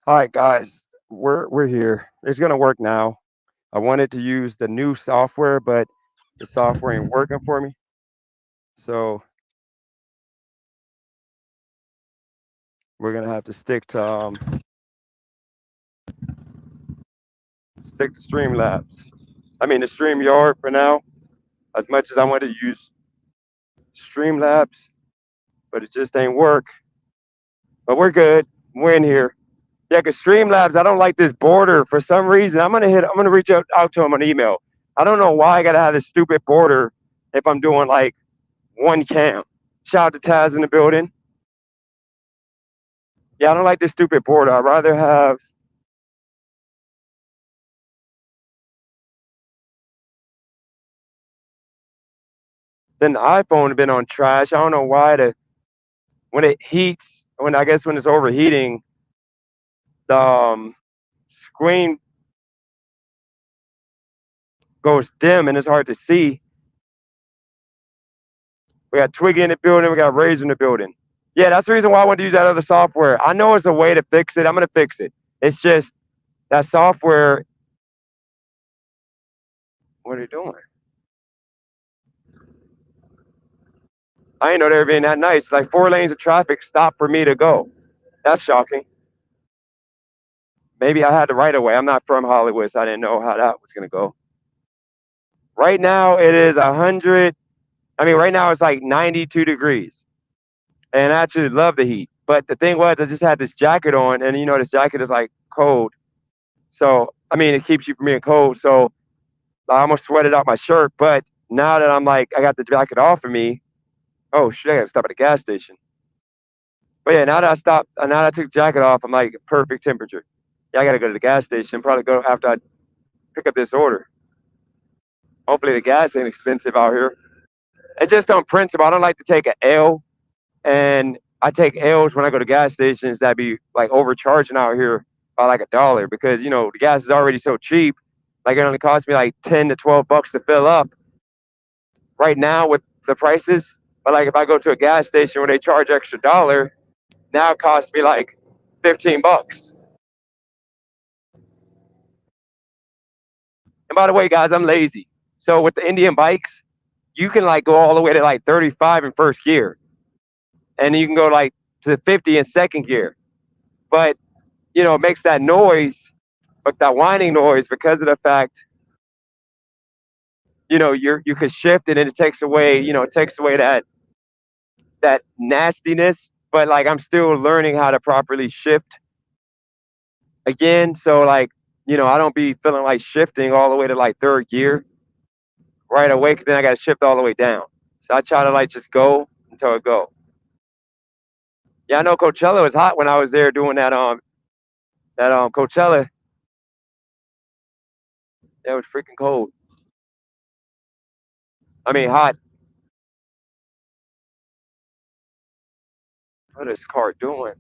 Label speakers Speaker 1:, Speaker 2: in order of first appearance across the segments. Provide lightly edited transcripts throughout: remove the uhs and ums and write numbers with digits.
Speaker 1: All right, guys, we're here. It's gonna work now. I wanted to use the new software, but the software ain't working for me. So we're gonna have to stick to Streamlabs. I mean the StreamYard for now. As much as I want to use Streamlabs, but it just ain't work. But we're good. We're in here. Yeah, cause Streamlabs, I don't like this border for some reason. I'm gonna reach out to him on email. I don't know why I gotta have this stupid border if I'm doing like one cam. Shout out to Taz in the building. Yeah, I don't like this stupid border. I'd rather have than the iPhone been on trash. I don't know why when it heats, when I guess when it's overheating, the screen goes dim and it's hard to see. We got Twiggy in the building, we got Razor in the building. Yeah, that's the reason why I want to use that other software. I know it's a way to fix it. I'm gonna fix it. It's just that software. What are you doing? I didn't know they were being that nice. Like 4 lanes of traffic stopped for me to go. That's shocking. Maybe I had the right of way. I'm not from Hollywood, so I didn't know how that was gonna go. Right now it is 100. I mean, right now it's like 92 degrees, and I actually love the heat. But the thing was, I just had this jacket on, and this jacket is like cold. So I mean, it keeps you from being cold. So I almost sweated out my shirt. But now that I'm like, I got the jacket off of me. Oh shit! I gotta stop at the gas station. But yeah, now that I stopped, now that I took the jacket off, I'm like perfect temperature. Yeah, I gotta go to the gas station. Probably go after I pick up this order. Hopefully the gas ain't expensive out here. It's just on principle. I don't like to take an L, and I take L's when I go to gas stations that be like overcharging out here by like $1 because the gas is already so cheap. Like it only costs me like $10 to $12 to fill up right now with the prices. But like if I go to a gas station where they charge extra dollar, now it costs me like $15. And by the way, guys, I'm lazy. So with the Indian bikes, you can like go all the way to like 35 in first gear, and then you can go like to 50 in second gear. But it makes that noise, like that whining noise, because of the fact you can shift it and it takes away that nastiness. But like I'm still learning how to properly shift again. So like I don't be feeling like shifting all the way to like third gear right away. 'Cause then I got to shift all the way down. So I try to like just go until it go. Yeah, I know Coachella was hot when I was there doing that Coachella. It was freaking cold. I mean hot. What is this car doing?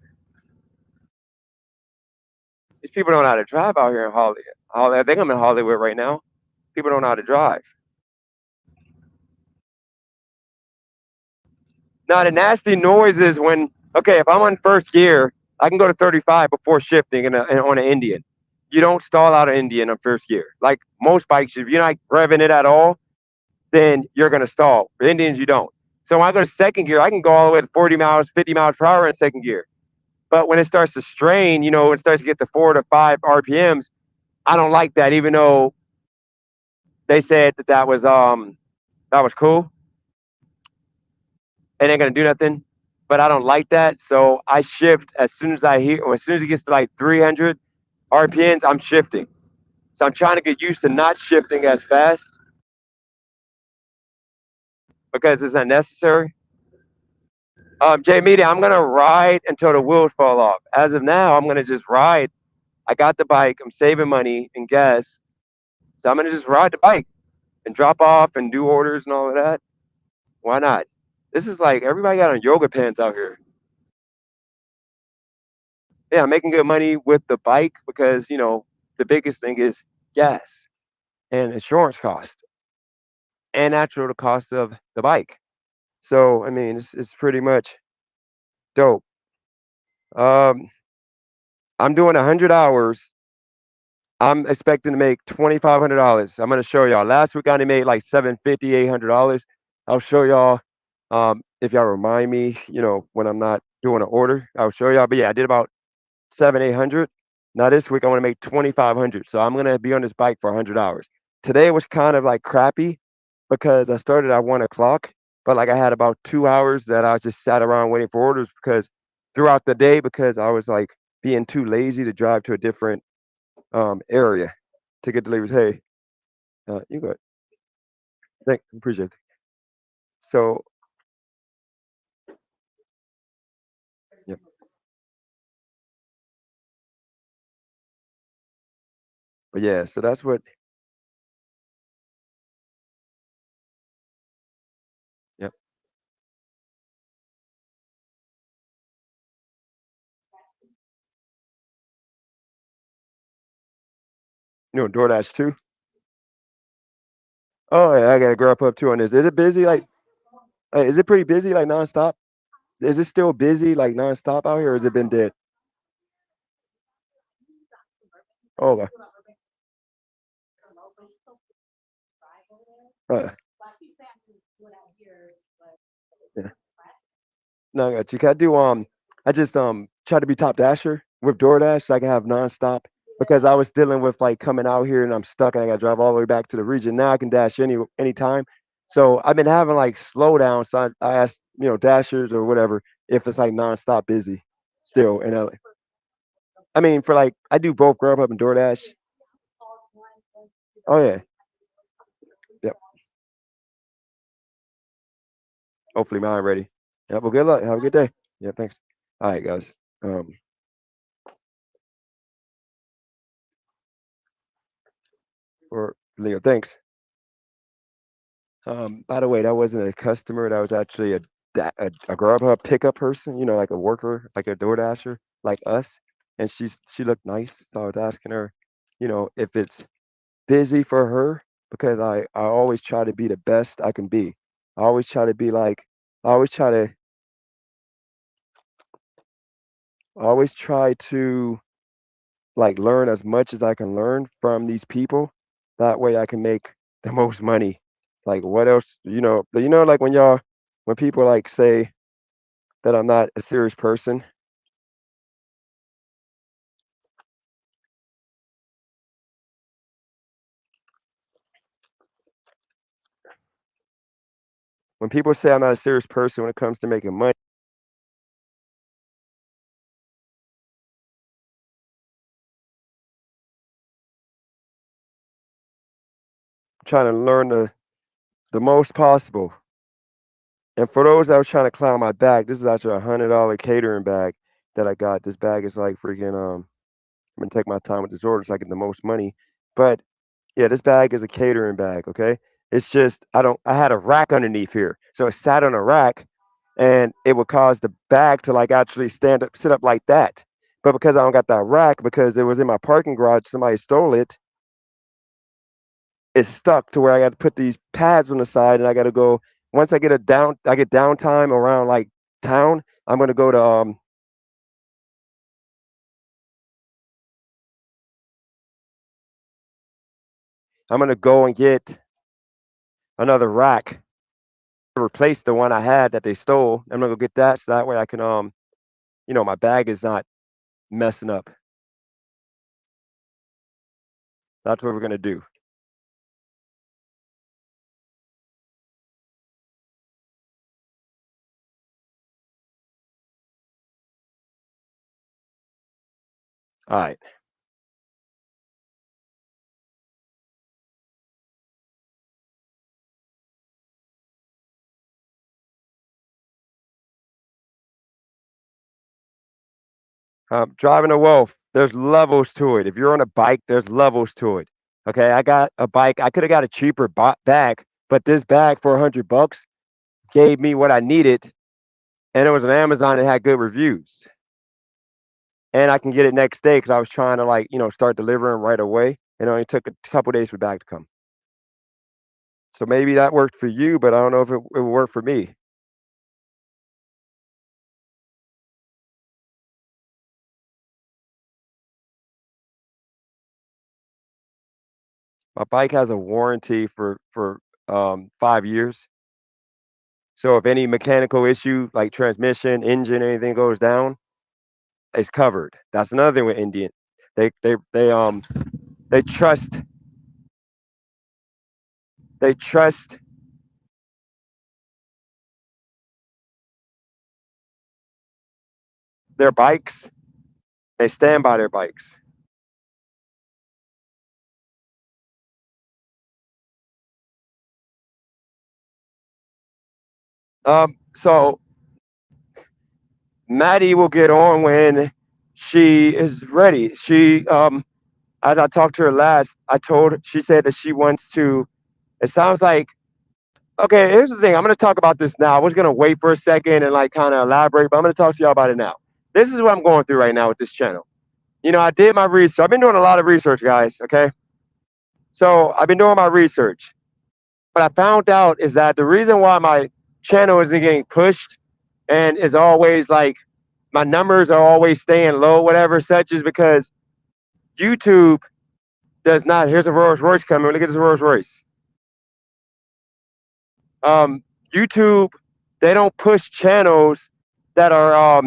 Speaker 1: These people don't know how to drive out here in Hollywood. I think I'm in Hollywood right now. People don't know how to drive. Now the nasty noise is when okay, if I'm on first gear, I can go to 35 before shifting on an Indian. You don't stall out an Indian on first gear. Like most bikes, if you're not revving it at all, then you're gonna stall. For Indians, you don't. So when I go to second gear, I can go all the way to 40 miles, 50 miles per hour in second gear. But when it starts to strain, it starts to get to 4 to 5 RPMs. I don't like that, even though they said that was cool. It ain't gonna do nothing. But I don't like that, so I shift as soon as I hear, or as soon as it gets to like 300 RPMs, I'm shifting. So I'm trying to get used to not shifting as fast because it's unnecessary. J Media, I'm gonna ride until the wheels fall off. As of now, I'm gonna just ride. I got the bike. I'm saving money and gas, so I'm gonna just ride the bike and drop off and do orders and all of that. Why not? This is like everybody got on yoga pants out here. Yeah, I'm making good money with the bike because the biggest thing is gas and insurance cost and natural the cost of the bike. So I mean, it's pretty much dope. Um, I'm doing 100 hours. I'm expecting to make $2,500. I'm gonna show y'all. Last week I only made like 750, $800. I'll show y'all if y'all remind me, when I'm not doing an order, I'll show y'all. But yeah, I did about 700, 800. Now this week I want to make 2,500. So I'm gonna be on this bike for 100 hours. Today was kind of like crappy because I started at 1 o'clock, but like I had about 2 hours that I just sat around waiting for orders because throughout the day because I was like being too lazy to drive to a different area to get deliveries. Hey, you got thank appreciate it. So yeah, but yeah, so that's what yeah. DoorDash too. Oh yeah, I gotta grow up too on this. Is it busy? Like, is it pretty busy like nonstop? Is it still busy like nonstop out here, or has it been dead? Oh, okay. Uh, yeah. No, I got you. Can I do I just try to be top dasher with DoorDash so I can have nonstop because I was dealing with like coming out here and I'm stuck and I gotta drive all the way back to the region. Now I can dash anytime. So I've been having like slowdown. So I asked, dashers or whatever if it's like nonstop busy still in LA. I mean, for like I do both Grubhub and DoorDash. Oh yeah. Yep. Hopefully mine ready. Yeah, well good luck. Have a good day. Yeah, thanks. All right, guys. Um for Leo, thanks. By the way, that wasn't a customer. That was actually a Grubhub pickup person. Like a worker, like a DoorDasher, like us. And she looked nice. So I was asking her, if it's busy for her because I always try to be the best I can be. I always try to be like I always try to I always try to like learn as much as I can learn from these people. That way I can make the most money. Like what else, like when people like say that I'm not a serious person. When people say I'm not a serious person when it comes to making money, I'm trying to learn the most possible. And for those that was trying to clown my bag, this is actually $100 catering bag that I got. This bag is like freaking I'm gonna take my time with this order so I get the most money. But yeah, this bag is a catering bag, okay? It's just I had a rack underneath here. So it sat on a rack and it would cause the bag to like actually sit up like that. But because I don't got that rack, because it was in my parking garage, somebody stole it, it's stuck to where I got to put these pads on the side and I got to go once I get downtime around like town, I'm gonna go to I'm gonna go and get another rack to replace the one I had that they stole. I'm gonna go get that so that way I can my bag is not messing up. That's what we're gonna do. All right. Driving a Wolf, there's levels to it. If you're on a bike, there's levels to it. Okay, I got a bike. I could have got a cheaper bag, but this bag for $100 gave me what I needed, and it was on Amazon. It had good reviews, and I can get it next day because I was trying to like start delivering right away, and it only took a couple days for the bag to come. So maybe that worked for you, but I don't know if it would work for me. My bike has a warranty for 5 years. So if any mechanical issue like transmission, engine, anything goes down, it's covered. That's another thing with Indian. They they trust they trust their bikes. They stand by their bikes. So Maddie will get on when she is ready. As I talked to her last, she said that she wants to. It sounds like okay. Here's the thing. I'm going to talk about this now. I was going to wait for a second and like kind of elaborate, but I'm going to talk to y'all about it now. This is what I'm going through right now with this channel. I did my research. I've been doing a lot of research, guys. Okay, so I've been doing my research. What I found out is that the reason why my channel isn't getting pushed and is always like my numbers are always staying low, whatever such, is because YouTube does not. Here's a Rolls Royce coming. Look at this Rolls Royce. Um, YouTube, they don't push channels that are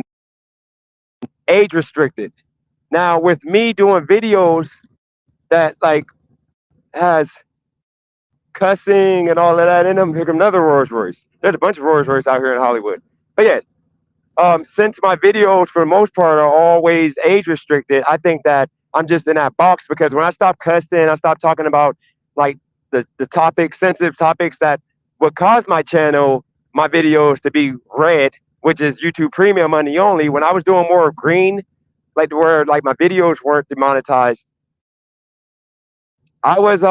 Speaker 1: age restricted. Now, with me doing videos that like has cussing and all of that in them, here come another Rolls Royce. There's a bunch of Rolls Royce out here in Hollywood. But yeah, since my videos for the most part are always age restricted, I think that I'm just in that box because when I stop cussing, I stop talking about like the topics, sensitive topics that would cause my videos to be red, which is YouTube Premium money only. When I was doing more green, like where like my videos weren't demonetized, I was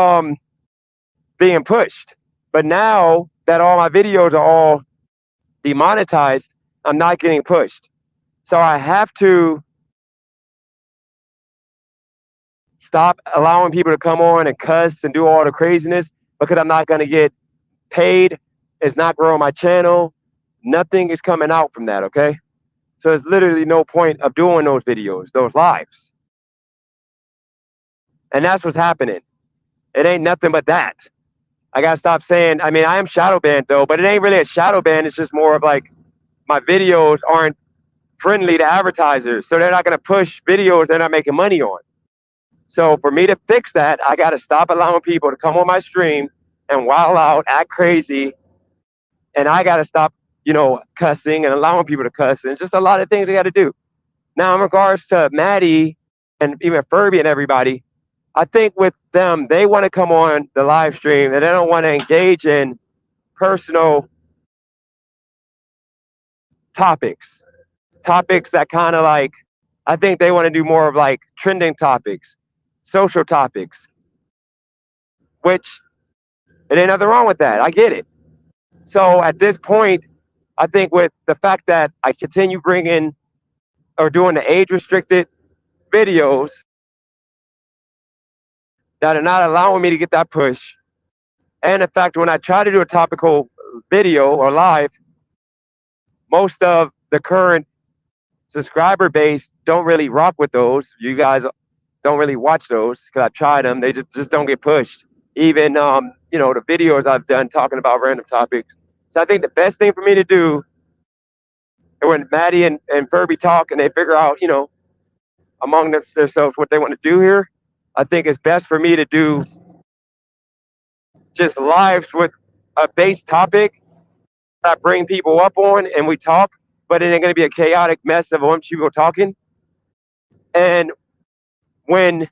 Speaker 1: being pushed. But now that all my videos are all demonetized, I'm not getting pushed. So I have to stop allowing people to come on and cuss and do all the craziness because I'm not going to get paid. It's not growing my channel. Nothing is coming out from that, okay? So there's literally no point of doing those videos, those lives. And that's what's happening. It ain't nothing but that. I got to stop saying, I mean, I am shadow banned though, but it ain't really a shadow ban. It's just more of like my videos aren't friendly to advertisers. So they're not going to push videos they're not making money on. So for me to fix that, I got to stop allowing people to come on my stream and wild out, act crazy. And I got to stop, cussing and allowing people to cuss. And it's just a lot of things I got to do. Now, in regards to Maddie and even Furby and everybody, I think with them, they want to come on the live stream and they don't want to engage in personal topics that kind of like, I think they want to do more of like trending topics, social topics, which it ain't nothing wrong with that. I get it. So at this point, I think with the fact that I continue bringing or doing the age restricted videos that are not allowing me to get that push, and the fact when I try to do a topical video or live, most of the current subscriber base don't really rock with those. You guys don't really watch those because I tried them. They just don't get pushed. Even the videos I've done talking about random topics. So I think the best thing for me to do when Maddie and Furby talk and they figure out, among themselves what they want to do here, I think it's best for me to do just lives with a base topic that I bring people up on and we talk, but it ain't going to be a chaotic mess of a bunch of people talking. And when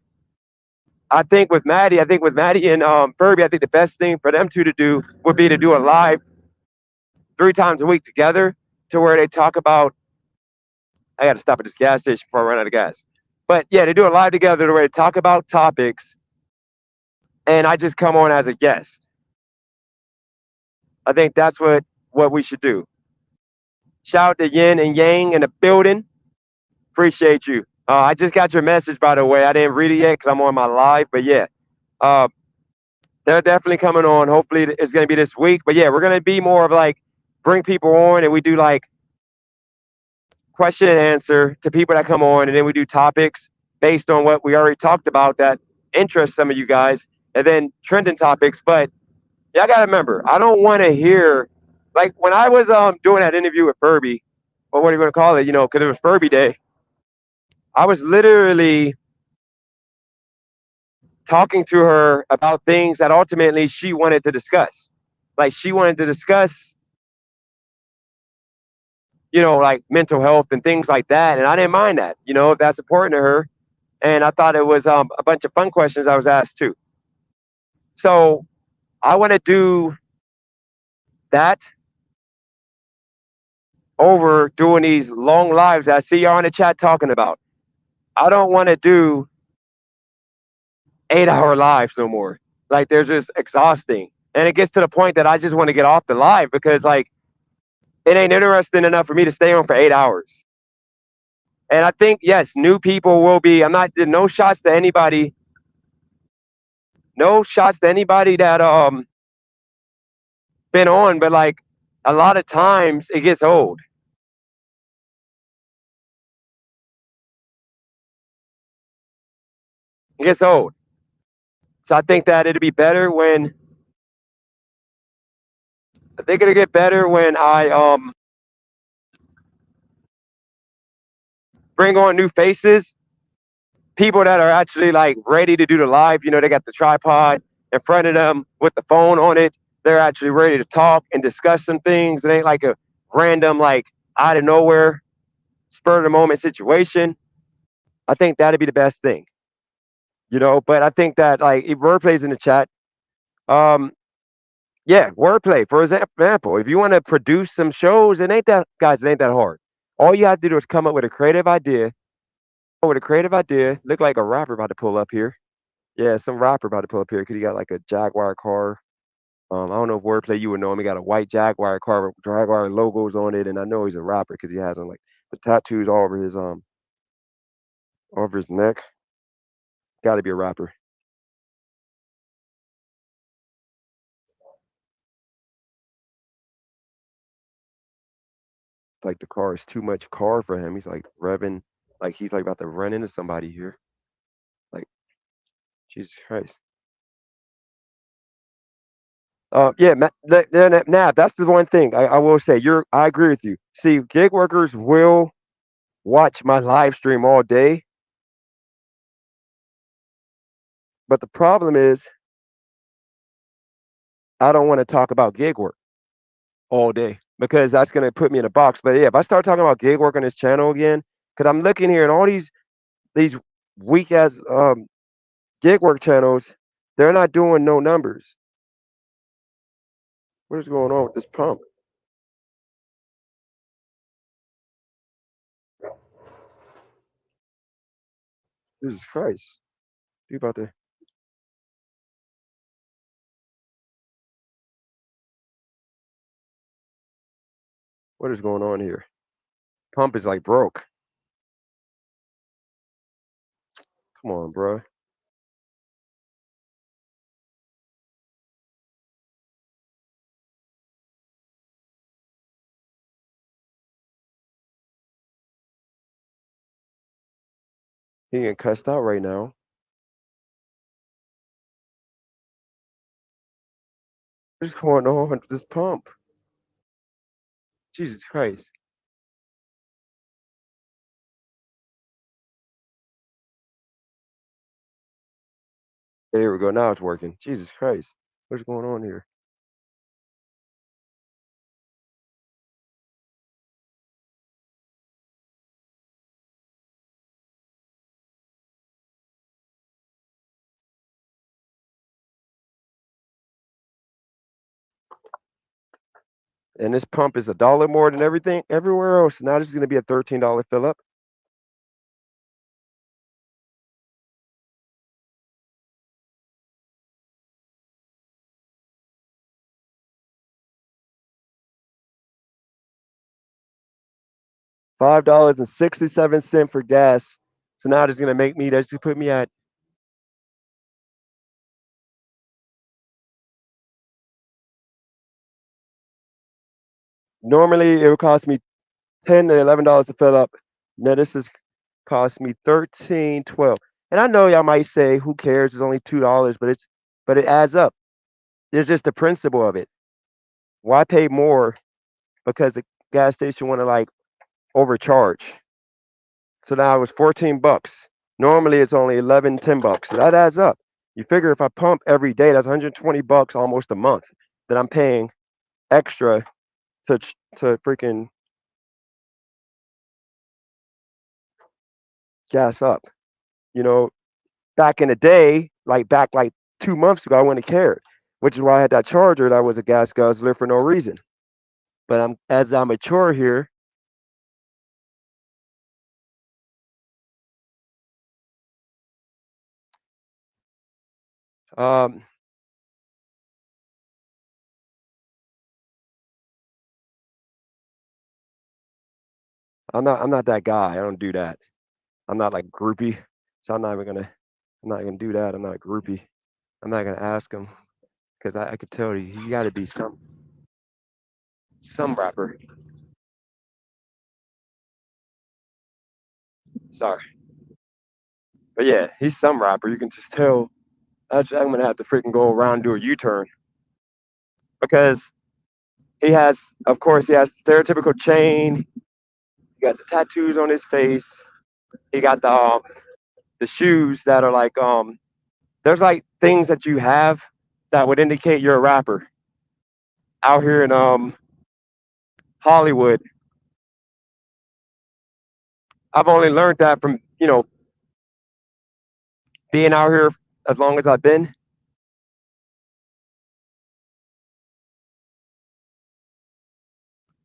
Speaker 1: I think with Maddie and Furby, I think the best thing for them two to do would be to do a live 3 times a week together to where they talk about. I got to stop at this gas station before I run out of gas. But yeah, they do a live together to where they talk about topics, and I just come on as a guest. I think that's what we should do. Shout out to Yin and Yang in the building. Appreciate you. I just got your message, by the way. I didn't read it yet because I'm on my live, but yeah. They're definitely coming on. Hopefully it's going to be this week. But yeah, we're going to be more of like bring people on and we do like question and answer to people that come on. And then we do topics based on what we already talked about that interest some of you guys. and then trending topics. But y'all gotta remember, I don't want to hear like when I was doing that interview with Furby, or what are you gonna call it? You know, because it was Furby Day. I was literally talking to her about things that ultimately she wanted to discuss. Like she wanted to discuss, you know, like mental health and things like that, and I didn't mind that. You know, if that's important to her, and I thought it was a bunch of fun questions I was asked too. So I want to do that over doing these long lives that I see y'all in the chat talking about. I don't want to do 8 hour lives no more. Like they're just exhausting. And it gets to the point that I just want to get off the live because like it ain't interesting enough for me to stay on for 8 hours. And I think yes, new people will be. I'm not no shots to anybody. No shots to anybody that been on, but like a lot of times it gets old. It gets old. So I think that it'll be better when I think it'll get better when I bring on new faces, people that are actually like ready to do the live. You know, they got the tripod in front of them with the phone on it. They're actually ready to talk and discuss some things. It ain't like a random like out of nowhere spur of the moment situation. I think that'd be the best thing. You know, but I think that like if wordplay's in the chat, um, yeah, wordplay. For example, if you want to produce some shows, it ain't that guys, it ain't that hard. All you have to do is come up with a creative idea. With a creative idea, look like a rapper about to pull up here. Yeah, some rapper about to pull up here because he got like a Jaguar car. I don't know if wordplay you would know him. He got a white Jaguar car with Jaguar logos on it, and I know he's a rapper because he has on like the tattoos all over his neck. Got to be a rapper. Like the car is too much car for him. He's like revving, like he's like about to run into somebody here. Like Jesus Christ. Yeah, now that's the one thing I will say. I agree with you. See, gig workers will watch my live stream all day, but the problem is I don't want to talk about gig work all day because that's gonna put me in a box. But yeah, if I start talking about gig work on this channel again, because I'm looking here and all these weak ass gig work channels, they're not doing no numbers. What is going on with this pump? Jesus Christ. You about to what is going on here? Pump is like broke. Come on, bro. He getting cussed out right now. What's going on with this pump? Jesus Christ. There we go. Now it's working. Jesus Christ. What's going on here? And this pump is $1 more than everything everywhere else. Now this is gonna be a $13 fill up. $5.67 for gas. So now it's gonna make me that's just put me at normally it would cost me $10 to $11 to fill up. Now this is cost me 13, 12. And I know y'all might say, who cares? It's only $2, but but it adds up. There's just the principle of it. Why pay more because the gas station want to like overcharge? So now it was 14 bucks. Normally it's only 11, 10 bucks. So that adds up. You figure if I pump every day, that's 120 bucks almost a month that I'm paying extra to freaking gas up. You know, back in the day, back like 2 months ago, I wouldn't have cared, which is why I had that charger that was a gas guzzler for no reason. But as I mature here, um, I'm not that guy. I don't do that. I'm not like groupie, so I'm not gonna do that. I'm not a groupie. I'm not gonna ask him because I could tell you he got to be some rapper. Sorry, but yeah, he's some rapper. You can just tell. I'm gonna have to freaking go around and do a U-turn because he has, of course, he has stereotypical chain. He got the tattoos on his face. He got the shoes that are like there's like things that you have that would indicate you're a rapper out here in Hollywood. I've only learned that from being out here as long as I've been.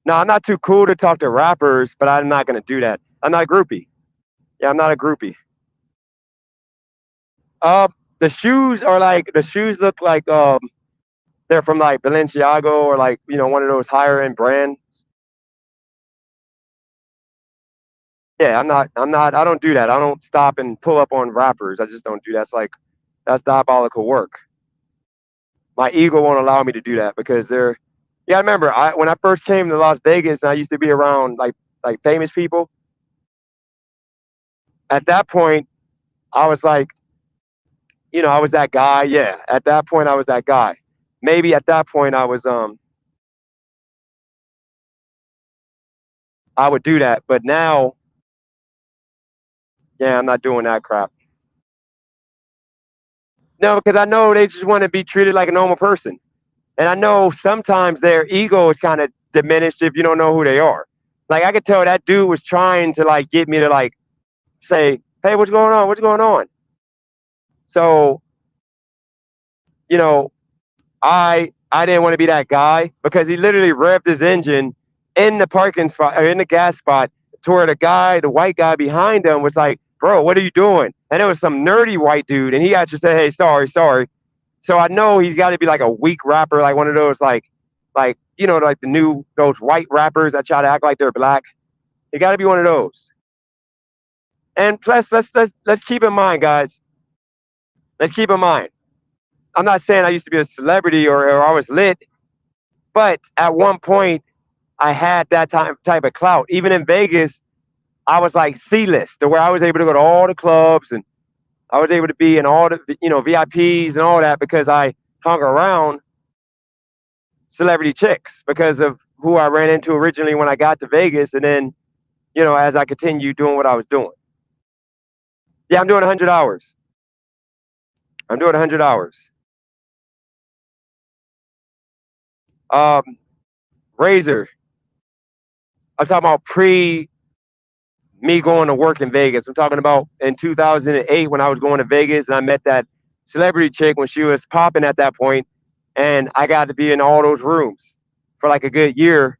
Speaker 1: No, I'm not too cool to talk to rappers, but I'm not gonna do that. I'm not a groupie. Yeah, I'm not a groupie. Uh, the shoes look like they're from like Balenciaga or like one of those higher end brands. Yeah, I'm not. I don't do that. I don't stop and pull up on rappers. I just don't do that. That's diabolical work. My ego won't allow me to do that because they're. Yeah, I remember when I first came to Las Vegas and I used to be around like famous people. At that point, I was like, I was that guy. Yeah, at that point, I was that guy. Maybe at that point, I would do that, but now, yeah, I'm not doing that crap. No, because I know they just want to be treated like a normal person. And I know sometimes their ego is kind of diminished if you don't know who they are. Like I could tell that dude was trying to like get me to like say, "Hey, what's going on? What's going on?" So, you know, I didn't want to be that guy because he literally revved his engine in the parking spot or in the gas spot to where the white guy behind him was like, "Bro, what are you doing?" And it was some nerdy white dude, and he actually said, "Hey, sorry, sorry." So I know he's got to be like a weak rapper, like one of those like like the new those white rappers that try to act like they're black. He got to be one of those. And plus, let's keep in mind, guys. Let's keep in mind. I'm not saying I used to be a celebrity or I was lit, but at one point I had that type of clout. Even in Vegas, I was like C-list, to where I was able to go to all the clubs and I was able to be in all the VIPs and all that because I hung around celebrity chicks because of who I ran into originally when I got to Vegas, and then as I continued doing what I was doing. Yeah, I'm doing 100 hours. I'm doing 100 hours. Um, Razor. I'm talking about pre me going to work in Vegas. I'm talking about in 2008 when I was going to Vegas and I met that celebrity chick when she was popping at that point, and I got to be in all those rooms for like a good year,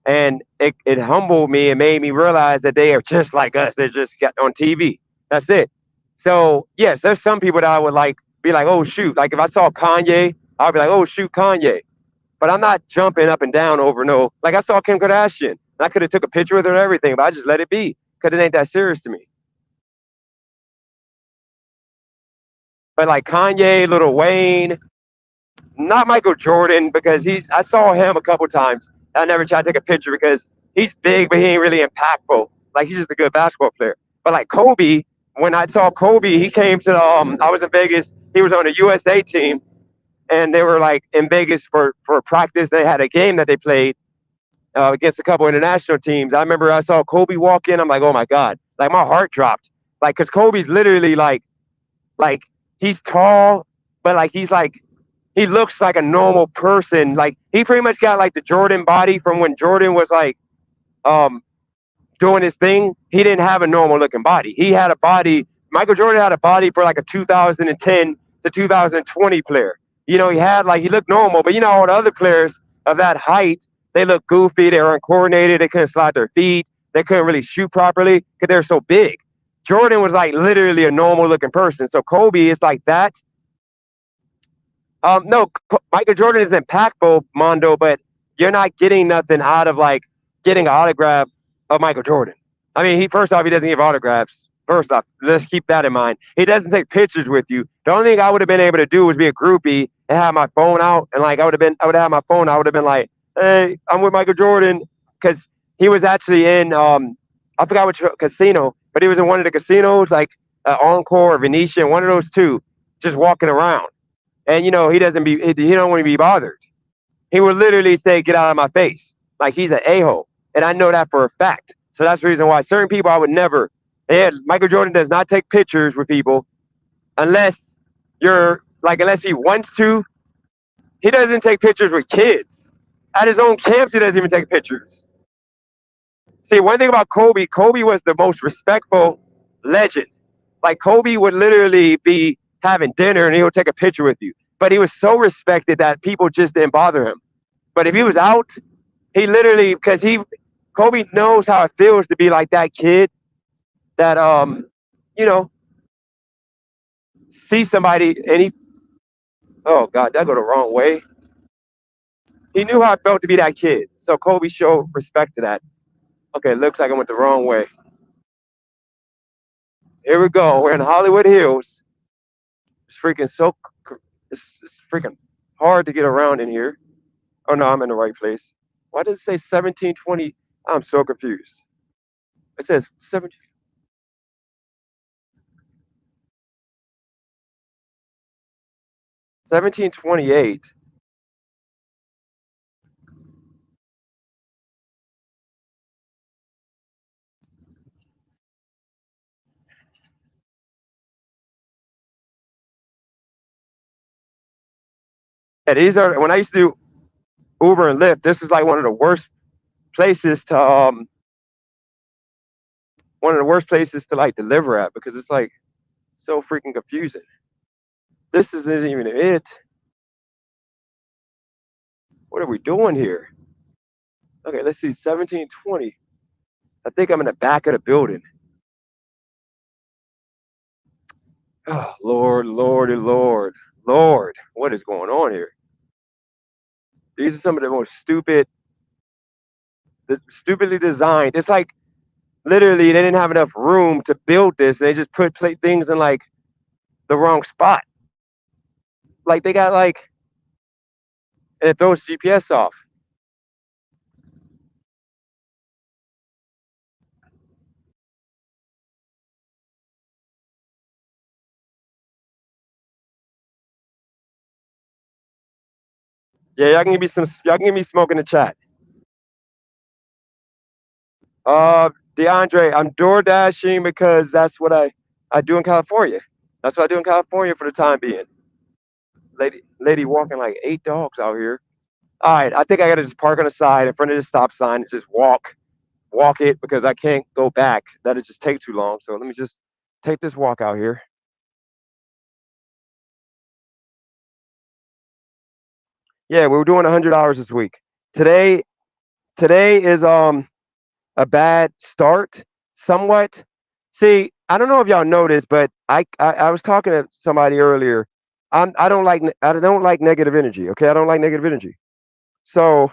Speaker 1: and it humbled me and made me realize that they are just like us. They're just on TV. That's it. So yes, there's some people that I would like be like, oh shoot, like if I saw Kanye, I'd be like, oh shoot, Kanye. But I'm not jumping up and down over no. Like I saw Kim Kardashian, and I could have took a picture with her and everything, but I just let it be because it ain't that serious to me. But like Kanye, Lil Wayne, not Michael Jordan because I saw him a couple times. I never tried to take a picture because he's big, but he ain't really impactful. Like he's just a good basketball player. But like Kobe, when I saw Kobe, he came to I was in Vegas. He was on the USA team, and they were like in Vegas for practice. They had a game that they played against a couple international teams. I remember I saw Kobe walk in. I'm like, oh my god, like my heart dropped, like because Kobe's literally like he's tall, but like he's like he looks like a normal person. Like he pretty much got like the Jordan body from when Jordan was like um doing his thing. He didn't have a normal looking body. He had a body. Michael Jordan had a body for like a 2010 to 2020 player. You know, he had like he looked normal, but you know all the other players of that height, they look goofy. They were uncoordinated. They couldn't slide their feet. They couldn't really shoot properly because they're so big. Jordan was like literally a normal looking person. So Kobe is like that. No, Michael Jordan is impactful, Mondo, but you're not getting nothing out of like getting an autograph of Michael Jordan. I mean, he first off, he doesn't give autographs. First off, let's keep that in mind. He doesn't take pictures with you. The only thing I would have been able to do was be a groupie and have my phone out, and like I would have my phone. I would have been like, "Hey, I'm with Michael Jordan," because he was actually in I forgot which casino, but he was in one of the casinos, like Encore or Venetian, one of those two, just walking around. And you know, he don't want to be bothered. He would literally say, "Get out of my face!" Like he's an a-hole, and I know that for a fact. So that's the reason why certain people I would never. And Michael Jordan does not take pictures with people unless you're like unless he wants to. He doesn't take pictures with kids at his own camps. He doesn't even take pictures. See, one thing about Kobe, Kobe was the most respectful legend. Like Kobe would literally be having dinner and he would take a picture with you. But he was so respected that people just didn't bother him. But if he was out, he literally because he Kobe knows how it feels to be like that kid that you know see somebody and he oh god that go the wrong way. He knew how it felt to be that kid. So Kobe showed respect to that. Okay, it looks like I went the wrong way. Here we go. We're in Hollywood Hills. It's freaking it's freaking hard to get around in here. Oh no, I'm in the right place. Why does it say 1720? I'm so confused. It says 1728. And these are when I used to do Uber and Lyft. This is like places to one of the worst places to like deliver at because it's like so freaking confusing. This isn't even it. What are we doing here? Okay, let's see. 1720. I think I'm in the back of the building. Oh, Lord, Lord, Lord, Lord. What is going on here? These are some of the most stupidly designed. It's like literally they didn't have enough room to build this. They just put things in like the wrong spot. Like they got like, and it throws GPS off. Yeah, y'all can give me some. Y'all can give me smoke in the chat. DeAndre, I'm door dashing because that's what I do in California. That's what I do in California for the time being. Lady walking like 8 dogs out here. All right, I think I gotta just park on the side in front of the stop sign and just walk it because I can't go back. That'd just take too long. So let me just take this walk out here. Yeah, we were doing 100 hours this week. Today, today is a bad start, somewhat. See, I don't know if y'all noticed, but I was talking to somebody earlier. I don't like negative energy. Okay, I don't like negative energy. So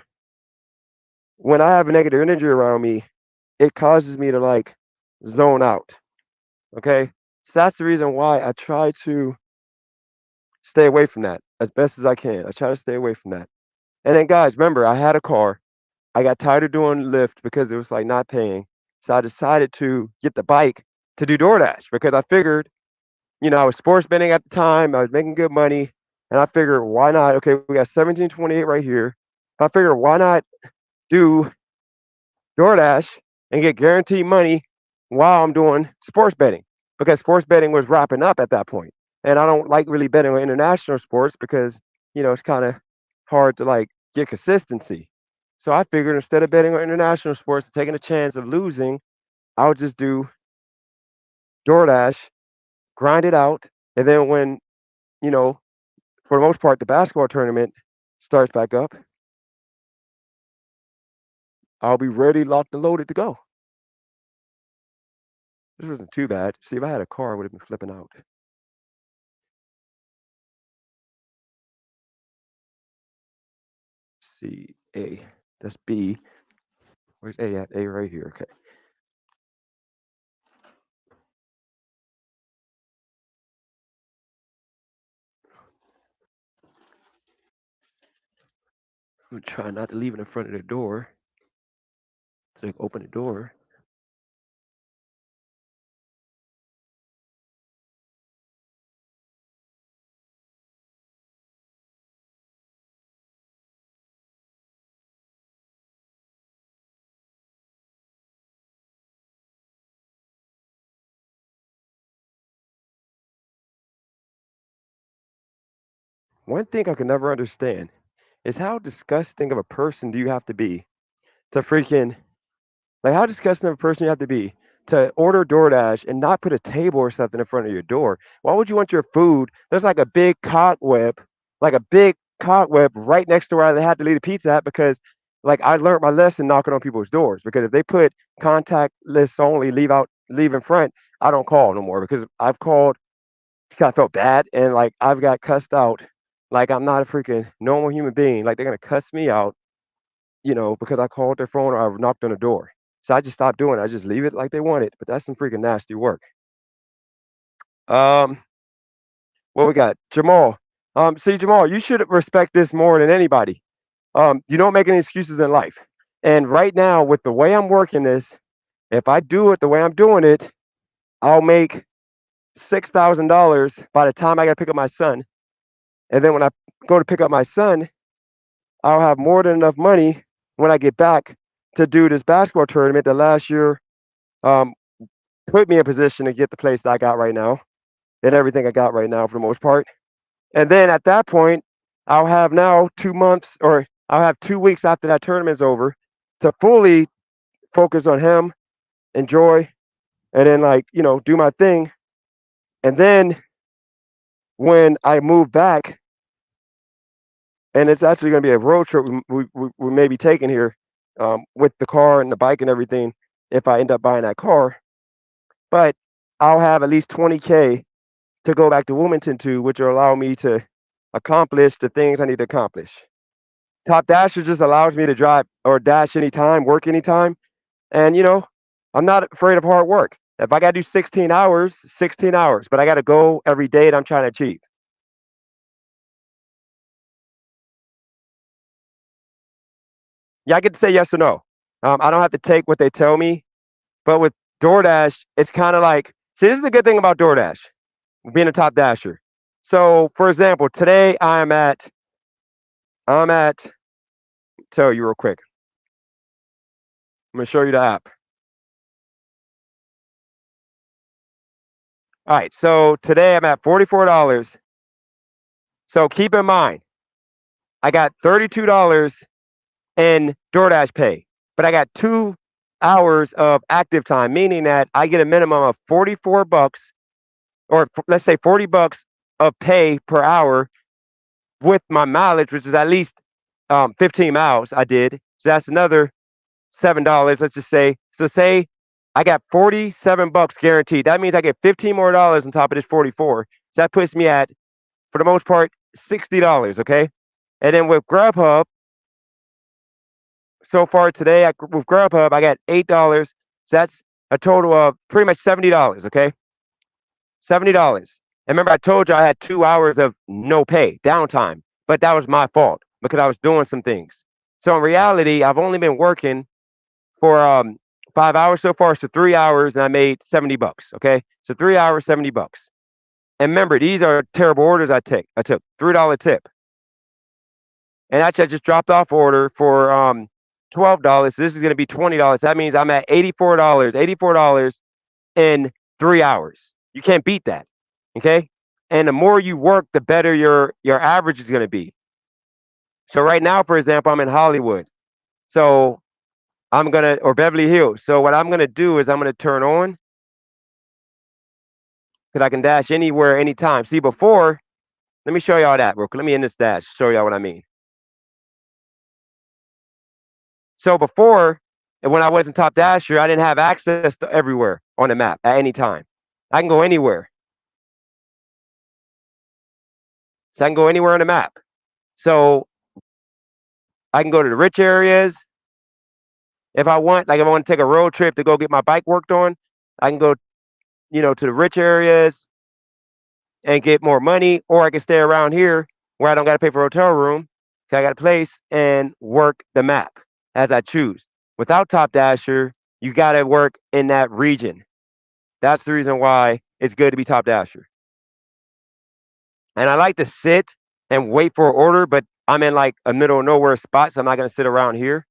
Speaker 1: when I have negative energy around me, it causes me to like zone out. Okay, so that's the reason why I try to stay away from that as best as I can. I try to stay away from that. And then, guys, remember, I had a car. I got tired of doing Lyft because it was like not paying. So I decided to get the bike to do DoorDash because I figured, you know, I was sports betting at the time. I was making good money. And I figure, why not? Okay, we got 1728 right here. I figure, why not do DoorDash and get guaranteed money while I'm doing sports betting? Because sports betting was wrapping up at that point. And I don't like really betting on international sports because, it's kind of hard to like get consistency. So I figured instead of betting on international sports and taking a chance of losing, I'll just do DoorDash, grind it out, and then when, you know, for the most part, the basketball tournament starts back up, I'll be ready, locked, and loaded to go. This wasn't too bad. See, if I had a car, I would have been flipping out. C, A. That's B. Where's A at? A right here. Okay. I'm trying not to leave it in front of the door so they can open the door. One thing I can never understand is how disgusting of a person do you have to be to freaking like how disgusting of a person you have to be to order DoorDash and not put a table or something in front of your door. Why would you want your food? There's like a big cobweb right next to where I had to leave the pizza at because like I learned my lesson knocking on people's doors because if they put contact lists only, leave in front, I don't call no more because I've called, I felt bad and like I've got cussed out like I'm not a freaking normal human being. Like they're gonna cuss me out, because I called their phone or I knocked on the door. So I just stopped doing it. I just leave it like they want it. But that's some freaking nasty work. Um, what we got? Jamal. See, Jamal, you should respect this more than anybody. You don't make any excuses in life. And right now, with the way I'm working this, if I do it the way I'm doing it, I'll make $6,000 by the time I gotta pick up my son. And then when I go to pick up my son, I'll have more than enough money when I get back to do this basketball tournament that last year um, put me in position to get the place that I got right now and everything I got right now for the most part. And then at that point, I'll have now 2 months or I'll have 2 weeks after that tournament's over to fully focus on him, enjoy, and then do my thing. And then when I move back, and it's actually going to be a road trip we may be taking here with the car and the bike and everything if I end up buying that car. But I'll have at least 20K to go back to Wilmington to, which will allow me to accomplish the things I need to accomplish. Top Dasher just allows me to drive or dash anytime, work anytime. And, I'm not afraid of hard work. If I got to do 16 hours, 16 hours, but I got to go every day that I'm trying to achieve. Yeah, I get to say yes or no. I don't have to take what they tell me. But with DoorDash, it's kind of like, see, this is the good thing about DoorDash, being a top dasher. So, for example, today I'm at, tell you real quick. I'm gonna show you the app. All right, so today I'm at $44. So keep in mind, I got $32 in DoorDash pay, but I got 2 hours of active time, meaning that I get a minimum of 44 bucks, or let's say 40 bucks of pay per hour with my mileage, which is at least 15 miles I did. So that's another $7, let's just say. So say I got 47 bucks guaranteed. That means I get 15 more dollars on top of this 44. So that puts me at, for the most part, $60, okay? And then with Grubhub, so far today, with Grubhub, I got $8. So that's a total of pretty much $70, okay? $70. And remember, I told you I had 2 hours of no pay, downtime, but that was my fault because I was doing some things. So in reality, I've only been working for 5 hours so far, so 3 hours, and I made 70 bucks. Okay, so 3 hours, 70 bucks. And remember, these are terrible orders I took. I took $3 tip. And actually, I just dropped off order for $12. So this is going to be $20. That means I'm at $84 in 3 hours. You can't beat that. Okay. And the more you work, the better your average is going to be. So right now, for example, I'm in Hollywood. So or Beverly Hills. So what I'm gonna do is I'm gonna turn on because I can dash anywhere, anytime. See, before, let me show y'all that real quick. Let me end this dash, show y'all what I mean. So before, and when I wasn't Top Dasher, I didn't have access to everywhere on the map at any time. I can go anywhere. So I can go anywhere on the map. So I can go to the rich areas. If I want, like if I want to take a road trip to go get my bike worked on, I can go, to the rich areas and get more money, or I can stay around here where I don't got to pay for a hotel room. I got a place and work the map as I choose. Without Top Dasher, you got to work in that region. That's the reason why it's good to be Top Dasher. And I like to sit and wait for an order, but I'm in like a middle of nowhere spot, so I'm not going to sit around here.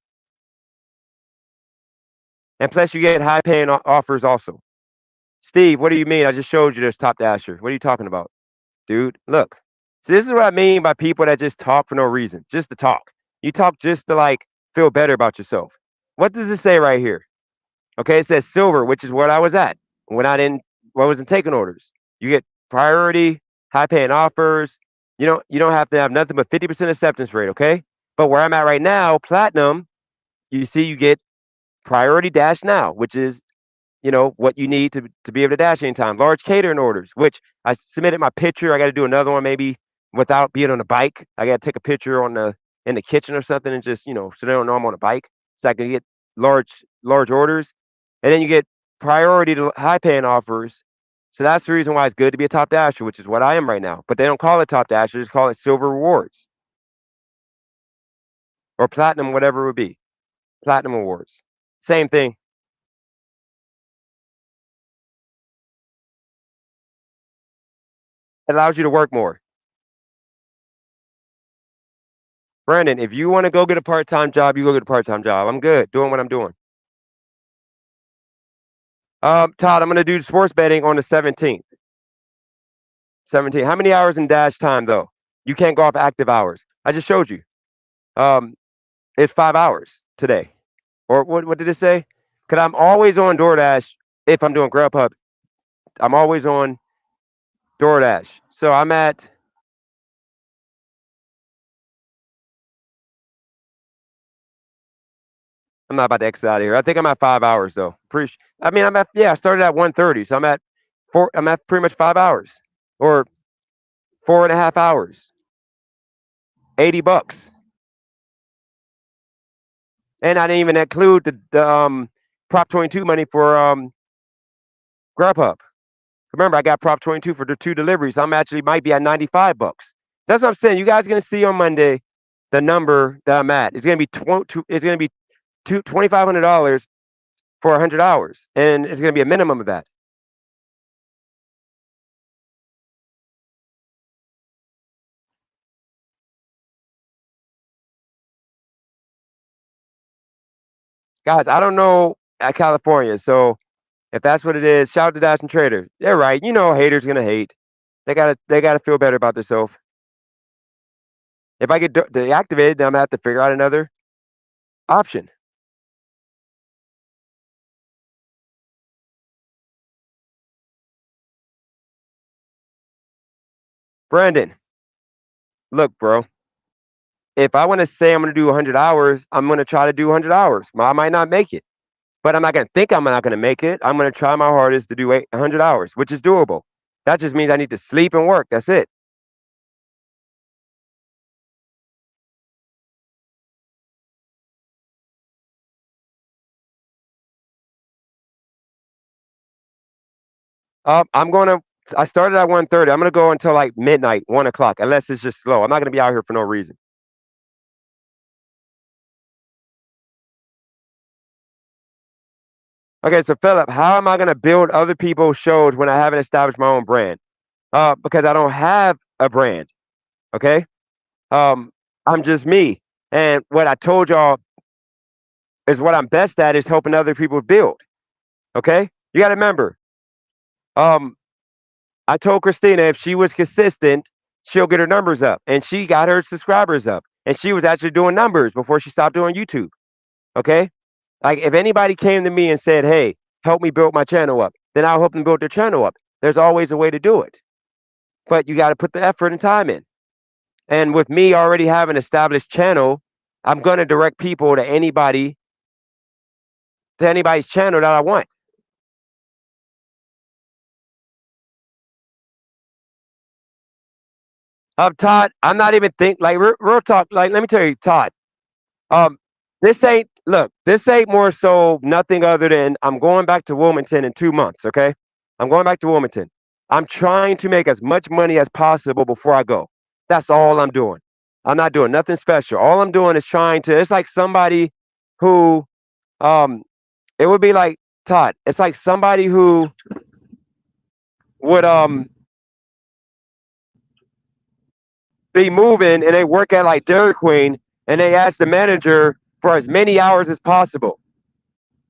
Speaker 1: And plus, you get high paying offers also. Steve, what do you mean? I just showed you this Top Dasher. What are you talking about? Dude, look. So this is what I mean by people that just talk for no reason, just to talk. You talk just to like feel better about yourself. What does it say right here? Okay, it says silver, which is what I was at when I wasn't taking orders. You get priority, high paying offers. You don't have to have nothing but 50% acceptance rate, okay? But where I'm at right now, platinum, you see you get priority dash now, which is what you need to be able to dash anytime. Large catering orders, which I submitted my picture. I got to do another one maybe without being on a bike. I got to take a picture in the kitchen or something and just so they don't know I'm on a bike, so I can get large orders. And then you get priority to high paying offers. So that's the reason why it's good to be a Top Dasher, which is what I am right now. But they don't call it Top Dasher; just call it Silver Rewards or Platinum, whatever it would be. Platinum Awards, same thing. It allows you to work more. Brandon, if you want to go get a part-time job, you go get a part-time job. I'm good doing what I'm doing. Todd, I'm going to do sports betting on the 17th. 17th. How many hours in dash time though? You can't go off active hours. I just showed you. Um, it's 5 hours today. Or what did it say? Because I'm always on DoorDash if I'm doing Grubhub. I'm always on DoorDash. So I'm not about to exit out of here. I think I'm at 5 hours though. I started at 1:30, so I'm at pretty much 5 hours or 4.5 hours. $80. And I didn't even include the Prop 22 money for Grubhub. Remember, I got Prop 22 for the 2 deliveries. I'm actually might be at $95. That's what I'm saying. You guys are gonna see on Monday the number that I'm at. It's gonna be $2,500 for 100 hours, and it's gonna be a minimum of that. Guys, I don't know at California, so if that's what it is, shout out to Dash and Trader. They're right. Haters gonna hate. They gotta feel better about themselves. If I get deactivated, then I'm gonna have to figure out another option. Brandon, look, bro. If I want to say I'm going to do 100 hours, I'm going to try to do 100 hours. I might not make it, but I'm not going to think I'm not going to make it. I'm going to try my hardest to do 100 hours, which is doable. That just means I need to sleep and work. That's it. I'm going to. I started at 1:30. I'm going to go until like midnight, 1 o'clock, unless it's just slow. I'm not going to be out here for no reason. Okay, so Philip, how am I going to build other people's shows when I haven't established my own brand? because I don't have a brand. Okay. Um, I'm just me. And what I told y'all is what I'm best at is helping other people build. Okay. You got to remember, um, I told Christina if she was consistent, she'll get her numbers up. And she got her subscribers up. And she was actually doing numbers before she stopped doing YouTube. Okay. Like if anybody came to me and said, hey, help me build my channel up, then I'll help them build their channel up. There's always a way to do it. But you got to put the effort and time in. And with me already having an established channel, I'm going to direct people to anybody's channel that I want. Todd, I'm not even think like real talk. Like, let me tell you, Todd. Um, this ain't more so nothing other than I'm going back to Wilmington in 2 months. Okay, I'm going back to Wilmington. I'm trying to make as much money as possible before I go. That's all I'm doing. I'm not doing nothing special. All I'm doing is trying to. It's like somebody who, um, it would be like Todd. It's like somebody who would be moving and they work at like Dairy Queen and they ask the manager for as many hours as possible.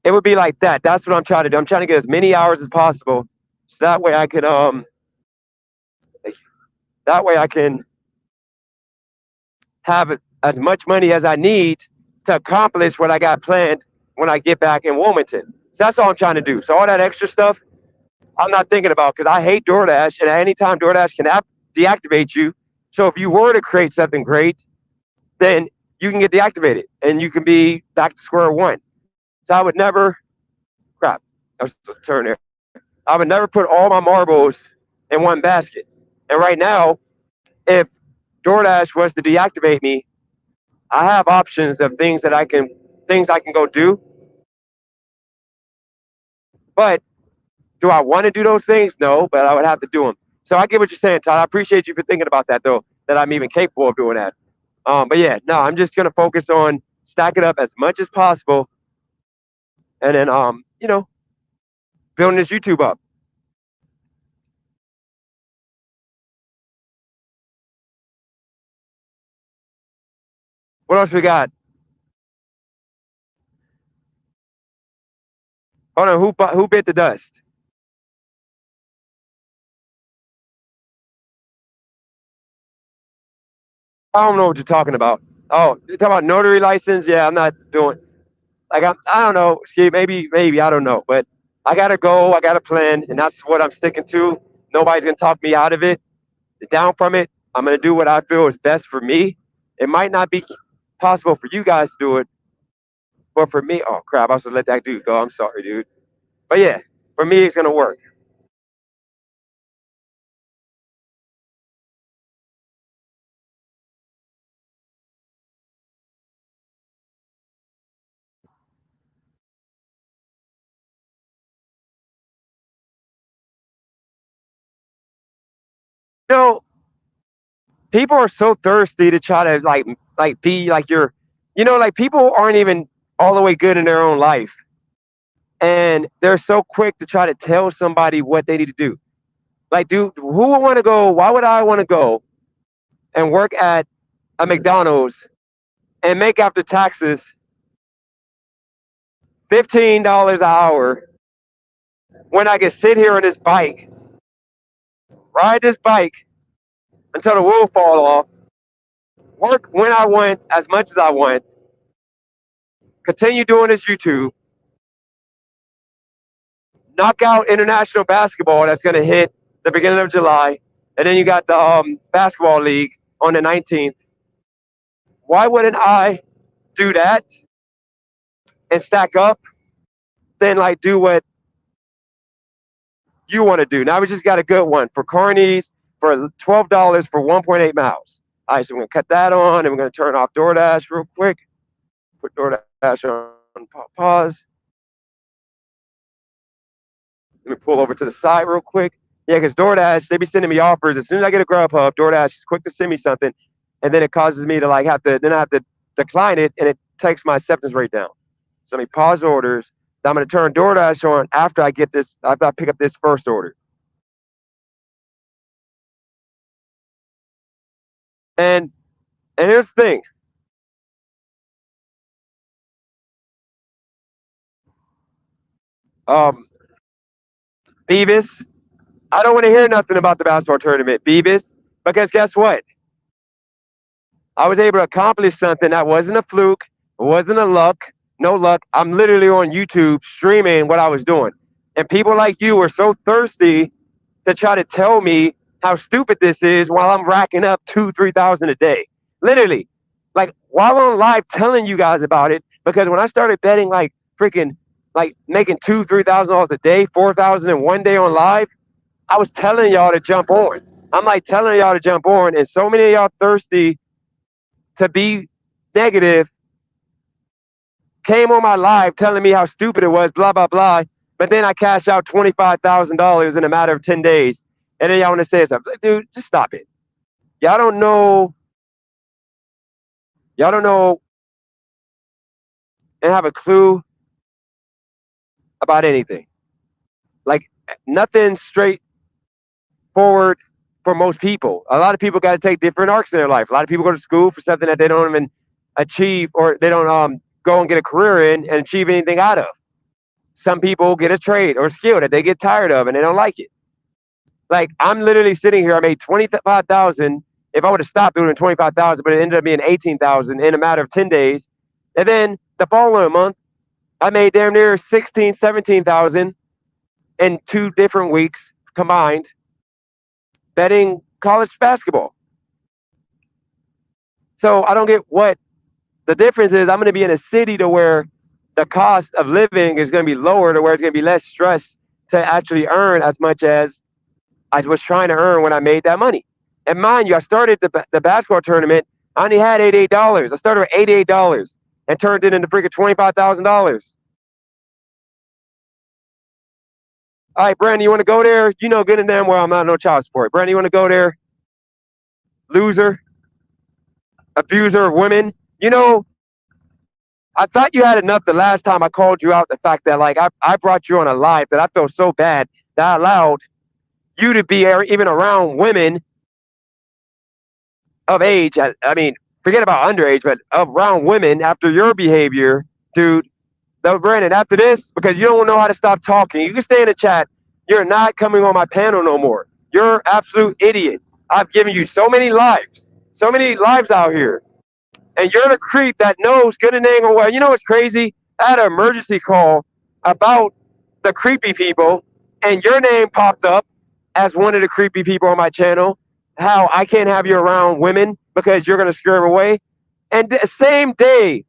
Speaker 1: It would be like that. That's what I'm trying to do. I'm trying to get as many hours as possible, so that way I can have as much money as I need to accomplish what I got planned when I get back in Wilmington. So that's all I'm trying to do. So all that extra stuff, I'm not thinking about because I hate DoorDash, and at any time DoorDash can deactivate you. So if you were to create something great, then you can get deactivated and you can be back to square one. So I would never, crap, I was turn there. I would never put all my marbles in one basket. And right now, if DoorDash was to deactivate me, I have options of things I can go do. But do I want to do those things? No, but I would have to do them. So I get what you're saying, Todd. I appreciate you for thinking about that, though, that I'm even capable of doing that. But yeah, no, I'm just gonna focus on stacking up as much as possible, and then building this YouTube up. What else we got? Hold on, who bit the dust? I don't know what you're talking about. Oh, you're talking about notary license? Yeah, I'm not doing. Like I don't know. See, maybe I don't know, but I gotta go. I got a plan, and that's what I'm sticking to. Nobody's gonna talk me out of it, down from it. I'm gonna do what I feel is best for me. It might not be possible for you guys to do it, but for me, oh crap, I was gonna let that dude go. I'm sorry, dude. But yeah, for me, it's gonna work. You know, people are so thirsty to try to like be like like people aren't even all the way good in their own life, and they're so quick to try to tell somebody what they need to do. Like, dude, who would want to go? Why would I want to go and work at a McDonald's and make after taxes $15 an hour when I can sit here on this bike, ride this bike until the wheel fall off, work when I want, as much as I want, continue doing this YouTube, knock out international basketball that's going to hit the beginning of July, and then you got the basketball league on the 19th. Why wouldn't I do that and stack up, then like do what you want to do? Now we just got a good one for Carney's for $12 for 1.8 miles. All right, so we're gonna cut that on, and we're gonna turn off DoorDash real quick. Put DoorDash on pause. Let me pull over to the side real quick. Yeah, because DoorDash, they be sending me offers. As soon as I get a Grubhub, DoorDash is quick to send me something, and then it causes me to like then I have to decline it, and it takes my acceptance rate down. So let me pause orders. Then I'm going to turn DoorDash on after I pick up this first order. And here's the thing. Um, Beavis, I don't want to hear nothing about the basketball tournament, Beavis, because guess what? I was able to accomplish something that wasn't a fluke, it wasn't a luck, no luck. I'm literally on YouTube streaming what I was doing. And people like you were so thirsty to try to tell me how stupid this is while I'm racking up 3,000 a day. Literally, like while on live telling you guys about it, because when I started betting like freaking like making $3,000 a day, 4,000 in one day on live, I was telling y'all to jump on. I'm like telling y'all to jump on, and so many of y'all thirsty to be negative came on my live telling me how stupid it was, blah blah blah. But then I cashed out $25,000 in a matter of 10 days, and then y'all want to say something, dude. Just stop it. Y'all don't know. Y'all don't know and have a clue about anything. Like nothing straightforward for most people. A lot of people got to take different arcs in their life. A lot of people go to school for something that they don't even achieve, or they don't go and get a career in and achieve anything out of. Some people get a trade or skill that they get tired of and they don't like it. Like I'm literally sitting here. I made 25,000. If I would have stopped doing 25,000, but it ended up being 18,000 in a matter of 10 days. And then the following month, I made damn near 16, 17,000 in 2 different weeks combined, betting college basketball. So I don't get what the difference is. I'm going to be in a city to where the cost of living is going to be lower, to where it's going to be less stress to actually earn as much as I was trying to earn when I made that money. And mind you, I started the basketball tournament. I only had $88. I started with $88 and turned it into freaking $25,000. All right, Brandon, you want to go there? You know good and damn well I'm not no child support. Brandon, you want to go there? Loser, abuser of women. You know, I thought you had enough the last time I called you out the fact that like I brought you on a live that I felt so bad that I allowed you to be even around women of age. I mean, forget about underage, but around women after your behavior, dude. Though, Brandon, after this, because you don't know how to stop talking, you can stay in the chat. You're not coming on my panel no more. You're an absolute idiot. I've given you so many lives out here. And you're the creep that knows good and dang well. You know what's crazy? I had an emergency call about the creepy people, and your name popped up as one of the creepy people on my channel. How I can't have you around women because you're going to scare them away. And the same day,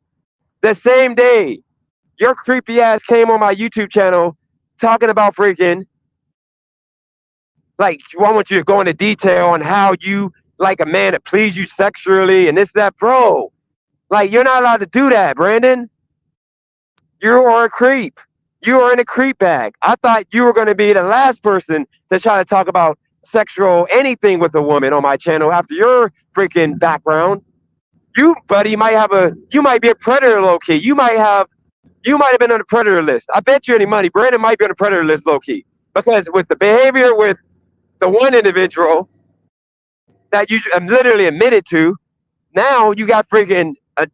Speaker 1: your creepy ass came on my YouTube channel talking about freaking, like, I want you to go into detail on how you like a man to please you sexually and this, that, bro. Like, you're not allowed to do that, Brandon. You are a creep. You are in a creep bag. I thought you were going to be the last person to try to talk about sexual anything with a woman on my channel after your freaking background. You, buddy, you might be a predator low key. You might have been on the predator list. I bet you any money, Brandon might be on the predator list low key. Because with the behavior with the one individual that you literally admitted to, now you got freaking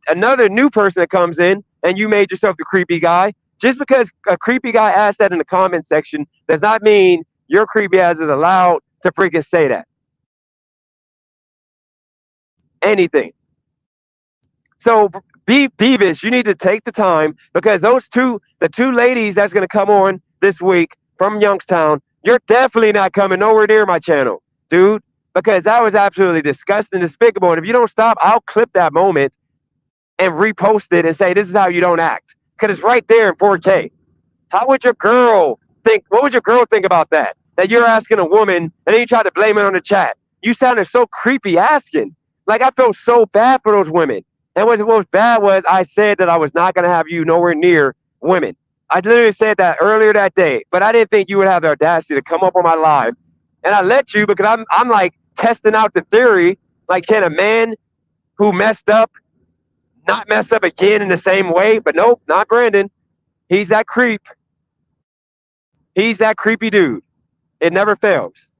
Speaker 1: another new person that comes in and you made yourself the creepy guy. Just because a creepy guy asked that in the comment section does not mean your creepy ass is allowed to freaking say that. Anything. So Beavis, you need to take the time, because the two ladies that's going to come on this week from Youngstown, you're definitely not coming nowhere near my channel, dude, because that was absolutely disgusting, despicable. And if you don't stop, I'll clip that moment and repost it and say, this is how you don't act, because it's right there in 4K. How would your girl think? What would your girl think about that? That you're asking a woman and then you try to blame it on the chat. You sounded so creepy asking. Like, I felt so bad for those women. And what was bad was I said that I was not going to have you nowhere near women. I literally said that earlier that day, but I didn't think you would have the audacity to come up on my live. And I let you, because I'm like testing out the theory. Like, can a man who messed up not mess up again in the same way? But nope, not Brandon. He's that creep. He's that creepy dude. It never fails.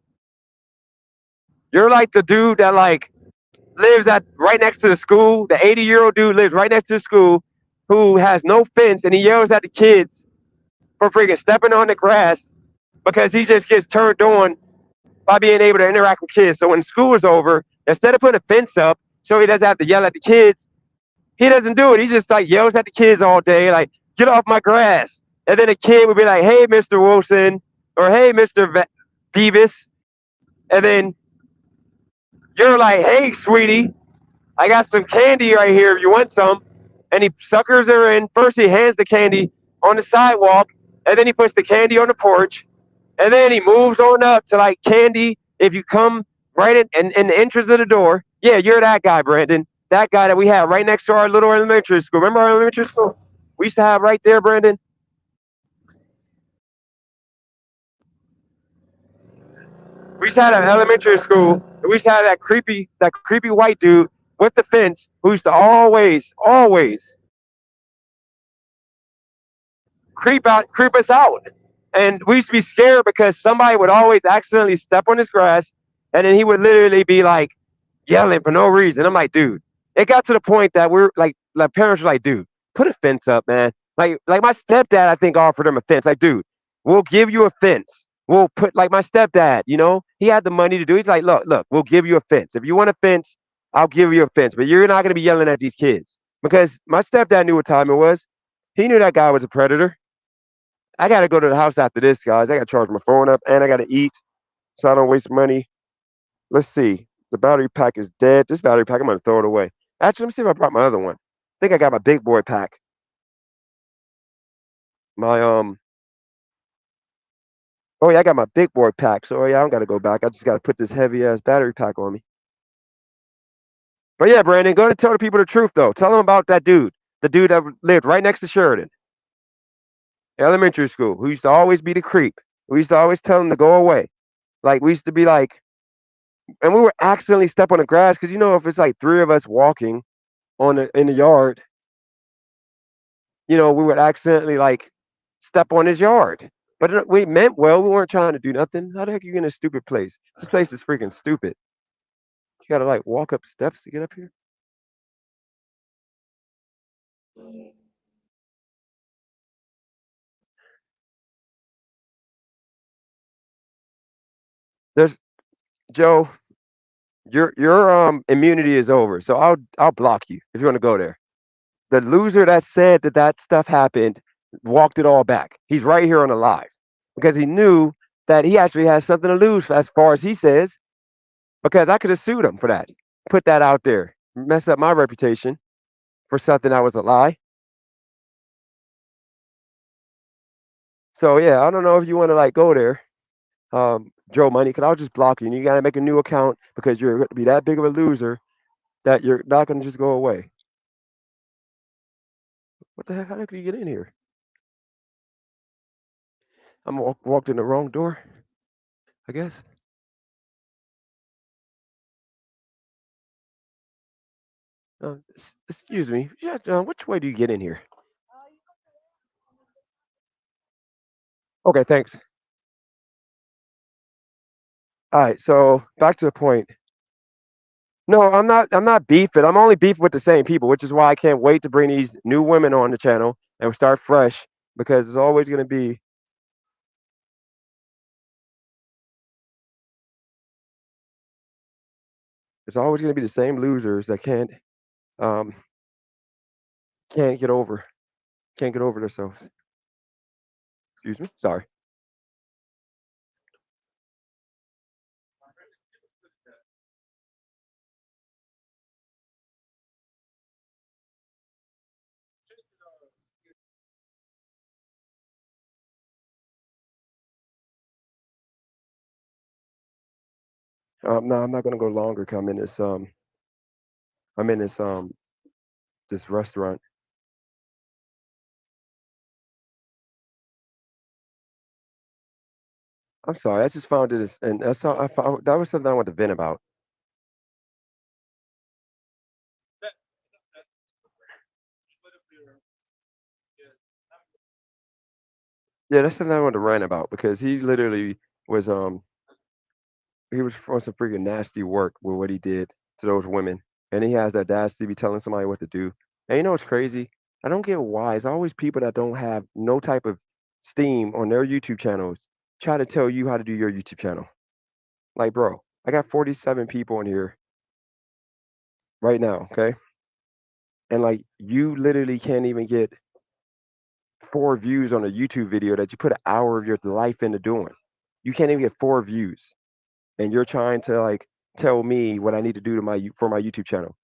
Speaker 1: You're like the dude that, like, lives at right next to the school. The 80-year-old dude lives right next to the school, who has no fence, and he yells at the kids for freaking stepping on the grass because he just gets turned on by being able to interact with kids. So when school is over, instead of putting a fence up so he doesn't have to yell at the kids, he doesn't do it. He just like yells at the kids all day, like, get off my grass. And then a kid would be like, hey, Mr. Wilson, or hey, Mr. Beavis. And then you're like, hey, sweetie, I got some candy right here if you want some. And he suckers her in. First, he hands the candy on the sidewalk, and then he puts the candy on the porch. And then he moves on up to like candy. If you come right in the entrance of the door, yeah, you're that guy, Brandon. That guy that we have right next to our little elementary school. Remember our elementary school? We used to have right there, Brandon. We used to have an elementary school. We used to have that creepy white dude with the fence who used to always creep us out. And we used to be scared because somebody would always accidentally step on his grass, and then he would literally be like yelling for no reason. I'm like, dude, it got to the point that we're like parents were like, dude, put a fence up, man. Like my stepdad, I think offered him a fence. Like, dude, we'll give you a fence. We'll put like my stepdad, he had the money to do it. He's like, look, we'll give you a fence. If you want a fence, I'll give you a fence. But you're not gonna be yelling at these kids. Because my stepdad knew what time it was. He knew that guy was a predator. I gotta go to the house after this, guys. I gotta charge my phone up and I gotta eat so I don't waste money. Let's see. The battery pack is dead. This battery pack, I'm gonna throw it away. Actually, let me see if I brought my other one. I think I got my big boy pack. My Oh yeah, I got my big boy pack. So yeah, I don't gotta go back. I just gotta put this heavy ass battery pack on me. But yeah, Brandon, go to tell the people the truth though. Tell them about that dude, the dude that lived right next to Sheridan Elementary School, who used to always be the creep. We used to always tell him to go away. Like we used to be like, and we would accidentally step on the grass because if it's like three of us walking in the yard, we would accidentally like step on his yard. But we meant well. We weren't trying to do nothing. How the heck are you in a stupid place? This place is freaking stupid. You gotta like walk up steps to get up here. There's Joe. Your immunity is over, so I'll block you if you want to go there. The loser that said that stuff happened walked it all back. He's right here on the live because he knew that he actually has something to lose as far as he says. Because I could have sued him for that, put that out there, mess up my reputation for something that was a lie. So yeah, I don't know if you want to like go there, Joe Money, because I'll just block you. And you got to make a new account because you're going to be that big of a loser that you're not going to just go away. What the heck? How did you get in here? I'm walked in the wrong door, I guess. Excuse me. Yeah, which way do you get in here? Okay, thanks. All right, so back to the point. No, I'm not. I'm not beefing. I'm only beefing with the same people, which is why I can't wait to bring these new women on the channel and start fresh because it's always going to be. It's always going to be the same losers that um can't get over can't get over themselves. Excuse me. Sorry. No, I'm not going to go longer. 'Cause I'm in this restaurant. I'm sorry. I just found it, and I found that was something I wanted to vent about. Yeah, that's something I wanted to rant about because he literally was he was on some freaking nasty work with what he did to those women. and he has the audacity to be telling somebody what to do. And you know what's crazy? I don't get why. It's always people that don't have no type of steam on their YouTube channels try to tell you how to do your YouTube channel. Like, bro, I got 47 people in here right now, okay? And like, you literally can't even get 4 views on a YouTube video that you put an hour of your life into doing. You can't even get 4 views, and you're trying to like tell me what I need to do to for my YouTube channel.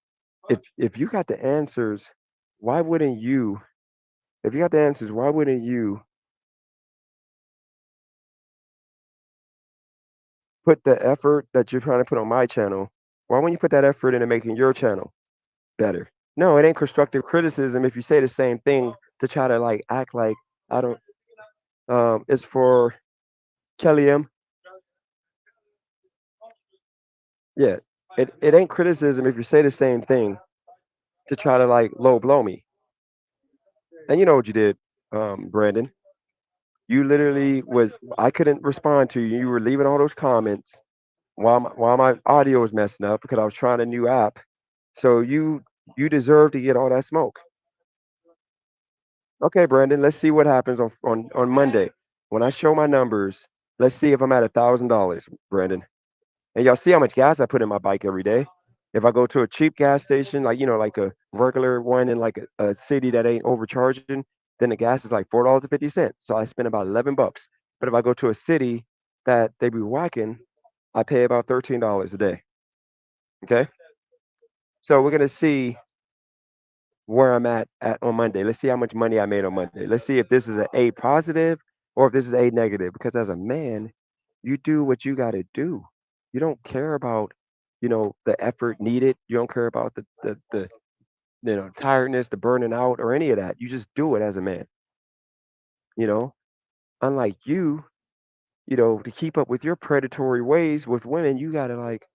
Speaker 1: If you got the answers, why wouldn't you? If you got the answers, why wouldn't you put the effort that you're trying to put on my channel? Why wouldn't you put that effort into making your channel better? No, it ain't constructive criticism if you say the same thing to try to like act like I don't. It's for Kelly M. Yeah, it ain't criticism if you say the same thing to try to like low blow me. And you know what you did, Brandon? You literally was. I couldn't respond to you. You were leaving all those comments while my audio was messing up because I was trying a new app. So you deserve to get all that smoke. Okay, Brandon. Let's see what happens on Monday when I show my numbers. Let's see if I'm at $1,000, Brandon. And y'all see how much gas I put in my bike every day. If I go to a cheap gas station, like like a regular one in like a city that ain't overcharging, then the gas is like $4.50. So I spend about $11. But if I go to a city that they be whacking, I pay about $13 a day. Okay. So we're gonna see where I'm at on Monday. Let's see how much money I made on Monday. Let's see if this is an A positive or if this is A negative. Because as a man, you do what you got to do. You don't care about, the effort needed. You don't care about the tiredness, the burning out, or any of that. You just do it as a man. You know, unlike you, to keep up with your predatory ways with women, you gotta like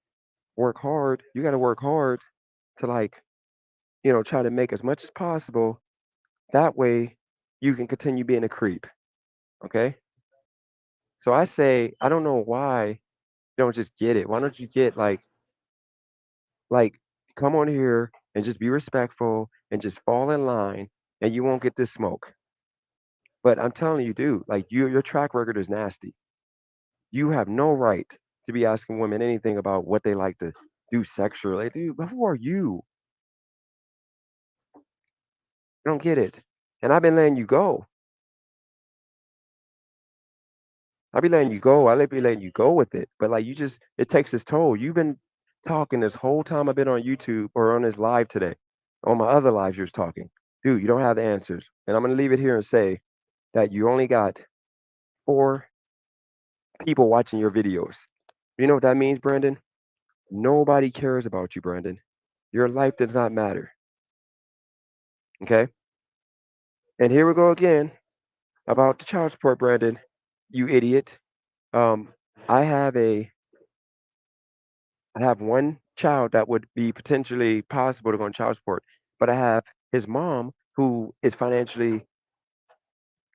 Speaker 1: work hard. You gotta work hard to like, try to make as much as possible. That way, you can continue being a creep. Okay. So I say, I don't know why you don't just get it. Why don't you get like come on here and just be respectful and just fall in line and you won't get this smoke. But I'm telling you, dude, like your track record is nasty. You have no right to be asking women anything about what they like to do sexually. Dude, who are you? I don't get it. And I've been letting you go. I'll be letting you go. I'll be letting you go with it. But like it takes its toll. You've been talking this whole time I've been on YouTube or on this live today. On my other lives, you're talking. Dude, you don't have the answers. And I'm gonna leave it here and say that you only got 4 people watching your videos. You know what that means, Brandon? Nobody cares about you, Brandon. Your life does not matter. Okay? And here we go again about the child support, Brandon. You idiot. Um, I have a I have one child that would be potentially possible to go on child support, but I have his mom who is financially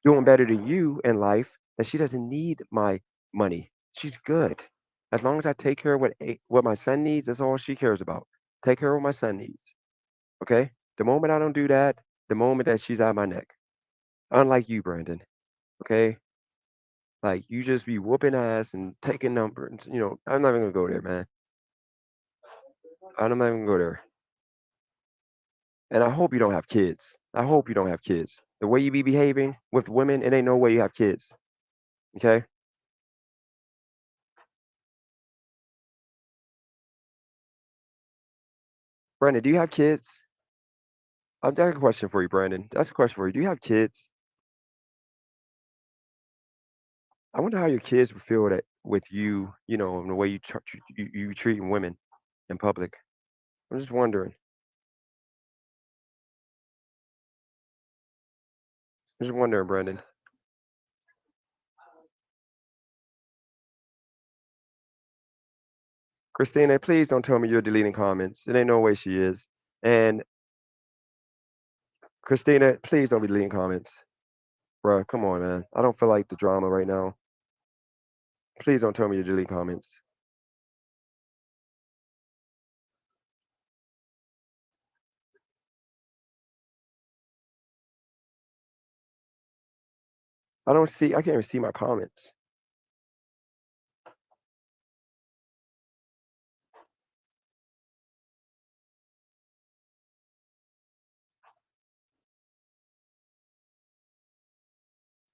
Speaker 1: doing better than you in life, that she doesn't need my money. She's good. As long as I take care of what my son needs, that's all she cares about. Take care of what my son needs. Okay? The moment I don't do that, the moment that she's at my neck. Unlike you, Brandon. Okay? Like you just be whooping ass and taking numbers. I'm not even gonna go there, man. I'm not even gonna go there. And I hope you don't have kids. I hope you don't have kids. The way you be behaving with women, it ain't no way you have kids. Okay? Brandon, do you have kids? That's a question for you, Brandon. That's a question for you. Do you have kids? I wonder how your kids would feel that with you, and the way you treating women in public. I'm just wondering. I'm just wondering, Brandon. Christina, please don't tell me you're deleting comments. It ain't no way she is. And Christina, please don't be deleting comments. Bruh, come on, man. I don't feel like the drama right now. Please don't tell me you delete comments. I don't see. I can't even see my comments.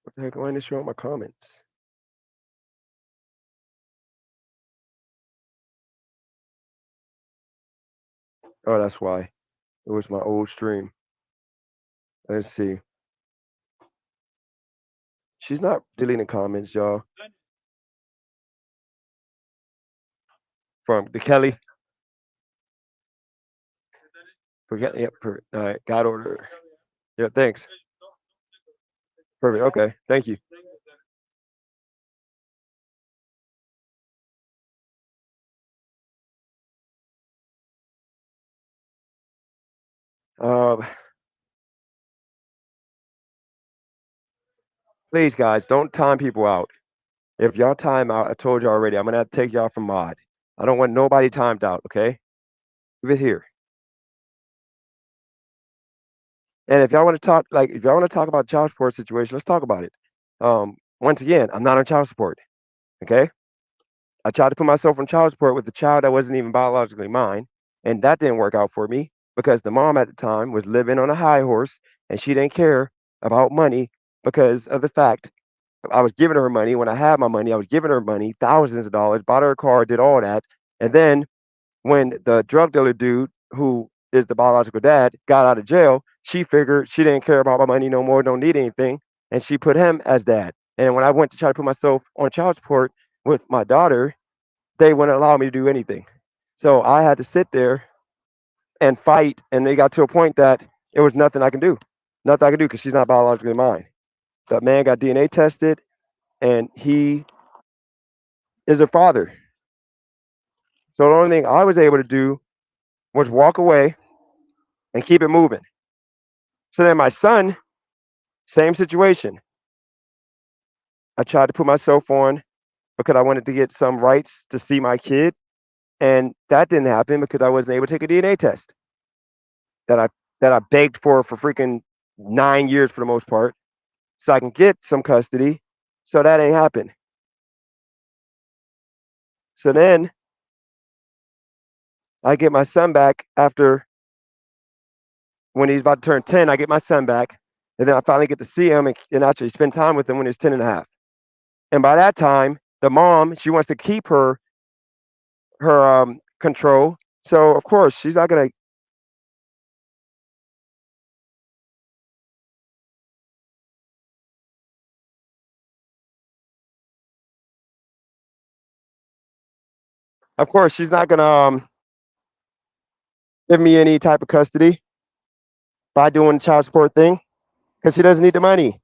Speaker 1: What the heck? Why didn't it show up my comments? Oh, that's why. It was my old stream. Let's see. She's not deleting comments, y'all. From the Kelly. Forget. Yep. All right. God order. Yeah. Thanks. Perfect. Okay. Thank you. Um, please, guys, don't time people out. If y'all time out, I told you already, I'm gonna have to take y'all from mod. I don't want nobody timed out. Okay. Leave it here. And if y'all want to talk, like, if y'all want to talk about child support situation, let's talk about it. Once again, I'm not on child support. Okay. I tried to put myself on child support with a child that wasn't even biologically mine, and that didn't work out for me because the mom at the time was living on a high horse and she didn't care about money because of the fact I was giving her money. When I had my money, I was giving her money, thousands of dollars, bought her a car, did all that. And then when the drug dealer dude, who is the biological dad, got out of jail, she figured she didn't care about my money no more, don't need anything, and she put him as dad. And when I went to try to put myself on child support with my daughter, they wouldn't allow me to do anything. So I had to sit there and fight, and they got to a point that it was nothing I can do. Nothing I can do because she's not biologically mine. The man got DNA tested, and he is a father. So the only thing I was able to do was walk away and keep it moving. So then my son, same situation. I tried to put myself on because I wanted to get some rights to see my kid, and that didn't happen because I wasn't able to take a DNA test that I begged for freaking 9 years for the most part, so I can get some custody. So that ain't happened. So then I get my son back after when he's about to turn 10. I get my son back, and then I finally get to see him and actually spend time with him when he's 10 and a half. And by that time, the mom, she wants to keep her control. So of course she's not gonna. Of course she's not gonna give me any type of custody by doing the child support thing because she doesn't need the money.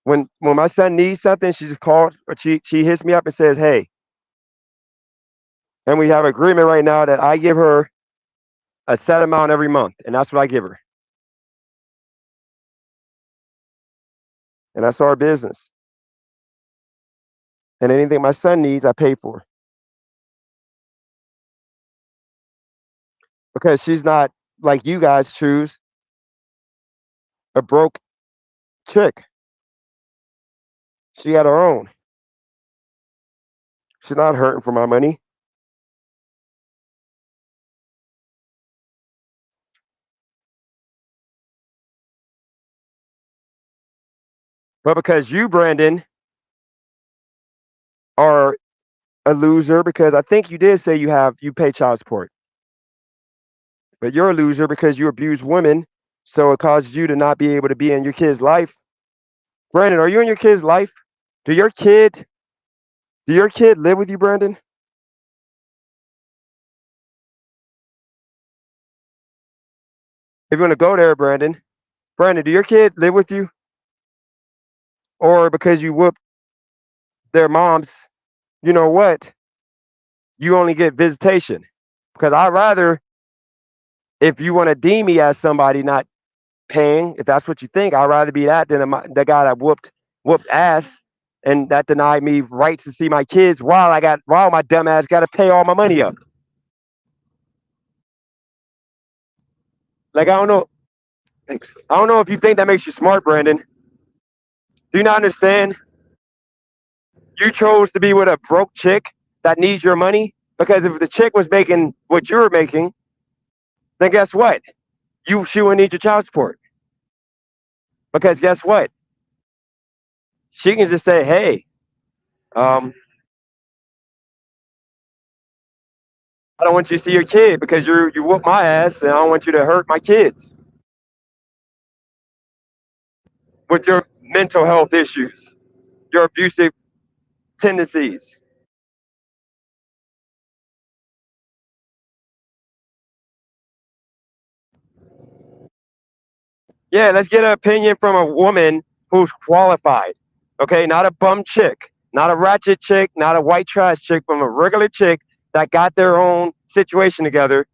Speaker 1: When my son needs something, she just calls or she hits me up and says, "Hey," and we have an agreement right now that I give her a set amount every month, and that's what I give her, and that's our business. And anything my son needs, I pay for because she's not like you guys choose a broke chick. She got her own. She's not hurting for my money, but because you, Brandon, are a loser because I think you did say you pay child support, but you're a loser because you abuse women, so it causes you to not be able to be in your kid's life. Brandon, are you in your kid's life? Do your kid do your kid live with you, Brandon? If you want to go there, Brandon, do your kid live with you, or because you whoop their moms? You know what? You only get visitation because I'd rather, if you want to deem me as somebody not paying, if that's what you think, I'd rather be that than the guy that whooped ass and that denied me rights to see my kids while my dumb ass got to pay all my money up. Like I don't know if you think that makes you smart, Brandon. Do you not understand? You chose to be with a broke chick that needs your money because if the chick was making what you were making, then guess what? She would need your child support because guess what? She can just say, "Hey, um, I don't want you to see your kid because you whoop my ass, and I don't want you to hurt my kids with your mental health issues, your abusive tendencies." Yeah, let's get an opinion from a woman who's qualified. Okay, not a bum chick, not a ratchet chick, not a white trash chick, from a regular chick that got their own situation together.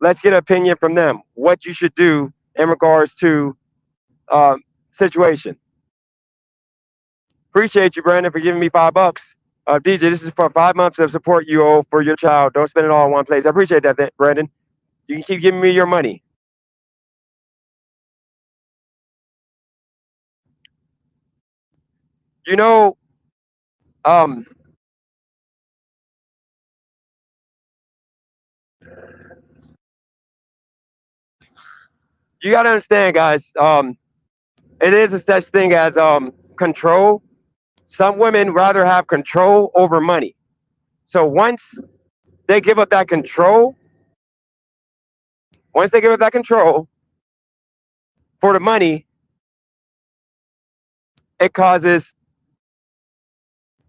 Speaker 1: Let's get an opinion from them. What you should do in regards to situation. Appreciate you, Brandon, for giving me $5. DJ, this is for 5 months of support you owe for your child. Don't spend it all in one place. I appreciate that, Brandon. You can keep giving me your money. You know, um, you got to understand, guys. It is a such thing as control. Some women rather have control over money. So they give up that control, once they give up that control for the money, it causes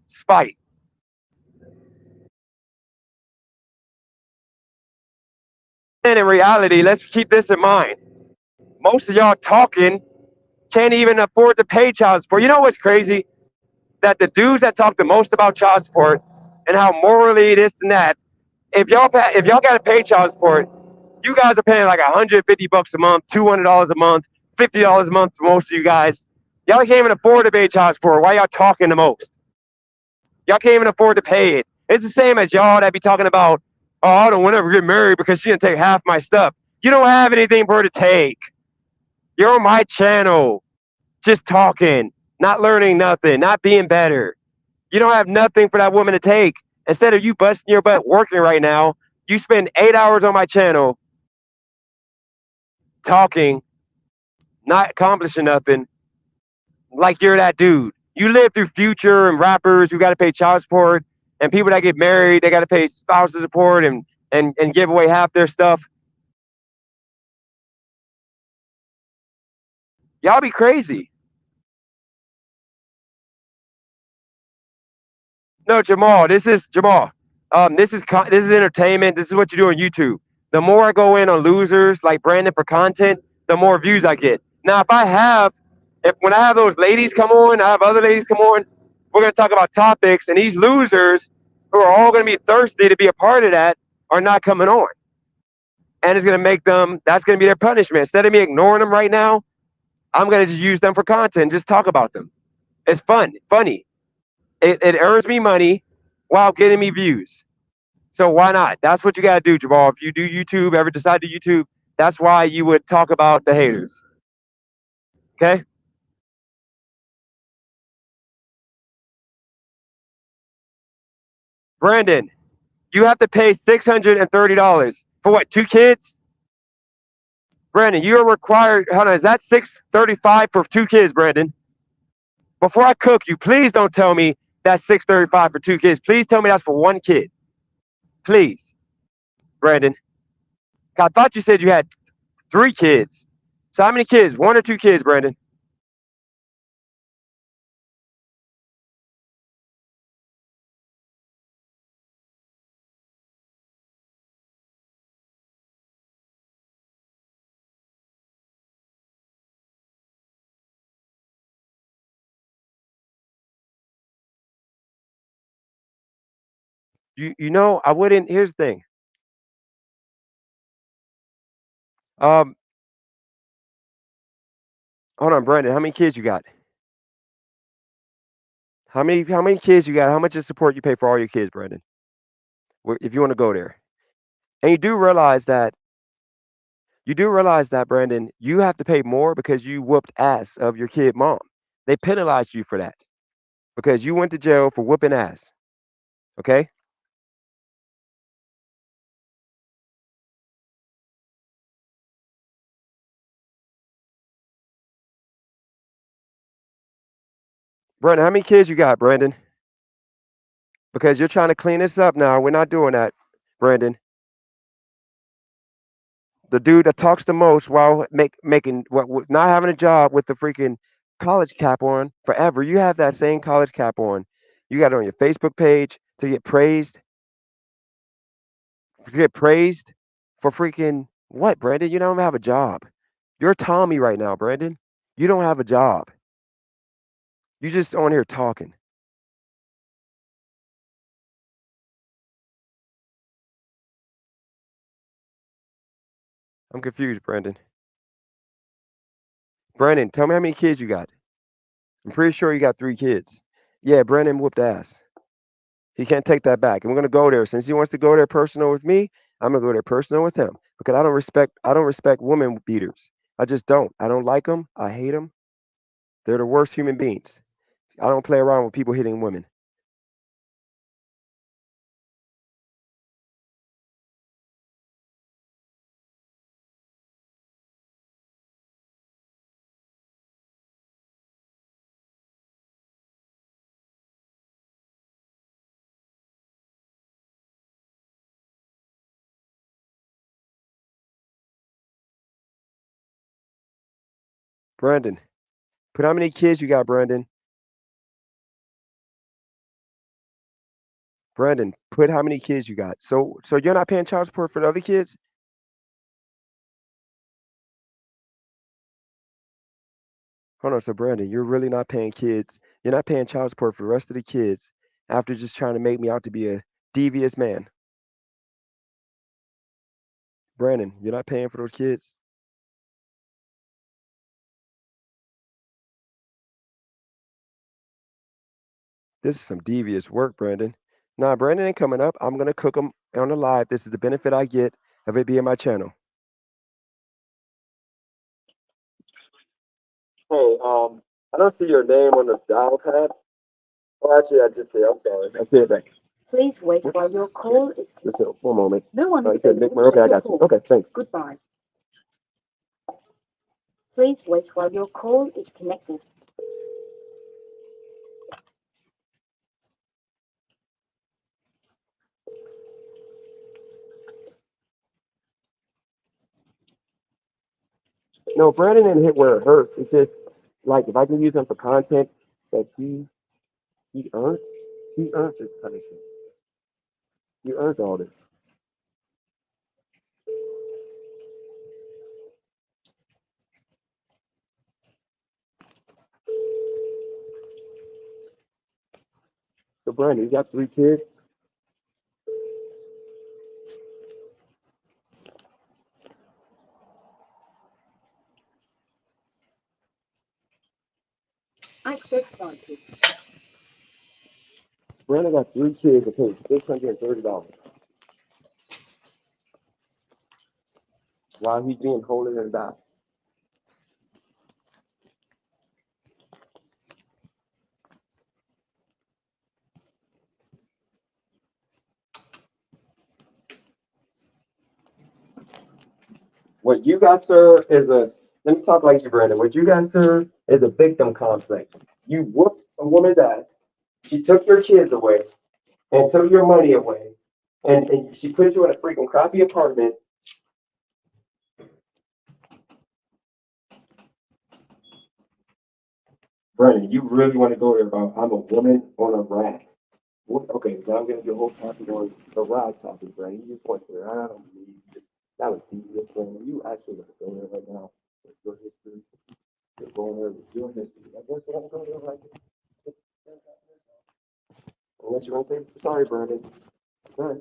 Speaker 1: spite. And in reality, let's keep this in mind. Most of y'all talking can't even afford to pay child support. You know what's crazy? That the dudes that talk the most about child support and how morally this and that, if y'all got to pay child support, you guys are paying like $150 a month, $200 a month, $50 a month for most of you guys. Y'all can't even afford to pay child support. Why y'all talking the most? Y'all can't even afford to pay it. It's the same as y'all that be talking about, oh, I don't want to get married because she didn't take half my stuff. You don't have anything for her to take. You're on my channel, just talking, not learning nothing, not being better. You don't have nothing for that woman to take. Instead of you busting your butt working right now, you spend 8 hours on my channel talking, not accomplishing nothing, like you're that dude. You live through Future and rappers who got to pay child support, and people that get married, they got to pay spousal support and give away half their stuff. Y'all be crazy. No, Jamal, this is Jamal. This is entertainment. This is what you do on YouTube. The more I go in on losers like Brandon for content, the more views I get. Now, if when I have those ladies come on, I have other ladies come on, we're gonna talk about topics, and these losers who are all gonna be thirsty to be a part of that are not coming on, and it's gonna make them. That's gonna be their punishment. Instead of me ignoring them right now, I'm gonna just use them for content, just talk about them. It's funny. It earns me money while getting me views. So why not? That's what you gotta do, Jamal. If you do YouTube, ever decide to YouTube, that's why you would talk about the haters. Okay? Brandon, you have to pay $630 for what, 2 kids? Brandon, you are required. Hold on, is that 635 for 2 kids, Brandon? Before I cook you, please don't tell me that's 635 for 2 kids. Please tell me that's for 1 kid. Please, Brandon. I thought you said you had 3 kids. So how many kids? 1 or 2 kids, Brandon? You know, I wouldn't. Here's the thing. Um, Hold on, Brandon. How many kids you got? How many kids you got? How much is support you pay for all your kids, Brandon? If you want to go there, and you do realize that, Brandon, you have to pay more because you whooped ass of your kid mom. They penalized you for that because you went to jail for whooping ass. Okay? Brandon, how many kids you got, Brandon? Because you're trying to clean this up now. We're not doing that, Brandon. The dude that talks the most while making what not having a job with the freaking college cap on forever. You have that same college cap on. You got it on your Facebook page to get praised for freaking what, Brandon? You don't have a job. You're Tommy right now, Brandon. You don't have a job. You just on here talking. I'm confused, Brandon. Brandon, tell me how many kids you got. I'm pretty sure you got 3 kids. Yeah, Brandon whooped ass. He can't take that back. And we're gonna go there. Since he wants to go there personal with me, I'm gonna go there personal with him because I don't respect woman beaters. I just don't. I don't like them. I hate them. They're the worst human beings. I don't play around with people hitting women. Brandon, put how many kids you got, Brandon? Brandon, put how many kids you got. So you're not paying child support for the other kids? Hold on, so Brandon, you're really not paying kids. You're not paying child support for the rest of the kids after just trying to make me out to be a devious man. Brandon, you're not paying for those kids. This is some devious work, Brandon. Nah, Brandon ain't coming up. I'm gonna cook them on the live. This is the benefit I get of it being my channel. Hey, I don't see your name on the dial pad. Oh, actually, I just did. I'm sorry. I see it back.
Speaker 2: Please wait while your call is
Speaker 1: Just one moment.
Speaker 2: no one
Speaker 1: Oh,
Speaker 2: is
Speaker 1: you said Nick
Speaker 2: available
Speaker 1: Murray.
Speaker 2: to
Speaker 1: Okay, I
Speaker 2: take your
Speaker 1: got you.
Speaker 2: call.
Speaker 1: Okay, thanks.
Speaker 2: Goodbye. Please wait while your call is connected.
Speaker 1: No, Brandon didn't hit where it hurts. It's just like if I can use him for content that he earned, he earned this punishment. He earned all this. So Brandon, you got 3 kids.
Speaker 2: Access granted.
Speaker 1: Brandon got 3 kids that paid $630 while he's being holier than thou. What you got, sir, is a let me talk like you, Brandon. What you got, sir, is a victim complex. You whooped a woman's ass. She took your kids away and took your money away, and she put you in a freaking crappy apartment. Brandon, you really want to go there about I'm a woman on a rack. Okay, now I'm gonna do a whole topic on the rag topic, Brandon. You just went there. I don't believe you. That was devious, Brandon. You actually want to go there right now with your history. You're going there with your history. I guess what I'm going there right now. Unless you're gonna say sorry, Brandon. Yes.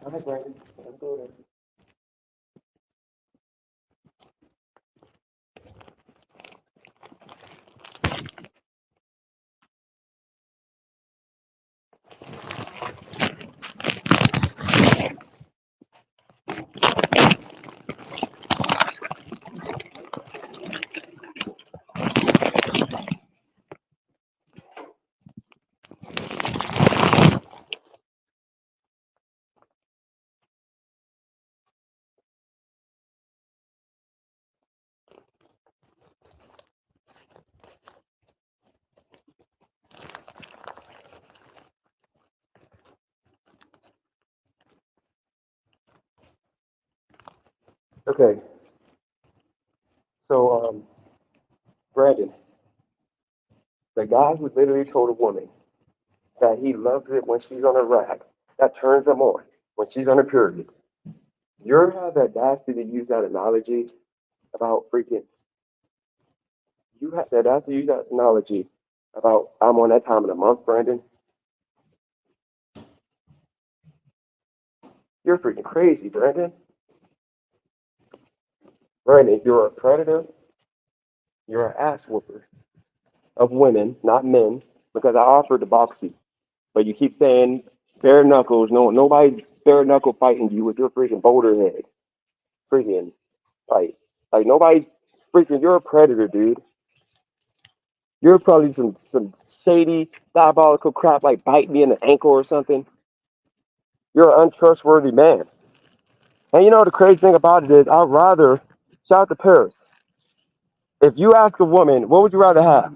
Speaker 1: All right, Brandon. Let's go there. Okay, so Brandon, the guy who literally told a woman that he loves it when she's on a rag, that turns him on when she's on a period. You have the audacity to use that analogy about freaking. You have the audacity to use that analogy about I'm on that time of the month, Brandon. You're freaking crazy, Brandon. Brandon, you're a predator. You're an ass whooper of women, not men, because I offered to box you. But you keep saying bare knuckles. No, nobody's bare knuckle fighting you with your freaking boulder head. Freaking fight. Like nobody's freaking. You're a predator, dude. You're probably some shady, diabolical crap like bite me in the ankle or something. You're an untrustworthy man. And you know the crazy thing about it is, I'd rather shout out to Paris. If you ask a woman, what would you rather have?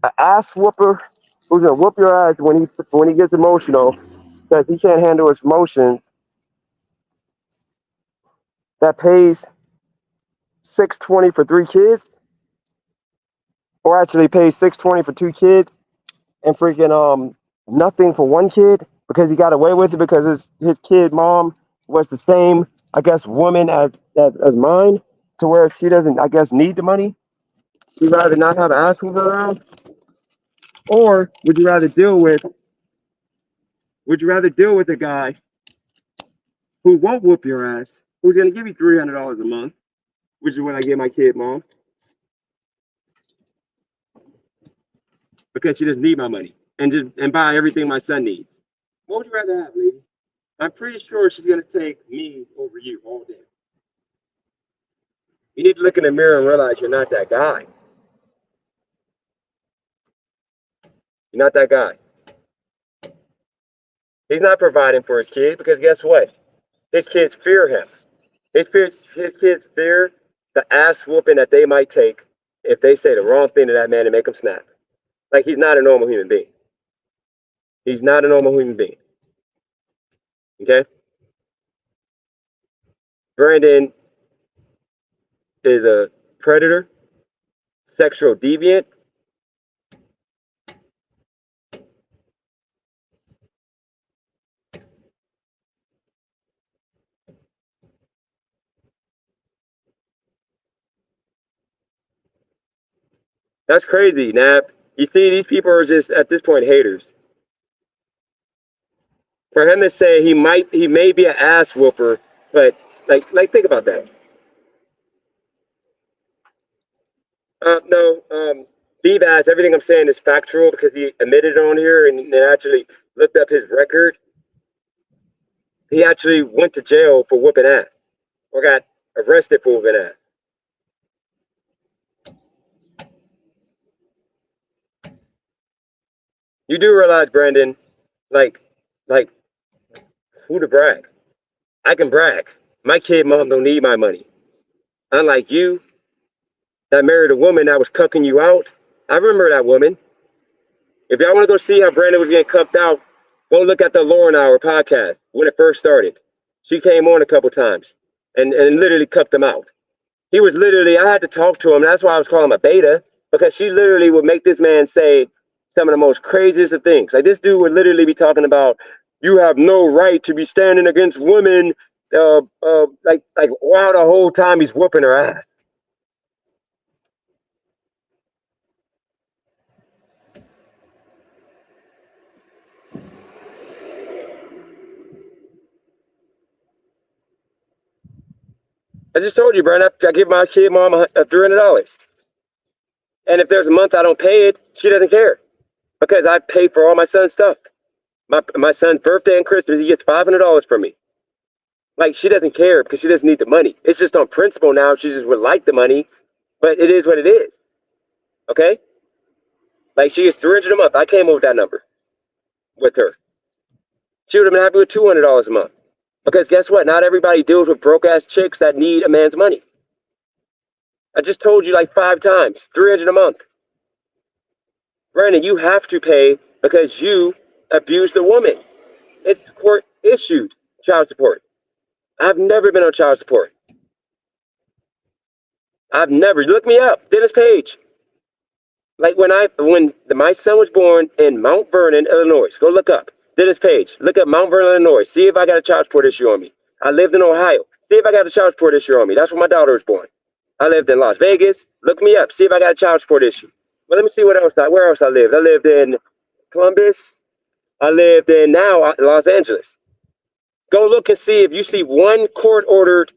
Speaker 1: An ass whooper who's gonna whoop your ass when he gets emotional because he can't handle his emotions, that pays $620 for 3 kids, or actually pays $620 for 2 kids and freaking nothing for 1 kid because he got away with it because his kid mom was the same, I guess, woman as mine, to where she doesn't, I guess, need the money. You'd rather not have an ass whooper around, or would you rather deal with a guy who won't whoop your ass, who's gonna give you $300 a month, which is what I give my kid mom, because she doesn't need my money and buy everything my son needs. What would you rather have, lady? I'm pretty sure she's gonna take me over you all day. You need to look in the mirror and realize you're not that guy. You're not that guy. He's not providing for his kid because guess what? His kids fear him. His kids fear the ass whooping that they might take if they say the wrong thing to that man and make him snap. Like he's not a normal human being. He's not a normal human being. Okay? Brandon is a predator, sexual deviant. That's crazy, Nap. You see, these people are just at this point haters. For him to say he may be an ass whooper, but like think about that. No, Bevaz, everything I'm saying is factual because he admitted on here and actually looked up his record. He actually went to jail for whooping ass, or got arrested for whooping ass. You do realize, Brandon, like, like, who to brag? I can brag. My kid mom don't need my money. Unlike you, that married a woman that was cucking you out. I remember that woman. If y'all want to go see how Brandon was getting cucked out, go look at the Lauren Hour podcast when it first started. She came on a couple times and literally cucked him out. He was literally, I had to talk to him. That's why I was calling him a beta, because she literally would make this man say some of the most craziest of things. Like this dude would literally be talking about, you have no right to be standing against women, like wow, the whole time he's whooping her ass. I just told you, Brian, I give my kid mom $300. And if there's a month I don't pay it, she doesn't care because I pay for all my son's stuff. My son's birthday and Christmas, he gets $500 from me. Like she doesn't care because she doesn't need the money. It's just on principle now. She just would like the money, but it is what it is. Okay? Like she gets 300 a month. I came up with that number with her. She would have been happy with $200 a month. Because guess what? Not everybody deals with broke ass chicks that need a man's money. I just told you like 5 times, 300 a month. Brandon, you have to pay because you abused a woman. It's court issued child support. I've never been on child support. I've never, look me up, Dennis Page. Like when my son was born in Mount Vernon, Illinois, go look up Dennis Page. Look up Mount Vernon, Illinois. See if I got a child support issue on me. I lived in Ohio. See if I got a child support issue on me. That's where my daughter was born. I lived in Las Vegas. Look me up. See if I got a child support issue. But let me see where else I lived. I lived in Columbus. I lived in now Los Angeles. Go look and see if you see one court-ordered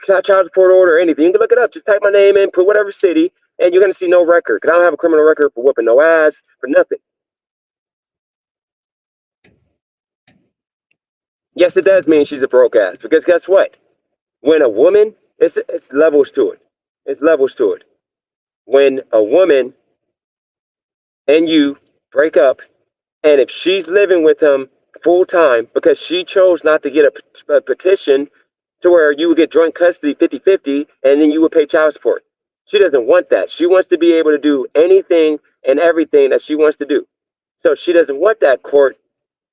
Speaker 1: child support order or anything. You can look it up. Just type my name in, put whatever city, and you're going to see no record. Because I don't have a criminal record for whooping no ass, for nothing. Yes, it does mean she's a broke ass. Because guess what? When a woman, it's levels to it. It's levels to it. When a woman and you break up, and if she's living with him full time because she chose not to get a petition to where you would get joint custody 50-50 and then you would pay child support. She doesn't want that. She wants to be able to do anything and everything that she wants to do. So she doesn't want that court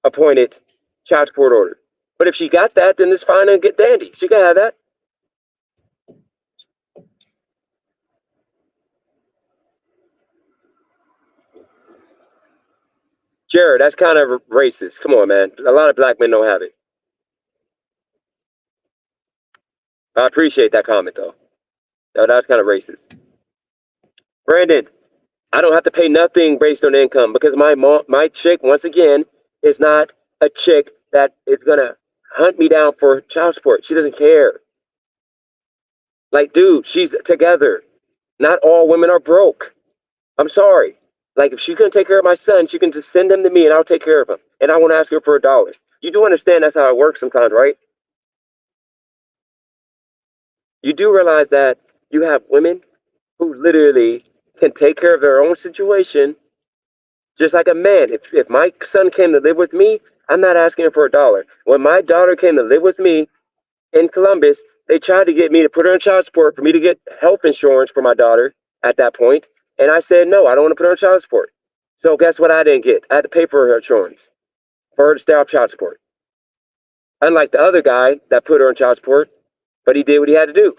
Speaker 1: appointed child support order. But if she got that, then it's fine and get dandy. She can have that. Jared, that's kind of racist. Come on, man. A lot of black men don't have it. I appreciate that comment, though. No, that's kind of racist. Brandon, I don't have to pay nothing based on income because my chick, once again, is not a chick that is going to hunt me down for child support. She doesn't care. Like, dude, she's together. Not all women are broke. I'm sorry. Like, if she couldn't take care of my son, she can just send him to me and I'll take care of him. And I won't ask her for $1. You do understand that's how it works sometimes, right? You do realize that you have women who literally can take care of their own situation just like a man. If my son came to live with me, I'm not asking for $1. When my daughter came to live with me in Columbus, they tried to get me to put her on child support for me to get health insurance for my daughter at that point. And I said, no, I don't want to put her on child support. So guess what I didn't get? I had to pay for her insurance for her to stay off child support. Unlike the other guy that put her on child support, but he did what he had to do.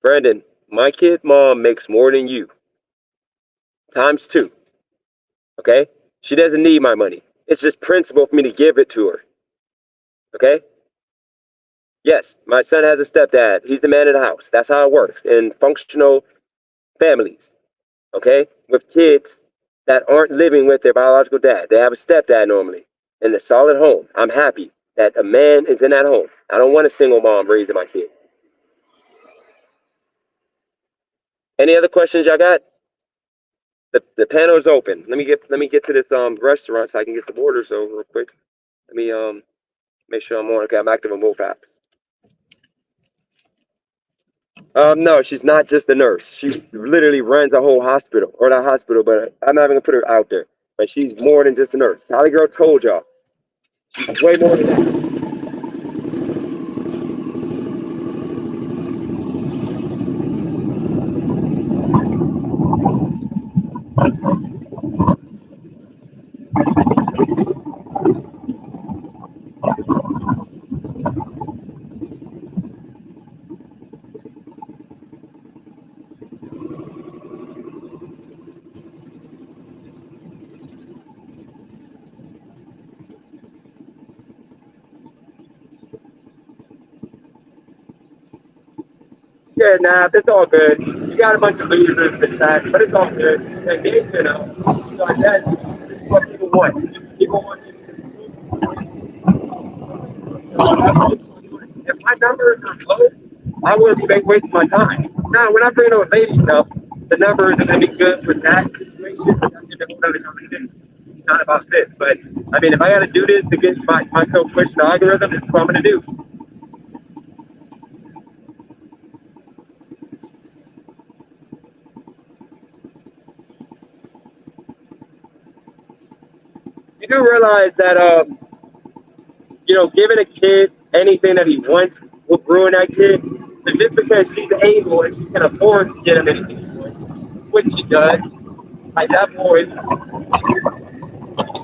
Speaker 1: Brandon, my kid mom makes more than you. Times 2. Okay? She doesn't need my money. It's just principle for me to give it to her. Okay? Yes, my son has a stepdad. He's the man of the house. That's how it works in functional families. Okay? With kids that aren't living with their biological dad. They have a stepdad normally in a solid home. I'm happy that a man is in that home. I don't want a single mom raising my kid. Any other questions y'all got? The panel is open. Let me get to this restaurant so I can get some orders over real quick. Let me make sure I'm on. Okay, I'm active on both apps. No, she's not just a nurse. She literally runs a whole hospital, or not hospital, but I'm not even gonna put her out there. But she's more than just a nurse. Holly Girl told y'all. She's way more than that. Yeah, nah, it's all good. You got a bunch of losers this time, but it's all good. And they, so that's what people want. People want you if my numbers are low, I wouldn't be wasting my time. Now, when I bring over lady stuff, the numbers are going to be good for that situation. That's a whole other conversation. It's not about this, but I mean, if I got to do this to get myself pushed in the algorithm, it's what I'm going to do. You do realize that, giving a kid anything that he wants will ruin that kid. So just because she's able and she can afford to get him anything he wants, which she does, Like that boy, she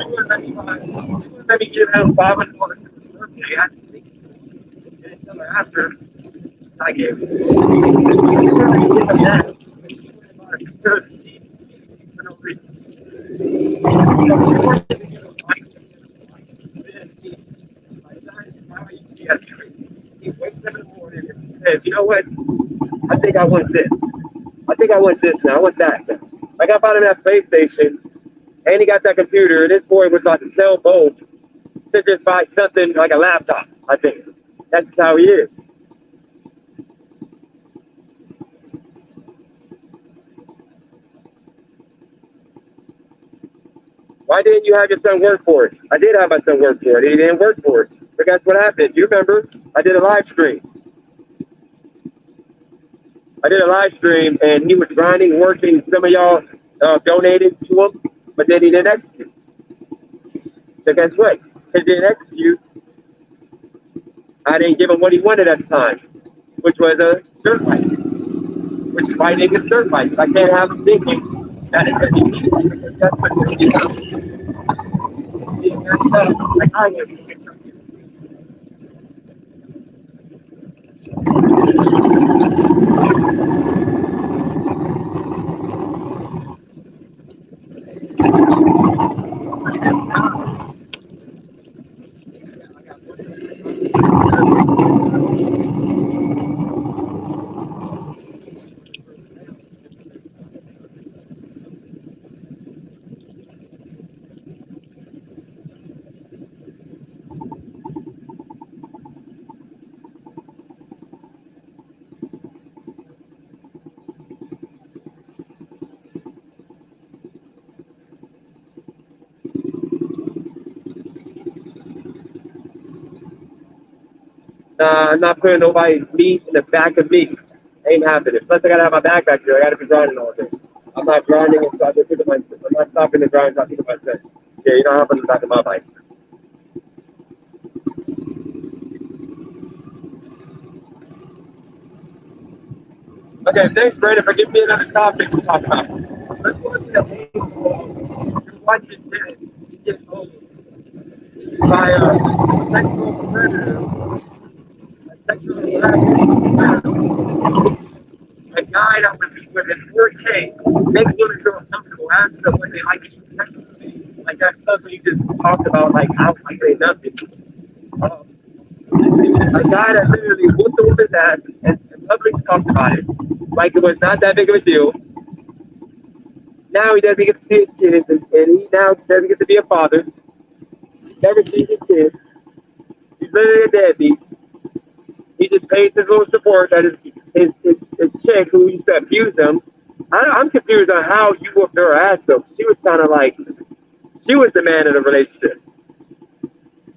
Speaker 1: wouldn't let me give him $500 for his birthday. I didn't tell her after I gave it. She wouldn't let me give him that. But she went and bought a pair of seats for no reason. You know, she wanted to give him lights. My son, now he yesterday. He wakes up in the morning and says, you know what? I think I want this. I think I want this now. I want that now. Like I bought him that PlayStation and he got that computer and this boy was about to sell both to just buy something like a laptop, I think. That's how he is. Why didn't you have your son work for it? I did have my son work for it. He didn't work for it. But guess what happened? You remember? I did a live stream. I did a live stream and he was grinding, working. Some of y'all donated to him, but then he didn't execute. So guess what? He didn't execute. I didn't give him what he wanted at the time, which was a dirt bike. Which is why they get dirt bikes. I can't have him thinking that it's going to be easy because that's what it's going to be. Like I am. Nah, I'm not putting nobody's meat in the back of me. Ain't happening. Plus, I gotta have my backpack here. I gotta be grinding all day. I'm not grinding until I get to my. I'm not stopping the grind until I think of my set. Yeah, you don't have on the back of my bike. Okay, thanks, Brandon, for giving me another topic to talk about. Let's go to the main goal. You're watching this. You get old by a sexual predator, a sexual predator. A guy that was with his 4K makes women feel uncomfortable, asks them what they like to do sexually. Like that stuff we just talked about, like how like they nothing. Um, a guy that literally whooped the woman's ass and publicly talked about it, like it was not that big of a deal. Now he doesn't get to see his kids, and he now doesn't get to be a father. Never sees his kids. He's literally a deadbeat. He just pays his little support that his chick who used to abuse him. I'm confused on how you whooped her ass though. She was kind of like, she was the man of the relationship.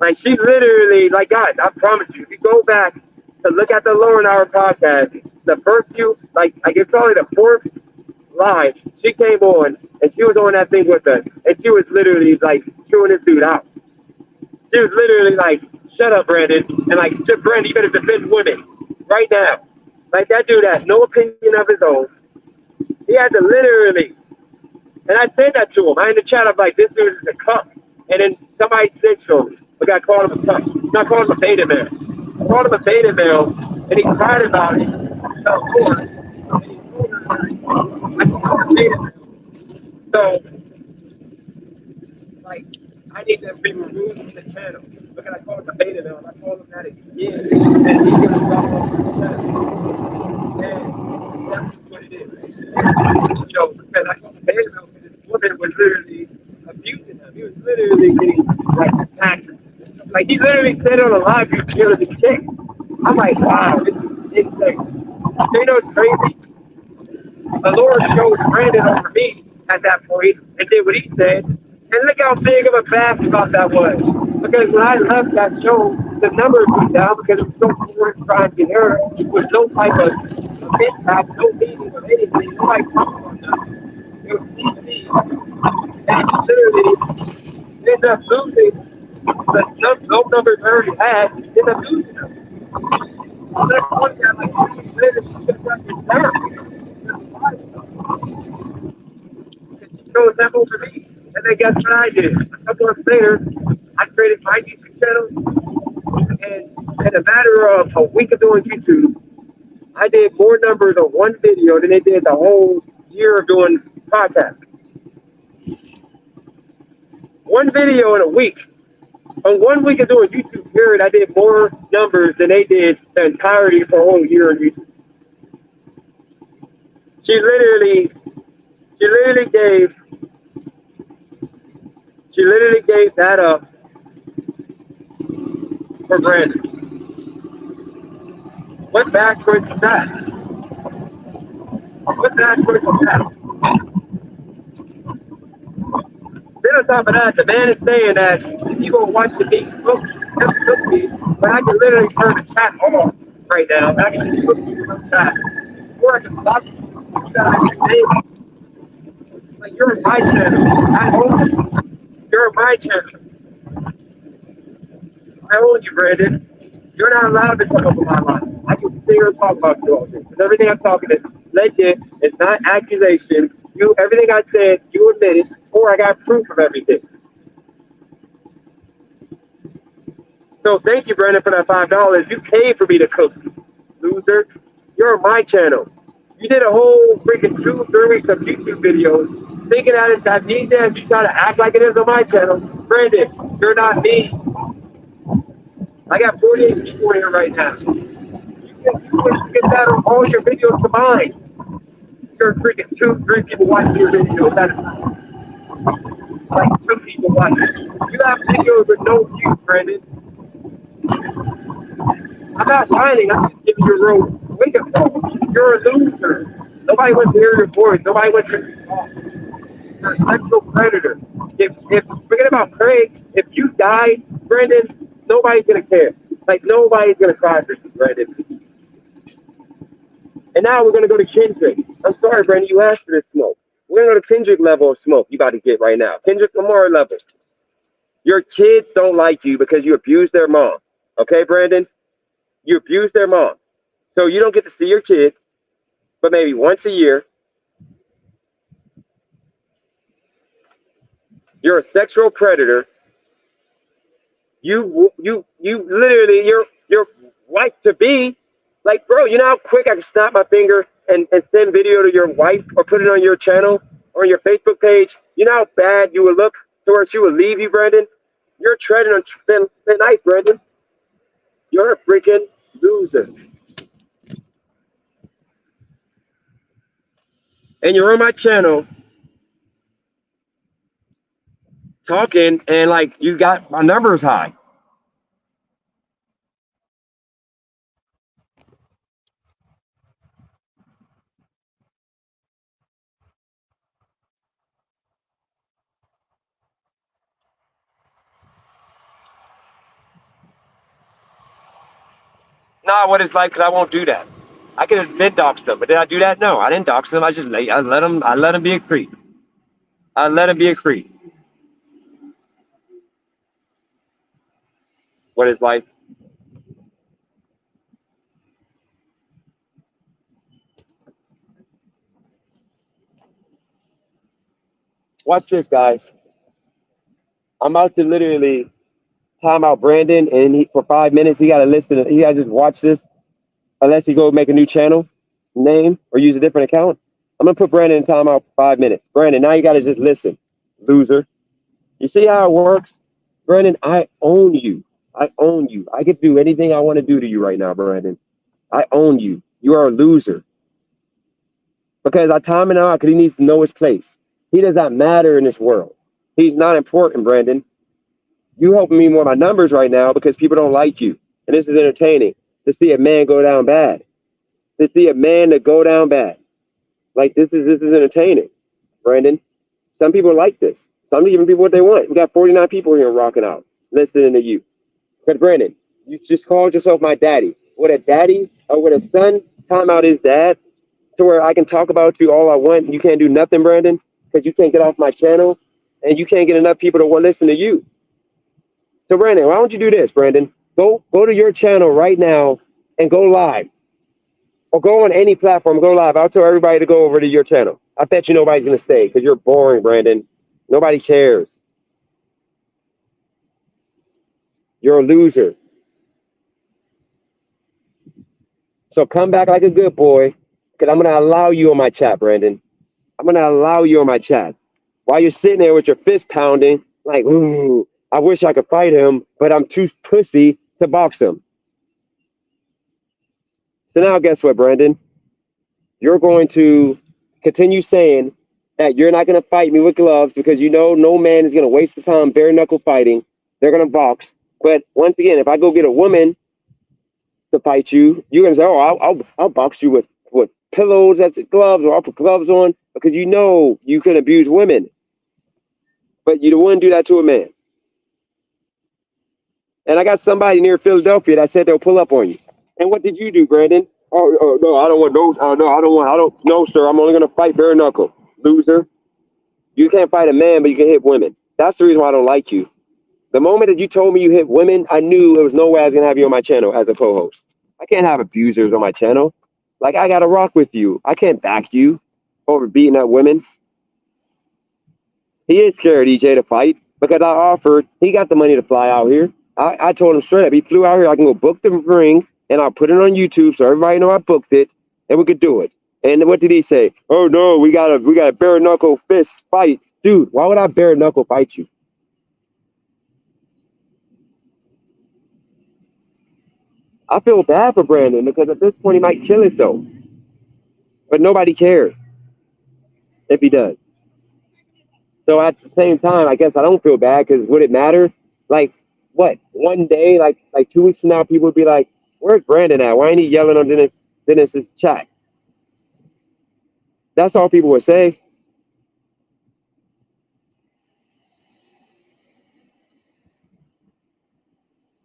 Speaker 1: Like she literally, like God, I promise you, if you go back to look at the Lauren Hour podcast, the first few, like I guess probably the fourth live, she came on and she was on that thing with us, and she was literally like chewing this dude out. She was literally like, shut up, Brandon. And like, Brandon, you better defend women right now. Like that dude has no opinion of his own. He had to literally, and I said that to him. I in the chat, I'm like, this dude is a cuck. And then somebody snitched on me. Like I called him a cuck. I called him a beta male. I called him a beta male, and he cried about it. So, and he told her, I called him a beta male. So, like, I need to be removed from the channel because I called him a beta male. I told him that again, and he's gonna drop off the channel. And that's what it is. You know, because I called him a beta male because this woman was literally abusing him. He was literally getting like attacked. Like he literally said on a live, he was killing the chick. I'm like, wow, this is insane. You know, it's crazy. The Lord showed Brandon over me at that point and did what he said. And look how big of a basketball that was. Because when I left that show, the numbers went down because it was so boring trying to get her with no type of impact, no meaning of anything. Nobody talked about nothing. It was easy. And literally ended up losing the no numbers I already had, ended up losing them. So that's one guy like later she should have done this down. She them over me. And then guess what I did? A couple months later, I created my YouTube channel, and in a matter of a week of doing YouTube, I did more numbers on one video than they did the whole year of doing podcasts. One video in a week. On 1 week of doing YouTube period, I did more numbers than they did the entirety for a whole year on YouTube. She literally gave that up for Brandon. What bad choice was that? What bad choice was that? Then on top of that, the man is saying that you gonna watch the meat cook me, but I can literally turn the chat off right now. I can just cook you from chat. Or I can block you. Like, you're on my channel. I own you. You're on my channel. I own you, Brandon. You're not allowed to come up with my life. I can sit here and talk about you all day. Because everything I'm talking is legit. It's not accusation. Everything I said, you admitted, or I got proof of everything. So thank you, Brandon, for that $5. You paid for me to cook, loser. You're on my channel. You did a whole freaking 2-3 weeks of YouTube videos, thinking that it's that me there. You try to act like it is on my channel. Brandon, you're not me. I got 48 people here right now. You can get that on all your videos combined. You're freaking 2-3 people watching your videos. That is like 2 people watching. You have videos with no views, Brandon. I'm not whining. I'm just giving you a real wake-up call. You're a loser. Nobody wants to hear your voice. Nobody wants to hear you talk. You're a sexual predator. If forget about Craig, if you die, Brandon, nobody's gonna care. Like, nobody's gonna cry for you, Brandon. And now we're gonna go to Kendrick. I'm sorry, Brandon, you asked for this smoke. We're gonna go to Kendrick level of smoke you about to get right now. Kendrick Lamar level. Your kids don't like you because you abused their mom. Okay, Brandon? You abused their mom. So you don't get to see your kids, but maybe once a year. You're a sexual predator. You literally, your wife to be, like, bro, you know how quick I can snap my finger and send video to your wife or put it on your channel or on your Facebook page? You know how bad you would look to where she would leave you, Brandon? You're treading on thin ice, Brandon. You're a freaking loser. And you're on my channel talking, and like, you got my numbers high. Not what it's like, because I won't do that. I could admit dox them, but did I do that? No, I didn't dox them. I let them be a creep. I let them be a creep. What is life? Watch this, guys. I'm about to literally time out Brandon, and for 5 minutes, he got to listen. He got to just watch this, unless he go make a new channel name or use a different account. I'm gonna put Brandon in timeout for 5 minutes. Brandon, now you got to just listen, loser. You see how it works, Brandon? I own you. I own you. I can do anything I want to do to you right now, Brandon. I own you. You are a loser. Because I time him out because he needs to know his place. He does not matter in this world. He's not important, Brandon. You helping me with my numbers right now because people don't like you. And this is entertaining to see a man go down bad. To see a man to go down bad. Like, this is entertaining, Brandon. Some people like this. Some giving people what they want. We got 49 people here rocking out, listening to you. But Brandon, you just called yourself my daddy. Would a daddy or would a son time out his dad to where I can talk about you all I want and you can't do nothing, Brandon, because you can't get off my channel and you can't get enough people to listen to you. So Brandon, why don't you do this, Brandon? Go to your channel right now and go live. Or go on any platform, go live. I'll tell everybody to go over to your channel. I bet you nobody's gonna stay because you're boring, Brandon. Nobody cares. You're a loser. So come back like a good boy, because I'm gonna allow you on my chat, Brandon. I'm gonna allow you on my chat. While you're sitting there with your fist pounding, like, ooh, I wish I could fight him, but I'm too pussy to box him. So now guess what, Brandon? You're going to continue saying that you're not going to fight me with gloves because you know no man is going to waste the time bare knuckle fighting. They're going to box. But once again, if I go get a woman to fight you, you're going to say, oh, I'll box you with pillows that's gloves, or I'll put gloves on, because you know you can abuse women. But you wouldn't do that to a man. And I got somebody near Philadelphia that said they'll pull up on you. And what did you do, Brandon? Oh no, I don't want those. No, I don't. No, sir. I'm only gonna fight bare knuckle, loser. You can't fight a man, but you can hit women. That's the reason why I don't like you. The moment that you told me you hit women, I knew there was no way I was gonna have you on my channel as a co-host. I can't have abusers on my channel. Like, I gotta rock with you. I can't back you over beating up women. He is scared, EJ, to fight because I offered. He got the money to fly out here. I told him straight up. He flew out here. I can go book the ring, and I'll put it on YouTube so everybody know I booked it, and we could do it. And what did he say? Oh no, we got a bare knuckle fist fight, dude. Why would I bare knuckle fight you? I feel bad for Brandon because at this point he might kill himself, but nobody cares if he does. So at the same time, I guess I don't feel bad because would it matter? Like, what? One day, like 2 weeks from now, people would be like, "Where's Brandon at? Why ain't he yelling on Dennis's chat?" That's all people would say.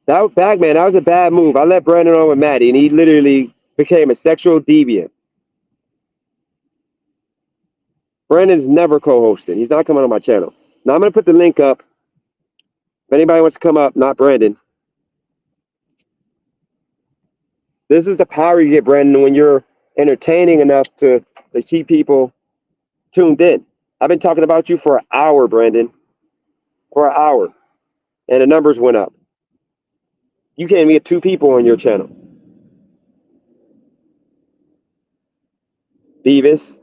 Speaker 1: That Bagman, that was a bad move. I let Brandon on with Maddie, and he literally became a sexual deviant. Brandon's never co-hosting. He's not coming on my channel. Now I'm gonna put the link up. If anybody wants to come up, not Brandon. This is the power you get, Brandon, when you're entertaining enough to keep people tuned in. I've been talking about you for an hour, Brandon. For an hour. And the numbers went up. You can't even get 2 people on your channel. Beavis.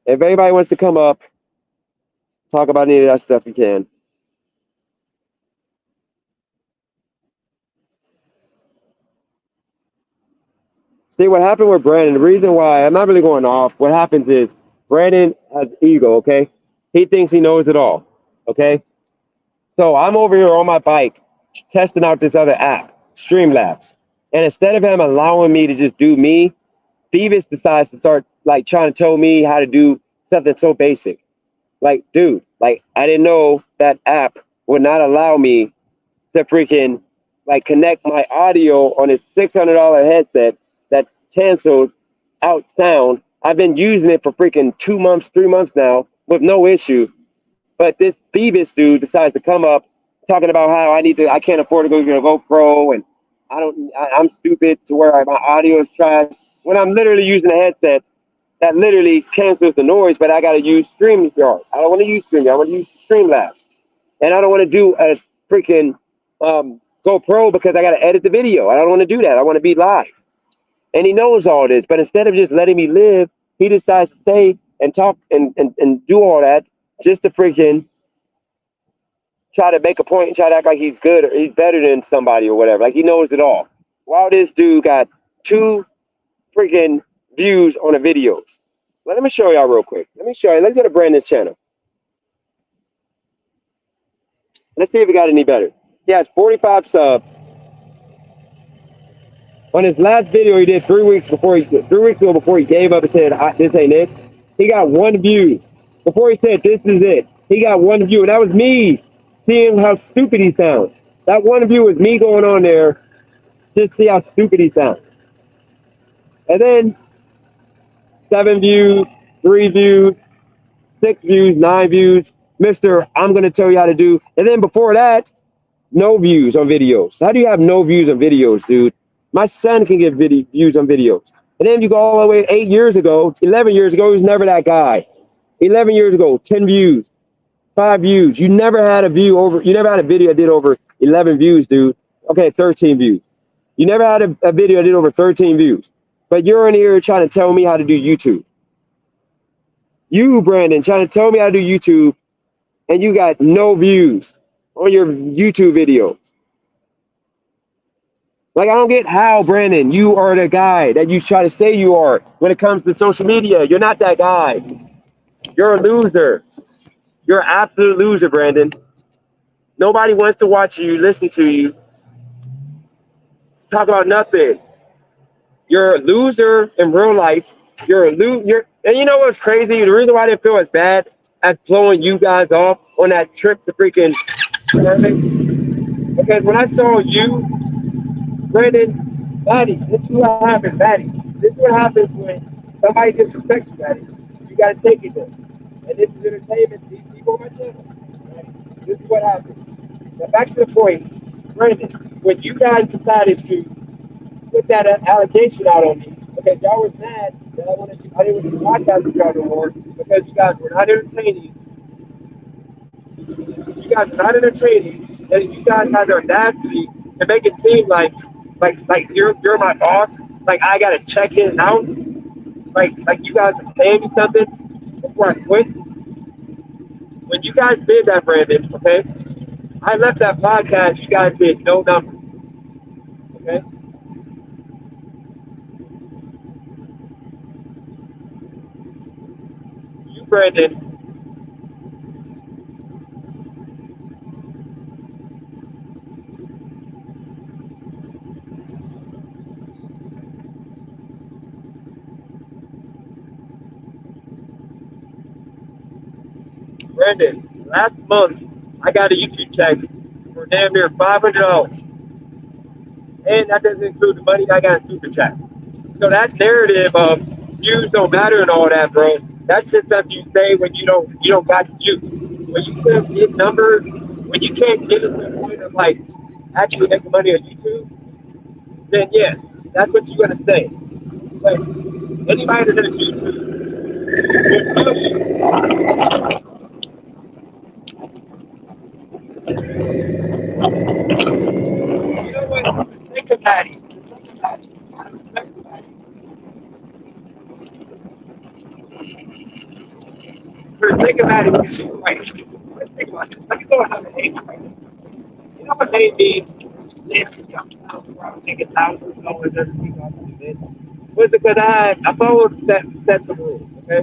Speaker 1: If anybody wants to come up, talk about any of that stuff, you can. See, what happened with Brandon, the reason why, I'm not really going off, what happens is Brandon has ego, okay? He thinks he knows it all, okay? So I'm over here on my bike testing out this other app, Streamlabs. And instead of him allowing me to just do me, Beavis decides to start like trying to tell me how to do something so basic. Like, dude, like I didn't know that app would not allow me to freaking like connect my audio on a $600 headset that cancels out sound. I've been using it for freaking 2 months, 3 months now with no issue. But this Beavis dude decides to come up talking about how I can't afford to go get a GoPro and I'm stupid to where my audio is trash when I'm literally using a headset that literally cancels the noise, but I got to use StreamYard. I don't want to use StreamYard. I want to use Streamlabs. And I don't want to do a freaking GoPro because I got to edit the video. I don't want to do that. I want to be live. And he knows all this, but instead of just letting me live, he decides to stay and talk and do all that just to freaking try to make a point and try to act like he's good or he's better than somebody or whatever. Like he knows it all. While this dude got 2 freaking views on the videos. Let me show y'all real quick. Let me show you. Let's go to Brandon's channel. Let's see if it got any better. He has 45 subs. On his last video he did 3 weeks ago before he gave up and said, this ain't it. He got 1 view. Before he said, this is it. He got 1 view. And that was me seeing how stupid he sounds. That 1 view was me going on there just to see how stupid he sounds. And then 7 views, 3 views, 6 views, 9 views. Mister, I'm going to tell you how to do. And then before that, no views on videos. How do you have no views on videos, dude? My son can get views on videos. And then you go all the way 8 years ago, 11 years ago, he was never that guy. 11 years ago, 10 views, 5 views. You never had a you never had a video that did over 11 views, dude. Okay, 13 views. You never had a video that did over 13 views. But you're in here trying to tell me how to do YouTube. You, Brandon, trying to tell me how to do YouTube, and you got no views on your YouTube videos. Like, I don't get how, Brandon, you are the guy that you try to say you are when it comes to social media. You're not that guy. You're a loser. You're an absolute loser, Brandon. Nobody wants to watch you, listen to you, talk about nothing. You're a loser in real life. You're a loser. And you know what's crazy? The reason why I didn't feel as bad as blowing you guys off on that trip to freaking because when I saw you, Brandon, Maddie, this is what happens, Maddie. This is what happens when somebody disrespects you, Maddie. You gotta take it there. And this is entertainment. These people on my channel. Maddie. This is what happens. Now back to the point, Brandon, when you guys decided to put that allegation out on me, because y'all was mad that I didn't want to podcast with y'all no more because you guys were not entertaining. You guys were not entertaining, and you guys had the audacity to make it seem like you're my boss, like I gotta check in and out, like you guys are paying me something before I quit. When you guys did that, Brandon, okay, I left that podcast. You guys did no numbers, okay. You, Brandon. Brandon, last month I got a YouTube check for damn near $500, and that doesn't include the money I got in super chat. So that narrative of views don't matter and all that, bro, that's just stuff you say when you don't got views. When you can't get numbers, when you can't get to the point of like actually making money on YouTube, then yeah, that's what you're gonna say. But anybody that does YouTube will tell you. You know what? Think of Patty. I respect Patty. For the sake of Patty, because she's white. Let's think about this. Let me go another name right now. You know what name means? I'm thinking $1,000 every week off of this. Was because I followed sets of rules, okay?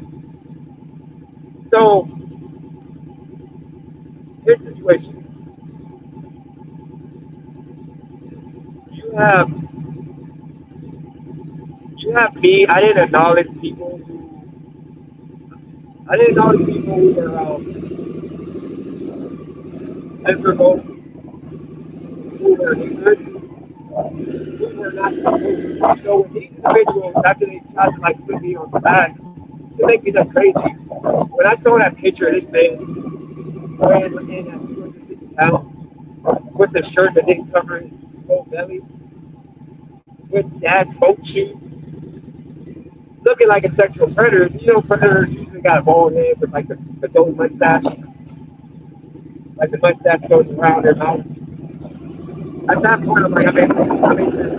Speaker 1: So here's the situation. You have me. I didn't acknowledge people who were miserable, who were ignorant, who were not supposed. So when these individuals, after they tried to like put me on the back, to make me look crazy, when I saw that picture of this man wearing in at 250 pounds with the shirt that didn't cover his whole belly, with dad's boat shoes, looking like a sexual predator. You know, predators usually got a bald head with like the gold mustache, like the mustache goes around their mouth. At that point, I'm like, I mean this.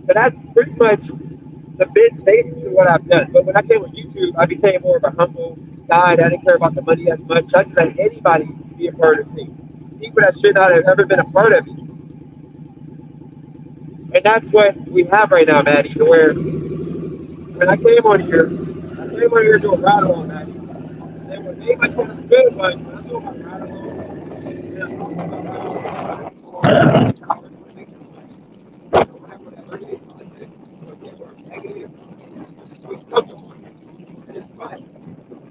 Speaker 1: But that's pretty much the basically what I've done. But when I came with YouTube, I became more of a humble guy. I didn't care about the money as much. I just let anybody be a part of me. People that should not have ever been a part of me. And that's what we have right now, Maddie, to where when I came on here, everybody here doing ride along that. They would make my channel good, but when I'm doing my ride along,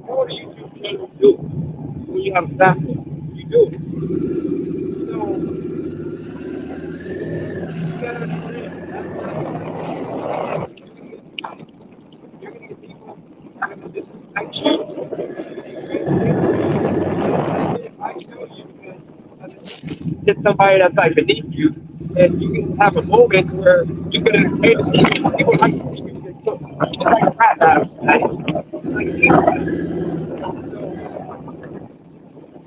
Speaker 1: all the YouTube channels do. When you have a platform, you do. So you gotta understand that's you're gonna get people that are gonna disrespect you. I tell you get somebody that's like beneath you, and you can have a moment where you can entertain the people. People like to see you get something. It's like a rap battle. Like a game battle. So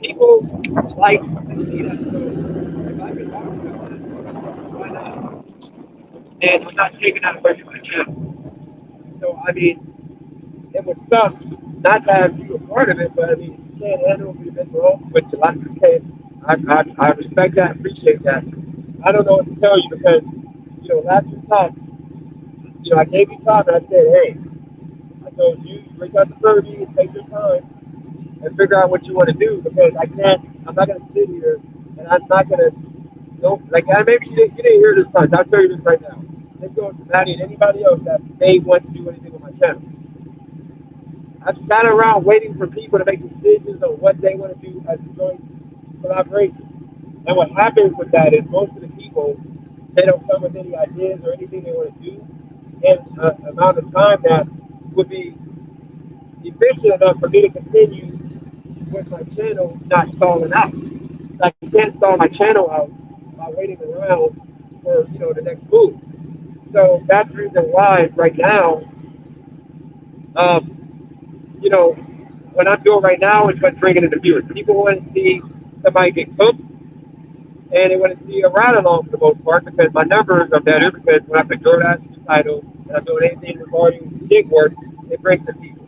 Speaker 1: people like to see that. So if I can talk about that, why not? And I'm not taking that away from my channel. So I mean, it would suck not to have you a part of it, but I mean, you can't handle the mental health, which a lot of people can. I respect that, appreciate that. I don't know what to tell you because, last we talked, I gave you time and I said, hey, I told you, reach out to Kirby and take your time and figure out what you want to do because I'm not going to sit here and I'm not going to, like, maybe you didn't hear this much. I'll tell you this right now. This goes to Maddie and anybody else that may want to do anything with my channel. I've sat around waiting for people to make decisions on what they want to do as a joint collaboration. And what happens with that is most of the people, they don't come with any ideas or anything they want to do in an amount of time that would be efficient enough for me to continue with my channel not stalling out. Like you can't stall my channel out by waiting around for the next move. So that's the reason why right now, um, you know, what I'm doing right now is what's bringing in the viewers. People want to see somebody get cooked, and they want to see a ride along for the most part because my numbers are better. Because when I put DoorDash in the title and I'm doing anything regarding gig work, it brings the people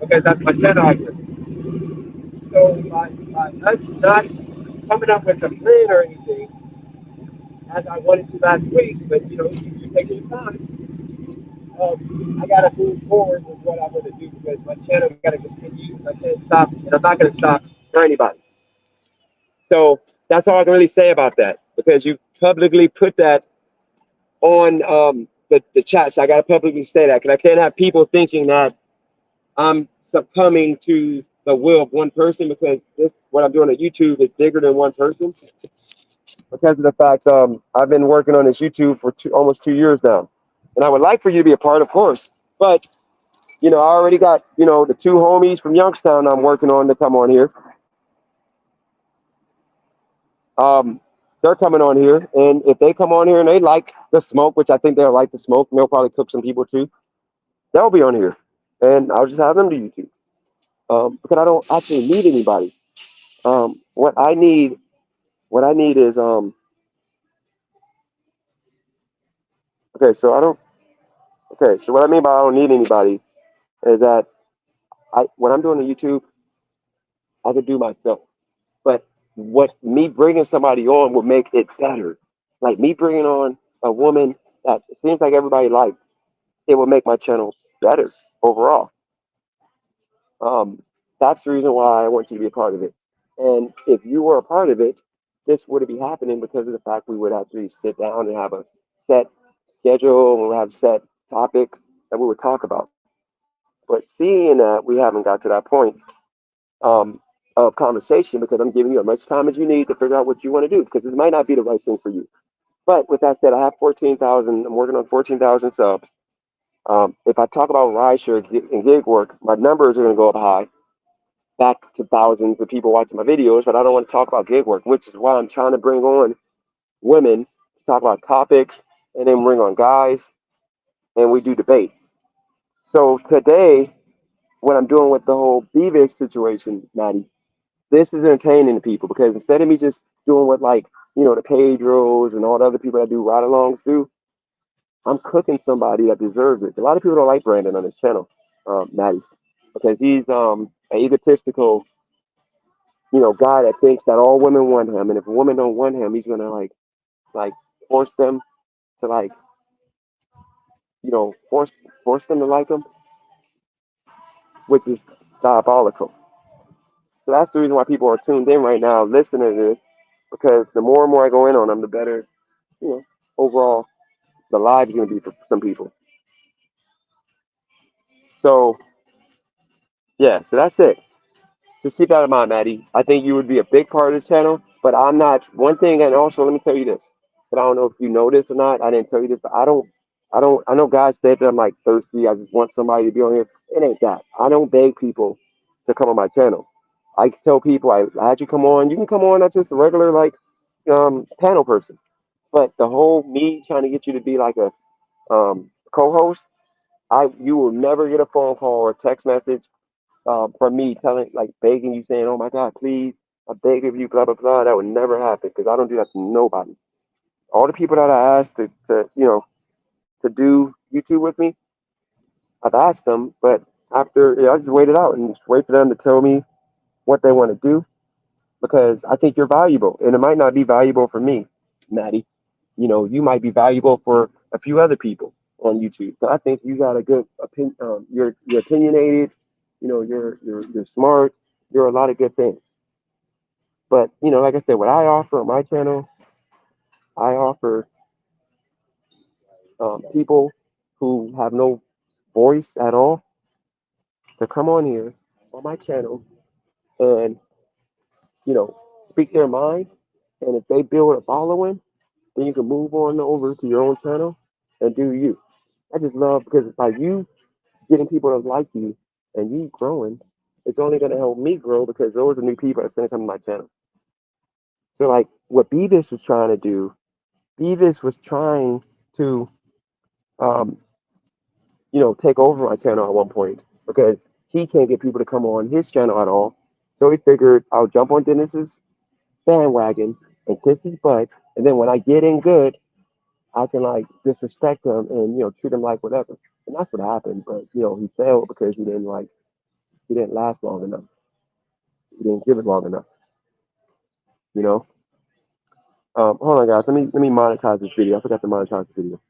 Speaker 1: because that's my channel algorithm. So by us not coming up with a plan or anything as I wanted to last week, but you take your time. I gotta move forward with what I'm gonna do because my channel gotta continue. I can't stop, and I'm not gonna stop for anybody. So that's all I can really say about that because you publicly put that on the chat. So I gotta publicly say that because I can't have people thinking that I'm succumbing to the will of one person because this what I'm doing at YouTube is bigger than one person because of the fact I've been working on this YouTube for almost 2 years now, and I would like for you to be a part, of course, but I already got the two homies from Youngstown I'm working on to come on here. They're coming on here, and if they come on here and they like the smoke, which I think they'll like the smoke, and they'll probably cook some people too, they'll be on here, and I'll just have them do YouTube because I don't actually need anybody. What I need is okay. So I don't. Okay, so what I mean by I don't need anybody is that when I'm doing the YouTube, I can do myself. But what me bringing somebody on will make it better. Like me bringing on a woman that it seems like everybody likes, it will make my channel better overall. Um, that's the reason why I want you to be a part of it. And if you were a part of it, this would be happening because of the fact we would actually sit down and have a set schedule and we'll have set topics that we would talk about. But seeing that we haven't got to that point um, of conversation because I'm giving you as much time as you need to figure out what you want to do because it might not be the right thing for you. But with that said, I have 14,000. I'm working on 14,000 subs. If I talk about rideshare and gig work, my numbers are going to go up high, back to thousands of people watching my videos. But I don't want to talk about gig work, which is why I'm trying to bring on women to talk about topics, and then bring on guys, and we do debate. So today, what I'm doing with the whole Beavis situation, Maddie, this is entertaining to people because instead of me just doing what the Pedros and all the other people that do ride-alongs do, I'm cooking somebody that deserves it. A lot of people don't like Brandon on his channel, Maddie, because he's an egotistical, guy that thinks that all women want him, and if a woman don't want him, he's gonna like force them to force them to like him. which is diabolical. So that's the reason why people are tuned in right now, listening to this, because the more and more I go in on them, the better, you know, overall the live's going to be for some people. So yeah, so that's it. Just keep that in mind, Maddie. I think you would be a big part of this channel, but I'm not. One thing, and also let me tell you this, but I don't know if you know this or not. I didn't tell you this, but I don't. I know guys say that I'm like thirsty. I just want somebody to be on here. It ain't that. I don't beg people to come on my channel. I tell people I had you come on. You can come on. That's just a regular like panel person. But the whole me trying to get you to be like a co-host, you will never get a phone call or text message from me telling, like, begging you, saying, "Oh my God, please, I beg of you, blah blah blah." That would never happen because I don't do that to nobody. All the people that I asked to do YouTube with me, I've asked them, but after I just wait it out and just wait for them to tell me what they want to do because I think you're valuable, and it might not be valuable for me, Maddie. You might be valuable for a few other people on YouTube. So I think you got a good opinion. You're opinionated. You're smart. You're a lot of good things. But like I said, what I offer on my channel, I offer people who have no voice at all to come on here on my channel and speak their mind. And if they build a following, then you can move on over to your own channel and do you. I just love because by you getting people to like you and you growing, it's only going to help me grow because those are new people that's going to come to my channel. So like what Beavis was trying to do, Beavis was trying to um, take over my channel at one point because he can't get people to come on his channel at all. So he figured I'll jump on Dennis's bandwagon and kiss his butt, and then when I get in good, I can like disrespect him and treat him like whatever. And that's what happened. But he failed because he didn't last long enough. He didn't give it long enough. You know. Hold on, guys. Let me monetize this video. I forgot to monetize the video.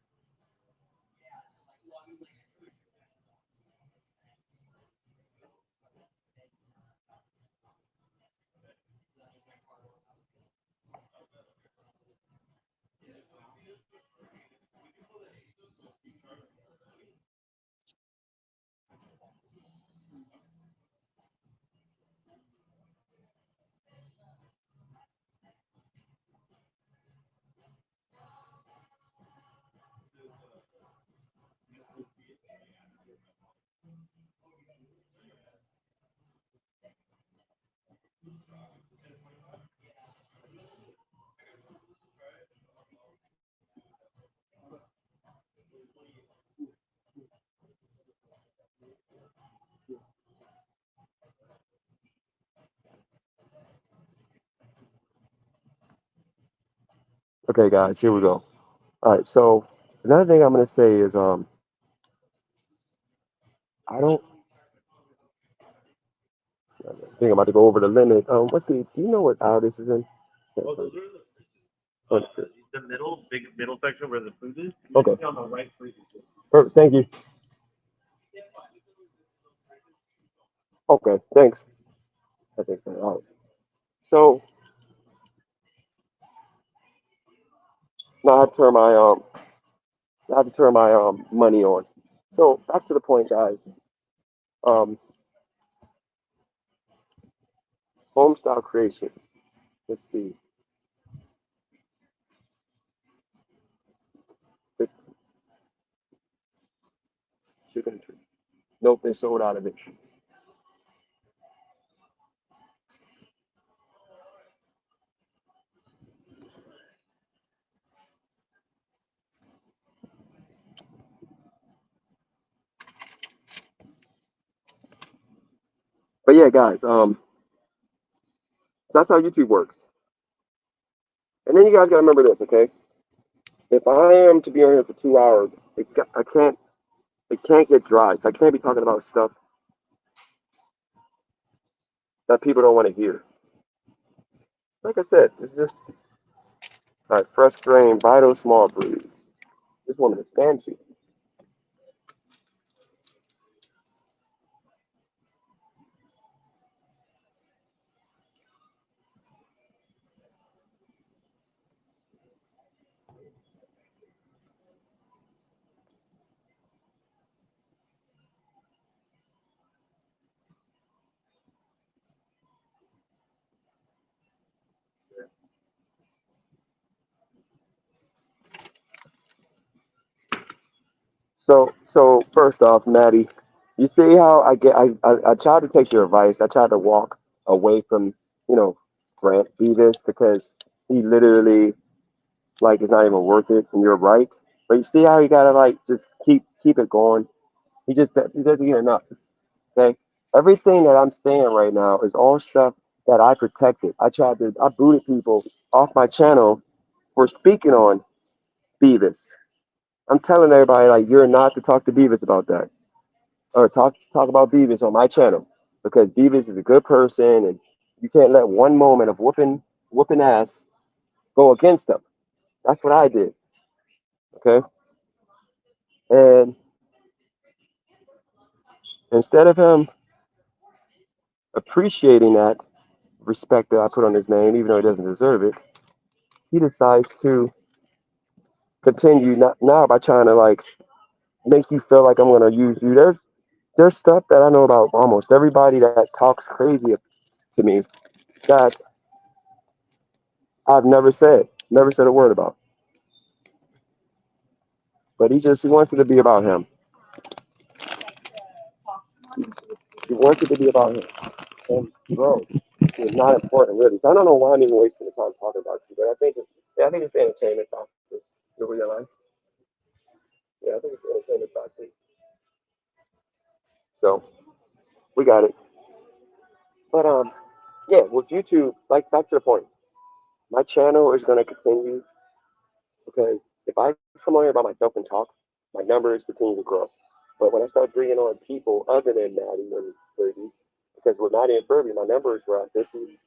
Speaker 1: Okay, guys. Here we go. All right. So another thing I'm gonna say is I don't I think I'm about to go over the limit. Let's see. Do you know what aisle this is in?
Speaker 3: Oh, those are the middle section where the food is.
Speaker 1: Okay.
Speaker 3: On the right freezer.
Speaker 1: Perfect. Thank you. Okay. Thanks. I think so. All right. So now I have to turn my money on. So back to the point, guys. Um, home style creation. Let's see. The chicken tree. Nope, they sold out of it. But yeah, guys. That's how YouTube works. And then you guys gotta remember this, okay? If I am to be on here for 2 hours, it can't get dry. So I can't be talking about stuff that people don't want to hear. Like I said, it's just all right. Fresh grain, Vital small breed. This woman is fancy. So first off, Maddie, you see how I tried to take your advice. I tried to walk away from, you know, Grant Beavis because he literally like it's not even worth it, and you're right. But you see how you gotta like just keep it going. He doesn't get enough. Okay, everything that I'm saying right now is all stuff that I protected. I booted people off my channel for speaking on Beavis. I'm telling everybody like you're not to talk to Beavis about that, or talk about Beavis on my channel because Beavis is a good person, and you can't let one moment of whooping ass go against him. That's what I did. Okay, and instead of him appreciating that respect that I put on his name, even though he doesn't deserve it, he decides to continue now by trying to like make you feel like I'm gonna use you. There's stuff that I know about almost everybody that talks crazy to me that I've never said a word about. But he wants it to be about him. He wants it to be about him. And bro, it's not important really. So I don't know why I'm even wasting the time talking about you, but I think it's the entertainment factor. You realize? Yeah, I think it's the entertainment factor. So we got it. But yeah, with YouTube, like back to the point, my channel is gonna continue because if I come on here by myself and talk, my numbers continue to grow. But when I start bringing on people other than Maddie and Furby, because with Maddie and Furby, my numbers were at 50.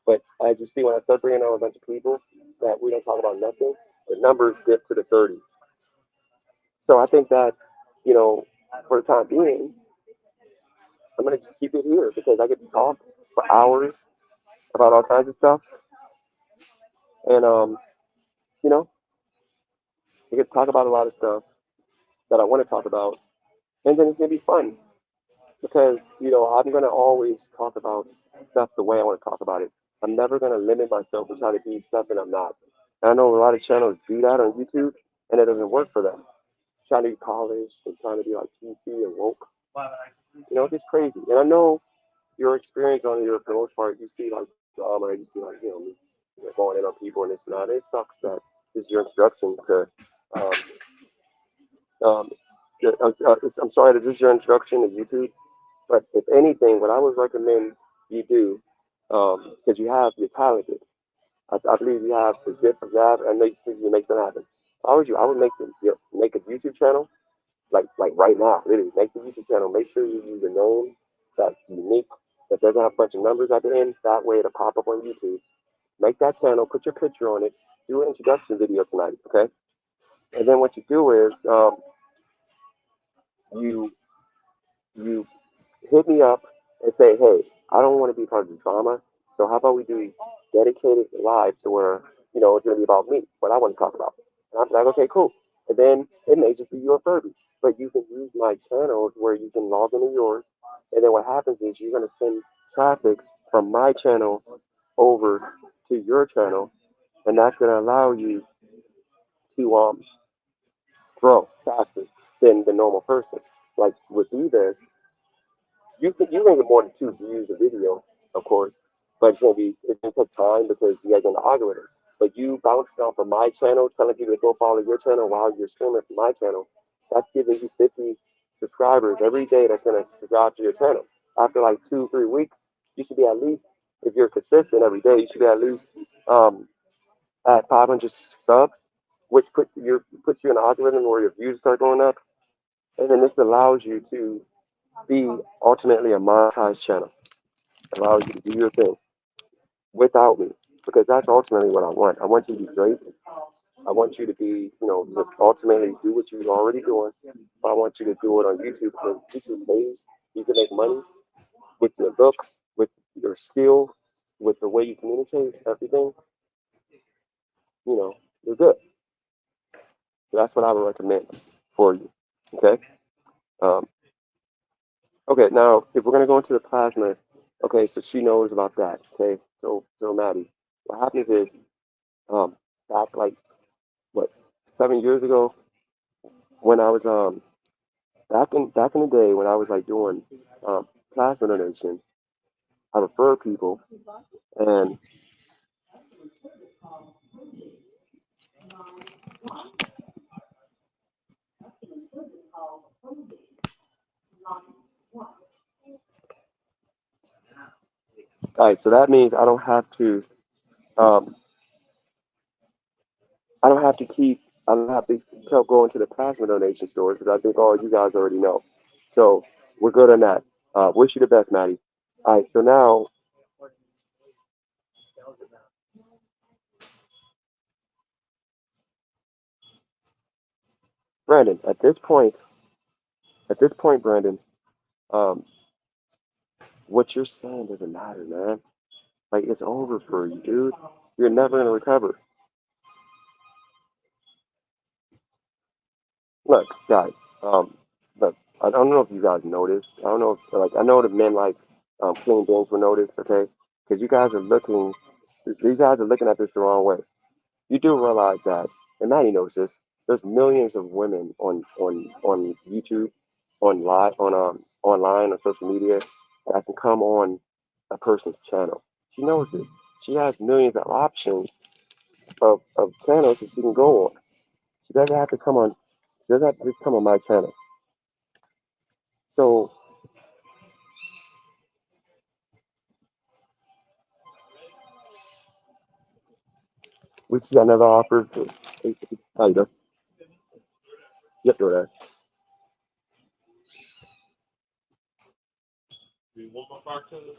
Speaker 1: But as you see, when I start bringing on a bunch of people that we don't talk about nothing, the numbers dip to the 30s. So I think that, you know, for the time being, I'm gonna just keep it here because I get to talk for hours about all kinds of stuff, and you know, I get to talk about a lot of stuff that I want to talk about, and then it's gonna be fun because I'm gonna always talk about stuff the way I want to talk about it. I'm never gonna limit myself and try to be something I'm not. And I know a lot of channels do that on YouTube, and it doesn't work for them. Trying to be polished and trying to be like PC and woke, it gets crazy. And I know your experience on here for the most part, you see like drama, you see like me going in on people and this and that. It sucks that this is your introduction to. Um, um, I'm sorry that this is your introduction to YouTube, but if anything, what I would recommend you do, because you're talented. I believe you have the gift for that, and you can make that happen. If I was you, I would make a YouTube channel like right now. Literally, make the YouTube channel. Make sure you use a name that's unique, that doesn't have a bunch of numbers at the end. That way, it'll pop up on YouTube. Make that channel. Put your picture on it. Do an introduction video tonight, okay? And then what you do is you you hit me up and say, hey, I don't want to be part of the drama. So how about we do dedicated live to where, it's going to be about me, what I want to talk about. And I'm like, okay, cool. And then it may just be your Furby. But you can use my channels where you can log into yours. And then what happens is you're going to send traffic from my channel over to your channel. And that's going to allow you to grow faster than the normal person. Like with Evis, you can get more than 2 views a video, of course, but it's gonna take time because you guys are in the algorithm. But you bouncing off of my channel, telling people to go follow your channel while you're streaming from my channel, that's giving you 50 subscribers every day that's gonna subscribe to your channel. After like 2, 3 weeks, you should be at least, if you're consistent every day, you should be at least um, at 500 subs, which puts you in the algorithm where your views start going up, and then this allows you to be ultimately a monetized channel. Allows you to do your thing without me, because that's ultimately what I want. I want you to be great. I want you to be, to ultimately do what you're already doing. But I want you to do it on YouTube because YouTube pays. You can make money with your look, with your skill, with the way you communicate, everything. You're good. So that's what I would recommend for you. Okay. Um, okay. Now, if we're gonna go into the plasma, okay. So she knows about that. Okay. So Maddie, what happens is, back like what 7 years ago when I was back in the day when I was like doing plasma donation, I referred people, and all right, so that means um, I don't have to keep going to the plasma donation stores because I think all you guys already know. So we're good on that. Wish you the best, Maddie. All right, so now, Brandon, at this point, Brandon, um, what you're saying doesn't matter, man. Like it's over for you, dude. You're never gonna recover. Look, guys. Look, I don't know if you guys noticed. I don't know if like I know that men like clean things will notice, okay? Because these guys are looking at this the wrong way. You do realize that, and Maddie knows this. There's millions of women on YouTube, online on social media that can come on a person's channel. She knows this. She has millions of options of channels that she can go on. She doesn't have to come on. She doesn't have to just come on my channel. So we see another offer. How you doing? Yep, do that.
Speaker 3: We want my box of this?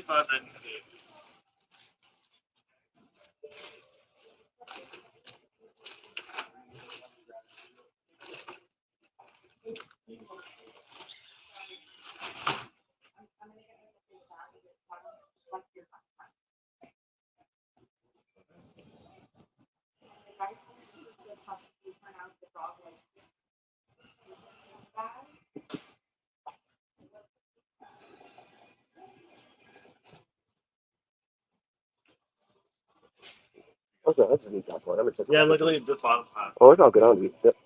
Speaker 3: 45.98.
Speaker 1: Okay, that's a neat that point. I'm gonna check
Speaker 3: Yeah,
Speaker 1: that.
Speaker 3: look at the bottom half.
Speaker 1: Oh, it's all good. I don't need it.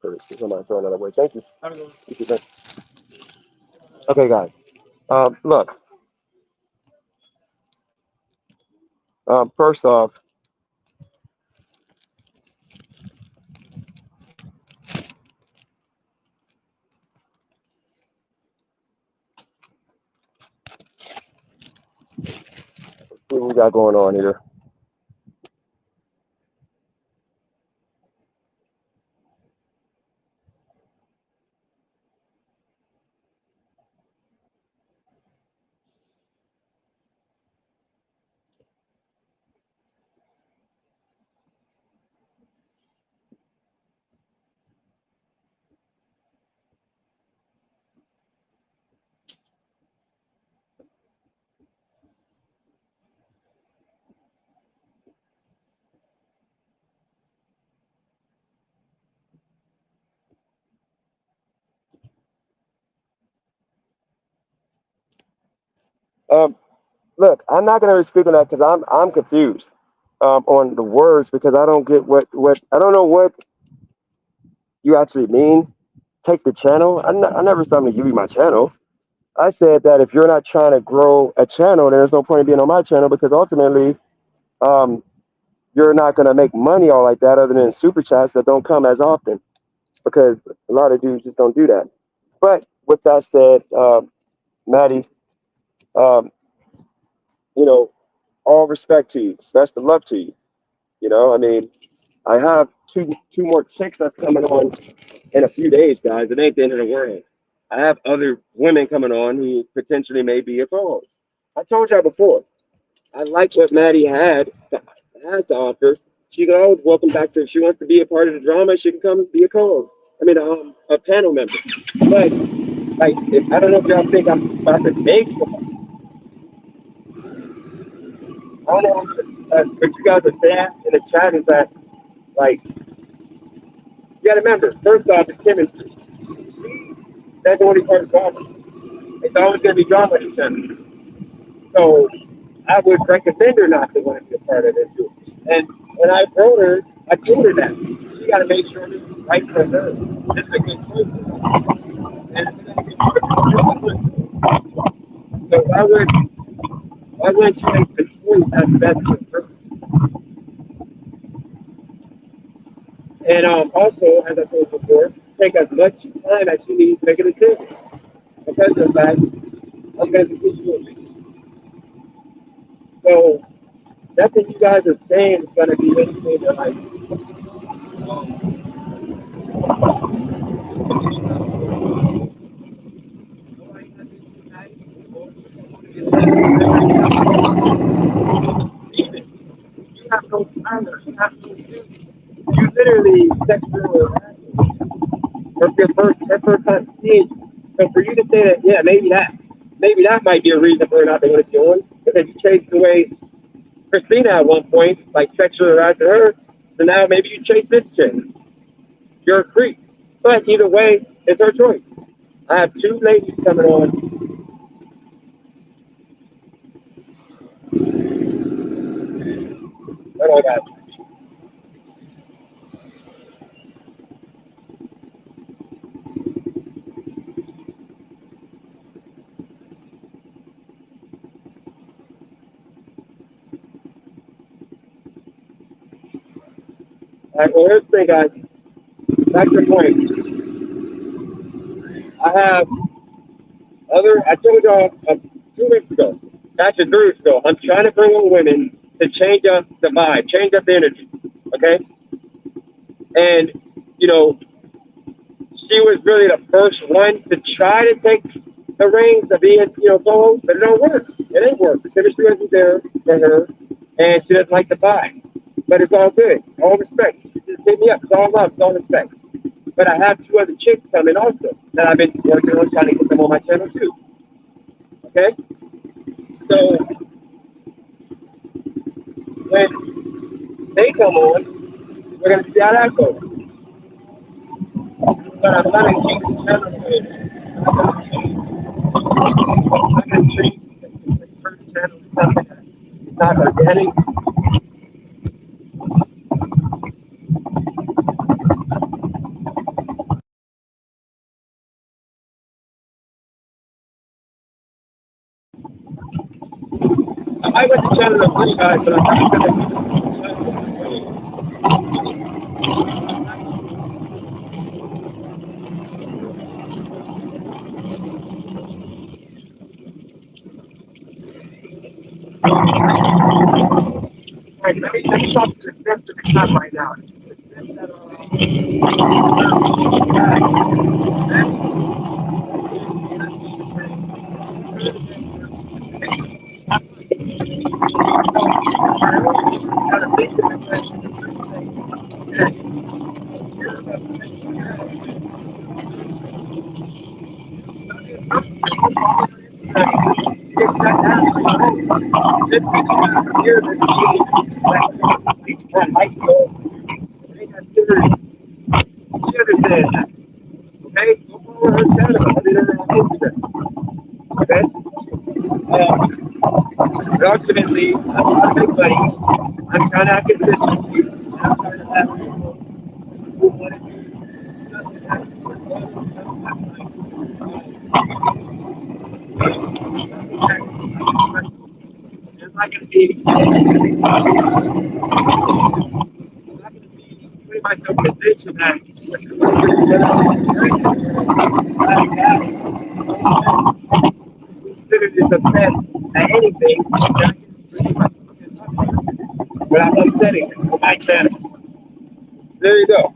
Speaker 1: Perfect. Somebody throw another way. Thank you.
Speaker 3: Have a good one.
Speaker 1: You too, thanks. Okay, guys. Look. First off, what we got going on here? Um, Look, I'm not gonna speak on that because I'm confused on the words because I don't get what I don't know what you actually mean. Take the channel. I never said I'm gonna give you my channel. I said that if you're not trying to grow a channel, then there's no point in being on my channel because ultimately, um, you're not gonna make money all like that other than super chats that don't come as often because a lot of dudes just don't do that. But with that said, Maddie, um, you know, all respect to you, best of luck to you. I mean, I have two more chicks that's coming on in a few days, guys. It ain't the end of the world. I have other women coming on who potentially may be a co-host. I told y'all before. I like what Maddie has to offer. She can always welcome back to if she wants to be a part of the drama. She can come be a co-host. I mean, a panel member. But like, I don't know if y'all think I'm about to make. I don't know what you guys are saying in the chat is that like you got to remember. First off, it's chemistry. That's the only part of drama. It's always going to be drama in channel. So I would recommend her not to want to be a part of it too. And when I wrote her, I told her that she got to make sure this is right for her. This is a good choice for her. And it's a good choice. So why would she make the choice that's best for her? And also, as I told before, take as much time as she needs to make a decision. Because of the fact, I'm going to continue with it. So nothing you guys are saying is going to be anything that like. You have no power. You have no use. You literally sexual harassment from your first time seeing. So for you to say that, yeah, maybe that might be a reason for her not to want to join, because you chased away Christina at one point, like sexually harassing her. So now maybe you chase this chick. You're a creep. But either way, it's her choice. I have two ladies coming on. What do I got? All right, well, here's the thing, guys. Back to the point. I told y'all 2 weeks ago, actually 3 weeks ago, I'm trying to bring on women to change up the vibe, change up the energy, okay? And, you know, she was really the first one to try to take the reins of being, co-host, but it don't work. It ain't work. The chemistry isn't there for her, and she doesn't like the vibe. But it's all good. All respect. She just hit me up. It's all love. It's all respect. But I have two other chicks coming also that I've been working on trying to get them on my channel too. Okay? So when they come on, we're going to see how that goes. But I'm going to keep the channel going. I'm going to change. I'm going to change the first channel to something that's not organic. I went to channel of three guys, but I'm not going to keep the channel. All right, let me talk to the steps of the club right now. The steps that she understands that. Okay? Go follow her channel. I mean, her on Instagram. Okay? But ultimately, I'm not a big buddy. I'm trying to have consistency. And I'm trying to have people who want to do something that's there's not going to be putting myself in a position that considered this offense at anything without upsetting my channel. There you go.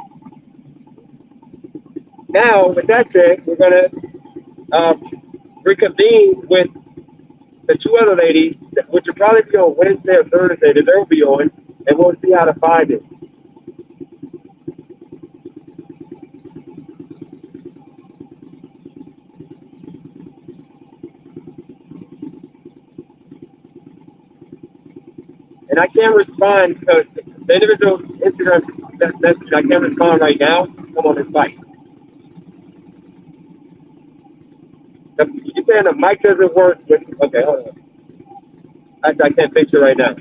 Speaker 1: Now, with that said, we're going to reconvene with the two other ladies, which will probably be on Wednesday or Thursday, that they'll be on, and we'll see how to find it. And I can't respond because the individual Instagram message, I can't respond right now. Come on and fight. You saying the mic doesn't work? Okay, hold on. Actually, I can't fix it right now.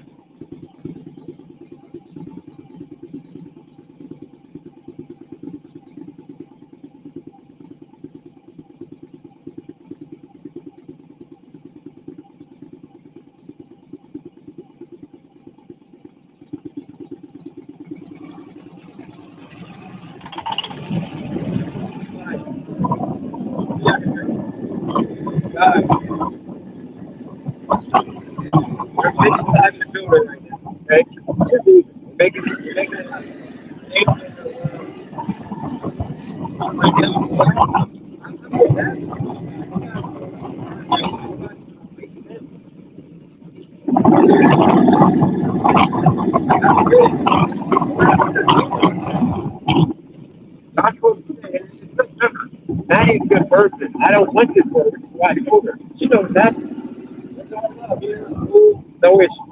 Speaker 1: Guys, we're making time in the building right now. Okay, we're making it That's what I'm saying. It's just remember, Maddie's a good person. I don't want this for her, which is why I told her. She knows that. That's all I love. You know, no issue.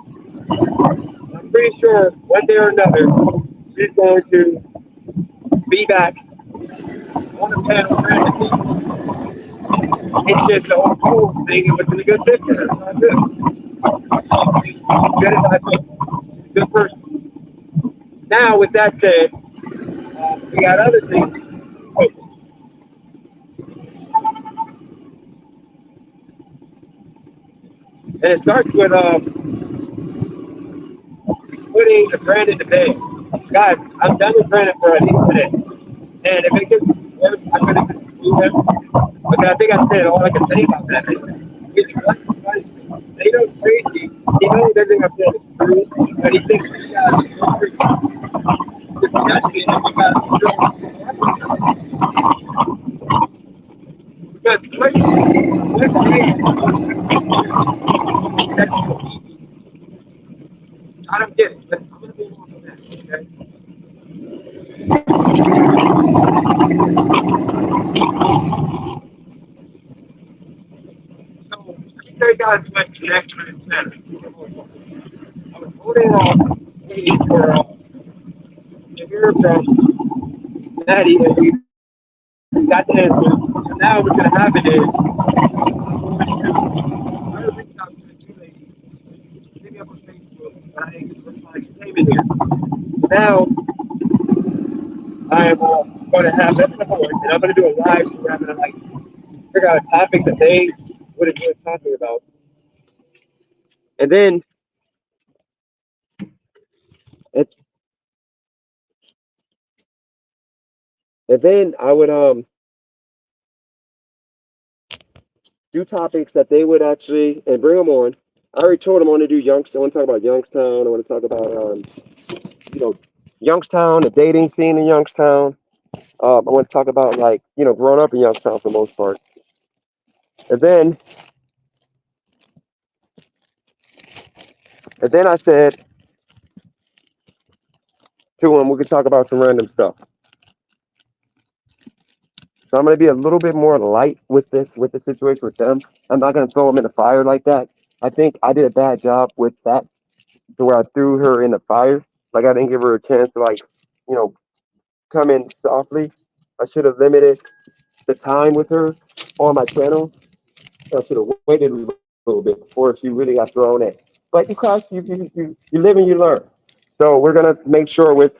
Speaker 1: I'm pretty sure one day or another she's going to be back on the panel. It's just the whole thing. It was a good fit for her. That's it. Good as I think. Good person. Now, with that said, we got other things. And it starts with putting the Brandon to bed. Guys, I'm done with Brandon for at least today. And if it gets worse, I'm going to do him. But I think I said all I can say about that. They know it's crazy. He knows everything I'm saying is true, but he thinks he got disgusting and we got because I don't get it. But I'm going to be more than that, okay? So, let me tell you guys what next for this center. I was holding on, waiting for to hear from Maddie, and we got the answer. So now what's going to happen is I'm going to reach out to the two ladies, maybe up on Facebook, but I didn't get the reply. She came in here. Now I am going to have them on the board, and I'm going to do a live stream. I'm going to like figure out a topic that they would enjoy talking about, and then it, and then I would do topics that they would actually and bring them on. I already told them I want to do Youngstown. I want to talk about Youngstown. I want to talk about you know, Youngstown, the dating scene in Youngstown. I want to talk about like growing up in Youngstown for the most part. And then I said to him we could talk about some random stuff. So I'm gonna be a little bit more light with the situation with them. I'm not gonna throw them in the fire like that. I think I did a bad job with that to where I threw her in the fire. Like I didn't give her a chance to like, you know, come in softly. I should have limited the time with her on my channel. I should have waited a little bit before she really got thrown in. But you live and you learn. So we're gonna make sure with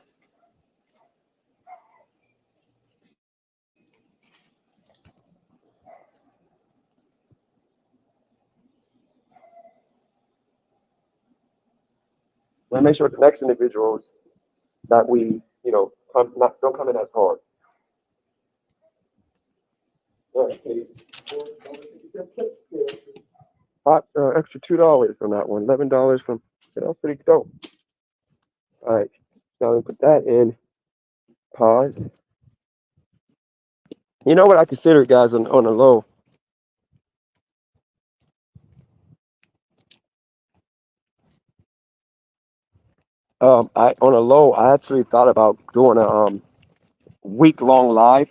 Speaker 1: the next individuals that we don't come in as hard. Hot extra $2 from that one. $11 from that's pretty dope. All right, now we put that in. Pause. You know what I consider, guys, on a low. I actually thought about doing a week-long live,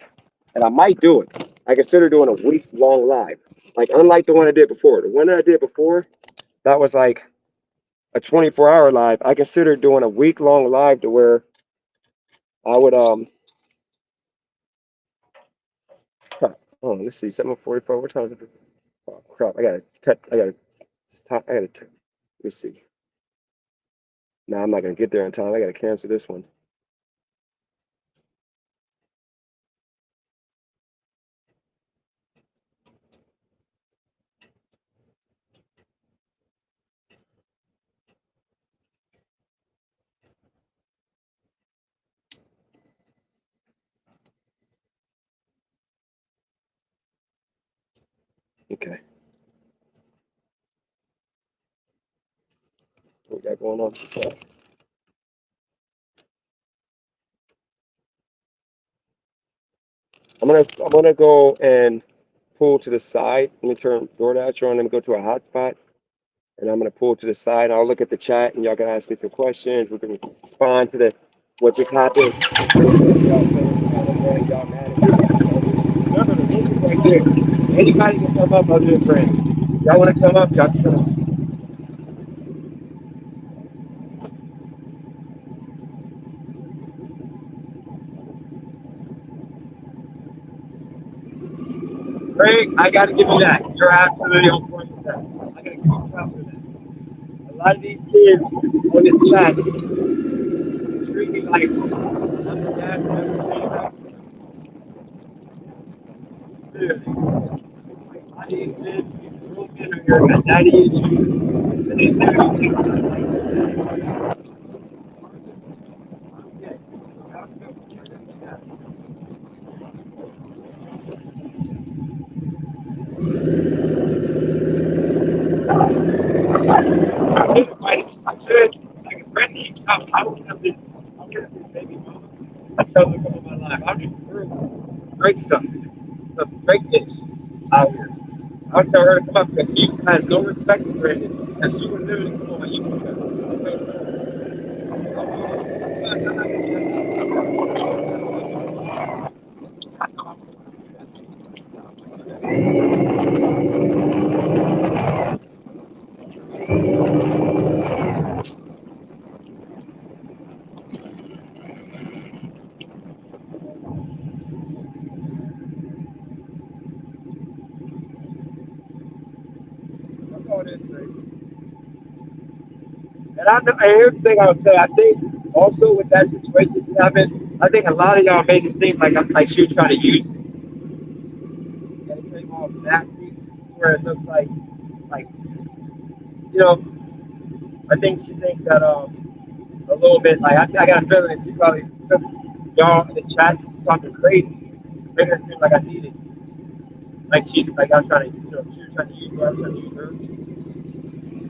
Speaker 1: and I might do it. I consider doing a week-long live, like unlike the one I did before. The one that I did before, that was like a 24-hour live. I consider doing a week-long live to where I would Oh, let's see, 7:44. What time is it? Oh crap! I gotta cut. I gotta stop. I gotta. Let's see. Nah, I'm not gonna get there in time. I gotta cancel this one. Okay. What we got going on? I'm gonna go and pull to the side. Let me turn DoorDash on. Let me go to a hotspot, and I'm gonna pull to the side. I'll look at the chat, and y'all can ask me some questions. We can respond to the what just happened. Y'all mad at me. Remember the link is right there. Anybody can come up other than friends. Y'all want to come up? Y'all can come up. Craig, I got to give you that. You're absolutely on point with that. I got to give you props for that. A lot of these kids on this chat treat me like I'm the dad for everything. Literally. Like, I need this. These little men are here got daddy issues. And they literally think I'm like, yeah. I should, like a friend keeps out. I don't have this baby mama. I tell her to come in my life. I'm just through Drake stuff. Some Drake dish out here. I'll tell her to come up because she has no respect for Brandon. And she would literally come on my YouTube channel. And here's the thing I would say. I think also with that situation she happened, I think a lot of y'all made it seem like she was trying to use it. And it came off nasty, where it looks like I think she thinks that a little bit like I got a feeling that she probably took y'all in the chat talking crazy, making it seem like I needed, like I was trying to she was trying to use her, I was trying to use her.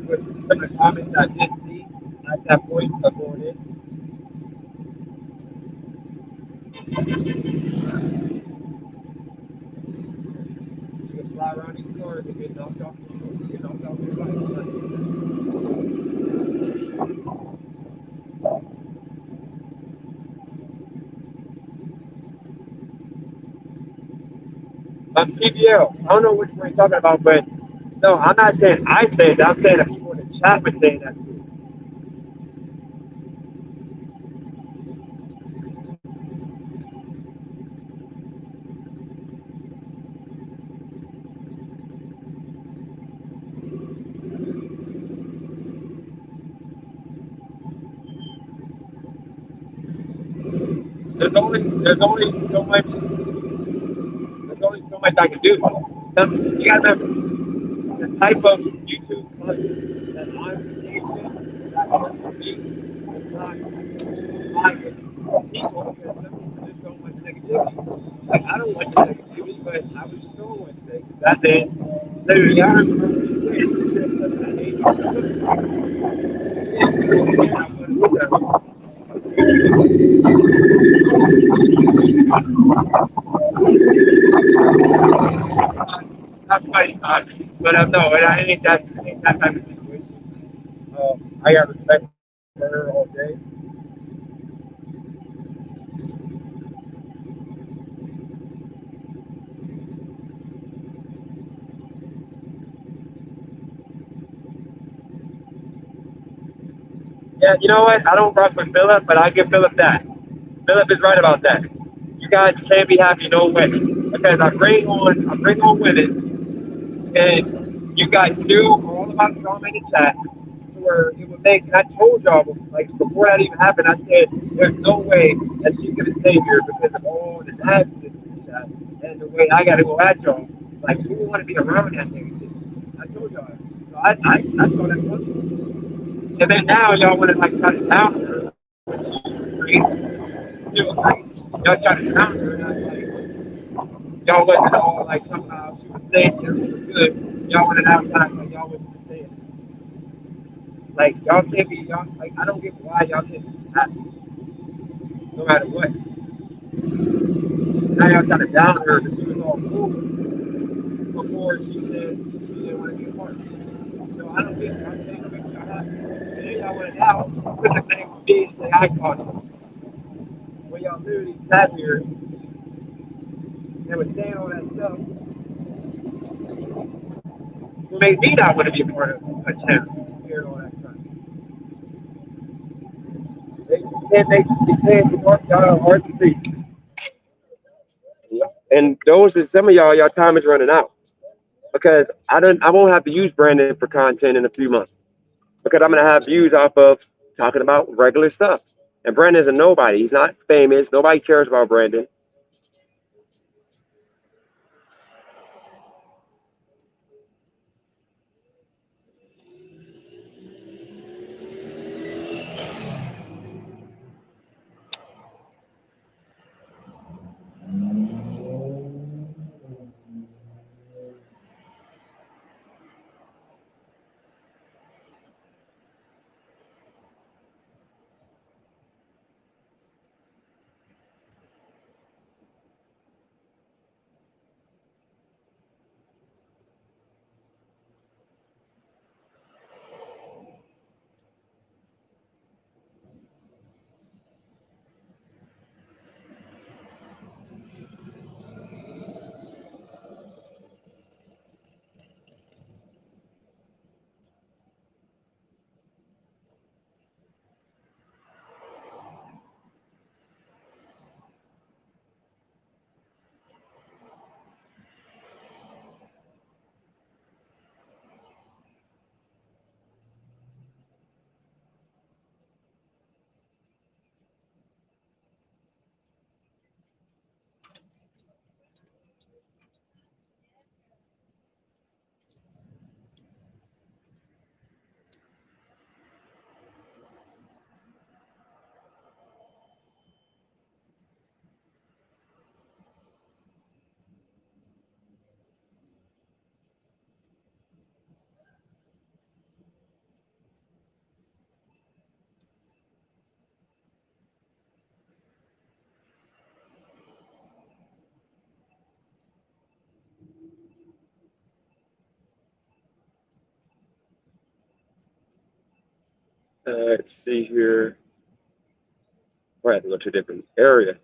Speaker 1: With some of the comments I did see at that point of going in. You can fly around these cars and get knocked off your bike. TBL, I don't know which one you're talking about, but no, I'm not saying I said that. I'm saying that people in the chat were saying that too. There's only so much I can do. You gotta remember the type of YouTube content that I'm engaged in that for me is not like people because some people just don't want negativity. Like I don't want negativity, but I was showing one thing. That day, literally I remember what you said. You said something I hate not fighting but no, I ain't that type of situation. I got respect for her all day. Yeah, you know what? I don't rock with Philip, but I give Philip that. Philip is right about that. You guys can't be happy no way. If because I bring on women, and you guys knew all about drama in the chat, where it would make. And I told y'all, like before that even happened, I said there's no way that she's gonna stay here because of all the nastiness in the chat and the way I gotta go at y'all. Like who want to be around that thing? I told y'all. So I saw that coming. And then now y'all want to like try to down her, which is great, still great. Y'all try to down her, and I was like, y'all wasn't all like somehow she was safe, everything was good. Y'all wanted out time like y'all wasn't just saying. Like y'all can't be y'all like I don't get why y'all can't be happy no matter what. Now y'all trying to down her because she was all cool before she said she didn't want to be a part. So I don't get y'all can't make y'all happy. And then y'all want to now put the thing with me and say I caused it. When y'all literally sat here and was saying all that stuff, it made me not want to be a part of a town, hearing all that stuff. Y'all are hard to see. And those are some of y'all time is running out. Because I won't have to use Brandon for content in a few months. Because I'm gonna have views off of talking about regular stuff. And Brandon's a nobody. He's not famous. Nobody cares about Brandon. Let's see here. I have to go to a different area.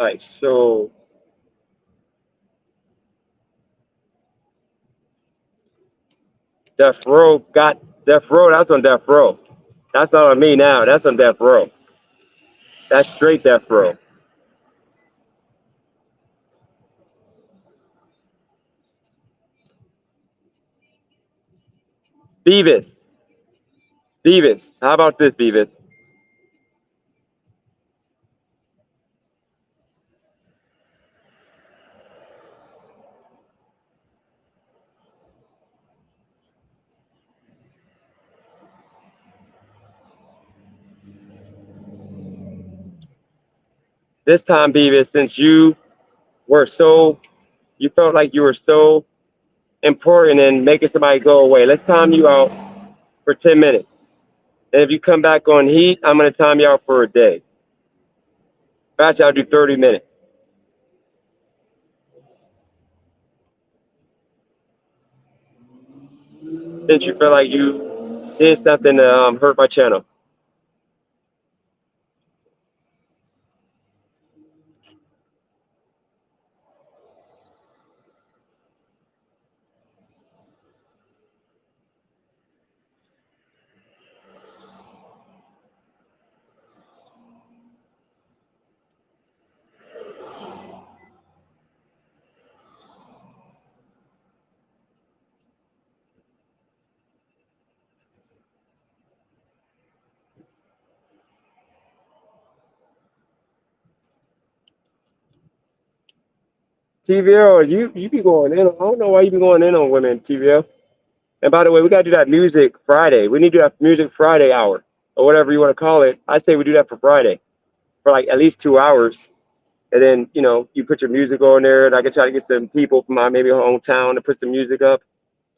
Speaker 1: All right, so Death Row got Death Row. That's on Death Row. That's not on me now. That's on Death Row. That's straight Death Row. Beavis. Beavis. How about this, Beavis? This time, Beavis, since you felt like you were so important in making somebody go away. Let's time you out for 10 minutes. And if you come back on heat, I'm going to time you out for a day. Actually, I'll do 30 minutes. Since you feel like you did something to hurt my channel. TVL, you be going in. I don't know why you be going in on women, TVL. And by the way, we gotta do that music Friday. We need to do that music Friday hour or whatever you want to call it. I say we do that for Friday for like at least 2 hours. And then, you put your music on there and I can try to get some people from my maybe hometown to put some music up.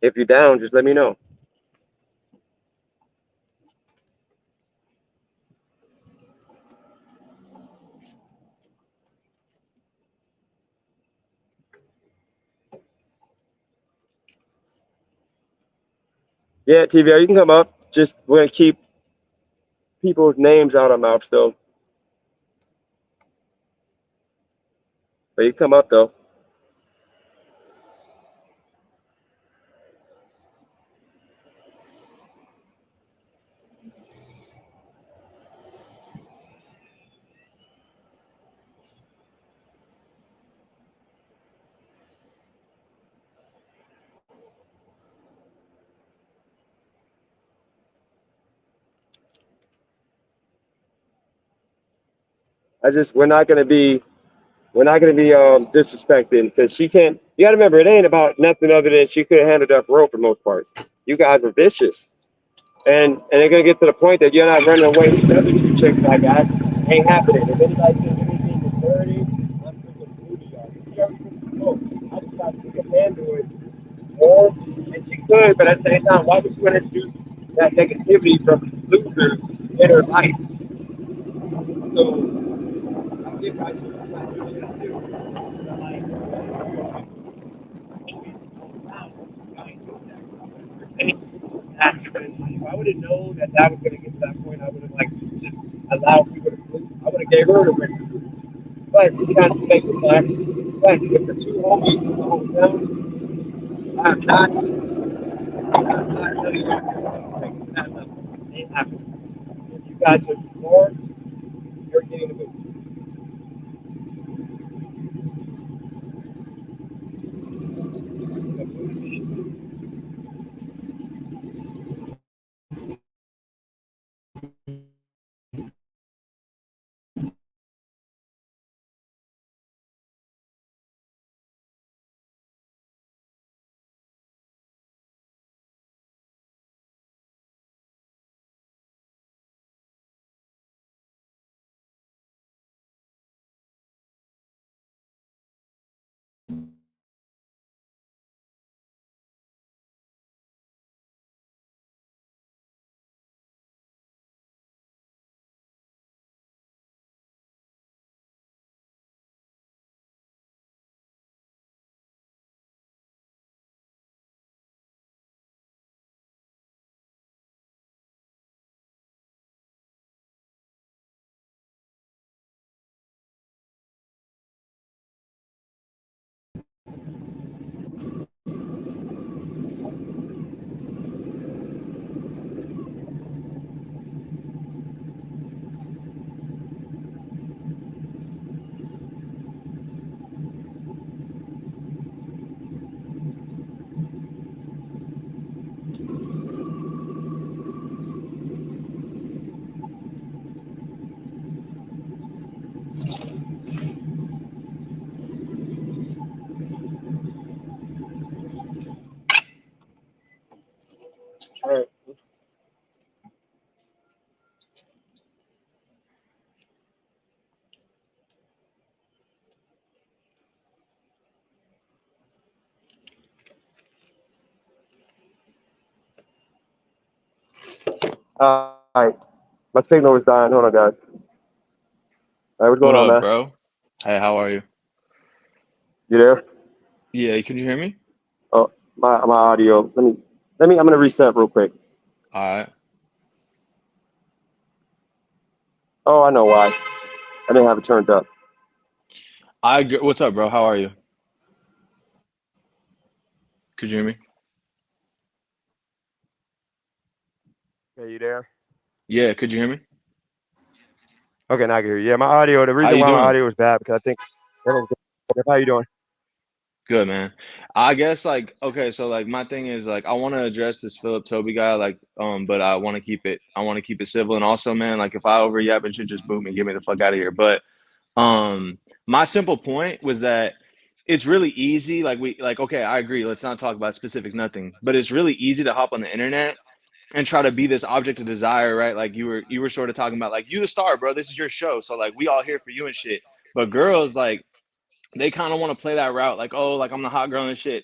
Speaker 1: If you're down, just let me know. Yeah, TVL, you can come up. Just we're gonna keep people's names out of my mouth still. But you come up though. We're not gonna be disrespecting because she can't. You gotta remember, it ain't about nothing other than she couldn't handle Death Row for the most part. You guys were vicious, and they're gonna get to the point that you're not running away with the other two chicks I got. Ain't happening. If anybody says anything to dirty, I'm freaking booty on it. She already took the smoke. I just thought she could handle it more, and she could, but at the same time, why would you introduce that negativity from losers in her life? So I think I should not do shit too. If I would have known that was going to get to that point, I would have like just allowed people to sleep. I would have gave her the win. But you got to make the black. But if the two homies in the hometown, I'm not really going to take that level. It happens. If you guys are more, you're getting the move. All right. My signal was dying. Hold on, guys. All right, what's going
Speaker 4: What
Speaker 1: on,
Speaker 4: up,
Speaker 1: man?
Speaker 4: bro? Hey, how are you?
Speaker 1: You there?
Speaker 4: Yeah, can you hear me?
Speaker 1: Oh, my audio. I'm gonna reset real quick.
Speaker 4: All right.
Speaker 1: Oh, I know why. I didn't have it turned up.
Speaker 4: I agree. What's up, bro? How are you? Could you hear me?
Speaker 1: Okay, you there?
Speaker 4: Yeah, could you hear me?
Speaker 1: Okay, now I can hear you. Yeah, my audio. The
Speaker 4: How
Speaker 1: reason
Speaker 4: you
Speaker 1: why my
Speaker 4: doing?
Speaker 1: audio was bad because I think. How you doing?
Speaker 4: Good, man. I guess like okay, so like my thing is like I want to address this Philip Toby guy, like but I want to keep it civil, and also, man, like if I over yap and shit, just boot me, get me the fuck out of here. But my simple point was that it's really easy. Like okay, I agree. Let's not talk about specifics, nothing. But it's really easy to hop on the internet and try to be this object of desire, right? Like you were sort of talking about like you the star, bro. This is your show, so like we all here for you and shit. But girls like they kind of want to play that route, like oh, like I'm the hot girl and shit.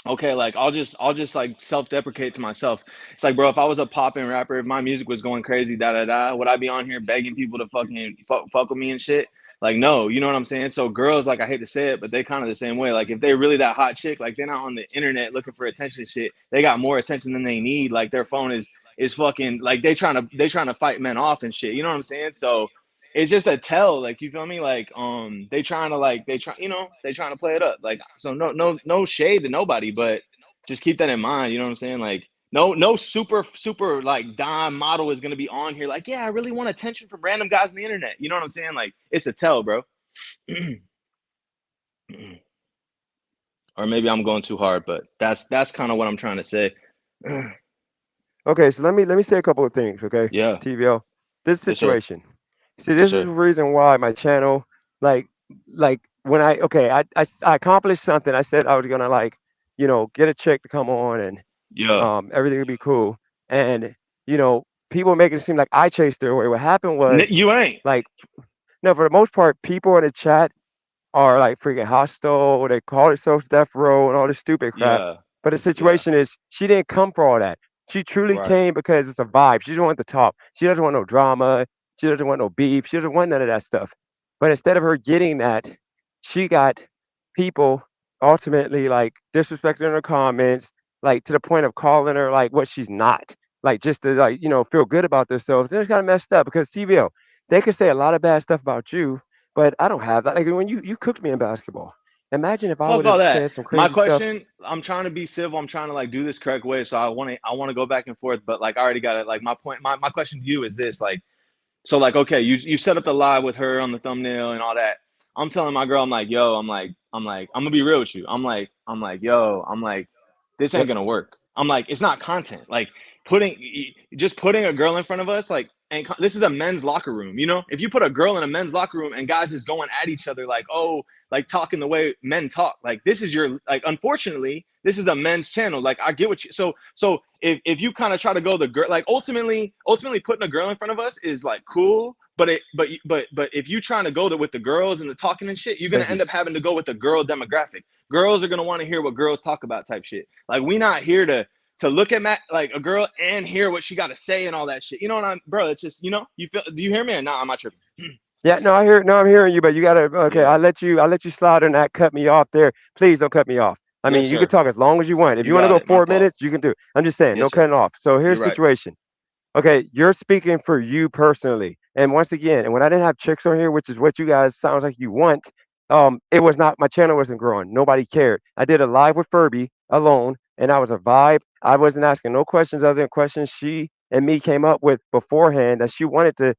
Speaker 4: Okay, like I'll just like self-deprecate to myself. It's like, bro, if I was a poppin' rapper, if my music was going crazy, da da da, would I be on here begging people to fucking fuck with me and shit? Like, no, you know what I'm saying? So girls, like I hate to say it, but they kind of the same way. Like if they're really that hot chick, like they're not on the internet looking for attention and shit. They got more attention than they need. Like their phone is fucking like they trying to fight men off and shit. You know what I'm saying? So it's just a tell, like you feel me? Like they trying to like they trying to play it up. Like so no shade to nobody, but just keep that in mind, you know what I'm saying? Like no super like Don model is gonna be on here like, yeah, I really want attention from random guys on the internet. You know what I'm saying? Like it's a tell, bro. Or maybe I'm going too hard, but that's kind of what I'm trying to say.
Speaker 1: Okay, so let me say a couple of things. Okay,
Speaker 4: Yeah.
Speaker 1: TVL. This
Speaker 4: Yes, sir.
Speaker 1: situation. See,
Speaker 4: Yes,
Speaker 1: this is
Speaker 4: sir.
Speaker 1: the reason why my channel, like, like when I accomplished something. I said I was gonna like, get a chick to come on and
Speaker 4: Yeah.
Speaker 1: everything would be cool. And people making it seem like I chased her away. What happened was
Speaker 4: You ain't.
Speaker 1: like, no, for the most part, people in the chat are like freaking hostile. They call themselves death row and all this stupid crap.
Speaker 4: Yeah.
Speaker 1: But the
Speaker 4: Yeah.
Speaker 1: situation is, she didn't come for all that. She truly
Speaker 4: Right.
Speaker 1: came because it's a vibe. She doesn't want the talk. She doesn't want no drama. She doesn't want no beef. She doesn't want none of that stuff. But instead of her getting that, she got people ultimately like disrespecting her comments, like to the point of calling her like what she's not, like just to like feel good about themselves. And it's kind of messed up because CBO, they could say a lot of bad stuff about you, but I don't have that. Like when you cooked me in basketball. Imagine if I
Speaker 4: Fuck
Speaker 1: would
Speaker 4: all
Speaker 1: have
Speaker 4: that.
Speaker 1: said some
Speaker 4: My
Speaker 1: crazy stuff.
Speaker 4: question, I'm trying to be civil. I'm trying to like do this correct way. So I want to go back and forth, but like I already got it. Like my point, my question to you is this, like, so like, okay, you set up the live with her on the thumbnail and all that. I'm telling my girl, I'm like, yo, I'm gonna be real with you. Yo, this ain't
Speaker 1: Yep.
Speaker 4: gonna work. I'm like, it's not content. Like putting a girl in front of us, like, and this is a men's locker room. You know, if you put a girl in a men's locker room and guys is going at each other, like, oh, like talking the way men talk, like this is your like. Unfortunately, this is a men's channel. Like I get what you. So if you kind of try to go the girl, like ultimately putting a girl in front of us is like cool, but if you trying to go with the girls and the talking and shit, you're gonna
Speaker 1: Thank you.
Speaker 4: end up having to go with the girl demographic. Girls are gonna want to hear what girls talk about type shit. Like we not here to look at Matt like a girl and hear what she got to say and all that shit. You know what I'm, bro? It's just you feel. Do you hear me or not? I'm not tripping.
Speaker 1: Yeah, no, I hear. No, I'm hearing you, but you gotta. Okay,
Speaker 4: Yeah.
Speaker 1: I let you slide and not cut me off there. Please don't cut me off. I
Speaker 4: Yes,
Speaker 1: mean, you can
Speaker 4: sir.
Speaker 1: talk as long as you want. If
Speaker 4: You
Speaker 1: you want to
Speaker 4: got
Speaker 1: go
Speaker 4: it. My
Speaker 1: four
Speaker 4: fault.
Speaker 1: minutes, you can do it. I'm just saying, no
Speaker 4: Yes, sir.
Speaker 1: cutting off. So here's
Speaker 4: You're
Speaker 1: the
Speaker 4: right.
Speaker 1: situation. Okay, you're speaking for you personally. And once again, and when I didn't have chicks on here, which is what you guys sounds like you want, it was not my channel wasn't growing. Nobody cared. I did a live with Furby alone, and that was a vibe. I wasn't asking no questions other than questions she and me came up with beforehand that she wanted to,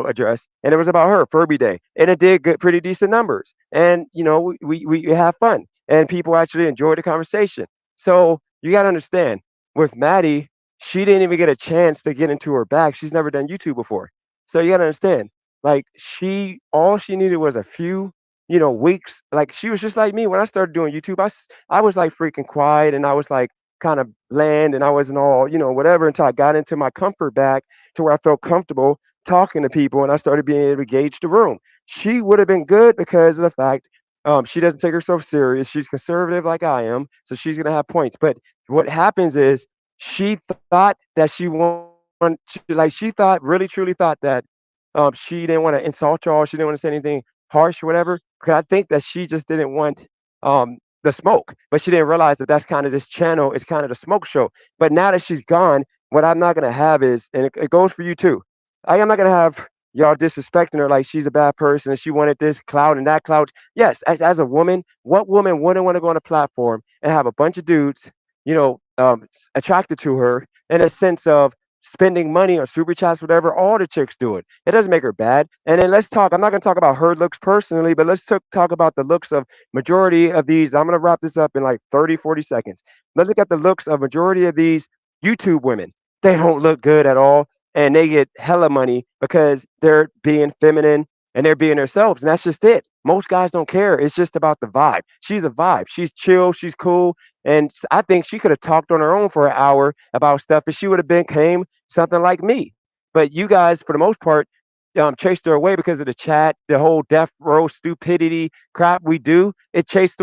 Speaker 1: address. And it was about her, Furby Day. And it did good, pretty decent numbers. And, we have fun. And people actually enjoyed the conversation. So you gotta understand, with Maddie, she didn't even get a chance to get into her bag. She's never done YouTube before. So you gotta understand, like all she needed was a few, weeks. Like she was just like me when I started doing YouTube. I was like freaking quiet and I was like kind of bland and I wasn't all, whatever until I got into my comfort bag to where I felt comfortable talking to people and I started being able to gauge the room. She would have been good because of the fact she doesn't take herself serious. She's conservative like I am, so she's gonna have points. But what happens is she thought that she wanted she thought, really truly thought that she didn't want to insult y'all, she didn't want to say anything harsh or whatever. Because I think that she just didn't want the smoke, but she didn't realize that that's kind of this channel. It's kind of the smoke show. But now that she's gone, what I'm not gonna have is, and it goes for you too. I am not gonna have y'all disrespecting her like she's a bad person and she wanted this clout and that clout. Yes, as a woman, what woman wouldn't want to go on a platform and have a bunch of dudes, attracted to her in a sense of spending money on super chats, whatever? All the chicks do it. It doesn't make her bad. And then let's talk. I'm not going to talk about her looks personally, but let's talk about the looks of majority of these. I'm going to wrap this up in like 30, 40 seconds. Let's look at the looks of majority of these YouTube women. They don't look good at all, and they get hella money because they're being feminine and they're being themselves, and that's just it. Most guys don't care. It's just about the vibe. She's a vibe. She's chill. She's cool. And I think she could have talked on her own for an hour about stuff, and she would have became something like me. But you guys, for the most part, chased her away because of the chat, the whole death row stupidity crap we do. It chased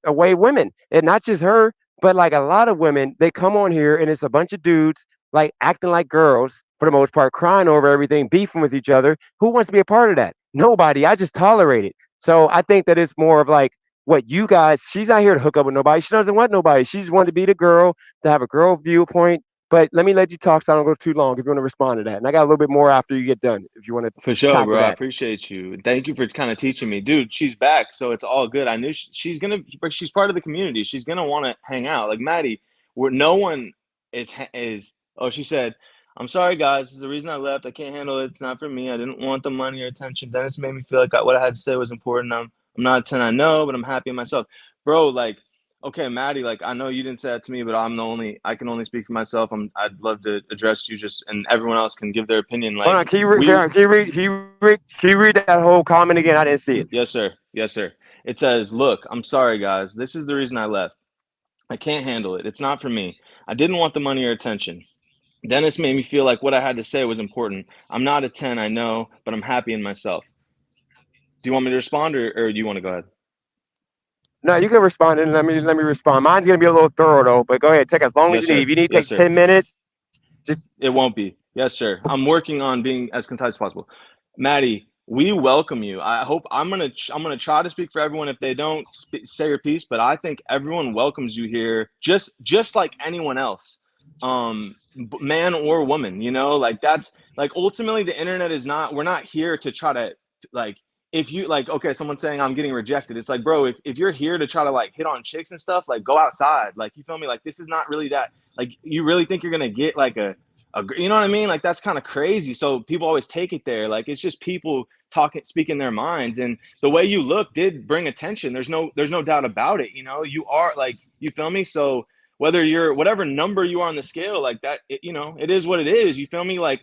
Speaker 1: away women, and not just her, but like a lot of women. They come on here, and it's a bunch of dudes like acting like girls for the most part, crying over everything, beefing with each other. Who wants to be a part of that? Nobody. I just tolerate it. So I think that it's more of like what you guys. She's not here to hook up with nobody. She doesn't want nobody. She just wanted to be the girl, to have a girl viewpoint. But let me let you talk so I don't go too long if you want to respond to that. And I got a little bit more after you get done if you want to
Speaker 4: For sure,
Speaker 1: tackle
Speaker 4: bro. I
Speaker 1: that.
Speaker 4: appreciate you. Thank you for kind of teaching me, dude. She's back, so it's all good. I knew she's gonna, but she's part of the community. She's gonna want to hang out. Like Maddie, where no one is. Oh, she said, "I'm sorry, guys. This is the reason I left. I can't handle it. It's not for me. I didn't want the money or attention. Dennis made me feel like what I had to say was important. I'm not a 10, I know, but I'm happy in myself, bro. Like, okay, Maddie, like I know you didn't say that to me, but I can only speak for myself. I'd love to address you just, and everyone else can give their opinion.
Speaker 1: Hold
Speaker 4: Like
Speaker 1: on. Can you,
Speaker 4: we,
Speaker 1: can you read that whole comment again? I didn't see it.
Speaker 4: yes, sir. Yes, sir. It says, look, I'm sorry, guys. This is the reason I left. I can't handle it. It's not for me. I didn't want the money or attention. Dennis made me feel like what I had to say was important. I'm not a 10, I know, but I'm happy in myself. Do you want me to respond or do you want to go ahead?
Speaker 1: No, you can respond and let me respond. Mine's gonna be a little thorough though, but go ahead. Take as long as
Speaker 4: Yes,
Speaker 1: you need.
Speaker 4: sir.
Speaker 1: If you need to
Speaker 4: Yes,
Speaker 1: take
Speaker 4: sir.
Speaker 1: 10 minutes, just
Speaker 4: It won't be. Yes, sir. I'm working on being as concise as possible. Maddie, we welcome you. I hope I'm gonna try to speak for everyone if they don't say your piece, but I think everyone welcomes you here just like anyone else, man or woman. You know, like that's like ultimately the internet is not. We're not here to try to like. If you like, okay, someone's saying I'm getting rejected. It's like, bro, if you're here to try to like hit on chicks and stuff, like go outside. Like, you feel me? Like, this is not really that. Like, you really think you're gonna get like you know what I mean? Like, that's kind of crazy. So people always take it there. Like, it's just people speaking their minds. And the way you look did bring attention. There's no doubt about it. You know, you are like, you feel me? So whether you're whatever number you are on the scale, like that, it is what it is. You feel me? Like,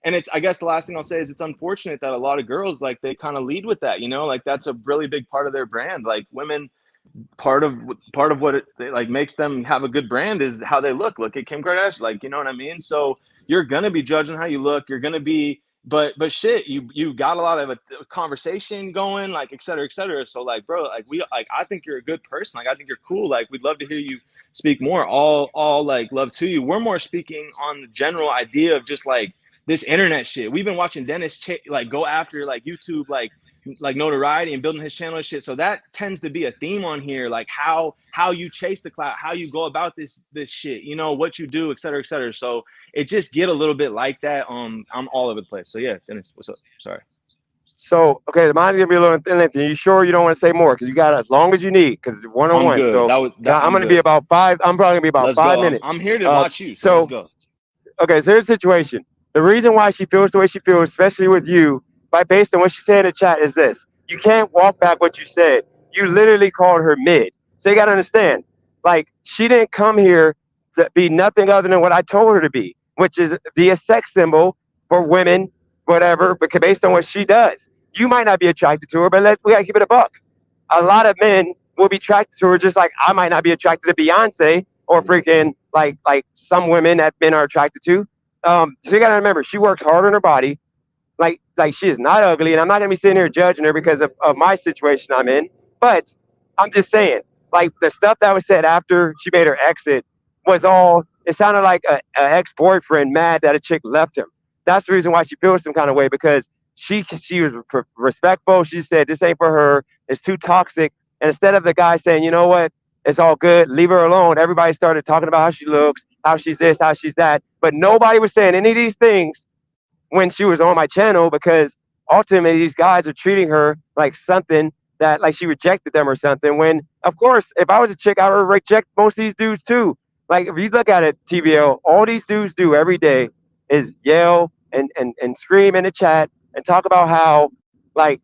Speaker 4: and it's, I guess the last thing I'll say is it's unfortunate that a lot of girls, like, they kind of lead with that, like that's a really big part of their brand. Like, women, part of what it like makes them have a good brand is how they look. Look at Kim Kardashian, like, you know what I mean? So you're gonna be judging how you look. You're gonna be, but shit, you got a lot of a conversation going, like, et cetera, et cetera. So like, bro, like I think you're a good person. Like, I think you're cool. Like, we'd love to hear you speak more. All like love to you. We're more speaking on the general idea of just like this internet shit. We've been watching Dennis like go after like YouTube, like notoriety and building his channel and shit. So that tends to be a theme on here, like how you chase the clout, how you go about this shit, what you do, et cetera, et cetera. So it just get a little bit like that. I'm all over the place. So yeah, Dennis, what's up? Sorry.
Speaker 1: so okay. Mine's gonna be a little lengthy. Are you sure you don't want to say more? Because you got as long as you need. Because it's one on
Speaker 4: I'm
Speaker 1: one.
Speaker 4: good.
Speaker 1: So I'm gonna be about five. I'm probably gonna be about
Speaker 4: Let's
Speaker 1: 5 minutes.
Speaker 4: I'm here to watch you. So let's go.
Speaker 1: Okay, so here's the situation. The reason why she feels the way she feels, especially with you, based on what she said in the chat, is this. You can't walk back what you said. You literally called her mid. So you got to understand, like, she didn't come here to be nothing other than what I told her to be, which is be a sex symbol for women, whatever, because based on what she does. You might not be attracted to her, but we got to keep it a buck. A lot of men will be attracted to her just like I might not be attracted to Beyonce or freaking like some women that men are attracted to. So you got to remember, she works hard on her body. Like she is not ugly, and I'm not gonna be sitting here judging her because of my situation I'm in. But I'm just saying, like, the stuff that was said after she made her exit was all it sounded like a ex-boyfriend mad that a chick left him. That's the reason why she feels some kind of way, because she was respectful. She said this ain't for her. It's too toxic. And instead of the guy saying, you know what, it's all good, leave her alone, everybody started talking about how she looks, how she's this, how she's that. But nobody was saying any of these things when she was on my channel, because ultimately these guys are treating her like something that, like, she rejected them or something. When, of course, if I was a chick, I would reject most of these dudes too. Like, if you look at it, TVL, all these dudes do every day is yell and scream in the chat and talk about how, like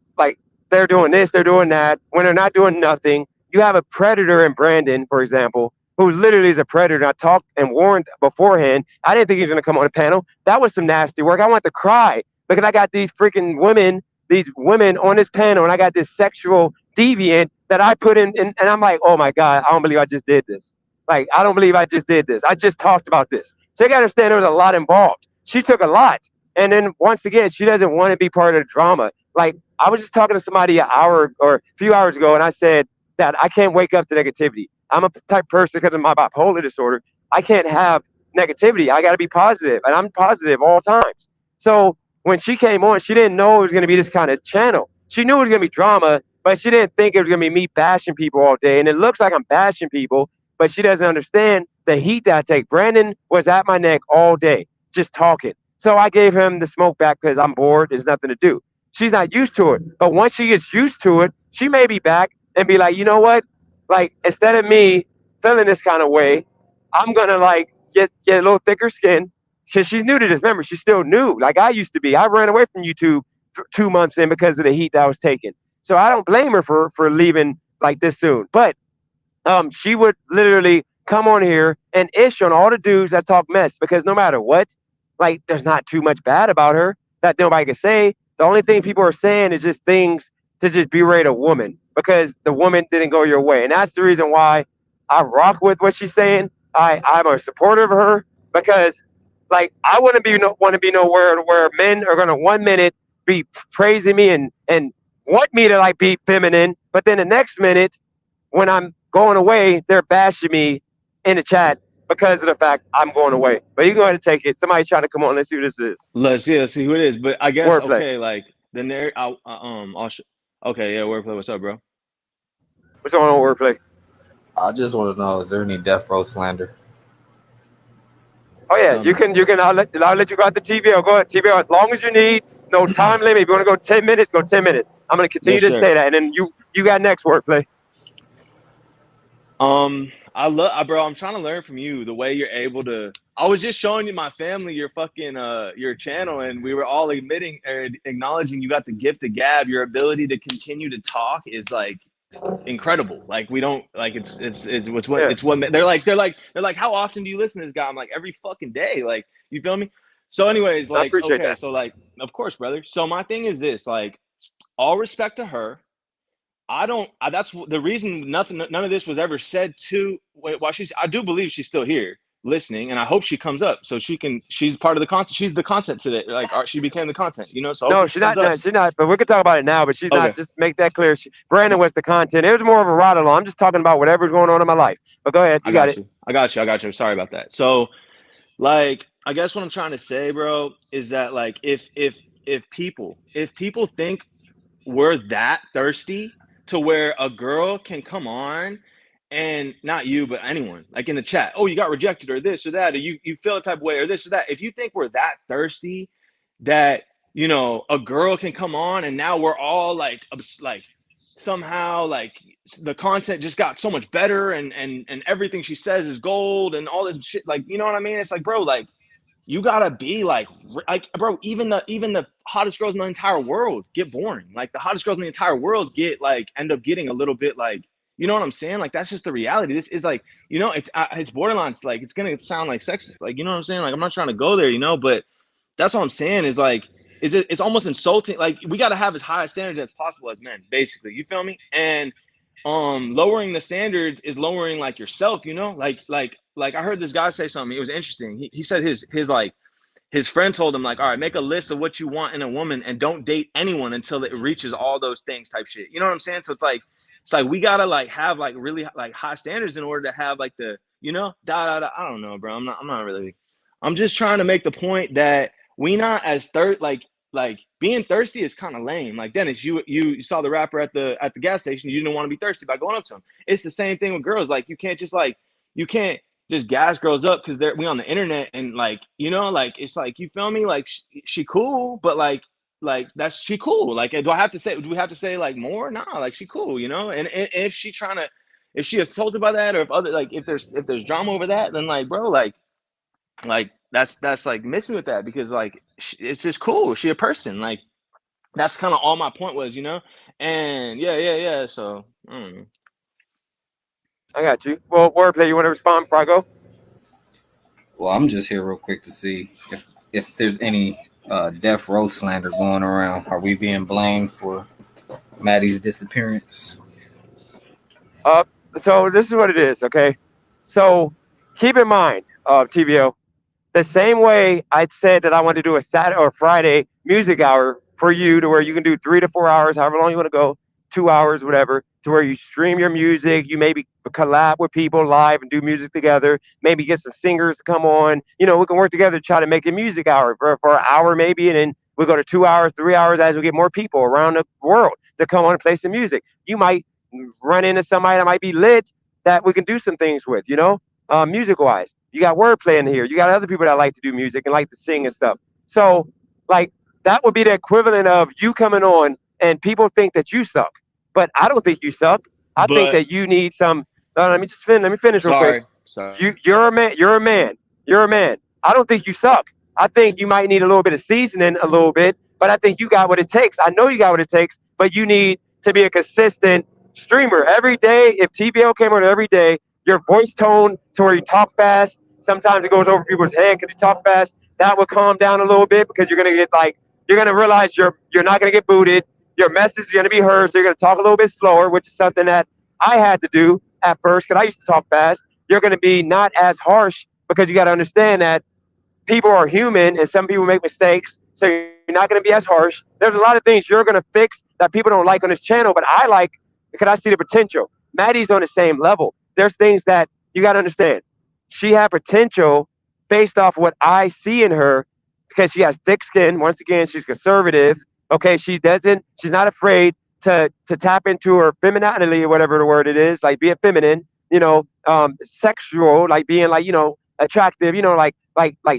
Speaker 1: they're doing this, they're doing that, when they're not doing nothing. You have a predator in Brandon, for example, who literally is a predator. I talked and warned beforehand. I didn't think he was going to come on the panel. That was some nasty work. I want to cry because I got these freaking women, these women on this panel, and I got this sexual deviant that I put in, and I'm like, oh my God, I don't believe I just did this. Like, I don't believe I just did this. I just talked about this. So you got to understand there was a lot involved. She took a lot. And then once again, she doesn't want to be part of the drama. Like, I was just talking to somebody an hour or a few hours ago, and I said that I can't wake up to negativity. I'm a type person, because of my bipolar disorder, I can't have negativity. I got to be positive, and I'm positive all times. So when she came on, she didn't know it was going to be this kind of channel. She knew it was going to be drama, but she didn't think it was going to be me bashing people all day. And it looks like I'm bashing people, but she doesn't understand the heat that I take. Brandon was at my neck all day, just talking. So I gave him the smoke back because I'm bored. There's nothing to do. She's not used to it. But once she gets used to it, she may be back and be like, you know what? Like, instead of me feeling this kind of way, I'm going to, like, get a little thicker skin, because she's new to this. Remember, she's still new, like I used to be. I ran away from YouTube 2 months in because of the heat that I was taking. So I don't blame her for leaving like this soon. But she would literally come on here and ish on all the dudes that talk mess, because no matter what, like, there's not too much bad about her that nobody can say. The only thing people are saying is just things to just berate a woman because the woman didn't go your way. And that's the reason why I rock with what she's saying. I'm a supporter of her, because, like, I wouldn't want to be nowhere where men are going to 1 minute be praising me and want me to, like, be feminine, but then the next minute when I'm going away, they're bashing me in the chat because of the fact I'm going away. But you can go ahead and take it. Somebody's trying to come on. Let's see who this is.
Speaker 4: Let's see who it is. But I guess
Speaker 1: Wordplay.
Speaker 4: okay, like the narrative. Okay, yeah, wordplay. What's up, bro?
Speaker 1: What's going on, Wordplay?
Speaker 5: I just want to know, is there any death row slander?
Speaker 1: Oh yeah, you can. I'll let you go out the TVL. Go ahead, TVL, as long as you need. No time limit. If you want to go 10 minutes, go 10 minutes. I'm going to continue
Speaker 4: Yes,
Speaker 1: to
Speaker 4: sir.
Speaker 1: say that, and then you got next, Wordplay.
Speaker 4: Bro, I'm trying to learn from you the way you're able to. I was just showing you my family your fucking your channel, and we were all admitting or acknowledging you got the gift of gab. Your ability to continue to talk is like incredible. Like, we don't like it's what
Speaker 1: Yeah.
Speaker 4: it's what they're like. How often do you listen to this guy? I'm like, every fucking day. Like, you feel me? So, anyways,
Speaker 1: I
Speaker 4: like,
Speaker 1: appreciate
Speaker 4: okay,
Speaker 1: that.
Speaker 4: so like, of course, brother. So my thing is this, like, all respect to her. That's the reason none of this was ever said to while I do believe she's still here listening, and I hope she comes up so she's part of the content. She's the content today. Like, she became the content, you know? So
Speaker 1: No,
Speaker 4: hopefully
Speaker 1: she's
Speaker 4: she comes
Speaker 1: not.
Speaker 4: up.
Speaker 1: No, she's not. But we can talk about it now. But she's not.
Speaker 4: Okay.
Speaker 1: Just make that clear. Brandon was the content. It was more of a ride along. I'm just talking about whatever's going on in my life. But go ahead. You got it.
Speaker 4: I got you. Sorry about that. So, like, I guess what I'm trying to say, bro, is that, like, if people think we're that thirsty to where a girl can come on, and not you, but anyone, like, in the chat, oh, you got rejected or this or that, or you feel a type of way or this or that. If you think we're that thirsty that, you know, a girl can come on and now we're all like somehow, like, the content just got so much better and everything she says is gold and all this shit, like, you know what I mean? It's like, bro, like, you gotta be like, bro, even the hottest girls in the entire world get boring. Like, the hottest girls in the entire world end up getting a little bit, like, you know what I'm saying? Like, that's just the reality. This is, like, you know, it's borderline. It's like, it's gonna sound like sexist, like, you know what I'm saying? Like, I'm not trying to go there, you know, but that's what I'm saying is, like, it's almost insulting. Like, we got to have as high a standards as possible as men, basically. You feel me? And lowering the standards is lowering, like, yourself, you know? Like I heard this guy say something. It was interesting. He said his friend told him, like, all right, make a list of what you want in a woman and don't date anyone until it reaches all those things, type shit. You know what I'm saying? So it's like we gotta, like, have, like, really, like, high standards in order to have, like, the you know, I don't know, bro. I'm not really. I'm just trying to make the point that we not as like being thirsty is kind of lame. Like Dennis, you saw the rapper at the gas station. You didn't want to be thirsty by going up to him. It's the same thing with girls. Like you can't just gas girls up because we on the internet and like, you know, like it's like, you feel me? Like she cool, but like she cool. Like, do we have to say like more? Nah, like she cool, you know? And if she assaulted by that, or if there's drama over that, then like, bro, like that's like, miss me with that, because like it's just cool. She a person. Like that's kind of all my point was, you know? And yeah. So I don't know.
Speaker 1: I got you. Well, Wordplay, you want to respond before I go?
Speaker 5: Well, I'm just here real quick to see if there's any death row slander going around. Are we being blamed for Maddie's disappearance?
Speaker 1: So this is what it is, okay? So keep in mind, TVO, the same way I said that I want to do a Saturday or Friday music hour for you, to where you can do 3 to 4 hours, however long you want to go, 2 hours, whatever, to where you stream your music, you maybe collab with people live and do music together, maybe get some singers to come on, you know, we can work together to try to make a music hour for an hour maybe, and then we'll go to 2 hours, 3 hours as we get more people around the world to come on and play some music. You might run into somebody that might be lit that we can do some things with, you know, music wise. You got Wordplay in here. You got other people that like to do music and like to sing and stuff. So like that would be the equivalent of you coming on and people think that you suck, but I don't think you suck. I think that you need some. Let me finish real quick.
Speaker 4: Sorry.
Speaker 1: You're a man. You're a man. I don't think you suck. I think you might need a little bit of seasoning, a little bit, but I think you got what it takes. I know you got what it takes, but you need to be a consistent streamer every day. If TBL came on every day, your voice tone to where you talk fast, sometimes it goes over people's head because you talk fast, that would calm down a little bit, because you're gonna realize you're not gonna get booted. Your message is gonna be heard, so you're gonna talk a little bit slower, which is something that I had to do at first because I used to talk fast. You're gonna be not as harsh, because you got to understand that people are human and some people make mistakes, so you're not gonna be as harsh. There's a lot of things you're gonna fix that people don't like on this channel, but I like, because I see the potential. Maddie's on the same level. There's things that you got to understand. She had potential based off what I see in her, because she has thick skin. Once again, she's conservative. Okay, she's not afraid to tap into her femininity, or whatever the word it is, like being feminine, you know, sexual, like being like, you know, attractive, you know, like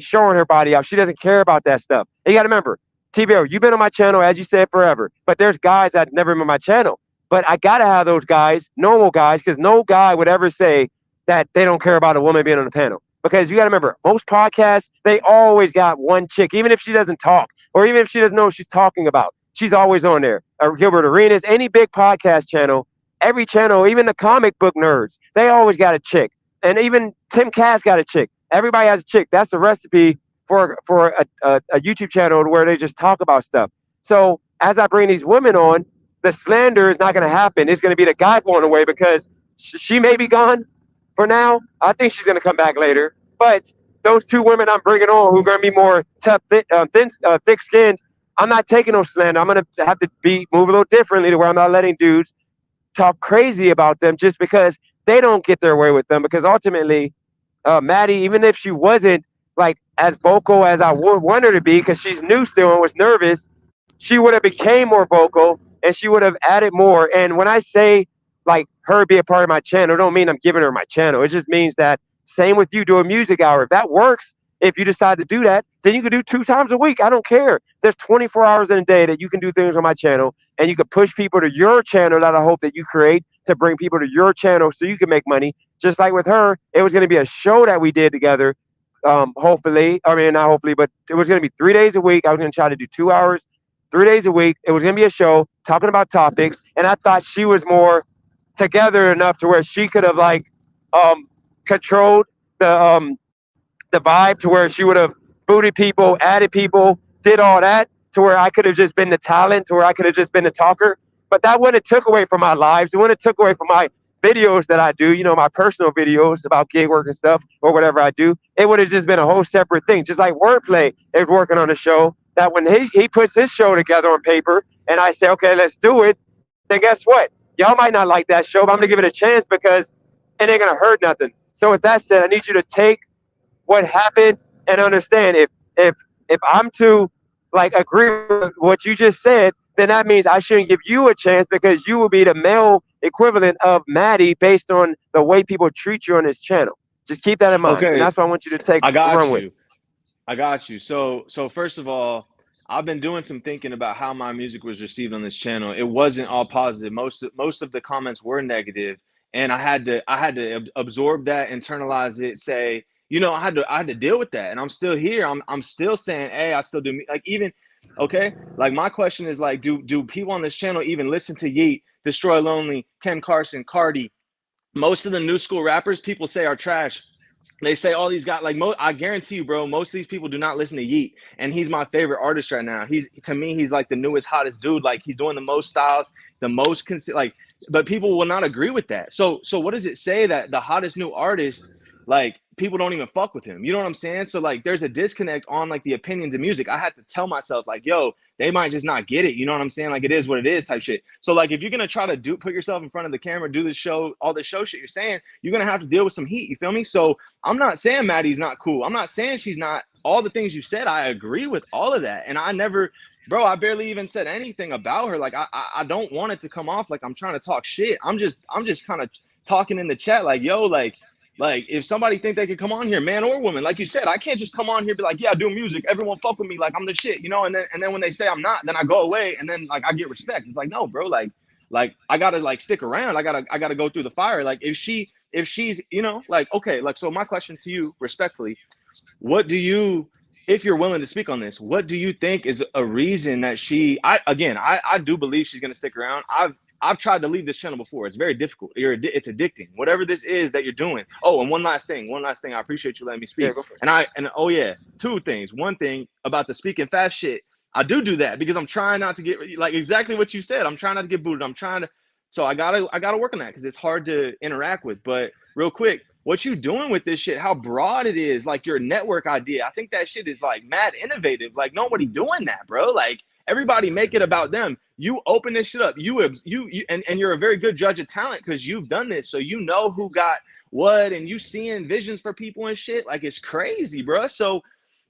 Speaker 1: showing her body off. She doesn't care about that stuff. And you got to remember, TBO, you've been on my channel, as you said, forever, but there's guys that never been on my channel. But I got to have those guys, normal guys, because no guy would ever say that they don't care about a woman being on the panel. Because you got to remember, most podcasts, they always got one chick, even if she doesn't talk, or even if she doesn't know what she's talking about. She's always on there. Gilbert Arenas, any big podcast channel, every channel, even the comic book nerds, they always got a chick. And even Tim Cass got a chick. Everybody has a chick. That's the recipe for a YouTube channel where they just talk about stuff. So as I bring these women on, the slander is not going to happen. It's going to be the guy going away, because she may be gone for now. I think she's going to come back later. But those two women I'm bringing on, who are going to be more tough, thick-skinned, I'm not taking no slander. I'm going to have to move a little differently, to where I'm not letting dudes talk crazy about them just because they don't get their way with them. Because ultimately, Maddie, even if she wasn't like as vocal as I would want her to be, because she's new still and was nervous, she would have became more vocal. And she would have added more. And when I say like her be a part of my channel, it don't mean I'm giving her my channel. It just means that same with you, do a music hour. If that works, if you decide to do that, then you can do 2 times a week. I don't care. There's 24 hours in a day that you can do things on my channel, and you can push people to your channel that I hope that you create to bring people to your channel so you can make money. Just like with her, it was going to be a show that we did together. Hopefully, I mean, not hopefully, but it was going to be 3 days a week. I was going to try to do 2 hours, 3 days a week. It was going to be a show talking about topics, and I thought she was more together enough to where she could have like controlled the vibe, to where she would have booted people, added people, did all that, to where I could have just been the talent, to where I could have just been the talker. But that wouldn't have took away from my lives. It wouldn't have took away from my videos that I do, you know, my personal videos about gig work and stuff, or whatever I do. It would have just been a whole separate thing. Just like Wordplay is working on a show, that when he puts his show together on paper, and I say, okay, let's do it, then guess what? Y'all might not like that show, but I'm going to give it a chance, because it ain't going to hurt nothing. So with that said, I need you to take what happened and understand if if I'm to like agree with what you just said, then that means I shouldn't give you a chance because you will be the male equivalent of Maddie based on the way people treat you on this channel. Just keep that in mind, and
Speaker 4: Okay,
Speaker 1: that's what I want you to take
Speaker 4: I got
Speaker 1: run with.
Speaker 4: you. I got you. So first of all, I've been doing some thinking about how my music was received on this channel. It wasn't all positive. Most of the comments were negative, and I had to absorb that, internalize it, say, I had to deal with that, and I'm still here. I'm still saying, hey, I still do like even okay. Like my question is like, do people on this channel even listen to Yeet, Destroy Lonely, Ken Carson, Cardi? Most of the new school rappers people say are trash. They say all these guys like I guarantee you, bro. Most of these people do not listen to Yeet, and he's my favorite artist right now. He's to me, he's like the newest, hottest dude. Like he's doing the most styles, the most like. But people will not agree with that. So what does it say that the hottest new artist, like people don't even fuck with him? You know what I'm saying? So like, there's a disconnect on like the opinions of music. I had to tell myself like, yo, they might just not get it. You know what I'm saying? Like it is what it is type shit. So like if you're gonna try to put yourself in front of the camera, do this show, all this show shit you're saying, you're gonna have to deal with some heat. You feel me? So I'm not saying Maddie's not cool. I'm not saying she's not. All the things you said, I agree with all of that. And I never, bro, I barely even said anything about her. Like I don't want it to come off like I'm trying to talk shit. I'm just kind of talking in the chat like, yo, like if somebody think they could come on here, man or woman, like you said, I can't just come on here and be like, yeah, I do music, everyone fuck with me, like I'm the shit, and then when they say I'm not, then I go away and then like I get respect. It's like, no, bro, like I gotta like stick around. I gotta go through the fire. Like if she's, like, okay, like, so my question to you respectfully, what do you, if you're willing to speak on this, what do you think is a reason that I do believe she's going to stick around. I've tried to leave this channel before. It's very difficult. It's addicting. Whatever this is that you're doing. Oh, and one last thing. I appreciate you letting me
Speaker 1: Yeah,
Speaker 4: speak.
Speaker 1: go for it.
Speaker 4: And oh yeah, two things. One thing about the speaking fast shit. I do that because I'm trying not to get like exactly what you said. I'm trying not to get booted. So I gotta work on that because it's hard to interact with. But real quick, what you doing with this shit, how broad it is, like your network idea. I think that shit is like mad innovative. Like nobody doing that, bro. Like everybody make it about them. You open this shit up. And you're a very good judge of talent because you've done this. So you know who got what, and you seeing visions for people and shit. Like it's crazy, bro. So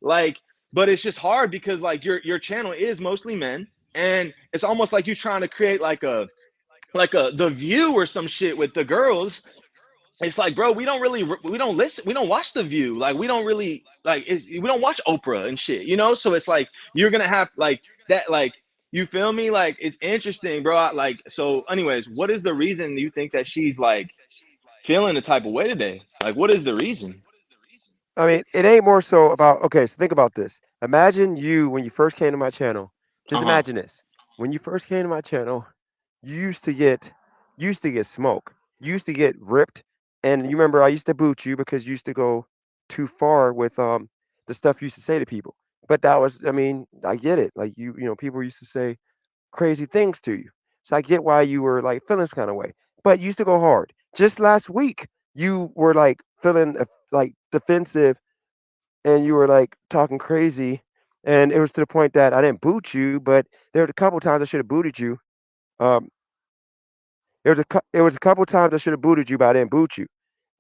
Speaker 4: like, but it's just hard because like your channel is mostly men, and it's almost like you trying to create like a The View or some shit with the girls. It's like, bro, we don't listen, we don't watch The View, like we don't really like we don't watch Oprah and shit, so it's like you're gonna have like that, like, you feel me? Like it's interesting, bro. Like, so anyways, what is the reason you think that she's like feeling the type of way today? Like what is the reason?
Speaker 1: I mean, it ain't more so about okay. So think about this. Imagine you when you first came to my channel. Just
Speaker 4: Uh-huh.
Speaker 1: imagine this. When you first came to my channel, you used to get smoke. You used to get ripped, and you remember I used to boot you because you used to go too far with the stuff you used to say to people. But that was, I mean, I get it. Like people used to say crazy things to you. So I get why you were like feeling this kind of way. But you used to go hard. Just last week, you were like feeling like defensive, and you were like talking crazy, and it was to the point that I didn't boot you, but there was a couple times I should have booted you. Um, it was a couple times I should have booted you, but I didn't boot you.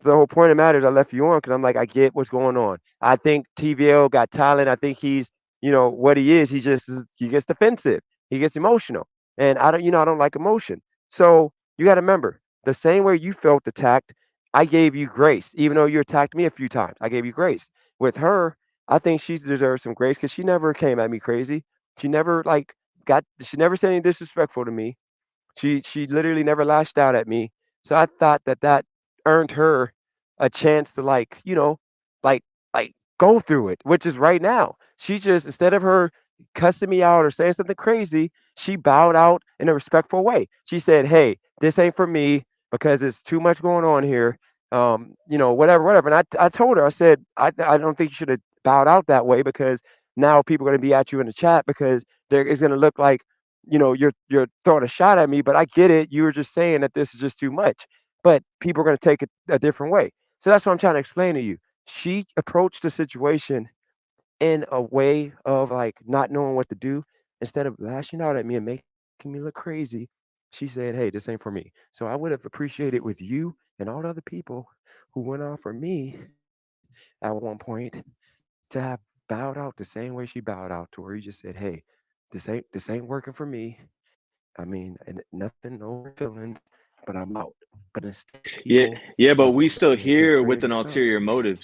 Speaker 1: The whole point of the matter is I left you on because I'm like, I get what's going on. I think TVL got talent. I think he's, what he is. He gets defensive. He gets emotional, and I don't like emotion. So you got to remember the same way you felt attacked. I gave you grace, even though you attacked me a few times. I gave you grace. With her, I think she deserves some grace because she never came at me crazy. She never She never said anything disrespectful to me. She literally never lashed out at me. So I thought that earned her a chance to like like go through it, which is right now. She just instead of her cussing me out or saying something crazy, she bowed out in a respectful way. She said, "Hey, this ain't for me because it's too much going on here. Whatever." And I told her, I said, I don't think you should have bowed out that way because now people are going to be at you in the chat because it's going to look like you're throwing a shot at me, but I get it. You were just saying that this is just too much, but people are going to take it a different way. So that's what I'm trying to explain to you. She approached the situation in a way of like not knowing what to do. Instead of lashing out at me and making me look crazy, she said, "Hey, this ain't for me." So I would have appreciated with you and all the other people who went out for me at one point to have bowed out the same way she bowed out to her. You just said, "Hey, this ain't working for me. I mean, and nothing, no feelings, but I'm out." But instead,
Speaker 4: Yeah,
Speaker 1: people
Speaker 4: yeah, but
Speaker 1: were
Speaker 4: we still
Speaker 1: focusing on
Speaker 4: here with
Speaker 1: creative
Speaker 4: an
Speaker 1: stuff.
Speaker 4: ulterior motive.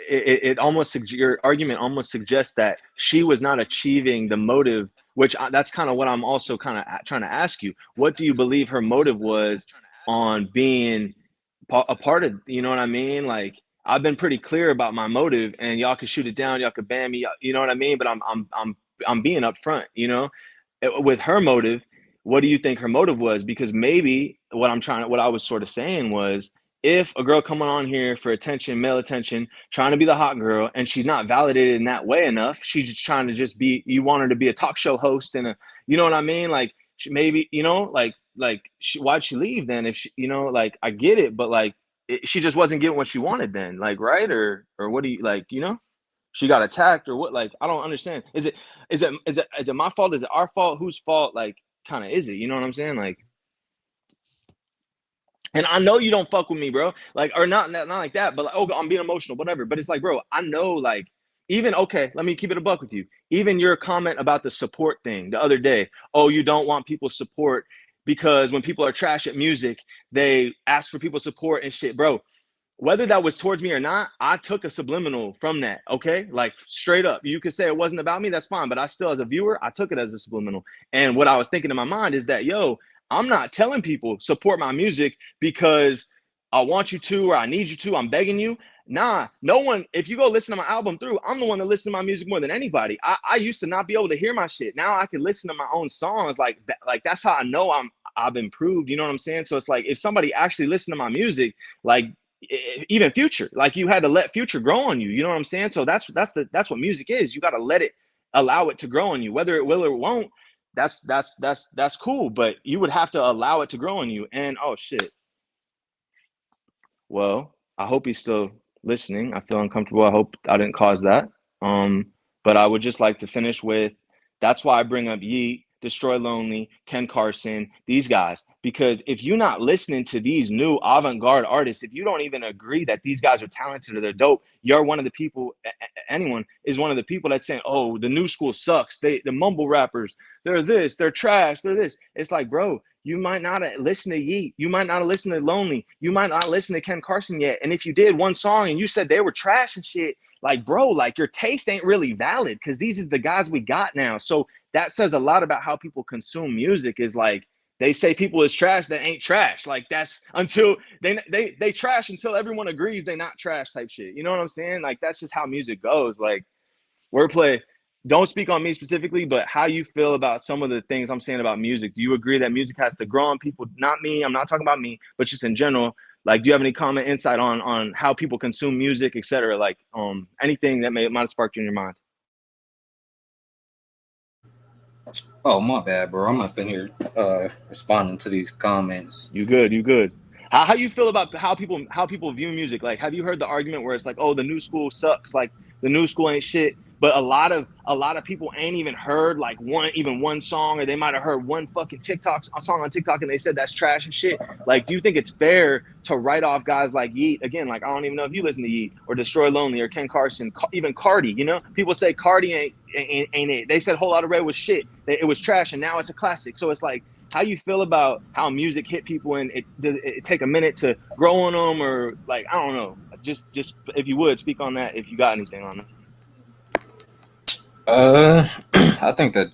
Speaker 4: It almost your argument almost suggests that she was not achieving the motive, which that's kind of what I'm also kind of trying to ask you. What do you believe her motive was on being a part of? You know what I mean? Like I've been pretty clear about my motive, and y'all can shoot it down, y'all can ban me. You know what I mean? But I'm being upfront. You know, with her motive, what do you think her motive was? Because maybe what I was sort of saying was, if a girl coming on here for attention, male attention, trying to be the hot girl, and she's not validated in that way enough, she's just trying to just be, you want her to be a talk show host and you know what I mean? Like maybe, why'd she leave then? If she, like, I get it, but like, she just wasn't getting what she wanted then, like, right? Or what do you like, she got attacked or what? Like, I don't understand. Is it my fault? Is it our fault? Whose fault? Like, kind of is it? You know what I'm saying? Like, and I know you don't fuck with me, bro. Like, or not like that, but like, oh, I'm being emotional, whatever. But it's like, bro, I know, like, even okay, let me keep it a buck with you. Even your comment about the support thing the other day. Oh, you don't want people's support because when people are trash at music, they ask for people's support and shit, bro. Whether that was towards me or not, I took a subliminal from that. Okay, like straight up. You could say it wasn't about me. That's fine, but I still, as a viewer, I took it as a subliminal. And what I was thinking in my mind is that, yo, I'm not telling people support my music because I want you to or I need you to. I'm begging you. Nah, no one. If you go listen to my album through, I'm the one that listens to my music more than anybody. I used to not be able to hear my shit. Now I can listen to my own songs. Like that's how I know I've improved. You know what I'm saying? So it's like if somebody actually listened to my music, like even Future, like you had to let Future grow on you. You know what I'm saying? So that's what music is. You got to let it, allow it to grow on you, whether it will or won't. That's cool, but you would have to allow it to grow on you. And oh shit. Well, I hope he's still listening. I feel uncomfortable. I hope I didn't cause that. But I would just like to finish with, that's why I bring up Yeat, Destroy Lonely, Ken Carson, these guys. Because if you're not listening to these new avant-garde artists, if you don't even agree that these guys are talented or they're dope, you're one of the people, anyone is one of the people that's saying, oh, the new school sucks. The mumble rappers, they're this, they're trash, they're this. It's like, bro, you might not listen to Yeat. You might not listen to Lonely. You might not listen to Ken Carson yet. And if you did one song and you said they were trash and shit, like, bro, like your taste ain't really valid because these is the guys we got now. So that says a lot about how people consume music is like, they say people is trash that ain't trash. Like that's until they trash until everyone agrees they not trash type shit. You know what I'm saying? Like that's just how music goes. Like wordplay. Don't speak on me specifically, but how you feel about some of the things I'm saying about music. Do you agree that music has to grow on people? Not me. I'm not talking about me, but just in general. Like, do you have any comment, insight on how people consume music, etc.? Like, anything that might have sparked you in your mind.
Speaker 5: Oh, my bad, bro. I'm up in here responding to these comments.
Speaker 4: You good. How you feel about how people view music? Like, have you heard the argument where it's like, oh, the new school sucks, like the new school ain't shit, but a lot of people ain't even heard like one song, or they might have heard one fucking song on TikTok and they said that's trash and shit. Like, do you think it's fair to write off guys like Yeat? Again, like I don't even know if you listen to Yeat or Destroy Lonely or Ken Carson, even Cardi. You know, people say Cardi ain't it. They said Whole Lotta Red was shit. It was trash, and now it's a classic. So it's like, how you feel about how music hit people and does it take a minute to grow on them, or like, I don't know, just if you would speak on that, if you got anything on
Speaker 5: that. I think that,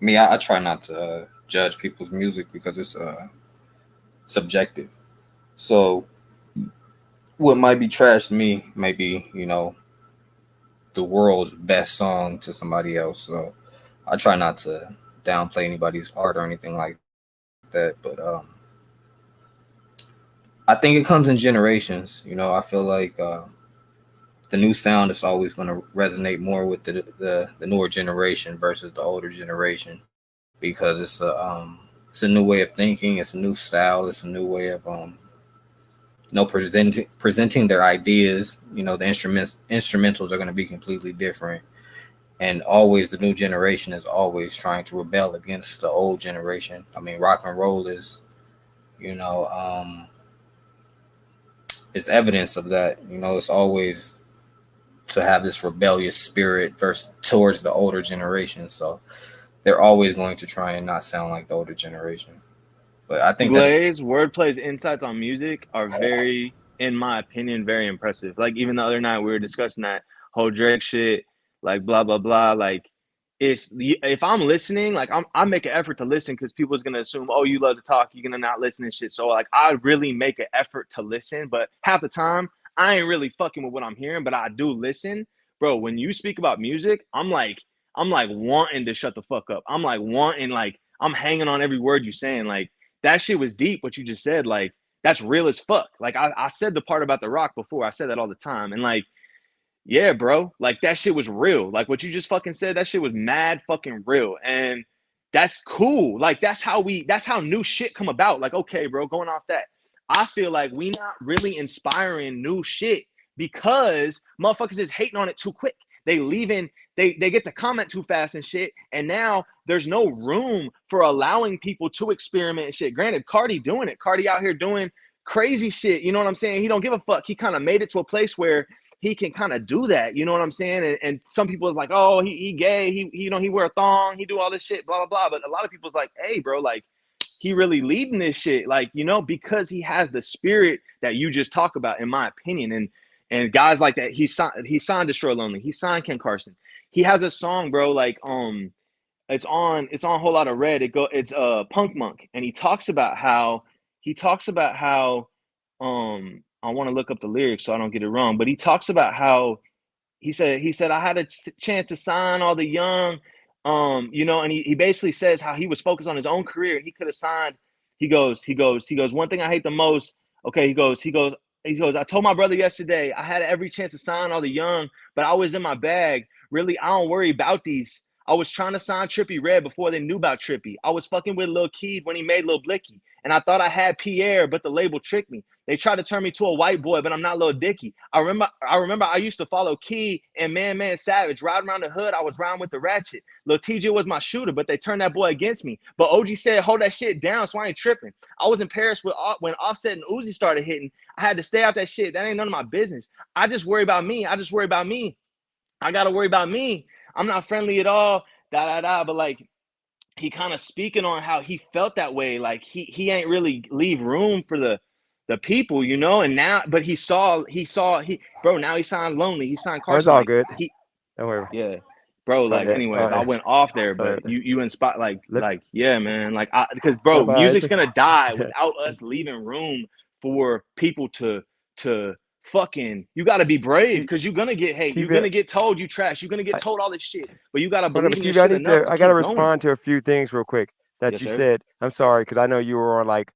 Speaker 5: me, I try not to judge people's music because it's subjective. So what might be trash to me may be, the world's best song to somebody else. So I try not to downplay anybody's art or anything like that, but I think it comes in generations. I feel like the new sound is always going to resonate more with the newer generation versus the older generation, because it's a new way of thinking, it's a new style, it's a new way of presenting their ideas. The instrumentals are going to be completely different. And always the new generation is always trying to rebel against the old generation. I mean, rock and roll is, is evidence of that. You know, it's always to have this rebellious spirit towards the older generation. So they're always going to try and not sound like the older generation. But I think that's
Speaker 4: Blaze, Wordplay's insights on music are very, in my opinion, very impressive. Like even the other night we were discussing that whole Drake shit, like blah blah blah. Like if I'm listening, like I make an effort to listen because people's gonna assume, oh, you love to talk, you're gonna not listen and shit. So like I really make an effort to listen, but half the time I ain't really fucking with what I'm hearing, but I do listen, bro. When you speak about music, I'm like wanting to shut the fuck up. I'm like wanting, like I'm hanging on every word you're saying, like. That shit was deep, what you just said. Like, that's real as fuck. Like, I said the part about The Rock before. I said that all the time. And, like, yeah, bro. Like, that shit was real. Like, what you just fucking said, that shit was mad fucking real. And that's cool. Like, that's how new shit come about. Like, okay, bro, going off that. I feel like we not really inspiring new shit because motherfuckers is hating on it too quick. They get to comment too fast and shit, and now there's no room for allowing people to experiment and shit. Granted, Cardi doing it. Cardi out here doing crazy shit. You know what I'm saying? He don't give a fuck. He kind of made it to a place where he can kind of do that. You know what I'm saying? And some people is like, oh, he gay. He wear a thong. He do all this shit, blah, blah, blah. But a lot of people's like, hey, bro, like, he really leading this shit, like, you know, because he has the spirit that you just talk about, in my opinion. And guys like that, he signed Destroy Lonely. He signed Ken Carson. He has a song, bro, like it's on a Whole Lot of Red. It's Punk Monk, and he talks about how I want to look up the lyrics so I don't get it wrong, but he talks about how he said I had a chance to sign all the young, you know, and he basically says how he was focused on his own career and he could have signed. He goes, one thing I hate the most. Okay, he goes, I told my brother yesterday I had every chance to sign all the young, but I was in my bag. Really, I don't worry about these. I was trying to sign Trippie Redd before they knew about Trippie. I was fucking with Lil Keed when he made Lil Blicky. And I thought I had Pierre, but the label tricked me. They tried to turn me to a white boy, but I'm not Lil Dicky. I remember I used to follow Key and Man Savage. Riding around the hood, I was riding with the ratchet. Lil TJ was my shooter, but they turned that boy against me. But OG said, hold that shit down, so I ain't tripping. I was in Paris when Offset and Uzi started hitting. I had to stay out that shit. That ain't none of my business. I just worry about me. I got to worry about me. I'm not friendly at all, but like he kind of speaking on how he felt that way. Like he ain't really leave room for the people, you know, and now, but he bro, now he signed Lonely. He signed Carson.
Speaker 1: It's all
Speaker 4: like,
Speaker 1: good. Don't worry.
Speaker 4: Yeah, bro. Like, anyways, I went off there, but you inspire, like, yeah, man. Like, because bro, music's gonna die without us leaving room for people to fucking. You got to be brave because you're gonna get hate. You're gonna get told you trash. You're gonna get told all this shit. But you gotta believe in your shit enough to
Speaker 1: I gotta
Speaker 4: keep going.
Speaker 1: respond to a few things real quick that
Speaker 4: Yes,
Speaker 1: you
Speaker 4: sir.
Speaker 1: said. I'm sorry because I know you were on like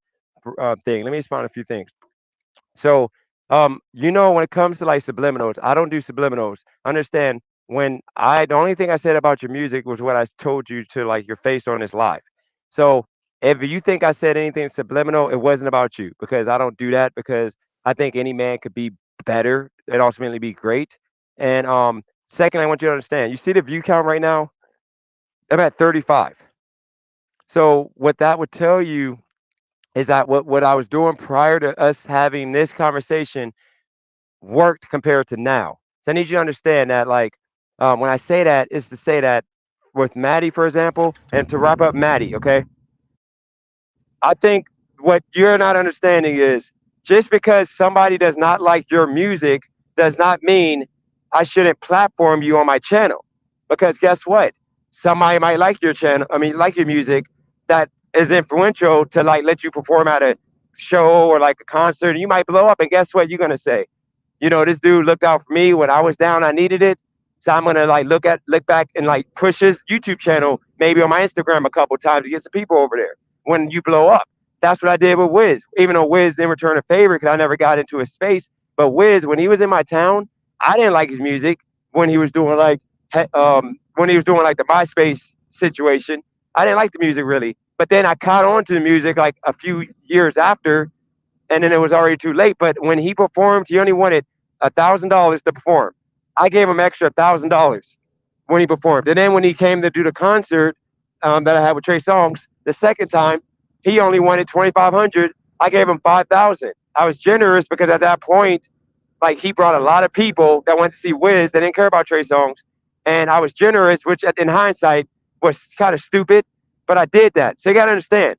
Speaker 1: thing. Let me respond to a few things. So, you know, when it comes to like subliminals, I don't do subliminals. Understand the only thing I said about your music was what I told you to like your face on this live. So if you think I said anything subliminal, it wasn't about you because I don't do that because I think any man could be better and ultimately be great. And second, I want you to understand, you see the view count right now? I'm at 35. So what that would tell you is that what I was doing prior to us having this conversation worked compared to now. So I need you to understand that, like, when I say that, is to say that with Maddie, for example, and to wrap up Maddie, okay? I think what you're not understanding is just because somebody does not like your music does not mean I shouldn't platform you on my channel. Because guess what? Somebody might like your channel, like your music that is influential to like let you perform at a show or like a concert. And you might blow up, and guess what you're gonna say? You know, this dude looked out for me when I was down, I needed it. So I'm gonna like look back and like push his YouTube channel, maybe on my Instagram a couple times to get some people over there when you blow up. That's what I did with Wiz. Even though Wiz didn't return a favor because I never got into his space. But Wiz, when he was in my town, I didn't like his music when he was doing like the MySpace situation. I didn't like the music really. But then I caught on to the music like a few years after, and then it was already too late. But when he performed, he only wanted $1,000 to perform. I gave him extra $1,000 when he performed. And then when he came to do the concert that I had with Trey Songz, the second time, he only wanted $2,500. I gave him $5,000. I was generous because at that point, like he brought a lot of people that went to see Wiz. They didn't care about Trey Songz, and I was generous, which in hindsight was kind of stupid, but I did that. So you got to understand,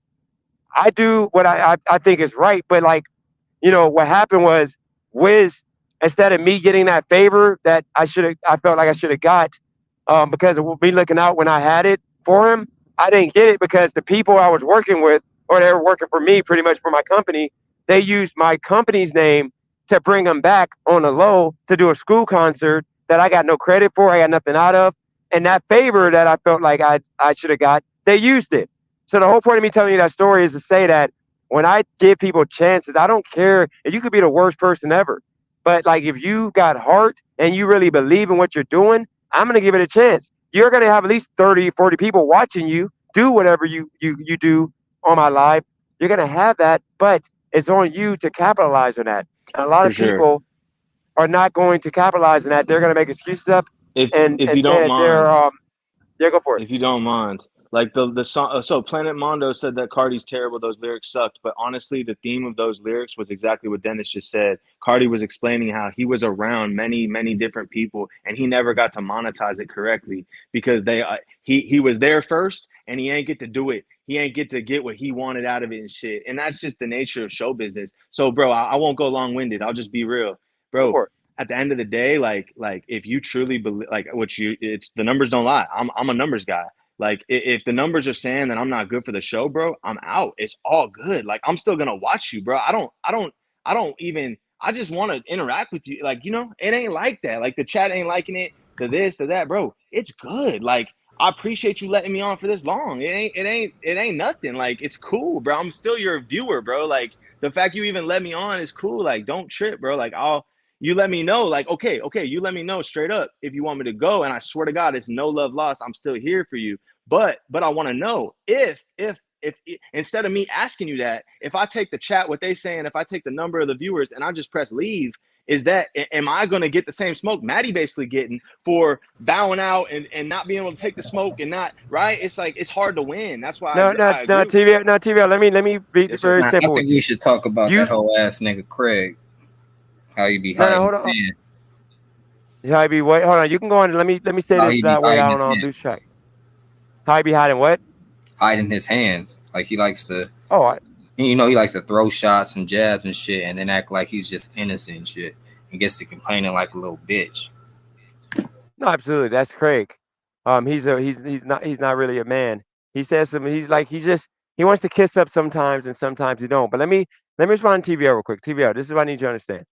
Speaker 1: I do what I think is right, but like, you know, what happened was Wiz, instead of me getting that favor that I felt like I should have got, because of me looking out when I had it for him, I didn't get it because the people I was working with, or they were working for me pretty much for my company, they used my company's name to bring him back on the low to do a school concert that I got no credit for, I got nothing out of. And that favor that I felt like I should have got, they used it. So the whole point of me telling you that story is to say that when I give people chances, I don't care if you could be the worst person ever. But like if you got heart and you really believe in what you're doing, I'm gonna give it a chance. You're gonna have at least 30, 40 people watching you do whatever you do on my live. You're gonna have that, but it's on you to capitalize on that. And a lot
Speaker 4: For
Speaker 1: of
Speaker 4: sure.
Speaker 1: people are not going to capitalize on that. They're gonna make excuses up and
Speaker 4: If you
Speaker 1: say
Speaker 4: don't
Speaker 1: that they're
Speaker 4: mind,
Speaker 1: yeah, go for it.
Speaker 4: if you don't mind, like the song. So Planet Mondo said that Cardi's terrible. Those lyrics sucked. But honestly, the theme of those lyrics was exactly what Dennis just said. Cardi was explaining how he was around many different people, and he never got to monetize it correctly because he was there first, and he ain't get to do it. He ain't get to get what he wanted out of it and shit. And that's just the nature of show business. So, bro, I won't go long winded. I'll just be real,
Speaker 1: Go
Speaker 4: bro.
Speaker 1: for it.
Speaker 4: At the end of the day, like if you truly believe, like it's the numbers don't lie. I'm a numbers guy. Like if the numbers are saying that I'm not good for the show, bro, I'm out. It's all good. Like I'm still gonna watch you, bro. I don't even. I just want to interact with you. Like it ain't like that. Like the chat ain't liking it. To this, to that, bro. It's good. Like I appreciate you letting me on for this long. It ain't nothing. Like it's cool, bro. I'm still your viewer, bro. Like the fact you even let me on is cool. Like don't trip, bro. Like you let me know, like, okay, you let me know straight up if you want me to go. And I swear to God, it's no love lost. I'm still here for you. But I want to know if instead of me asking you that, if I take the chat, what they saying, if I take the number of the viewers and I just press leave, am I going to get the same smoke Maddie basically getting for bowing out and not being able to take the smoke and not, right? It's like, it's hard to win. That's why I agree.
Speaker 1: TV. Let me be
Speaker 4: Yes, sir.
Speaker 1: very
Speaker 5: Nah, I
Speaker 1: simple
Speaker 5: think
Speaker 1: with you.
Speaker 5: we should talk about
Speaker 1: You
Speaker 5: that whole ass nigga Craig. How you be
Speaker 1: no,
Speaker 5: hiding
Speaker 1: hold on.
Speaker 5: his hand.
Speaker 1: How you be wait? Hold on. You can go on. Let me say
Speaker 5: How
Speaker 1: this
Speaker 5: he be
Speaker 1: that way. I
Speaker 5: hiding
Speaker 1: don't
Speaker 5: his
Speaker 1: lose
Speaker 5: hand.
Speaker 1: track. How you be hiding what?
Speaker 5: Hiding his hands. Like he likes to,
Speaker 1: Oh,
Speaker 5: he likes to throw shots and jabs and shit, and then act like he's just innocent and shit, and gets to complaining like a little bitch.
Speaker 1: no, absolutely. That's Craig. He's not really a man. He says some. He's like he wants to kiss up sometimes and sometimes he don't. But let me respond to TVO real quick. TVO, this is what I need you to understand,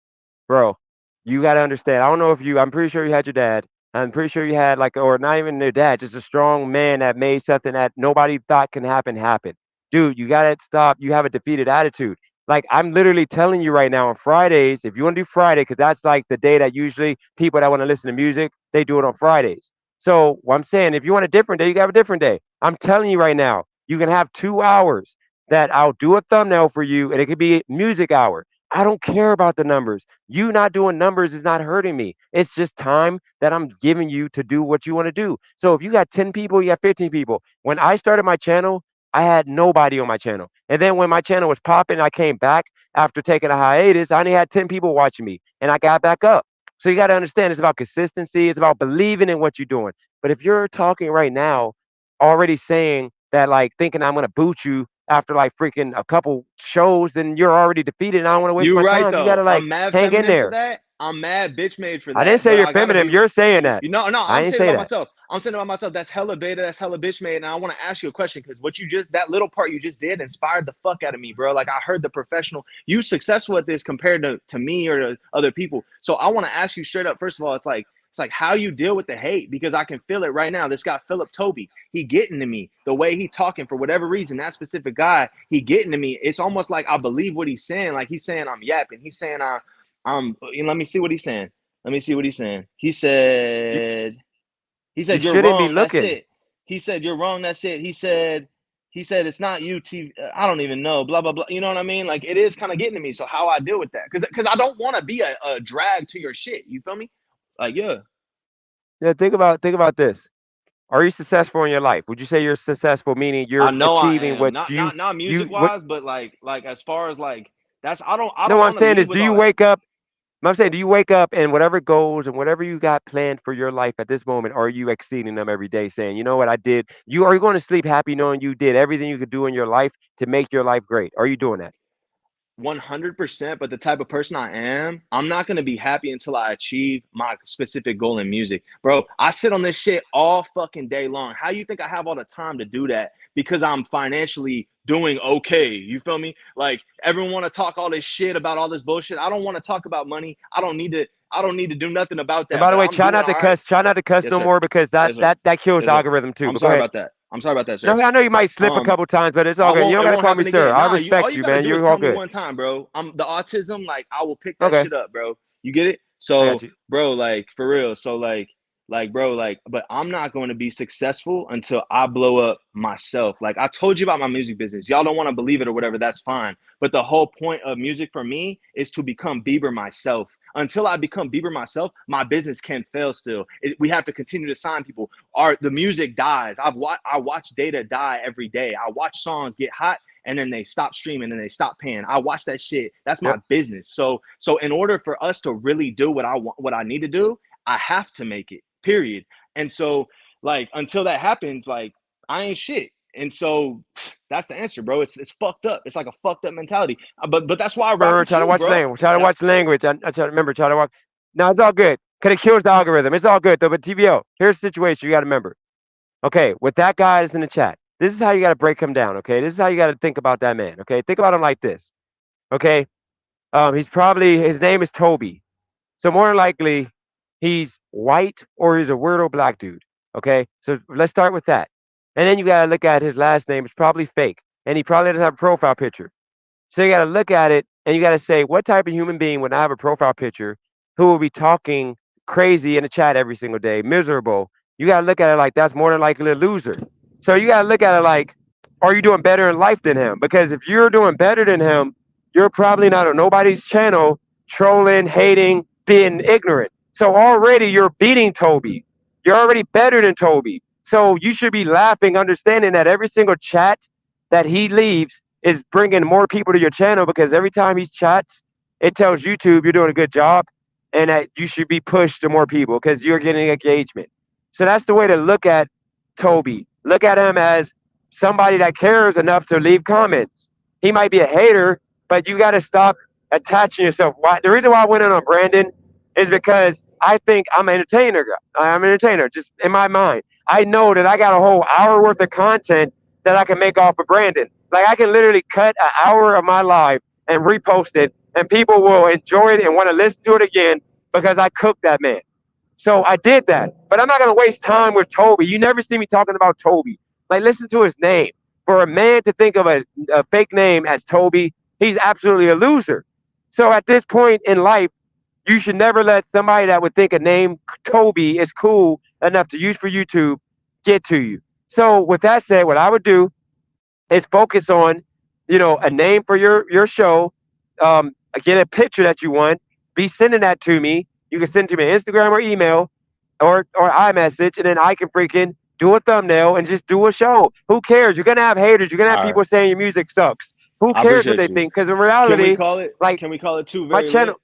Speaker 1: bro. You got to understand. I don't know if you. I'm pretty sure you had your dad. I'm pretty sure you had like, or not even your dad, just a strong man that made something that nobody thought can happen. Dude, you got to stop. You have a defeated attitude. Like I'm literally telling you right now on Fridays, if you want to do Friday, because that's like the day that usually people that want to listen to music, they do it on Fridays. So what I'm saying, if you want a different day, you can have a different day. I'm telling you right now, you can have 2 hours that I'll do a thumbnail for you, and it could be music hour. I don't care about the numbers. You not doing numbers is not hurting me. It's just time that I'm giving you to do what you want to do. So if you got 10 people, you got 15 people. When I started my channel, I had nobody on my channel. And then when my channel was popping, I came back after taking a hiatus. I only had 10 people watching me and I got back up. So you got to understand it's about consistency. It's about believing in what you're doing. But if you're talking right now, already saying that, like thinking I'm going to boot you after like freaking a couple shows, then you're already defeated. And I don't want to waste
Speaker 4: You
Speaker 1: my
Speaker 4: right
Speaker 1: time. You got
Speaker 4: though.
Speaker 1: to like
Speaker 4: I'm mad
Speaker 1: hang in
Speaker 4: feminine for
Speaker 1: there.
Speaker 4: that. I'm mad bitch made for
Speaker 1: I didn't
Speaker 4: that.
Speaker 1: say
Speaker 4: But
Speaker 1: you're
Speaker 4: I gotta
Speaker 1: feminine.
Speaker 4: be.
Speaker 1: You're saying that.
Speaker 4: No,
Speaker 1: I
Speaker 4: I'm
Speaker 1: didn't
Speaker 4: saying
Speaker 1: say
Speaker 4: about
Speaker 1: that.
Speaker 4: myself. I'm saying about myself. That's hella beta. That's hella bitch made. And I want to ask you a question because what you just, that little part you just did inspired the fuck out of me, bro. Like I heard the professional, you successful at this compared to me or to other people. So I want to ask you straight up. First of all, it's like how you deal with the hate because I can feel it right now. This guy, Philip Toby, he getting to me. The way he talking for whatever reason, that specific guy, he getting to me. It's almost like I believe what he's saying. Like he's saying I'm yapping. He's saying let me see what he's saying. Let me see what he's saying. He
Speaker 1: You,
Speaker 4: said
Speaker 1: you
Speaker 4: you're
Speaker 1: shouldn't be
Speaker 4: wrong. That's
Speaker 1: looking.
Speaker 4: it. He said you're wrong. That's it. He said it's not you. I don't even know. Blah blah blah. You know what I mean? Like it is kind of getting to me. So how I deal with that? Because I don't want to be a drag to your shit. You feel me? Like yeah.
Speaker 1: Yeah, think about this. Are you successful in your life? Would you say you're successful, meaning
Speaker 4: I
Speaker 1: you're
Speaker 4: know I
Speaker 1: achieving
Speaker 4: am.
Speaker 1: what
Speaker 4: Not
Speaker 1: you
Speaker 4: music
Speaker 1: what?
Speaker 4: wise, but like as far as like I don't
Speaker 1: No, what I'm
Speaker 4: want to
Speaker 1: saying
Speaker 4: lead
Speaker 1: is,
Speaker 4: with
Speaker 1: do
Speaker 4: all
Speaker 1: you
Speaker 4: that.
Speaker 1: wake up? I'm saying, do you wake up and whatever goals and whatever you got planned for your life at this moment, are you exceeding them every day, saying, you know what, I did? You are you going to sleep happy knowing you did everything you could do in your life to make your life great? Are you doing that?
Speaker 4: 100%, but the type of person I am, I'm not going to be happy until I achieve my specific goal in music. Bro, I sit on this shit all fucking day long. How you think I have all the time to do that? Because I'm financially doing okay. You feel me? Like everyone want to talk all this shit about all this bullshit. I don't want to talk about money. I don't need to do nothing about
Speaker 1: And
Speaker 4: that,
Speaker 1: by the
Speaker 4: but
Speaker 1: way,
Speaker 4: I'm doing all right.
Speaker 1: try not to cuss
Speaker 4: Yes,
Speaker 1: no
Speaker 4: sir.
Speaker 1: more because that
Speaker 4: Yes, sir.
Speaker 1: that that kills
Speaker 4: Yes,
Speaker 1: the
Speaker 4: sir.
Speaker 1: algorithm too.
Speaker 4: I'm
Speaker 1: But go
Speaker 4: sorry
Speaker 1: ahead.
Speaker 4: about that. I'm sorry about that,
Speaker 1: No,
Speaker 4: sir.
Speaker 1: I know you might slip a couple times, but it's all
Speaker 4: I
Speaker 1: good. You
Speaker 4: won't.
Speaker 1: don't
Speaker 4: It
Speaker 1: got to
Speaker 4: won't
Speaker 1: call me
Speaker 4: happen
Speaker 1: sir.
Speaker 4: again.
Speaker 1: I
Speaker 4: Nah, all
Speaker 1: respect
Speaker 4: you
Speaker 1: you,
Speaker 4: gotta
Speaker 1: man.
Speaker 4: do is
Speaker 1: You're all
Speaker 4: tell me
Speaker 1: good.
Speaker 4: one time, bro. I'm the autism. Like I will pick that
Speaker 1: Okay,
Speaker 4: shit up, bro. You get it?
Speaker 1: I got
Speaker 4: So,
Speaker 1: you.
Speaker 4: bro, like for real. So, bro, but I'm not going to be successful until I blow up myself. Like I told you about my music business. Y'all don't want to believe it or whatever. That's fine. But the whole point of music for me is to become Bieber myself. Until I become Bieber myself, my business can fail still. We have to continue to sign people. The music dies. I watch data die every day. I watch songs get hot and then they stop streaming and they stop paying. I watch that shit. That's my
Speaker 1: Yep.
Speaker 4: business. So in order for us to really do what I want, what I need to do, I have to make it. Period. And so like until that happens, like I ain't shit. And so that's the answer, bro. It's fucked up. It's like a fucked up mentality. But that's why I rock
Speaker 1: Remember,
Speaker 4: with
Speaker 1: try to
Speaker 4: you,
Speaker 1: watch
Speaker 4: bro.
Speaker 1: language. Try to watch language. I try to remember. Try to watch. No, it's all good. Cause it kills the algorithm. It's all good though. But TVO, here's the situation. You got to remember. Okay, with that guy that's in the chat, this is how you got to break him down. Okay, this is how you got to think about that man. Okay, think about him like this. Okay, his name is Toby. So more than likely, he's white or he's a weirdo black dude. Okay, so let's start with that. And then you gotta look at his last name. It's probably fake, and he probably doesn't have a profile picture. So you gotta look at it, and you gotta say, what type of human being would not have a profile picture who will be talking crazy in the chat every single day, miserable? You gotta look at it like that's more than likely a loser. So you gotta look at it like, are you doing better in life than him? Because if you're doing better than him, you're probably not on nobody's channel trolling, hating, being ignorant. So already you're beating Toby. You're already better than Toby. So you should be laughing, understanding that every single chat that he leaves is bringing more people to your channel because every time he chats, it tells YouTube you're doing a good job and that you should be pushed to more people because you're getting engagement. So that's the way to look at Toby. Look at him as somebody that cares enough to leave comments. He might be a hater, but you got to stop attaching yourself. Why? The reason why I went in on Brandon is because I think I'm an entertainer. I'm an entertainer, just in my mind. I know that I got a whole hour worth of content that I can make off of Brandon. Like I can literally cut an hour of my life and repost it, and people will enjoy it and want to listen to it again because I cooked that man. So I did that, but I'm not gonna waste time with Toby. You never see me talking about Toby. Like listen to his name. For a man to think of a fake name as Toby, he's absolutely a loser. So at this point in life, you should never let somebody that would think a name Toby is cool enough to use for YouTube get to you. So with that said, what I would do is focus on, a name for your show. Get a picture that you want. Be sending that to me. You can send it to me Instagram or email or iMessage, and then I can freaking do a thumbnail and just do a show. Who cares? You're gonna have haters. You're gonna have
Speaker 4: All right.
Speaker 1: people saying your music sucks. Who
Speaker 4: I
Speaker 1: cares what
Speaker 4: appreciate
Speaker 1: they
Speaker 4: you.
Speaker 1: think? Because in
Speaker 4: Can we
Speaker 1: reality,
Speaker 4: call it?
Speaker 1: like
Speaker 4: Can we call it two
Speaker 1: my
Speaker 4: very
Speaker 1: channel,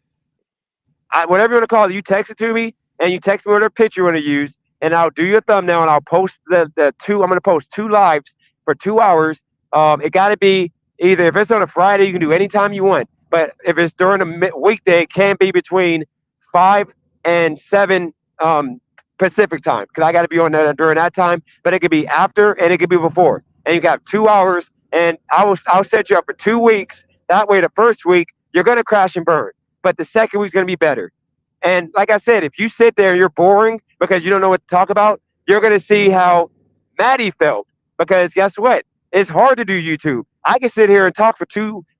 Speaker 4: lit?
Speaker 1: whatever you want to call it, you text it to me and you text me whatever picture you want to use, and I'll do your thumbnail and I'll post the two. I'm gonna post 2 lives for 2 hours. It got to be either if it's on a Friday, you can do anytime you want. But if it's during a weekday, it can be between 5 and 7 Pacific time because I got to be on that during that time. But it could be after and it could be before. And you got 2 hours, and I'll set you up for 2 weeks. That way, the first week you're gonna crash and burn, but the second week's gonna be better. And like I said, if you sit there and you're boring because you don't know what to talk about, you're gonna see how Maddie felt. Because guess what? It's hard to do YouTube. I can sit here and talk for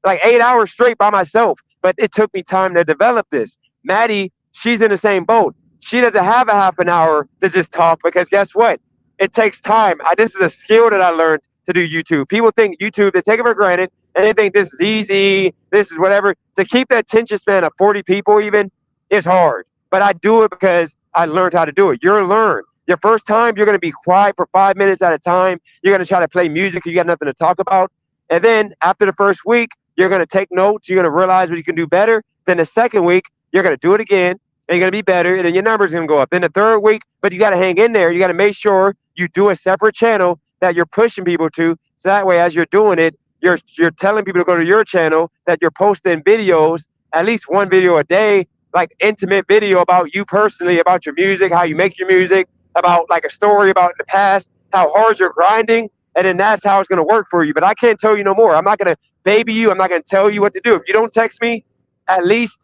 Speaker 1: 8 hours straight by myself, but it took me time to develop this. Maddie, she's in the same boat. She doesn't have a half an hour to just talk because guess what? It takes time. This is a skill that I learned to do YouTube. People think YouTube, they take it for granted and they think this is easy, this is whatever. To keep that attention span of 40 people even is hard. But I do it because I learned how to do it. You'll learn. Your first time, you're going to be quiet for 5 minutes at a time. You're going to try to play music. You got nothing to talk about. And then after the first week, You're going to take notes. You're going to realize what you can do better. Then the second week, you're going to do it again, and you're going to be better, and then your numbers are going to go up. Then the third week, but you got to hang in there. You got to make sure you do a separate channel that you're pushing people to. So that way, as you're doing it, you're telling people to go to your channel, that you're posting videos, at least one video a day, like intimate video about you personally, about your music, how you make your music, about like a story about the past, how hard you're grinding, and then that's how it's going to work for you. But I can't tell you no more. I'm not going to baby you. I'm not going to tell you what to do. If you don't text me at least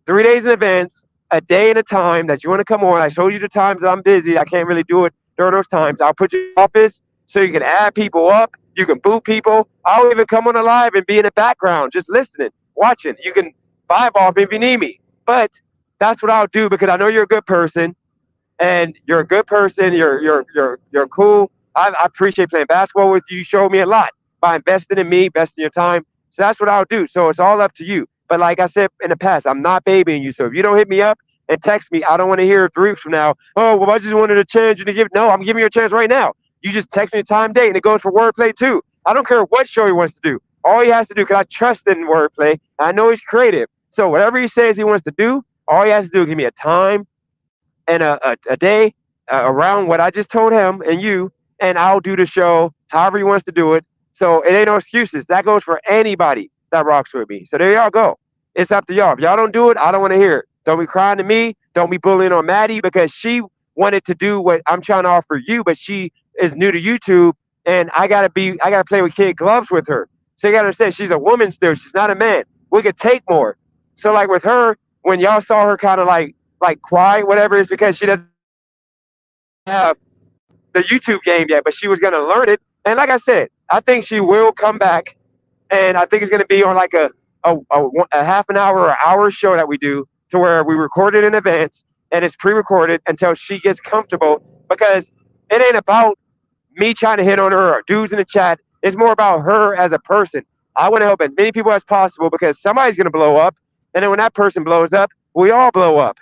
Speaker 1: 3 days in advance, a day and a time that you want to come on, I showed you the times that I'm busy. I can't really do it during those times. I'll put you in office so you can add people up. You can boot people. I'll even come on a live and be in the background, just listening, watching. You can vibe off me if you need me. But that's what I'll do because I know you're a good person, and you're a good person. You're cool. I appreciate playing basketball with you. You showed me a lot by investing in me, investing your time. So that's what I'll do. So it's all up to you. But like I said in the past, I'm not babying you. So if you don't hit me up and text me, I don't want to hear 3 weeks from now. Oh, well, I just wanted a chance to give. No, I'm giving you a chance right now. You just text me the time, date, and it goes for wordplay too. I don't care what show he wants to do. All he has to do, because I trust in wordplay. I know he's creative. So whatever he says he wants to do, all he has to do is give me a time and a day around what I just told him and you, and I'll do the show however he wants to do it. So it ain't no excuses. That goes for anybody that rocks with me. So there y'all go. It's up to y'all. If y'all don't do it, I don't want to hear it. Don't be crying to me. Don't be bullying on Maddie because she wanted to do what I'm trying to offer you, but she is new to YouTube, and I gotta play with kid gloves with her. So you gotta understand, she's a woman still. She's not a man. We could take more. So like with her, when y'all saw her kind of like quiet, whatever, it's because she doesn't have the YouTube game yet, but she was gonna learn it. And like I said, I think she will come back, and I think it's gonna be on like a half an hour or hour show that we do, to where we record it in advance and it's pre-recorded until she gets comfortable, because it ain't about me trying to hit on her or dudes in the chat. It's more about her as a person. I want to help as many people as possible because somebody's going to blow up. And then when that person blows up, we all blow up.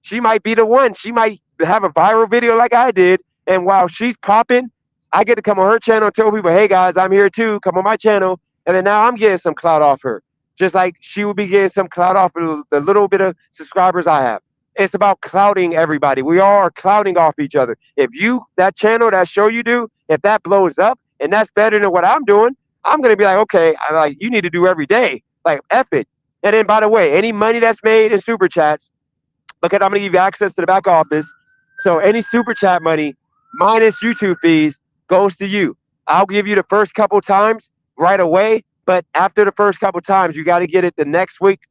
Speaker 1: She might be the one. She might have a viral video like I did. And while she's popping, I get to come on her channel and tell people, hey guys, I'm here too. Come on my channel. And then now I'm getting some clout off her. Just like she will be getting some clout off of the little bit of subscribers I have. It's about clouting everybody. We all are clouting off each other. If that channel, that show you do, if that blows up and that's better than what I'm doing, I'm going to be like, okay, you need to do every day. Like, F it. And then, by the way, any money that's made in Super Chats, because I'm going to give you access to the back office. So any Super Chat money minus YouTube fees goes to you. I'll give you the first couple times right away. But after the first couple times, you got to get it the next month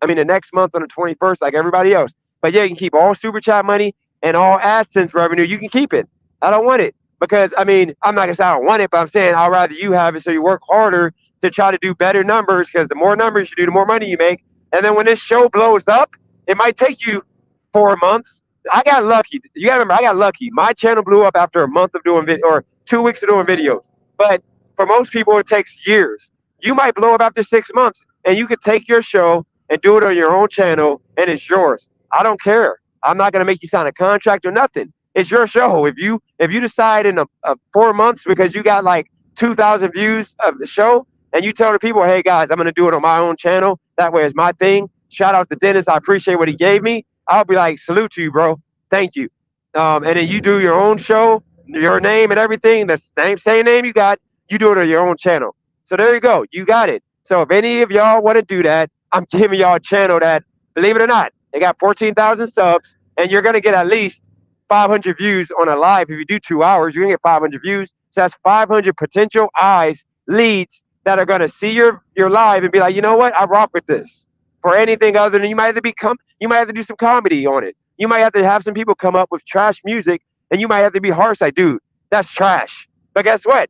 Speaker 1: on the 21st, like everybody else. But yeah, you can keep all Super Chat money and all AdSense revenue. You can keep it. I don't want it because, I'm not going to say I don't want it, but I'm saying I'd rather you have it so you work harder to try to do better numbers, because the more numbers you do, the more money you make. And then when this show blows up, it might take you 4 months. I got lucky. You got to remember, I got lucky. My channel blew up after a month of doing or 2 weeks of doing videos. But for most people, it takes years. You might blow up after 6 months, and you could take your show and do it on your own channel, and it's yours. I don't care. I'm not gonna make you sign a contract or nothing. It's your show. If you decide in a 4 months because you got like 2,000 views of the show, and you tell the people, hey guys, I'm gonna do it on my own channel. That way it's my thing. Shout out to Dennis. I appreciate what he gave me. I'll be like, salute to you, bro. Thank you. And then you do your own show, your name and everything. The same name you got. You do it on your own channel. So there you go. You got it. So if any of y'all want to do that, I'm giving y'all a channel that, believe it or not, they got 14,000 subs, and you're going to get at least 500 views on a live. If you do 2 hours, you're going to get 500 views. So that's 500 potential eyes, leads that are going to see your live and be like, you know what? I rock with this. For anything other than you might have to do some comedy on it. You might have to have some people come up with trash music, and you might have to be harsh like, dude, that's trash. But guess what?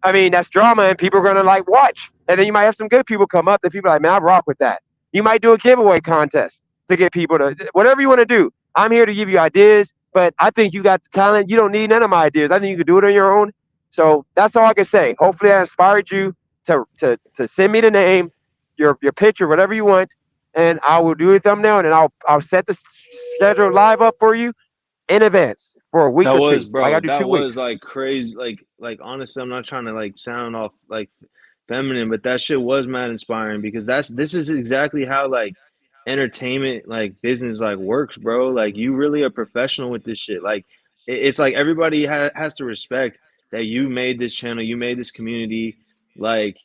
Speaker 1: That's drama, and people are going to watch. And then you might have some good people come up that people are like, man, I rock with that. You might do a giveaway contest to get people to, whatever you want to do. I'm here to give you ideas, but I think you got the talent. You don't need none of my ideas. I think you can do it on your own. So that's all I can say. Hopefully I inspired you to send me the name, your picture, whatever you want, and I will do a thumbnail, and then I'll set the schedule live up for you in advance for a week or two.
Speaker 4: Bro,
Speaker 1: I do
Speaker 4: that
Speaker 1: 2 weeks.
Speaker 4: was crazy. Like honestly, I'm not trying to sound off feminine, but that shit was mad inspiring because this is exactly how like entertainment like business like works, bro. Like you really a professional with this shit. Like it's like everybody has to respect that you made this channel, you made this community, like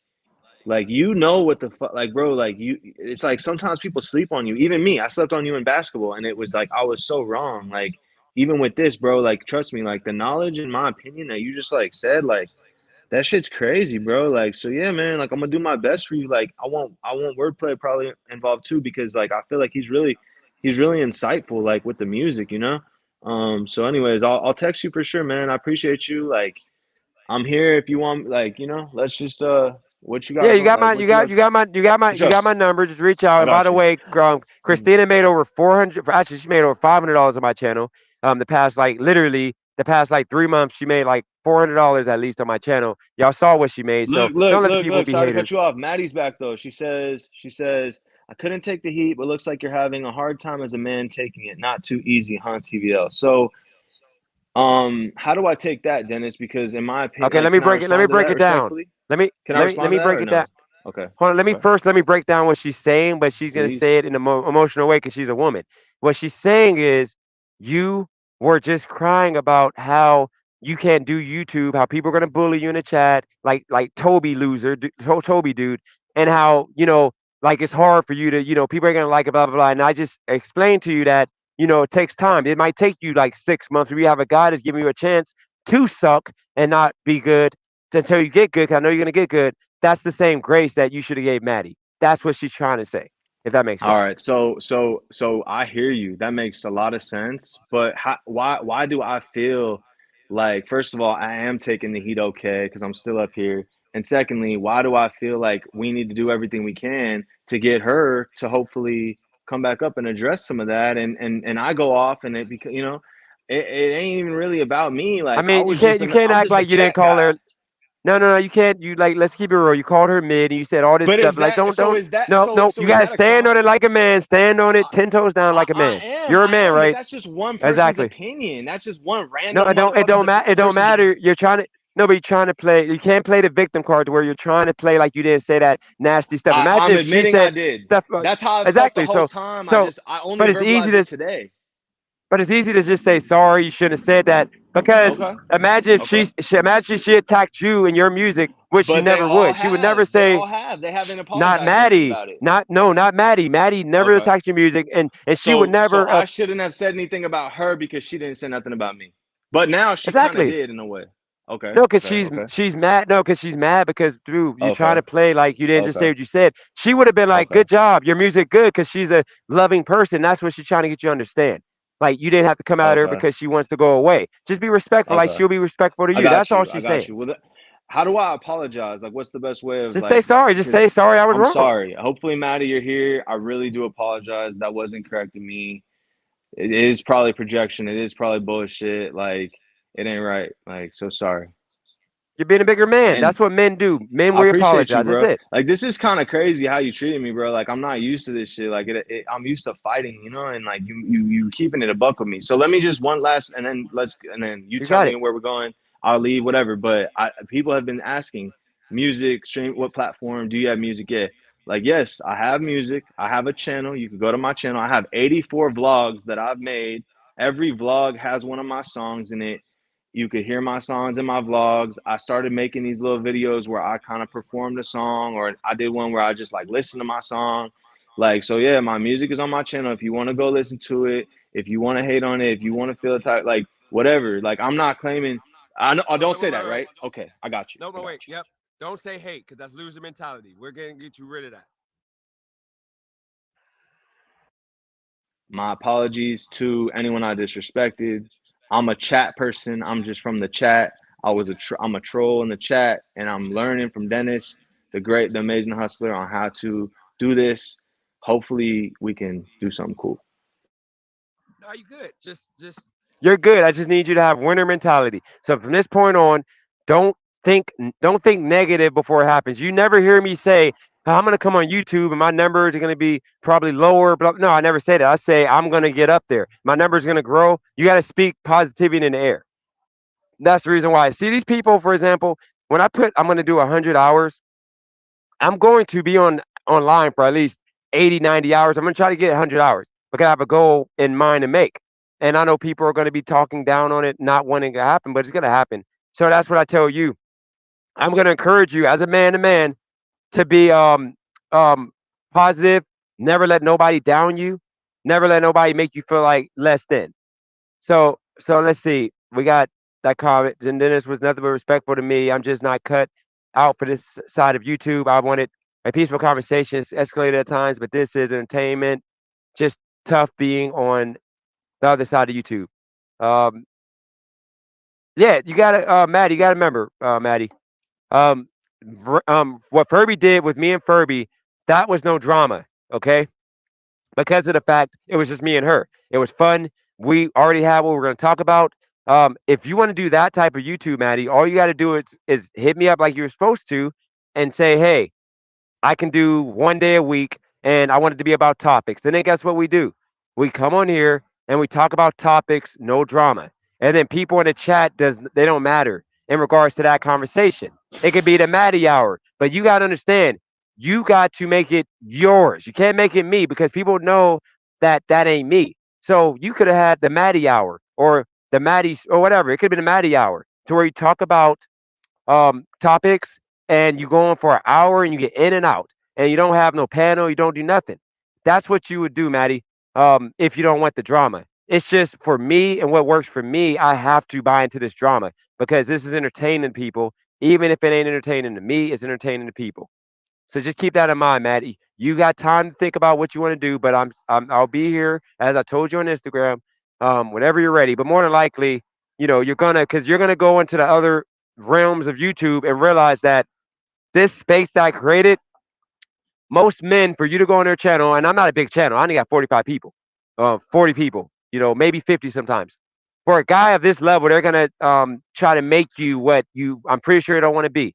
Speaker 4: you know what the fuck, like bro, like you. It's like sometimes people sleep on you. Even me, I slept on you in basketball, and it was like I was so wrong. Like even with this, bro, like trust me, like the knowledge, in my opinion, that you just like said, like that shit's crazy, bro. Like so, yeah, man. Like I'm gonna do my best for you. Like I want wordplay probably involved too because like I feel like he's really insightful, like with the music, you know. So, anyways, I'll text you for sure, man. I appreciate you. Like I'm here if you want. Like you know, let's just what you
Speaker 1: Yeah,
Speaker 4: got
Speaker 1: you
Speaker 4: going?
Speaker 1: got
Speaker 4: Like
Speaker 1: my,
Speaker 4: what you got? For
Speaker 1: you
Speaker 4: sure.
Speaker 1: got my number. Just reach out.
Speaker 4: I
Speaker 1: And by
Speaker 4: got
Speaker 1: the
Speaker 4: you.
Speaker 1: way,
Speaker 4: Mhm.
Speaker 1: Christina made over 400. Actually, she made over $500 on my channel. The past like literally the past like 3 months, she made like $400 at least on my channel. Y'all saw what she made, so
Speaker 4: Look, look,
Speaker 1: don't let the
Speaker 4: look,
Speaker 1: people
Speaker 4: look.
Speaker 1: be
Speaker 4: Sorry to cut you
Speaker 1: haters.
Speaker 4: off. Maddie's back though. She says, I couldn't take the heat, but looks like you're having a hard time as a man taking it. Not too easy, huh, TVL? So, how do I take that, Dennis? Because in my opinion,
Speaker 1: Okay,
Speaker 4: like,
Speaker 1: let me
Speaker 4: can I
Speaker 1: break it. Let me
Speaker 4: respond to
Speaker 1: break
Speaker 4: that
Speaker 1: it down.
Speaker 4: respectfully? Can I
Speaker 1: Let
Speaker 4: respond
Speaker 1: me
Speaker 4: to that
Speaker 1: break
Speaker 4: or
Speaker 1: it down.
Speaker 4: no? Okay,
Speaker 1: Hold on.
Speaker 4: okay,
Speaker 1: Let me break down what she's saying, but she's gonna
Speaker 4: please.
Speaker 1: say it in a emotional way because she's a woman. What she's saying is, you were just crying about how you can't do YouTube, how people are gonna bully you in the chat, like Toby loser, Toby dude, and how like it's hard for you to people are gonna like it, blah blah blah. And I just explained to you that it takes time. It might take you like 6 months. If you have a guy that's giving you a chance to suck and not be good until you get good. 'Cause I know you're gonna get good. That's the same grace that you should have gave Maddie. That's what she's trying to say, if that makes
Speaker 4: All
Speaker 1: sense.
Speaker 4: right, so I hear you. That makes a lot of sense. But why do I feel like first of all I am taking the heat okay because I'm still up here, and secondly, why do I feel like we need to do everything we can to get her to hopefully come back up and address some of that, and I go off and it because it ain't even really about me.
Speaker 1: I
Speaker 4: Like
Speaker 1: mean, you can't
Speaker 4: I'm
Speaker 1: act
Speaker 4: just a
Speaker 1: like you didn't
Speaker 4: chat
Speaker 1: call her.
Speaker 4: guy.
Speaker 1: No, no, no, you can't. You like, let's keep it real. You called her mid, and you said all this
Speaker 4: But
Speaker 1: stuff.
Speaker 4: is
Speaker 1: Like,
Speaker 4: that so?
Speaker 1: don't.
Speaker 4: Is that
Speaker 1: No,
Speaker 4: so?
Speaker 1: no. You
Speaker 4: So is
Speaker 1: gotta
Speaker 4: that a
Speaker 1: stand on
Speaker 4: crime?
Speaker 1: it like a man. Stand on it 10 toes down like a man. You're a
Speaker 4: I
Speaker 1: man,
Speaker 4: am, but
Speaker 1: right?
Speaker 4: that's just one person's
Speaker 1: Exactly.
Speaker 4: opinion. That's just one
Speaker 1: No,
Speaker 4: random motherfucker's
Speaker 1: don't matter. It don't
Speaker 4: person's
Speaker 1: matter. You're trying to. No, but you're trying to play. You can't play the victim card to where you're trying to play like you didn't say that nasty stuff. Imagine
Speaker 4: I'm
Speaker 1: if she
Speaker 4: admitting I
Speaker 1: said
Speaker 4: did.
Speaker 1: stuff.
Speaker 4: That's how I felt the
Speaker 1: Exactly.
Speaker 4: whole time.
Speaker 1: So,
Speaker 4: I only
Speaker 1: but it's easy
Speaker 4: verbalized
Speaker 1: to
Speaker 4: it today.
Speaker 1: But it's easy to just say sorry. You shouldn't have said that because
Speaker 4: Okay.
Speaker 1: imagine if
Speaker 4: Okay.
Speaker 1: imagine she attacked you in your music, which she
Speaker 4: But they
Speaker 1: never
Speaker 4: all
Speaker 1: would. She would never
Speaker 4: have. They
Speaker 1: say
Speaker 4: all have. They haven't
Speaker 1: not
Speaker 4: apologized to me
Speaker 1: Maddie,
Speaker 4: about it.
Speaker 1: not no, not Maddie. Maddie never
Speaker 4: Okay.
Speaker 1: attacked your music, and she would
Speaker 4: So
Speaker 1: never.
Speaker 4: I shouldn't have said anything about her because she didn't say nothing about me. But now she kind of
Speaker 1: Exactly.
Speaker 4: did in a way. Okay.
Speaker 1: No, because
Speaker 4: Okay. Okay.
Speaker 1: she's mad. No, because she's mad because dude, you trying
Speaker 4: Okay.
Speaker 1: to play like you didn't just say
Speaker 4: Okay.
Speaker 1: what you said. She would have been like,
Speaker 4: Okay.
Speaker 1: "Good job, your music good," because she's a loving person. That's what she's trying to get you to understand. Like you didn't have to come at her
Speaker 4: Okay.
Speaker 1: because she wants to go away. Just be respectful, like
Speaker 4: Okay.
Speaker 1: she'll be respectful to
Speaker 4: I
Speaker 1: you. That's
Speaker 4: got
Speaker 1: all
Speaker 4: you. I
Speaker 1: she's
Speaker 4: got
Speaker 1: saying.
Speaker 4: you. Well, how do I apologize? Like, what's the best way of
Speaker 1: Just say
Speaker 4: like?
Speaker 1: sorry. Just
Speaker 4: Because
Speaker 1: say sorry. I was
Speaker 4: I'm
Speaker 1: wrong.
Speaker 4: sorry. Hopefully, Maddie, you're here. I really do apologize. That wasn't correct to me. It is probably projection. It is probably bullshit. Like, it ain't right. Like, so sorry.
Speaker 1: You're being a bigger man.
Speaker 4: And
Speaker 1: That's what men do. Men
Speaker 4: I
Speaker 1: will
Speaker 4: appreciate you,
Speaker 1: apologize. That's
Speaker 4: bro.
Speaker 1: it.
Speaker 4: Like, this is kind of crazy how you treated me, bro. Like, I'm not used to this shit. Like, I'm used to fighting, you know, and like you keeping it a buck with me. So let me just one last, and then you
Speaker 1: You
Speaker 4: tell
Speaker 1: got
Speaker 4: me
Speaker 1: it.
Speaker 4: where we're going. I'll leave, whatever. But people have been asking, music stream, what platform do you have music at? Like, yes, I have music. I have a channel. You can go to my channel. I have 84 vlogs that I've made. Every vlog has one of my songs in it. You could hear my songs in my vlogs. I started making these little videos where I kind of performed a song, or I did one where I just like listen to my song. Like, so yeah, my music is on my channel. If you want to go listen to it, if you want to hate on it, if you want to feel type, like whatever. Like, I'm not claiming. I know. I
Speaker 1: No,
Speaker 4: don't
Speaker 1: no,
Speaker 4: say
Speaker 1: wait,
Speaker 4: that,
Speaker 1: wait, wait.
Speaker 4: right? Okay, I got you.
Speaker 1: No,
Speaker 4: I
Speaker 1: but
Speaker 4: got
Speaker 1: wait.
Speaker 4: you.
Speaker 1: Yep. Don't say hate because that's loser mentality. We're going to get you rid of that.
Speaker 4: My apologies to anyone I disrespected. I'm a chat person. I'm just from the chat. I'm a troll in the chat, and I'm learning from Dennis, the great, the amazing hustler, on how to do this. Hopefully, we can do something cool.
Speaker 1: No, you good. You're good. I just need you to have winner mentality. So from this point on, don't don't think negative before it happens. You never hear me say, I'm gonna come on YouTube and my numbers are gonna be probably lower. Blah. No, I never say that. I say I'm gonna get up there. My numbers gonna grow. You gotta speak positivity in the air. That's the reason why. See these people, for example, when I put I'm gonna do 100 hours. I'm going to be online for at least 80, 90 hours. I'm going to try to get 100 hours because I have a goal in mind to make. And I know people are going to be talking down on it, not wanting it to happen, but it's going to happen. So that's what I tell you. I'm going to encourage you as a man to man to be um positive. Never let nobody down you. Never let nobody make you feel like less than. So let's see. We got that comment. And Dennis was nothing but respectful to me. I'm just not cut out for this side of YouTube. I wanted a peaceful conversation. It's escalated at times, but this is entertainment. Just tough being on the other side of YouTube. Um, yeah, you gotta, Maddie. You gotta remember, Maddie. Um, what Furby did with me and Furby, that was no drama. Okay, because of the fact it was just me and her. It was fun. We already have what we're going to talk about. If you want to do that type of YouTube, Maddie, all you got to do is hit me up like you were supposed to and say, hey, I can do 1 day a week and I want it to be about topics. And then guess what we do? We come on here and we talk about topics, no drama. And then people in the chat they don't matter in regards to that conversation. It could be the Maddie hour, but you got to understand, you got to make it yours. You can't make it me because people know that that ain't me. So you could have had the Maddie hour or the Maddie or whatever. It could have been the Maddie hour to where you talk about topics and you go on for an hour and you get in and out and you don't have no panel, you don't do nothing. That's what you would do, Maddie, if you don't want the drama. It's just for me and what works for me, I have to buy into this drama because this is entertaining people. Even if it ain't entertaining to me, it's entertaining to people. So just keep that in mind, Maddie. You got time to think about what you want to do, but I'll be here as I told you on Instagram, whenever you're ready. But more than likely, because you're gonna go into the other realms of YouTube and realize that this space that I created, most men, for you to go on their channel, and I'm not a big channel, I only got 45 people, 40 people, maybe 50 sometimes. For a guy of this level, they're gonna try to make you what I'm pretty sure you don't want to be,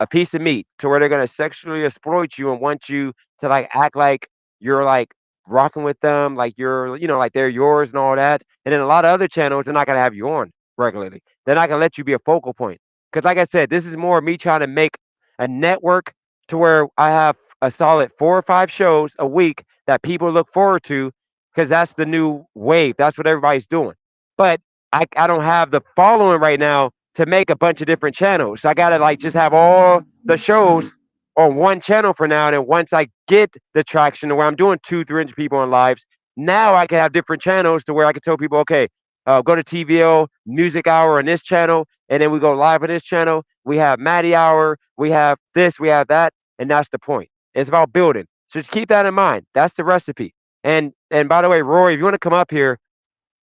Speaker 1: a piece of meat, to where they're gonna sexually exploit you and want you to like act like you're like rocking with them, like you're, like they're yours and all that. And then a lot of other channels, they're not gonna have you on regularly. They're not gonna let you be a focal point. Because like I said, this is more me trying to make a network to where I have a solid 4 or 5 shows a week that people look forward to because that's the new wave. That's what everybody's doing. But I don't have the following right now to make a bunch of different channels. So I gotta like just have all the shows on one channel for now. And then once I get the traction to where I'm doing 200-300 people on lives, now I can have different channels to where I can tell people, okay, go to TVL Music Hour on this channel, and then we go live on this channel. We have Maddie Hour, we have this, we have that, and that's the point. It's about building. So just keep that in mind. That's the recipe. And by the way, Roy, if you want to come up here,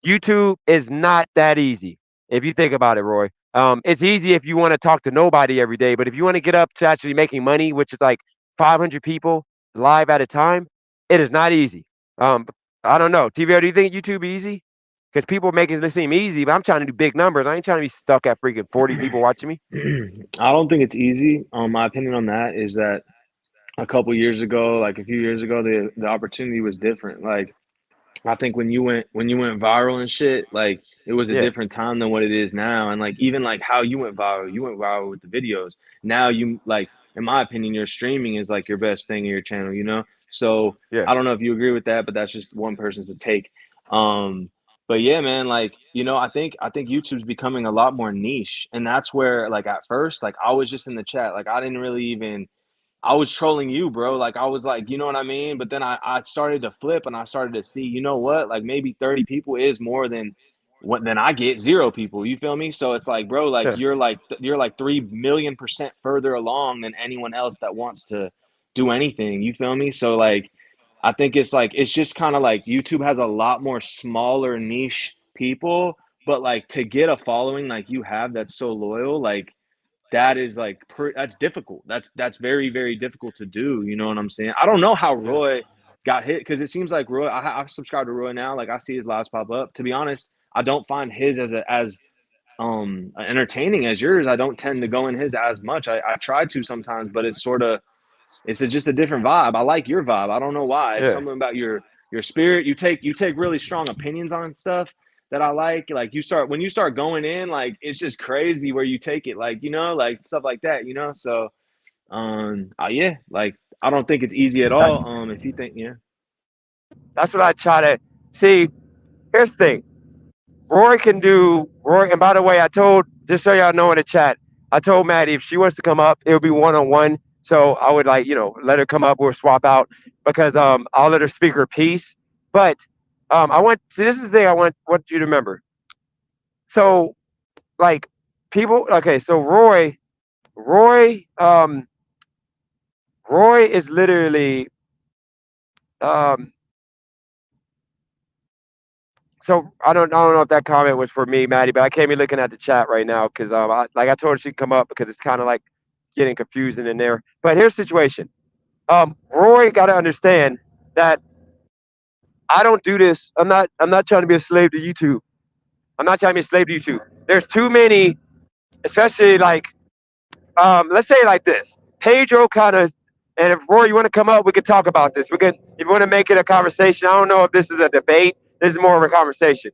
Speaker 1: YouTube is not that easy. If you think about it, Roy, it's easy if you want to talk to nobody every day, but if you want to get up to actually making money, which is like 500 people live at a time, it is not easy. Um, I don't know. TVO, do you think YouTube easy? Because people make it seem easy, but I'm trying to do big numbers. I ain't trying to be stuck at freaking 40 people watching me.
Speaker 4: I don't think it's easy. My opinion on that is that a couple years ago, like a few years ago, the opportunity was different. Like I think when you went viral and shit, like it was a
Speaker 1: Yeah,
Speaker 4: different time than what it is now. And like even like how you went viral with the videos. Now you like, in my opinion, your streaming is like your best thing in your channel, you know? So
Speaker 1: yeah,
Speaker 4: I don't know if you agree with that, but that's just one person's take. Um, but yeah, man, like, I think YouTube's becoming a lot more niche. And that's where like at first, like I was just in the chat, like I didn't really even I was trolling you, bro. Like I was like, you know what I mean? But then I started to flip and I started to see, you know what? Like maybe 30 people is more than what than I get 0 people. You feel me? So it's like, bro, like
Speaker 1: yeah,
Speaker 4: you're like 3 million% further along than anyone else that wants to do anything. You feel me? So like I think it's like it's just kind of like YouTube has a lot more smaller niche people, but like to get a following like you have that's so loyal, like that is like that's difficult. That's very very difficult to do. You know what I'm saying? I don't know how
Speaker 1: yeah,
Speaker 4: Roy got hit because it seems like Roy. I subscribe to Roy now. Like I see his lives pop up. To be honest, I don't find his as entertaining as yours. I don't tend to go in his as much. I try to sometimes, but just a different vibe. I like your vibe. I don't know why. It's
Speaker 1: yeah.
Speaker 4: something about your spirit. You take really strong opinions on stuff that I like. Like when you start going in, like it's just crazy where you take it. Like like stuff like that. So Yeah, like I don't think it's easy at all. If you think, yeah,
Speaker 1: That's what I try to see. Here's the thing. Roy can do Roy, and by the way, I told just so y'all know in the chat, I told Maddie if she wants to come up, it'll be 1-on-1. So I would like let her come up or swap out because I'll let her speak her piece. But I want see this is the thing I want you to remember. So like people, okay, so Roy Roy is literally um so I don't know if that comment was for me, Maddie, but I can't be looking at the chat right now because like I told her she'd come up because it's kind of like getting confusing in there. But here's the situation. Roy got to understand that I don't do this. I'm not trying to be a slave to YouTube. I'm not trying to be a slave to YouTube. There's too many, especially like let's say it like this. Pedro kind of, and if Roy, you want to come up, we could talk about this. We could, if you want to make it a conversation. I don't know if this is a debate. This is more of a conversation.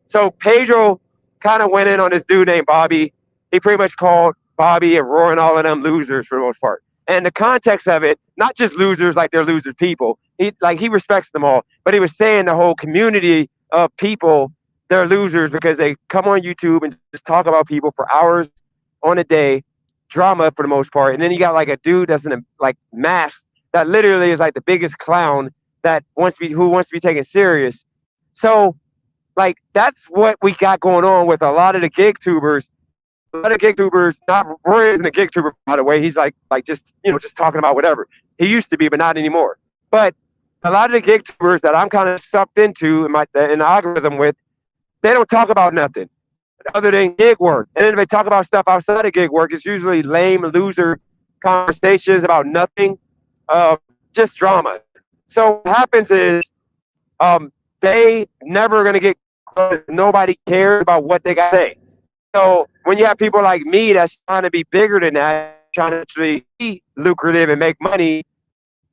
Speaker 1: So Pedro kind of went in on this dude named Bobby. He pretty much called Bobby and Roy and all of them losers for the most part. And the context of it, not just losers like they're losers people. He respects them all, but he was saying the whole community of people they're losers because they come on YouTube and just talk about people for hours on a day, drama for the most part. And then you got like a dude that's in a like mask that literally is like the biggest clown that who wants to be taken serious. So like that's what we got going on with a lot of the gig tubers. A lot of gig tubers, not Roy isn't a gig tuber by the way. He's like just just talking about whatever. He used to be, but not anymore. But a lot of the gig tubers that I'm kind of sucked into in the algorithm with, they don't talk about nothing other than gig work. And then if they talk about stuff outside of gig work, it's usually lame loser conversations about nothing, just drama. So what happens is they never gonna get close. Nobody cares about what they got to say. So when you have people like me that's trying to be bigger than that, trying to actually be lucrative and make money,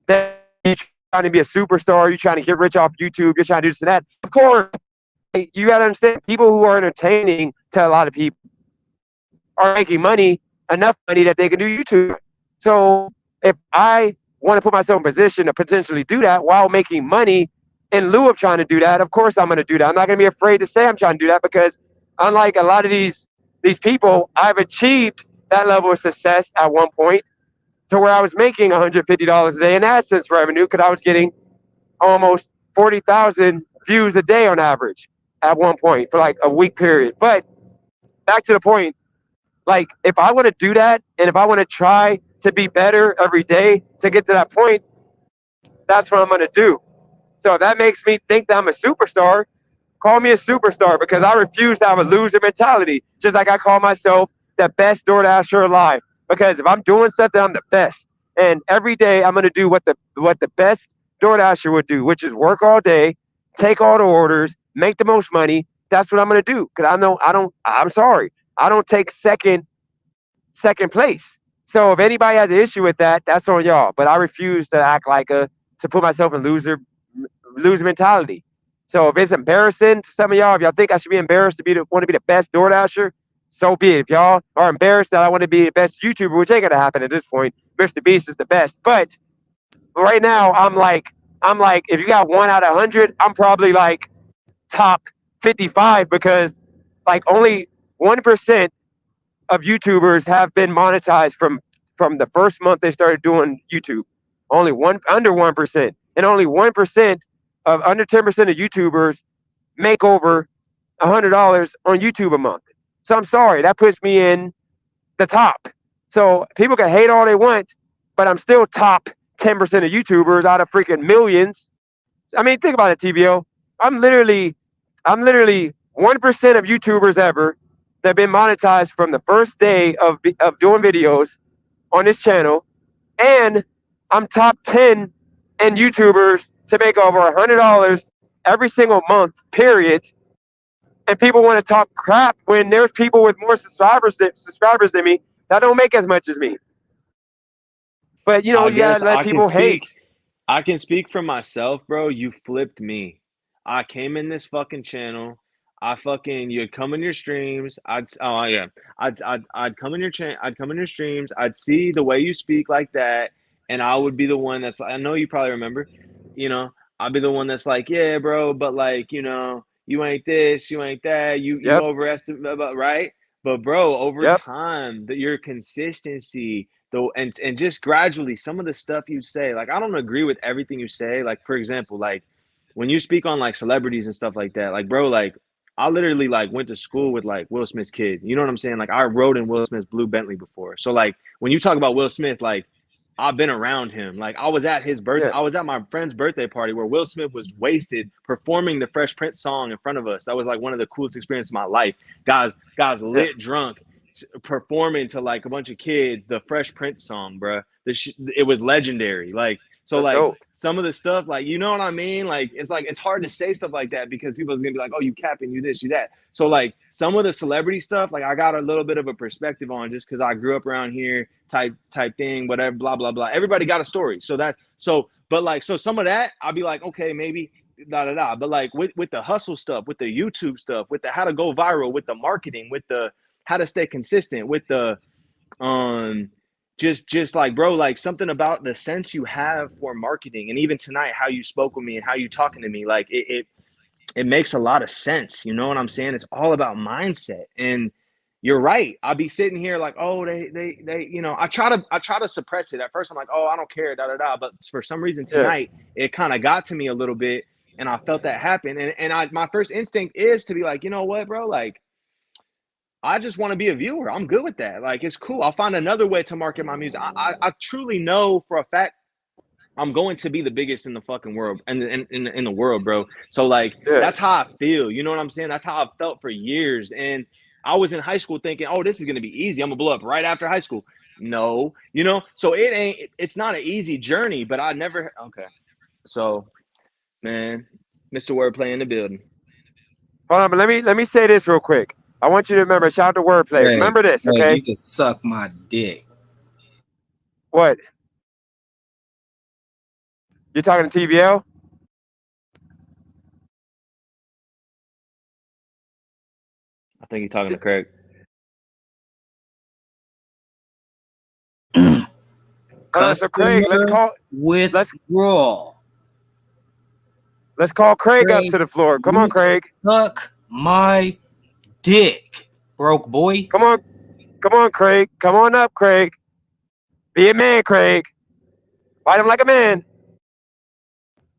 Speaker 1: then you're trying to be a superstar, you're trying to get rich off YouTube, you're trying to do this and that. Of course, you got to understand people who are entertaining to a lot of people are making money, enough money that they can do YouTube. So if I want to put myself in position to potentially do that while making money in lieu of trying to do that, of course I'm going to do that. I'm not going to be afraid to say I'm trying to do that because unlike a lot of these people, I've achieved that level of success at one point to where I was making $150 a day in AdSense revenue because I was getting almost 40,000 views a day on average at one point for like a week period. But back to the point, like if I want to do that and if I want to try to be better every day to get to that point, that's what I'm going to do. So if that makes me think that I'm a superstar, call me a superstar because I refuse to have a loser mentality. Just like I call myself the best DoorDasher alive. Because if I'm doing something, I'm the best. And every day I'm gonna do what the best DoorDasher would do, which is work all day, take all the orders, make the most money. That's what I'm gonna do. Because I'm sorry. I don't take second place. So if anybody has an issue with that, that's on y'all. But I refuse to act like to put myself in loser mentality. So if it's embarrassing to some of y'all, if y'all think I should be embarrassed to want to be the best DoorDasher, so be it. If y'all are embarrassed that I want to be the best YouTuber, which ain't gonna happen at this point, Mr. Beast is the best. But right now, I'm like, if you got 1 out of 100, I'm probably like top 55 because like only 1% of YouTubers have been monetized from the first month they started doing YouTube. Only under 1%, and only 1% of under 10% of YouTubers make over $100 on YouTube a month. So I'm sorry, that puts me in the top. So people can hate all they want, but I'm still top 10% of YouTubers out of freaking millions. I mean, think about it, TBO. I'm literally 1% of YouTubers ever that have been monetized from the first day of doing videos on this channel, and I'm top 10 in YouTubers to make over $100 every single month, period. And people want to talk crap when there's people with more subscribers than me that don't make as much as me. But you gotta let people hate.
Speaker 4: I can speak for myself, bro. You flipped me. I came in this fucking channel. You'd come in your streams. I'd come in your I'd come in your streams. I'd see the way you speak like that, and I would be the one that's I know you probably remember, you know, I'd be the one that's like, yeah, bro, but like, you know, you ain't this, you ain't that, you
Speaker 1: Yep.
Speaker 4: overestimate, right? But bro, over
Speaker 1: Yep.
Speaker 4: time, your consistency, though, and just gradually, some of the stuff you say, like I don't agree with everything you say. Like for example, like when you speak on like celebrities and stuff like that, like bro, like I literally like went to school with like Will Smith's kid. You know what I'm saying? Like I rode in Will Smith's blue Bentley before. So like when you talk about Will Smith, like I've been around him. Like I was at his birthday.
Speaker 1: Yeah.
Speaker 4: I was at my friend's birthday party where Will Smith was wasted performing the Fresh Prince song in front of us. That was like one of the coolest experiences of my life. Guys lit drunk performing to like a bunch of kids the Fresh Prince song, bro. It was legendary. Like so,
Speaker 1: That's
Speaker 4: like
Speaker 1: dope.
Speaker 4: some of the stuff, like you know what I mean. Like it's hard to say stuff like that because people's gonna be like, oh, you capping, you this, you that. So like some of the celebrity stuff, like I got a little bit of a perspective on just because I grew up around here, type thing, whatever, blah blah blah. Everybody got a story, so that's so. But like so, some of that I'll be like, okay, maybe da da da. But like with the hustle stuff, with the YouTube stuff, with the how to go viral, with the marketing, with the how to stay consistent, with the just like bro, like something about the sense you have for marketing, and even tonight how you spoke with me and how you talking to me, like it makes a lot of sense. You know what I'm saying? It's all about mindset. And you're right. I'll be sitting here like, oh, they you know, I try to suppress it. At first I'm like, oh, I don't care, da da da. But for some reason tonight it kind of got to me a little bit, and I felt that happen. And my first instinct is to be like, you know what, bro, like I just want to be a viewer. I'm good with that. Like, it's cool. I'll find another way to market my music. I truly know for a fact I'm going to be the biggest in the fucking world and in the world, bro. So like, that's how I feel. You know what I'm saying? That's how I've felt for years. And I was in high school thinking, oh, this is going to be easy. I'm gonna blow up right after high school. No, you know, so it's not an easy journey, but I never, okay. So, man, Mr. Wordplay in the building.
Speaker 1: Hold on, but let me say this real quick. I want you to remember, shout out to Wordplay.
Speaker 5: Hey,
Speaker 1: remember this, okay?
Speaker 5: You can suck my dick.
Speaker 1: What? You talking to TVL?
Speaker 4: I think you're talking to Craig.
Speaker 1: So Craig, let's call Craig up to the floor. Come on, Craig.
Speaker 5: Suck my dick, broke boy.
Speaker 1: Come on, Craig. Come on up, Craig. Be a man, Craig. Fight him like a man.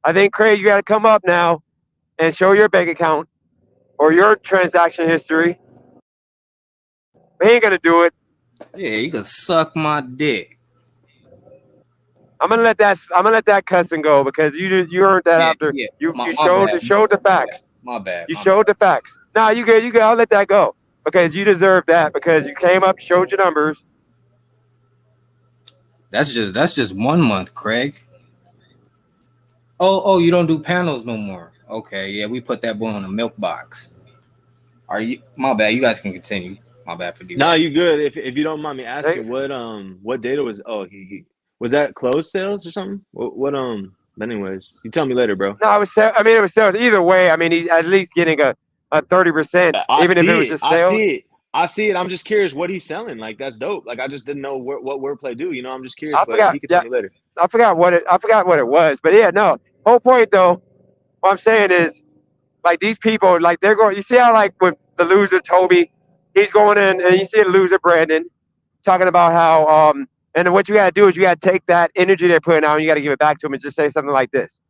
Speaker 1: I think, Craig, you got to come up now and show your bank account or your transaction history. He ain't gonna do it.
Speaker 5: Yeah, you can suck my dick.
Speaker 1: I'm gonna let that cussing go because you earned that after you showed the facts.
Speaker 5: My bad.
Speaker 1: You showed the facts. Nah, you good. I'll let that go because you deserve that because you came up, showed your numbers.
Speaker 5: That's just 1 month, Craig. Oh, you don't do panels no more. Okay, yeah, we put that boy on a milk box. Are you? My bad. You guys can continue. My bad for
Speaker 4: No, you good. If you don't mind me asking, what data was? Oh, he was that closed sales or something? What But anyways, you tell me later, bro.
Speaker 1: No, it was sales. Either way, I mean, he's at least getting a 30%, even if it was just sales.
Speaker 4: I see it. I'm just curious what he's selling. Like that's dope. Like I just didn't know what Wordplay do. You know, I'm just curious. But he can tell me later.
Speaker 1: I forgot what it was. But yeah, no. Whole point though, what I'm saying is, like these people, like they're going. You see how like with the loser Toby, he's going in, and you see the loser Brandon talking about how and what you got to do is you got to take that energy they're putting out and you got to give it back to them and just say something like this.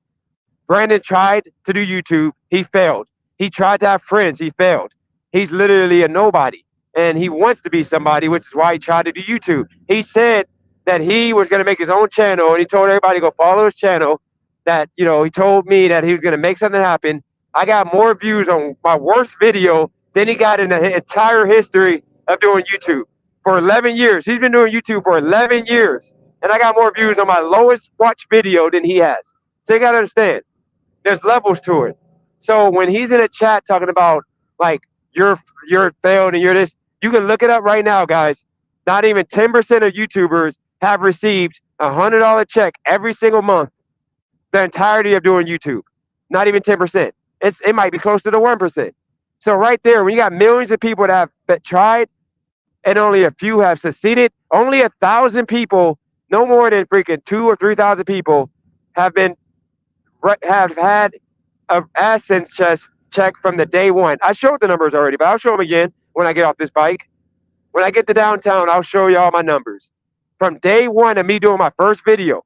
Speaker 1: Brandon tried to do YouTube. He failed. He tried to have friends. He failed. He's literally a nobody. And he wants to be somebody, which is why he tried to do YouTube. He said that he was going to make his own channel, and he told everybody to go follow his channel. That, you know, he told me that he was going to make something happen. I got more views on my worst video than he got in the entire history of doing YouTube. For 11 years. He's been doing YouTube for 11 years. And I got more views on my lowest watched video than he has. So you got to understand, there's levels to it. So when he's in a chat talking about, like, you're failed and you're this, you can look it up right now, guys. Not even 10% of YouTubers have received a $100 check every single month the entirety of doing YouTube. Not even 10%. It might be close to the 1%. So right there, when you got millions of people that have tried and only a few have succeeded, only 1,000 people, no more than freaking 2,000 or 3,000 people have had a AdSense check from the day one. I showed the numbers already, but I'll show them again when I get off this bike. When I get to downtown, I'll show you all my numbers. From day one of me doing my first video,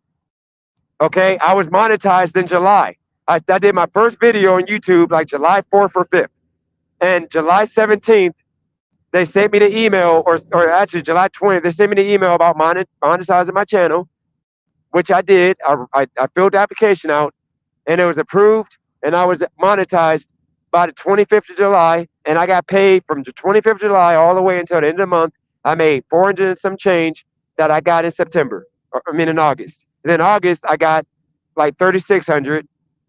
Speaker 1: okay, I was monetized in July. I did my first video on YouTube like July 4th or 5th. And July 17th, they sent me the email, or actually July 20th, they sent me the email about monetizing my channel, which I did. I filled the application out, and it was approved, and I was monetized by the 25th of July, and I got paid from the 25th of July all the way until the end of the month. I made 400 and some change that I got in September, in August. And then August, I got like 3,600,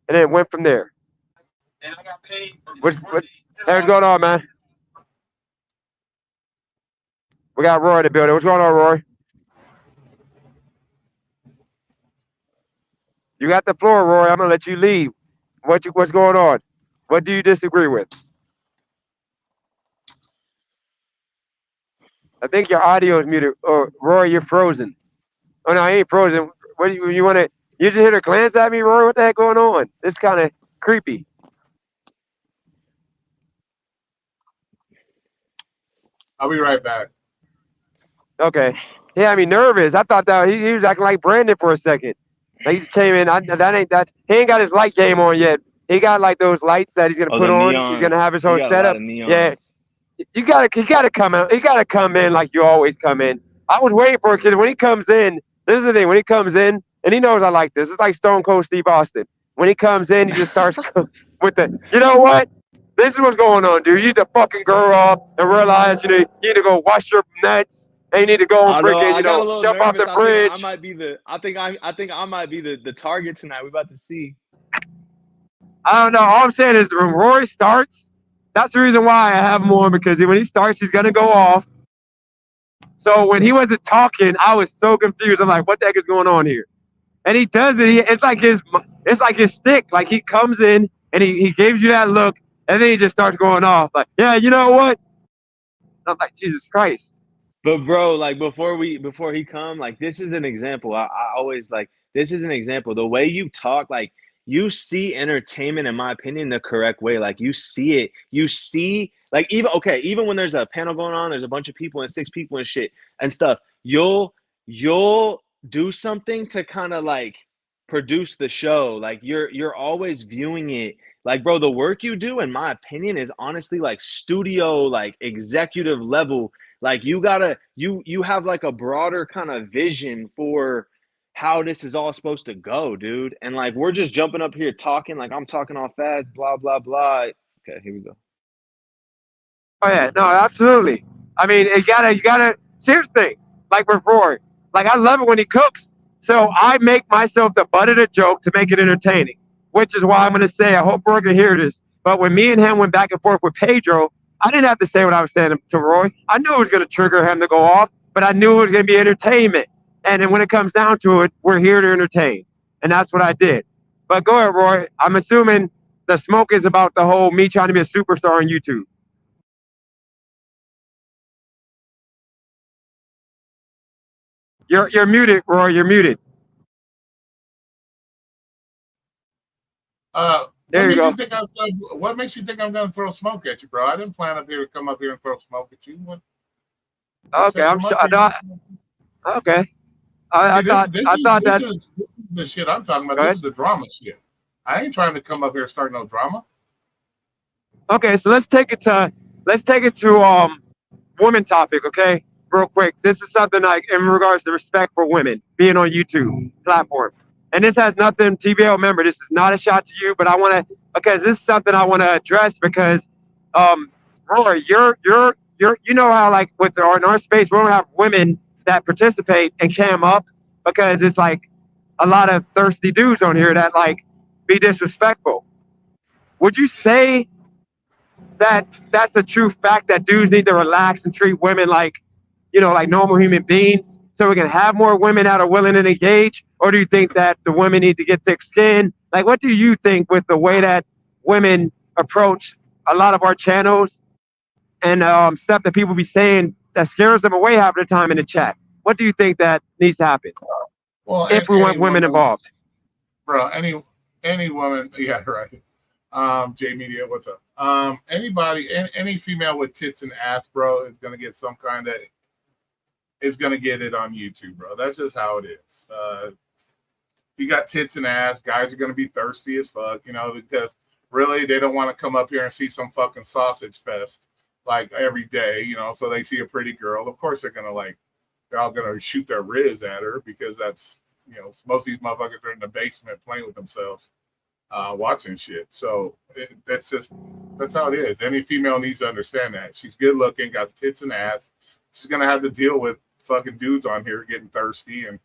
Speaker 1: and then it went from there. And I got paid. What's going on, man? We got Roy in the building. What's going on, Roy? You got the floor, Roy. I'm gonna let you lead. What's going on? What do you disagree with? I think your audio is muted. Oh, Roy, you're frozen. Oh no, I ain't frozen. What do you want to? You just hit a glance at me, Roy. What the heck going on? This kind of creepy.
Speaker 6: I'll be right back.
Speaker 1: Okay. He had me nervous. I thought that he was acting like Brandon for a second. He just came in. He ain't got his light game on yet. He got like those lights that he's gonna put on.
Speaker 4: Neons.
Speaker 1: He's gonna have his whole
Speaker 4: He got
Speaker 1: setup.
Speaker 4: a lot of neons.
Speaker 1: Yeah. You gotta come out. You gotta come in like you always come in. I was waiting for it because when he comes in, this is the thing. When he comes in, and he knows I like this. It's like Stone Cold Steve Austin. When he comes in, he just starts with the. You know what? This is what's going on, dude. You need to fucking grow up and realize you need to go wash your nuts. And you need to go and freaking, jump off the bridge.
Speaker 4: I think I might be the target tonight. We're about to see.
Speaker 1: I don't know. All I'm saying is when Roy starts, that's the reason why I have him on, because when he starts, he's gonna go off. So when he wasn't talking, I was so confused. I'm like, what the heck is going on here? And he does it. It's like his stick. Like he comes in and he gives you that look, and then he just starts going off. Like, yeah, you know what? I'm like, Jesus Christ.
Speaker 4: But bro, like before he come, like this is an example. I always like this is an example. The way you talk, like you see entertainment, in my opinion, the correct way. Like you see it. You see, like even when there's a panel going on, there's a bunch of people and 6 people and shit and stuff. You'll do something to kind of like produce the show. Like you're always viewing it. Like, bro, the work you do, in my opinion, is honestly like studio, like executive level. Like you have like a broader kind of vision for how this is all supposed to go, dude. And like, we're just jumping up here talking, like I'm talking all fast, blah, blah, blah. Okay, here we go.
Speaker 1: Oh yeah, no, absolutely. I mean, you gotta, here's the thing, like with Roy, like I love it when he cooks. So I make myself the butt of the joke to make it entertaining, which is why I'm gonna say, I hope Roy can hear this. But when me and him went back and forth with Pedro, I didn't have to say what I was saying to Roy. I knew it was going to trigger him to go off, but I knew it was going to be entertainment. And then when it comes down to it, we're here to entertain. And that's what I did. But go ahead, Roy. I'm assuming the smoke is about the whole me trying to be a superstar on YouTube. You're muted, Roy. You're muted. There you go.
Speaker 6: What makes you think I'm going to throw smoke at you, bro? I didn't plan to come up here and throw smoke at you.
Speaker 1: Okay, I'm sure. Okay. I thought that.
Speaker 6: This is the shit I'm talking about. This is the drama shit. I ain't trying to come up here and start no drama.
Speaker 1: Okay, so let's take it to women topic, okay? Real quick. This is something like in regards to respect for women being on YouTube platform. And this has nothing, TBL, remember, this is not a shot to you, but I want to, because this is something I want to address because, Roy, you know how like in our space, we don't have women that participate and cam up because it's like a lot of thirsty dudes on here that like be disrespectful. Would you say that that's the true fact that dudes need to relax and treat women like, like normal human beings? So we can have more women that are willing to engage? Or do you think that the women need to get thick skin? Like, what do you think with the way that women approach a lot of our channels and stuff that people be saying that scares them away half the time in the chat. What do you think that needs to happen
Speaker 6: Well,
Speaker 1: if we want women involved?
Speaker 6: bro, any woman, yeah, right. J Media, what's up? Anybody, any female with tits and ass, bro, is gonna get some kind of, is gonna get it on YouTube, bro. That's just how it is. You got tits and ass, guys are gonna be thirsty as fuck, you know, because really they don't want to come up here and see some fucking sausage fest like every day, you know. So they see a pretty girl, of course they're all gonna shoot their riz at her because that's, you know, most of these motherfuckers are in the basement playing with themselves, watching shit. So that's how it is. Any female needs to understand that. She's good looking, got tits and ass. She's gonna have to deal with fucking dudes on here getting thirsty and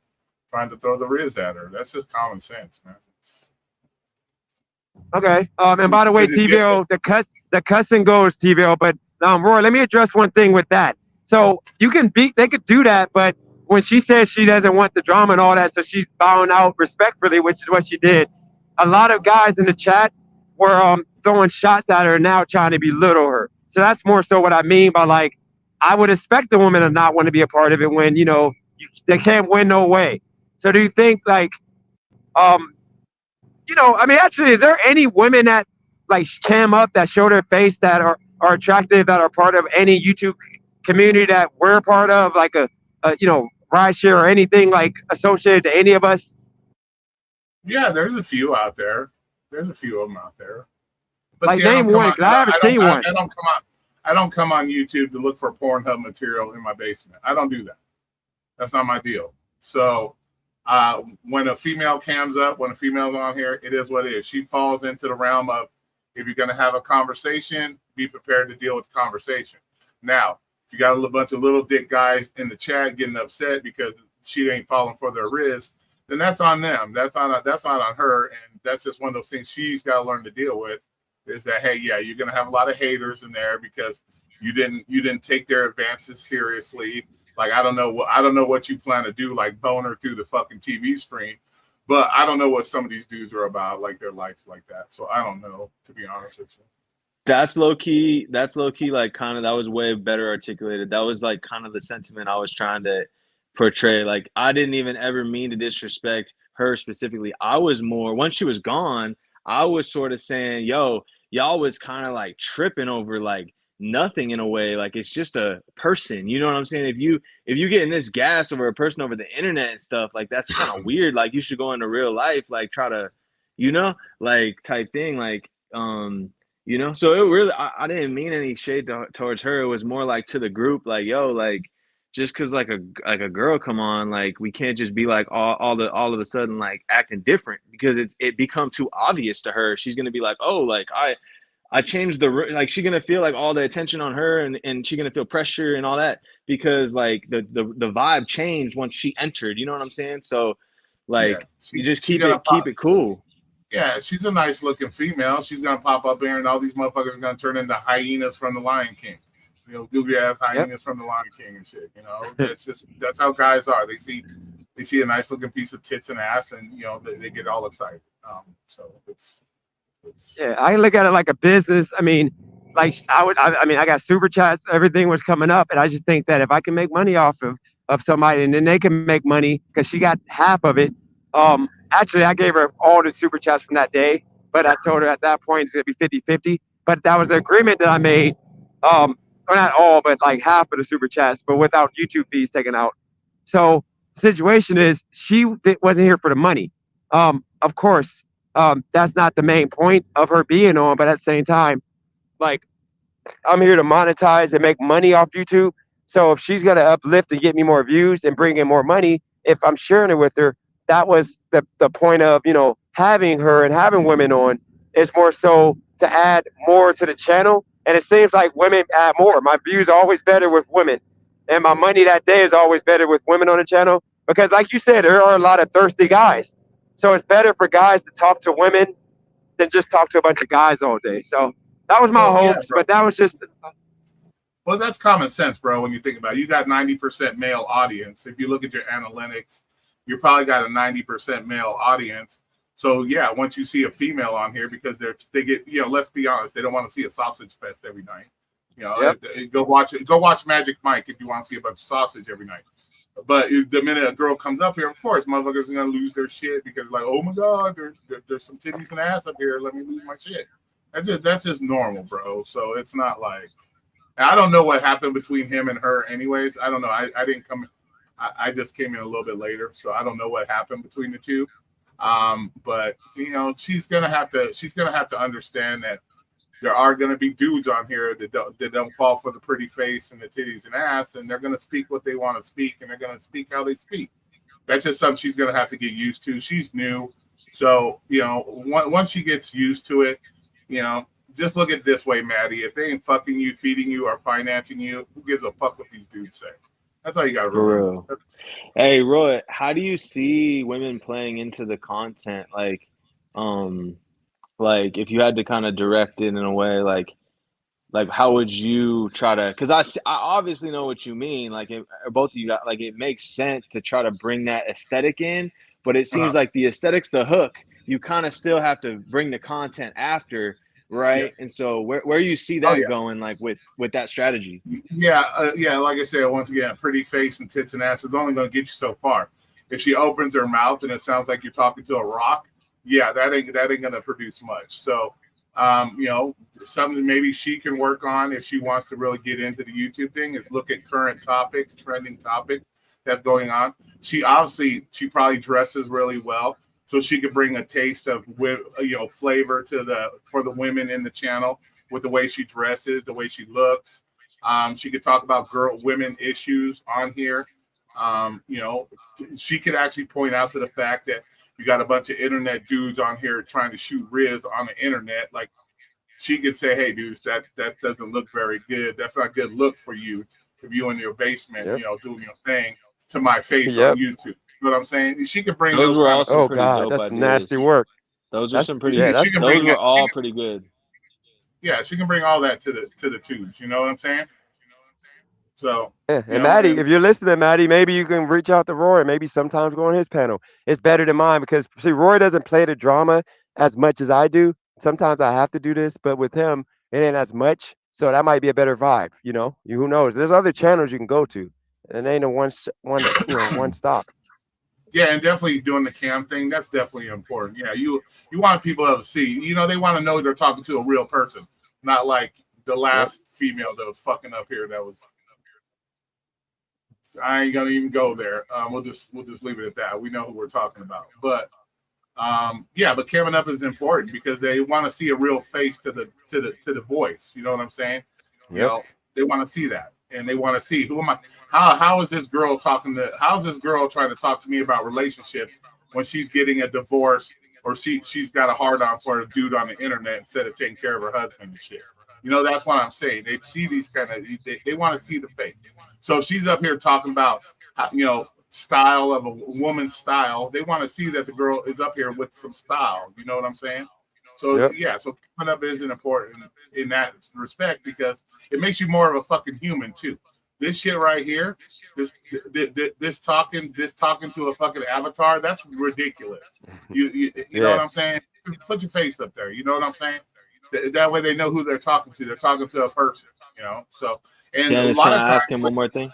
Speaker 6: trying to throw the riz at her. That's just common sense, man.
Speaker 1: Okay. And by the way,
Speaker 6: Is it
Speaker 1: TVO, the cussing goes, TVO. But Roy, let me address one thing with that. So they could do that, but when she says she doesn't want the drama and all that, so she's bowing out respectfully, which is what she did. A lot of guys in the chat were throwing shots at her and now trying to belittle her. So that's more so what I mean by, like, I would expect the woman to not want to be a part of it when, you know, they can't win no way. So do you think, like, you know, I mean, actually, is there any women that like cam up that show their face that are attractive, that are part of any YouTube community that we're a part of, like a you know, rideshare or anything like associated to any of us?
Speaker 6: Yeah, there's a few out there. There's a few of them out there. But
Speaker 1: Like,
Speaker 6: see, I
Speaker 1: name
Speaker 6: don't come
Speaker 1: one,
Speaker 6: on-
Speaker 1: 'cause I haven't seen one.
Speaker 6: I don't come on YouTube to look for Pornhub material in my basement. I don't do that. That's not my deal. So when a female cams up, when a female's on here, it is what it is. She falls into the realm of, if you're going to have a conversation, be prepared to deal with the conversation. Now, if you got a bunch of little dick guys in the chat getting upset because she ain't falling for their riz, then that's on them. That's not on her, and that's just one of those things she's got to learn to deal with. Is that, hey, yeah, you're going to have a lot of haters in there because you didn't take their advances seriously. Like, I don't know what you plan to do, like boner through the fucking TV screen, but I don't know what some of these dudes are about, like their life like that. So I don't know, to be honest with you.
Speaker 4: That's low key. Like, kind of, that was way better articulated. That was like kind of the sentiment I was trying to portray. Like, I didn't even ever mean to disrespect her specifically. I was more, once she was gone, I was sort of saying, yo, y'all was kind of like tripping over like nothing in a way. Like, it's just a person, you know what I'm saying? If you getting this gas over a person over the internet and stuff, like, that's kind of weird. Like, you should go into real life, like, try to, you know, like, type thing. Like, you know, so it really, I didn't mean any shade towards her. It was more like to the group, like, yo, like, just because like a girl come on, like, we can't just be like all of a sudden like acting different, because it become too obvious to her. She's gonna be like, oh, like I changed like, she's gonna feel like all the attention on her, and she's gonna feel pressure and all that because like the vibe changed once she entered. You know what I'm saying? So like, you just keep it cool.
Speaker 6: Yeah, she's a nice looking female. She's gonna pop up here, and all these motherfuckers are gonna turn into hyenas from the Lion King. You know, goofy ass hyenas from the Lion King and shit. You know, that's how guys are. They see a nice looking piece of tits and ass, and you know they get all excited. So it's
Speaker 1: yeah. I look at it like a business. I mean, like I mean, I got super chats. Everything was coming up, and I just think that if I can make money off of somebody, and then they can make money because she got half of it. Actually, I gave her all the super chats from that day, but I told her at that point it's gonna be 50-50. But that was the agreement that I made. Or not all, but like half of the super chats, but without YouTube fees taken out. So the situation is she wasn't here for the money. Of course, that's not the main point of her being on, but at the same time, like, I'm here to monetize and make money off YouTube. So if she's gonna uplift and get me more views and bring in more money, if I'm sharing it with her, that was the point of, you know, having her and having women on, is more so to add more to the channel. And it seems like women add more. My views are always better with women, and my money that day is always better with women on the channel, because like you said, there are a lot of thirsty guys. So it's better for guys to talk to women than just talk to a bunch of guys all day. So that was my hopes, but that was just.
Speaker 6: Well, that's common sense, bro. When you think about it, you got 90% male audience. If you look at your analytics, you probably got a 90% male audience. So yeah, once you see a female on here, because they get, you know, let's be honest, they don't want to see a sausage fest every night. You know,
Speaker 1: Yep.
Speaker 6: go watch Magic Mike if you want to see a bunch of sausage every night. But the minute a girl comes up here, of course, motherfuckers are gonna lose their shit because like, oh my god, there's some titties and ass up here. Let me lose my shit. That's just normal, bro. So it's not like, I don't know what happened between him and her. Anyways, I don't know. I didn't come. I just came in a little bit later, so I don't know what happened between the two. But you know, she's gonna have to understand that there are going to be dudes on here that don't fall for the pretty face and the titties and ass, and they're going to speak what they want to speak, and they're going to speak how they speak. That's just something she's going to have to get used to. She's new, so you know, once she gets used to it, you know, just look at it this way, Maddie. If they ain't fucking you, feeding you, or financing you, who gives a fuck what these dudes say? That's all you got to
Speaker 4: For
Speaker 6: remember.
Speaker 4: real. Hey, Roy, how do you see women playing into the content? Like if you had to kind of direct it in a way, like how would you try to? Because I obviously know what you mean. Like both of you got, like, it makes sense to try to bring that aesthetic in, but it seems like the aesthetic's the hook. You kind of still have to bring the content after, right? And so where you see that going, like with that strategy?
Speaker 6: Yeah, like I said, once again, pretty face and tits and ass is only going to get you so far. If she opens her mouth and it sounds like you're talking to a rock, yeah, that ain't going to produce much. So, you know, something maybe she can work on if she wants to really get into the YouTube thing is look at current topics, trending topics that's going on. She probably dresses really well, so she could bring a taste of, you know, flavor for the women in the channel with the way she dresses, the way she looks. She could talk about women issues on here. You know, she could actually point out to the fact that you got a bunch of internet dudes on here trying to shoot Riz on the internet. Like, she could say, hey, dudes, that doesn't look very good. That's not a good look for you if you in your basement, you know, doing your thing to my face on YouTube. You know what I'm saying? She could bring
Speaker 4: Those were also
Speaker 1: Oh
Speaker 4: pretty
Speaker 1: God,
Speaker 4: dope
Speaker 1: that's
Speaker 4: ideas.
Speaker 1: nasty work.
Speaker 4: Those are some pretty.
Speaker 6: She can
Speaker 4: those
Speaker 6: bring
Speaker 4: were
Speaker 6: it,
Speaker 4: all pretty good.
Speaker 6: Yeah, she can bring all that to the tubes. You know what I'm saying? So,
Speaker 1: Yeah,
Speaker 6: you
Speaker 1: and
Speaker 6: know,
Speaker 1: Maddie, if you're listening, Maddie, maybe you can reach out to Roy. Maybe sometimes go on his panel. It's better than mine because see, Roy doesn't play the drama as much as I do. Sometimes I have to do this, but with him, it ain't as much. So that might be a better vibe. You know, who knows? There's other channels you can go to, and it ain't a one stop.
Speaker 6: yeah, and definitely doing the cam thing, that's definitely important. Yeah, you want people to see, you know, they want to know they're talking to a real person, not like the last female that was fucking up here. That was, I ain't gonna even go there. We'll just leave it at that. We know who we're talking about. But yeah, but camming up is important because they want to see a real face to the voice. You know what I'm saying? You know, they want to see that, and they want to see who am I? How is this girl talking to? How is this girl trying to talk to me about relationships when she's getting a divorce or she's got a hard on for a dude on the internet instead of taking care of her husband and shit? You know, that's what I'm saying. They see these kind of, they want to see the face. So if she's up here talking about, you know, style of a woman's style, they want to see that the girl is up here with some style. You know what I'm saying? So yeah, so coming up is important in that respect because it makes you more of a fucking human too. This shit right here, this talking to a fucking avatar, that's ridiculous. You know what I'm saying? Put your face up there. You know what I'm saying? That way they know who they're talking to. They're talking to a person. You know. So and
Speaker 4: Dennis,
Speaker 6: a lot
Speaker 4: can
Speaker 6: of
Speaker 4: I
Speaker 6: times,
Speaker 4: ask him one more thing?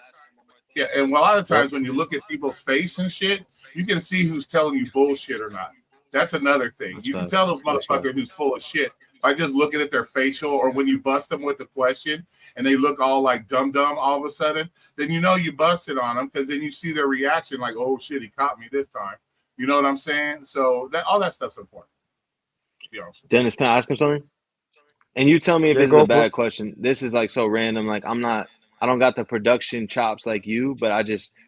Speaker 6: Yeah, and a lot of times when you look at people's face and shit, you can see who's telling you bullshit or not. That's another thing.
Speaker 4: That's
Speaker 6: you
Speaker 4: bad.
Speaker 6: Can tell those motherfuckers who's full of shit by just looking at their facial, or when you bust them with the question and they look all like dumb all of a sudden, then you know you busted on them because then you see their reaction like, oh shit, he caught me this time. You know what I'm saying? So that all that stuff's important.
Speaker 4: Dennis, can I ask him something? And you tell me if this is a bad question. This is like so random. Like I don't got the production chops like you, but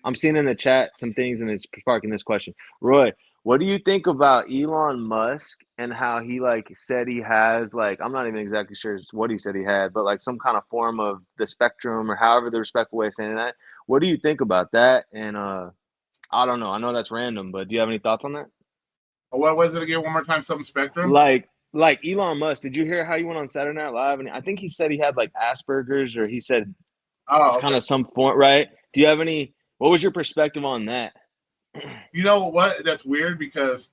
Speaker 4: I'm seeing in the chat some things and it's sparking this question. Roy, what do you think about Elon Musk and how he like said he has like, I'm not even exactly sure what he said he had, but like some kind of form of the spectrum or however the respectful way of saying that. What do you think about that? And I don't know. I know that's random, but do you have any thoughts on that?
Speaker 6: What was it again? One more time, something spectrum?
Speaker 4: Like Elon Musk, did you hear how he went on Saturday Night Live? And I think he said he had like Asperger's, or he said it's kind of some form, right? Do you have what was your perspective on that?
Speaker 6: You know what? That's weird because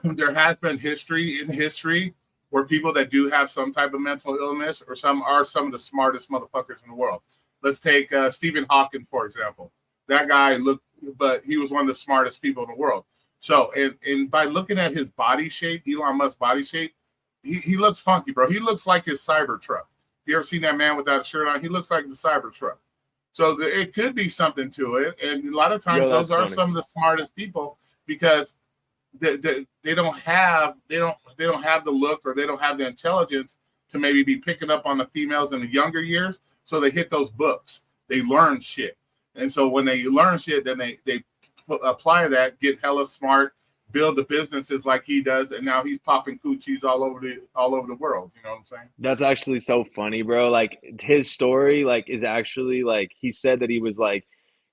Speaker 6: there has been history where people that do have some type of mental illness or some of the smartest motherfuckers in the world. Let's take Stephen Hawking, for example. That guy but he was one of the smartest people in the world. So, and by looking at his body shape, Elon Musk's body shape, he looks funky, bro. He looks like his Cybertruck. You ever seen that man without a shirt on? He looks like the Cybertruck. So it could be something to it. And a lot of times those are some of the smartest people because they don't have the look or they don't have the intelligence to maybe be picking up on the females in the younger years. So they hit those books. They learn shit. And so when they learn shit, then they apply that, get hella smart, build the businesses like he does, and now he's popping coochies all over the world. You know what I'm saying?
Speaker 4: That's actually so funny, bro. Like his story, like is actually like he said that he was like,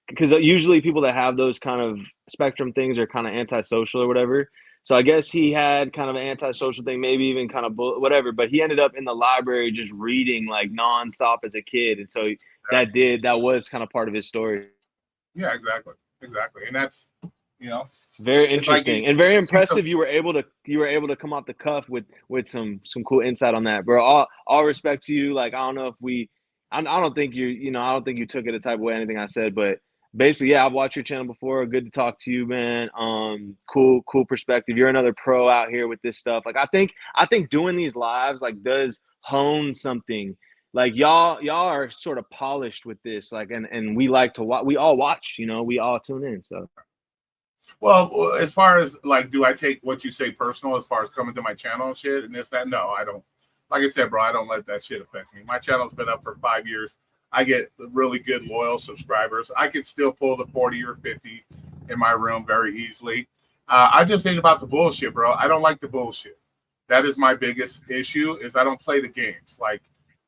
Speaker 4: because usually people that have those kind of spectrum things are kind of antisocial or whatever. So I guess he had kind of an antisocial thing, maybe even kind of whatever. But he ended up in the library just reading like nonstop as a kid, and so that was kind of part of his story.
Speaker 6: Yeah, exactly, and that's. You know,
Speaker 4: very interesting and very impressive. You were able to come off the cuff with some cool insight on that, bro. All respect to you. Like I don't know if I don't think I don't think you took it the type of way anything I said, but basically, yeah, I've watched your channel before. Good to talk to you, man. Cool perspective. You're another pro out here with this stuff. Like I think doing these lives like does hone something. Like y'all are sort of polished with this. Like and we like to watch. We all watch. We all tune in. So.
Speaker 6: Well, as far as like, do I take what you say personal as far as coming to my channel and shit and this, that? No, I don't. Like I said, bro, I don't let that shit affect me. My channel's been up for 5 years. I get really good, loyal subscribers. I can still pull the 40 or 50 in my room very easily. I just think about the bullshit, bro. I don't like the bullshit. That is my biggest issue is I don't play the games. Like,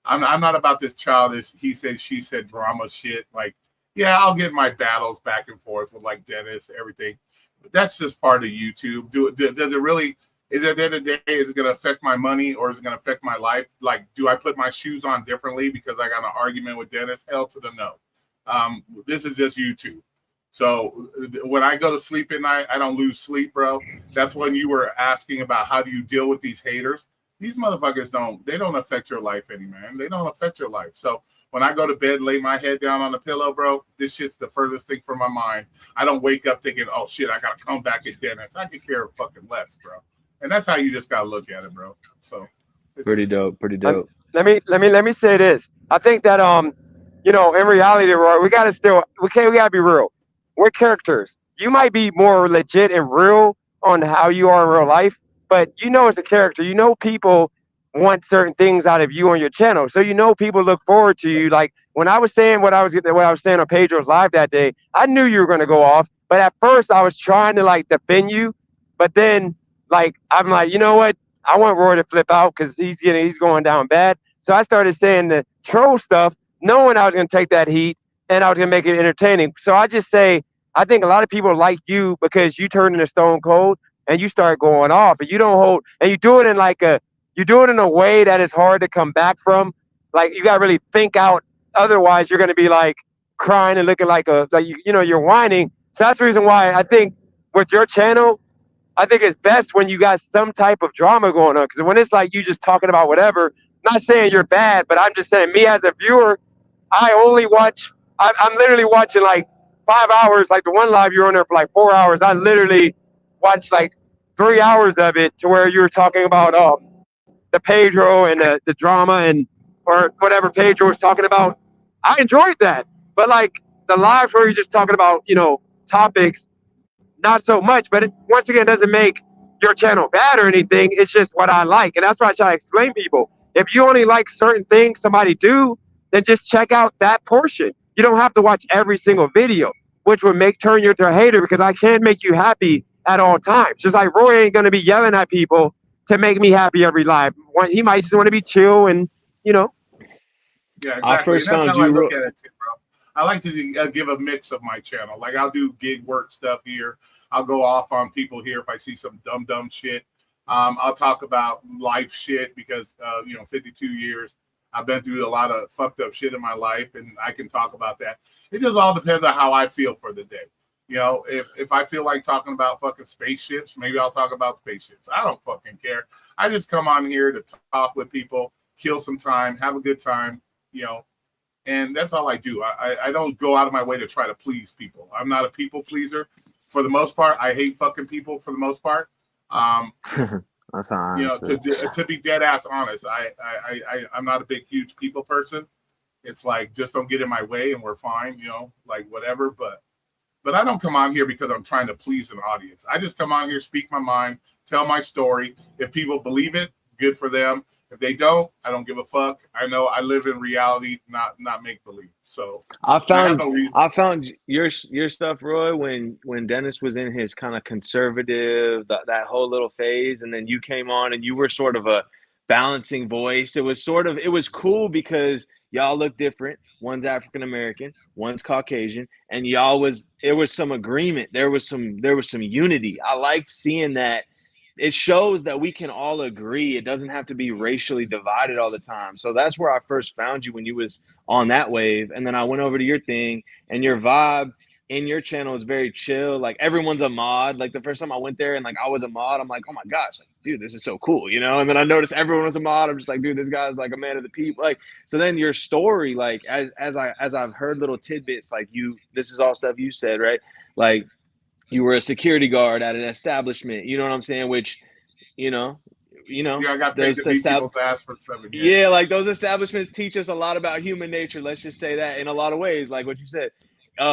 Speaker 6: I'm not about this childish he said, she said drama shit. Like, yeah, I'll get my battles back and forth with like Dennis, everything. That's just part of YouTube. Does it really? Is it at the end of the day? Is it going to affect my money or is it going to affect my life? Like, do I put my shoes on differently because I got an argument with Dennis? Hell to the no. This is just YouTube. So when I go to sleep at night, I don't lose sleep, bro. That's when you were asking about how do you deal with these haters. These motherfuckers don't affect your life any, man. They don't affect your life. So when I go to bed, lay my head down on the pillow, bro, this shit's the furthest thing from my mind. I don't wake up thinking, oh shit, I gotta come back at Dennis. I could care fucking less, bro. And that's how you just gotta look at it, bro. So
Speaker 4: pretty dope.
Speaker 1: Let me say this. I think that in reality, Roy, we gotta be real. We're characters. You might be more legit and real on how you are in real life, but as a character, people want certain things out of you on your channel. So people look forward to you. Like when I was saying what I was saying on Pedro's live that day, I knew you were gonna go off. But at first I was trying to like defend you, but then like I'm like, you know what? I want Roy to flip out because he's going down bad. So I started saying the troll stuff, knowing I was gonna take that heat and I was gonna make it entertaining. So I just say I think a lot of people like you because you turn into Stone Cold and you start going off and you don't hold and you do it in you do it in a way that is hard to come back from. Like you gotta really think out. Otherwise, you're gonna be like crying and looking like you're whining. So that's the reason why I think with your channel, I think it's best when you got some type of drama going on. Because when it's like you just talking about whatever, not saying you're bad, but I'm just saying me as a viewer, I only watch. I'm literally watching like 5 hours. Like the one live you're on there for like 4 hours. I literally watched like 3 hours of it to where you were talking about the Pedro and the drama or whatever Pedro was talking about. I enjoyed that, but like the lives where you're just talking about topics, not so much. But it once again doesn't make your channel bad or anything. It's just what I like, and that's why I try to explain people. If you only like certain things somebody do, then just check out that portion. You don't have to watch every single video, which would turn you into a hater because I can't make you happy at all times. Just like Roy ain't gonna be yelling at people to make me happy every live. He might just want to be chill and.
Speaker 6: Yeah, exactly.
Speaker 4: I first
Speaker 6: and that's
Speaker 4: found
Speaker 6: how I
Speaker 4: you
Speaker 6: look at it too, bro. I like to give a mix of my channel. Like I'll do gig work stuff here. I'll go off on people here if I see some dumb shit. I'll talk about life shit because 52 years I've been through a lot of fucked up shit in my life, and I can talk about that. It just all depends on how I feel for the day. You know, if I feel like talking about fucking spaceships, maybe I'll talk about spaceships. I don't fucking care. I just come on here to talk with people, kill some time, have a good time, you know, and that's all I do. I don't go out of my way to try to please people. I'm not a people pleaser. For the most part, I hate fucking people for the most part.
Speaker 4: That's how
Speaker 6: You know, to be dead ass honest, I'm not a big, huge people person. It's like, just don't get in my way and we're fine, you know, like whatever. But I don't come on here because I'm trying to please an audience. I just come on here, speak my mind, tell my story. If people believe it, good for them. If they don't, I don't give a fuck. I know I live in reality, not make believe. So
Speaker 4: I found
Speaker 6: no reason.
Speaker 4: I found your stuff, Roy, when Dennis was in his kind of conservative that whole little phase, and then you came on and you were sort of a balancing voice. It was cool because y'all look different. One's African American, one's Caucasian, and there was some agreement. There was some unity. I liked seeing that. It shows that we can all agree. It doesn't have to be racially divided all the time. So that's where I first found you, when you was on that wave. And then I went over to your thing, and your vibe in your channel is very chill. Like, everyone's a mod. Like, the first time I went there and like I was a mod, I'm like, oh my gosh, like, dude, this is so cool, you know? And then I noticed everyone was a mod. I'm just like, dude, this guy's like a man of the people. Like, so then your story, like, as I've heard little tidbits, like, this is all stuff you said, right? Like, you were a security guard at an establishment, you know what I'm saying? Which, you know,
Speaker 6: Yeah, I got paid to beat people's ass for 7 years.
Speaker 4: yeah, like, those establishments teach us a lot about human nature. Let's just say that, in a lot of ways, like what you said.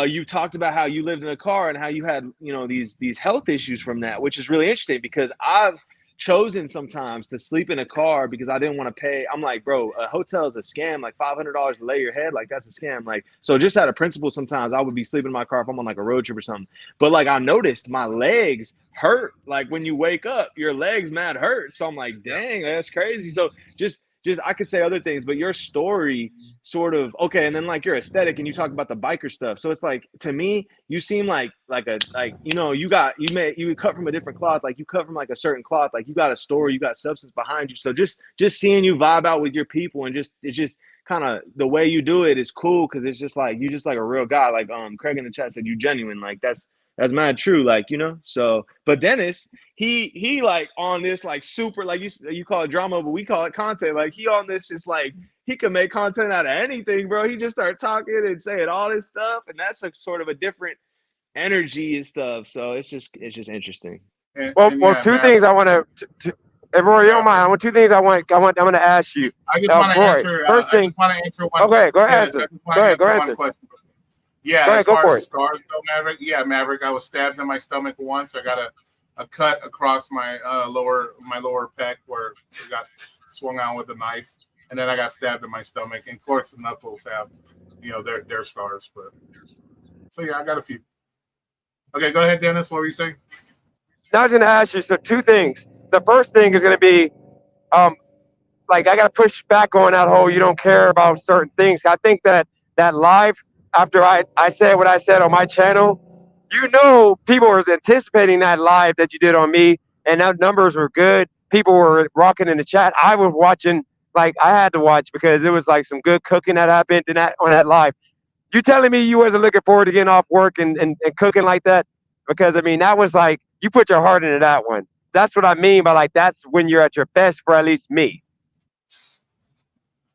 Speaker 4: You talked about how you lived in a car and how you had, you know, these health issues from that, which is really interesting, because I've chosen sometimes to sleep in a car because I didn't want to pay. I'm like, bro, a hotel is a scam. Like, $500 to lay your head, like, that's a scam. Like, so just out of principle, sometimes I would be sleeping in my car if I'm on like a road trip or something. But like, I noticed my legs hurt. Like, when you wake up, your legs mad hurt. So I'm like, dang, that's crazy. So just I could say other things, but your story sort of, okay. And then like your aesthetic, and you talk about the biker stuff. So it's like, to me, you seem like you know, you cut from a different cloth. Like, you cut from like a certain cloth. Like, you got a story, you got substance behind you. So just seeing you vibe out with your people, and it's just kind of the way you do it is cool. Cause it's just like, you just like a real guy. Like, Craig in the chat said, you genuine. Like, that's mad true. Like, you know, so, but Dennis, he like on this, like, super, like you call it drama, but we call it content. Like, he on this, just like, he can make content out of anything, bro. He just started talking and saying all this stuff. And that's a sort of a different energy and stuff. So it's just interesting.
Speaker 1: Well, two things I want to, if Roy, you don't mind, I want two things I'm going to ask you.
Speaker 6: I just want to answer.
Speaker 1: First thing.
Speaker 6: I just want to answer one.
Speaker 1: Okay, go ahead. Go ahead.
Speaker 6: Yeah,
Speaker 1: go ahead,
Speaker 6: as far
Speaker 1: go
Speaker 6: as scars go, Maverick. Yeah, Maverick. I was stabbed in my stomach once. I got a cut across my lower pec where it got swung on with a knife, and then I got stabbed in my stomach. And of course, the knuckles have, you know, their scars. But so yeah, I got a few. Okay, go ahead, Dennis. What were you saying?
Speaker 1: Now I was going to ask you, so two things. The first thing is going to be, like, I got to push back on that whole you don't care about certain things. I think that live, after I said what I said on my channel, you know, people were anticipating that live that you did on me, and that numbers were good. People were rocking in the chat. I was watching, like, I had to watch because it was like some good cooking that happened on that live. You telling me you wasn't looking forward to getting off work and cooking like that? Because, I mean, that was like, you put your heart into that one. That's what I mean by, like, that's when you're at your best for at least me.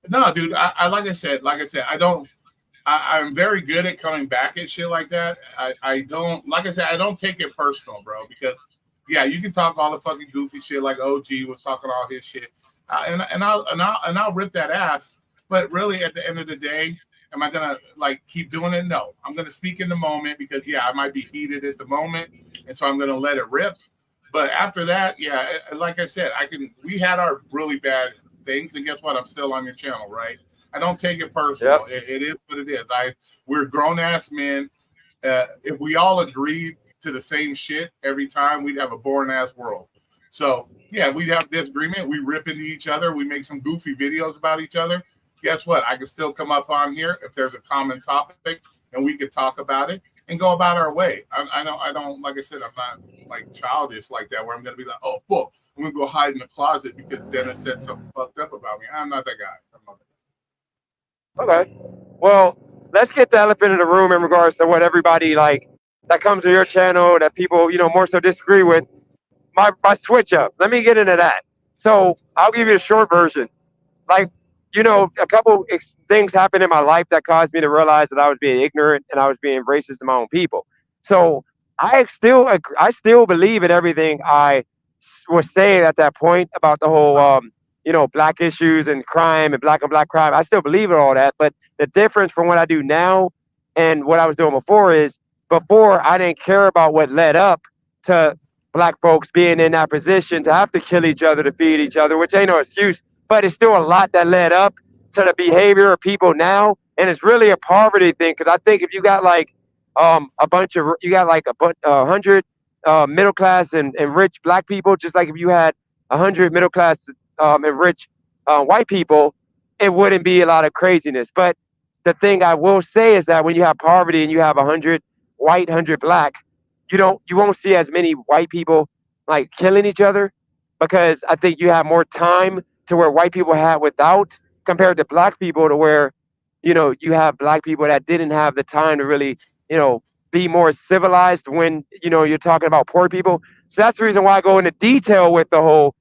Speaker 6: No, dude. I like I said, I don't. I'm very good at coming back at shit like that. I don't, like I said, I don't take it personal, bro. Because yeah, you can talk all the fucking goofy shit like OG was talking all his shit, and I'll rip that ass. But really, at the end of the day, am I gonna like keep doing it? No, I'm gonna speak in the moment because yeah, I might be heated at the moment, and so I'm gonna let it rip. But after that, yeah, like I said, we had our really bad things, and guess what? I'm still on your channel, right? I don't take it personal. Yep. It is what it is. We're grown ass men. If we all agreed to the same shit every time, we'd have a boring ass world. So yeah, we'd have disagreement. We rip into each other. We make some goofy videos about each other. Guess what? I can still come up on here if there's a common topic, and we could talk about it and go about our way. I don't. Like I said, I'm not like childish like that, where I'm gonna be like, oh fuck, I'm gonna go hide in the closet because Dennis said something fucked up about me. I'm not that guy.
Speaker 1: Okay. Well, let's get the elephant in the room in regards to what everybody, like, that comes to your channel that people, more so disagree with, my switch up. Let me get into that. So I'll give you a short version. Like, a couple things happened in my life that caused me to realize that I was being ignorant and I was being racist to my own people. So I still believe in everything I was saying at that point about the whole, black issues and crime and black on black crime. I still believe in all that. But the difference from what I do now and what I was doing before is before I didn't care about what led up to black folks being in that position to have to kill each other to feed each other, which ain't no excuse, but it's still a lot that led up to the behavior of people now. And it's really a poverty thing. Cause I think if you got like, you got like 100 middle class and rich black people, just like if you had 100 middle class and rich white people, it wouldn't be a lot of craziness. But the thing I will say is that when you have poverty and you have 100 white, 100 black, you won't see as many white people like killing each other, because I think you have more time to where white people had without compared to black people, to where you have black people that didn't have the time to really be more civilized when you're talking about poor people. So that's the reason why I go into detail with the whole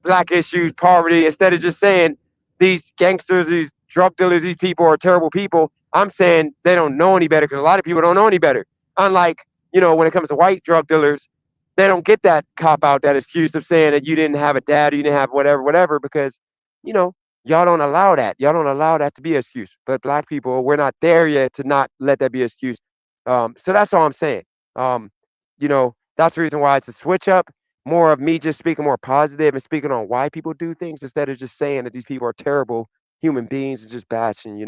Speaker 1: black issues, poverty, instead of just saying these gangsters, these drug dealers, these people are terrible people. I'm saying they don't know any better, because a lot of people don't know any better. Unlike when it comes to white drug dealers, they don't get that cop out, that excuse of saying that you didn't have a dad, or you didn't have whatever, because y'all don't allow that. Y'all don't allow that to be an excuse. But black people, we're not there yet to not let that be an excuse. So that's all I'm saying. That's the reason why it's a switch up. More of me just speaking more positive and speaking on why people do things, instead of just saying that these people are terrible human beings and just bashing.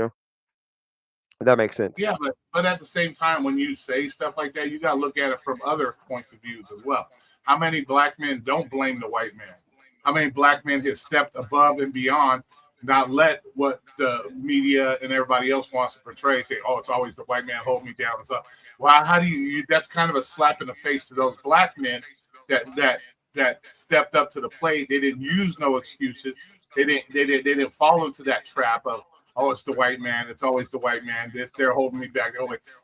Speaker 1: If that makes sense.
Speaker 6: Yeah, but at the same time, when you say stuff like that, you got to look at it from other points of views as well. How many black men don't blame the white man? How many black men have stepped above and beyond, not let what the media and everybody else wants to portray, say, oh, it's always the white man holding me down and stuff. Well, how do you that's kind of a slap in the face to those black men that stepped up to the plate. They didn't use no excuses. They didn't fall into that trap of, oh, it's the white man. It's always the white man. They're holding me back.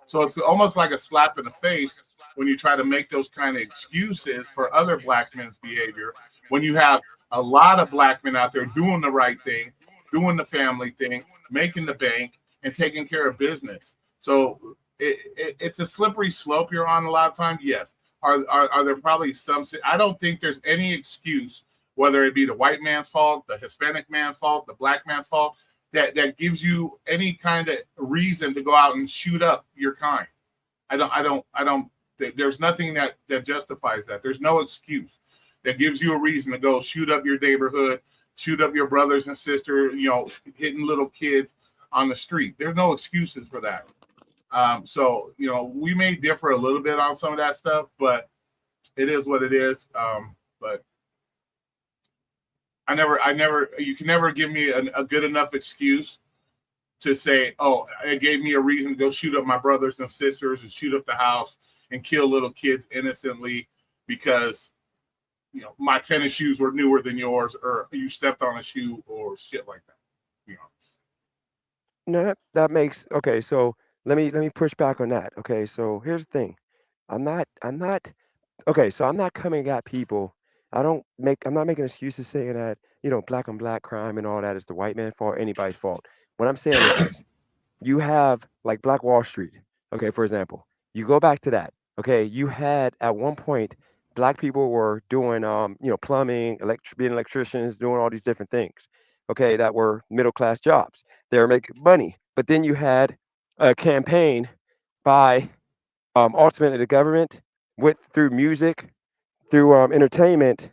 Speaker 6: So it's almost like a slap in the face when you try to make those kind of excuses for other black men's behavior, when you have a lot of black men out there doing the right thing, doing the family thing, making the bank, and taking care of business. So it's a slippery slope you're on a lot of times. Yes. Are there probably some? I don't think there's any excuse, whether it be the white man's fault, the Hispanic man's fault, the black man's fault, that gives you any kind of reason to go out and shoot up your kind. I don't. There's nothing that justifies that. There's no excuse that gives you a reason to go shoot up your neighborhood, shoot up your brothers and sisters, hitting little kids on the street. There's no excuses for that. So, we may differ a little bit on some of that stuff, but it is what it is. But you can never give me a good enough excuse to say, oh, it gave me a reason to go shoot up my brothers and sisters and shoot up the house and kill little kids innocently because, my tennis shoes were newer than yours, or you stepped on a shoe or shit like that.
Speaker 1: No, that makes okay. So let me push back on that. Okay, so here's the thing. I'm not okay, so I'm not coming at people. I'm not making excuses saying that, black on black crime and all that is the white man's fault, anybody's fault. What I'm saying is this. You have like Black Wall Street, okay, for example. You go back to that. Okay, you had at one point black people were doing plumbing, being electricians, doing all these different things. Okay, that were middle class jobs. They were making money. But then you had a campaign by ultimately the government through music, through entertainment,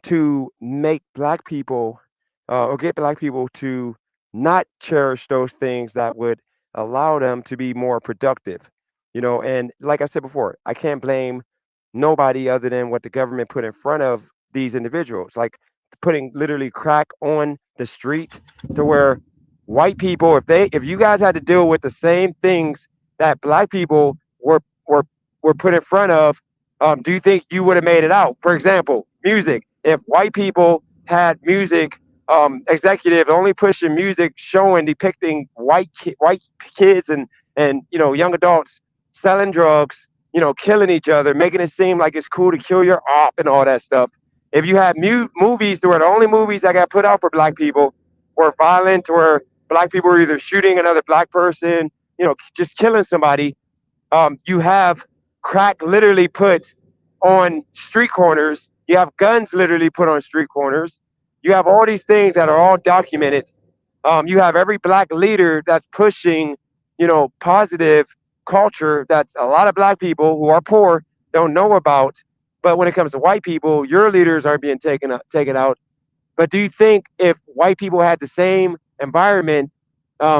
Speaker 1: to make black people or get black people to not cherish those things that would allow them to be more productive. And like I said before, I can't blame nobody other than what the government put in front of these individuals, like putting literally crack on the street, to where white people, if you guys had to deal with the same things that black people were put in front of, do you think you would have made it out? For example, music. If white people had music executive only pushing music depicting white kids and young adults selling drugs, killing each other, making it seem like it's cool to kill your op and all that stuff. If you have movies that were the only movies that got put out for black people were violent, where black people were either shooting another black person, just killing somebody, you have crack literally put on street corners. You have guns literally put on street corners. You have all these things that are all documented. You have every black leader that's pushing, positive culture that a lot of black people who are poor don't know about. But when it comes to white people, your leaders are being taken out. But do you think if white people had the same environment,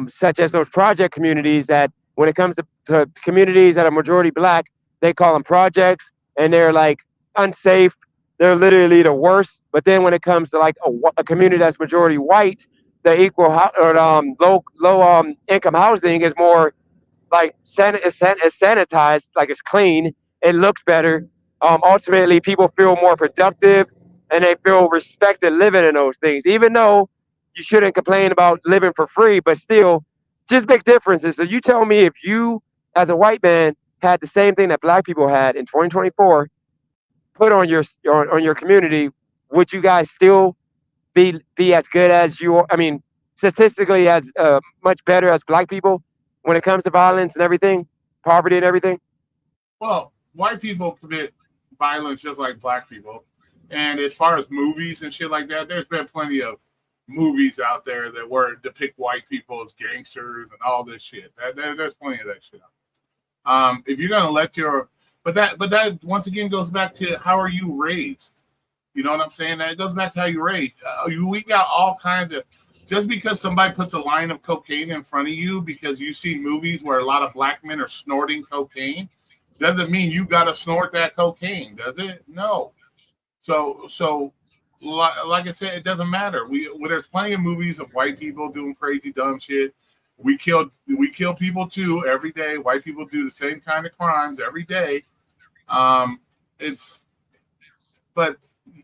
Speaker 1: such as those project communities, that when it comes to communities that are majority black, they call them projects and they're like unsafe. They're literally the worst. But then when it comes to like a community that's majority white, the low income housing is more like it's sanitized, like it's clean, it looks better. Ultimately, people feel more productive and they feel respected living in those things. Even though you shouldn't complain about living for free, but still, just big differences. So you tell me, if you, as a white man, had the same thing that black people had in 2024 put on your community, would you guys still be as good as you? I mean, statistically, as much better as black people when it comes to violence and everything, poverty and everything?
Speaker 6: Well, white people commit violence just like black people. And as far as movies and shit like that, there's been plenty of movies out there that depict white people as gangsters and all this shit. There's plenty of that shit. If you're gonna let but that once again goes back to how are you raised? You know what I'm saying? That goes back to how you raised. We got all kinds of. Just because somebody puts a line of cocaine in front of you because you see movies where a lot of black men are snorting cocaine, doesn't mean you got to snort that cocaine, does it? No. So like I said, it doesn't matter. There's plenty of movies of white people doing crazy dumb shit. We kill people too every day. White people do the same kind of crimes every day. But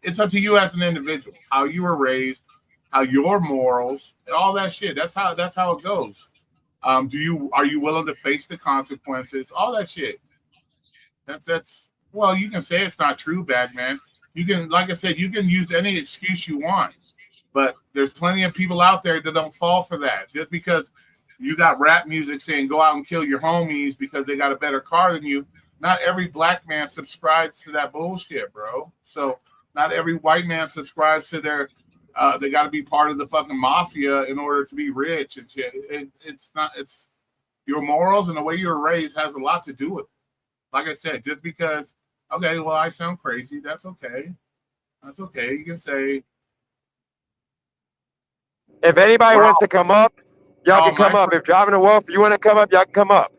Speaker 6: it's up to you as an individual, how you were raised, how your morals, all that shit. That's how it goes. Are you willing to face the consequences? All that shit. That's well, you can say it's not true, bad man. You can, like I said, you can use any excuse you want, but there's plenty of people out there that don't fall for that. Just because you got rap music saying go out and kill your homies because they got a better car than you, not every black man subscribes to that bullshit, bro. So not every white man subscribes to their they got to be part of the fucking mafia in order to be rich and shit. It's your morals and the way you were raised has a lot to do with it. Like I said, just because, okay, well, I sound crazy. That's okay. That's okay. You can say.
Speaker 1: If anybody wants to come up, y'all can come up. If Driving the Wolf, you want to come up, y'all can come up.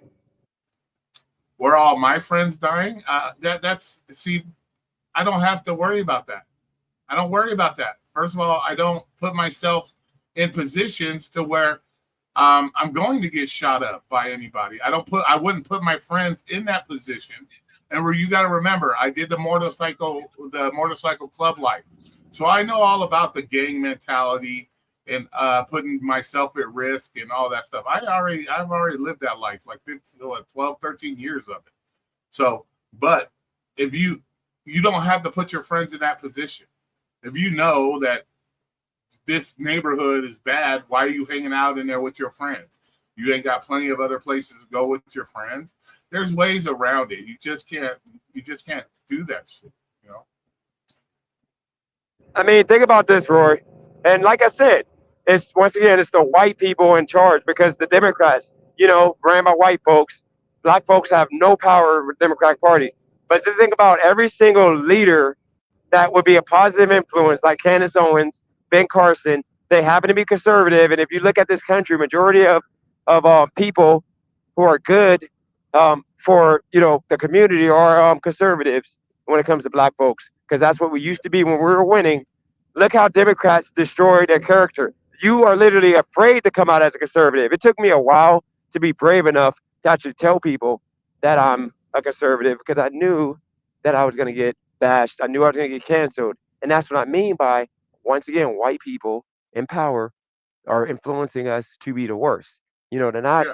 Speaker 6: Were all my friends dying? See, I don't have to worry about that. I don't worry about that. First of all, I don't put myself in positions to where I'm going to get shot up by anybody. I wouldn't put my friends in that position. And where you got to remember, I did the motorcycle club life, so I know all about the gang mentality and putting myself at risk and all that stuff. I've already lived that life, like 12, 13 years of it. So, but if you don't have to put your friends in that position. If you know that this neighborhood is bad, why are you hanging out in there with your friends? You ain't got plenty of other places to go with your friends. There's ways around it. You just can't do that shit, you know?
Speaker 1: I mean, think about this, Roy. And like I said, it's the white people in charge, because the Democrats, ran by white folks. Black folks have no power with the Democratic Party. But just think about every single leader that would be a positive influence, like Candace Owens, Ben Carson. They happen to be conservative, and if you look at this country, majority of people who are good for the community are conservatives when it comes to black folks, because that's what we used to be when we were winning. Look how Democrats destroy their character. You are literally afraid to come out as a conservative. It took me a while to be brave enough to actually tell people that I'm a conservative, because I knew that I was going to get bashed. I knew I was going to get canceled. And that's what I mean by, once again, white people in power are influencing us to be the worst. To not,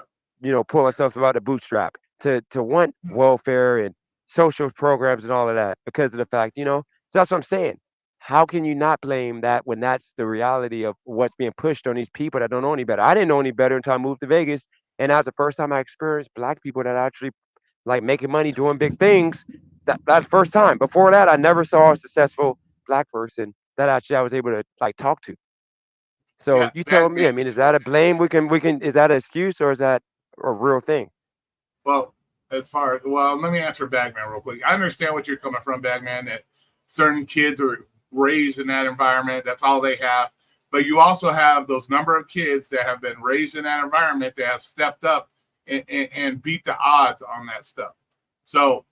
Speaker 1: pull ourselves about the bootstrap, to want welfare and social programs and all of that because of the fact, so that's what I'm saying. How can you not blame that when that's the reality of what's being pushed on these people that don't know any better? I didn't know any better until I moved to Vegas, and that was the first time I experienced black people that actually like making money doing big things. That's the first time. Before that, I never saw a successful black person that actually I was able to like talk to. So
Speaker 6: Yeah,
Speaker 1: you tell
Speaker 6: that,
Speaker 1: me. I mean, is that a blame? We can. Is that an excuse or is that a real thing?
Speaker 6: well, let me answer Bagman real quick. I understand what you're coming from, Bagman, that certain kids are raised in that environment. That's all they have. But you also have those number of kids that have been raised in that environment that have stepped up and beat the odds on that stuff. So,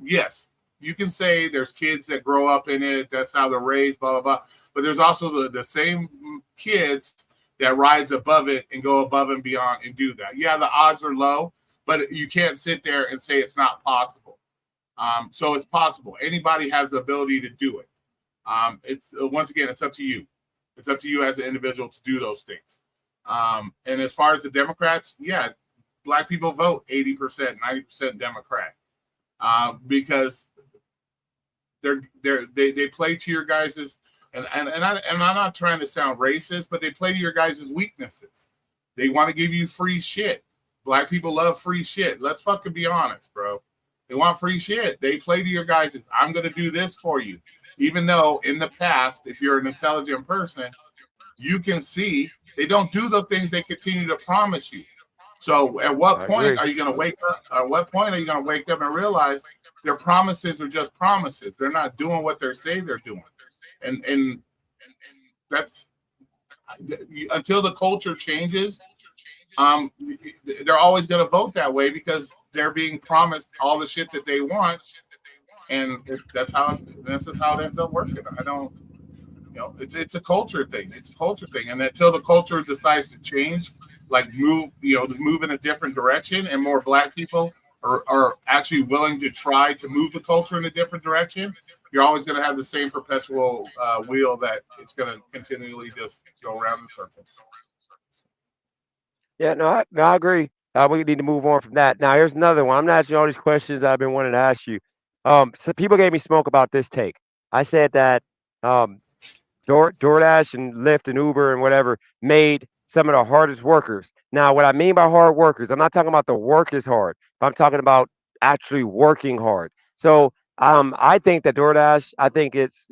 Speaker 6: yes, you can say there's kids that grow up in it. That's how they're raised, blah, blah, blah. But there's also the same kids that rise above it and go above and beyond and do that. Yeah, the odds are low, but you can't sit there and say it's not possible. So it's possible. Anybody has the ability to do it. It's once again, it's up to you. It's up to you as an individual to do those things. And as far as the Democrats, yeah, black people vote 80%, 90% Democrat because they play to your guys's. And I'm not trying to sound racist, but they play to your guys' weaknesses. They want to give you free shit. Black people love free shit. Let's fucking be honest, bro. They want free shit. They play to your guys' I'm going to do this for you. Even though in the past, if you're an intelligent person, you can see they don't do the things they continue to promise you. So at what point are you going to wake up? At what point are you going to wake up and realize their promises are just promises? They're not doing what they're saying they're doing. And that's until the culture changes. They're always going to vote that way because they're being promised all the shit that they want, and that's just how it ends up working. I don't, it's a culture thing. It's a culture thing, and until the culture decides to change, like move in a different direction, and more black people are actually willing to try to move the culture in a different direction, you're always going to have the same perpetual wheel that it's going to continually just go around in circles.
Speaker 1: Yeah, no, I agree. We need to move on from that. Now, here's another one. I'm not asking all these questions I've been wanting to ask you. So people gave me smoke about this take. I said that DoorDash and Lyft and Uber and whatever made some of the hardest workers. Now, what I mean by hard workers, I'm not talking about the work is hard. I'm talking about actually working hard. So I think that DoorDash, I think it's,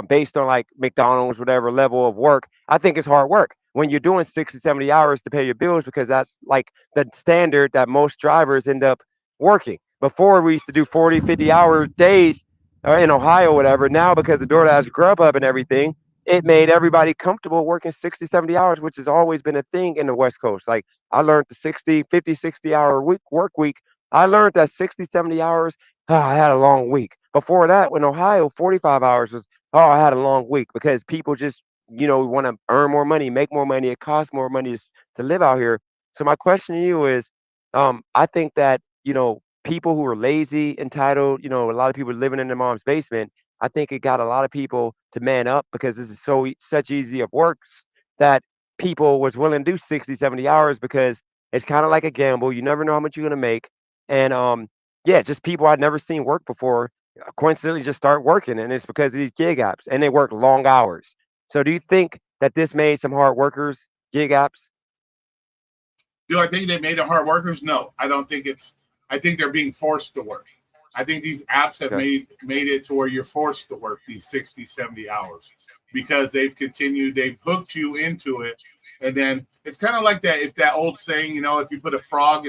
Speaker 1: based on like McDonald's, whatever level of work, I think it's hard work when you're doing 60, 70 hours to pay your bills because that's like the standard that most drivers end up working. Before we used to do 40, 50-hour days in Ohio, whatever. Now, because of DoorDash, Grubhub and everything, it made everybody comfortable working 60, 70 hours, which has always been a thing in the West Coast. Like I learned the 60 hour work week. I learned that 60, 70 hours, I had a long week. Before that, in Ohio, 45 hours was, I had a long week because people just, want to earn more money, make more money. It costs more money to live out here. So my question to you is, I think that, people who are lazy, entitled, a lot of people living in their mom's basement, I think it got a lot of people to man up because this is such easy of works that people was willing to do 60, 70 hours because it's kind of like a gamble. You never know how much you're going to make. And yeah, just people I'd never seen work before coincidentally just start working. And it's because of these gig apps and they work long hours. So do you think that this made some hard workers gig apps?
Speaker 6: Do I think they made it hard workers? No, I don't think I think they're being forced to work. I think these apps have made it to where you're forced to work these 60, 70 hours because they've hooked you into it. And then it's kind of like that, if that old saying, if you put a frog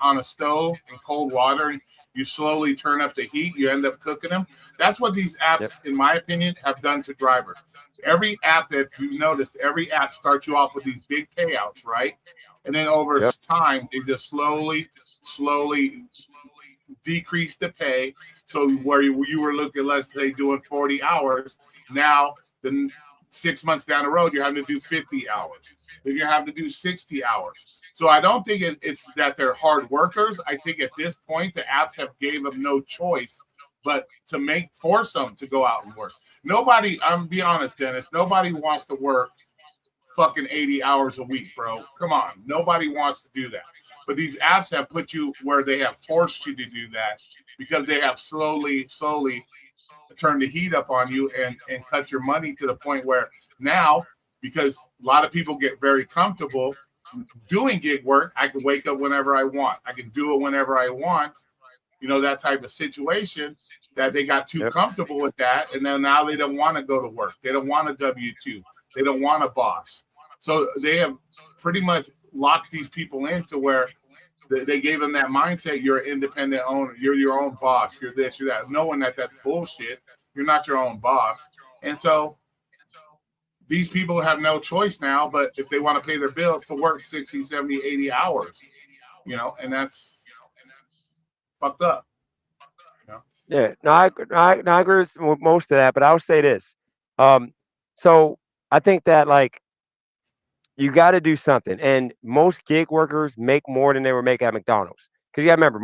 Speaker 6: on a stove in cold water and you slowly turn up the heat, you end up cooking them. That's what these apps, in my opinion, have done to drivers. Every app, if you've noticed, every app starts you off with these big payouts, right? And then over time, they just slowly decrease the pay. So where you were looking, let's say, doing 40 hours, now then 6 months down the road, you're having to do 50 hours. Then you're having to do 60 hours. So I don't think it's that they're hard workers. I think at this point, the apps have gave them no choice but to force them to go out and work. Nobody, I'm be honest, Dennis, nobody wants to work fucking 80 hours a week, bro. Come on. Nobody wants to do that. But these apps have put you where they have forced you to do that because they have slowly turned the heat up on you and cut your money to the point where now, because a lot of people get very comfortable doing gig work, I can wake up whenever I want. I can do it whenever I want. You know, that type of situation that they got too comfortable with that. And then now they don't want to go to work. They don't want a W-2. They don't want a boss. So they have pretty much locked these people into where they gave them that mindset. You're an independent owner. You're your own boss. You're this, you're that. Knowing that that's bullshit. You're not your own boss. And so these people have no choice now, but if they want to pay their bills, to work 60, 70, 80 hours, you know, and that's fucked up. You know?
Speaker 1: Yeah, no, I agree with most of that, but I'll say this. So I think that like you got to do something, and most gig workers make more than they would make at McDonald's. Because you got to remember,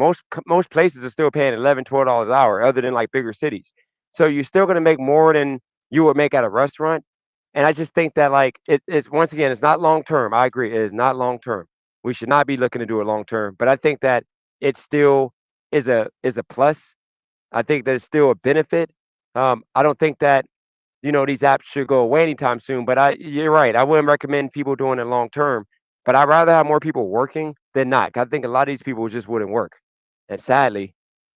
Speaker 1: most places are still paying $11, $12 an hour, other than like bigger cities. So you're still going to make more than you would make at a restaurant. And I just think that like it's once again, it's not long term. I agree, it is not long term. We should not be looking to do it long term. But I think that it still is a plus. I think that it's still a benefit. I don't think that these apps should go away anytime soon. But you're right. I wouldn't recommend people doing it long term. But I'd rather have more people working than not. 'Cause I think a lot of these people just wouldn't work. And sadly,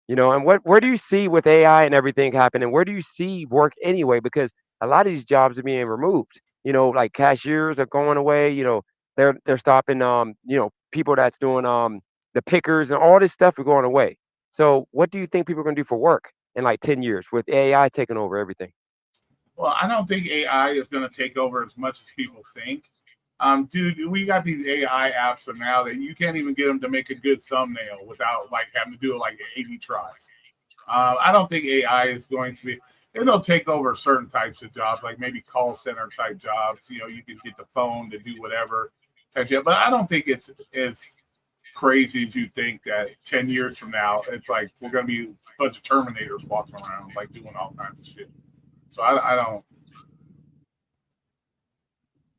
Speaker 1: and where do you see with AI and everything happening? Where do you see work anyway? Because a lot of these jobs are being removed. Like cashiers are going away. They're stopping. People that's doing the pickers and all this stuff are going away. So what do you think people are going to do for work in like 10 years with AI taking over everything?
Speaker 6: Well, I don't think AI is going to take over as much as people think. Dude, we got these AI apps now that you can't even get them to make a good thumbnail without like having to do it like 80 tries. I don't think AI is going to be. It'll take over certain types of jobs, like maybe call center type jobs. You can get the phone to do whatever type of, but I don't think it's as crazy as you think that 10 years from now, it's like we're going to be a bunch of Terminators walking around, like doing all kinds of shit. So I don't.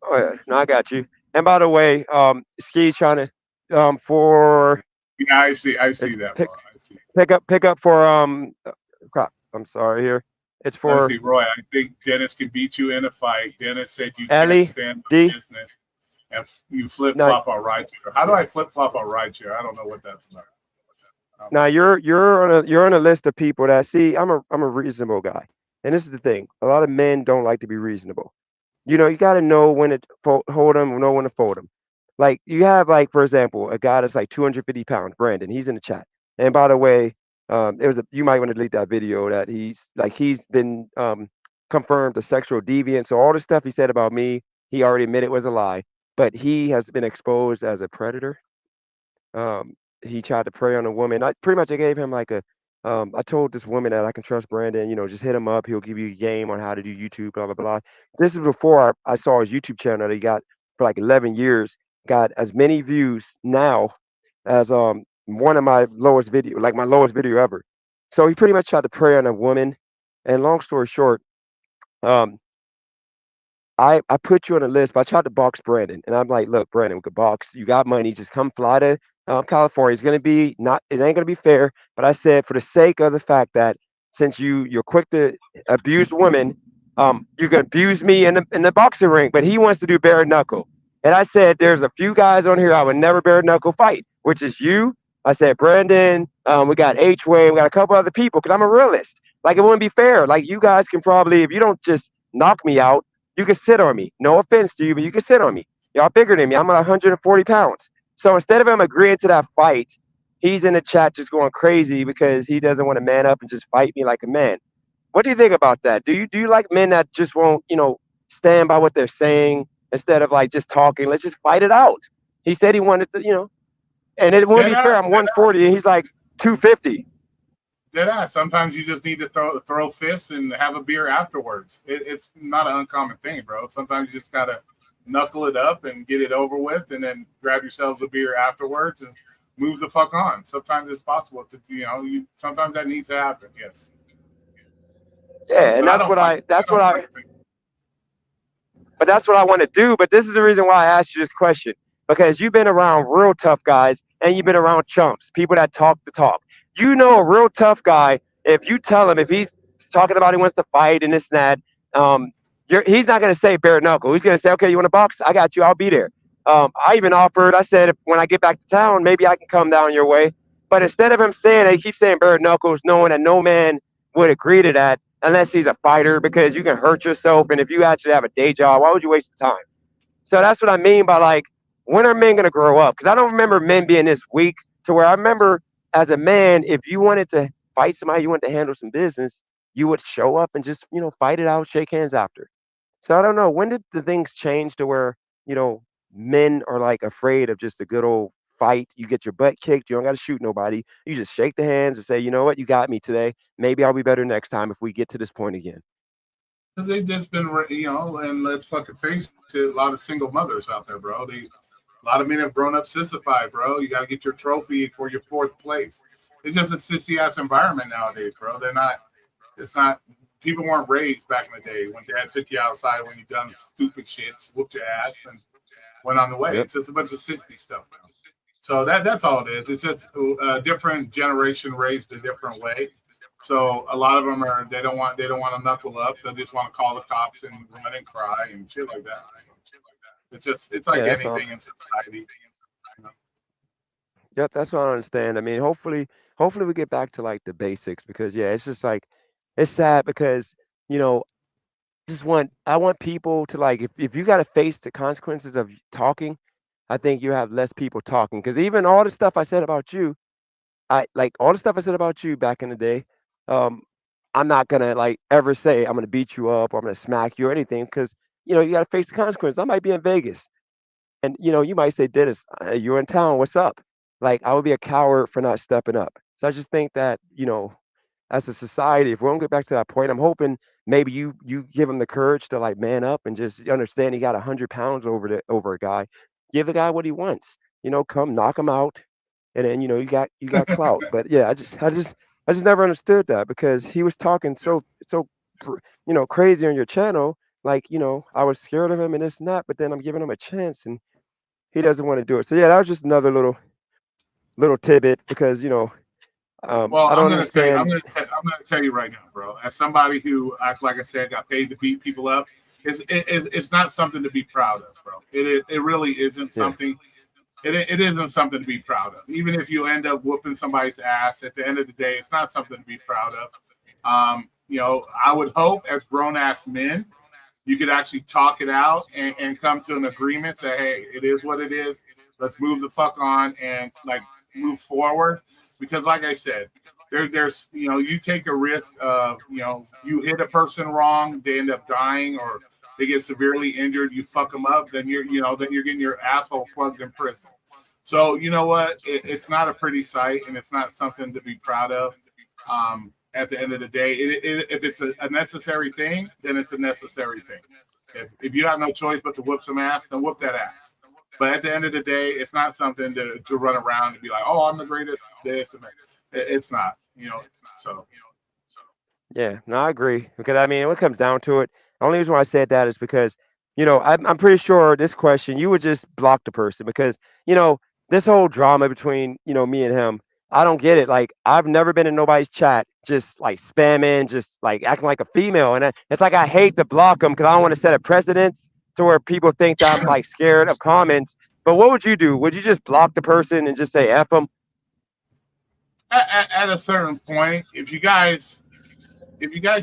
Speaker 1: Oh yeah, no, I got you. And by the way, Ski trying to for
Speaker 6: Yeah, I see that, bro. I see.
Speaker 1: pick up for crap. I'm sorry here. It's
Speaker 6: Let's
Speaker 1: for
Speaker 6: see, Roy. I think Dennis can beat you in a fight. Dennis said you
Speaker 1: Ellie,
Speaker 6: can't stand
Speaker 1: D.
Speaker 6: the business, and you flip flop on rideshare. How do I flip flop on rideshare? I don't know what that's about.
Speaker 1: Now you're on a list of people that see. I'm a reasonable guy, and this is the thing. A lot of men don't like to be reasonable. You got to know when to hold them, know when to fold them. Like you have, like for example, a guy that's like 250 pounds, Brandon. He's in the chat. And by the way, you might want to delete that video that he's been confirmed a sexual deviant. So all the stuff he said about me, he already admitted was a lie. But he has been exposed as a predator. He tried to prey on a woman. I gave him like I told this woman that I can trust Brandon, just hit him up. He'll give you a game on how to do YouTube, blah, blah, blah. This is before I saw his YouTube channel that he got for like 11 years, got as many views now as one of my lowest video, like my lowest video ever. So he pretty much tried to prey on a woman. And long story short, I put you on a list, but I tried to box Brandon. And I'm like, look, Brandon, we could box. You got money. Just come fly to California. It ain't gonna be fair. But I said, for the sake of the fact that since you're quick to abuse women, you can abuse me in the boxing ring. But he wants to do bare knuckle. And I said, there's a few guys on here I would never bare knuckle fight, which is you. I said, Brandon, we got H-Way, we got a couple other people, because I'm a realist. Like, it wouldn't be fair. Like, you guys can probably, if you don't just knock me out, you can sit on me. No offense to you, but you can sit on me. Y'all bigger than me. I'm 140 pounds. So instead of him agreeing to that fight, he's in the chat just going crazy because he doesn't want to man up and just fight me like a man. What do you think about that? Do you like men that just won't, stand by what they're saying instead of like just talking? Let's just fight it out. He said he wanted to, and it wouldn't be fair. I'm 140 and he's like 250.
Speaker 6: Deadass. Sometimes you just need to throw fists and have a beer afterwards. It's not an uncommon thing, bro. Sometimes you just gotta knuckle it up and get it over with, and then grab yourselves a beer afterwards and move the fuck on. Sometimes it's possible to, sometimes that needs to happen. Yes.
Speaker 1: Yeah, and that's what I want to do. But this is the reason why I asked you this question. because you've been around real tough guys and you've been around chumps, people that talk the talk. You know, a real tough guy, if you tell him, if he's talking about he wants to fight and this and that, he's not going to say bare knuckle. He's going to say, okay, you want to box? I got you. I'll be there. I even offered, I said, when I get back to town, maybe I can come down your way. But instead of him saying it, he keeps saying bare knuckles, knowing that no man would agree to that unless he's a fighter, because you can hurt yourself. And if you actually have a day job, why would you waste the time? So that's what I mean by, like, when are men going to grow up? Because I don't remember men being this weak, to where I remember as a man, if you wanted to fight somebody, you wanted to handle some business, you would show up and just, fight it out, shake hands after. So I don't know. When did the things change to where, men are like afraid of just a good old fight? You get your butt kicked. You don't got to shoot nobody. You just shake the hands and say, you know what? You got me today. Maybe I'll be better next time if we get to this point again.
Speaker 6: Because they've just been, and let's fucking face it, a lot of single mothers out there, bro. A lot of men have grown up sissified, bro. You got to get your trophy for your fourth place. It's just a sissy ass environment nowadays, bro. It's not, people weren't raised back in the day when dad took you outside when you done stupid shits, whooped your ass, and went on the way. Yep. It's just a bunch of sissy stuff now. So that's all it is. It's just a different generation raised a different way. So a lot of them they don't want to knuckle up. They just want to call the cops and run and cry and shit like that. So it's like anything in society.
Speaker 1: Yep, that's what I understand. I mean, hopefully we get back to like the basics, because it's just like, it's sad because, I want people to, like, if you got to face the consequences of talking, I think you have less people talking. Because even all the stuff I said about you, all the stuff I said about you back in the day, I'm not gonna like ever say I'm gonna beat you up or I'm gonna smack you or anything, because you got to face the consequences. I might be in Vegas, and you might say, Dennis, you're in town. What's up? Like, I would be a coward for not stepping up. So I just think that as a society, if we don't get back to that point, I'm hoping maybe you give him the courage to like man up and just understand he got 100 pounds over a guy. Give the guy what he wants. Come knock him out, and then you got clout. But yeah, I just never understood that, because he was talking so crazy on your channel. Like, I was scared of him and this and that, but then I'm giving him a chance and he doesn't want to do it. So yeah, that was just another little tidbit, because
Speaker 6: well,
Speaker 1: I don't understand.
Speaker 6: I'm gonna tell you right now, bro. As somebody who, like I said, got paid to beat people up, it's not something to be proud of, bro. It really isn't something. It isn't something to be proud of. Even if you end up whooping somebody's ass, at the end of the day, it's not something to be proud of. I would hope as grown ass men, you could actually talk it out and come to an agreement. Say, hey, it is what it is. Let's move the fuck on and like move forward. Because like I said, there's you take a risk of you hit a person wrong, they end up dying, or they get severely injured, you fuck them up, then you're getting your asshole plugged in prison. So you know what? It's not a pretty sight, and it's not something to be proud of. At the end of the day, if it's a necessary thing, then it's a necessary thing. If you have no choice but to whoop some ass, then whoop that ass. But at the end of the day, it's not something to run around and be like, oh, I'm the greatest, this and that. It's not, so.
Speaker 1: Yeah, no, I agree. Because I mean, when it comes down to it, the only reason why I said that is because, I'm pretty sure this question, you would just block the person, because, this whole drama between, me and him, I don't get it. Like, I've never been in nobody's chat just like spamming, just like acting like a female. And it's like, I hate to block them because I don't want to set a precedence to where people think that I'm like scared of comments. But what would you do? Would you just block the person and just say F them?
Speaker 6: At a certain point, if you guys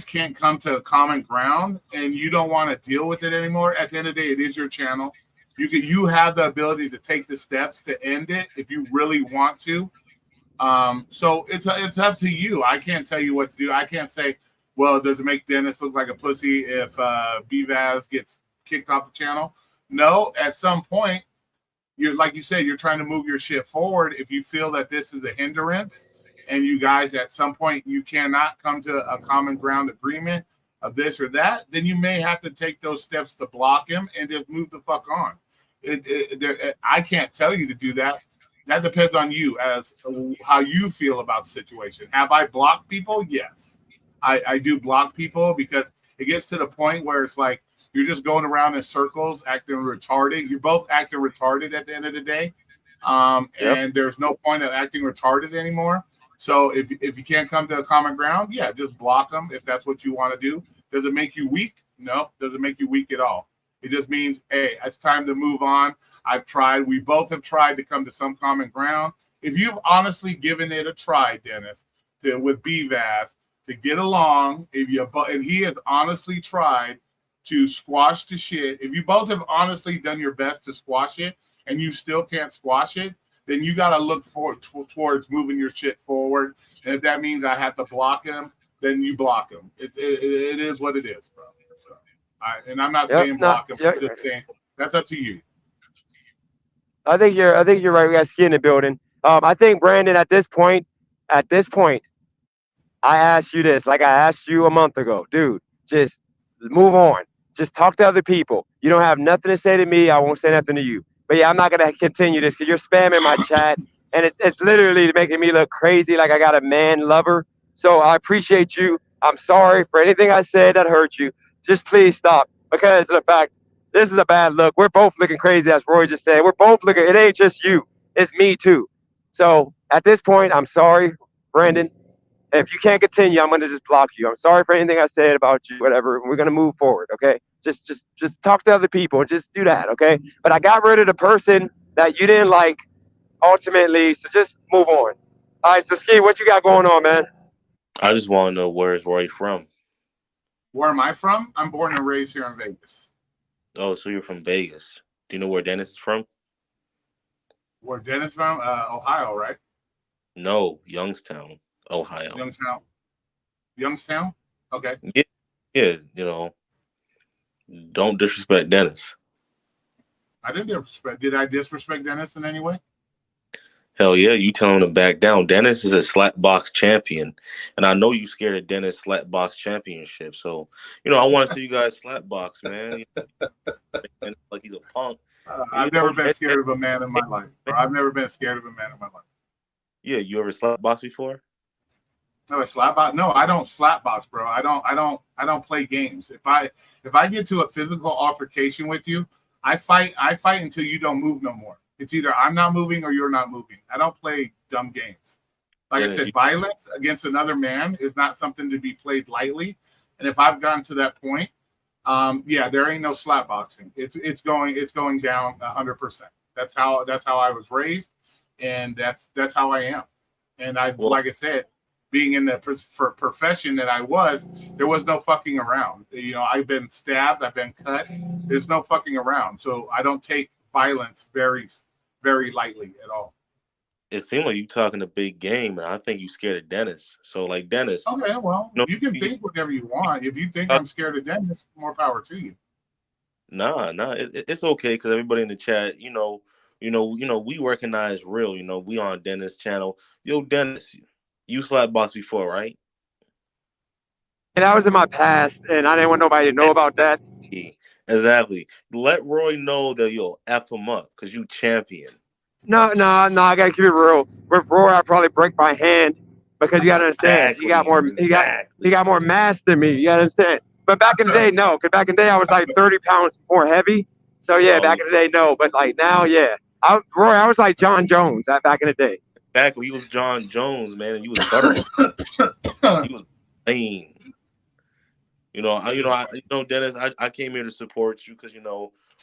Speaker 6: can't come to a common ground and you don't want to deal with it anymore, at the end of the day, it is your channel. You have the ability to take the steps to end it if you really want to. So it's up to you. I can't tell you what to do. I can't say, well, does it make Dennis look like a pussy if BVAS gets kicked off the channel? No, at some point, you're like you said, you're trying to move your shit forward. If you feel that this is a hindrance and you guys at some point you cannot come to a common ground agreement of this or that, then you may have to take those steps to block him and just move the fuck on. I can't tell you to do that. That depends on you as how you feel about the situation. Have I blocked people? Yes, I do block people, because it gets to the point where it's like, You're just going around in circles, acting retarded. You're both acting retarded at the end of the day. And there's no point of acting retarded anymore. So if you can't come to a common ground, yeah, just block them if that's what you want to do. Does it make you weak? No, doesn't make you weak at all. It just means, hey, it's time to move on. I've tried. We both have tried to come to some common ground. If you've honestly given it a try, Dennis, with BVAS to get along, and he has honestly tried to squash the shit. If you both have honestly done your best to squash it, and you still can't squash it, then you got to look towards moving your shit forward. And if that means I have to block him, then you block him. It is what it is, bro. So, and I'm not saying block him. I'm just saying that's up to you.
Speaker 1: I think you're right. We got skin in the building. I think Brandon, at this point, I asked you this, like I asked you a month ago, dude. Just move on. Just talk to other people. You don't have nothing to say to me. I won't say nothing to you. But yeah, I'm not gonna continue this because you're spamming my chat, and it's literally making me look crazy, like I got a man lover. So I appreciate you. I'm sorry for anything I said that hurt you. Just please stop, because of the fact this is a bad look. We're both looking crazy, as Roy just said. We're both looking. It ain't just you. It's me too. So at this point, I'm sorry, Brandon. If you can't continue, I'm gonna just block you. I'm sorry for anything I said about you, whatever. We're gonna move forward, okay? Just talk to other people. Just do that, okay? But I got rid of the person that you didn't like, ultimately. So just move on. All right, so Ski, what you got going on, man?
Speaker 7: I just want to know, where is Roy from?
Speaker 6: Where am I from? I'm born and raised here in Vegas.
Speaker 7: Oh, so you're from Vegas. Do you know where Dennis is from?
Speaker 6: Where Dennis from? Ohio, right?
Speaker 7: No, Youngstown, Ohio.
Speaker 6: Youngstown? Okay.
Speaker 7: Yeah, don't disrespect Dennis.
Speaker 6: I didn't disrespect. Did I disrespect Dennis in any way?
Speaker 7: Hell yeah, you tell him to back down. Dennis is a slapbox champion, and I know you scared of Dennis slapbox championship. So, I want to see you guys slapbox, man. Like he's a punk.
Speaker 6: I've never been scared of a man in my life. I've never been scared of a man in my life.
Speaker 7: Yeah, you ever slapbox before?
Speaker 6: No, a slapbox? No, I don't slapbox, bro. I don't play games. If I get to a physical altercation with you, I fight until you don't move no more. It's either I'm not moving or you're not moving. I don't play dumb games. Like I said, violence against another man is not something to be played lightly. And if I've gotten to that point, there ain't no slapboxing. It's going down 100%. That's how I was raised, and that's how I am. And like I said, being in the profession that I was, there was no fucking around. I've been stabbed, I've been cut. There's no fucking around. So I don't take violence very, very lightly at all.
Speaker 7: It seemed like you talking a big game, and I think you scared of Dennis. So, like, Dennis.
Speaker 6: Okay, well, you can think whatever you want. If you think I'm scared of Dennis, more power to you.
Speaker 7: Nah, it's okay, because everybody in the chat, we recognize real. We on Dennis' channel. Yo, Dennis, you slapbox before, right?
Speaker 1: And that was in my past, and I didn't want nobody to know about that.
Speaker 7: Exactly. Let Roy know that you'll F him up, because you champion.
Speaker 1: No, I gotta keep it real. With Roy, I'd probably break my hand, because you gotta understand, he got more mass than me. You gotta understand. But back in the day, no, because back in the day I was like 30 pounds more heavy. So yeah, back in the day, no. But like now, yeah. Roy, I was like John Jones back in the day.
Speaker 7: Exactly, he was John Jones, man, and you was butter. He was plain. Dennis, I came here to support you because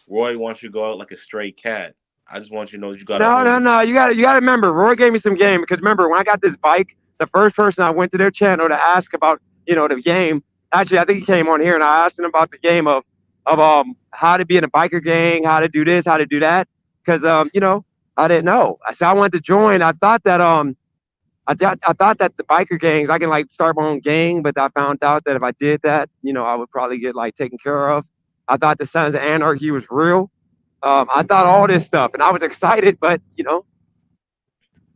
Speaker 7: Roy wants you to go out like a stray cat. I just want you to know that you got.
Speaker 1: No. You got to remember. Roy gave me some game, because remember when I got this bike, the first person I went to their channel to ask about the game. Actually, I think he came on here and I asked him about the game of how to be in a biker gang, how to do this, how to do that, because I didn't know. So I wanted to join. I thought that I thought that the biker gangs, I can like start my own gang, but I found out that if I did that, I would probably get like taken care of. I thought the Sons of Anarchy was real. I thought all this stuff, and I was excited, but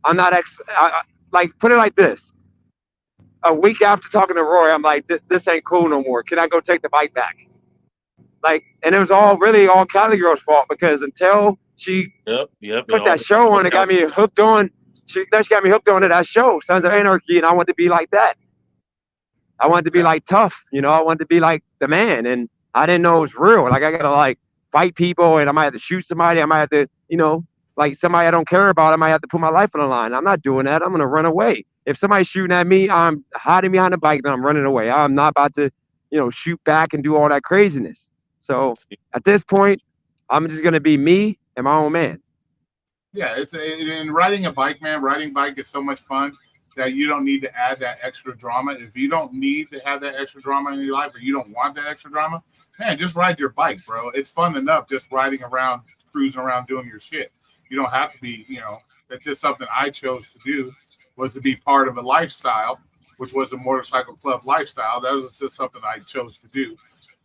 Speaker 1: I'm not like, put it like this. A week after talking to Roy, I'm like, this ain't cool no more. Can I go take the bike back? Like, and it was all Cali Girl's fault, because until she put that show on, it got me hooked on. She got me hooked onto that show, Sons of Anarchy, and I wanted to be like that. I wanted to be like tough, I wanted to be like the man, and I didn't know it was real. Like I gotta like fight people, and I might have to shoot somebody. I might have to, like somebody I don't care about. I might have to put my life on the line. I'm not doing that. I'm gonna run away. If somebody's shooting at me, I'm hiding behind the bike and I'm running away. I'm not about to, shoot back and do all that craziness. So at this point, I'm just gonna be me and my own man.
Speaker 6: Yeah, in riding a bike, man. Riding bike is so much fun that you don't need to add that extra drama. If you don't need to have that extra drama in your life, or you don't want that extra drama, man, just ride your bike, bro. It's fun enough just riding around, cruising around, doing your shit. You don't have to be, it's just something I chose to do, was to be part of a lifestyle, which was a motorcycle club lifestyle. That was just something I chose to do.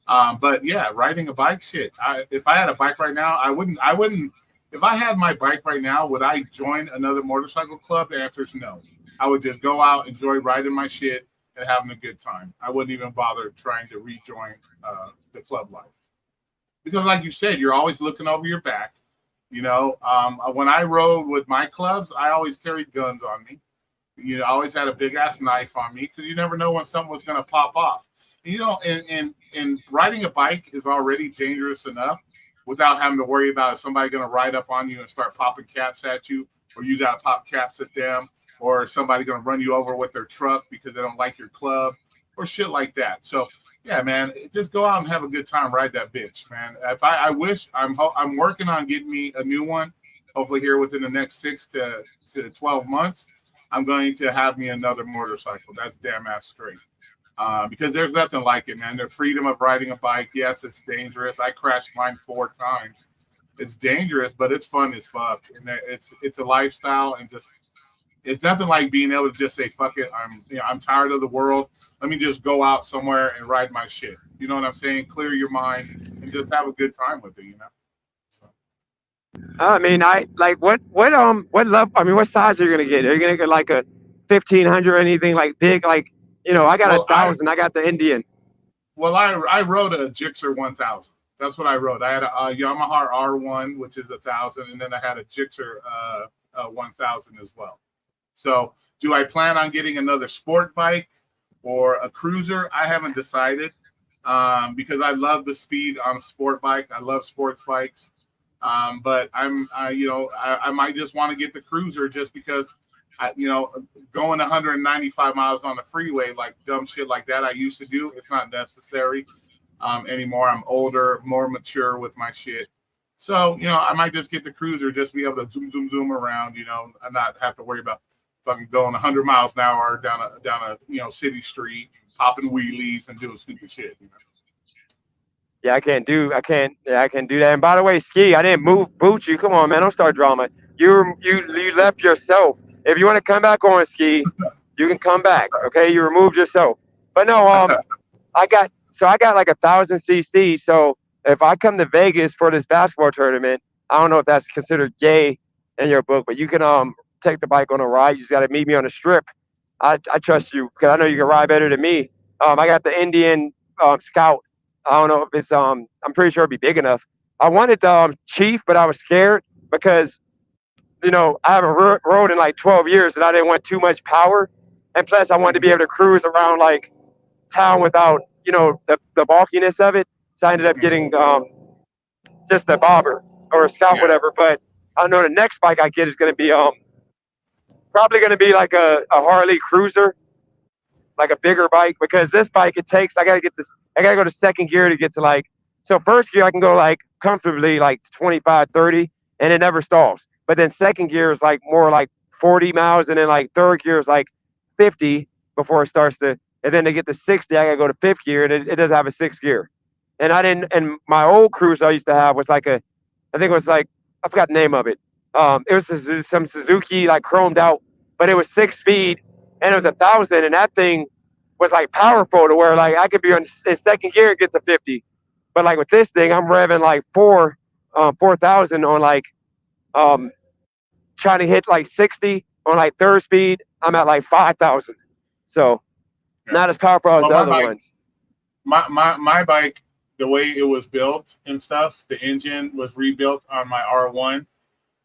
Speaker 6: But yeah, riding a bike, shit. If I had a bike right now, I wouldn't. If I had my bike right now, would I join another motorcycle club? The answer is no. I would just go out, enjoy riding my shit, and having a good time. I wouldn't even bother trying to rejoin the club life. Because like you said, you're always looking over your back. When I rode with my clubs, I always carried guns on me. I always had a big ass knife on me because you never know when something was going to pop off. And riding a bike is already dangerous enough without having to worry about somebody going to ride up on you and start popping caps at you, or you got to pop caps at them, or somebody going to run you over with their truck because they don't like your club, or shit like that. So yeah, man, just go out and have a good time. Ride that bitch, man. If I wish I'm working on getting me a new one. Hopefully here within the next 6 to 12 months, I'm going to have me another motorcycle. That's damn ass straight. Because there's nothing like it, man. The freedom of riding a bike. Yes, it's dangerous. I crashed mine 4 times. It's dangerous, but it's fun as fuck. And it's a lifestyle, and just it's nothing like being able to just say, fuck it. I'm tired of the world. Let me just go out somewhere and ride my shit. You know what I'm saying? Clear your mind and just have a good time with it, So.
Speaker 1: I mean, I like what level? I mean, what size are you gonna get? Are you gonna get like a 1500 or anything like big? Like, I got 1,000. I got the Indian.
Speaker 6: Well, I rode a Gixxer 1000. That's what I rode. I had a Yamaha R1, which is 1,000, and then I had a Gixxer 1000 as well. So, do I plan on getting another sport bike or a cruiser? I haven't decided because I love the speed on a sport bike. I love sports bikes, but I might just want to get the cruiser just because. Going 195 miles on the freeway, like dumb shit like that I used to do, it's not necessary anymore. I'm older, more mature with my shit. So, I might just get the cruiser just to be able to zoom around, and not have to worry about fucking going 100 miles an hour down a city street, popping wheelies and doing stupid shit.
Speaker 1: Yeah, I can't do that. And by the way, Ski, I didn't boot you. Come on, man, don't start drama. You left yourself. If you want to come back on, Ski, you can come back. Okay, you removed yourself. But no, I got like 1,000 cc. So if I come to Vegas for this basketball tournament, I don't know if that's considered gay in your book, but you can take the bike on a ride. You just got to meet me on the strip. I trust you because I know you can ride better than me. I got the Indian Scout. I don't know if it's I'm pretty sure it'd be big enough. I wanted the Chief, but I was scared because I haven't rode in like 12 years and I didn't want too much power. And plus I wanted to be able to cruise around like town without, the bulkiness of it. So I ended up getting just a bobber or a Scout, whatever. But I know the next bike I get is going to be probably going to be like a Harley Cruiser, like a bigger bike, because this bike I got to go to second gear to get to like, so first gear I can go like comfortably like 25, 30 and it never stalls. But then second gear is like more like 40 miles, and then like third gear is like 50 before it starts to, and then to get to 60, I gotta go to fifth gear, and it doesn't have a sixth gear. And my old cruiser I used to have was like I think it was like, I forgot the name of it. It was some Suzuki like chromed out, but it was 6 speed and it was 1,000, and that thing was like powerful to where like I could be in second gear and get to 50. But like with this thing, I'm revving like 4,000 on like, trying to hit like 60 on like third speed. I'm at like 5,000, so not as powerful as the other ones.
Speaker 6: My bike, the way it was built and stuff, the engine was rebuilt on my R1.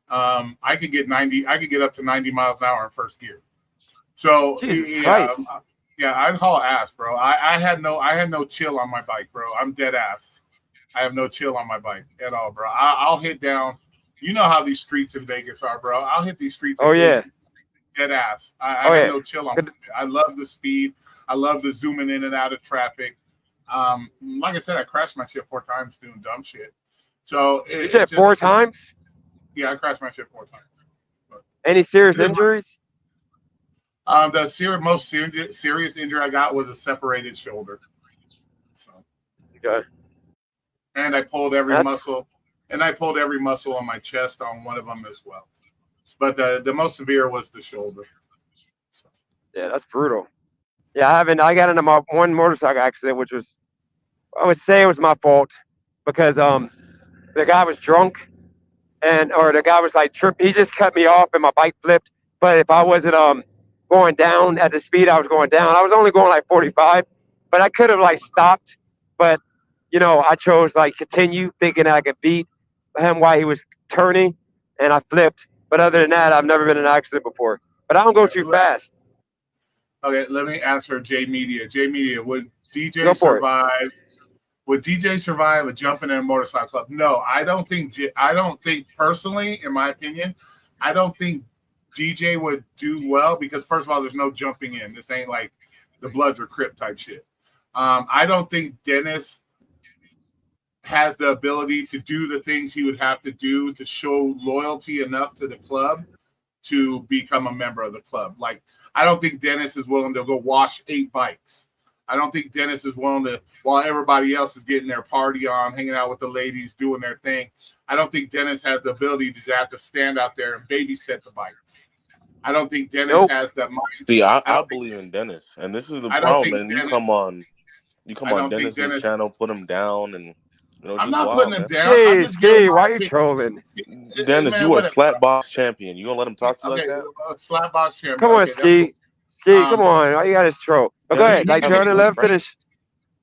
Speaker 6: I could get up to 90 miles an hour in first gear. So Yeah, I'd haul ass, bro. I had no chill on my bike, bro. I'm dead ass. I have no chill on my bike at all, bro. I'll hit down. You know how these streets in Vegas are, bro. I'll hit these streets.
Speaker 1: Oh yeah.
Speaker 6: Dead ass. I
Speaker 1: Oh,
Speaker 6: have
Speaker 1: yeah.
Speaker 6: no chill on my bike. I love the speed. I love the zooming in and out of traffic. Like I said, I crashed my shit 4 times doing dumb shit. So
Speaker 1: You said 4 times?
Speaker 6: Yeah, I crashed my shit 4 times.
Speaker 1: Any serious injuries?
Speaker 6: The most serious injury I got was a separated shoulder. So,
Speaker 1: Okay.
Speaker 6: and I pulled every
Speaker 1: That's-
Speaker 6: muscle, on my chest on one of them as well. But the most severe was the shoulder. So,
Speaker 1: Yeah, that's brutal. Yeah, I got into my one motorcycle accident, which was, I would say it was my fault because the guy was drunk or the guy was like he just cut me off and my bike flipped. But if I wasn't going down at the speed I was going down, I was only going like 45, but I could have like stopped. But you know, I chose like continue thinking I could beat him while he was turning, and I flipped. But other than that, I've never been in an accident before. But I don't go too fast.
Speaker 6: okay, let me answer J Media. J Media, would DJ
Speaker 1: Go for it.
Speaker 6: survive? Would DJ survive a jumping in a motorcycle club? No, I don't think personally, in my opinion, I don't think DJ would do well because first of all, there's no jumping in. This ain't like the Bloods or Crip type shit. I don't think Dennis has the ability to do the things he would have to do to show loyalty enough to the club to become a member of the club. Like, I don't think Dennis is willing to go wash 8 bikes. I don't think Dennis is willing to, while everybody else is getting their party on, hanging out with the ladies, doing their thing. I don't think Dennis has the ability to have to stand out there and babysit the bikes. I don't think Dennis has that mindset.
Speaker 7: See, I believe in Dennis, and this is the
Speaker 6: I don't
Speaker 7: problem.
Speaker 6: think
Speaker 7: And
Speaker 6: Dennis-
Speaker 7: you come on
Speaker 6: I don't think
Speaker 7: Dennis's
Speaker 6: Dennis-
Speaker 7: channel, put him down, and
Speaker 6: I'm
Speaker 7: just
Speaker 6: not
Speaker 7: wild,
Speaker 6: putting him
Speaker 7: man.
Speaker 6: down. I'm
Speaker 1: Ski,
Speaker 6: just giving
Speaker 1: Ski,
Speaker 6: my
Speaker 1: why are you
Speaker 6: opinion.
Speaker 1: trolling?
Speaker 7: Dennis,
Speaker 6: Man,
Speaker 7: you are
Speaker 6: whatever.
Speaker 7: flat box champion. You gonna let him talk to you
Speaker 6: Okay,
Speaker 7: like that?
Speaker 6: slap box champion.
Speaker 1: Come on,
Speaker 6: Okay, that's
Speaker 1: Ski.
Speaker 6: cool.
Speaker 1: Ski, come on. All you got is troll. But
Speaker 7: Yeah,
Speaker 1: go
Speaker 7: he-
Speaker 1: ahead.
Speaker 7: he
Speaker 1: Like
Speaker 7: got
Speaker 1: Jordan,
Speaker 7: me,
Speaker 1: let him
Speaker 7: right?
Speaker 1: finish.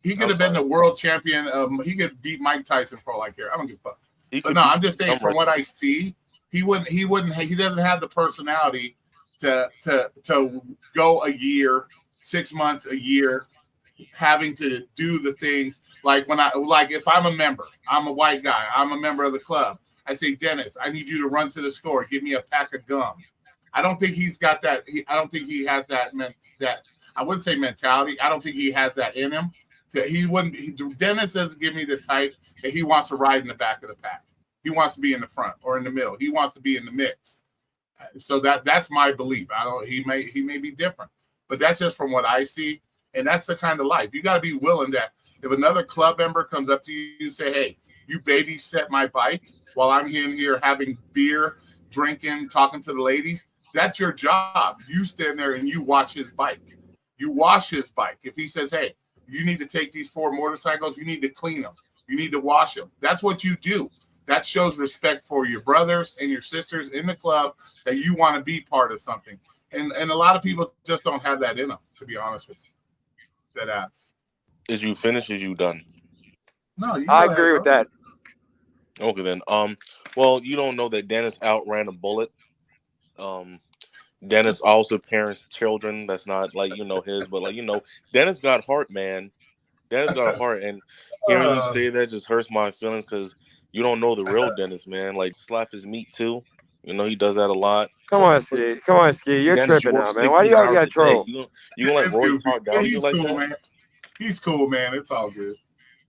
Speaker 6: He could have been the world champion. He could beat Mike Tyson for all I care. I don't give a fuck.
Speaker 7: He
Speaker 6: But
Speaker 7: could
Speaker 6: no,
Speaker 7: beat
Speaker 6: I'm just saying
Speaker 7: some
Speaker 6: from what I
Speaker 7: wrestlers.
Speaker 6: see, he doesn't have the personality to go a year, 6 months, a year, having to do the things like if I'm a member, I'm a white guy, I'm a member of the club. I say, Dennis, I need you to run to the store, give me a pack of gum. I don't think he's got that. I don't think he has that I wouldn't say mentality. I don't think he has that in him. Dennis doesn't give me the type that he wants to ride in the back of the pack. He wants to be in the front or in the middle. He wants to be in the mix. So that's my belief. He may be different, but that's just from what I see. And that's the kind of life. You got to be willing that if another club member comes up to you and say, hey, you babysit my bike while I'm in here having beer, drinking, talking to the ladies, that's your job. You stand there and you watch his bike. You wash his bike. If he says, hey, you need to take these 4 motorcycles, you need to clean them. You need to wash them. That's what you do. That shows respect for your brothers and your sisters in the club that you want to be part of something. And a lot of people just don't have that in them, to be honest with you. That ass.
Speaker 7: Is you finished? Is you done?
Speaker 6: No, you
Speaker 1: I
Speaker 6: go
Speaker 1: agree
Speaker 6: ahead,
Speaker 1: with
Speaker 6: bro.
Speaker 1: that.
Speaker 7: Okay then. Well, you don't know that Dennis outran a bullet. Dennis also parents children. That's not like his, but Dennis got heart, man. Dennis got heart, and hearing you say that just hurts my feelings because you don't know the real Dennis, man. Like slap his meat too. He does that a lot.
Speaker 1: Come on, Ski. Come on, Ski. You're
Speaker 7: Dennis,
Speaker 1: tripping
Speaker 7: you
Speaker 1: now,
Speaker 7: work
Speaker 1: man. Why do you
Speaker 7: 16
Speaker 1: always got
Speaker 7: hours
Speaker 1: to
Speaker 7: a day.
Speaker 1: troll?
Speaker 7: You gonna let
Speaker 6: It's
Speaker 7: Roy
Speaker 6: goofy.
Speaker 7: talk down to you
Speaker 6: He's
Speaker 7: like
Speaker 6: cool,
Speaker 7: that?
Speaker 6: man. He's cool, man. It's all good.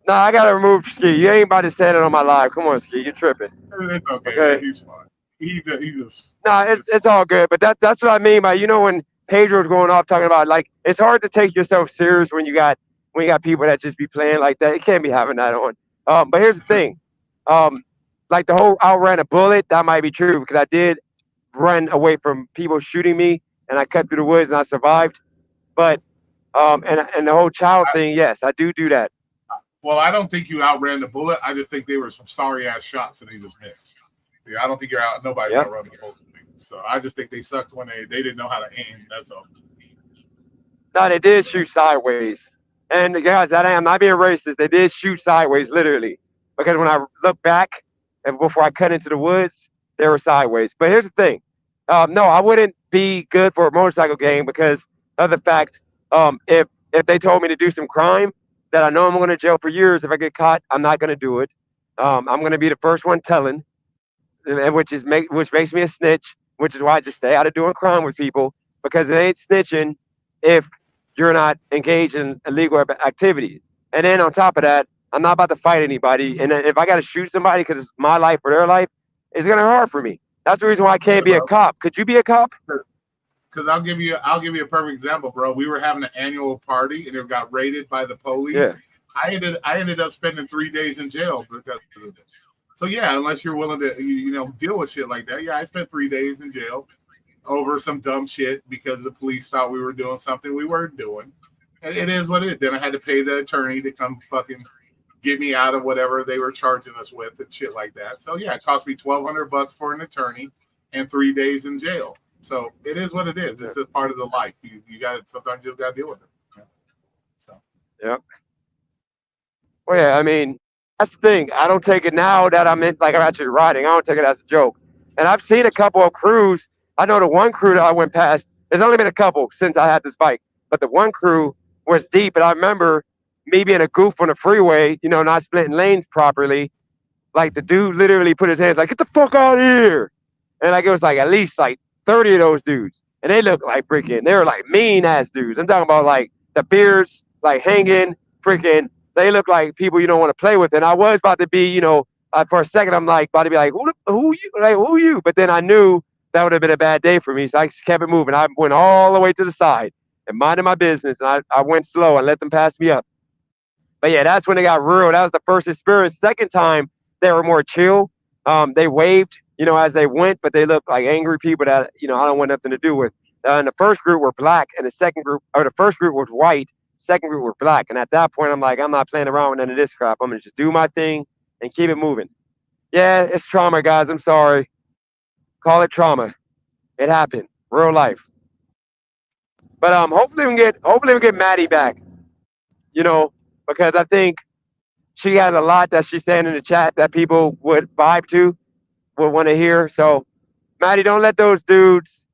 Speaker 1: Nah, I got to remove Ski. You ain't about to say that on my live. Come on, Ski. You're tripping.
Speaker 6: It's okay.
Speaker 1: Okay.
Speaker 6: Man. He's fine. He just.
Speaker 1: Nah, it's all good. But that's what I mean by, when Pedro's going off talking about, like, it's hard to take yourself serious when you got people that just be playing like that. It can't be having that on. But here's the thing. Like the whole outran a bullet, that might be true because I did run away from people shooting me and I cut through the woods and I survived. But and the whole child thing, yes, I do that.
Speaker 6: Well, I don't think you outran the bullet. I just think they were some sorry ass shots and they just missed. Yeah, I don't think nobody's
Speaker 1: Yep.
Speaker 6: outrun the bullet. So I just think they sucked when they didn't know how to aim. That's all.
Speaker 1: No, they did shoot sideways. And guys, I'm not being racist. They did shoot sideways, literally. Because when I look back and before I cut into the woods, they were sideways. But here's the thing. No, I wouldn't be good for a motorcycle game because of the fact If they told me to do some crime that I know I'm going to jail for years, if I get caught, I'm not going to do it. I'm going to be the first one telling, which makes me a snitch, which is why I just stay out of doing crime with people, because it ain't snitching if you're not engaged in illegal activities. And then on top of that, I'm not about to fight anybody. And if I got to shoot somebody because it's my life or their life, it's going to hurt for me. That's the reason why I can't be a cop. Could you be a cop?
Speaker 6: Because I'll give you a perfect example, bro. We were having an annual party and it got raided by the police.
Speaker 1: Yeah.
Speaker 6: I ended up spending 3 days in jail because of it. So yeah, unless you're willing to deal with shit like that, yeah, I spent 3 days in jail over some dumb shit because the police thought we were doing something we weren't doing. And it is what it is. Then I had to pay the attorney to come fucking get me out of whatever they were charging us with and shit like that. So yeah, it cost me $1,200 for an attorney and 3 days in jail. So it is what it is. It's just part of the life. You got to sometimes you just got to deal with it. Yeah. So.
Speaker 1: Yep. Well, yeah, I mean, that's the thing. I don't take it now that I'm actually riding. I don't take it as a joke. And I've seen a couple of crews. I know the one crew that I went past, there's only been a couple since I had this bike, but the one crew was deep. And I remember me being a goof on the freeway, not splitting lanes properly. Like the dude literally put his hands like, get the fuck out of here. And it was at least 30 of those dudes. And they look like they were mean ass dudes. I'm talking about the beards, hanging, freaking. They look like people you don't want to play with. And I was about to be, for a second, I'm about to be who you? But then I knew that would have been a bad day for me. So I just kept it moving. I went all the way to the side and minded my business. And I went slow and let them pass me up. But yeah, that's when they got real. That was the first experience. Second time, they were more chill. They waved, as they went, but they looked like angry people that, I don't want nothing to do with. And the first group were black, and the first group was white. Second group were black. And at that point, I'm I'm not playing around with none of this crap. I'm going to just do my thing and keep it moving. Yeah, it's trauma, guys. I'm sorry. Call it trauma. It happened. Real life. But hopefully we get Maddie back. Because I think she has a lot that she's saying in the chat that people would vibe to, would want to hear. So, Maddie, don't let those dudes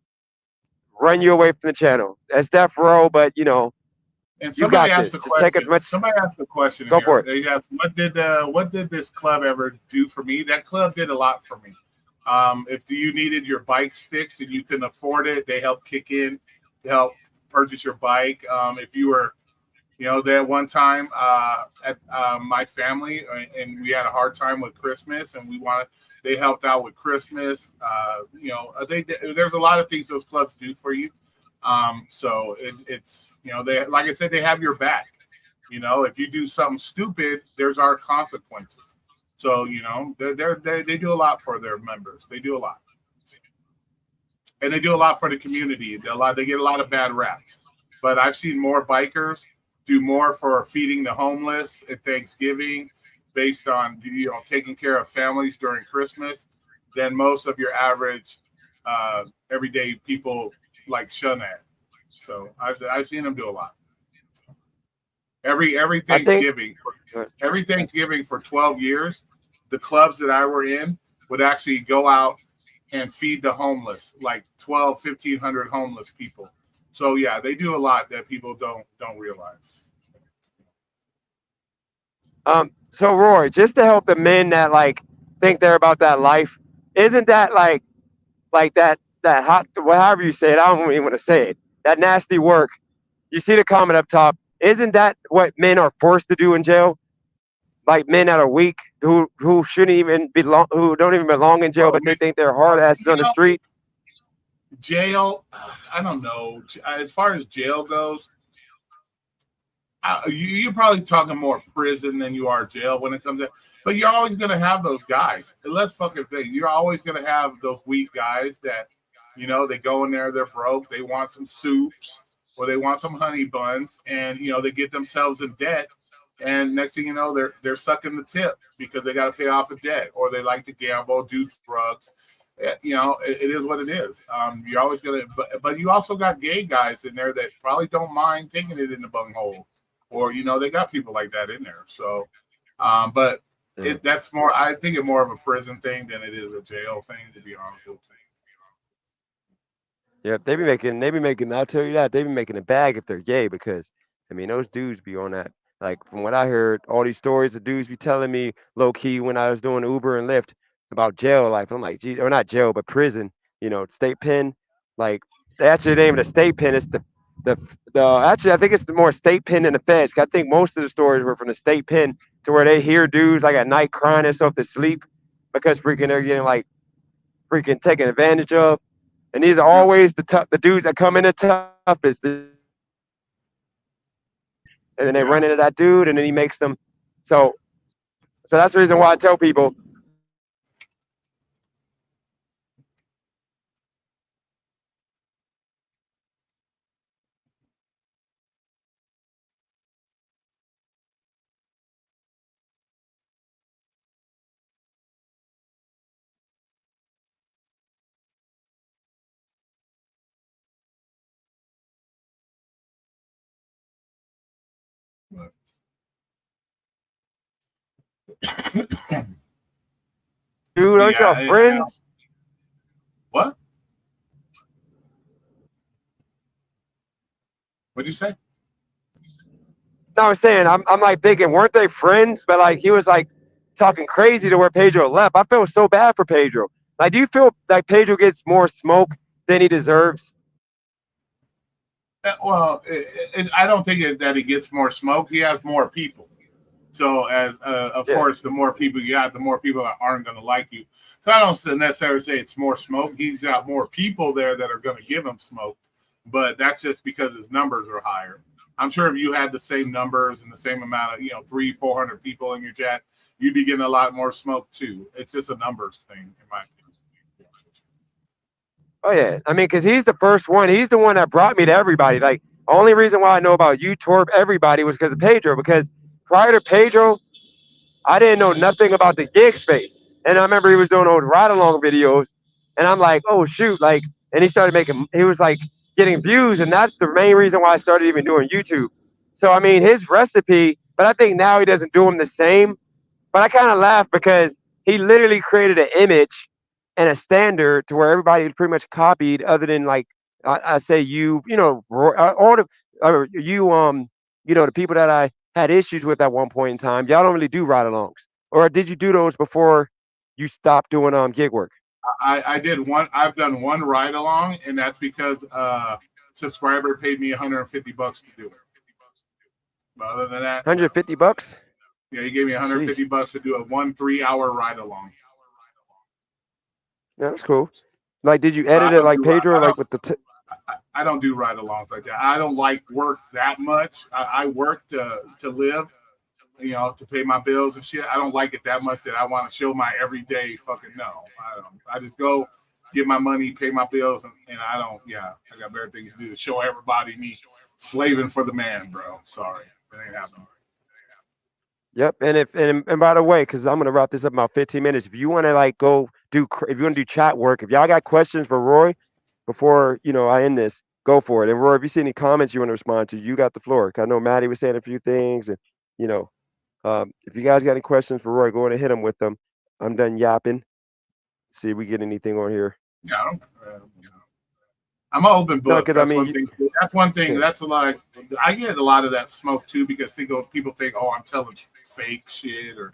Speaker 1: run you away from the channel. That's death row, but
Speaker 6: And somebody asked the question.
Speaker 1: Somebody
Speaker 6: asked the question.
Speaker 1: Go for it.
Speaker 6: They asked, what did this club ever do for me? That club did a lot for me. If you needed your bikes fixed and you couldn't afford it, they helped kick in to help purchase your bike. If you were, that one time at my family and we had a hard time with Christmas and they helped out with Christmas. There's a lot of things those clubs do for you. So it's they, like I said, they have your back. If you do something stupid, there's our consequences. So they do a lot for their members. They do a lot, and they do a lot for the community. They get a lot of bad raps, but I've seen more bikers do more for feeding the homeless at Thanksgiving, based on taking care of families during Christmas, than most of your average everyday people like shun at. So I've seen them do a lot. Every Thanksgiving, every Thanksgiving for 12 years, the clubs that I were in would actually go out and feed the homeless, like 1,500 homeless people. So yeah, they do a lot that people don't realize.
Speaker 1: So Roy, just to help the men that think they're about that life, isn't that like that hot, however you say it, I don't even want to say it, that nasty work? You see the comment up top. Isn't that what men are forced to do in jail? Like men that are weak, who shouldn't even belong, who don't even belong in jail, but they think they're hard asses on the street.
Speaker 6: Jail, I don't know. As far as jail goes, you're probably talking more prison than you are jail when it comes to. But you're always gonna have those guys. And let's fucking face, you're always gonna have those weak guys that, they go in there, they're broke, they want some soups or they want some honey buns, and they get themselves in debt. And next thing you know, they're sucking the tip because they got to pay off a debt, or they like to gamble, do drugs. It is what it is. You're always gonna, but you also got gay guys in there that probably don't mind taking it in the bunghole, or they got people like that in there. So, but that's more. I think it's more of a prison thing than it is a jail thing, to be honest with you.
Speaker 1: Yeah, they be making. I'll tell you that they be making a bag if they're gay because I mean those dudes be on that. Like from what I heard, all these stories the dudes be telling me low key when I was doing Uber and Lyft about jail life. I'm like, gee, or not jail, but prison. State pen. Like they actually name it a state pen. It's the the actually I think it's the more state pen than the feds. 'Cause I think most of the stories were from the state pen to where they hear dudes like at night crying themselves to sleep because freaking they're getting like freaking taken advantage of. And these are
Speaker 6: Yeah.
Speaker 1: always the dudes that come in the toughest. And then they
Speaker 6: Yeah.
Speaker 1: run into that dude, and then he makes them. So that's the reason why I tell people. Dude, aren't y'all
Speaker 6: Yeah.
Speaker 1: friends?
Speaker 6: What? What'd you say?
Speaker 1: No, I was saying, I'm like thinking, weren't they friends? But like he was like talking crazy to where Pedro left. I feel so bad for Pedro. Like, do you feel like Pedro gets more smoke than he deserves?
Speaker 6: Well, I don't think that he gets more smoke. He has more people. So, of
Speaker 1: Yeah.
Speaker 6: course, the more people you got, the more people that aren't going to like you. So I don't necessarily say it's more smoke. He's got more people there that are going to give him smoke, but that's just because his numbers are higher. I'm sure if you had the same numbers and the same amount of 300-400 people in your chat, you'd be getting a lot more smoke too. It's just a numbers thing, in my opinion.
Speaker 1: Oh yeah, I mean, because he's the first one. He's the one that brought me to everybody. Like, only reason why I know about you, Torb, everybody was because of Pedro. Because prior to Pedro, I didn't know nothing about the gig space. And I remember he was doing old ride along videos, and I'm like, oh shoot, like, and he started making. He was like getting views, and that's the main reason why I started even doing YouTube. So I mean, his recipe, but I think now he doesn't do them the same. But I kind of laugh because he literally created an image and a standard to where everybody pretty much copied, other than like I say all the the people that I had issues with at one point in time. Y'all don't really do ride-alongs, or did you do those before you stopped doing gig work?
Speaker 6: I did one. I've done one ride along, and that's because subscriber paid me $150 to do it. But other than that, no.
Speaker 1: $150?
Speaker 6: Yeah, he gave me $150 to do a 3-hour ride along.
Speaker 1: Yeah, that's cool. Like, did you edit it like Pedro, like with the?
Speaker 6: I don't do ride alongs like that. I don't like work that much. I work to live, to pay my bills and shit. I don't like it that much that I want to show my everyday fucking no. I don't. I just go get my money, pay my bills, and I don't. Yeah, I got better things to do to show everybody me slaving for the man, bro. Sorry, it ain't happening.
Speaker 1: Yep, and by the way, because I'm gonna wrap this up in about 15 minutes. If you want to like go if you want to do chat work, if y'all got questions for Roy before I end this, go for it. And Roy, if you see any comments you want to respond to, you got the floor. 'Cause I know Maddie was saying a few things, and if you guys got any questions for Roy, go ahead and hit him with them. I'm done yapping. See if we get anything on here.
Speaker 6: Yeah, I'm an open book.
Speaker 1: No, 'cause
Speaker 6: that's one thing. That's one thing. That's a lot. I get a lot of that smoke too because people think, oh, I'm telling fake shit, or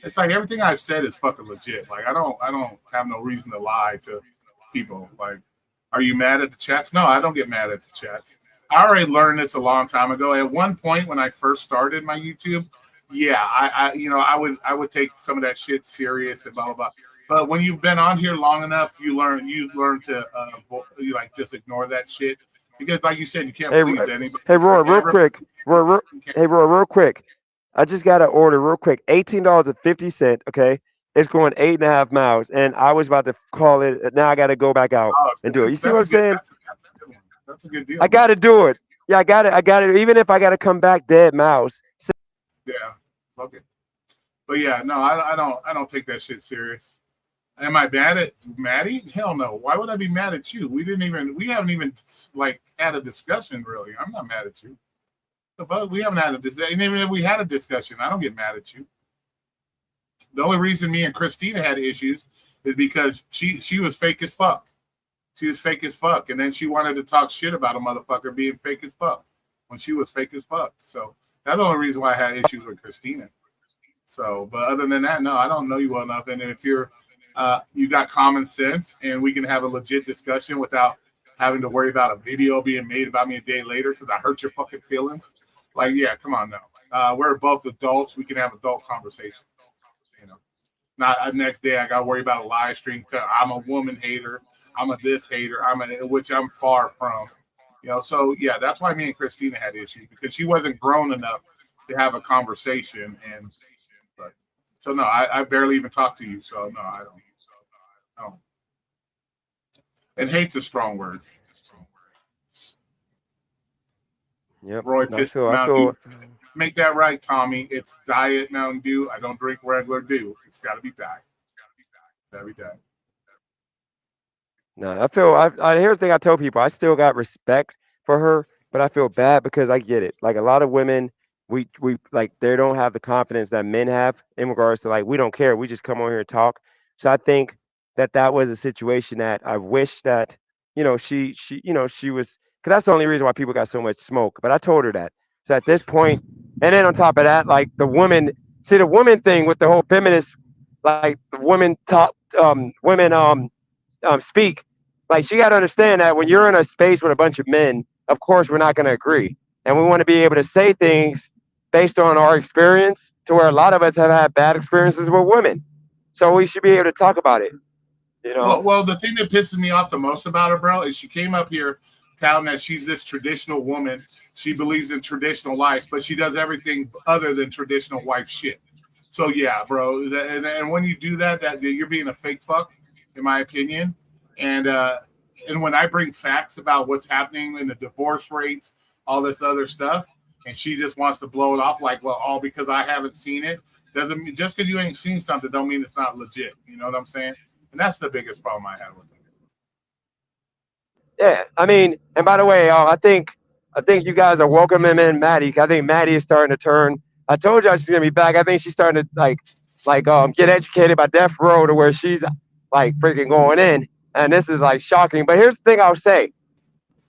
Speaker 6: it's like everything I've said is fucking legit. Like I don't have no reason to lie to people. Like, are you mad at the chats? No, I don't get mad at the chats. I already learned this a long time ago. At one point when I first started my YouTube, yeah, I would take some of that shit serious and blah blah blah. But when you've been on here long enough, you learn to just ignore that shit because, like you said, you can't please anybody.
Speaker 1: Hey Roy, real quick. Roy, real quick. I just got an order real quick. $18.50. Okay, it's going 8.5 miles, and I was about to call it. Now I got to go back out and do it. You see what I'm saying?
Speaker 6: That's a good deal.
Speaker 1: I got to do it. Yeah, I got it. Even if I got to come back dead miles.
Speaker 6: Yeah, fuck it. But yeah, no, I don't take that shit serious. Am I mad at Maddie? Hell no. Why would I be mad at you? We haven't even like had a discussion really. I'm not mad at you. We haven't had a discussion. And even if we had a discussion, I don't get mad at you. The only reason me and Christina had issues is because she was fake as fuck. She was fake as fuck, and then she wanted to talk shit about a motherfucker being fake as fuck when she was fake as fuck. So that's the only reason why I had issues with Christina. So, but other than that, no, I don't know you well enough. And if you're, you got common sense, and we can have a legit discussion without having to worry about a video being made about me a day later because I hurt your fucking feelings. Like, yeah, come on now. We're both adults. We can have adult conversations. You know, not the next day I got to worry about a live stream. I'm a woman hater. I'm a this hater. Which I'm far from. You know, so yeah, that's why me and Christina had issues because she wasn't grown enough to have a conversation. And so no, I barely even talk to you. So no, I don't. And hate's a strong word.
Speaker 1: Yep.
Speaker 6: Roy
Speaker 1: No,
Speaker 6: pissed
Speaker 1: I
Speaker 6: Mountain
Speaker 1: feel,
Speaker 6: Dew. Make that right, Tommy. It's Diet Mountain Dew. I don't drink regular Dew. It's got to be Diet. Got to be Diet.
Speaker 1: no, I feel. Here's the thing I tell people. I still got respect for her, but I feel bad because I get it. Like a lot of women, we like they don't have the confidence that men have in regards to like we don't care. We just come on here and talk. So I think that was a situation that I wish that she was, because that's the only reason why people got so much smoke. But I told her that. So at this point, and then on top of that, like the woman thing with the whole feminist, like the women talk, women speak. Like she got to understand that when you're in a space with a bunch of men, of course we're not going to agree, and we want to be able to say things based on our experience. To where a lot of us have had bad experiences with women, so we should be able to talk about it.
Speaker 6: Well, the thing that pisses me off the most about her, bro, is she came up here touting that she's this traditional woman. She believes in traditional life, but she does everything other than traditional wife shit. So yeah, bro, and when you do that you're being a fake fuck, in my opinion. And when I bring facts about what's happening in the divorce rates, all this other stuff, and she just wants to blow it off like, well, all because I haven't seen it doesn't mean just because you ain't seen something don't mean it's not legit. You know what I'm saying? And that's the biggest problem I have with it.
Speaker 1: Yeah, I mean, and by the way, I think you guys are welcoming in Maddie. I think Maddie is starting to turn. I told y'all she's gonna be back. I think she's starting to get educated by Death Row to where she's like freaking going in. And this is like shocking. But here's the thing I'll say.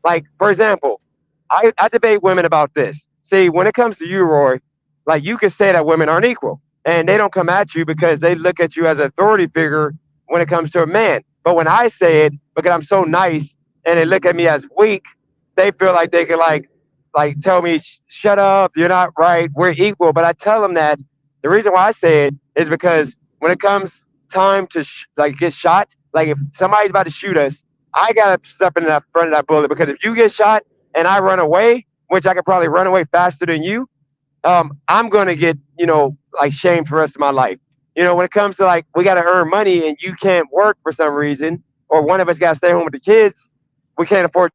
Speaker 1: Like, for example, I debate women about this. See, when it comes to you, Roy, like you can say that women aren't equal. And they don't come at you because they look at you as an authority figure when it comes to a man. But when I say it, because I'm so nice and they look at me as weak, they feel like they can like tell me, shut up, you're not right, we're equal. But I tell them that the reason why I say it is because when it comes time to get shot, like if somebody's about to shoot us, I gotta step in that front of that bullet, because if you get shot and I run away, which I could probably run away faster than you, I'm gonna get shamed for the rest of my life. When it comes to like we gotta earn money and you can't work for some reason, or one of us gotta stay home with the kids, we can't afford.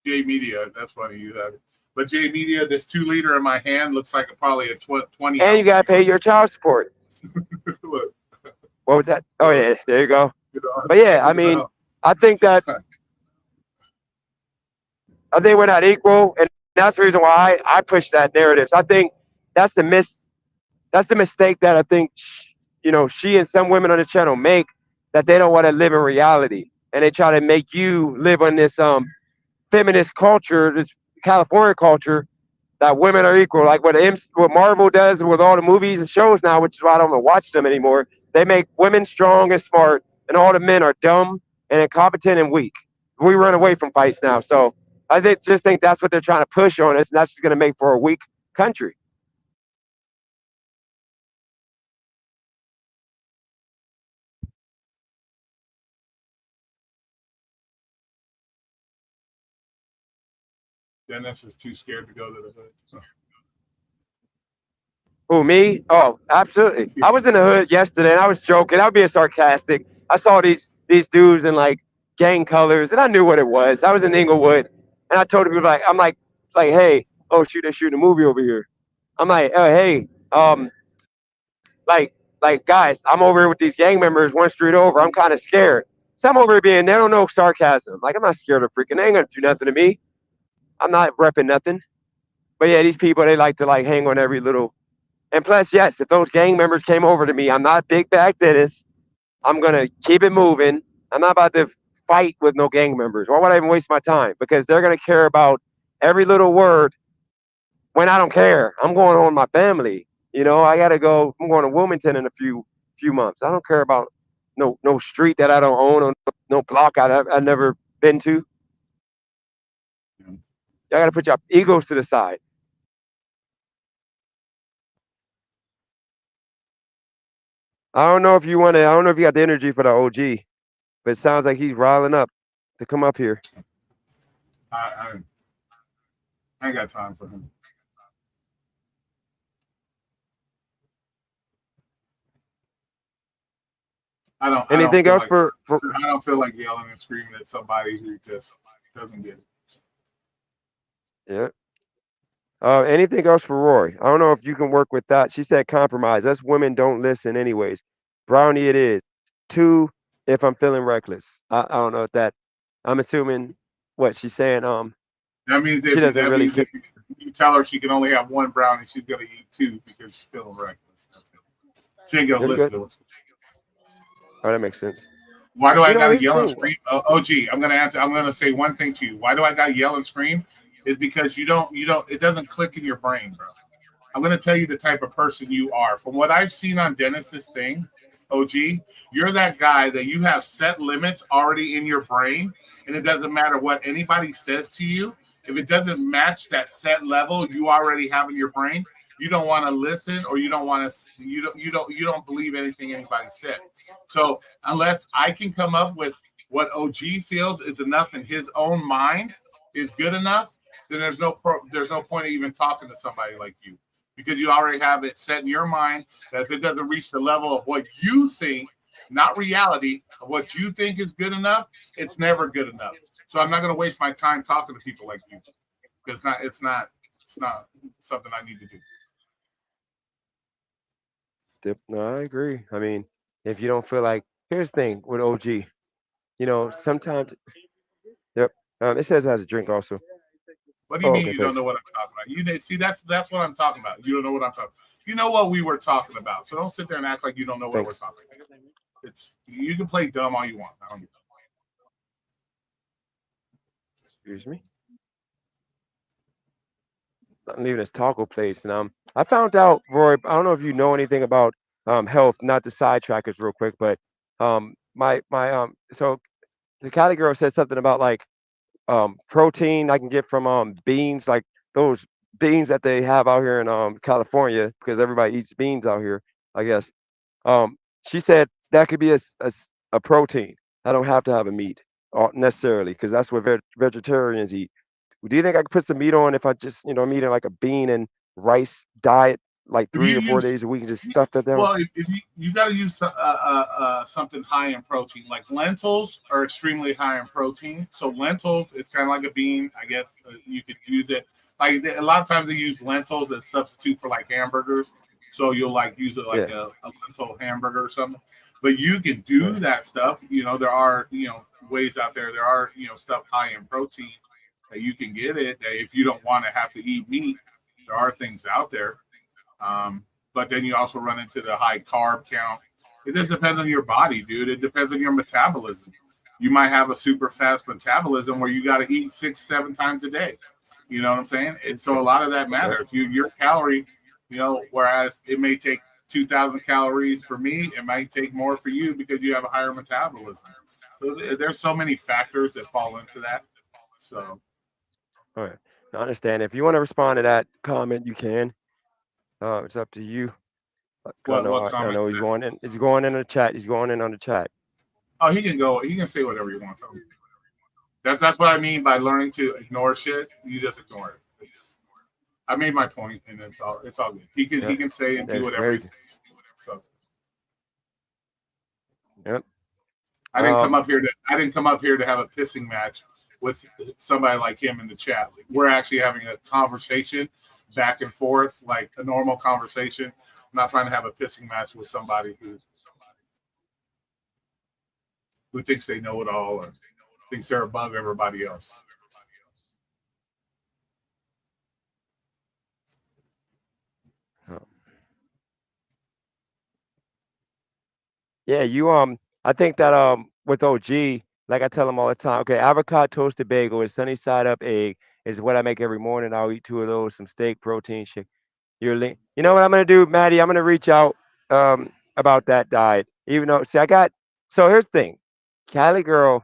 Speaker 6: J Media, that's funny you have it. But J Media, this 2-liter in my hand looks like probably a 20.
Speaker 1: And you gotta pay your child support.
Speaker 6: Look,
Speaker 1: What was that? Oh yeah, there you go.
Speaker 6: you know,
Speaker 1: But yeah, I mean, I think we're not equal, and that's the reason why I push that narrative. So I think that's the mistake that I think she and some women on the channel make, that they don't want to live in reality, and they try to make you live on this feminist culture, this California culture, that women are equal. Like what Marvel does with all the movies and shows now, which is why I don't even watch them anymore. They make women strong and smart, and all the men are dumb and incompetent and weak. We run away from fights now. So I just think that's what they're trying to push on us, and that's just going to make for a weak country.
Speaker 6: Dennis is too scared to go to the hood.
Speaker 1: Who, me? Oh, absolutely. I was in the hood yesterday, and I was joking. I was being sarcastic. I saw these dudes in like gang colors, and I knew what it was. I was in Inglewood, and I told people I'm like, hey, oh shoot, they're shooting a movie over here. I'm like, oh hey, like like, guys, I'm over here with these gang members one street over. I'm kind of scared. So I'm over here being, they don't know sarcasm. Like, I'm not scared of freaking. They ain't gonna do nothing to me. I'm not repping nothing. But yeah, these people, they like to like hang on every little. And plus, yes, if those gang members came over to me, I'm not Big Bag Dennis. I'm gonna keep it moving. I'm not about to fight with no gang members. Why would I even waste my time? Because they're gonna care about every little word when I don't care. I'm going on with my family. You know, I gotta go. I'm going to Wilmington in a few months. I don't care about no street that I don't own or no block I've never been to. Y'all gotta put your egos to the side. I don't know if you want to. I don't know if you got the energy for the OG, but it sounds like he's riling up to come up here.
Speaker 6: I ain't got time for him.
Speaker 1: Anything else for?
Speaker 6: I don't feel like yelling and screaming at somebody who just doesn't get it.
Speaker 1: Yeah. Anything else for Roy? I don't know if you can work with that. She said compromise. Us women don't listen anyways. Brownie it is. 2, if I'm feeling reckless. I don't know if that. I'm assuming what she's saying.
Speaker 6: That means
Speaker 1: she doesn't really.
Speaker 6: If you tell her she can only have 1 brownie, she's gonna eat 2 because she's feeling reckless. She ain't gonna listen to what's.
Speaker 1: Oh, that makes sense.
Speaker 6: Why do I gotta yell and scream? OG, I'm gonna answer. I'm gonna say one thing to you. Why do I gotta yell and scream? Is because you don't. It doesn't click in your brain, bro. I'm gonna tell you the type of person you are. From what I've seen on Dennis's thing, OG, you're that guy that you have set limits already in your brain, and it doesn't matter what anybody says to you. If it doesn't match that set level you already have in your brain, you don't want to listen, or you don't want to. You don't believe anything anybody said. So unless I can come up with what OG feels is enough in his own mind, is good enough, then there's no point of even talking to somebody like you, because you already have it set in your mind that if it doesn't reach the level of what you think, not reality, of what you think is good enough, it's never good enough. So I'm not going to waste my time talking to people like you, because it's not something I need to do.
Speaker 1: No, I agree. I mean, if you don't feel like, here's the thing with OG, you know, sometimes. Yep. It says it has a drink also.
Speaker 6: What do you mean you don't know what I'm talking about? See, that's what I'm talking about. You don't know what I'm talking about. You know what we were talking about. So don't sit there and act like you don't know what we're talking about. You can play dumb all you want. I don't know.
Speaker 1: Excuse me. I'm leaving this taco place, and I found out, Roy. I don't know if you know anything about health. Not to sidetrack us real quick, but my so the Cali girl said something about like protein I can get from beans, like those beans that they have out here in California, because everybody eats beans out here, I guess. She said that could be a protein. I don't have to have a meat necessarily, because that's what vegetarians eat. Do you think I could put some meat on if I just, I'm eating like a bean and rice diet, like 3 or 4 days a week, and just stuff that down?
Speaker 6: Well, if you got to use something high in protein. Like lentils are extremely high in protein. So lentils, it's kind of like a bean. I guess you could use it. Like a lot of times they use lentils as a substitute for like hamburgers. So you'll like use it like a lentil hamburger or something. But you can do that stuff. There are ways out there. There are stuff high in protein that you can get it. That if you don't want to have to eat meat, there are things out there. But then you also run into the high carb count. It just depends on your body, dude. It depends on your metabolism. You might have a super fast metabolism where you got to eat 6-7 times a day. You know what I'm saying? And so a lot of that matters. Your calorie, whereas it may take 2,000 calories for me, it might take more for you because you have a higher metabolism. So there's so many factors that fall into that. So.
Speaker 1: All right. I understand. If you want to respond to that comment, you can. It's up to you.
Speaker 6: What
Speaker 1: I know he's going in. He's going in the chat. He's going in on the chat.
Speaker 6: Oh, he can go. He can say whatever he wants. That's what I mean by learning to ignore shit. You just ignore it. I made my point, and it's all good. He can say and do whatever he wants. So.
Speaker 1: Yep.
Speaker 6: I didn't come up here to have a pissing match with somebody like him in the chat. We're actually having a conversation back and forth, like a normal conversation. not trying to have a pissing match with somebody who thinks they know it all or thinks they're above everybody else.
Speaker 1: Yeah, I think that with OG, like I tell him all the time, okay, avocado toasted bagel with sunny side up egg is what I make every morning. I'll eat 2 of those, some steak, protein shake. You know what I'm gonna do, Maddie? I'm gonna reach out about that diet. Even though, see, so here's the thing, Cali girl,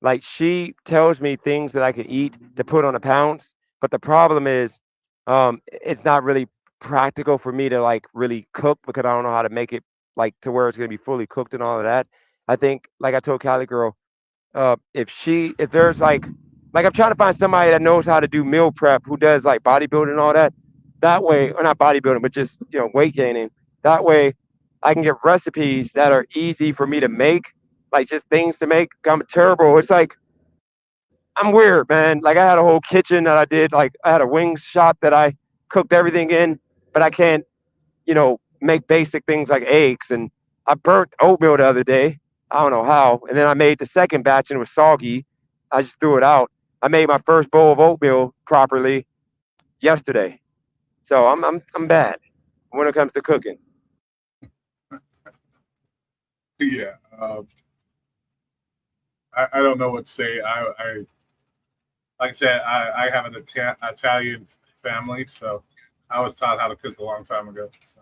Speaker 1: like she tells me things that I can eat to put on the pounds, but the problem is, it's not really practical for me to like really cook because I don't know how to make it like to where it's gonna be fully cooked and all of that. I think, like I told Cali girl, if there's like I'm trying to find somebody that knows how to do meal prep who does like bodybuilding and all that. That way, or not bodybuilding, but just weight gaining. That way, I can get recipes that are easy for me to make, like just things to make. I'm terrible. It's like I'm weird, man. Like I had a whole kitchen that I did. Like I had a wings shop that I cooked everything in, but I can't, make basic things like eggs. And I burnt oatmeal the other day. I don't know how. And then I made the second batch and it was soggy. I just threw it out. I made my first bowl of oatmeal properly yesterday. So I'm bad when it comes to cooking.
Speaker 6: Yeah. I don't know what to say. I like I said, I have an Italian family, so I was taught how to cook a long time ago. So.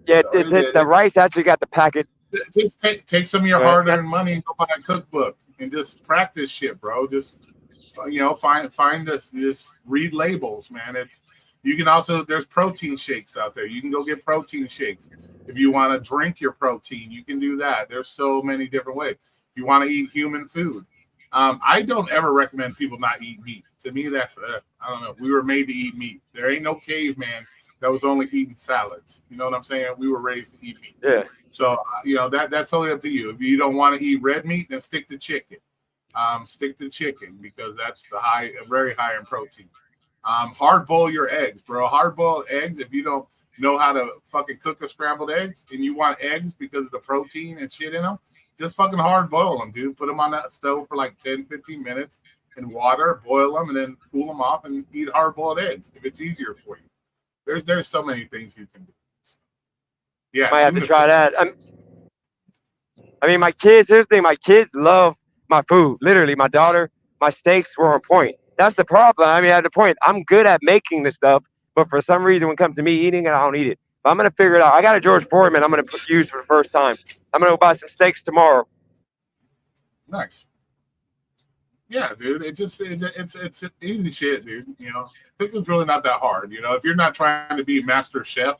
Speaker 1: Yeah, the rice actually got the packet.
Speaker 6: Just take some of your hard-earned money and go buy a cookbook and just practice shit, bro. Just find this. Just read labels, man. You can also, there's protein shakes out there. You can go get protein shakes. If you want to drink your protein, you can do that. There's so many different ways. If you want to eat human food, I don't ever recommend people not eat meat. To me, that's I don't know. We were made to eat meat. There ain't no caveman that was only eating salads. You know what I'm saying? We were raised to eat meat.
Speaker 1: Yeah.
Speaker 6: So that's totally up to you. If you don't want to eat red meat, then stick to chicken. Stick to chicken because that's very high in protein. Hard boil your eggs, bro. Hard boiled eggs. If you don't know how to fucking cook a scrambled eggs and you want eggs because of the protein and shit in them, just fucking hard boil them, dude. Put them on that stove for like 10, 15 minutes in water, boil them, and then cool them off and eat hard boiled eggs if it's easier for you. There's so many things you can do. Yeah,
Speaker 1: might have to try that. I mean, my kids. Here's the thing: my kids love my food. Literally, my daughter, my steaks were on point. That's the problem. I mean, at the point, I'm good at making this stuff, but for some reason, when it comes to me eating it, I don't eat it. But I'm gonna figure it out. I got a George Foreman. I'm gonna use for the first time. I'm gonna go buy some steaks tomorrow.
Speaker 6: Nice. Yeah, dude. It's easy shit, dude. Cooking's really not that hard. If you're not trying to be master chef,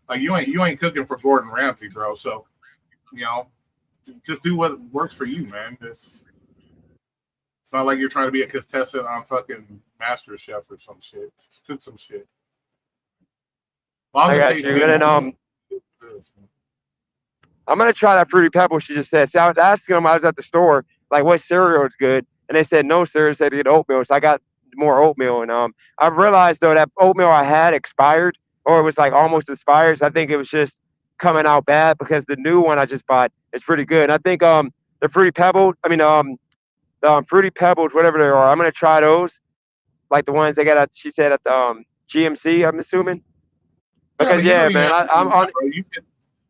Speaker 6: like you ain't cooking for Gordon Ramsay, bro. So, just do what works for you, man. It's not like you're trying to be a contestant on fucking Master Chef or some shit. Just cook some shit.
Speaker 1: I got you. And then I'm gonna try that Fruity Pebble she just said. See, I was asking them. I was at the store, like, what cereal is good, and they said no cereal. They said to get oatmeal. So I got more oatmeal, and I've realized though that oatmeal I had expired, or it was like almost expired. So I think it was just coming out bad because the new one I just bought is pretty good. And I think the Fruity Pebble, the Fruity Pebbles, whatever they are, I'm gonna try those, like the ones they got at. She said at the GMC. I'm assuming. Because man, I'm on.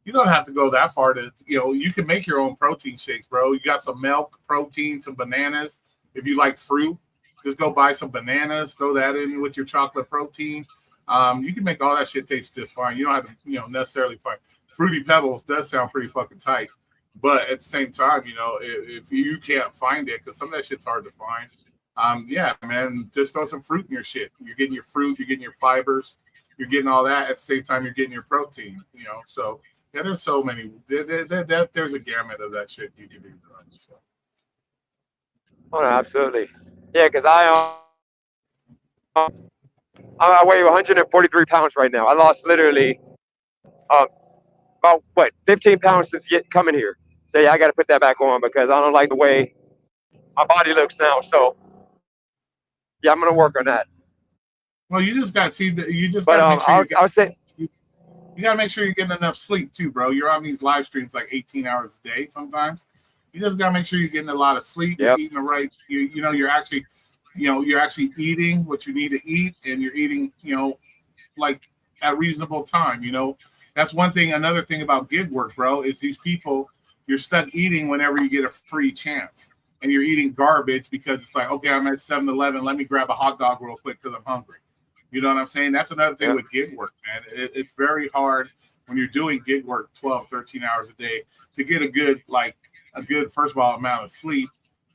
Speaker 6: You don't have to go that far to, you can make your own protein shakes, bro. You got some milk, protein, some bananas. If you like fruit, just go buy some bananas, throw that in with your chocolate protein. You can make all that shit taste just fine. You don't have to, necessarily find Fruity Pebbles does sound pretty fucking tight. But at the same time, if you can't find it, because some of that shit's hard to find, yeah, man, just throw some fruit in your shit. You're getting your fruit, you're getting your fibers, you're getting all that. At the same time, you're getting your protein, So, yeah, there's so many. There's a gamut of that shit you can do. So.
Speaker 1: Oh, no, absolutely. Yeah, because I weigh 143 pounds right now. I lost literally about 15 pounds since coming here. So yeah, I got to put that back on because I don't like the way my body looks now. So yeah, I'm gonna work on that.
Speaker 6: Well, you just got you just
Speaker 1: But
Speaker 6: got to make sure
Speaker 1: I'll say,
Speaker 6: you got to make sure you're getting enough sleep too, bro. You're on these live streams like 18 hours a day sometimes. You just got to make sure you're getting a lot of sleep.
Speaker 1: Yep.
Speaker 6: You're eating the right. You're actually eating what you need to eat, and you're eating, like at reasonable time. That's one thing. Another thing about gig work, bro, is these people, you're stuck eating whenever you get a free chance, and you're eating garbage because it's like, okay, I'm at 7-Eleven. Let me grab a hot dog real quick because I'm hungry. You know what I'm saying? That's another thing with gig work, man. It's very hard when you're doing gig work 12, 13 hours a day to get a good, first of all, amount of sleep.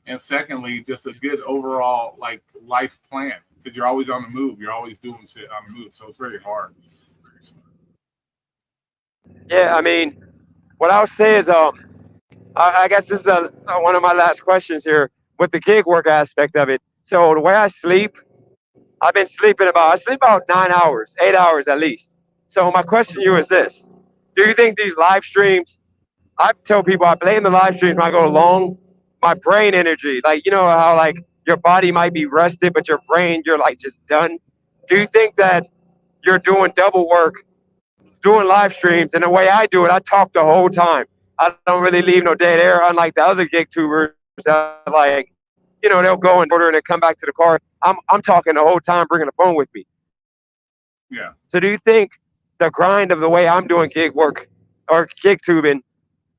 Speaker 6: And secondly, just a good overall life plan, because you're always on the move. You're always doing shit on the move. So it's very hard.
Speaker 1: yeah, I mean, what I'll say is, I guess this is one of my last questions here with the gig work aspect of it. So the way I sleep, I sleep about 9 hours, 8 hours at least. So my question to you is this: do you think these live streams? I tell people I blame the live streams when I go long. My brain energy, how your body might be rested, but your brain, you're just done. Do you think that you're doing double work, doing live streams, and the way I do it, I talk the whole time. I don't really leave no dead air, unlike the other gig tubers that they'll go and order and then come back to the car. I'm talking the whole time, bringing the phone with me.
Speaker 6: Yeah.
Speaker 1: So do you think the grind of the way I'm doing gig work or gig tubing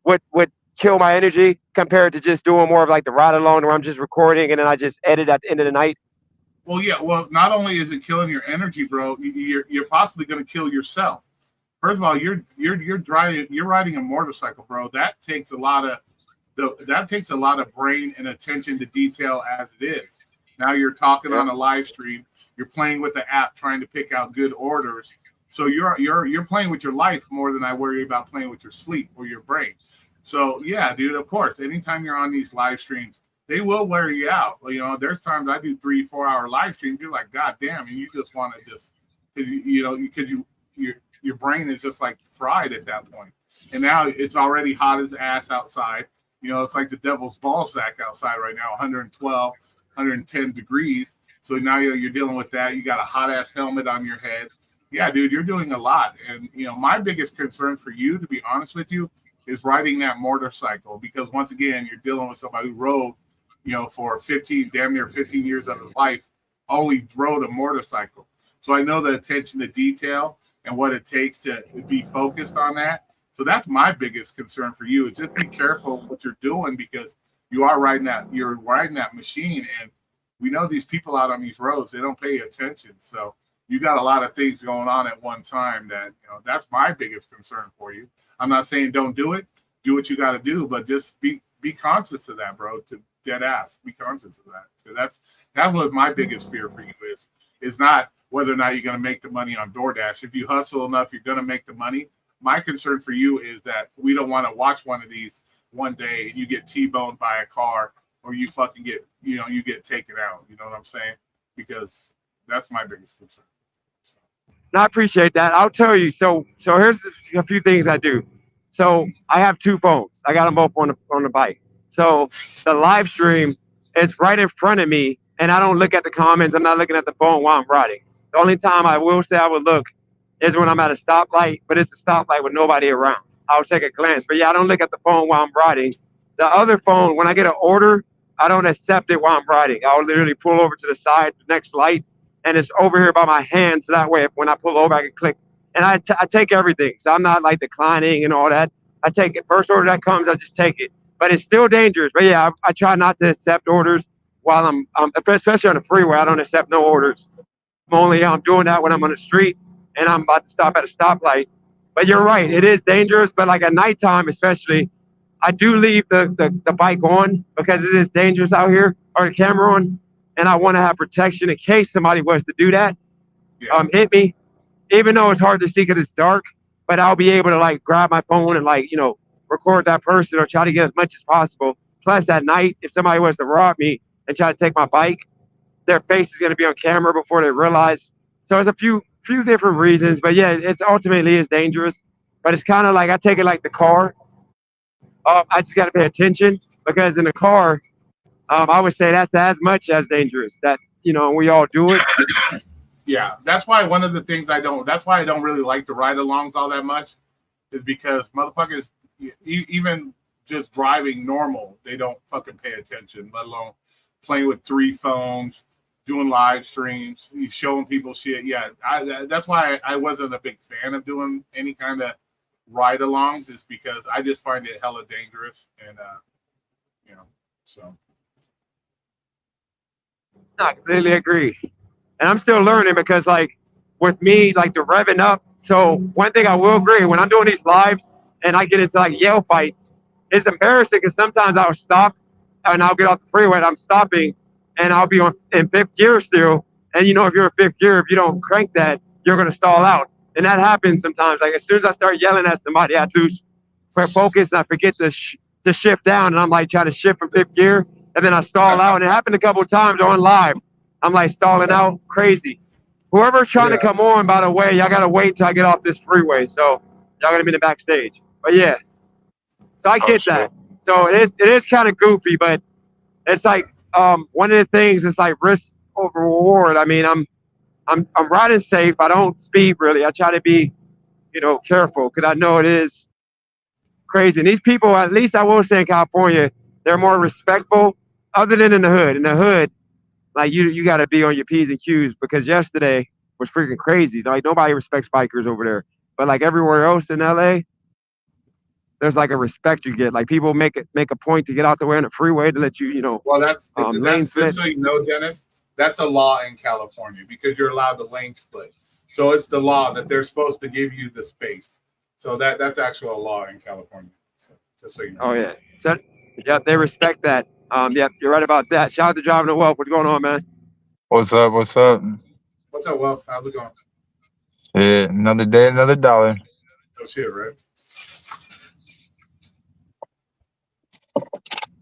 Speaker 1: would kill my energy compared to just doing more of the ride along where I'm just recording and then I just edit at the end of the night?
Speaker 6: Well, yeah. Well, not only is it killing your energy, bro, you're possibly going to kill yourself. First of all, you're riding a motorcycle, bro. That takes a lot of brain and attention to detail as it is. Now you're talking on a live stream. You're playing with the app, trying to pick out good orders. So you're playing with your life more than I worry about playing with your sleep or your brain. So yeah, dude, of course, anytime you're on these live streams, they will wear you out. There's times I do 3-4 hour live streams. You're like, God damn, and you just want to because your brain is just fried at that point. And now it's already hot as ass outside. It's like the devil's ball sack outside right now, 112, 110 degrees. So now you're dealing with that. You got a hot ass helmet on your head. Yeah, dude, you're doing a lot. And, my biggest concern for you, to be honest with you, is riding that motorcycle, because once again, you're dealing with somebody who rode, for damn near 15 years of his life, only rode a motorcycle. So I know the attention to detail and what it takes to be focused on that. So that's my biggest concern for you, is just be careful what you're doing, because you're riding that machine, and we know these people out on these roads, they don't pay attention. So you got a lot of things going on at one time that, that's my biggest concern for you. I'm not saying don't do it. Do what you got to do, but just be conscious of that, bro. To dead ass, be conscious of that. So that's what my biggest fear for you is not whether or not you're going to make the money on DoorDash. If you hustle enough, you're going to make the money. My concern for you is that we don't want to watch one of these one day and you get T-boned by a car, or you fucking get, you get taken out. You know what I'm saying? Because that's my biggest concern. So.
Speaker 1: I appreciate that. I'll tell you. So here's a few things I do. So I have two phones. I got them both on the bike. So the live stream is right in front of me, and I don't look at the comments. I'm not looking at the phone while I'm riding. The only time I will say I would look is when I'm at a stoplight, but it's a stoplight with nobody around. I'll take a glance. But yeah, I don't look at the phone while I'm riding. The other phone, when I get an order, I don't accept it while I'm riding. I'll literally pull over to the side, the next light, and it's over here by my hand. So that way, when I pull over, I can click. And I take everything. So I'm not declining and all that. I take it. First order that comes, I just take it. But it's still dangerous. But yeah, I try not to accept orders while I'm especially on the freeway. I don't accept no orders. I'm doing that when I'm on the street and I'm about to stop at a stoplight. But you're right, it is dangerous. But at nighttime, especially, I do leave the bike on because it is dangerous out here, or the camera on, and I want to have protection in case somebody was to do that, hit me. Even though it's hard to see because it's dark, but I'll be able to grab my phone and record that person or try to get as much as possible. Plus at night, if somebody was to rob me and try to take my bike, their face is going to be on camera before they realize. So there's a few different reasons, but yeah, it's ultimately is dangerous. But it's kind of I take it like the car. I just got to pay attention, because in the car, I would say that's as much as dangerous. That we all do it.
Speaker 6: Yeah, that's why one of the things that's why I don't really like the ride-alongs all that much, is because motherfuckers, even just driving normal, they don't fucking pay attention, let alone playing with 3 phones, doing live streams, showing people shit. Yeah, that's why I wasn't a big fan of doing any kind of ride-alongs, is because I just find it hella dangerous, and so.
Speaker 1: I completely agree. And I'm still learning because, like, with me, like, the revving up. So one thing I will agree, when I'm doing these lives and I get into, like, yell fights, it's embarrassing because sometimes I'll stop and I'll get off the freeway and I'm stopping and I'll be in 5th gear still. And, you know, if you're in 5th gear, if you don't crank that, you're going to stall out. And that happens sometimes. Like, as soon as I start yelling at somebody, I lose focus and I forget to shift down. And I'm, like, trying to shift from 5th gear. And then I stall out. And it happened a couple of times on live. I'm, like, stalling out crazy. Whoever's trying to come on, by the way, y'all got to wait till I get off this freeway. So y'all got to be in the backstage. But, yeah. So I get that. So it is kind of goofy, but it's like one of the things is like risk over reward. I mean, I'm riding safe. I don't speed really. I try to be, you know, careful because I know it is crazy. And these people, at least I will say in California, they're more respectful other than in the hood. In the hood, like you got to be on your P's and Q's because yesterday was freaking crazy. Like nobody respects bikers over there. But like everywhere else in LA, there's like a respect you get. Like people make a point to get out the way on the freeway to let you, you know.
Speaker 6: Well, that's
Speaker 1: lane
Speaker 6: just so you know, Dennis. That's a law in California because you're allowed the lane split. So it's the law that they're supposed to give you the space. So that's actual law in California. So, just so you know.
Speaker 1: Oh yeah. So yeah, they respect that. Yep, you're right about that. Shout out to Driving the Wealth. What's going on, man?
Speaker 8: What's up?
Speaker 6: What's up, Wealth? How's it going?
Speaker 8: Yeah, another day, another dollar.
Speaker 6: No shit, right?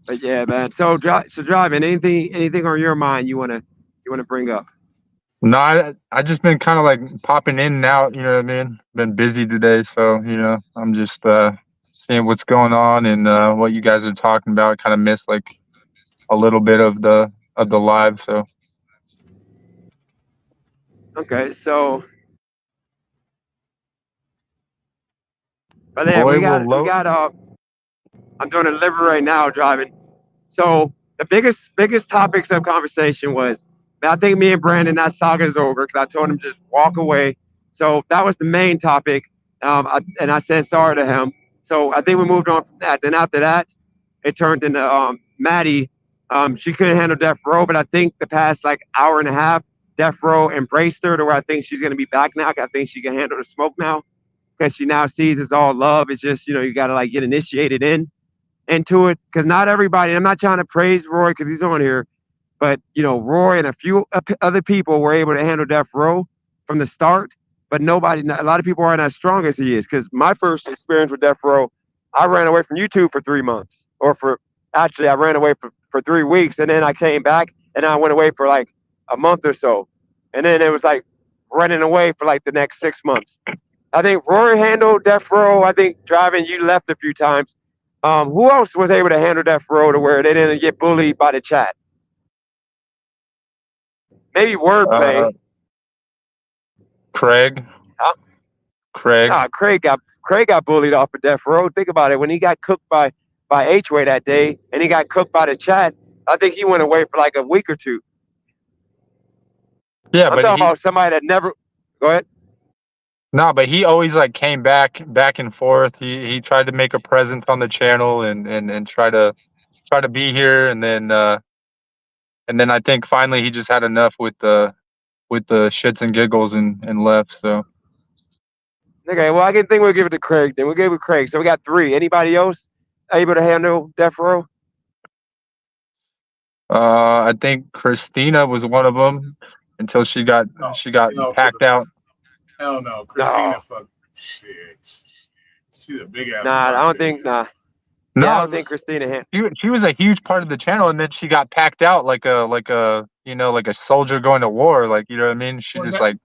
Speaker 1: But yeah, man. So driving. Anything on your mind you wanna bring up?
Speaker 8: No, I just been kind of like popping in and out. You know what I mean? Been busy today, so you know I'm just seeing what's going on and what you guys are talking about. Kind of missed like a little bit of the live. So
Speaker 1: Okay, so. But then we got I'm doing a delivery right now driving. So the biggest topics of conversation was, I think me and Brandon, that saga is over because I told him just walk away. So that was the main topic. And I said sorry to him. So I think we moved on from that. Then after that, it turned into Maddie. She couldn't handle Death Row, but I think the past like hour and a half, Death Row embraced her to where I think she's going to be back now. I think she can handle the smoke now because she now sees it's all love. It's just, you know, you got to like get initiated into it because not everybody, I'm not trying to praise Roy because he's on here, but, you know, Roy and a few other people were able to handle Death Row from the start, but a lot of people aren't as strong as he is because my first experience with Death Row, I ran away from YouTube for 3 months I ran away for 3 weeks and then I came back and I went away for like a month or so. And then it was like running away for like the next 6 months. I think Roy handled Death Row. I think driving, you left a few times. Who else was able to handle Death Row to where they didn't get bullied by the chat? Maybe Wordplay.
Speaker 8: Craig.
Speaker 1: Huh?
Speaker 8: Craig.
Speaker 1: Craig got bullied off of Death Row. Think about it. When he got cooked by H-Way that day and he got cooked by the chat, I think he went away for like a week or two.
Speaker 8: Yeah,
Speaker 1: I'm talking about somebody that never. Go ahead.
Speaker 8: No, but he always like came back and forth. He tried to make a presence on the channel and try to be here, and then I think finally he just had enough with the shits and giggles and left. So
Speaker 1: Okay, well I think we'll give it to Craig. Then we'll give it to Craig. So we got 3. Anybody else able to handle Death Row?
Speaker 8: I think Christina was one of them until she got packed out.
Speaker 6: Hell no, Christina, fuck shit. She's a big ass.
Speaker 1: I don't think. No, I don't think Christina.
Speaker 8: She was a huge part of the channel, and then she got packed out like a soldier going to war. Like, you know what I mean? She just like.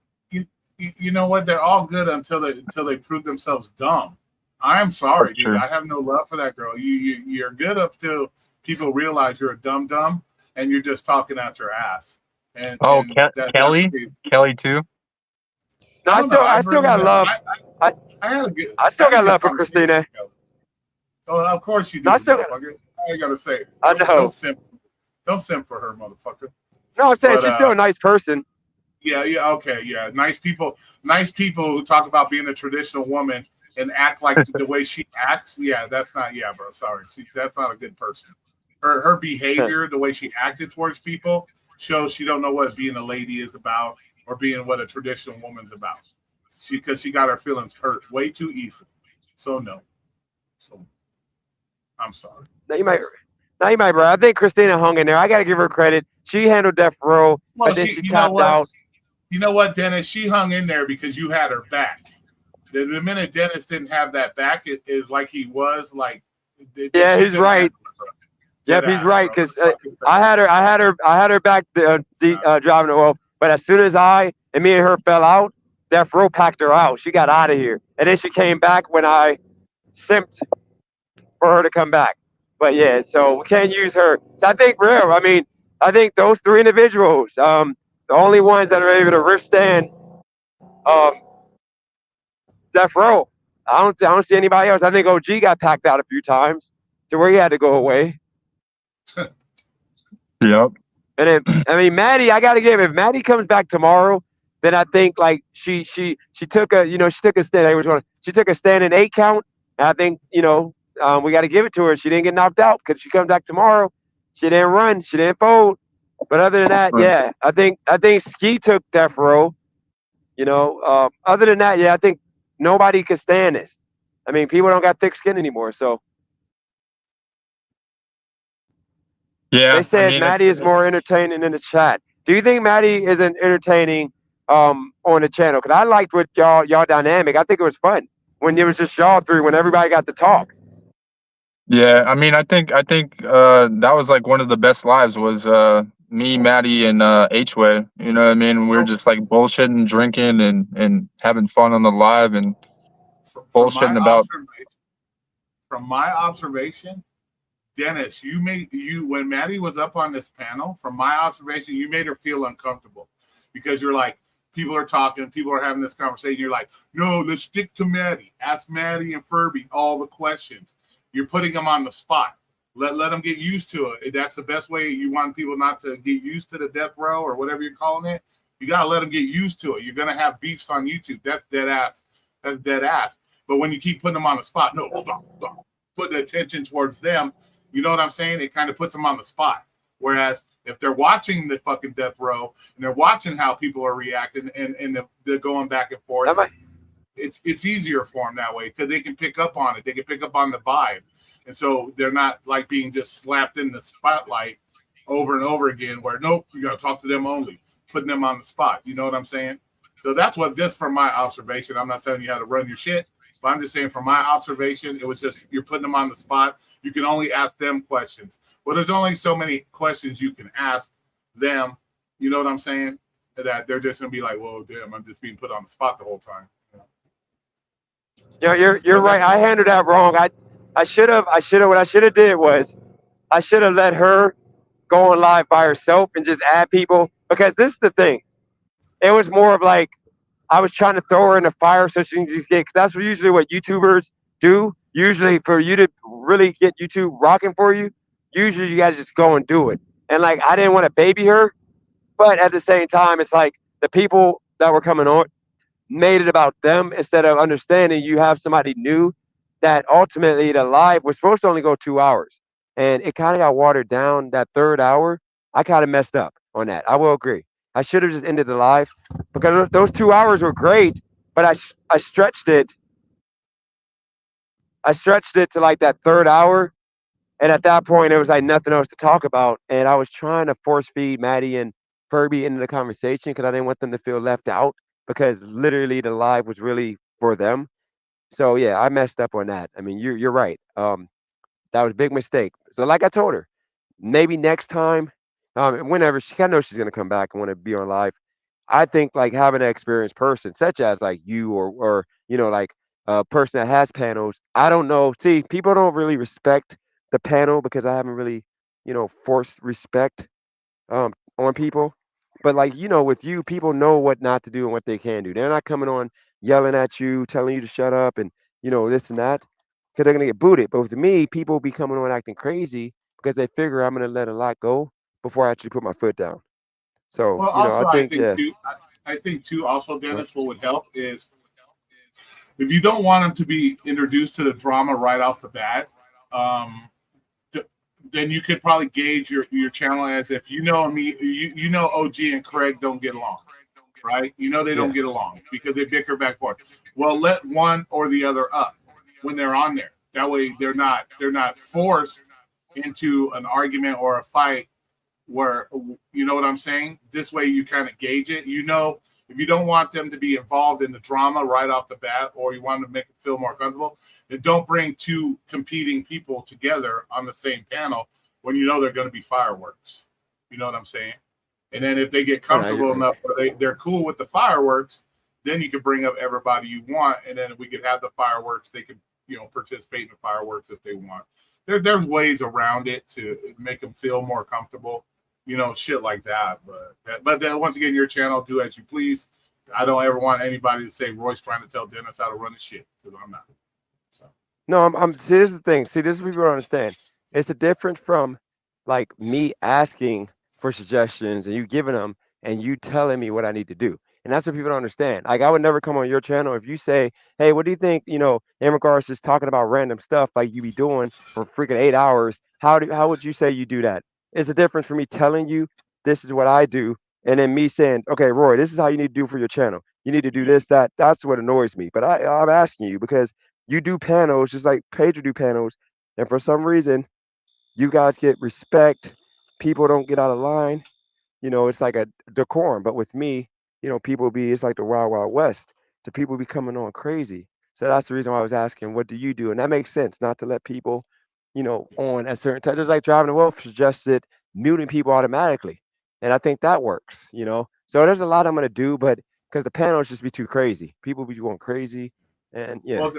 Speaker 6: You know what? They're all good until they prove themselves dumb. I'm sorry, dude. I have no love for that girl. You're good up till people realize you're a dumb and you're just talking out your ass. And
Speaker 8: Kelly too.
Speaker 1: No,
Speaker 6: I
Speaker 1: I
Speaker 6: don't
Speaker 1: still
Speaker 6: know. I
Speaker 1: I still
Speaker 6: really
Speaker 1: got
Speaker 6: don't.
Speaker 1: love. I
Speaker 6: I had a good.
Speaker 1: I still
Speaker 6: I had a
Speaker 1: got
Speaker 6: good
Speaker 1: love for
Speaker 6: conversation with
Speaker 1: Christina.
Speaker 6: Kelly. Oh, of course you do,
Speaker 1: No, I still got.
Speaker 6: motherfucker. I gotta say, it.
Speaker 1: I
Speaker 6: Don't
Speaker 1: know.
Speaker 6: simp. Don't simp for her, motherfucker.
Speaker 1: No, I'm saying
Speaker 6: But
Speaker 1: she's still a nice person.
Speaker 6: yeah, okay, yeah. Nice people who talk about being a traditional woman and act like the way she acts. Yeah, that's not. Yeah, bro. Sorry, that's not a good person. Her behavior, the way she acted towards people, shows she don't know what being a lady is about or being what a traditional woman's about. Because she got her feelings hurt way too easily. So no. So I'm sorry.
Speaker 1: Now you might, bro. I think Christina hung in there. I got to give her credit. She handled Death Row,
Speaker 6: Well,
Speaker 1: but then she
Speaker 6: you know
Speaker 1: tapped
Speaker 6: what?
Speaker 1: out.
Speaker 6: You know what, Dennis? She hung in there because you had her back. The minute Dennis didn't have that back, it is like he was like.
Speaker 1: Yeah, he's right. Yep, he's right. Because I had her back driving the oil. But as soon as me and her fell out, Death Row packed her out. She got out of here, and then she came back when I simped for her to come back. But yeah, so we can't use her. So I think I think those three individuals, the only ones that are able to withstand Death Row. I don't see anybody else. I think OG got packed out a few times to where he had to go away.
Speaker 8: Yep.
Speaker 1: And then, Maddie, I gotta give. If Maddie comes back tomorrow, then I think like she took a she took a stand. She took a stand in 8 count. And I think we got to give it to her. She didn't get knocked out because she comes back tomorrow. She didn't run. She didn't fold. But other than that, yeah, I think Ski took Death Row. Other than that, yeah, I think nobody could stand this. I mean, people don't got thick skin anymore, so.
Speaker 8: Yeah.
Speaker 1: They said Maddie is more entertaining in the chat. Do you think Maddie isn't entertaining on the channel? Because I liked what y'all dynamic. I think it was fun when it was just y'all three, when everybody got to talk.
Speaker 8: Yeah, I mean, I think that was like one of the best lives was me, Maddie, and H-Way. You know what I mean? We were just like bullshitting, drinking, and having fun on the live and bullshitting about.
Speaker 6: From my observation, Dennis, when Maddie was up on this panel, from my observation, you made her feel uncomfortable because you're like, people are talking, people are having this conversation. You're like, no, let's stick to Maddie. Ask Maddie and Furby all the questions. You're putting them on the spot. Let them get used to it. That's the best way. You want people not to get used to the Death Row or whatever you're calling it. You got to let them get used to it. You're going to have beefs on YouTube. That's dead ass. That's dead ass. But when you keep putting them on the spot, no, stop. Put the attention towards them. You know what I'm saying? It kind of puts them on the spot. Whereas if they're watching the fucking Death Row and they're watching how people are reacting and they're going back and forth, it's easier for them that way because they can pick up on it. They can pick up on the vibe. And so they're not like being just slapped in the spotlight over and over again where, nope, you got to talk to them only, putting them on the spot. You know what I'm saying? So that's what, just from my observation, I'm not telling you how to run your shit, but I'm just saying from my observation, it was just you're putting them on the spot. You can only ask them questions. Well, there's only so many questions you can ask them. You know what I'm saying? That they're just going to be like, well, damn, I'm just being put on the spot the whole time.
Speaker 1: Yeah, you're right. I handled that wrong. What I should have did was I should have let her go on live by herself and just add people, because this is the thing. It was more of like I was trying to throw her in the fire so she can just get, 'cause that's usually what YouTubers do. Usually for you to really get YouTube rocking for you, usually you gotta just go and do it. And like I didn't want to baby her, but at the same time, it's like the people that were coming on made it about them instead of understanding you have somebody new, that ultimately the live was supposed to only go 2 hours. And it kind of got watered down that 3rd hour. I kind of messed up on that. I will agree. I should have just ended the live because those 2 hours were great, but I stretched it. I stretched it to like that 3rd hour. And at that point, it was like nothing else to talk about. And I was trying to force feed Maddie and Furby into the conversation because I didn't want them to feel left out, because literally the live was really for them. So yeah, I messed up on that. I mean, you're right. That was a big mistake. So like I told her, maybe next time, whenever I know she's gonna come back and want to be on live. I think like having an experienced person, such as like you or like a person that has panels. I don't know. See, people don't really respect the panel because I haven't really forced respect on people. But like with you, people know what not to do and what they can do. They're not coming on yelling at you, telling you to shut up, and this and that, because they're gonna get booted. But with me, people be coming on acting crazy because they figure I'm gonna let a lot go before I actually put my foot down. So
Speaker 6: Well,
Speaker 1: I
Speaker 6: also I
Speaker 1: think
Speaker 6: think too. I think too. Also, Dennis, what would help is if you don't want them to be introduced to the drama right off the bat. Then you could probably gauge your channel as if me, OG and Craig don't get along, right? They don't get along because they bicker back and forth. Well, let one or the other up when they're on there. That way they're not forced into an argument or a fight where, you know what I'm saying? This way you kind of gauge it. If you don't want them to be involved in the drama right off the bat, or you want to make them feel more comfortable, then don't bring two competing people together on the same panel when they're going to be fireworks. You know what I'm saying? And then if they get comfortable enough where they're cool with the fireworks, then you can bring up everybody you want, and then we could have the fireworks. They could, participate in the fireworks if they want. There's ways around it to make them feel more comfortable. Shit like that. But then once again, your channel, do as you please. I don't ever want anybody to say Roy's trying to tell Dennis how to run his shit, because I'm not. So
Speaker 1: No, I'm see, this is the thing. See, this is what people don't understand. It's a difference from like me asking for suggestions and you giving them and you telling me what I need to do. And that's what people don't understand. Like I would never come on your channel if you say, hey, what do you think, in regards to just talking about random stuff like you be doing for freaking 8 hours? How would you say you do that? It's a difference for me telling you this is what I do, and then me saying, okay, Roy, this is how you need to do for your channel. You need to do this, that. That's what annoys me. But I'm asking you because you do panels just like Pedro do panels, and for some reason, you guys get respect. People don't get out of line. It's like a decorum. But with me, it's like the Wild Wild West. The people be coming on crazy. So that's the reason why I was asking, what do you do? And that makes sense, not to let people, on at certain times. Just like Driving the Wolf suggested, muting people automatically. And I think that works, So there's a lot I'm going to do, but because the panels just be too crazy. People be going crazy. And yeah.
Speaker 6: Well,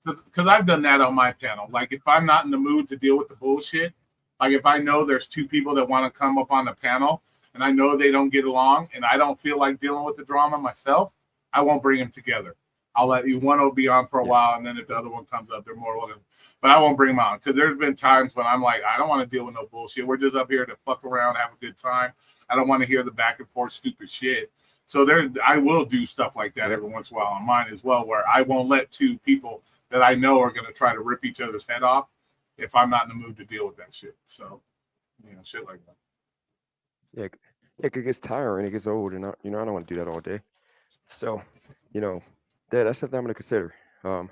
Speaker 6: because I've done that on my panel. Like if I'm not in the mood to deal with the bullshit, like if I know there's two people that want to come up on the panel and I know they don't get along and I don't feel like dealing with the drama myself, I won't bring them together. I'll let one will be on for a while, and then if the other one comes up, they're more welcome. But I won't bring them on because there's been times when I'm like, I don't want to deal with no bullshit. We're just up here to fuck around, have a good time. I don't want to hear the back and forth stupid shit. So I will do stuff like that every once in a while on mine as well, where I won't let two people that I know are going to try to rip each other's head off if I'm not in the mood to deal with that shit. So, shit like that.
Speaker 1: Yeah, it gets tiring. It gets old, and I don't want to do that all day. So, that's something I'm going to consider. I'm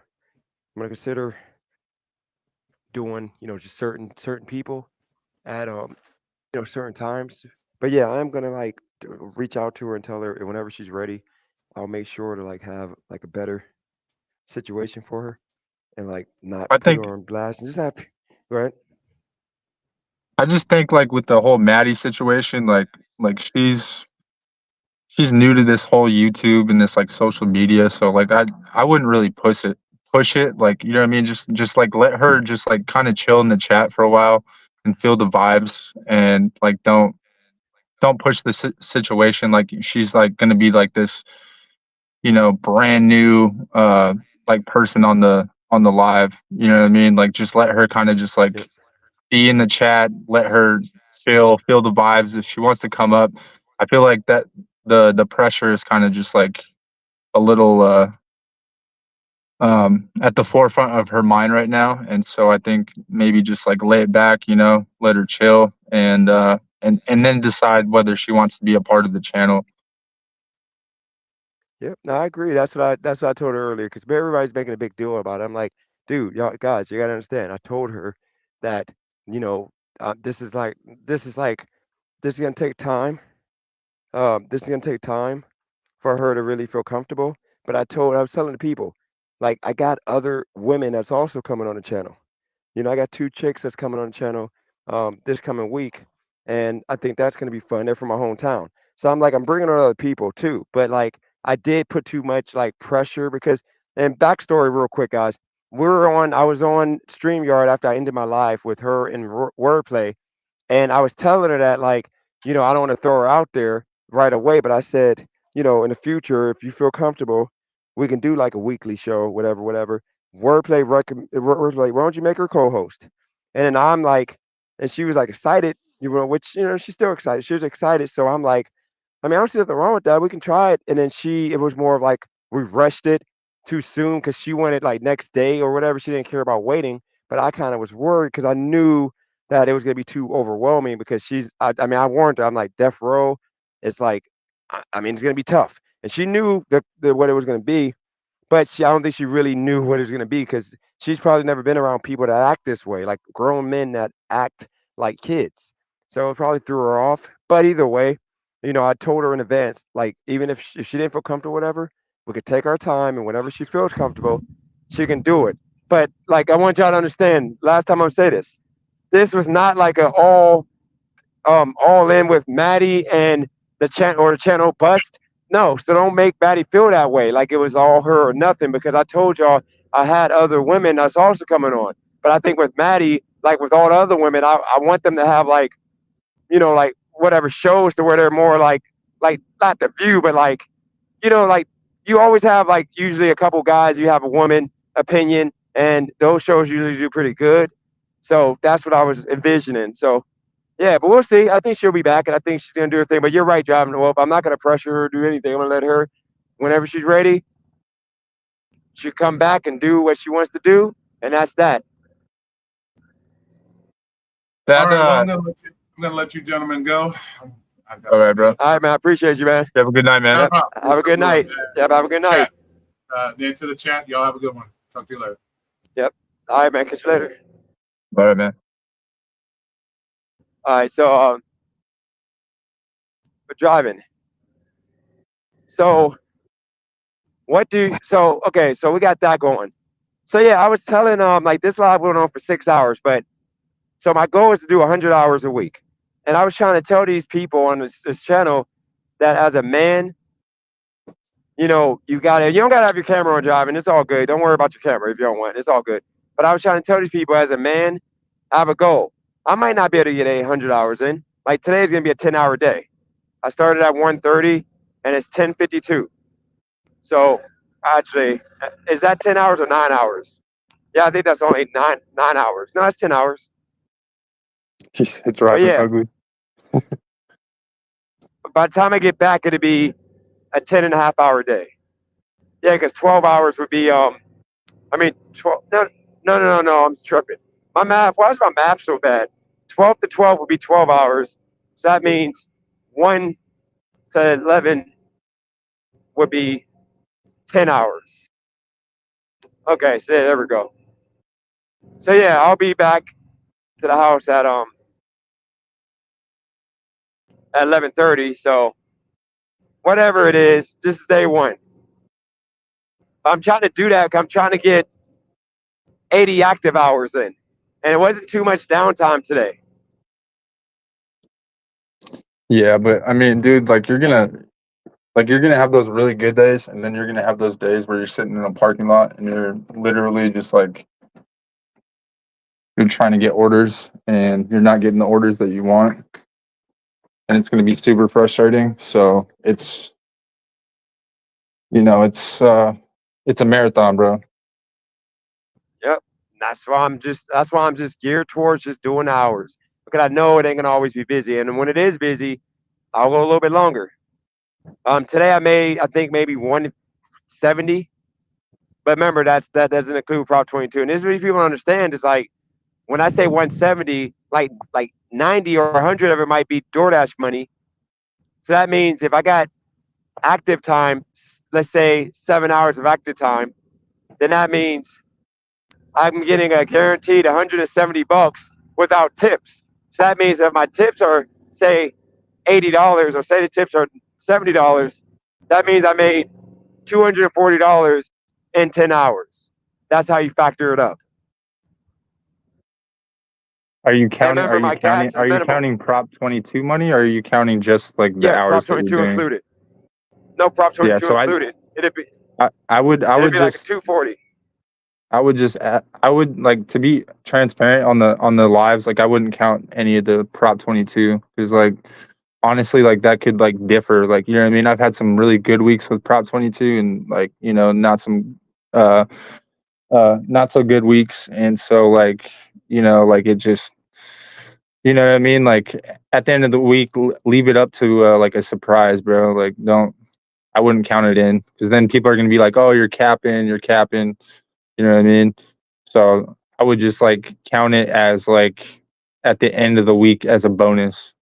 Speaker 1: going to consider doing, just certain people at certain times. But yeah, I'm gonna like reach out to her and tell her whenever she's ready, I'll make sure to like have like a better situation for her and like not
Speaker 8: I
Speaker 1: put
Speaker 8: think
Speaker 1: her on blast and just have right.
Speaker 8: I just think like with the whole Maddie situation, like she's new to this whole YouTube and this like social media, so like I wouldn't really push it like, you know what I mean, just like let her just like kind of chill in the chat for a while and feel the vibes, and like don't push the situation like she's like going to be like this, brand new like person on the live, you know what I mean, like just let her kind of just like
Speaker 1: Yep.
Speaker 8: be in the chat, let her feel the vibes. If she wants to come up, I feel like that the pressure is kind of just like a little at the forefront of her mind right now, and so I think maybe just like lay it back, let her chill, and then decide whether she wants to be a part of the channel.
Speaker 1: Yep. No, I agree. That's what I told her earlier because everybody's making a big deal about it. I'm like, dude, y'all guys, you gotta understand. I told her that this is gonna take time. This is gonna take time for her to really feel comfortable. But I was telling the people, like I got other women that's also coming on the channel. I got two chicks that's coming on the channel this coming week, and I think that's gonna be fun. They're from my hometown, so I'm bringing on other people too. But like I did put too much like pressure because, and backstory real quick, guys. I was on StreamYard after I ended my live with her in wordplay, and I was telling her that like I don't want to throw her out there right away, but I said, you know, in the future, if you feel comfortable, we can do like a weekly show, whatever. Wordplay, why don't you make her co-host? And then I'm like, and she was like excited, which, she's still excited. She was excited. So I'm like, I mean, I don't see nothing wrong with that. We can try it. And then it was more of like, we rushed it too soon because she wanted like next day or whatever. She didn't care about waiting. But I kind of was worried because I knew that it was going to be too overwhelming because I mean, I warned her. I'm like, Death Row, it's like, I mean, it's going to be tough. And she knew what it was going to be, but I don't think she really knew what it was going to be because she's probably never been around people that act this way, like grown men that act like kids. So it probably threw her off. But either way, I told her in advance, like, even if she didn't feel comfortable, whatever, we could take our time, and whenever she feels comfortable, she can do it. But like, I want y'all to understand, last time I'm say this was not like a all in with Maddie and the channel bust. No, so don't make Maddie feel that way, like it was all her or nothing, because I told y'all I had other women that's also coming on. But I think with Maddie, like with all the other women, I want them to have like, like whatever shows to where they're more like not The View, but like, like you always have like usually a couple guys, you have a woman opinion, and those shows usually do pretty good. So that's what I was envisioning. So yeah, but we'll see. I think she'll be back, and I think she's gonna do her thing. But you're right, Driving the Wolf. I'm not gonna pressure her to do anything. I'm gonna let her, whenever she's ready, she'll come back and do what she wants to do, and that's that.
Speaker 6: All right, well, I'm gonna let you gentlemen go.
Speaker 8: All right, bro.
Speaker 1: All right, man. I appreciate you, man.
Speaker 8: You have a good night, man.
Speaker 1: Yep. Have a good night. Yep, have a good night.
Speaker 6: Then to the chat, y'all have a good one. Talk to you later.
Speaker 1: Yep. All right, man. Catch you later.
Speaker 8: All right, man.
Speaker 1: All right, so we're driving. So okay, so we got that going. So yeah, I was telling like this live went on for 6 hours, but so my goal is to do 100 hours a week. And I was trying to tell these people on this channel that as a man, you don't gotta have your camera on driving. It's all good. Don't worry about your camera if you don't want. It's all good. But I was trying to tell these people as a man, I have a goal. I might not be able to get 800 hours in. Like today's gonna be a 10-hour day. I started at 1:30 and it's 10:52. So actually, is that 10 hours or 9 hours? Yeah, I think that's only nine hours. No, that's 10 hours.
Speaker 8: It's driving ugly.
Speaker 1: By the time I get back, it'll be a 10.5-hour day. Yeah, because 12 hours would be 12. No, I'm tripping. My math. Why is my math so bad? 12 to 12 would be 12 hours. So that means 1 to 11 would be 10 hours. Okay, so there we go. So yeah, I'll be back to the house at 11:30. So whatever it is, this is day one. I'm trying to do that. I'm trying to get 80 active hours in, and it wasn't too much downtime today.
Speaker 8: Yeah, but I mean, dude, like you're gonna have those really good days, and then you're gonna have those days where you're sitting in a parking lot and you're literally just like you're trying to get orders and you're not getting the orders that you want, and it's gonna be super frustrating. So it's it's a marathon, bro.
Speaker 1: Yep, that's why I'm just geared towards just doing hours, because I know it ain't gonna always be busy, and when it is busy, I'll go a little bit longer. Today I made, I think, maybe 170, but remember that doesn't include Prop 22. And this is what people don't understand is like when I say 170, like 90 or 100 of it might be DoorDash money. So that means if I got active time, let's say 7 hours of active time, then that means I'm getting a guaranteed $170 without tips. So that means if my tips are, say, $80, or say the tips are $70, that means I made $240 in 10 hours. That's how you factor it up.
Speaker 8: Are you counting?
Speaker 1: remember, my gas is
Speaker 8: Are you
Speaker 1: minimal.
Speaker 8: counting Prop 22 money, or are you counting just like the
Speaker 1: Yeah, Prop
Speaker 8: hours that
Speaker 1: 22
Speaker 8: you're doing?
Speaker 1: included. No, Prop 22
Speaker 8: so
Speaker 1: included. It'd be
Speaker 8: I would
Speaker 1: like a
Speaker 8: just
Speaker 1: 240.
Speaker 8: I would like to be transparent on the lives. Like I wouldn't count any of the Prop 22 because like honestly, like that could like differ. Like, you know what I mean? I've had some really good weeks with Prop 22 and like, you know, not so good weeks. And so like, you know, like it just, you know what I mean? Like at the end of the week, leave it up to like a surprise, bro. Like I wouldn't count it in because then people are going to be like, oh, you're capping. You know what I mean? So I would just like count it as like at the end of the week as a bonus.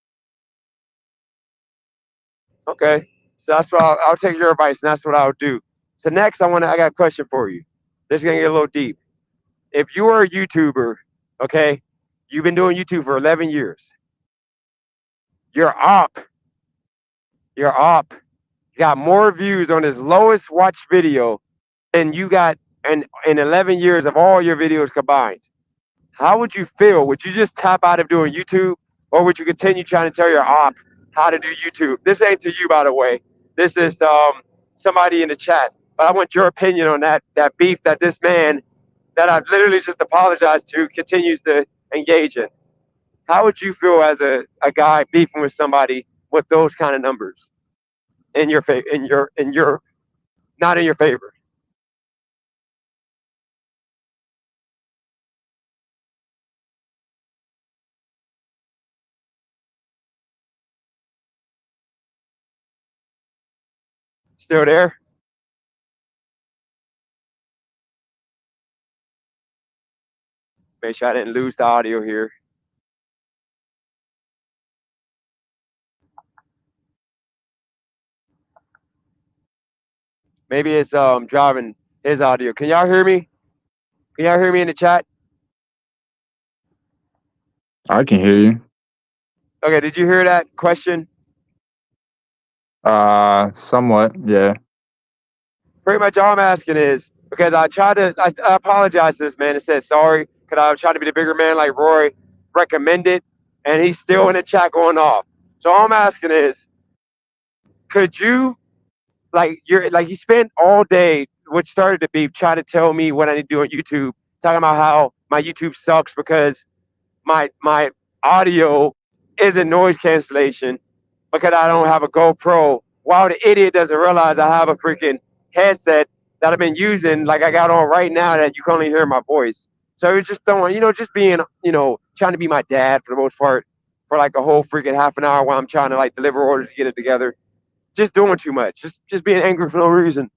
Speaker 1: Okay, so that's what I'll take your advice, and that's what I'll do. So next, I got a question for you. This is gonna get a little deep. If you are a YouTuber, okay, you've been doing YouTube for 11 years. You're up. You're up. You got more views on his lowest watched video than you got in 11 years of all your videos combined. How would you feel? Would you just tap out of doing YouTube, or would you continue trying to tell your op how to do YouTube? This ain't to you, by the way. This is to, somebody in the chat. But I want your opinion on that beef that this man that I've literally just apologized to continues to engage in. How would you feel as a guy beefing with somebody with those kind of numbers in your not in your favor? Still there? Make sure I didn't lose the audio here. Maybe it's driving his audio. Can y'all hear me? Can y'all hear me in the chat?
Speaker 8: I can hear you.
Speaker 1: Okay, did you hear that question?
Speaker 8: Somewhat, yeah.
Speaker 1: Pretty much all I'm asking is because I apologize to this man and said sorry because I was trying to be the bigger man like Roy recommended, and he's still in the chat going off. So all I'm asking is, could you you spent all day, which started the beef, trying to tell me what I need to do on YouTube, talking about how my YouTube sucks because my audio isn't noise cancellation because I don't have a GoPro. While the idiot doesn't realize I have a freaking headset that I've been using, like I got on right now, that you can only hear my voice. So it's just throwing, just being, trying to be my dad for the most part for like a whole freaking half an hour while I'm trying to like deliver orders to get it together. Just doing too much, just being angry for no reason.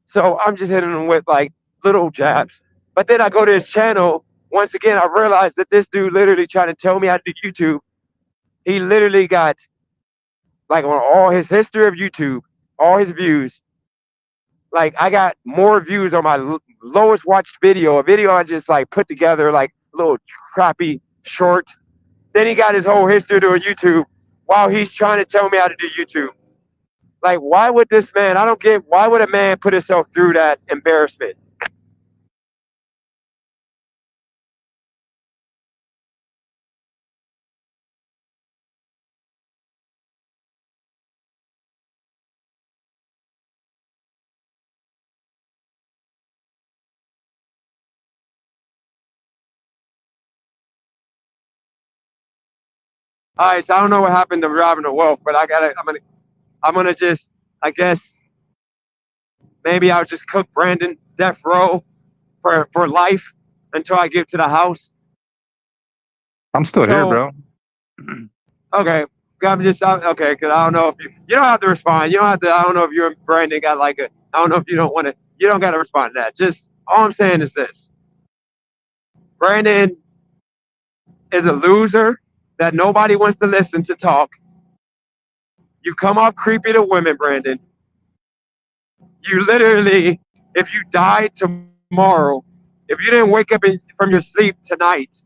Speaker 1: So I'm just hitting him with like little jabs. But then I go to his channel. Once again, I realized that this dude literally trying to tell me how to do YouTube. He literally got like on all his history of YouTube, all his views. Like I got more views on my lowest watched video, a video I just like put together, like little crappy short. Then he got his whole history doing YouTube while he's trying to tell me how to do YouTube. Like, why would this man, I don't get, why would a man put himself through that embarrassment? All right, so I don't know what happened to Robbing the Wolf, but I'm gonna just, I guess, maybe I'll just cook Brandon death row for life until I get to the house.
Speaker 8: I'm still here, bro.
Speaker 1: Okay, okay, because I don't know if you don't have to respond. You don't have to. I don't know if you and Brandon got like a. I don't know if you don't want to. You don't got to respond to that. Just all I'm saying is this: Brandon is a loser that nobody wants to listen to talk. You come off creepy to women, Brandon. You literally, if you died tomorrow, if you didn't wake up from your sleep tonight,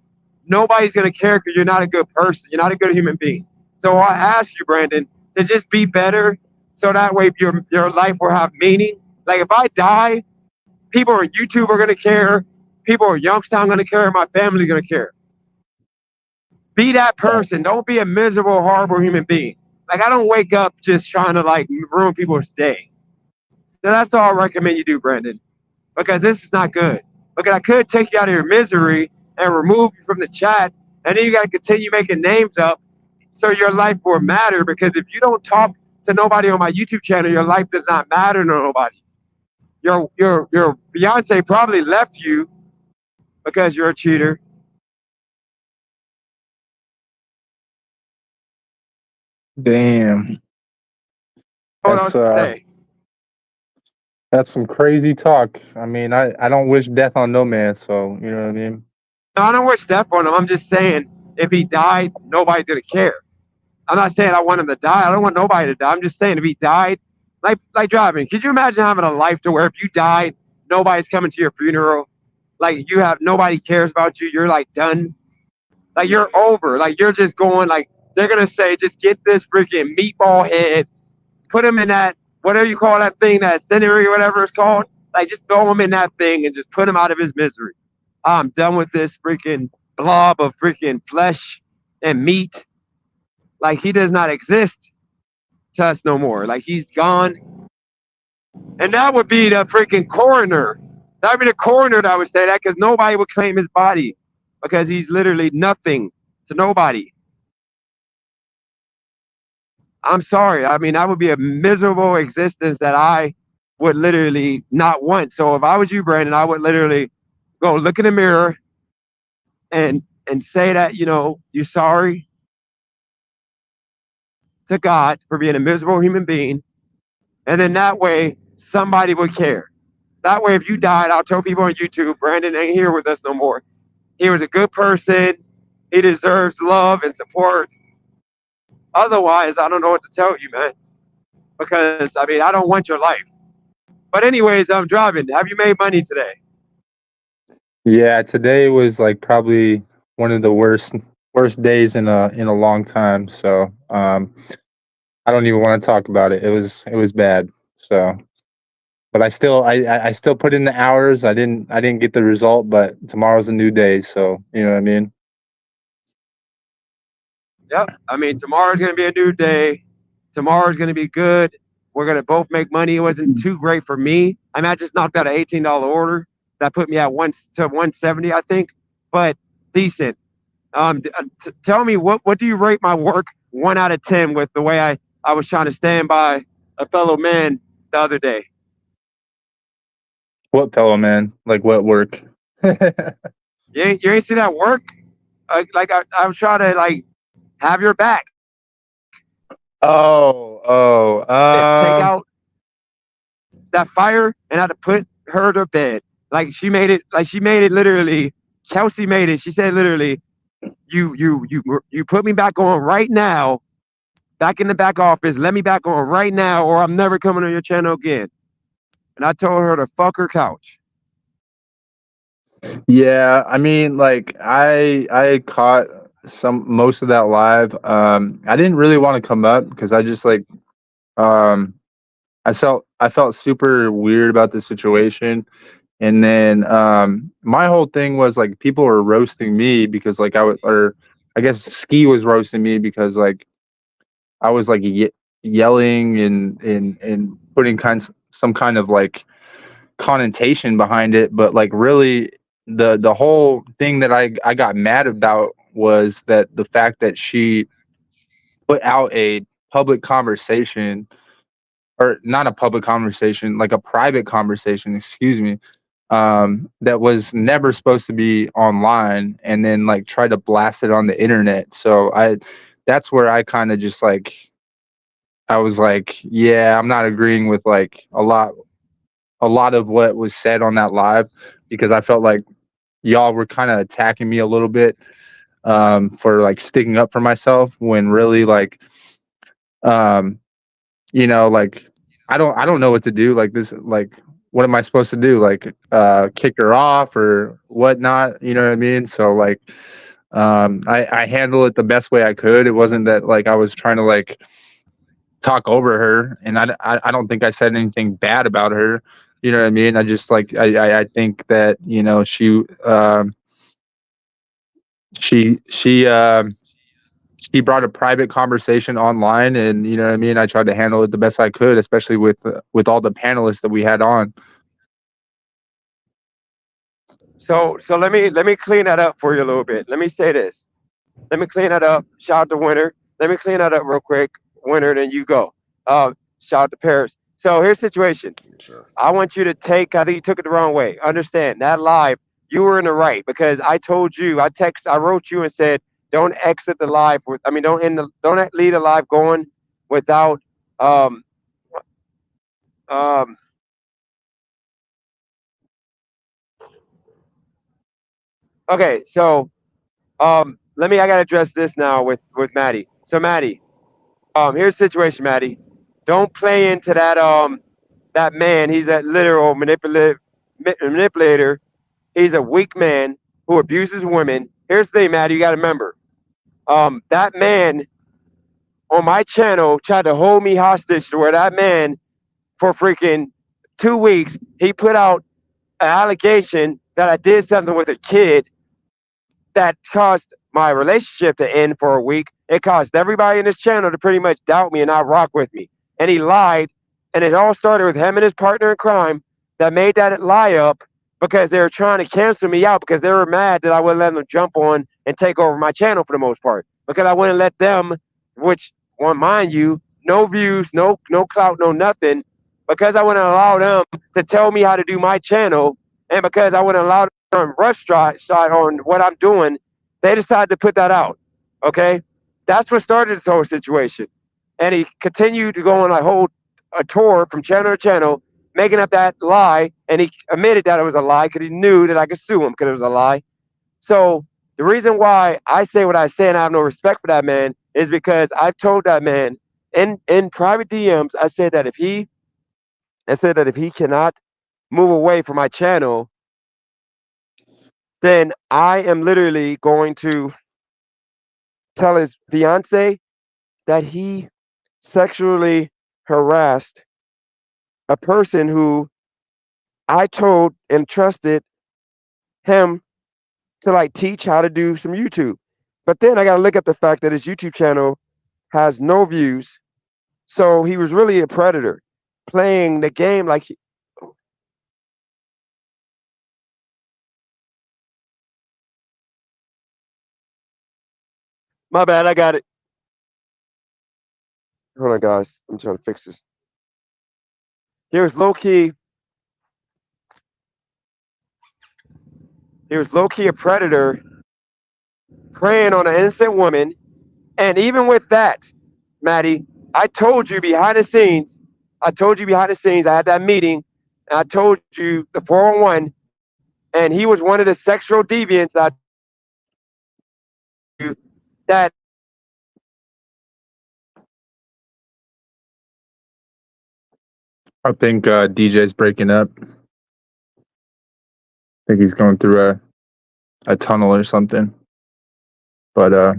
Speaker 1: nobody's gonna care because you're not a good person. You're not a good human being. So I ask you, Brandon, to just be better, so that way your life will have meaning. Like if I die, people on YouTube are gonna care. People on Youngstown gonna care. My family gonna care. Be that person. Don't be a miserable, horrible human being. Like I don't wake up just trying to like ruin people's day. So that's all I recommend you do, Brandon, because this is not good. Because I could take you out of your misery and remove you from the chat, and then you got to continue making names up So your life will matter, because if you don't talk to nobody on my YouTube channel, your life does not matter to nobody. Your fiance probably left you because you're a cheater.
Speaker 8: Damn.
Speaker 1: What
Speaker 8: That's
Speaker 1: else to say?
Speaker 8: that's some crazy talk. I mean, I don't wish death on no man, so you know what I mean?
Speaker 1: No, I don't wish death on him. I'm just saying, if he died, nobody's gonna care. I'm not saying I want him to die. I don't want nobody to die. I'm just saying, if he died, like driving, could you imagine having a life to where if you died, nobody's coming to your funeral? Like, you have nobody cares about you. You're like done. Like, you're over. Like, you're just going, like, they're gonna say, just get this freaking meatball head, put him in that, whatever you call that thing, that incendiary or whatever it's called. Like, just throw him in that thing and just put him out of his misery. I'm done with this freaking blob of freaking flesh and meat. Like, he does not exist to us no more. Like, he's gone. And that would be the freaking coroner. That would be the coroner that would say that, because nobody would claim his body, because he's literally nothing to nobody. I'm sorry. I mean, that would be a miserable existence that I would literally not want. So if I was you, Brandon, I would literally go look in the mirror and say that, you know, you're sorry to God for being a miserable human being. And then that way, somebody would care. That way, if you died, I'll tell people on YouTube, Brandon ain't here with us no more. He was a good person. He deserves love and support. Otherwise, I don't know what to tell you, man. Because, I mean, I don't want your life. But anyways, I'm driving. Have you made money today?
Speaker 8: Yeah, today was like probably one of the worst days in a long time. So I don't even want to talk about it. It was bad. So, but I still put in the hours. I didn't get the result, but tomorrow's a new day. So you know what I mean.
Speaker 1: Yep. I mean, tomorrow's going to be a new day. Tomorrow's going to be good. We're going to both make money. It wasn't too great for me. I mean, I just knocked out an $18 order. That put me at 170, I think, but decent. Tell me, what do you rate my work 1 out of 10 with the way I was trying to stand by a fellow man the other day?
Speaker 8: What fellow man? Like what work?
Speaker 1: You ain't see that work? Like I was trying to like have your back. Take out that fire and had to put her to bed. Like she made it literally. Kelsey made it. She said literally, you put me back on right now, back in the back office. Let me back on right now, or I'm never coming on your channel again. And I told her to fuck her couch.
Speaker 8: Yeah, I mean, like I caught most of that live. I didn't really want to come up because I just like I felt super weird about the situation. And then my whole thing was like people were roasting me because like I guess Ski was roasting me because like I was like yelling and putting some kind of like connotation behind it, but like really the whole thing that I got mad about was that the fact that she put out a public conversation, or not a public conversation, like a private conversation, excuse me, that was never supposed to be online, and then like try to blast it on the internet. So that's where I kind of just like, I was like, yeah, I'm not agreeing with like a lot of what was said on that live, because I felt like y'all were kind of attacking me a little bit for like sticking up for myself, when really like you know, like I don't know what to do. Like this, like what am I supposed to do? Like kick her off or whatnot? You know what I mean? So like I handled it the best way I could. It wasn't that like I was trying to like talk over her, and I don't think I said anything bad about her. You know what I mean? I just like I think that, you know, she brought a private conversation online, and you know what I mean, I tried to handle it the best I could, especially with all the panelists that we had on.
Speaker 1: So let me clean that up for you a little bit. Let me say this. Let me clean that up. Shout out to Winter. let me clean that up real quick, Winter, then you go. Shout out to Paris. So here's the situation.
Speaker 9: Sure.
Speaker 1: I want you to take. I think you took it the wrong way. Understand that live, you were in the right because I told you. I wrote you and said, don't exit the live with. I mean, don't lead a live going without. Um, um, okay, so let me. I gotta address this now with Maddie. So Maddie, here's the situation, Maddie. Don't play into that man. He's a literal manipulator. He's a weak man who abuses women. Here's the thing, Maddie. You gotta remember. That man on my channel tried to hold me hostage to where that man for freaking 2 weeks he put out an allegation that I did something with a kid that caused my relationship to end for a week. It caused everybody in this channel to pretty much doubt me and not rock with me. And he lied, and it all started with him and his partner in crime that made that lie up because they were trying to cancel me out because they were mad that I wouldn't let them jump on and take over my channel for the most part. Because I wouldn't let them, which, well, mind you, no views, no clout, no nothing, because I wouldn't allow them to tell me how to do my channel, and because I wouldn't allow them rush shot on what I'm doing, they decided to put that out. Okay, that's what started this whole situation, and he continued to go on a tour from channel to channel, making up that lie, and he admitted that it was a lie because he knew that I could sue him because it was a lie. So the reason why I say what I say and I have no respect for that man is because I've told that man in private DMs. I said that if he cannot move away from my channel, then I am literally going to tell his fiance that he sexually harassed a person who I told and trusted him to like teach how to do some YouTube. But then I got to look at the fact that his YouTube channel has no views. So he was really a predator playing the game like my bad, I got it. Hold on, guys. I'm trying to fix this. He was low key a predator preying on an innocent woman. And even with that, Maddie, I told you behind the scenes, I had that meeting, and I told you the 411, and he was one of the sexual deviants that
Speaker 8: I think DJ's breaking up. I think he's going through a tunnel or something. But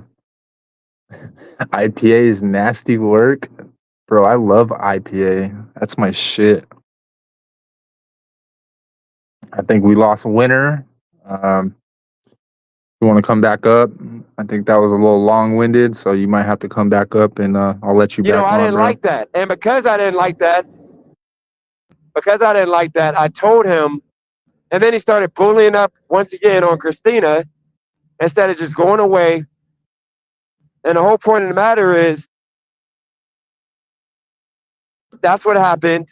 Speaker 8: IPA is nasty work. Bro, I love IPA. That's my shit. I think we lost a winner. You want to come back up? I think that was a little long-winded, so you might have to come back up, and I'll let you back on,
Speaker 1: I didn't
Speaker 8: bro.
Speaker 1: like that. And because I didn't like that, I told him, and then he started bullying up once again on Christina instead of just going away. And the whole point of the matter is, that's what happened.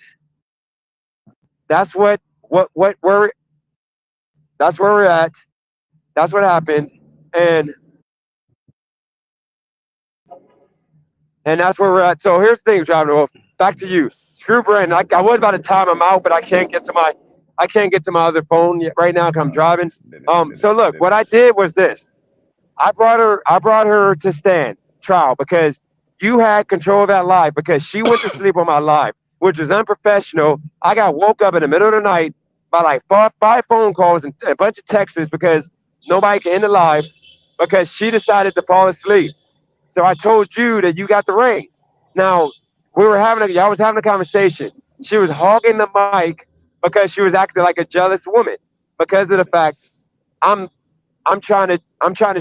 Speaker 1: That's where we're at. That's what happened. And that's where we're at. So here's the thing, John Wolf. Back to you. Screw Brandon. I was about to time him out, but I can't get to my other phone yet right now because I'm driving. So look, what I did was this. I brought her to stand trial because you had control of that live because she went to sleep on my live, which was unprofessional. I got woke up in the middle of the night by like five phone calls and a bunch of texts because nobody could end the live because she decided to fall asleep. So I told you that you got the reins. Now y'all was having a conversation. She was hogging the mic because she was acting like a jealous woman because of the fact I'm trying to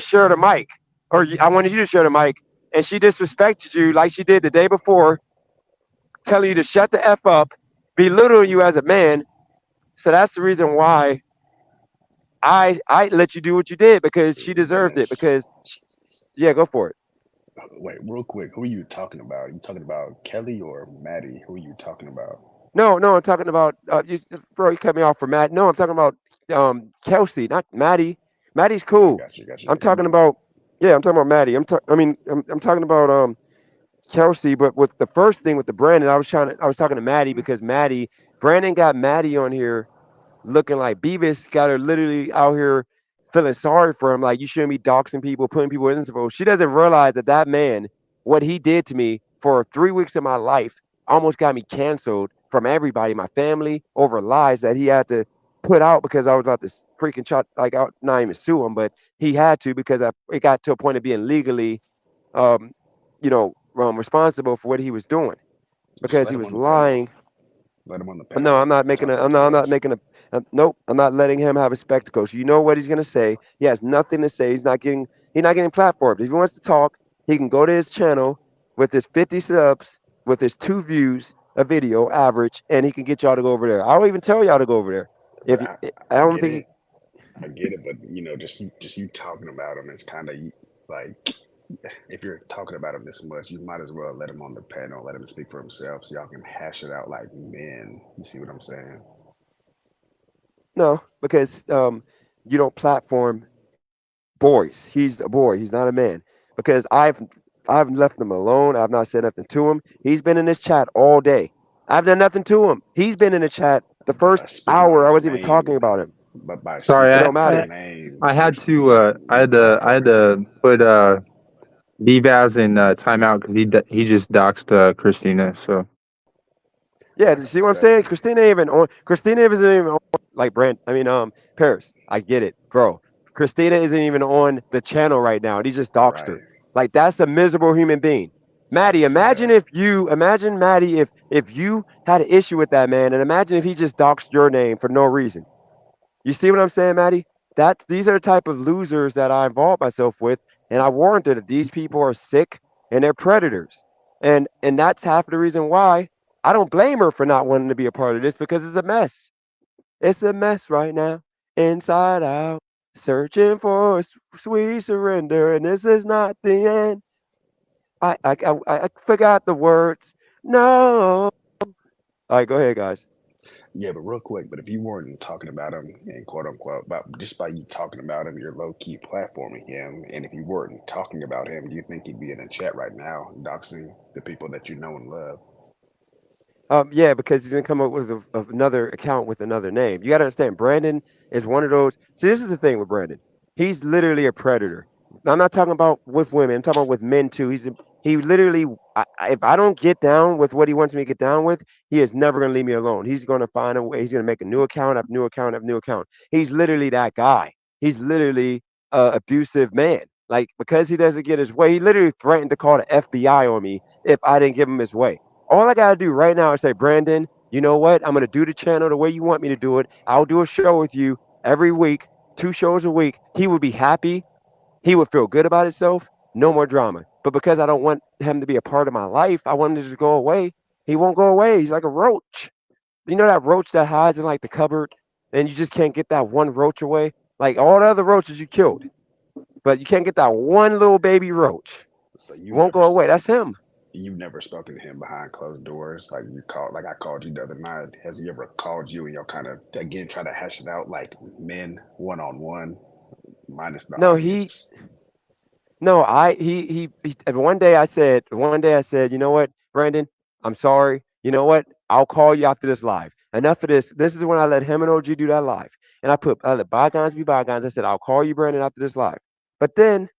Speaker 1: share the mic, or I wanted you to share the mic, and she disrespected you like she did the day before, telling you to shut the F up, belittle you as a man. So that's the reason why I let you do what you did because she deserved it. Because yeah, go for it.
Speaker 9: Wait, real quick, who are you talking about? Are you talking about Kelly or Maddie? Who are you talking about?
Speaker 1: No, no, I'm talking about bro. You cut me off for Matt. No, I'm talking about Kelsey, not Maddie. Maddie's
Speaker 9: I
Speaker 1: cool.
Speaker 9: got you, got you.
Speaker 1: I'm talking about yeah. I'm talking about Maddie. I'm talking about Kelsey. But with the first thing with the Brandon, I was talking to Maddie because Brandon got Maddie on here looking like Beavis got her literally out here feeling sorry for him. Like, you shouldn't be doxing people, putting people in info. She doesn't realize that that man, what he did to me for 3 weeks of my life, almost got me canceled from everybody, my family, over lies that he had to put out because I was about to freaking shot, like, out, not even sue him, but he had to because it got to a point of being legally, um, responsible for what he was doing
Speaker 9: Just
Speaker 1: because
Speaker 9: let
Speaker 1: he
Speaker 9: him
Speaker 1: was
Speaker 9: on the panel.
Speaker 1: lying.
Speaker 9: Let him on the panel.
Speaker 1: No,
Speaker 9: Let
Speaker 1: I'm
Speaker 9: him
Speaker 1: not making
Speaker 9: talk
Speaker 1: a.
Speaker 9: for
Speaker 1: I'm not
Speaker 9: themselves.
Speaker 1: making a. Nope, I'm not letting him have a spectacle. So you know what he's gonna say. He has nothing to say. He's not getting. He's not getting platformed. If he wants to talk, he can go to his channel with his 50 subs, with his 2 views a video average, and he can get y'all to go over there. I'll even tell y'all to go over there.
Speaker 9: But
Speaker 1: If I
Speaker 9: I
Speaker 1: don't
Speaker 9: get
Speaker 1: think
Speaker 9: it. I get it, but just you talking about him is kind of like if you're talking about him this much, you might as well let him on the panel, let him speak for himself, so y'all can hash it out like men. You see what I'm saying?
Speaker 1: no, because you don't platform boys. He's a boy. He's not a man. Because I've left him alone. I've not said nothing to him. He's been in this chat all day. I've done nothing to him. He's been in the chat the
Speaker 9: But by
Speaker 1: first
Speaker 9: speaking on
Speaker 1: hour I
Speaker 9: his
Speaker 1: wasn't even talking
Speaker 9: name,
Speaker 1: about him.
Speaker 9: but by
Speaker 8: Sorry,
Speaker 9: speaking
Speaker 1: It
Speaker 8: I,
Speaker 1: don't
Speaker 9: on his
Speaker 8: I
Speaker 1: matter.
Speaker 9: name,
Speaker 8: I had to
Speaker 9: you're platforming him.
Speaker 8: put Bvaz in timeout because he just doxed Christina. So
Speaker 1: Yeah,
Speaker 9: Like
Speaker 1: you
Speaker 9: I
Speaker 1: see what I'm
Speaker 9: said,
Speaker 1: saying? Christina isn't even on like Brent. I mean, Paris. I get it, bro. Christina isn't even on the channel right now. And he just doxed
Speaker 9: right?
Speaker 1: her. Like, that's a miserable human being.
Speaker 9: I
Speaker 1: Maddie,
Speaker 9: can see that.
Speaker 1: imagine Maddie if you had an issue with that man, and imagine if he just doxed your name for no reason. You see what I'm saying, Maddie? These are the type of losers that I involve myself with, and I warned her that these people are sick and they're predators, and that's half of the reason why I don't blame her for not wanting to be a part of this because it's a mess. It's a mess right now, inside out, searching for sweet surrender, and this is not the end. I forgot the words. No. All right, go ahead, guys.
Speaker 9: Yeah, but real quick, but if you weren't talking about him and quote unquote, but just by you talking about him, you're low key platforming him. And if you weren't talking about him, do you think he'd be in the chat right now, doxing the people that you know and love?
Speaker 1: Yeah, because he's gonna come up with another account with another name. You gotta understand, Brandon is one of those. See, this is the thing with Brandon. He's literally a predator. I'm not talking about with women. I'm talking about with men too. He literally. If I don't get down with what he wants me to get down with, he is never gonna leave me alone. He's gonna find a way. He's gonna make a new account, a new account, a new account. He's literally that guy. He's literally a abusive man. Like, because he doesn't get his way, he literally threatened to call the FBI on me if I didn't give him his way. All I gotta do right now is say, Brandon, you know what? I'm gonna do the channel the way you want me to do it. I'll do a show with you every week, 2 shows a week. He would be happy. He would feel good about himself. No more drama. But because I don't want him to be a part of my life, I want him to just go away. He won't go away. He's like a roach. You know that roach that hides in like the cupboard, and you just can't get that one roach away. Like, all the other roaches you killed, but you can't get that one little baby roach.
Speaker 9: So
Speaker 1: It won't go away. That's him.
Speaker 9: you've never spoken to him behind closed doors, like like I called you the other night. Has he ever called you and y'all kind of again try to hash it out like men one on one, minus the
Speaker 1: No, he
Speaker 9: audience?
Speaker 1: No, and one day I said, you know what, Brandon, I'm sorry. You know what? I'll call you after this live. Enough of this. This is when I let him and OG do that live. And I let bygones be bygones. I said, I'll call you, Brandon, after this live. But then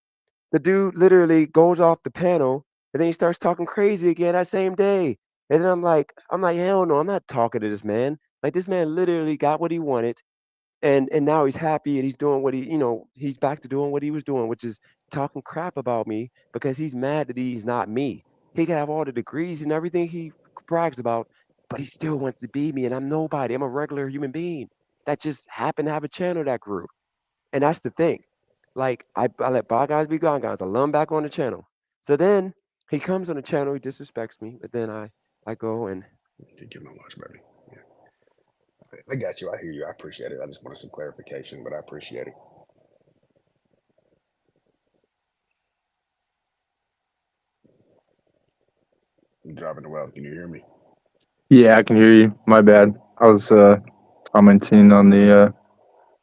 Speaker 1: the dude literally goes off the panel and then he starts talking crazy again that same day. And then I'm like, hell no, I'm not talking to this man. Like, this man literally got what he wanted, and now he's happy and he's doing what he's back to doing what he was doing, which is talking crap about me because he's mad that he's not me. He can have all the degrees and everything he brags about, but he still wants to be me, and I'm nobody. I'm a regular human being that just happened to have a channel that grew. And that's the thing. Like, I let bygones be bygones. I let him back on the channel. So then he comes on the channel, he disrespects me, but then I go and
Speaker 9: Thank you very much, baby. Yeah. I got you. I hear you. I appreciate it. I just wanted some clarification, but I appreciate it. Driving the well. Can you hear me?
Speaker 8: Yeah, I can hear you. My bad. I was commenting on the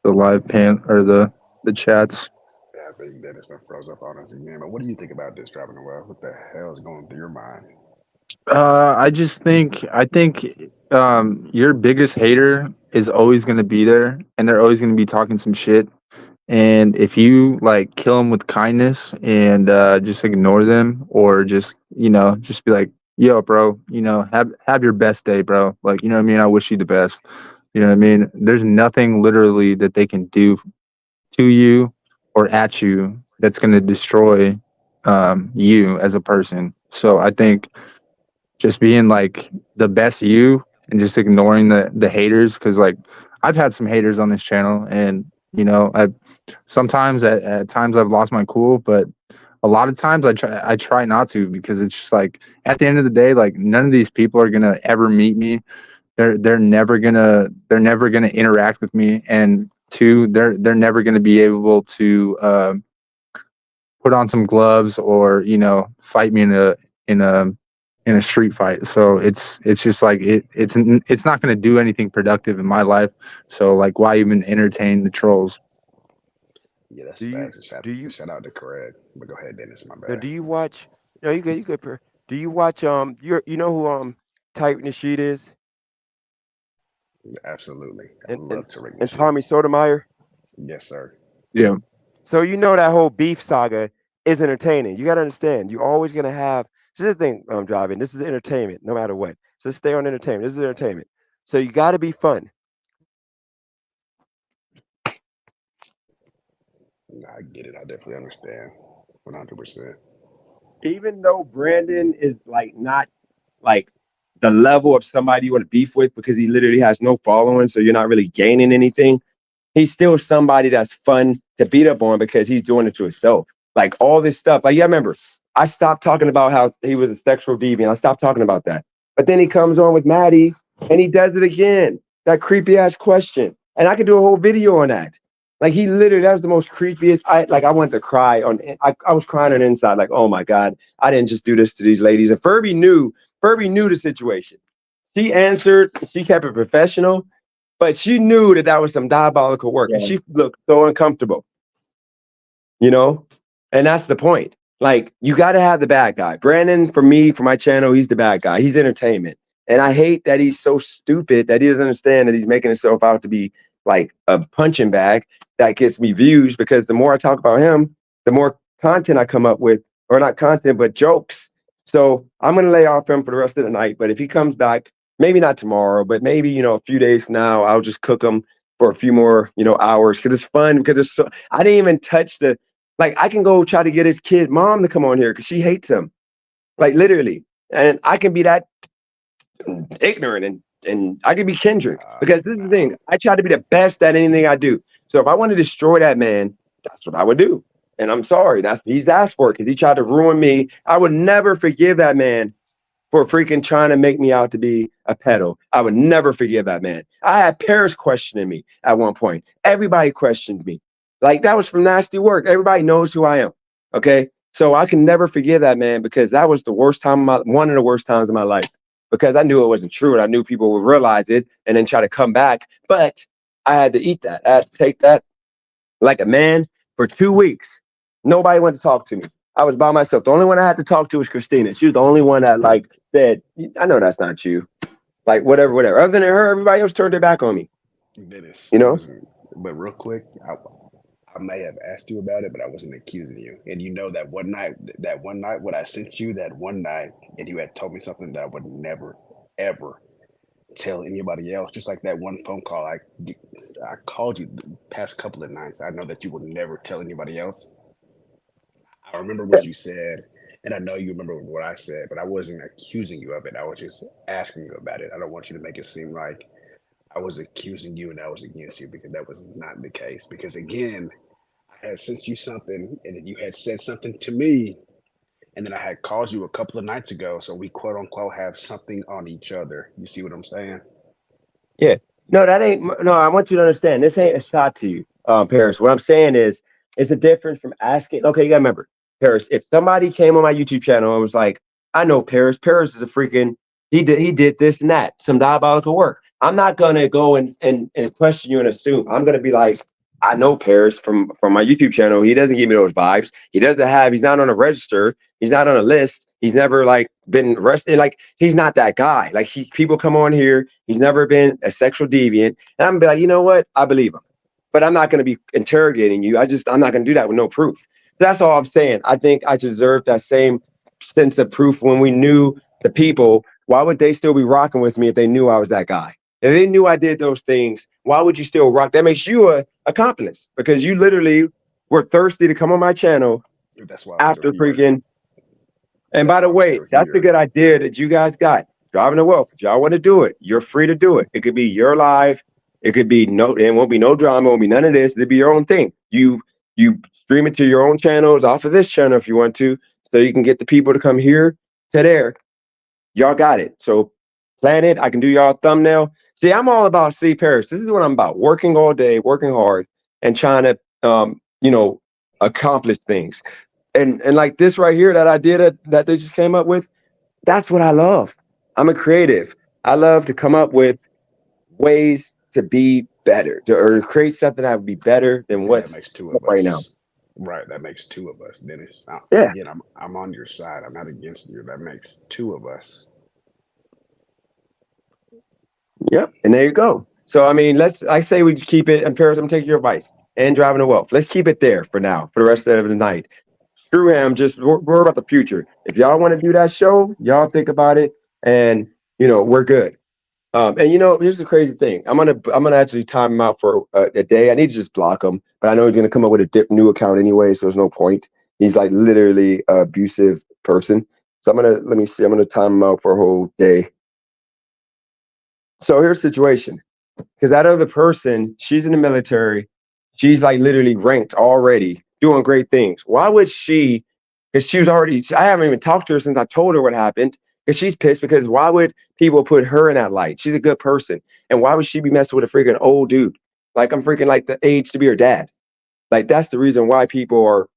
Speaker 8: live pan or the chats.
Speaker 9: Yeah, I think Dennis done froze up on us again. But what do you think about this driving the well? What the hell is going through your mind?
Speaker 8: I think your biggest hater is always going to be there, and they're always going to be talking some shit. And if you like kill them with kindness and just ignore them, or just just be like, yo, bro, have your best day, bro. Like, you know what I mean? I wish you the best. You know what I mean? There's nothing literally that they can do to you or at you that's going to destroy you as a person. So I think just being like the best you and just ignoring the haters, because like I've had some haters on this channel, and I sometimes at times I've lost my cool, but a lot of times I try not to, because it's just like at the end of the day, like none of these people are gonna ever meet me. They're never gonna interact with me, and two, they're never gonna be able to put on some gloves or fight me in a street fight. So it's just like it's not going to do anything productive in my life. So like, why even entertain the trolls?
Speaker 9: Yeah, that's
Speaker 1: Do you
Speaker 9: facts. Shout,
Speaker 1: do you
Speaker 9: shout out to Craig. But go ahead, Dennis. My
Speaker 1: now,
Speaker 9: bad.
Speaker 1: do you watch? No, you good, Per. Do you watch you know who Type Nasheed is
Speaker 9: Absolutely. I
Speaker 1: and
Speaker 9: love Tariq
Speaker 1: and
Speaker 9: Nasheed.
Speaker 1: Tommy Sotomayor?
Speaker 9: Yes, sir.
Speaker 8: Yeah.
Speaker 1: So that whole beef saga is entertaining. You got to understand. You're always gonna have. So this is the thing I'm driving. This is entertainment, no matter what. So stay on entertainment. This is entertainment. So you got to be fun.
Speaker 9: Nah, I get it. I definitely understand. 100%.
Speaker 1: Even though Brandon is like not like the level of somebody you want to beef with, because he literally has no following, so you're not really gaining anything. He's still somebody that's fun to beat up on because he's doing it to himself. Like all this stuff. Like, yeah, I remember I stopped talking about how he was a sexual deviant. I stopped talking about that. But then he comes on with Maddie and he does it again. That creepy ass question. And I could do a whole video on that. Like he literally, that was the most creepiest. I wanted to cry I was crying on the inside, like, oh my God, I didn't just do this to these ladies. And Furby knew the situation. She answered, she kept it professional, but she knew that was some diabolical work. And she looked so uncomfortable, and that's the point. Like, you got to have the bad guy. Brandon, for me, for my channel, he's the bad guy. He's entertainment. And I hate that he's so stupid that he doesn't understand that he's making himself out to be like a punching bag that gets me views, because the more I talk about him, the more content I come up with, or not content, but jokes. So I'm going to lay off him for the rest of the night. But if he comes back, maybe not tomorrow, but maybe, a few days from now, I'll just cook him for a few more, hours, because it's fun, because it's so, I didn't even touch like, I can go try to get his kid mom to come on here because she hates him, like literally. And I can be that ignorant, and I can be Kendrick, because this is the thing. I try to be the best at anything I do. So if I want to destroy that man, that's what I would do. And I'm sorry, he's asked for it, because he tried to ruin me. I would never forgive that man for freaking trying to make me out to be a pedo. I would never forgive that man. I had Paris questioning me at one point. Everybody questioned me. Like, that was from Nasty Work. Everybody knows who I am. Okay. So I can never forgive that man, because that was the worst time one of the worst times of my life, because I knew it wasn't true, and I knew people would realize it and then try to come back. But I had to eat that. I had to take that like a man for 2 weeks. Nobody wanted to talk to me. I was by myself. The only one I had to talk to was Christina. She was the only one that like said, I know that's not you. Like, whatever. Other than her, everybody else turned their back on me.
Speaker 9: Dennis,
Speaker 1: But
Speaker 9: real quick, I may have asked you about it, but I wasn't accusing you. And that one night when I sent you that one night, and you had told me something that I would never, ever tell anybody else. Just like that one phone call I called you the past couple of nights. I know that you would never tell anybody else. I remember what you said, and I know you remember what I said, but I wasn't accusing you of it. I was just asking you about it. I don't want you to make it seem like I was accusing you and I was against you, because that was not the case. Because again, I had sent you something, and then you had said something to me, and then I had called you a couple of nights ago, so we quote unquote have something on each other. You see what I'm saying?
Speaker 1: yeah, no, that ain't. No, I want you to understand. This ain't a shot to you, Paris. What I'm saying is, it's a difference from asking. Okay, you gotta remember, Paris. If somebody came on my YouTube channel and was like, I know Paris. Paris is a freaking he did this and that, some diabolical work. I'm not gonna go and question you and assume. I'm gonna be like, I know Paris from my YouTube channel. He doesn't give me those vibes. He's not on a register. He's not on a list. He's never like been arrested. Like he's not that guy. Like people come on here. He's never been a sexual deviant. And I'm gonna be like, you know what? I believe him. But I'm not gonna be interrogating you. I'm not gonna do that with no proof. That's all I'm saying. I think I deserve that same sense of proof when we knew the people. Why would they still be rocking with me if they knew I was that guy? If they knew I did those things, why would you still rock? That makes you a accomplice because you literally were thirsty to come on my channel
Speaker 9: That's why I was
Speaker 1: after
Speaker 9: still here.
Speaker 1: freaking. And
Speaker 9: That's
Speaker 1: by the
Speaker 9: why I'm
Speaker 1: way,
Speaker 9: still
Speaker 1: that's a
Speaker 9: here.
Speaker 1: good idea that you guys got. Driving the Wealth. If y'all want to do it, you're free to do it. It could be your live. It could be it won't be no drama. It won't be none of this. It'll be your own thing. You stream it to your own channels off of this channel if you want to, so you can get the people to come here to there. Y'all got it. So plan it. I can do y'all a thumbnail. See, I'm all about Paris. This is what I'm about. Working all day, working hard, and trying to accomplish things. And like this right here that I did that they just came up with, that's what I love. I'm a creative. I love to come up with ways to be better, or create something that would be better than
Speaker 9: And
Speaker 1: what's
Speaker 9: that makes two of
Speaker 1: right now.
Speaker 9: us. Right, that makes two of us, Dennis.
Speaker 1: Yeah.
Speaker 9: Again, I'm on your side. I'm not against you. That makes two of us.
Speaker 1: Yep. And there you go. So I mean, I say we keep it. And Paris, I'm taking your advice. And Driving the Wealth. Let's keep it there for now, for the rest of the night. Screw him. Just we're about the future. If y'all want to do that show, y'all think about it, and we're good. And here's the crazy thing. I'm gonna actually time him out for a day. I need to just block him, but I know he's gonna come up with a new account anyway, so there's no point. He's like literally an abusive person. So let me see. I'm gonna time him out for a whole day. So here's the situation. Because that other person, she's in the military. She's like literally ranked already, doing great things. Why would she? Because I haven't even talked to her since I told her what happened. Because she's pissed because why would people put her in that light? She's a good person. And why would she be messing with a freaking old dude? Like I'm freaking like the age to be her dad. Like that's the reason why people are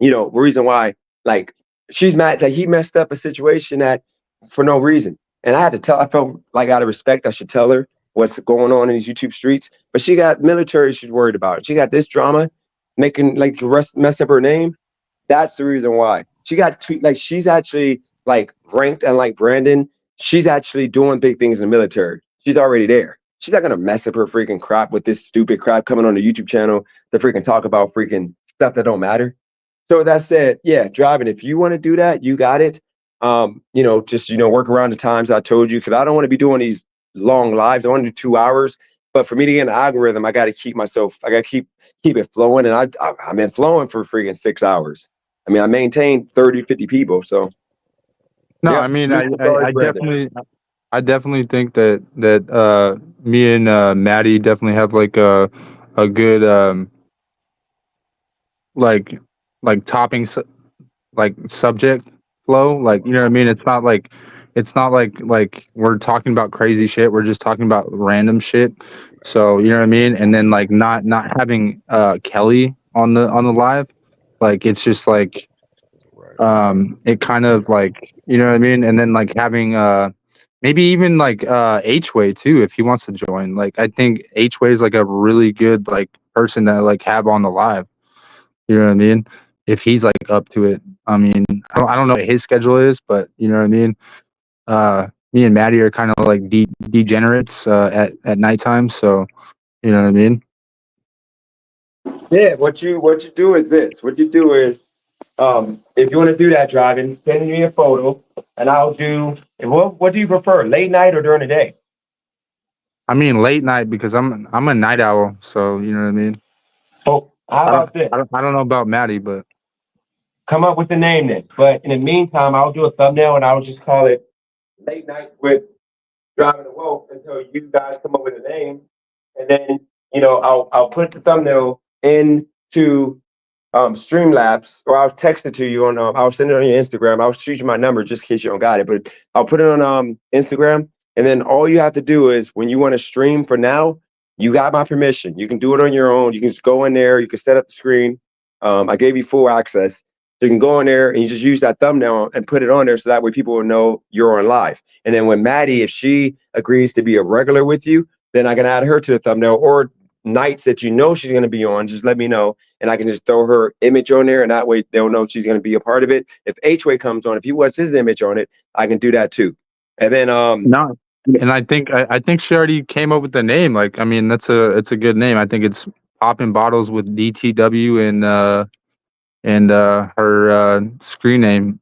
Speaker 1: the reason why like she's mad that he messed up a situation that for no reason. And I felt like out of respect, I should tell her what's going on in these YouTube streets. But she got military she's worried about. She got this drama making like mess up her name. That's the reason why. She's actually like ranked, and like Brandon, she's actually doing big things in the military. She's already there. She's not gonna mess up her freaking crap with this stupid crap coming on the YouTube channel to freaking talk about freaking stuff that don't matter. So that said, yeah, Driving. If you want to do that, you got it. Just work around the times I told you, because I don't want to be doing these long lives. I want to do 2 hours. But for me to get an algorithm, I got to keep it flowing, and I've been flowing for freaking 6 hours. I mean, I maintain 30, 50 people. So
Speaker 8: No,
Speaker 1: yeah,
Speaker 8: I mean,
Speaker 1: sorry,
Speaker 8: I
Speaker 1: Brandon.
Speaker 8: definitely think that me and Maddie definitely have like a good like topping like subject flow. Like, you know what I mean? It's not like we're talking about crazy shit. We're just talking about random shit. So you know what I mean? And then like not having Kelly on the live, like it's just like it kind of like, you know what I mean? And then like having maybe even like H-Way too, if he wants to join. Like I think H-Way is like a really good like person to like have on the live. You know what I mean? If he's like up to it. I mean, I don't know what his schedule is, but you know what I mean? Me and Maddie are kind of like degenerates at nighttime, so you know what I mean?
Speaker 1: Yeah, what you do is this. What you do is, if you want to do that, Driving, send me a photo, and I'll do. What do you prefer, late night or during the day?
Speaker 8: I mean late night because I'm a night owl, so you know what I mean?
Speaker 1: Oh, how about this?
Speaker 8: I don't know about Maddie, but
Speaker 1: Come up with the name then. But in the meantime, I'll do a thumbnail and I'll just call it Late Night with Driving the Wealth until you guys come up with a name. And then, I'll put the thumbnail into Streamlabs, or I'll text it to you on I'll send it on your Instagram. I'll shoot you my number just in case you don't got it. But I'll put it on Instagram. And then all you have to do is when you want to stream for now, you got my permission. You can do it on your own. You can just go in there, you can set up the screen. I gave you full access. So you can go in there and you just use that thumbnail and put it on there so that way people will know you're on live. And then when Maddie, if she agrees to be a regular with you, then I can add her to the thumbnail, or nights that you know she's going to be on, just let me know and I can just throw her image on there, and that way they'll know she's going to be a part of it. If H-Way comes on, if he wants his image on it, I can do that too. And then
Speaker 8: No, and I think she already came up with the name. Like, I mean, it's a good name. I think it's Popping Bottles with DTW and her screen name,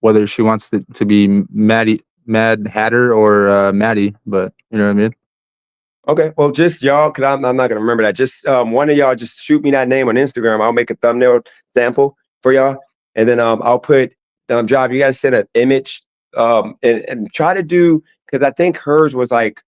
Speaker 8: whether she wants it to be Mad Hatter or Maddie, but you know what I mean.
Speaker 1: okay, well, just y'all, because I'm not gonna remember that. Just one of y'all just shoot me that name on Instagram. I'll make a thumbnail sample for y'all, and then I'll put Drive. You guys send an image and try to do, because I think hers was like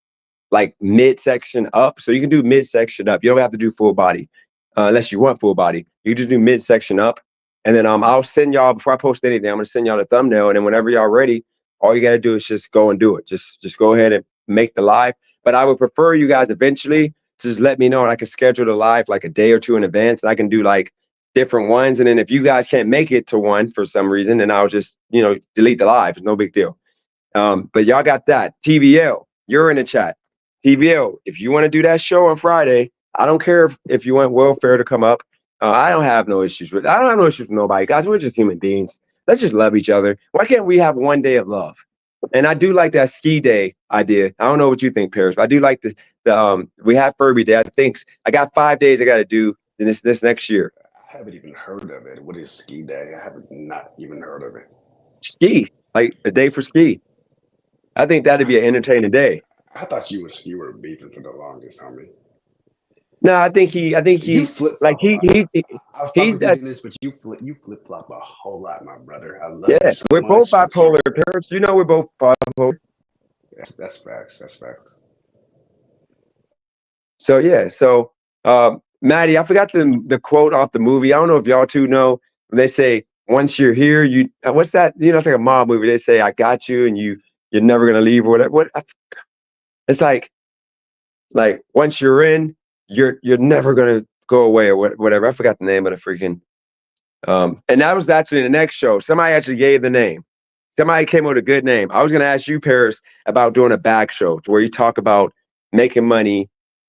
Speaker 1: midsection up, so you can do midsection up. You don't have to do full body unless you want full body. You just do midsection up, and then I'll send y'all before I post anything. I'm gonna send y'all the thumbnail, and then whenever y'all ready, all you gotta do is just go and do it. Just go ahead and make the live. But I would prefer you guys eventually to just let me know, and I can schedule the live like a day or two in advance, and I can do like different ones. And then if you guys can't make it to one for some reason, then I'll just delete the live. It's no big deal. But y'all got that. TVL, you're in the chat. TVL, if you want to do that show on Friday, I don't care if you want welfare to come up. I don't have no issues with. I don't have no issues with nobody, guys. We're just human beings. Let's just love each other. Why can't we have one day of love? And I do like that ski day idea. I don't know what you think, Paris, but I do like the we have Furby Day. I think I got 5 days I got to do this next year.
Speaker 9: I haven't even heard of it. What is ski day? I haven't not even heard of it.
Speaker 1: Ski, like a day for ski. I think that'd be an entertaining day.
Speaker 9: I thought you were beefing for the longest, homie.
Speaker 1: No, I think he
Speaker 9: You flip
Speaker 1: like
Speaker 9: he
Speaker 1: he's
Speaker 9: doing this, but you flip flop a whole lot, my brother. I love
Speaker 1: yeah.
Speaker 9: you so
Speaker 1: We're both
Speaker 9: much.
Speaker 1: bipolar, Paris. You know we're both bipolar.
Speaker 9: That's facts. That's facts.
Speaker 1: So yeah, so Maddie, I forgot the quote off the movie. I don't know if y'all two know. They say once you're here, you what's that? It's like a mob movie. They say I got you, and you're never gonna leave or whatever. It's like once you're in, you're never gonna go away or whatever. I forgot the name of the freaking. And that was actually the next show. Somebody actually gave the name. Somebody came up with a good name. I was gonna ask you, Paris, about doing a bag show where you talk about making money,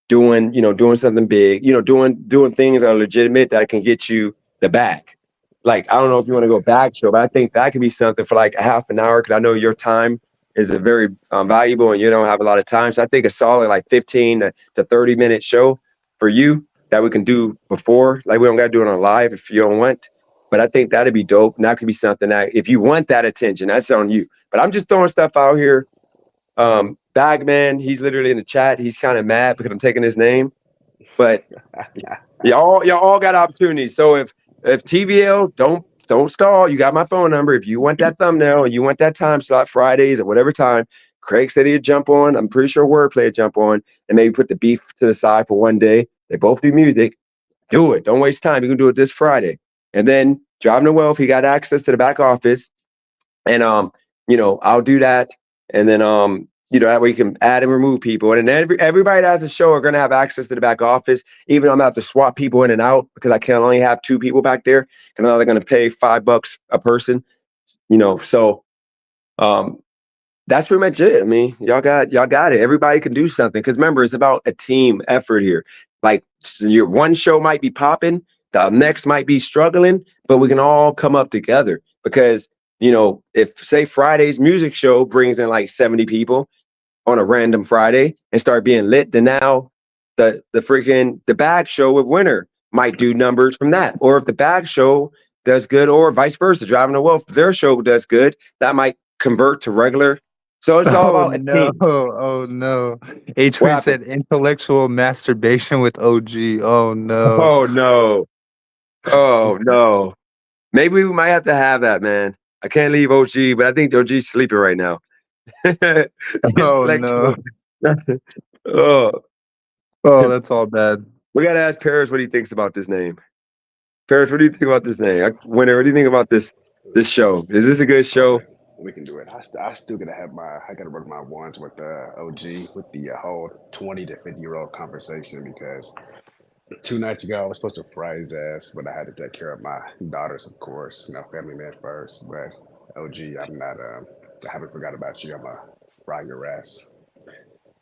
Speaker 1: doing something big, doing things that are legitimate that can get you the bag. Like, I don't know if you want to go bag show, but I think that could be something for like a half an hour, because I know your time is a very valuable and you don't have a lot of time. So I think a solid like 15 to 30-minute show for you that we can do before. Like, we don't got to do it on live if you don't want. But I think that'd be dope. And that could be something that if you want that attention, that's on you. But I'm just throwing stuff out here. Bagman, he's literally in the chat. He's kind of mad because I'm taking his name. But y'all all got opportunities. So if TVL, don't stall. You got my phone number. If you want that thumbnail and you want that time slot, Fridays at whatever time, Craig said he'd jump on. I'm pretty sure Wordplay would jump on and maybe put the beef to the side for one day. They both do music. Do it. Don't waste time. You can do it this Friday. And then Driving to Wealth, he got access to the back office. And I'll do that. And then that way you can add and remove people. And then everybody that has a show are gonna have access to the back office. Even though I'm gonna have to swap people in and out because I can only have 2 people back there. And now they're gonna pay $5 a person. So that's pretty much it. I mean, y'all got it. Everybody can do something. Because remember, it's about a team effort here. Like, your one show might be popping, the next might be struggling, but we can all come up together. Because if say Friday's music show brings in like 70 people on a random Friday and start being lit, then now the bag show with Winter might do numbers from that. Or if the bag show does good, or vice versa, Driving to Wealth, their show does good, that might convert to regular. So it's all about a team.
Speaker 8: Oh no. H-Way said intellectual masturbation with OG. Oh no.
Speaker 1: Oh no. Oh no. Maybe we might have to have that, man. I can't leave OG, but I think OG's sleeping right now.
Speaker 8: Oh no.
Speaker 1: Oh,
Speaker 8: that's all bad.
Speaker 1: We gotta ask Paris what he thinks about this name. Paris, what do you think about this name? Winter, what do you think about this show? Is this a good show?
Speaker 9: We can do it. I still gotta have I gotta work my ones with OG with the whole 20 to 50-year-old conversation, because 2 nights ago, I was supposed to fry his ass, but I had to take care of my daughters, of course. You know, family man first. But OG, I'm not. I haven't forgot about you. I'm gonna fry your ass.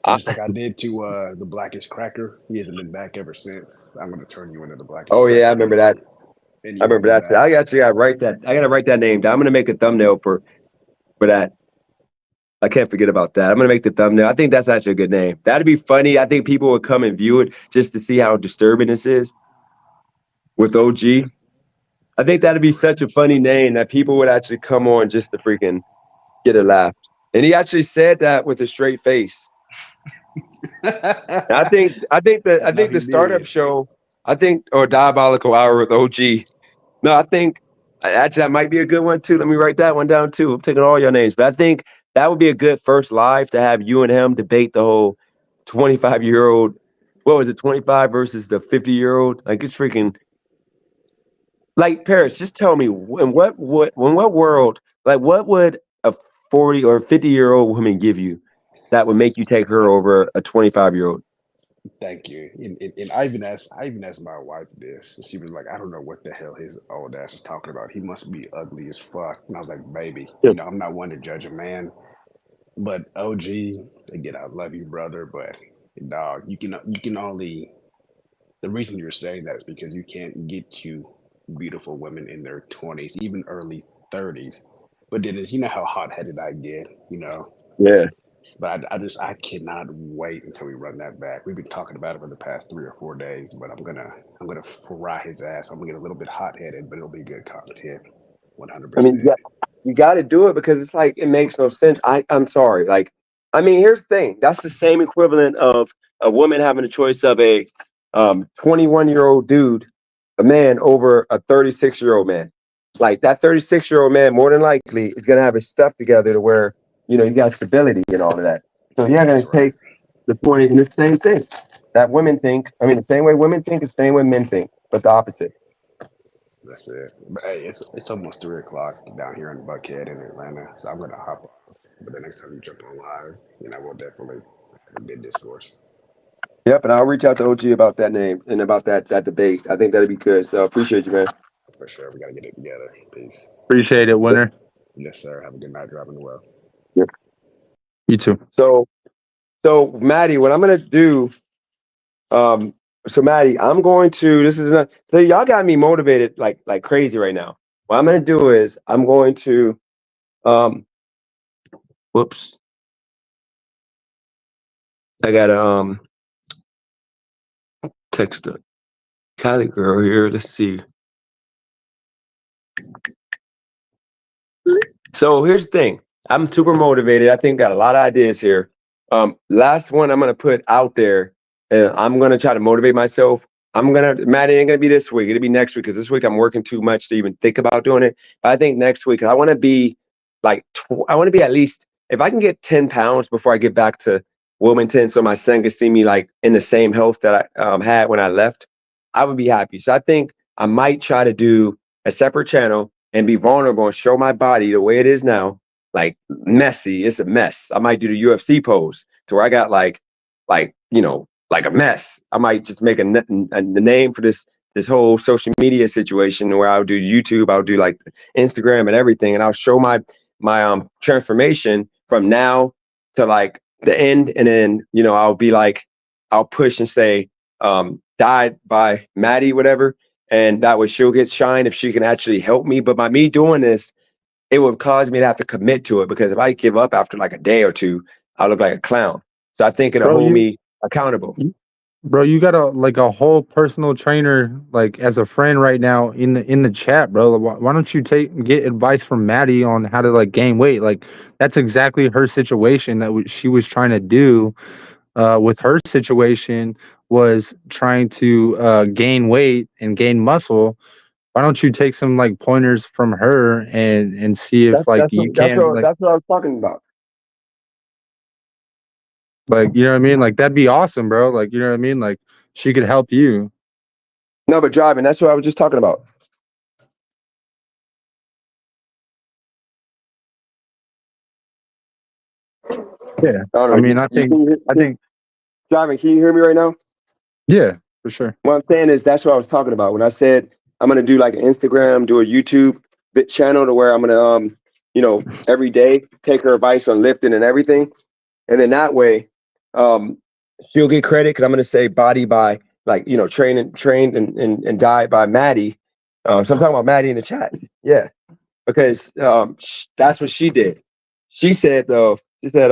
Speaker 1: I,
Speaker 9: Just like I did to the Blackish Cracker. He hasn't been back ever since. I'm gonna turn you into the Blackish
Speaker 1: oh yeah, I
Speaker 9: Cracker,
Speaker 1: remember that.
Speaker 9: and
Speaker 1: I
Speaker 9: you won't
Speaker 1: remember
Speaker 9: be
Speaker 1: that.
Speaker 9: back.
Speaker 1: I actually gotta write that. I gotta write that name down. I'm gonna make a thumbnail for that. I can't forget about that. I'm gonna make the thumbnail. I think that's actually a good name. That'd be funny. I think people would come and view it just to see how disturbing this is with OG. I think that'd be such a funny name that people would actually come on just to freaking get a laugh. And he actually said that with a straight face. I think
Speaker 9: No, he
Speaker 1: the startup
Speaker 9: did.
Speaker 1: show, or Diabolical Hour with OG. No, I think actually that might be a good one too. Let me write that one down too. I'm taking all your names, but I think that would be a good first live to have you and him debate the whole 25-year-old. What was it, 25 versus the 50-year-old? Like it's freaking like Paris. Just tell me in what world, like what would a 40 or 50-year-old woman give you that would make you take her over a 25-year-old?
Speaker 9: Thank you. And I even asked my wife this. And she was like, I don't know what the hell his old ass is talking about. He must be ugly as fuck. And I was like, baby,
Speaker 1: Yeah.
Speaker 9: you know, I'm not one to judge a man, but OG, again, I love you, brother, but dog, you can only the reason you're saying that is because you can't get you beautiful women in their 20s, even early 30s. But then is you know how hot headed I get, you know.
Speaker 1: Yeah.
Speaker 9: But I cannot wait until we run that back. We've been talking about it for the past 3 or 4 days, but I'm gonna fry his ass. I'm gonna get a little bit hot headed, but it'll be good content.
Speaker 1: I mean,
Speaker 9: 100%.
Speaker 1: you got to do it because it's like it makes no sense. I'm sorry. Like, I mean, here's the thing. That's the same equivalent of a woman having a choice of a 21-year-old dude, a man, over a 36-year-old man. Like that 36-year-old man, more than likely, is gonna have his stuff together to where you got stability and all of that. So you're gonna
Speaker 9: That's right.
Speaker 1: take the 20, and it's the same thing that women think. I mean, the same way women think is the same way men think, but the opposite.
Speaker 9: That's it. But hey, it's almost 3 o'clock down here in Buckhead in Atlanta, so I'm gonna hop off. But the next time you jump on live, we'll definitely have a good discourse.
Speaker 1: Yep, and I'll reach out to OG about that name and about that debate. I think that'd be good. So appreciate you, man.
Speaker 9: For sure, we gotta get it together. Peace.
Speaker 8: Appreciate it, winner.
Speaker 9: Yes, sir. Have a good night driving well.
Speaker 1: Yep.
Speaker 8: You too.
Speaker 1: So Maddie, what I'm gonna do, so Maddie, I'm going to. This is not. So y'all got me motivated like crazy right now. What I'm gonna do is I'm going to, whoops, I gotta text a Cali girl here. Let's see. So here's the thing. I'm super motivated. I think got a lot of ideas here. Last one I'm gonna put out there, and I'm gonna try to motivate myself. Maddie ain't gonna be this week. It'll be next week because this week I'm working too much to even think about doing it. But I think next week I want to be like I want to be at least if I can get 10 pounds before I get back to Wilmington, so my son can see me like in the same health that I had when I left. I would be happy. So I think I might try to do a separate channel and be vulnerable and show my body the way it is now, like messy. It's a mess. I might do the UFC pose to where I got like a mess. I might just make a name for this whole social media situation where I'll do YouTube, I'll do like Instagram and everything, and I'll show my transformation from now to like the end, and then I'll be like I'll push and say died by Maddie, whatever. And that way she'll get shine if she can actually help me. But by me doing this, it would cause me to have to commit to it because if I give up after like a day or two, I'll look like a clown. So I think it'll hold me accountable.
Speaker 8: Bro, you got a whole personal trainer like as a friend right now in the chat, bro. Why don't you get advice from Maddie on how to like gain weight? Like that's exactly her situation that she was trying to do. With her situation was trying to gain weight and gain muscle. Why don't you take some like pointers from her and see if
Speaker 1: That's
Speaker 8: you
Speaker 1: what
Speaker 8: can like
Speaker 1: I was talking about.
Speaker 8: you know what I mean? Like that'd be awesome, bro. Like you know what I mean? Like she could help you.
Speaker 1: No, but driving, that's what I was just talking about.
Speaker 8: Yeah.
Speaker 1: I don't know.
Speaker 8: I mean, I think
Speaker 1: driving, can you hear me right now?
Speaker 8: yeah. for sure.
Speaker 1: What I'm saying is that's what I was talking about when I said I'm gonna do like an Instagram, do a YouTube bit channel to where I'm gonna every day take her advice on lifting and everything, and then that way she'll get credit because I'm gonna say body by trained and diet by Maddie. So I'm talking about Maddie in the chat. Yeah, because that's what she did. She said she said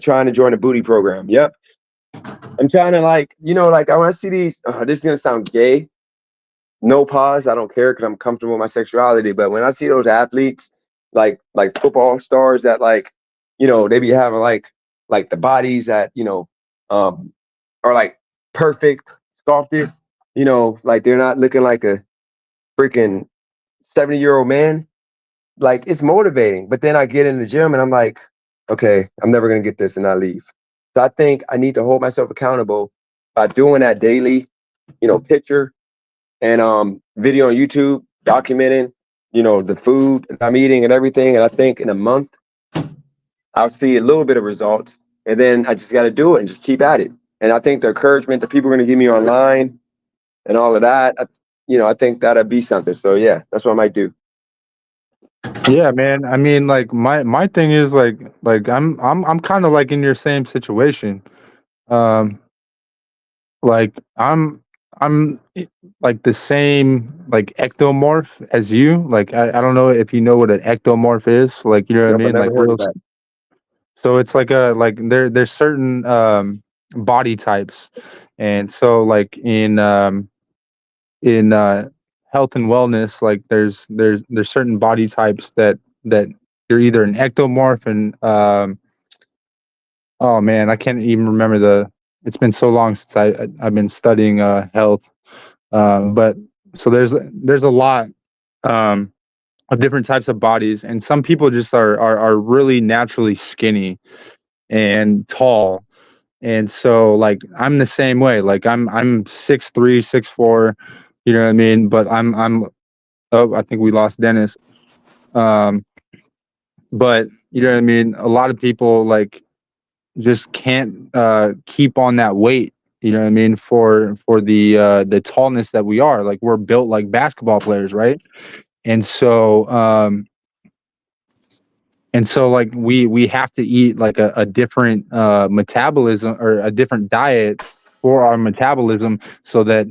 Speaker 1: trying to join a booty program. Yep. I'm trying to when I see these, this is gonna sound gay. No pause. I don't care because I'm comfortable with my sexuality. But when I see those athletes, like football stars that they be having like the bodies that are like perfect, sculpted. Like they're not looking like a freaking 70-year-old man. Like it's motivating. But then I get in the gym and I'm like, okay, I'm never gonna get this, and I leave. So I think I need to hold myself accountable by doing that daily, picture and video on YouTube documenting, the food that I'm eating and everything. And I think in a month I'll see a little bit of results. And then I just got to do it and just keep at it. And I think the encouragement that people are going to give me online and all of that, I think that'll be something. So yeah, that's what I might do.
Speaker 8: Yeah, man. I mean, like my thing is like I'm kind of like in your same situation. Um, like I'm like the same like ectomorph as you. Like I don't know if you know what an ectomorph is. Like you know what I
Speaker 1: Nope, I
Speaker 8: mean?
Speaker 1: never
Speaker 8: Like
Speaker 1: heard
Speaker 8: real.
Speaker 1: of that.
Speaker 8: So it's like there's certain body types, and so like in health and wellness, like there's certain body types that you're either an ectomorph and oh man, I can't even remember it's been so long since I've been studying health. But so there's a lot um of different types of bodies, and some people just are really naturally skinny and tall. And so like I'm the same way. Like I'm 6'3", 6'4", you know what I mean? But I'm oh, I think we lost Dennis. Um but you know what I mean? A lot of people like just can't keep on that weight, you know what I mean, for the tallness that we are. Like we're built like basketball players, right? And so like we have to eat like a different metabolism or a different diet for our metabolism so that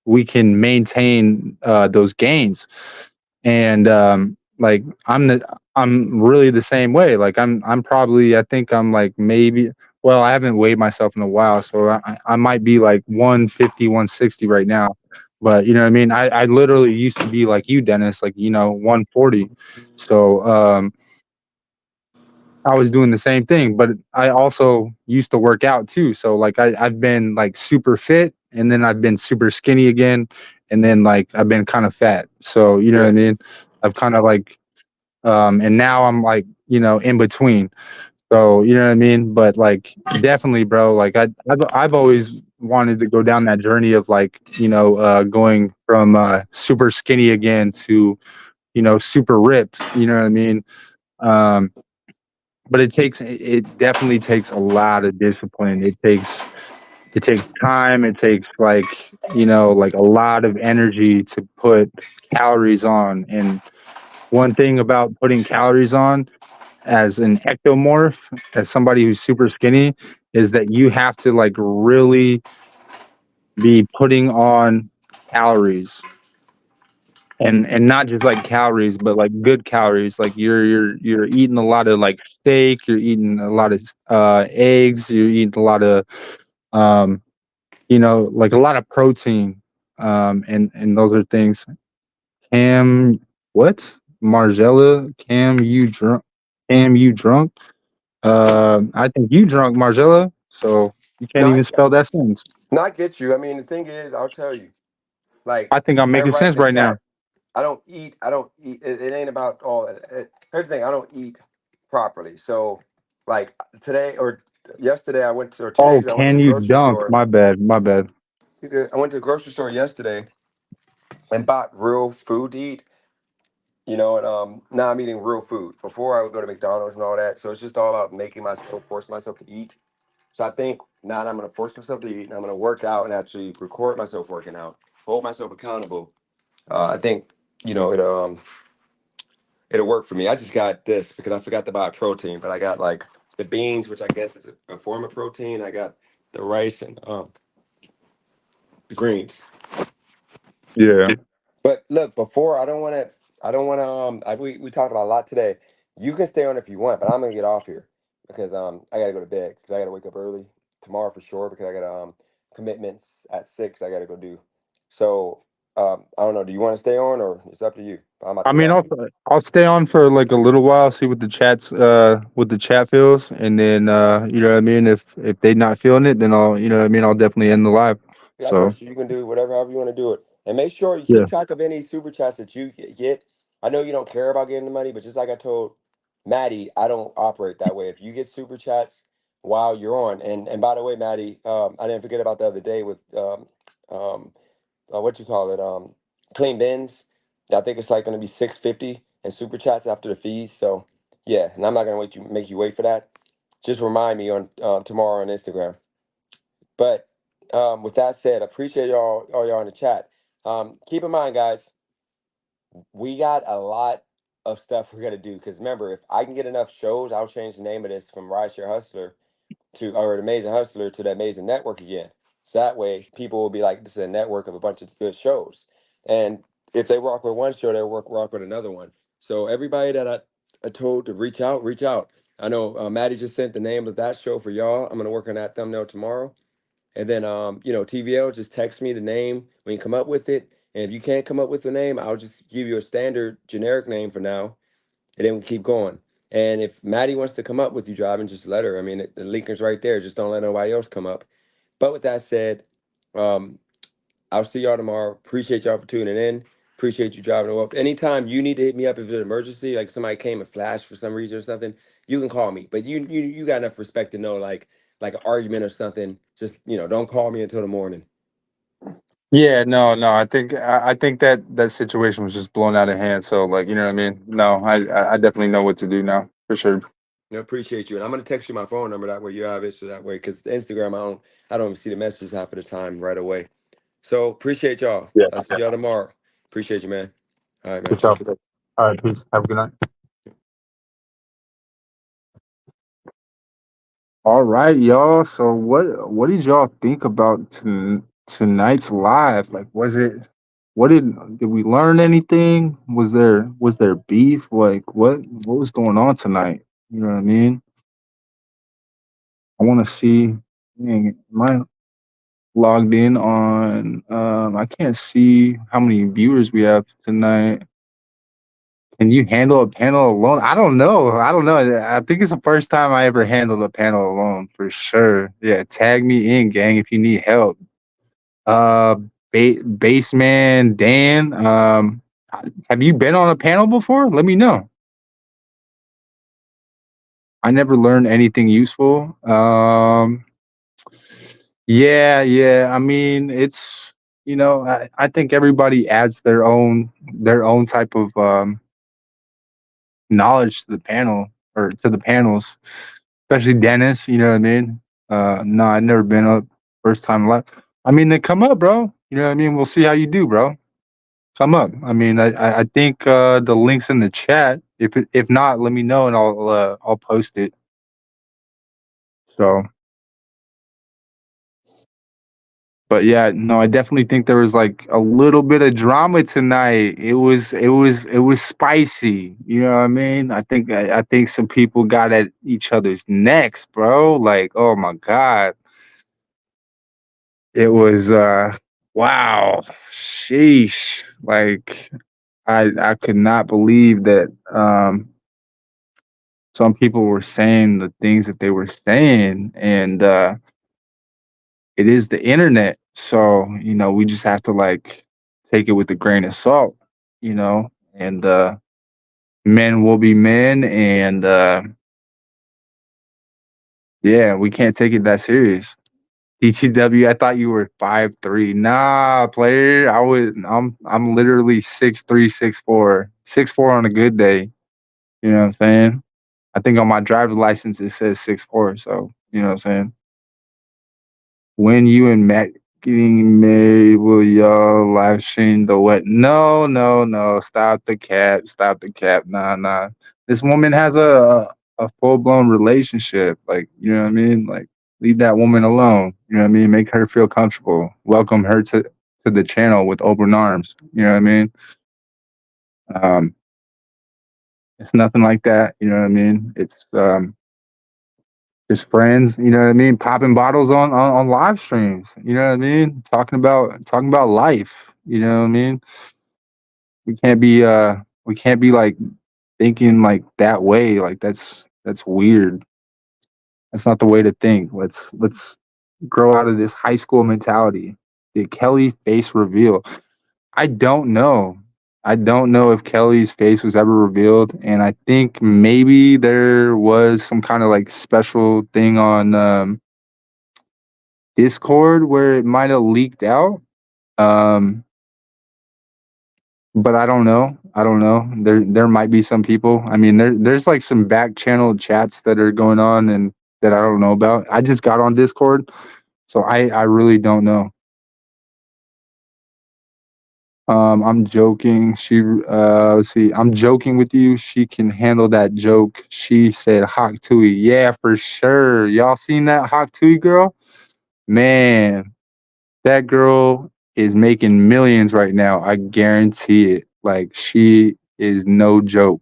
Speaker 8: we can maintain those gains. And like I'm really the same way. Like I'm probably, I think I'm like maybe, well, I haven't weighed myself in a while, so I might be like 150, 160 right now. But you know what I mean? I literally used to be like you, Dennis, like 140. So I was doing the same thing, but I also used to work out too. So like I've been like super fit, and then I've been super skinny again, and then like I've been kind of fat. So you know what I mean? I've kind of like and now I'm like, in between. So you know what I mean? But like definitely, bro, like I've always wanted to go down that journey of like, going from super skinny again to, super ripped, you know what I mean? Um but it definitely takes a lot of discipline. It takes time. It takes like, like a lot of energy to put calories on. And one thing about putting calories on as an ectomorph, as somebody who's super skinny, is that you have to like really be putting on calories, and not just like calories, but like good calories. Like you're eating a lot of like steak, you're eating a lot of eggs, you're eating a lot of like a lot of protein, and those are things. Cam, what? Margella, Cam, you drunk? I think you drunk, Margella. So you can't
Speaker 1: No,
Speaker 8: even spell that sentence.
Speaker 1: I get you. I mean, the thing is, I'll tell you, like
Speaker 8: I think I'm making
Speaker 1: everybody in
Speaker 8: sense
Speaker 1: the
Speaker 8: right now.
Speaker 1: chat, I don't eat. It ain't about all that. Here's the thing: I don't eat properly. So, like today or yesterday, I went to, or 2 days
Speaker 8: Oh,
Speaker 1: ago, I went to
Speaker 8: can
Speaker 1: the
Speaker 8: you
Speaker 1: grocery
Speaker 8: dunk?
Speaker 1: store.
Speaker 8: My bad. My bad.
Speaker 1: I went to the grocery store yesterday and bought real food to eat. And now I'm eating real food. Before I would go to McDonald's and all that. So it's just all about making myself, forcing myself to eat.
Speaker 10: So I think now I'm gonna force myself to eat, and I'm gonna work out and actually record myself working out, hold myself accountable. I think it'll work for me. I just got this because I forgot to buy protein, but I got like the beans, which I guess is a form of protein. I got the rice and the greens.
Speaker 8: Yeah.
Speaker 10: But look, before we talked about a lot today. You can stay on if you want, but I'm gonna get off here because I gotta go to bed because I gotta wake up early tomorrow for sure because I got commitments at 6 I gotta go do. So I don't know. Do you want to stay on or it's up to you? I'm about
Speaker 8: I
Speaker 10: to get
Speaker 8: mean,
Speaker 10: off.
Speaker 8: I'll stay on for like a little while, see what the chat feels, and then you know what I mean. If they not feeling it, then I'll you know what I mean. I'll definitely end the live.
Speaker 10: Yeah, I
Speaker 8: So
Speaker 10: trust you. You can do whatever, however you want to do it. And make sure you
Speaker 8: yeah,
Speaker 10: keep track of any super chats that you get. I know you don't care about getting the money, but just like I told Maddie, I don't operate that way. If you get super chats while you're on, and by the way, Maddie, I didn't forget about the other day with um, what you call it, clean bins. I think it's like going to be 650 and super chats after the fees. So yeah, and I'm not going to make you wait for that. Just remind me on tomorrow on Instagram. But with that said, I appreciate all y'all in the chat. Keep in mind, guys, we got a lot of stuff we're gonna do. Because remember, if I can get enough shows, I'll change the name of this from Rideshare Hustler or the Amazing Hustler to the Amazing Network again. So that way, people will be like, this is a network of a bunch of good shows. And if they rock with one show, they'll rock with another one. So everybody that I told to reach out, reach out. I know Maddie just sent the name of that show for y'all. I'm gonna work on that thumbnail tomorrow. And then, TVL, just text me the name when you come up with it. And if you can't come up with the name, I'll just give you a standard generic name for now. And then we keep going. And if Maddie wants to come up with you driving, just let her. I mean, the link is right there. Just don't let nobody else come up. But with that said, um, I'll see y'all tomorrow. Appreciate y'all for tuning in. Appreciate you driving off. Anytime you need to hit me up if it's an emergency, like somebody came and flashed for some reason or something, you can call me. But you got enough respect to know like an argument or something. Just don't call me until the morning.
Speaker 8: yeah, no. I think that situation was just blown out of hand. So like you know what I mean. No, I definitely know what to do now for sure.
Speaker 10: Appreciate you. And I'm gonna text you my phone number that way you have it so that way because Instagram I don't even see the messages half of the time right away. So appreciate y'all.
Speaker 8: Yeah.
Speaker 10: I'll see y'all tomorrow. Appreciate you, man. All right, man.
Speaker 8: Good job. All right, peace. Have a good night. All right, y'all. So what did y'all think about tonight's live? Like, did we learn anything? Was there beef? Like, what was going on tonight? You know what I mean? I want to see. Dang, am I logged in on? I can't see how many viewers we have tonight. Can you handle a panel alone? I don't know. I think it's the first time I ever handled a panel alone for sure. Yeah, tag me in, gang, if you need help. Uh, Baseman Dan. Have you been on a panel before? Let me know. I never learned anything useful. Yeah. I mean, it's I think everybody adds their own type of knowledge to the panel or to the panels, especially Dennis. You know what I mean? No, I've never been up first time live. I mean, then come up, bro. You know what I mean? We'll see how you do, bro. Come up. I mean, I think the link's in the chat. If not, let me know and I'll post it. So, but yeah, no, I definitely think there was like a little bit of drama tonight. It was spicy. You know what I mean? I think some people got at each other's necks, bro. Like, oh my god, it was wow, sheesh. Like, I could not believe that some people were saying the things that they were saying, and it is the internet, so we just have to like take it with a grain of salt, and men will be men, and yeah, we can't take it that serious. DTW, I thought you were 5'3". Nah, player, I'm literally 6'3", 6'4", 6'4" on a good day. You know what I'm saying? I think on my driver's license it says 6'4", so you know what I'm saying. When you and Matt getting married, will y'all live stream the what? No, no, no. Stop the cap. Stop the cap. Nah, nah. This woman has a full blown relationship. Like, you know what I mean? Like, leave that woman alone. You know what I mean? Make her feel comfortable. Welcome her to the channel with open arms. You know what I mean? Um, it's nothing like that. You know what I mean? It's just friends, you know what I mean, popping bottles on live streams, you know what I mean, talking about life, you know what I mean. We can't be like thinking like that way, like that's weird. That's not the way to think. Let's grow out of this high school mentality. Did Kelly face reveal? I don't know. I don't know if Kelly's face was ever revealed, and I think maybe there was some kind of like special thing on Discord where it might have leaked out. Um, but I don't know. I don't know. There might be some people. I mean, there's like some back channel chats that are going on and that I don't know about. I just got on Discord, so I really don't know. I'm joking. Let's see. I'm joking with you. She can handle that joke. She said Hawk Tui. Yeah, for sure. Y'all seen that Hawk Tui girl? Man, that girl is making millions right now. I guarantee it. Like, she is no joke.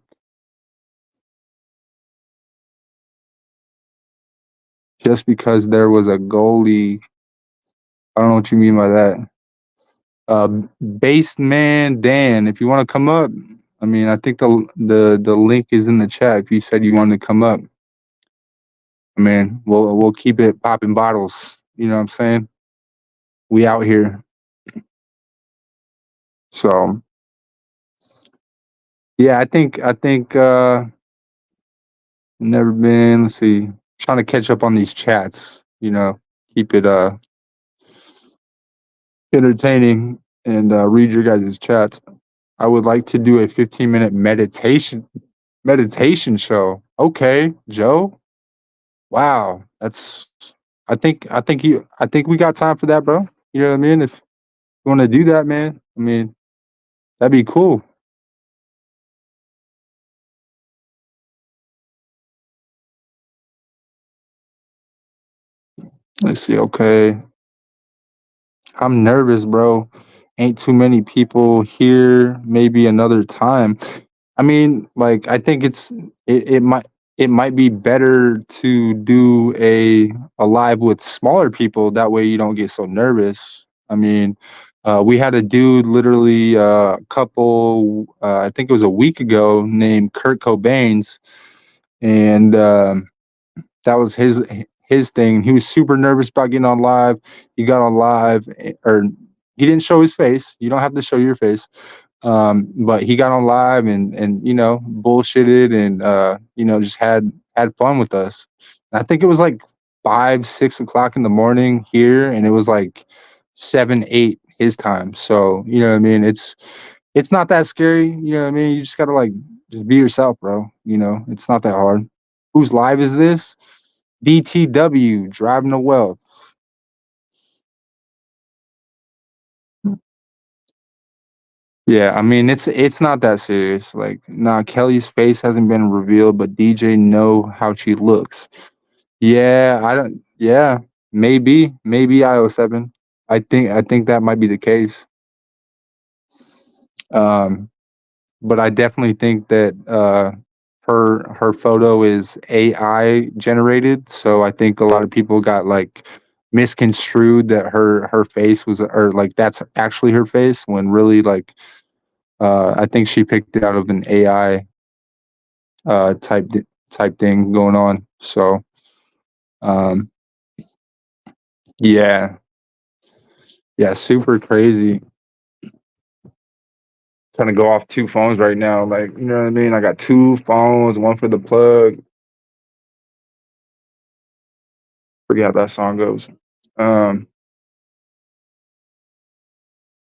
Speaker 8: Just because there was a goalie, I don't know what you mean by that. Uh, Based man Dan, if you want to come up, I mean, I think the link is in the chat. If you said you wanted to come up, I mean, we'll keep it popping bottles. You know what I'm saying? We out here. So yeah, I think never been. Let's see. Trying to catch up on these chats. You know, keep it entertaining and read your guys' chats. I would like to do a 15-minute meditation show. Okay, Joe. Wow, that's. I think we got time for that, bro. You know what I mean? If you want to do that, man. I mean, that'd be cool. Let's see. Okay. I'm nervous, bro. Ain't too many people here. Maybe another time. I mean, like, I think it might be better to do a live with smaller people. That way, you don't get so nervous. I mean, we had a dude literally a couple. I think it was a week ago, named Kurt Cobain's, and that was his thing. He was super nervous about getting on live. He got on live, or he didn't show his face. You don't have to show your face. But he got on live and you know, bullshitted and you know, just had fun with us. I think it was like 5, 6 o'clock in the morning here, and it was like 7, 8 his time. So you know what I mean. It's not that scary. You know what I mean. You just gotta like just be yourself, bro. You know, it's not that hard. Whose live is this? DTW, Driving to Wealth. Yeah, I mean it's not that serious. Like, nah, Kelly's face hasn't been revealed, but DJ know how she looks. Yeah, I don't. Yeah, maybe IO7. I think that might be the case. Um, but I definitely think that her photo is AI generated. So I think a lot of people got like misconstrued that her face was, or like that's actually her face, when really like I think she picked it out of an AI type thing going on. So um, yeah, yeah, super crazy. Trying to go off two phones right now, like, you know what I mean. I got two phones, one for the plug. Forget how that song goes. Um,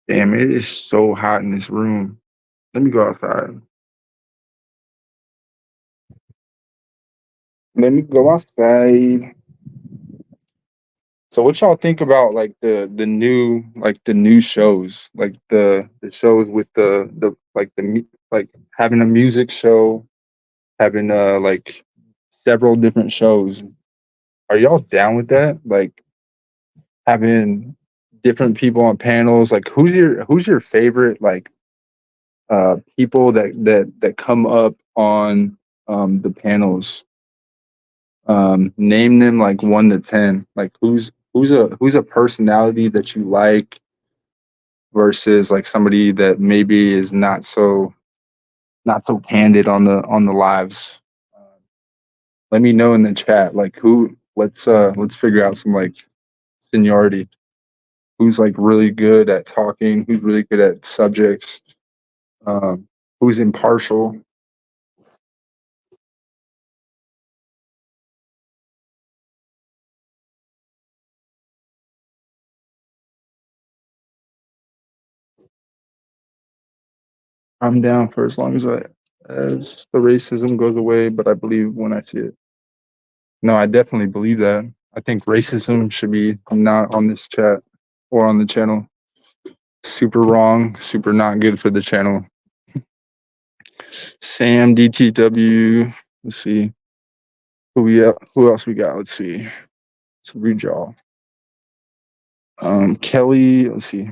Speaker 8: Damn, it is so hot in this room. Let me go outside. Let me go outside. So what y'all think about like the new shows, like the shows with the like like having a music show, having like several different shows. Are y'all down with that? Like having different people on panels. Like who's your favorite like people that come up on the panels? Name them like 1 to 10. Like who's a personality that you like versus like somebody that maybe is not so candid on the lives. Let me know in the chat like who. Let's figure out some like seniority. Who's like really good at talking? Who's really good at subjects? Who's impartial? I'm down for as long as the racism goes away, but I believe when I see it. No, I definitely believe that. I think racism should be not on this chat or on the channel. Super wrong, super not good for the channel. Sam DTW. Let's see. Who else we got? Let's see. Let's read y'all. Kelly, let's see.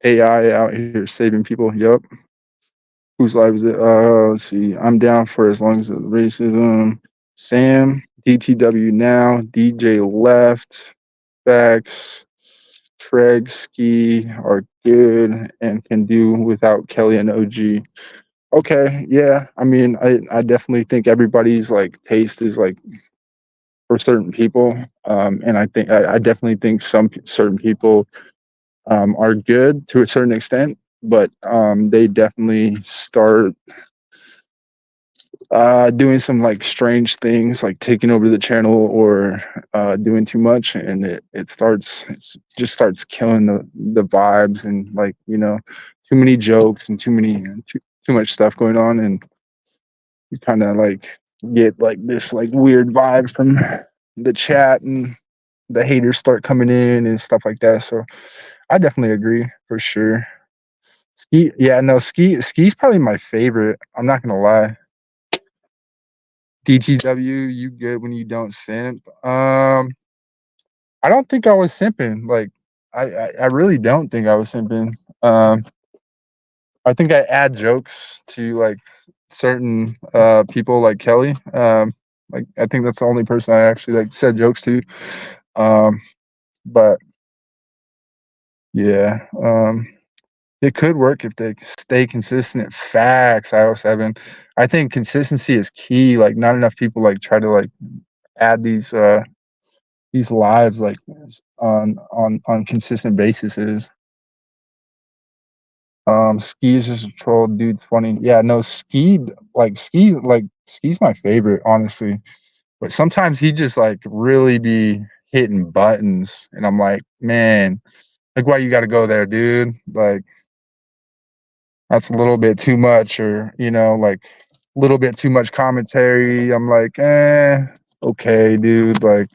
Speaker 8: AI out here saving people. Yup. Whose life is it? Let's see. I'm down for as long as the racism. Sam, DTW now, DJ left, Facts, Craig, Ski are good and can do without Kelly and OG. Okay, yeah. I mean, I definitely think everybody's like taste is like for certain people. And I definitely think some certain people are good to a certain extent, but they definitely start doing some like strange things like taking over the channel or doing too much, and it just starts killing the vibes, and like, you know, too many jokes and too much stuff going on, and you kind of like get like this like weird vibe from the chat, and the haters start coming in and stuff like that. So I definitely agree for sure. Ski's probably my favorite. I'm not gonna lie. DTW, you good when you don't simp. I don't think I was simping. Like, I really don't think I was simping. I think I add jokes to like certain people like Kelly. Like I think that's the only person I actually like said jokes to. But yeah, it could work if they stay consistent. Facts, IO7. I think consistency is key. Like not enough people like try to like add these lives like on consistent basis. Ski is just a troll, dude's funny. Yeah, no, Ski's my favorite, honestly. But sometimes he just like really be hitting buttons, and I'm like, man, like why you got to go there, dude? Like that's a little bit too much, or you know, like a little bit too much commentary. I'm like, okay, dude, like.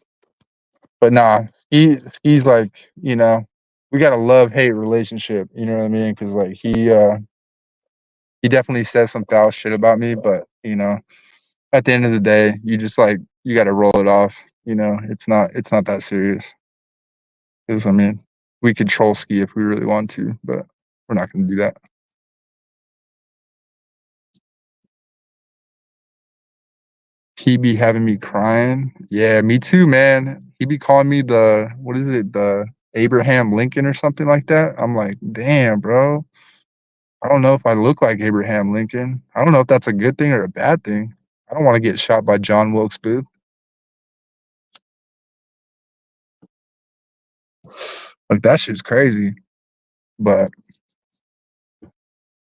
Speaker 8: But nah, he's like, you know, we got a love-hate relationship, you know what I mean? Because like he definitely says some foul shit about me, but you know, at the end of the day, you just like you got to roll it off. You know, it's not that serious. Because I mean, we could troll Ski if we really want to, but we're not going to do that. He be having me crying. Yeah, me too, man. He be calling me what is it, the Abraham Lincoln or something like that. I'm like, damn, bro. I don't know if I look like Abraham Lincoln. I don't know if that's a good thing or a bad thing. I don't want to get shot by John Wilkes Booth. Like that shit's crazy. But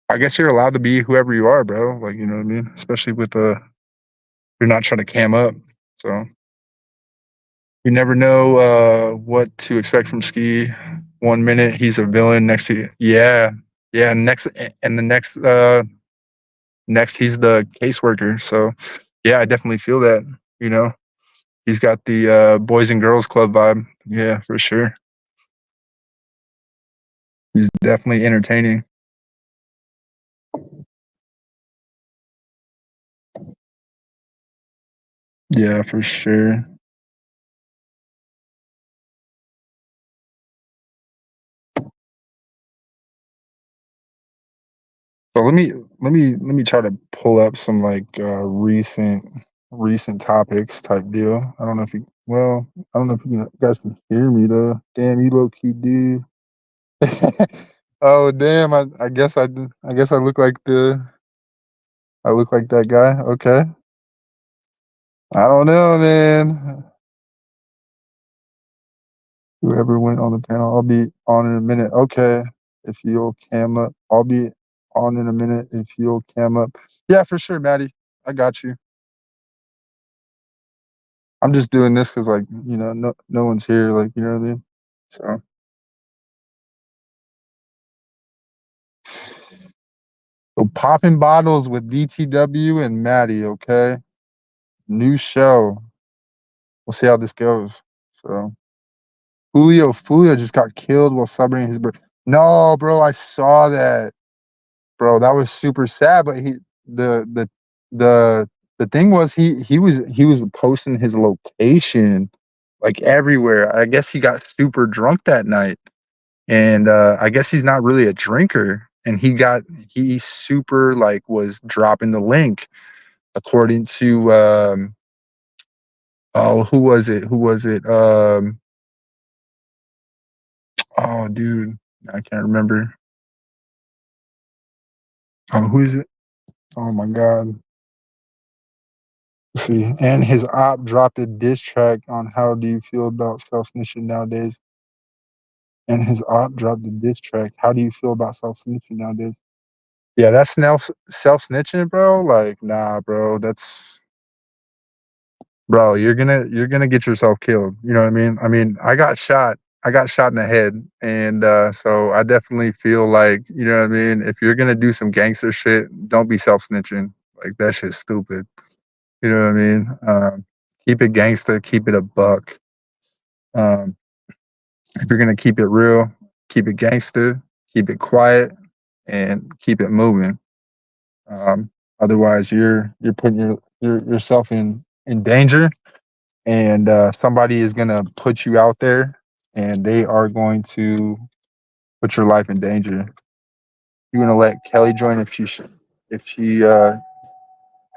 Speaker 8: I guess you're allowed to be whoever you are, bro. Like, you know what I mean? Especially with you're not trying to cam up. So you never know what to expect from Ski. 1 minute he's a villain, next to you. Yeah. Yeah, next he's the caseworker. So yeah, I definitely feel that, you know. He's got the Boys and Girls Club vibe. Yeah, for sure. He's definitely entertaining. Yeah, for sure. So let me try to pull up some like recent topics type deal. I don't know if you I don't know if you guys can hear me though. Damn, you low key do. Oh damn, I guess I look like that guy. Okay. I don't know, man. Whoever went on the panel, I'll be on in a minute. Okay. If you'll cam up, I'll be on in a minute if you'll cam up. Yeah, for sure, Maddie. I got you. I'm just doing this because, like, no one's here. Like, you know what I mean? So popping bottles with DTW and Maddie. Okay, new show. We'll see how this goes. So Fulio just got killed while celebrating his birthday. No, bro, I saw that. Bro, that was super sad. But the the the the thing was he was posting his location like everywhere. I guess he got super drunk that night, and I guess he's not really a drinker. And he super like was dropping the link according to oh, who was it? Oh, dude, I can't remember. Who is it? Oh my god. Let's see. And his op dropped a diss track on how do you feel about self-snitching nowadays. And his op dropped a diss track. How do you feel about self-snitching nowadays? Yeah, that's self-snitching, bro. Like, nah, bro. Bro, you're gonna get yourself killed. You know what I mean? I mean, I got shot. I got shot in the head, and so I definitely feel like, you know what I mean. If you're gonna do some gangster shit, don't be self-snitching. Like that shit's stupid. You know what I mean? Keep it gangster. Keep it a buck. Um, if you're gonna keep it real, keep it gangster. Keep it quiet, and keep it moving. Um, Otherwise, you're putting yourself in danger, and somebody is gonna put you out there, and they are going to put your life in danger. You're gonna let Kelly join if she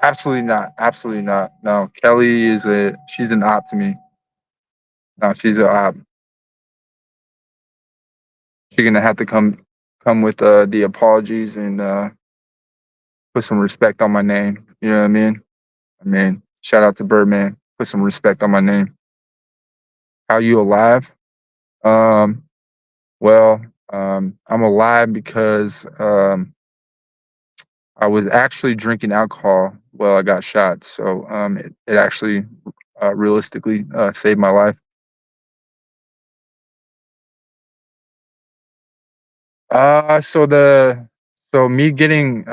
Speaker 8: absolutely not, absolutely not. No, Kelly she's an op to me. No, she's an op. She's gonna have to come with the apologies and put some respect on my name. You know what I mean? I mean, shout out to Birdman. Put some respect on my name. How you alive? Um, well, I'm alive because I was actually drinking alcohol while I got shot. So it actually realistically saved my life. So me getting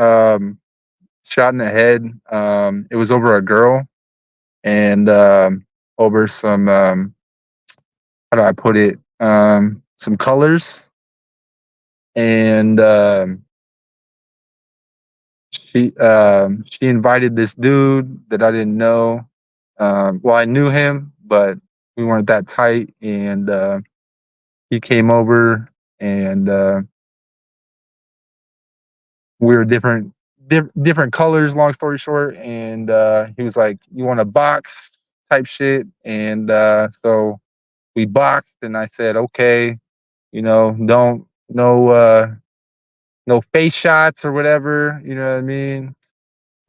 Speaker 8: shot in the head, it was over a girl and over some how do I put it? Some colors, and she invited this dude that I didn't know. Well, I knew him, but we weren't that tight, and he came over, and we were different colors. Long story short, and he was like, "You want a box?" type shit, and so we boxed, and I said, "Okay, don't no face shots or whatever." You know what I mean?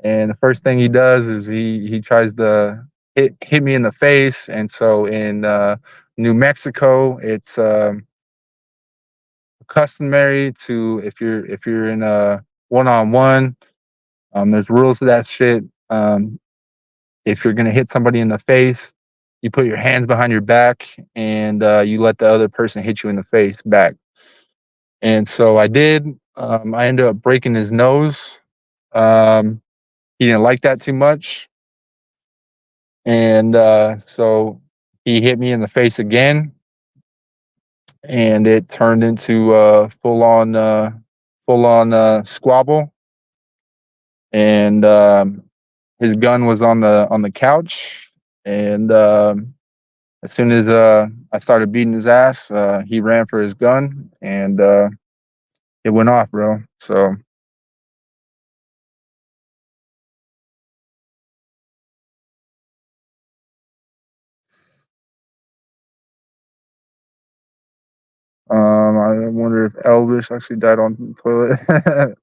Speaker 8: And the first thing he does is he tries to hit me in the face. And so in New Mexico, it's customary to, if you're in a one-on-one, there's rules to that shit. If you're gonna hit somebody in the face, you put your hands behind your back, and you let the other person hit you in the face back. And so I did. I ended up breaking his nose. He didn't like that too much. And so he hit me in the face again, and it turned into full on squabble. And his gun was on the couch, and as soon as I started beating his ass, he ran for his gun, and it went off, bro. So I wonder if Elvis actually died on the toilet.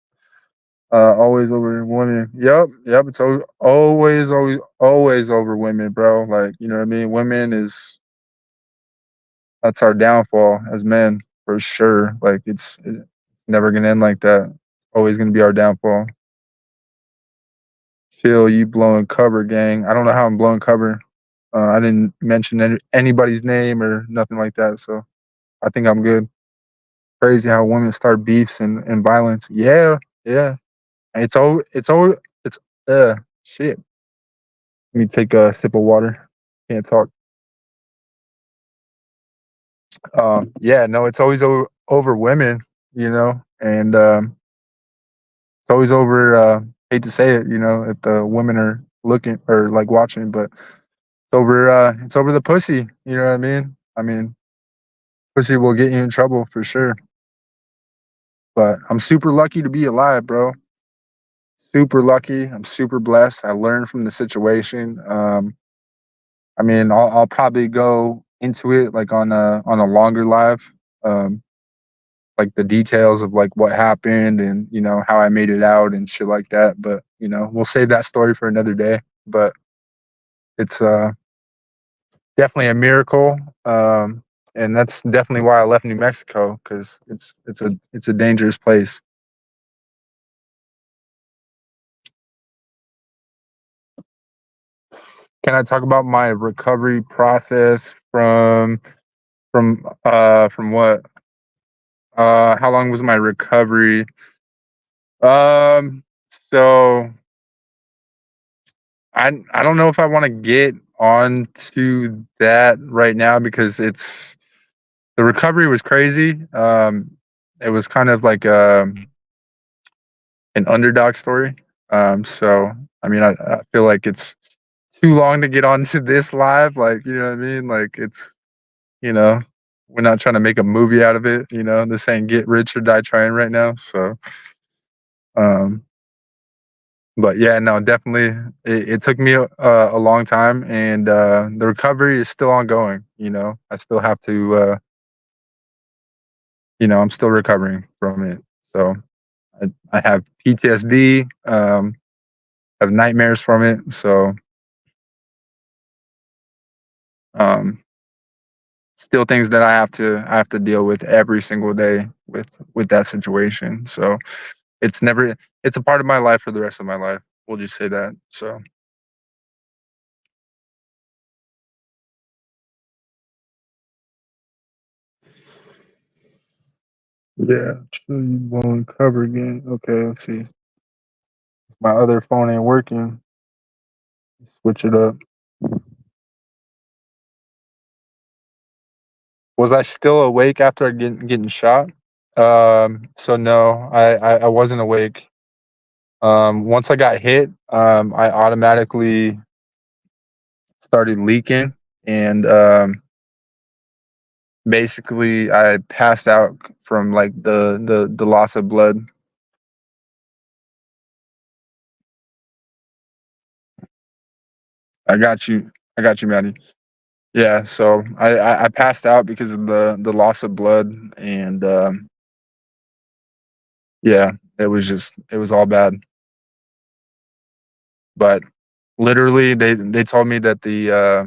Speaker 8: Always over women. Yep. It's always over women, bro. Like, you know what I mean? That's our downfall as men, for sure. Like, it's never gonna end like that. Always gonna be our downfall. Chill, you blowing cover, gang. I don't know how I'm blowing cover. I didn't mention anybody's name or nothing like that, so I think I'm good. Crazy how women start beefs and violence. Yeah. It's all it's shit. Let me take a sip of water. Can't talk. Yeah, no, it's always over women, and it's always over. Hate to say it, if the women are looking or like watching, but it's over the pussy. You know what I mean? I mean, pussy will get you in trouble for sure. But I'm super lucky to be alive, bro. Super lucky. I'm super blessed. I learned from the situation. I mean, I'll probably go into it like on a longer live, like the details of like what happened and how I made it out and shit like that. But we'll save that story for another day. But it's definitely a miracle, and that's definitely why I left New Mexico, because it's a dangerous place. Can I talk about my recovery process from what? How long was my recovery? So I don't know if I want to get on to that right now, because the recovery was crazy. It was kind of like an underdog story. So I mean, I feel like it's too long to get onto this live. Like, you know what I mean? Like, it's, we're not trying to make a movie out of it. This ain't Get Rich or Die Trying right now. So, but yeah, no, definitely, it took me a long time, and the recovery is still ongoing. I still have to, I'm still recovering from it. So I have PTSD, have nightmares from it. So, still things that I have to deal with every single day with that situation. So it's a part of my life for the rest of my life. We'll just say that. So yeah, so you blowing cover again. Okay, let's see. My other phone ain't working. Switch it up. Was I still awake after getting shot? So no, I wasn't awake. Once I got hit, I automatically started leaking, and basically I passed out from like the loss of blood. I got you, Maddie. Yeah, so I passed out because of the loss of blood, and yeah, it was all bad. But literally, they told me that the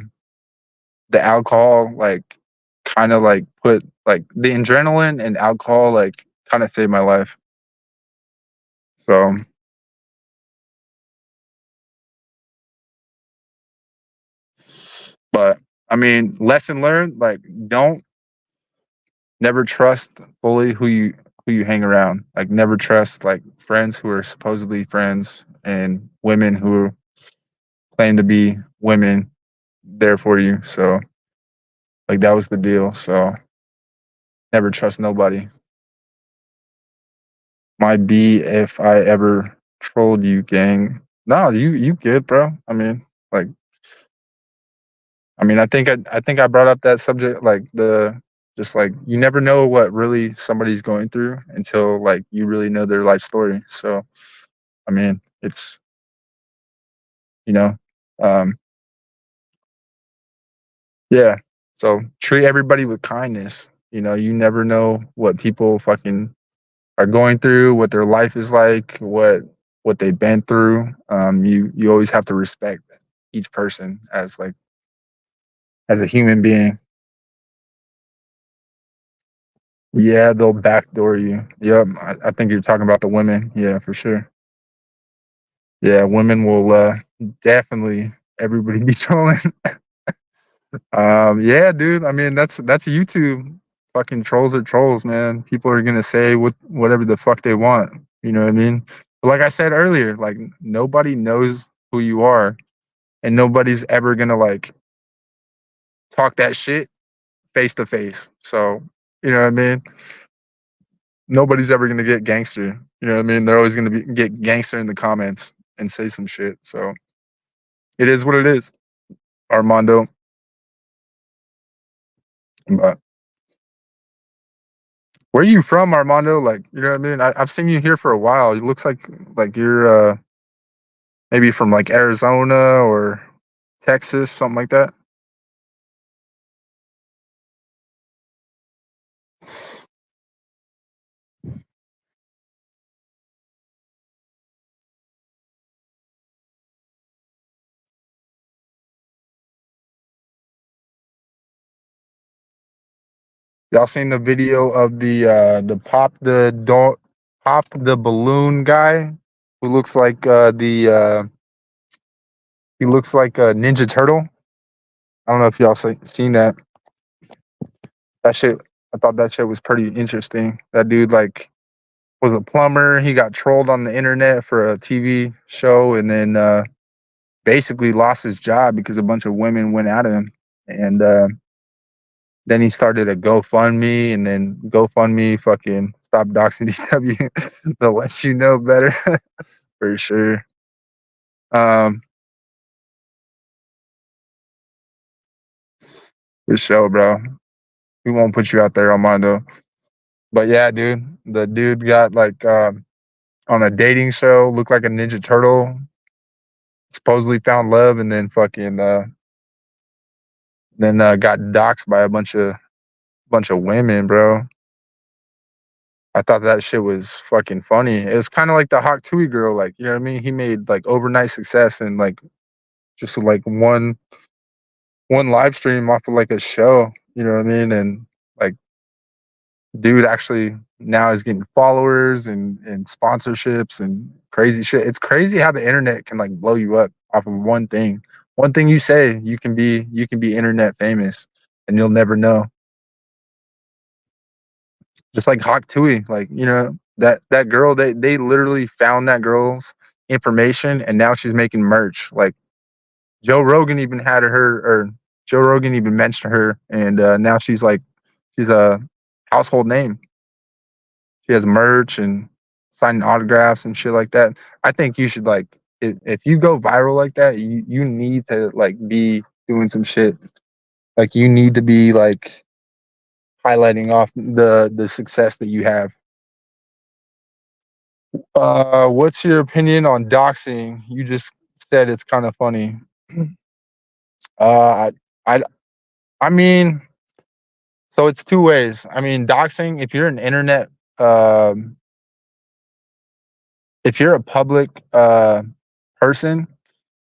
Speaker 8: alcohol, like, kind of like put like the adrenaline and alcohol, like, kind of saved my life. So but I mean, lesson learned, like, don't never trust fully who you hang around. Like, never trust like friends who are supposedly friends and women who claim to be women. there for you. So like that was the deal. So never trust nobody. Might be if I ever trolled you, gang. No, you good, bro. I mean, like, I think I brought up that subject, like the just like you never know what really somebody's going through until like you really know their life story. So, I mean, it's you know, um, yeah. So treat everybody with kindness. You know, you never know what people fucking are going through, what their life is like, what they've been through. You always have to respect each person as like as a human being. Yeah, they'll backdoor you. Yep, I think you're talking about the women. Yeah, for sure. Yeah, women will definitely everybody be trolling. Yeah, dude. I mean, that's YouTube. Fucking trolls are trolls, man. People are gonna say whatever the fuck they want. You know what I mean? But like I said earlier, like nobody knows who you are, and nobody's ever gonna like talk that shit face to face. So you know what I mean? Nobody's ever gonna get gangster. You know what I mean? They're always gonna get gangster in the comments and say some shit. So it is what it is, Armando. But where are you from, Armando? Like, you know what I mean? I've seen you here for a while. It looks like you're maybe from like Arizona or Texas, something like that. Y'all seen the video of the pop the balloon guy who looks like he looks like a Ninja Turtle. I don't know if y'all seen that. That shit. I thought that shit was pretty interesting. That dude like was a plumber. He got trolled on the internet for a TV show, and then basically lost his job because a bunch of women went at him. And then he started a GoFundMe, and then GoFundMe fucking stop doxing DW. They'll let you know better for sure. For sure, bro. We won't put you out there, Armando. But yeah, dude, the dude got like on a dating show, looked like a Ninja Turtle. Supposedly found love, and then fucking got doxxed by a bunch of women, bro. I thought that shit was fucking funny. It was kind of like the Hawk Tui girl, like you know what I mean. He made like overnight success and like just like one live stream off of like a show, you know what I mean? And like, dude actually now is getting followers and sponsorships and crazy shit. It's crazy how the internet can like blow you up off of one thing. One thing you say, you can be internet famous, and you'll never know. Just like Hawk Tui, like you know that girl, they literally found that girl's information, and now she's making merch. Like Joe Rogan even had her, or Joe Rogan even mentioned her, and now she's a household name. She has merch and signing autographs and shit like that. I think you should like if you go viral like that, you need to like be doing some shit. Like you need to be like highlighting off the success that you have. What's your opinion on doxing? You just said it's kind of funny. Uh, I I mean, so it's two ways. I mean, doxing. If you're an internet, um, if you're a public person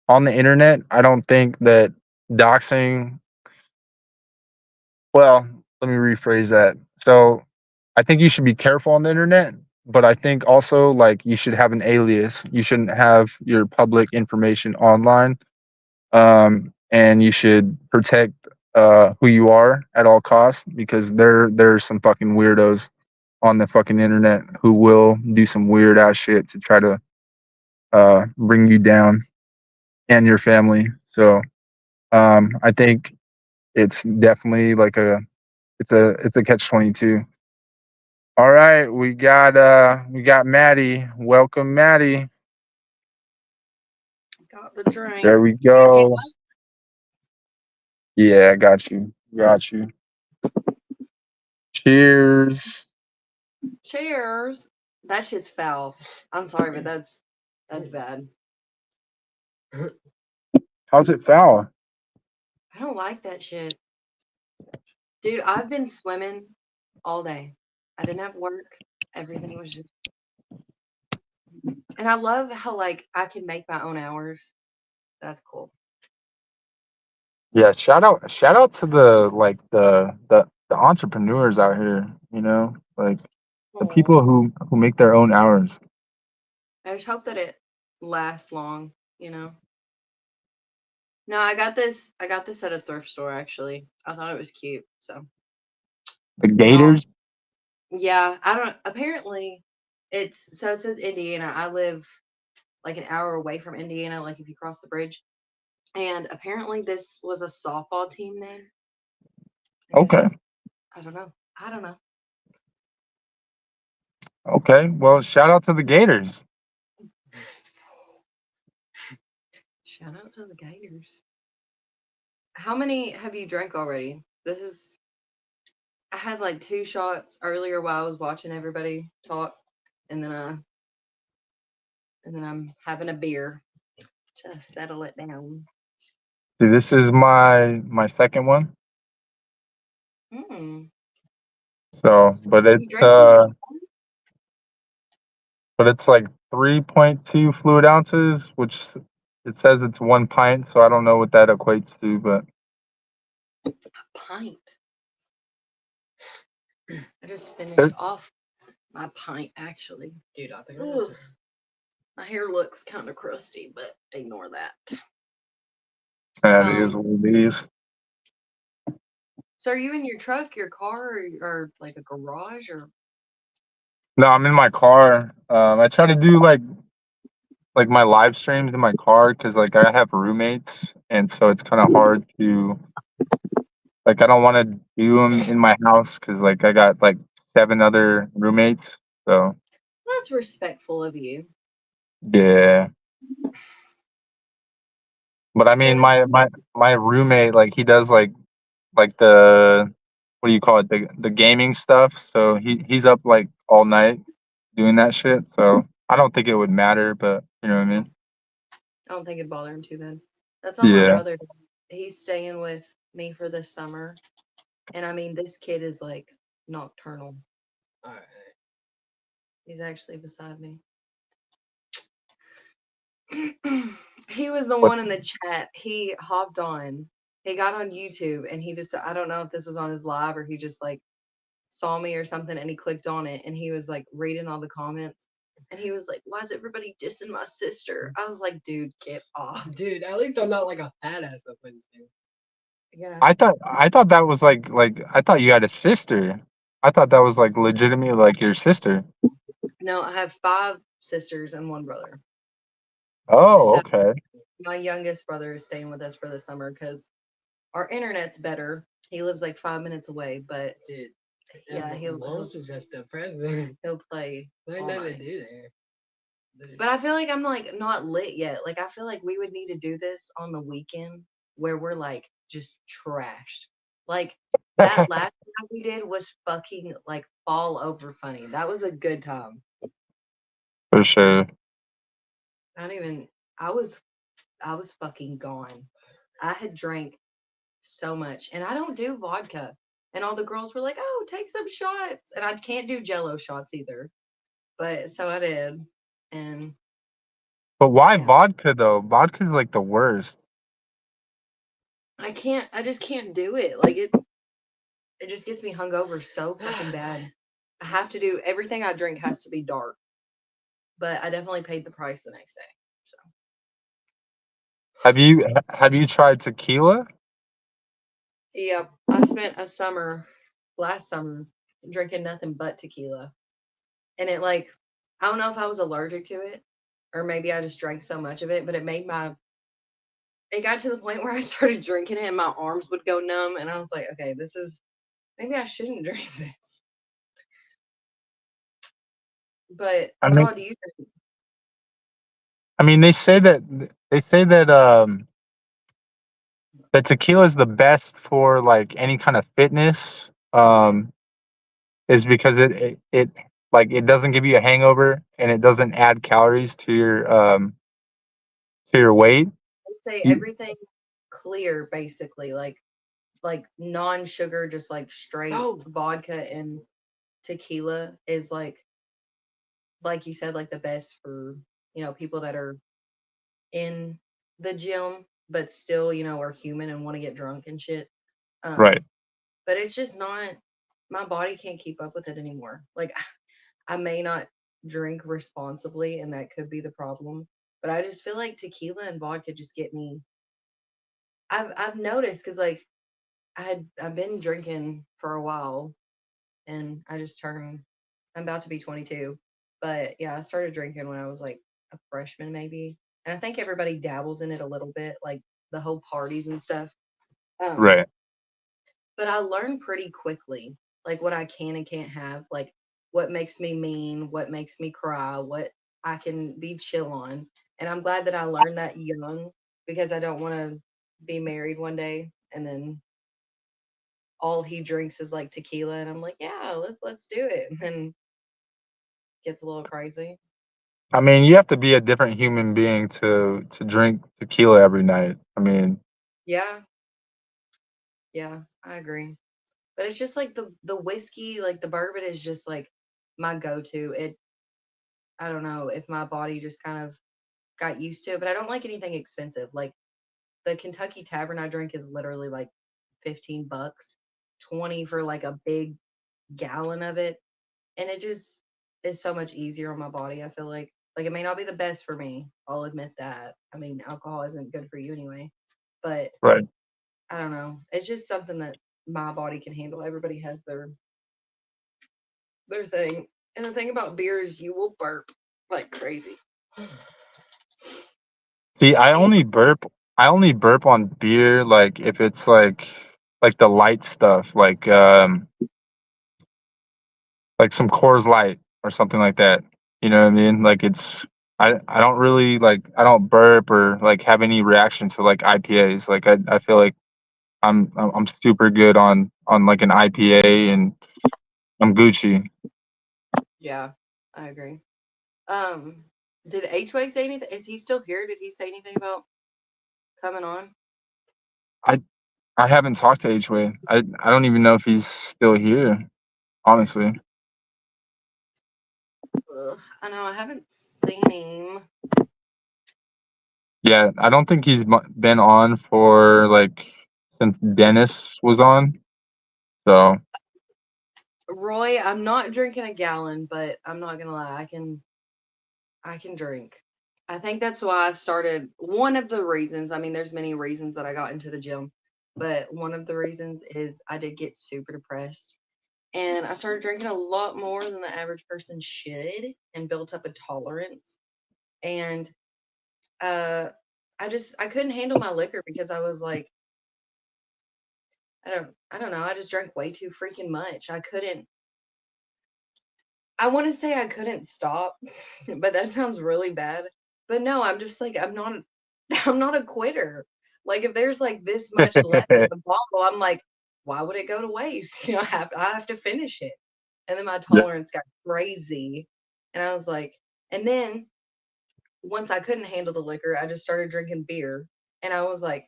Speaker 8: on the internet, I don't think that doxing. Well, let me rephrase that. So, I think you should be careful on the internet, but I think also like you should have an alias. You shouldn't have your public information online, and you should protect who you are at all costs because there's some fucking weirdos on the fucking internet who will do some weird ass shit to try to bring you down and your family. So I think it's definitely like it's a catch-22. All right, we got Maddie. Welcome, Maddie.
Speaker 11: Got the drink.
Speaker 8: There we go. Yeah, I got you. Got you. Cheers.
Speaker 11: Cheers. That shit's foul. I'm sorry, but that's bad.
Speaker 8: How's it foul?
Speaker 11: I don't like that shit. Dude, I've been swimming all day. I didn't have work. Everything was just. And I love how like I can make my own hours. That's cool.
Speaker 8: Yeah, shout out to the entrepreneurs out here, like the
Speaker 11: Aw.
Speaker 8: people who make their own hours.
Speaker 11: I just hope that it lasts long, No, I got this at a thrift store actually. I thought it was cute. So
Speaker 8: The Gators.
Speaker 11: yeah, I don't apparently it says Indiana. I live like an hour away from Indiana, like if you cross the bridge. And apparently this was a softball team name. I guess,
Speaker 8: Okay.
Speaker 11: I don't know. I don't know.
Speaker 8: Okay. Well, shout out to the Gators.
Speaker 11: Shout out to the Gators. How many have you drank already? I had like 2 shots earlier while I was watching everybody talk, and then I'm having a beer to settle it down.
Speaker 8: See, this is my second one.
Speaker 11: Hmm.
Speaker 8: So, but
Speaker 11: You drank them?
Speaker 8: it's like 3.2 fluid ounces, which it says it's 1 pint. So I don't know what that equates to, but
Speaker 11: A pint. I just finished
Speaker 8: It-
Speaker 11: off my pint actually. Dude, I think my hair looks kind of crusty, but ignore that.
Speaker 8: that is what it is.
Speaker 11: So are you in your truck, your car, or like a garage, or?
Speaker 8: No, I'm in my car. I try to do like my live streams in my car because like I have roommates, and so it's kind of hard to like I don't want to do them in my house because like I got like 7 other roommates. So
Speaker 11: That's respectful of you.
Speaker 8: yeah, but I mean
Speaker 11: So
Speaker 8: my roommate like he does like the what do you call it, the gaming stuff. So he's up like all night doing that shit. So I don't think it would matter, but you know what I mean.
Speaker 11: I don't think it'd bother him too bad. That's all my
Speaker 8: Yeah.
Speaker 11: brother did. He's staying with me for this summer. And I mean, this kid is like nocturnal.
Speaker 10: Alright.
Speaker 11: He's actually beside me. He was the
Speaker 8: What?
Speaker 11: one in the chat. He hopped on. He got on YouTube and he just, I don't know if this was on his live or he just like saw me or something and he clicked on it and he was like reading all the comments. And he was like, "Why is everybody dissing my sister?" I was like, "Dude, get off."
Speaker 12: Dude, at least I'm not like a fat ass up Wednesday.
Speaker 11: Yeah.
Speaker 8: I thought that was like I thought you had a sister. I thought that was like legitimately like your sister.
Speaker 11: No, I have 5 sisters and 1 brother.
Speaker 8: Oh,
Speaker 11: So
Speaker 8: okay.
Speaker 11: my youngest brother is staying with us for the summer because our internet's better. He lives like 5 minutes away, but
Speaker 12: Dude,
Speaker 11: yeah, he'll
Speaker 12: Mons is just depressing.
Speaker 11: he'll play
Speaker 12: There ain't
Speaker 11: all
Speaker 12: nothing to
Speaker 11: night.
Speaker 12: do there. Dude.
Speaker 11: But I feel like I'm like not lit yet. Like I feel like we would need to do this on the weekend where we're like just trashed. Like that last time we did was fucking like fall over funny. That was a good time.
Speaker 8: For sure.
Speaker 11: I was fucking gone. I had drank so much and I don't do vodka. And all the girls were like, "Oh, take some shots." And I can't do jello shots either. But so I did. And
Speaker 8: But why
Speaker 11: yeah.
Speaker 8: vodka though? Vodka's like the worst.
Speaker 11: I just can't do it. Like it just gets me hungover so fucking bad. I have to do everything I drink has to be dark. But I definitely paid the price the next day. So
Speaker 8: Have you tried tequila?
Speaker 11: yep. I spent a summer last summer drinking nothing but tequila. And it like I don't know if I was allergic to it or maybe I just drank so much of it, but it got to the point where I started drinking it and my arms would go numb, and I was like, okay, maybe I shouldn't drink this. But
Speaker 8: I
Speaker 11: what
Speaker 8: mean,
Speaker 11: all do you drink?
Speaker 8: they say that tequila is the best for like any kind of fitness. Is because it like it doesn't give you a hangover and it doesn't add calories to your weight.
Speaker 11: I'd say
Speaker 8: You,
Speaker 11: everything clear, basically, like non-sugar, just like straight vodka and tequila is like you said, like the best for people that are in the gym, but still are human and want to get drunk and shit.
Speaker 8: right.
Speaker 11: But it's just not. My body can't keep up with it anymore. Like I may not drink responsibly, and that could be the problem. But I just feel like tequila and vodka just get me. I've noticed because like I've been drinking for a while, and I just turned. I'm about to be 22, but yeah, I started drinking when I was like a freshman maybe, and I think everybody dabbles in it a little bit, like the whole parties and stuff. Um,
Speaker 8: Right.
Speaker 11: but I learned pretty quickly, like what I can and can't have, like what makes me mean, what makes me cry, what I can be chill on. And I'm glad that I learned that young because I don't want to be married one day and then all he drinks is like tequila and I'm like, yeah, let's do it. And then gets a little crazy.
Speaker 8: You have to be a different human being to drink tequila every night.
Speaker 11: Yeah, yeah, I agree. But it's just like the whiskey, like the bourbon is just like my go-to. I don't know if my body just kind of got used to it, but I don't like anything expensive. Like the Kentucky Tavern I drink is literally like $15, 20 for like a big gallon of it. And it just is so much easier on my body. I feel like it may not be the best for me. I'll admit that. I mean, alcohol isn't good for you anyway. But
Speaker 8: Right.
Speaker 11: I don't know. It's just something that my body can handle. Everybody has their thing. And the thing about beer is you will burp like crazy.
Speaker 8: See, I
Speaker 11: And
Speaker 8: only burp. I only burp on beer like if it's like the light stuff, like some Coors Light or something like that. You know what I mean? Like I don't really like I don't burp or like have any reaction to like IPAs. Like I feel like I'm super good on like an IPA and I'm Gucci.
Speaker 11: yeah, I agree. Um, did H-Way say anything? Is he still here? Did he say anything about coming on?
Speaker 8: I I haven't talked to H-Way. I don't even know if he's still here, honestly.
Speaker 11: Ugh, I know I haven't seen him.
Speaker 8: Yeah, I don't think he's been on for like since Dennis was on. So
Speaker 11: Roy, I'm not drinking a gallon, but I'm not gonna lie, I can drink. I think that's why I started. One of the reasons, I mean, there's many reasons that I got into the gym, but one of the reasons is I did get super depressed. And I started drinking a lot more than the average person should and built up a tolerance. And uh I couldn't handle my liquor because I was like, I don't know, I just drank way too freaking much. I want to say I couldn't stop, but that sounds really bad. But no, I'm just like I'm not I'm not a quitter. Like if there's like this much left in the bottle, I'm like, why would it go to waste? I have to finish it. And then my
Speaker 8: yeah,
Speaker 11: tolerance got crazy. And I was like, and then once I couldn't handle the liquor, I just started drinking beer. And I was like,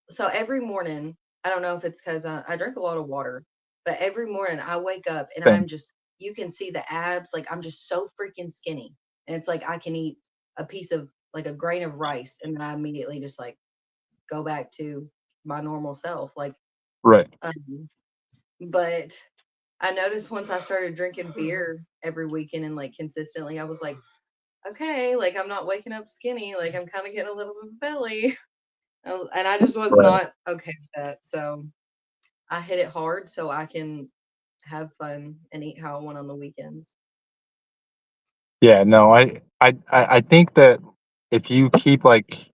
Speaker 11: so every morning, I don't know if it's because I drink a lot of water, but every morning I wake up and
Speaker 8: same.
Speaker 11: you can see the abs, like I'm just so freaking skinny. And it's like I can eat a piece of like a grain of rice and then I immediately just like go back to my normal self.
Speaker 8: Right.
Speaker 11: Um, but I noticed once I started drinking beer every weekend and like consistently, I was like, okay, like I'm not waking up skinny, like I'm kind of getting a little bit of belly. And I just was
Speaker 8: Right.
Speaker 11: not okay with that. So I hit it hard so I can have fun and eat how I want on the weekends.
Speaker 8: Yeah, no, I think that if you keep like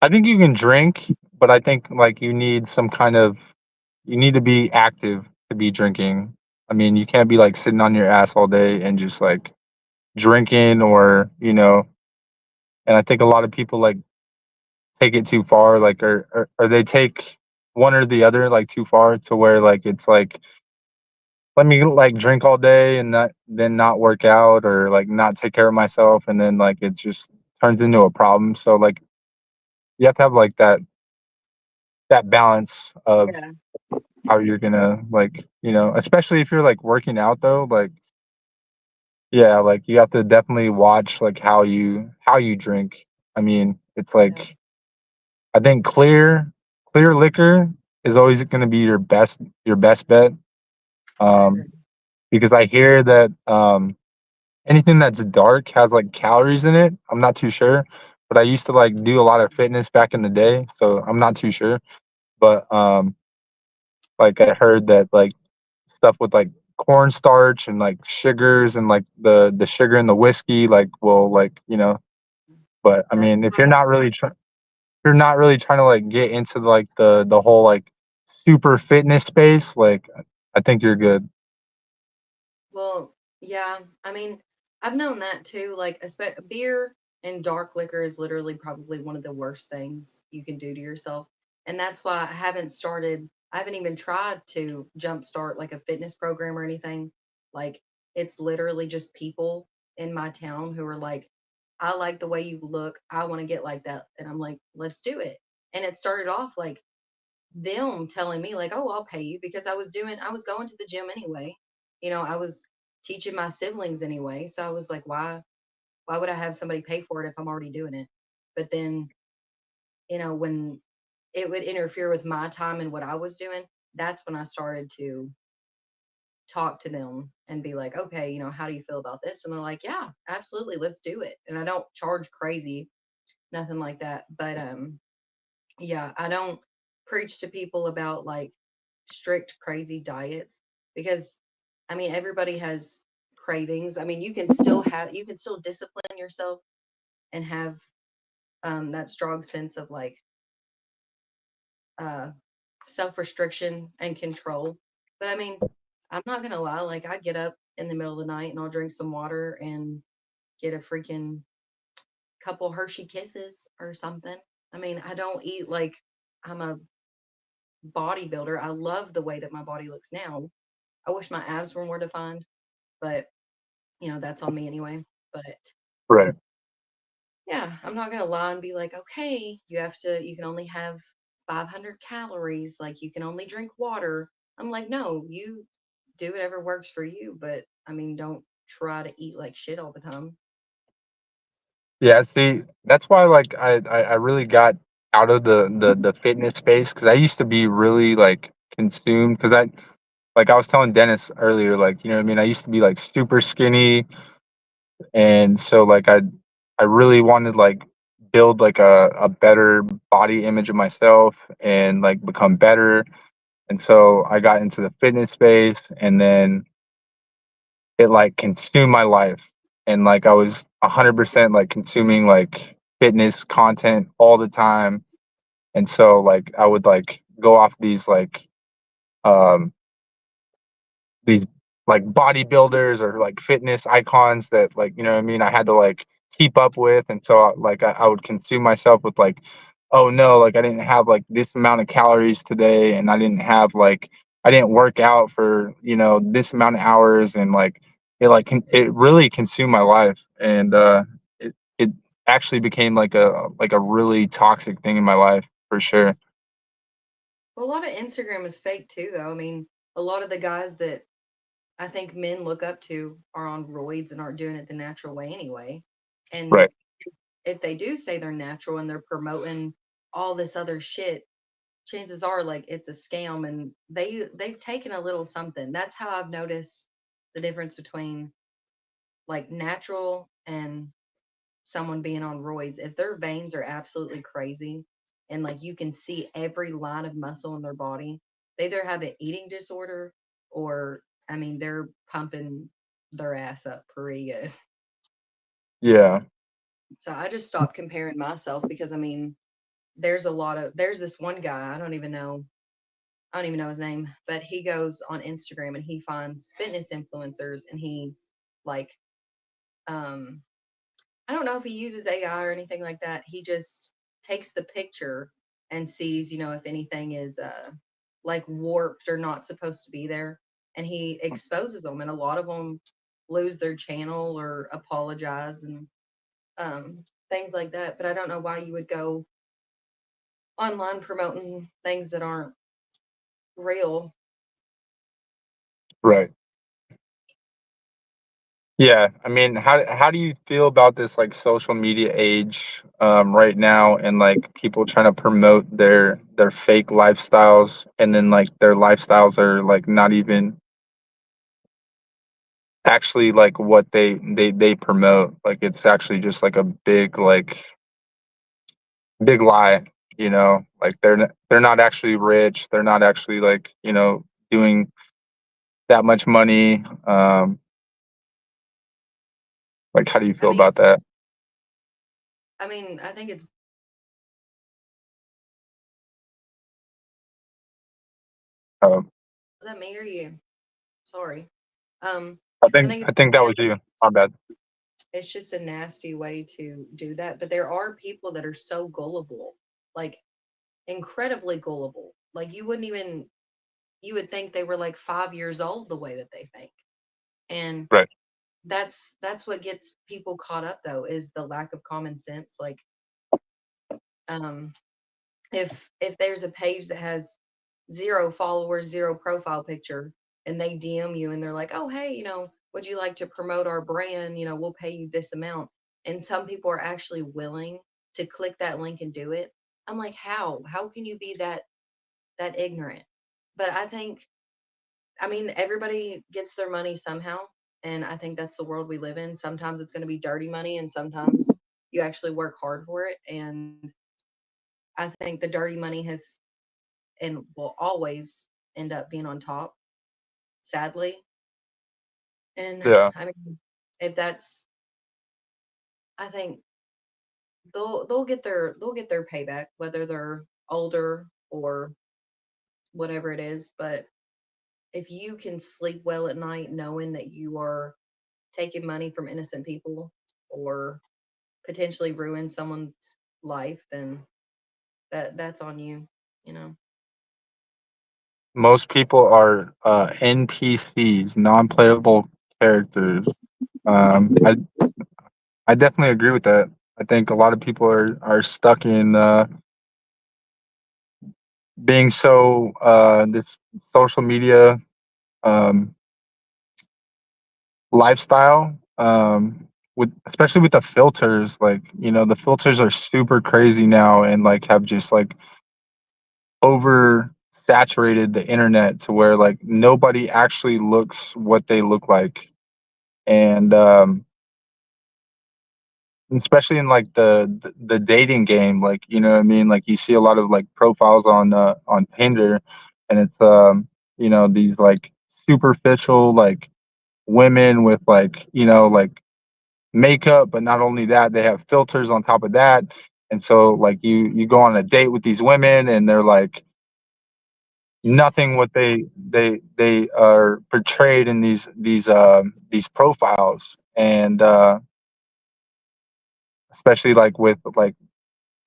Speaker 8: I think you can drink, but I think like you need some kind of you need to be active to be drinking. I mean, you can't be like sitting on your ass all day and just like drinking or, and I think a lot of people like take it too far, like or they take one or the other like too far to where like it's like let me like drink all day and not work out or like not take care of myself and then like it just turns into a problem. So like you have to have like that balance of
Speaker 11: Yeah.
Speaker 8: how you're gonna like, especially if you're like working out though, like yeah, like you have to definitely watch like how you drink. I mean, it's
Speaker 11: Yeah.
Speaker 8: like I think clear liquor is always gonna be your best bet.
Speaker 11: I
Speaker 8: Um,
Speaker 11: agree.
Speaker 8: because I hear that anything that's dark has like calories in it. I'm not too sure, but I used to like do a lot of fitness back in the day, so I'm not too sure. But like I heard that like stuff with like cornstarch and like sugars and like the sugar in the whiskey like will like but I
Speaker 11: That's
Speaker 8: mean if
Speaker 11: what I
Speaker 8: you're not really trying to like get into like the whole like super fitness space, like I think you're good.
Speaker 11: Well, yeah. I mean, I've known that too. Like, beer and dark liquor is literally probably one of the worst things you can do to yourself. And that's why I haven't even tried to jumpstart like a fitness program or anything. Like, it's literally just people in my town who are like, I like the way you look. I want to get like that. And I'm like, let's do it. And it started off like them telling me like, "Oh, I'll pay you," because I was going to the gym anyway. I was teaching my siblings anyway, so I was like, why would I have somebody pay for it if I'm already doing it? But then, when it would interfere with my time and what I was doing, that's when I started to talk to them and be like, "Okay, how do you feel about this?" And they're like, "Yeah, absolutely, let's do it." And I don't charge crazy, nothing like that. But yeah, I don't preach to people about like strict crazy diets because I mean everybody has cravings. I mean you can still discipline yourself and have that strong sense of like uh self-restriction and control. But I mean, I'm not gonna lie, like I get up in the middle of the night and I'll drink some water and get a freaking couple Hershey kisses or something. I mean, I don't eat like I'm a bodybuilder. I love the way that my body looks now. I wish my abs were more defined, but that's on me anyway. But
Speaker 8: Right.
Speaker 11: yeah, I'm not gonna lie and be like, okay, you can only have 500 calories, like you can only drink water. I'm like, no, you do whatever works for you, but I mean, don't try to eat like shit all the time.
Speaker 8: Yeah, see, that's why like I really got out of the fitness space because I used to be really like consumed because I was telling Dennis earlier, like, you know what I mean? I used to be like super skinny and so like I really wanted like build like a better body image of myself and like become better. And so I got into the fitness space and then it like consumed my life. And like I was 100% like consuming like fitness content all the time. And so like I would like go off um these like bodybuilders or like fitness icons that like you know what I mean I had to like keep up with and so like I would consume myself with like oh no like I didn't have like this amount of calories today and I didn't work out for this amount of hours and like it really consumed my life and it actually became like a really toxic thing in my life for sure.
Speaker 11: Well, a lot of Instagram is fake too, though. I mean, a lot of the guys that I think men look up to are on roids and aren't doing it the natural way anyway.
Speaker 8: Right.
Speaker 11: And if they do say they're natural and they're promoting all this other shit, chances are like it's a scam and they've taken a little something. That's how I've noticed the difference between like natural and someone being on roids. If their veins are absolutely crazy and like you can see every line of muscle in their body, they either have an eating disorder or I mean they're pumping their ass up pretty good.
Speaker 8: Yeah.
Speaker 11: So I just stopped comparing myself because I mean there's this one guy, I don't even know his name, but he goes on Instagram and he finds fitness influencers and he like um I don't know if he uses AI or anything like that. He just takes the picture and sees, if anything is like warped or not supposed to be there, and he exposes them, and a lot of them lose their channel or apologize and things like that. But I don't know why you would go online promoting things that aren't real.
Speaker 8: Right. Yeah, I mean, how do you feel about this like social media age right now, and like people trying to promote their fake lifestyles, and then like their lifestyles are like not even actually like what they promote. Like it's actually just like a big lie, Like they're not actually rich, they're not actually like, doing that much money. Like how do you
Speaker 11: I
Speaker 8: feel
Speaker 11: mean,
Speaker 8: about that?
Speaker 11: I think it's
Speaker 8: Um,
Speaker 11: is that me or you? Sorry. Um,
Speaker 8: I
Speaker 11: I
Speaker 8: think
Speaker 11: think
Speaker 8: I think that was you. My bad.
Speaker 11: it's just a nasty way to do that. But there are people that are so gullible, like incredibly gullible. Like you would think they were like 5 years old the way that they think. And
Speaker 8: Right.
Speaker 11: that's what gets people caught up though, is the lack of common sense. Like um if there's a page that has 0 followers, 0 profile picture, and they DM you and they're like, oh hey, would you like to promote our brand? We'll pay you this amount. And some people are actually willing to click that link and do it. I'm like, how can you be that ignorant? But everybody gets their money somehow, and I think that's the world we live in. Sometimes it's going to be dirty money, and sometimes you actually work hard for it. And I think the dirty money has and will always end up being on top, sadly. And
Speaker 8: Yeah.
Speaker 11: if that's, I think they'll get their payback, whether they're older or whatever it is. But if you can sleep well at night knowing that you are taking money from innocent people or potentially ruin someone's life, then that's on you, you know.
Speaker 8: Most people are NPCs, non-playable characters. I definitely agree with that. I think a lot of people are stuck in being so this social media um, lifestyle, with especially with the filters. Like the filters are super crazy now, and like have just like over saturated the internet to where like nobody actually looks what they look like. And especially in like the dating game, like what I mean, like you see a lot of like profiles on Tinder, and it's these like superficial like women with like like makeup, but not only that, they have filters on top of that. And so like you go on a date with these women, and they're like nothing what they are portrayed in these profiles. And especially like with like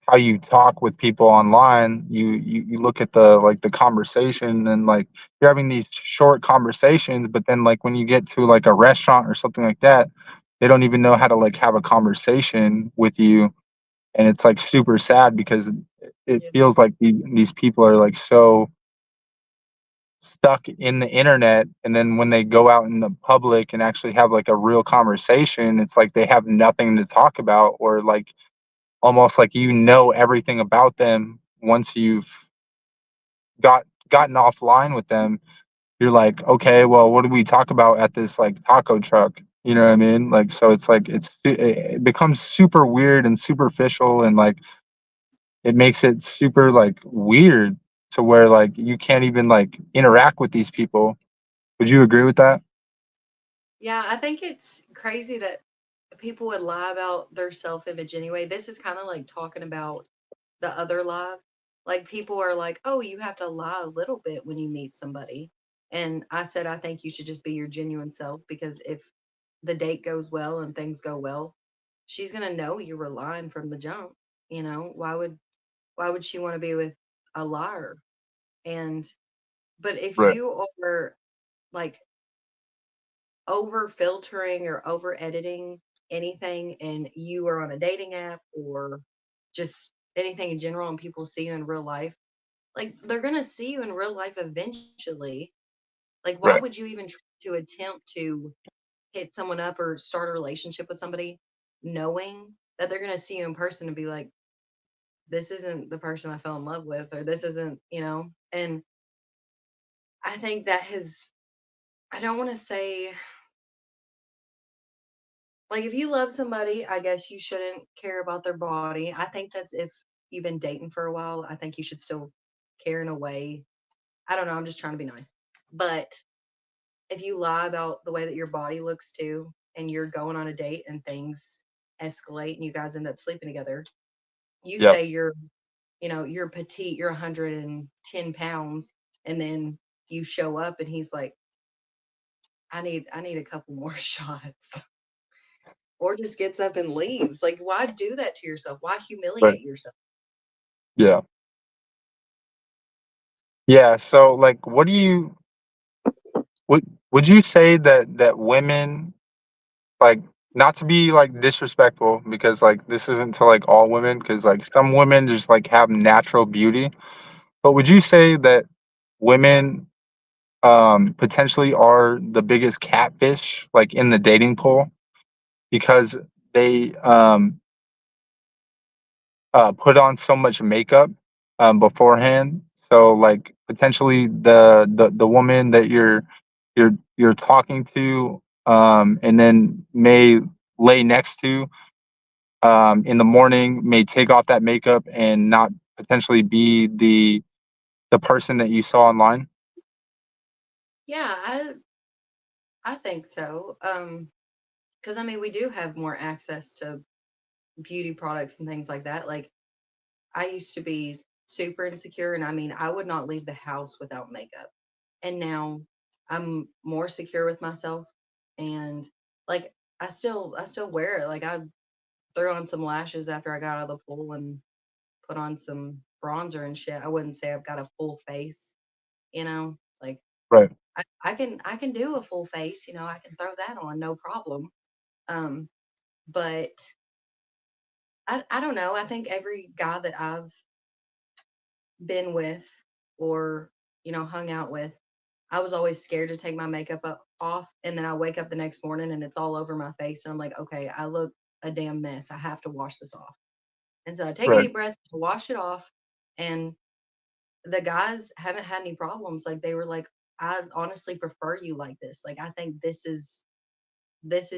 Speaker 8: how you talk with people online, you look at the like the conversation, and like you're having these short conversations, but then like when you get to like a restaurant or something like that, they don't even know how to like have a conversation with you. And it's like super sad because it
Speaker 11: Yeah.
Speaker 8: feels like these people are like so stuck in the internet, and then when they go out in the public and actually have like a real conversation, it's like they have nothing to talk about, or like almost like everything about them. Once you've gotten offline with them, you're like, okay, well, what do we talk about at this like taco truck? You know what I mean? Like, so it's like it becomes super weird and superficial, and like it makes it super like weird to where like you can't even like interact with these people. Would you agree with that?
Speaker 11: Yeah, I think it's crazy that people would lie about their self image anyway. This is kind of like talking about the other lie. Like people are like, oh, you have to lie a little bit when you meet somebody. And I said, I think you should just be your genuine self, because if the date goes well and things go well, she's gonna know you were lying from the jump. You know, why would she want to be with a liar? And but if
Speaker 8: Right.
Speaker 11: you are like over filtering or over editing anything, and you are on a dating app or just anything in general, and people see you in real life, like they're gonna see you in real life eventually. Like, why
Speaker 8: Right.
Speaker 11: would you even try to attempt to hit someone up or start a relationship with somebody knowing that they're gonna see you in person and be like, this isn't the person I fell in love with, or this isn't, and I think that has, I don't want to say, like, if you love somebody, I guess you shouldn't care about their body. I think that's if you've been dating for a while, I think you should still care in a way. I don't know, I'm just trying to be nice. But if you lie about the way that your body looks too, and you're going on a date and things escalate and you guys end up sleeping together, you
Speaker 8: Yep.
Speaker 11: say you're petite, you're 110 pounds, and then you show up and he's like, I need a couple more shots. Or just gets up and leaves. Like, why do that to yourself? Why
Speaker 8: Right.
Speaker 11: humiliate yourself?
Speaker 8: Yeah. Yeah. So like, what do you would you say that women, like, not to be like disrespectful, because like this isn't to like all women, because like some women just like have natural beauty, but would you say that women potentially are the biggest catfish like in the dating pool, because they put on so much makeup beforehand? So like potentially the woman that you're talking to, and then may lay next to, in the morning, may take off that makeup and not potentially be the person that you saw online.
Speaker 11: Yeah, I think so. Because I mean, we do have more access to beauty products and things like that. Like, I used to be super insecure, and I mean, I would not leave the house without makeup. And now I'm more secure with myself, and like I still wear it. Like, I threw on some lashes after I got out of the pool and put on some bronzer and shit. I wouldn't say I've got a full face, like
Speaker 8: Right.
Speaker 11: I can do a full face, I can throw that on, no problem. Um, but I don't know. I think every guy that I've been with or, hung out with, I was always scared to take my makeup off. And then I wake up the next morning and it's all over my face. And I'm like, okay, I look a damn mess. I have to wash this off. And so I take a
Speaker 8: Right.
Speaker 11: deep breath, wash it off. And the guys haven't had any problems. Like, they were like, I honestly prefer you like this. Like, I think this is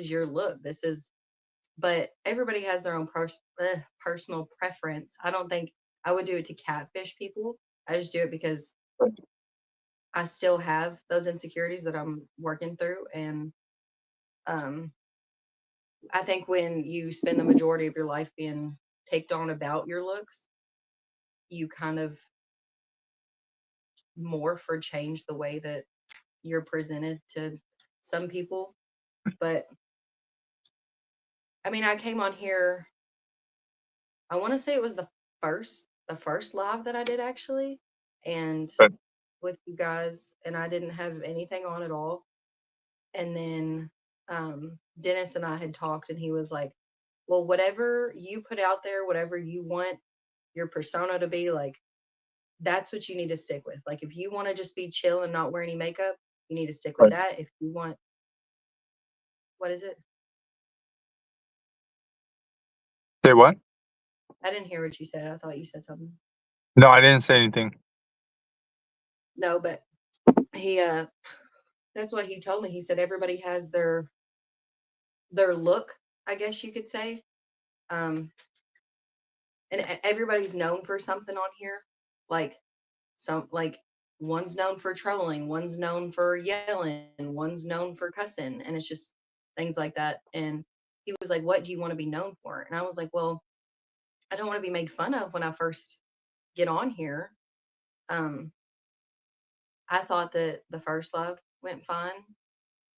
Speaker 11: your look. But everybody has their own personal preference. I don't think I would do it to catfish people. I just do it because I still have those insecurities that I'm working through. And um, I think when you spend the majority of your life being picked on about your looks, you kind of morph or change the way that you're presented to some people. But I mean, I came on here, I want to say it was the first live that I did, actually, and
Speaker 8: Right.
Speaker 11: with you guys, and I didn't have anything on at all. And then Dennis and I had talked, and he was like, well, whatever you put out there, whatever you want your persona to be, like, that's what you need to stick with. Like, if you want to just be chill and not wear any makeup, you need to stick with
Speaker 8: Right.
Speaker 11: that. If you want, what is it?
Speaker 8: Say what?
Speaker 11: I didn't hear what you said. I thought you said something.
Speaker 8: No, I didn't say anything.
Speaker 11: No, but he that's what he told me. He said everybody has their look, I guess you could say. Um and everybody's known for something on here. Like, like, one's known for trolling, one's known for yelling, one's known for cussing, and it's just things like that. And he was like, what do you want to be known for? And I was like, well, I don't want to be made fun of when I first get on here. I thought that the first live went fine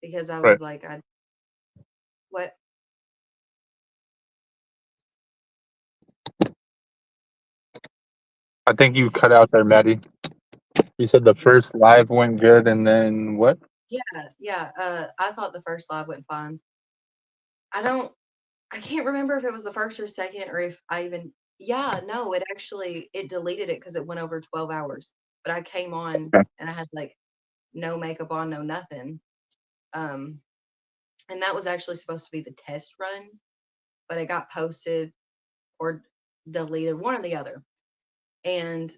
Speaker 11: because I
Speaker 8: Right.
Speaker 11: was like, what?
Speaker 8: I think you cut out there, Maddie. You said the first live went good, and then what?
Speaker 11: Yeah. I thought the first live went fine. I can't remember if it was the first or second or if I even, yeah, no, it deleted it because it went over 12 hours. But I came on
Speaker 8: Okay.
Speaker 11: and I had like no makeup on, no nothing. And that was actually supposed to be the test run, but it got posted or deleted, one or the other. And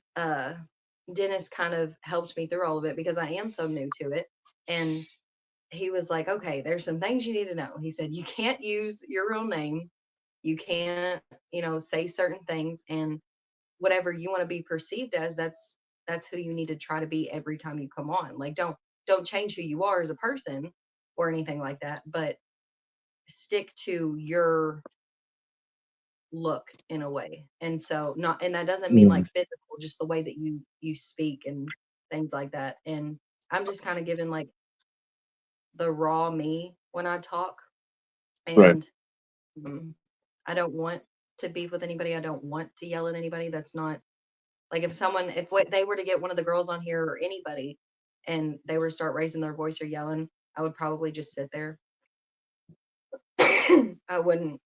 Speaker 11: Dennis kind of helped me through all of it because I am so new to it. And he was like, okay, there's some things you need to know. He said, you can't use your real name. You can't, say certain things, and whatever you want to be perceived as, that's who you need to try to be every time you come on. Like, don't change who you are as a person or anything like that, but stick to your look in a way. And so and that doesn't mean like physical, just the way that you speak and things like that. And I'm just kind of giving like the raw me when I talk.
Speaker 8: Right.
Speaker 11: And I don't want to beef with anybody. I don't want to yell at anybody. That's not like if they were to get one of the girls on here or anybody and they were to start raising their voice or yelling, I would probably just sit there. I wouldn't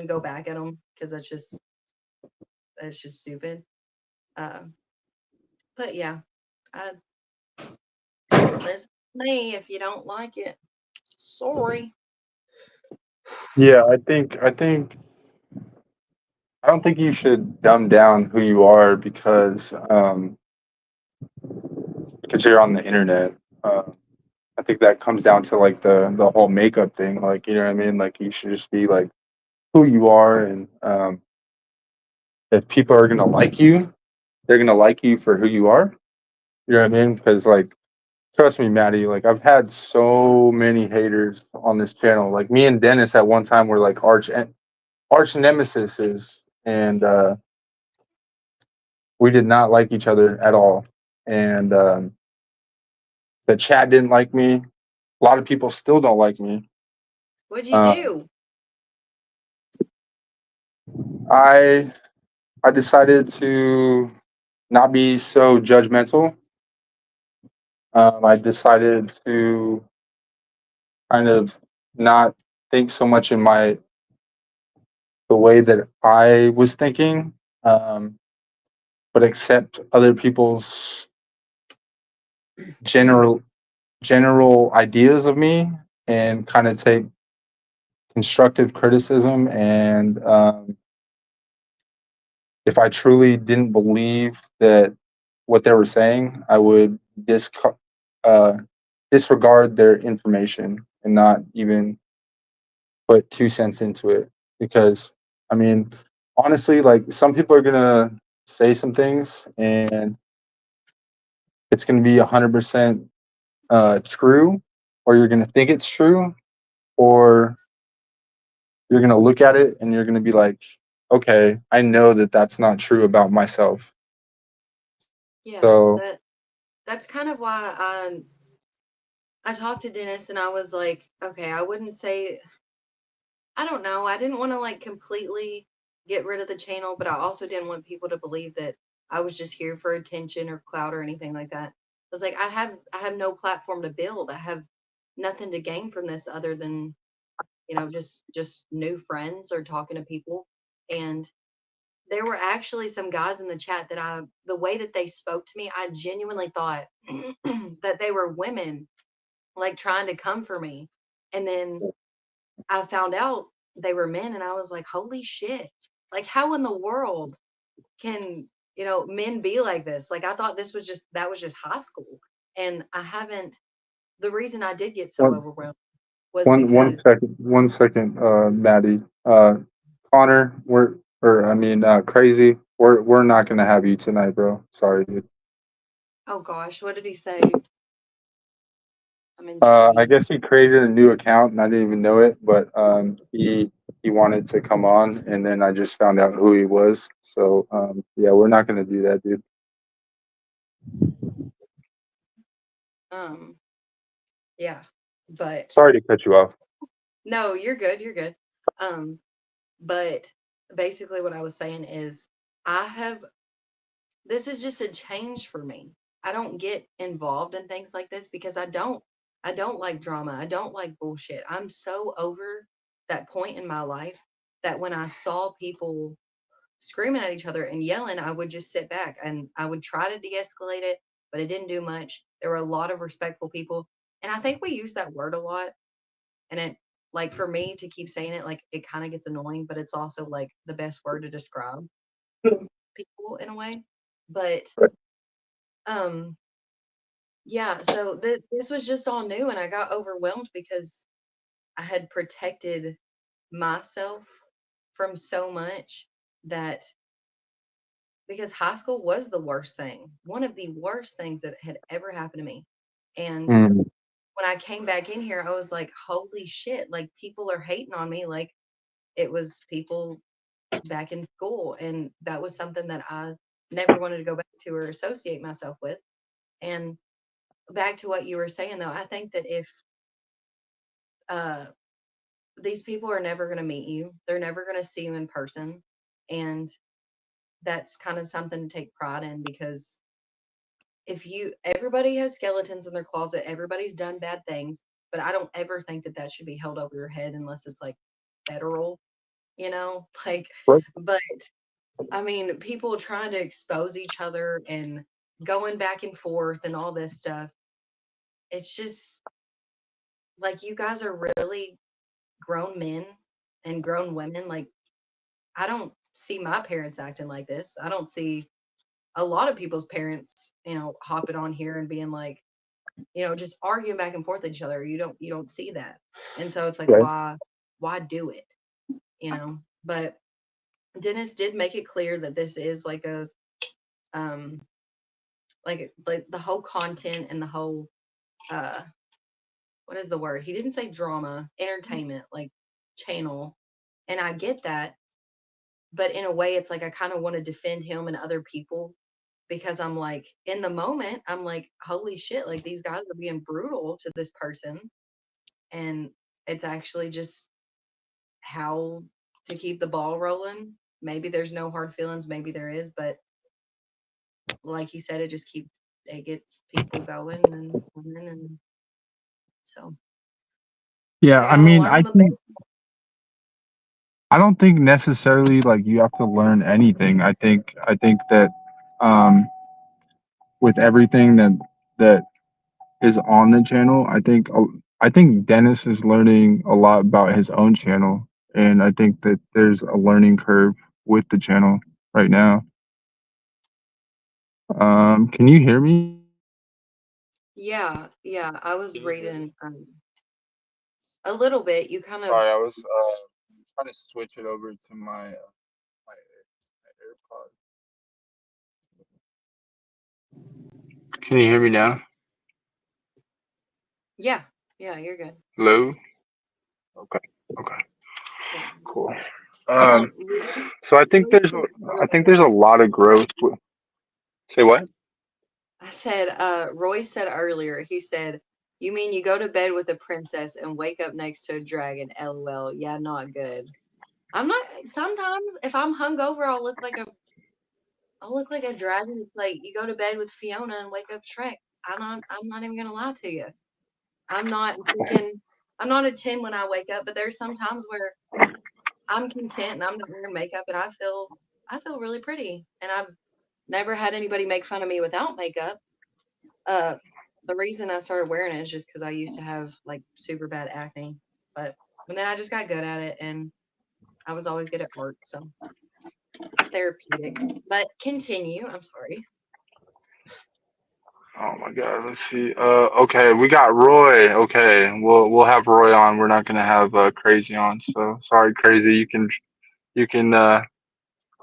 Speaker 11: go back at them because that's just stupid. But yeah, listen to me if you don't like it. Sorry.
Speaker 8: Yeah, I don't think you should dumb down who you are because you're on the internet. I think that comes down to like the whole makeup thing. Like, you know what I mean? Like, you should just be like who you are, and if people are gonna like you, they're gonna like you for who you are. You know what I mean? Because like, trust me, Maddie. Like, I've had so many haters on this channel. Like, me and Dennis at one time were like arch nemesis, and we did not like each other at all. And the chat didn't like me. A lot of people still don't like me.
Speaker 11: What'd you do?
Speaker 8: I decided to not be so judgmental. I decided to kind of not think so much in the way that I was thinking, but accept other people's general ideas of me and kind of take constructive criticism. And if I truly didn't believe that what they were saying, I would disregard their information and not even put 2 cents into it. Because, I mean, honestly, like, some people are gonna say some things and it's gonna be 100% true, or you're gonna think it's true, or you're gonna look at it and you're gonna be like, okay, I know that that's not true about myself.
Speaker 11: Yeah,
Speaker 8: So
Speaker 11: that's kind of why I talked to Dennis and I was like, okay, I wouldn't say, I don't know. I didn't want to like completely get rid of the channel, but I also didn't want people to believe that I was just here for attention or clout or anything like that. I was like, I have no platform to build. I have nothing to gain from this other than, just new friends or talking to people. And there were actually some guys in the chat that the way that they spoke to me, I genuinely thought that they were women like trying to come for me. And then I found out they were men and I was like, holy shit. Like, how in the world can, men be like this? Like, I thought that was just high school. And the reason I did get so
Speaker 8: one
Speaker 11: overwhelmed was
Speaker 8: one
Speaker 11: because,
Speaker 8: 1 second, Maddie. Connor, Crazy. We're not gonna have you tonight, bro. Sorry, dude.
Speaker 11: oh gosh, what did he say? I'm
Speaker 8: I
Speaker 11: intrigued.
Speaker 8: guess he created a new account and I didn't even know it, but he he wanted to come on, and then I just found out who he was. So yeah, we're not gonna do that, dude.
Speaker 11: Yeah, but
Speaker 8: Sorry to cut you off.
Speaker 11: no, you're good. You're good. But basically, what I was saying is, this is just a change for me. I don't get involved in things like this because I don't like drama. I don't like bullshit. I'm so over that point in my life that when I saw people screaming at each other and yelling, I would just sit back and I would try to de-escalate it, but it didn't do much. There were a lot of respectful people, and I think we use that word a lot, and it, like, for me to keep saying it, like, it kind of gets annoying, but it's also like the best word to describe people in a way. But um yeah, so this was just all new and I got overwhelmed because I had protected myself from so much that because high school was the worst thing, one of the worst things that had ever happened to me. And when I came back in here, I was like, holy shit, like people are hating on me like it was people back in school. And that was something that I never wanted to go back to or associate myself with. And back to what you were saying though, I think that if uh these people are never going to meet you, they're never going to see you in person, and that's kind of something to take pride in because if you everybody has skeletons in their closet, everybody's done bad things, but I don't ever think that that should be held over your head unless it's like federal, like,
Speaker 8: Right.
Speaker 11: but I mean, people trying to expose each other and going back and forth and all this stuff, it's just like you guys are really grown men and grown women. Like, I don't see my parents acting like this. I don't see a lot of people's parents, hopping on here and being like, just arguing back and forth with each other. You don't see that. And so it's like,
Speaker 8: Right.
Speaker 11: why do it? But Dennis did make it clear that this is like a like the whole content and the whole uh what is the word? He didn't say drama, entertainment, like channel. And I get that, but in a way it's like I kind of want to defend him and other people because I'm like in the moment I'm like holy shit, like these guys are being brutal to this person, and it's actually just how to keep the ball rolling. Maybe there's no hard feelings, maybe there is, but like you said, it gets people going and so
Speaker 8: Yeah,
Speaker 11: I
Speaker 8: I
Speaker 11: gotta
Speaker 8: mean,
Speaker 11: learn the basics.
Speaker 8: I don't think necessarily like you have to learn anything. I think that with everything that is on the channel, I think Dennis is learning a lot about his own channel, and I think that there's a learning curve with the channel right now. Can you hear me?
Speaker 11: Yeah, I was reading a little bit. You kind of
Speaker 8: Sorry, I was trying to switch it over to my AirPod. Can you hear me now?
Speaker 11: yeah, you're good.
Speaker 8: Hello? Okay.
Speaker 11: Yeah.
Speaker 8: Cool.
Speaker 11: Rudy,
Speaker 8: So I think
Speaker 11: Rudy
Speaker 8: there's
Speaker 11: said
Speaker 8: I think there's a
Speaker 11: earlier,
Speaker 8: lot of growth. Say what?
Speaker 11: I said, Roy said earlier, he said, you mean you go to bed with a princess and wake up next to a dragon? LOL. Yeah, not good. I'm not, sometimes if I'm hungover, I'll look like a dragon. It's like you go to bed with Fiona and wake up Shrek. I'm not even gonna lie to you. I'm not I'm not a 10 when I wake up, but there's some times where I'm content and I'm not wearing makeup and I feel really pretty. And I've never had anybody make fun of me without makeup. Uh, the reason I started wearing it is just because I used to have like super bad acne, but and then I just got good at it and I was always good at art, so it's therapeutic. But continue. I'm sorry.
Speaker 8: Oh my God, let's see. Okay, we got Roy. Okay, we'll have Roy on. We're not gonna have Crazy on. So sorry, Crazy. You can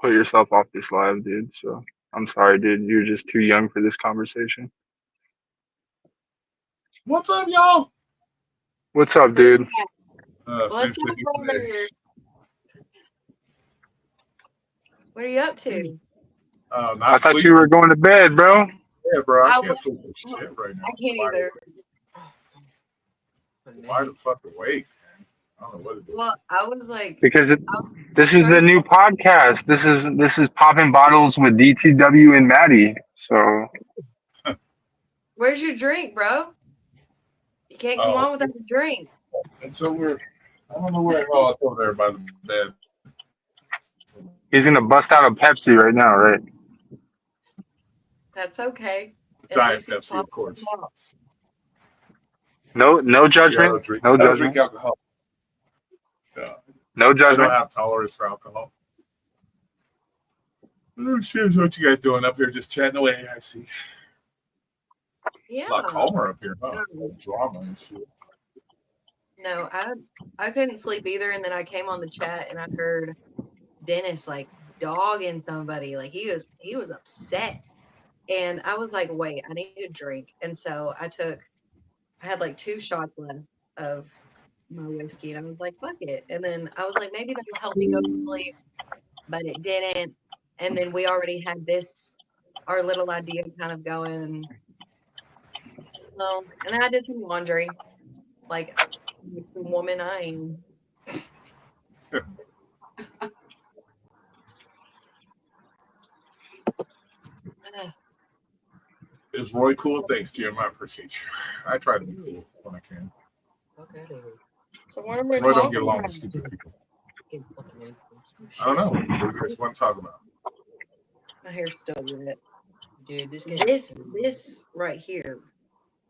Speaker 8: put yourself off this live, dude. So I'm sorry, dude. You're just too young for this conversation.
Speaker 6: What's up, y'all?
Speaker 8: What's up,
Speaker 11: Who's
Speaker 8: dude?
Speaker 11: that?
Speaker 6: Same
Speaker 11: What's
Speaker 6: shit
Speaker 11: up,
Speaker 6: today.
Speaker 11: brother? What are you up to?
Speaker 8: I
Speaker 6: Not
Speaker 8: thought
Speaker 6: sleep.
Speaker 8: you were going to bed, bro.
Speaker 6: Yeah, bro. I
Speaker 11: I
Speaker 6: can't
Speaker 11: was-
Speaker 6: sleep for shit right now.
Speaker 11: I can't either.
Speaker 6: Why the fuck awake, man? I don't know what it is.
Speaker 11: Well, I was like,
Speaker 8: Because this is the new podcast. This is Popping Bottles with DTW and Maddie. So
Speaker 11: where's your drink, bro? You can't come
Speaker 6: Oh.
Speaker 11: on without a drink.
Speaker 6: It's over. I don't know where. Oh, it's over there by the bed.
Speaker 8: he's gonna bust out a Pepsi right now, right?
Speaker 11: That's okay. At
Speaker 6: Diet
Speaker 11: least it's
Speaker 6: Pepsi, of course.
Speaker 11: popping out.
Speaker 8: No
Speaker 6: Yeah, I
Speaker 8: judgment.
Speaker 6: don't drink,
Speaker 8: No
Speaker 6: I don't
Speaker 8: judgment.
Speaker 6: drink alcohol. Yeah.
Speaker 8: No
Speaker 6: I
Speaker 8: judgment.
Speaker 6: don't have tolerance for alcohol. Oh shit! So what you guys doing up here? Just chatting away. I see.
Speaker 11: Yeah.
Speaker 6: It's a lot calmer up here, huh? No drama and shit.
Speaker 11: No, I couldn't sleep either, and then I came on the chat and I heard Dennis like dogging somebody, like he was upset, and I was like, wait, I need a drink, and so I had like 2 shots left of my whiskey, and I was like, fuck it, and then I was like, maybe that'll help me go to sleep, but it didn't, and then we already had our little idea kind of going, and so, and then I did some laundry, like the woman I am.
Speaker 6: Is Roy cool? Thanks, Jim. I appreciate you. I try to be cool when I can.
Speaker 12: Okay,
Speaker 11: So what am I
Speaker 6: Roy don't
Speaker 11: talking
Speaker 6: get along
Speaker 11: about?
Speaker 6: with stupid people.
Speaker 12: fucking fucking
Speaker 6: I don't know. What do you guys want to talk about?
Speaker 11: My hair's still wet.
Speaker 12: Dude, this guy.
Speaker 11: This right here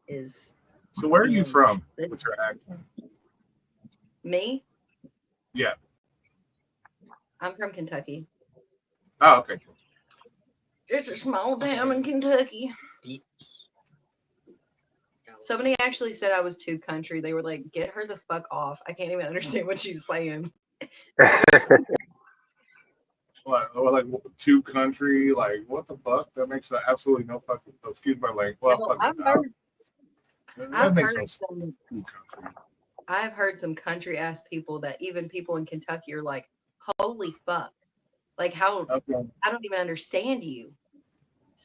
Speaker 11: is
Speaker 6: So where are you from? What's your accent?
Speaker 11: me.
Speaker 6: Yeah.
Speaker 11: I'm from Kentucky.
Speaker 6: Oh, okay.
Speaker 11: It's a small town in Kentucky. Somebody actually said I was too country. They were like, "Get her the fuck off." I can't even understand what she's saying.
Speaker 6: What? Or like two country? Like what the fuck? That makes absolutely no fucking. Excuse my language. Well,
Speaker 11: No,
Speaker 6: fuck
Speaker 11: I've
Speaker 6: it.
Speaker 11: heard,
Speaker 6: That
Speaker 11: I've
Speaker 6: makes no
Speaker 11: heard
Speaker 6: sense.
Speaker 11: some.
Speaker 6: Two country.
Speaker 11: I've heard some country ass people that even people in Kentucky are like, "Holy fuck!" Like how
Speaker 6: Okay.
Speaker 11: I don't even understand you.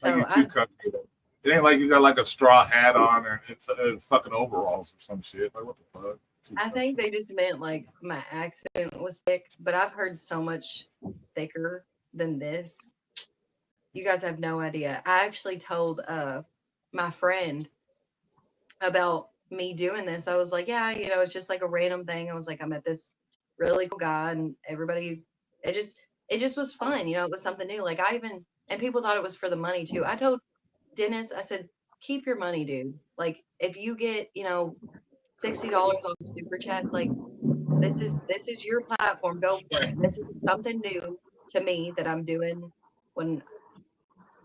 Speaker 6: Like
Speaker 11: So
Speaker 6: you're too country. Though. It ain't like you got like a straw hat on or it's fucking overalls or some shit. Like what the fuck?
Speaker 11: I think they just meant like my accent was thick, but I've heard so much thicker than this. You guys have no idea. I actually told my friend about me doing this. I was like, yeah, it's just like a random thing. I was like, I met this really cool guy and everybody it just was fun, it was something new. Like and people thought it was for the money too. I told Dennis, I said, keep your money, dude. Like if you get, $60 off super chats, like this is your platform, go for it. This is something new to me that I'm doing when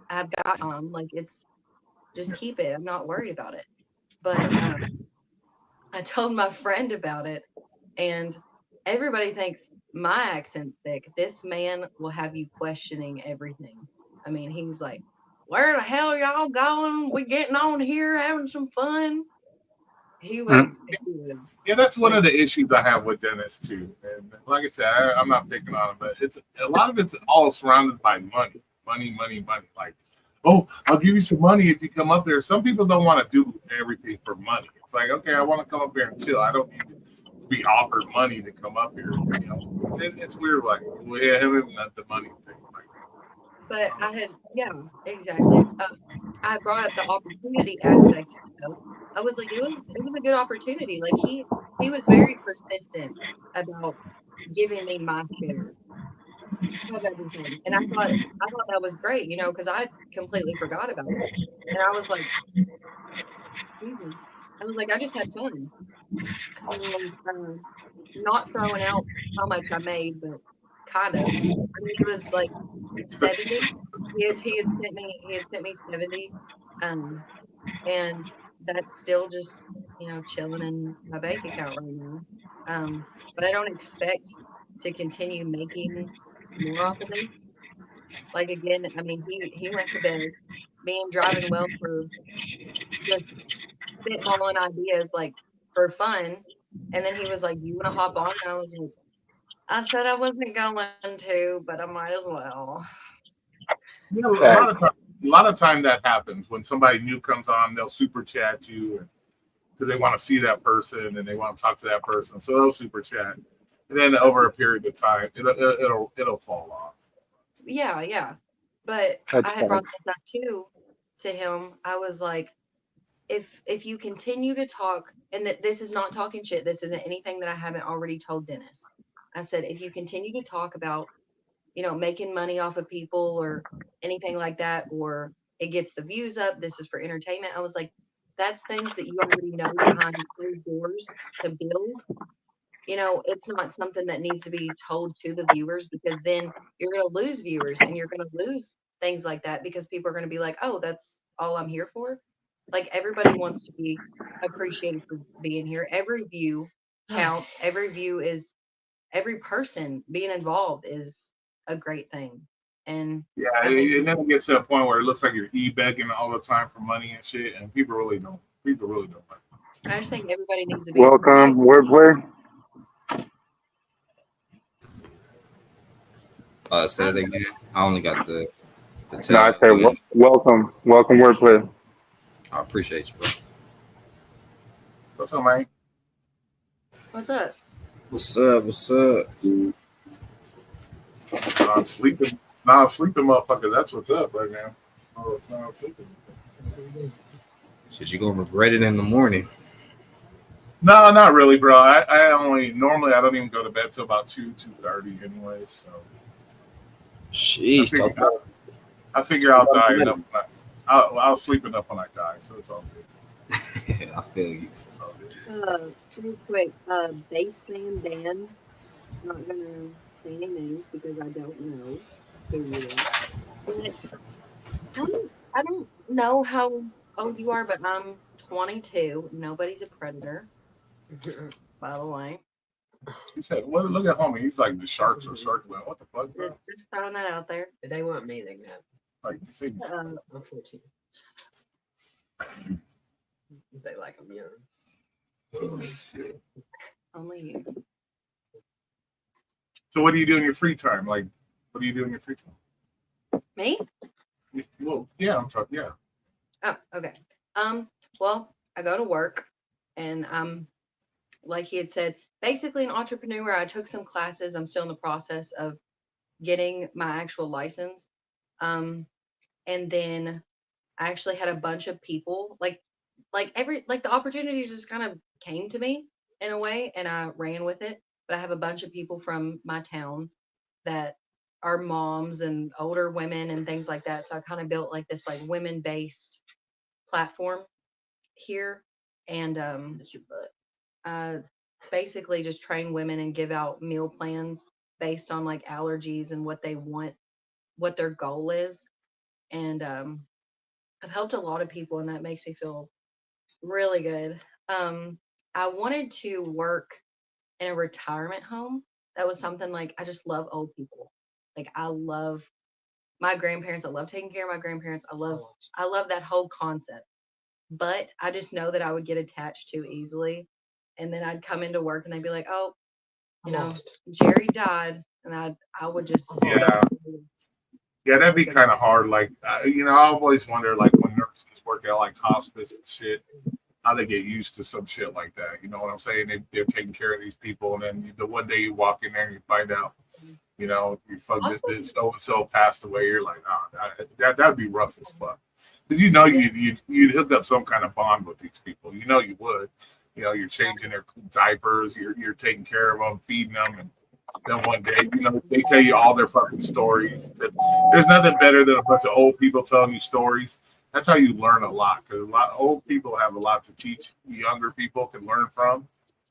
Speaker 11: I've got like it's just keep it. I'm not worried about it. But I told my friend about it and everybody thinks my accent's thick. This man will have you questioning everything. I mean, he's like, where the hell y'all going? We getting on here having some fun. He was.
Speaker 6: Yeah, that's one of the issues I have with Dennis too. And like I said, I'm not picking on him, but it's a lot of it's all surrounded by money. Like, oh, I'll give you some money if you come up there. Some people don't want to do everything for money. It's like, okay, I want to come up here and chill. I don't need to be offered money to come up here. It's weird. Like, him not the money thing.
Speaker 11: But yeah, exactly. I brought up the opportunity aspect. I was like, it was a good opportunity. Like he was very persistent about giving me my share of everything, and I thought that was great, because I completely forgot about it, and I was like, I just had fun, and not throwing out how much I made, but kind of. I mean, it was like 70. He had sent me 70, and that's still just chilling in my bank account right now. But I don't expect to continue making more off of it. Like again, I mean, he went to bed, me and driving well for just spitballing ideas like for fun, and then he was like, "You want to hop on?" And I was like, I said I wasn't going to, but I might as well.
Speaker 6: You know, a lot of time that happens when somebody new comes on. They'll super chat you because they want to see that person and they want to talk to that person. So they'll super chat, and then over a period of time, it'll fall off.
Speaker 11: Yeah, yeah. But
Speaker 8: That's
Speaker 11: I had brought
Speaker 8: fine.
Speaker 11: this up too to him. I was like, if you continue to talk, and that this is not talking shit, this isn't anything that I haven't already told Dennis. I said, if you continue to talk about, making money off of people or anything like that, or it gets the views up, this is for entertainment. I was like, that's things that you already know behind closed doors to build. It's not something that needs to be told to the viewers because then you're going to lose viewers and you're going to lose things like that because people are going to be like, oh, that's all I'm here for. Like everybody wants to be appreciated for being here. Every view counts. Every person being involved is a great thing. And
Speaker 6: Yeah,
Speaker 11: I think
Speaker 6: it never gets to a point where it looks like you're e-begging all the time for money and shit, and people really don't. People really don't like it.
Speaker 11: I just think everybody needs to be
Speaker 8: Welcome, wordplay.
Speaker 5: Say that again. I only got the
Speaker 8: No, I
Speaker 5: tab.
Speaker 8: said welcome, wordplay.
Speaker 5: I appreciate you, bro.
Speaker 6: What's up, man?
Speaker 11: What's up?
Speaker 5: What's up? What's up?
Speaker 6: Sleeping, motherfucker. That's what's up right now. Oh, it's not sleeping.
Speaker 5: Shit, you gonna regret it in the morning.
Speaker 6: No, not really, bro. I normally I don't even go to bed till about 2:30 anyways. So
Speaker 5: Jeez,
Speaker 6: I figure I'll die enough. I'll sleep enough when I die, so it's all good.
Speaker 5: I feel you.
Speaker 11: Real quick, Baseman Dan. Not gonna say any names because I don't know who you are. But I don't know how old you are, but I'm 22. Nobody's a predator, by the way.
Speaker 6: He said, "What? Look at homie. He's like the sharks are circling. What the fuck, bro?
Speaker 11: Just throwing that out there.
Speaker 12: If they want me, they can have.
Speaker 6: Like, you say,
Speaker 12: I'm 14. They like I'm young.
Speaker 11: Only you.
Speaker 6: So what do you do in your free time? Like, what do you do in your free time?
Speaker 11: Me?
Speaker 6: Well, yeah, I'm talking. Yeah.
Speaker 11: Oh, okay. Well, I go to work and I'm, like he had said, basically an entrepreneur. I took some classes. I'm still in the process of getting my actual license. And then I actually had a bunch of people like the opportunities just kind of came to me in a way and I ran with it. But I have a bunch of people from my town that are moms and older women and things like that. So I kind of built like this like women based platform here. And I basically just train women and give out meal plans based on like allergies and what they want, what their goal is. And I've helped a lot of people and that makes me feel really good. I wanted to work in a retirement home. That was something like I just love old people. Like I love my grandparents. I love taking care of my grandparents. I love that whole concept. But I just know that I would get attached too easily. And then I'd come into work and they'd be like, "Oh, Jerry died." And I would just
Speaker 6: Yeah. Yeah, that'd be kind of hard. Like, I always wonder, like, when nurses work at like hospice and shit, how they get used to some shit like that. You know what I'm saying? They're taking care of these people, and then the one day you walk in there and you find out, you fuck this so and so passed away. You're like, oh, that'd be rough as fuck. Because you'd hook up some kind of bond with these people. You would. You're changing their diapers, you're taking care of them, feeding them, and then one day, they tell you all their fucking stories. There's nothing better than a bunch of old people telling you stories. That's how you learn a lot, because old people have a lot to teach younger people can learn from.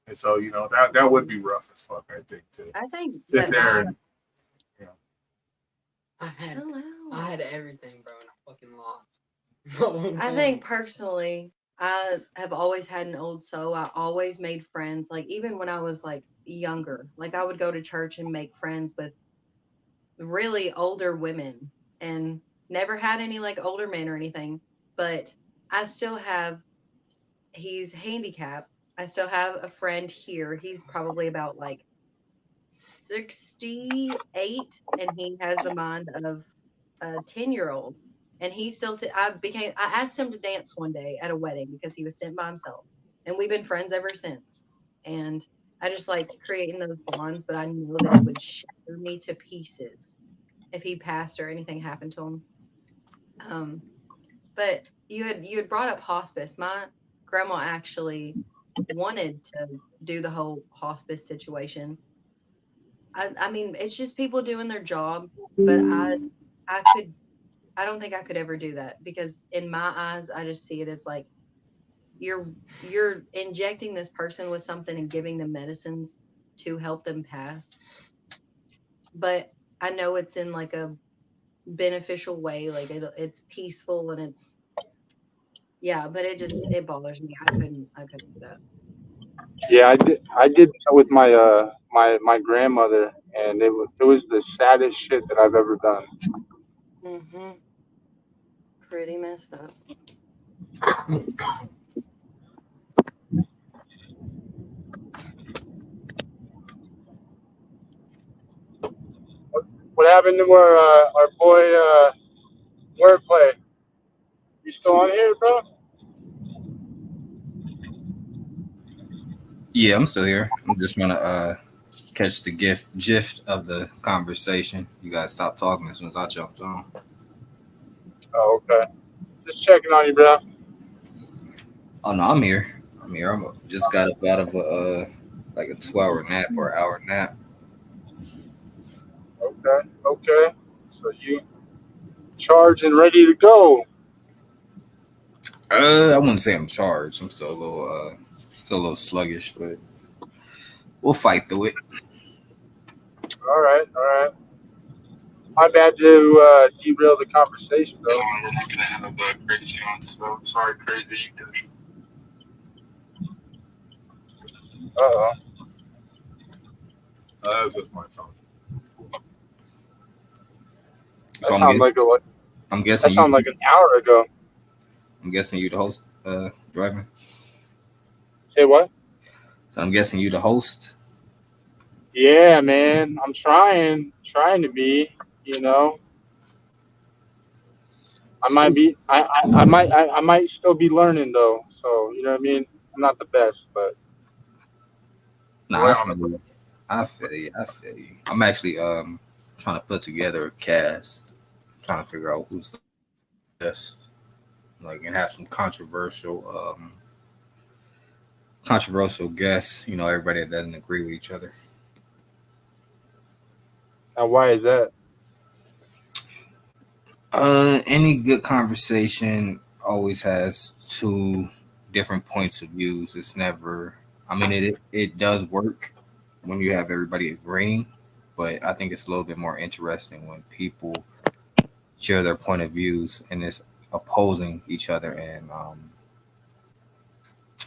Speaker 6: And so, that would be rough as fuck, I think, to sit there and,
Speaker 12: I had everything, bro, and I fucking lost.
Speaker 11: I think personally, I have always had an old soul. I always made friends. Like even when I was like younger, like I would go to church and make friends with really older women and never had any like older men or anything. But I still have, he's handicapped. I still have a friend here. He's probably about like 68, and he has the mind of a 10-year-old. And he still I asked him to dance one day at a wedding because he was sitting by himself. And we've been friends ever since. And I just like creating those bonds, but I know that it would shatter me to pieces if he passed or anything happened to him. But you had brought up hospice. My grandma actually wanted to do the whole hospice situation. I mean, it's just people doing their job, but I don't think I could ever do that because in my eyes, I just see it as like you're injecting this person with something and giving them medicines to help them pass. But I know it's in like a beneficial way, like it's peaceful and it's but it bothers me. I couldn't do that.
Speaker 8: Yeah, I did that with my my grandmother, and it was the saddest shit that I've ever done.
Speaker 11: Pretty messed up.
Speaker 8: What happened to our boy Wordplay? You still on here, bro?
Speaker 5: Yeah, I'm still here. I'm just gonna catch the gist of the conversation. You guys stopped talking as soon as I jumped on.
Speaker 8: Oh, okay. Just checking on you, bro.
Speaker 5: Oh no, I'm here. I just got up out of like a 2-hour nap or hour nap.
Speaker 8: Okay. So you charged and ready to go.
Speaker 5: I wouldn't say I'm charged. I'm still a little sluggish, but we'll fight through it.
Speaker 8: All right. My bad to derail the conversation, though.
Speaker 13: We're not gonna have Crazy on, so sorry, Crazy.
Speaker 8: Uh-oh.
Speaker 6: That was just my phone.
Speaker 5: So I'm guessing
Speaker 8: that sounded like an hour ago.
Speaker 5: I'm guessing you the host, driving.
Speaker 8: Say what?
Speaker 5: So I'm guessing you the host.
Speaker 8: Yeah, man. I'm trying to be. You know, I might be. I might still be learning though. So you know what I mean. I'm not the best, but.
Speaker 5: Nah, I feel you. I'm actually trying to put together a cast, trying to figure out who's the best, like, and have some controversial guests. You know, everybody that doesn't agree with each other.
Speaker 8: Now, why is that?
Speaker 5: Any good conversation always has two different points of views. It's never. I mean, it does work when you have everybody agreeing, but I think it's a little bit more interesting when people share their point of views and it's opposing each other. And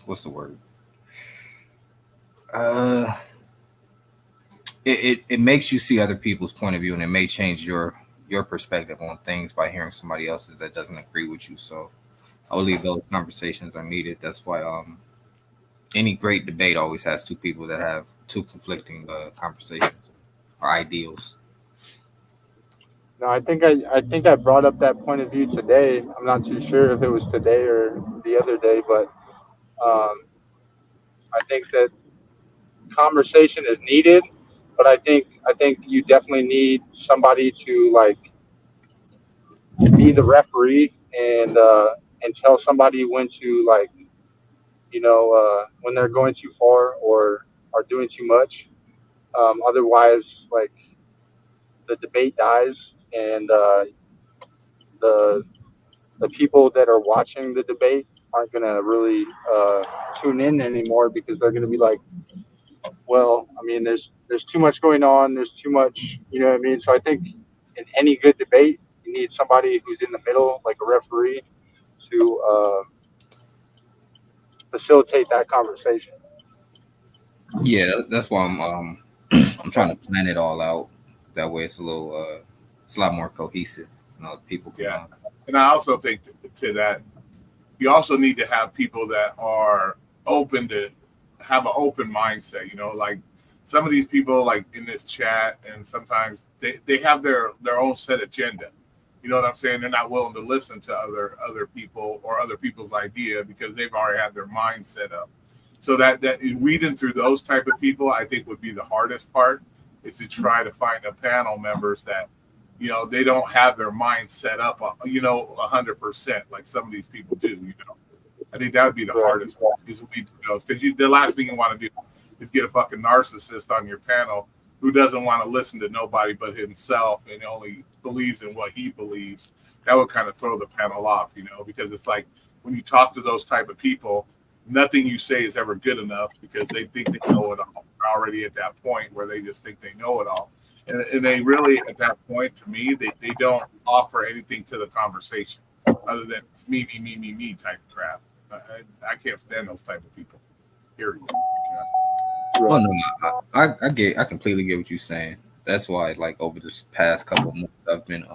Speaker 5: what's the word? It makes you see other people's point of view, and it may change your perspective on things by hearing somebody else's that doesn't agree with you. So I believe those conversations are needed. That's why any great debate always has two people that have two conflicting conversations or ideals.
Speaker 8: No, I think I brought up that point of view today. I'm not too sure if it was today or the other day, but I think that conversation is needed. But I think you definitely need somebody to like be the referee and tell somebody when to, like, you know, when they're going too far or are doing too much. Otherwise, like, the debate dies, and the people that are watching the debate aren't gonna really tune in anymore because they're gonna be like, well, I mean, there's too much going on. There's too much, you know what I mean? So I think in any good debate, you need somebody who's in the middle, like a referee, to facilitate that conversation.
Speaker 5: Yeah, that's why I'm I'm trying to plan it all out. That way, it's a lot more cohesive. You know, people can.
Speaker 6: Yeah, and I also think to that, you also need to have people that are open to have an open mindset. You know, like some of these people like in this chat, and sometimes they have their own set agenda. You know what I'm saying? They're not willing to listen to other people or other people's idea because they've already had their mind set up. So that weeding through those type of people, I think, would be the hardest part, is to try to find a panel members that, you know, they don't have their mind set up, 100% like some of these people do. You know, I think that would be the hardest part, is weed through those, because the last thing you want to do is get a fucking narcissist on your panel who doesn't want to listen to nobody but himself and only believes in what he believes. That would kind of throw the panel off, you know, because it's like when you talk to those type of people, nothing you say is ever good enough because they think they know it all. They're already at that point where they just think they know it all. And they really, at that point, to me, they don't offer anything to the conversation other than it's me type of crap. I can't stand those type of people, period.
Speaker 5: Well, no, I completely get what you're saying. That's why, like, over this past couple of months, I've been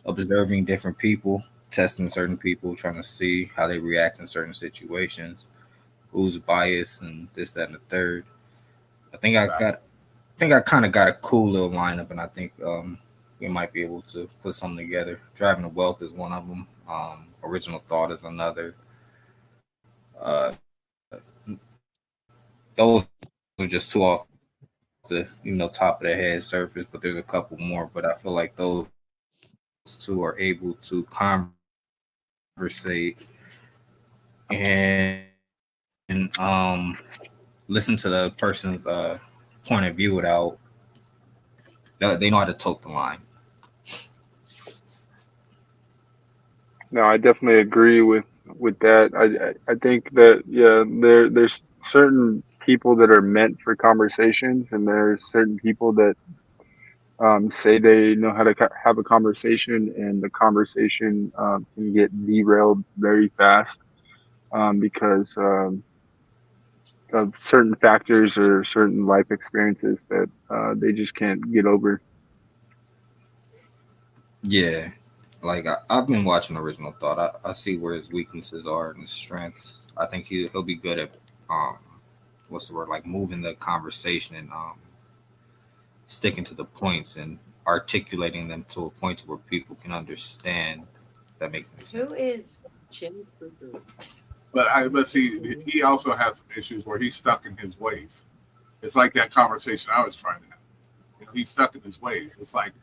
Speaker 5: observing different people, testing certain people, trying to see how they react in certain situations, who's biased, and this, that, and the third. I think I kind of got a cool little lineup, and I think we might be able to put something together. Driving the Wealth is one of them. Original Thought is another. Those are just two off the top of the head surface, but there's a couple more. But I feel like those two are able to conversate and listen to the person's point of view without they know how to tote the line.
Speaker 8: No, I definitely agree with that. I think that there's certain people that are meant for conversations, and there's certain people that say they know how to have a conversation, and the conversation can get derailed very fast because of certain factors or certain life experiences that they just can't get over.
Speaker 5: Yeah, like I've been watching Original Thought. I see where his weaknesses are and his strengths. I think he'll be good at like moving the conversation and sticking to the points and articulating them to a point where people can understand. If that makes any sense.
Speaker 12: Who is Jim Kruger?
Speaker 6: But see, he also has some issues where he's stuck in his ways. It's like that conversation I was trying to have. You know, he's stuck in his ways. It's like,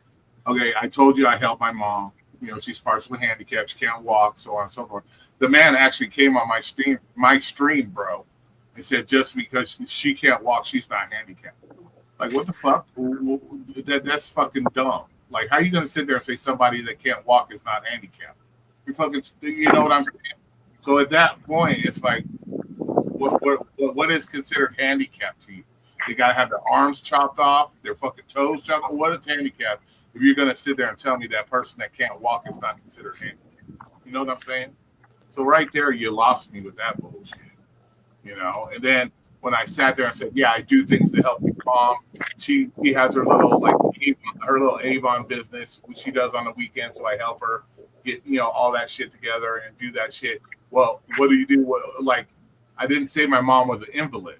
Speaker 6: okay, I told you I helped my mom. You know, she's partially handicapped. She can't walk, so on and so forth. The man actually came on my stream, bro, and said just because she can't walk, she's not handicapped. Like, what the fuck? That's fucking dumb. Like, how you gonna sit there and say somebody that can't walk is not handicapped? You fucking, you know what I'm saying? So at that point, it's like, what is considered handicapped to you? They gotta have their arms chopped off, their fucking toes chopped off. What is handicapped? If you're gonna sit there and tell me that person that can't walk is not considered handicapped, you know what I'm saying? So right there, you lost me with that bullshit, you know. And then when I sat there and said, "Yeah, I do things to help your mom," she has her little Avon business, which she does on the weekend, so I help her get all that shit together and do that shit. Well, what do you do? Like, I didn't say my mom was an invalid.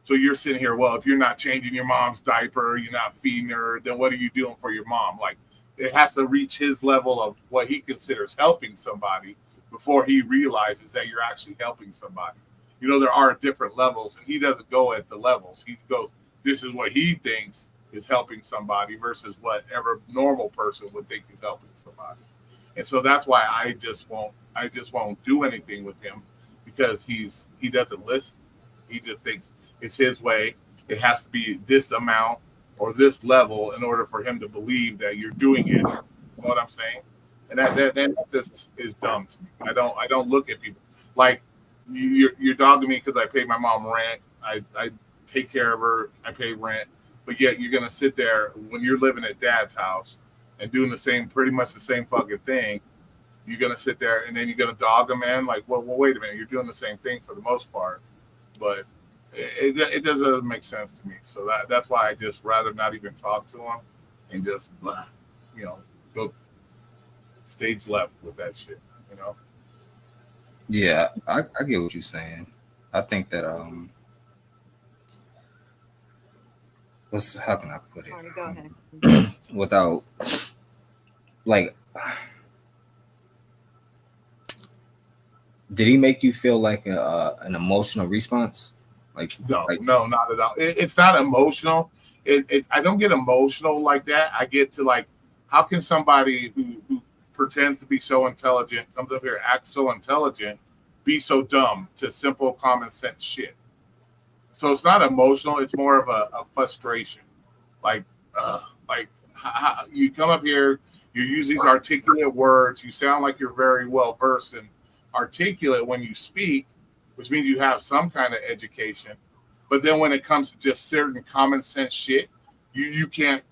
Speaker 6: So you're sitting here, well, if you're not changing your mom's diaper, you're not feeding her, then what are you doing for your mom? Like, it has to reach his level of what he considers helping somebody before he realizes that you're actually helping somebody. You know, there are different levels, and he doesn't go at the levels. He goes, this is what he thinks is helping somebody versus whatever normal person would think is helping somebody. And so that's why I just won't do anything with him, because he doesn't listen. He just thinks it's his way. It has to be this amount or this level in order for him to believe that you're doing it. You know what I'm saying? And that just is dumb to me. I don't look at people like you're dogging me because I pay my mom rent. I take care of her. I pay rent. But yet you're gonna sit there when you're living at dad's house and doing pretty much the same fucking thing. You're gonna sit there and then you're gonna dog a man like, well, wait a minute, you're doing the same thing for the most part, but it doesn't make sense to me. So that's why I just rather not even talk to him and just go stage left with that shit. You know?
Speaker 5: Yeah, I get what you're saying. I think that how can I put it?
Speaker 11: Go ahead.
Speaker 5: Without like, did he make you feel like an emotional response?
Speaker 6: No, not at all. It's not emotional. I don't get emotional like that. I get to like, how can somebody who pretends to be so intelligent, comes up here, acts so intelligent, be so dumb to simple common sense shit? So it's not emotional. It's more of a frustration. Like how, you come up here, you use these articulate words. You sound like you're very well versed and articulate when you speak, which means you have some kind of education. But then when it comes to just certain common sense shit, you can't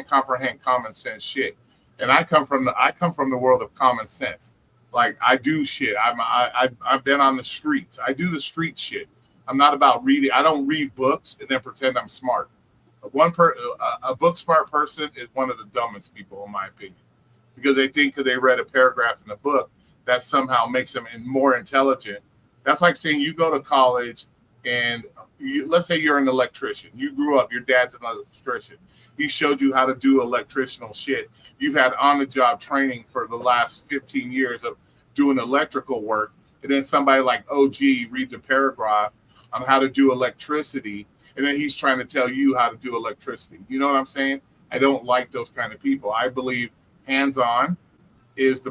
Speaker 6: comprehend common sense shit. And I come from the world of common sense. Like, I do shit. I've been on the streets. I do the street shit. I'm not about reading. I don't read books and then pretend I'm smart. A book smart person is one of the dumbest people, in my opinion, because they think because they read a paragraph in a book that somehow makes them more intelligent. That's like saying you go to college and let's say you're an electrician. You grew up, your dad's an electrician. He showed you how to do electrical shit. You've had on-the-job training for the last 15 years of doing electrical work. And then somebody like OG reads a paragraph on how to do electricity, and then he's trying to tell you how to do electricity. You know what I'm saying? I don't like those kind of people. I believe hands-on is the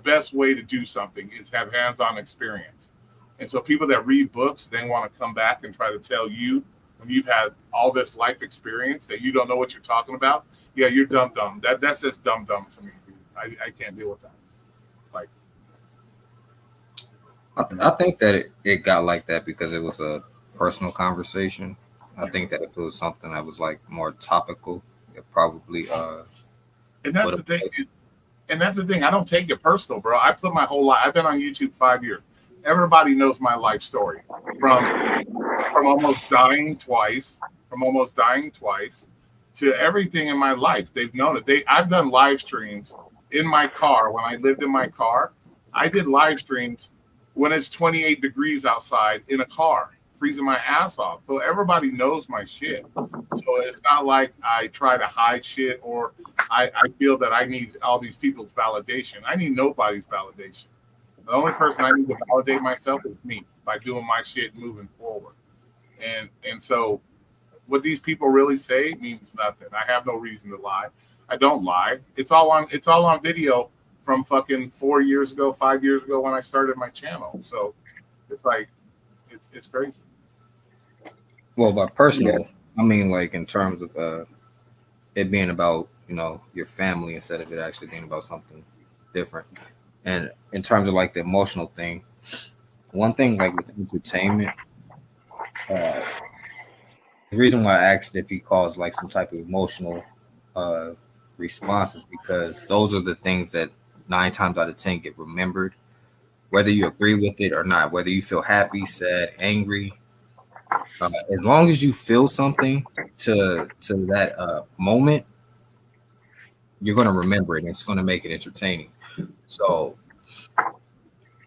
Speaker 6: best way to do something, is have hands-on experience. And so people that read books, then want to come back and try to tell you when you've had all this life experience that you don't know what you're talking about. Yeah, you're dumb. That's just dumb to me, dude. I can't deal with that. Like,
Speaker 5: I think that it got like that because it was a personal conversation. I think that if it was something that was like more topical, it probably
Speaker 6: and that's the thing. And that's the thing. I don't take it personal, bro. I put my whole life. I've been on YouTube 5 years. Everybody knows my life story from almost dying twice, to everything in my life. They've known it. I've done live streams in my car when I lived in my car. I did live streams when it's 28 degrees outside in a car, freezing my ass off. So everybody knows my shit. So it's not like I try to hide shit or I feel that I need all these people's validation. I need nobody's validation. The only person I need to validate myself is me by doing my shit moving forward. And so what these people really say means nothing. I have no reason to lie. I don't lie. It's all on video from fucking 4 years ago, 5 years ago when I started my channel. So it's like it's crazy.
Speaker 5: Well, by personal, I mean like in terms of it being about, you know, your family instead of it actually being about something different. And in terms of like the emotional thing, one thing like with entertainment, the reason why I asked if he caused like some type of emotional response is because those are the things that 9 times out of 10 get remembered, whether you agree with it or not, whether you feel happy, sad, angry. As long as you feel something to that moment, you're going to remember it and it's going to make it entertaining. So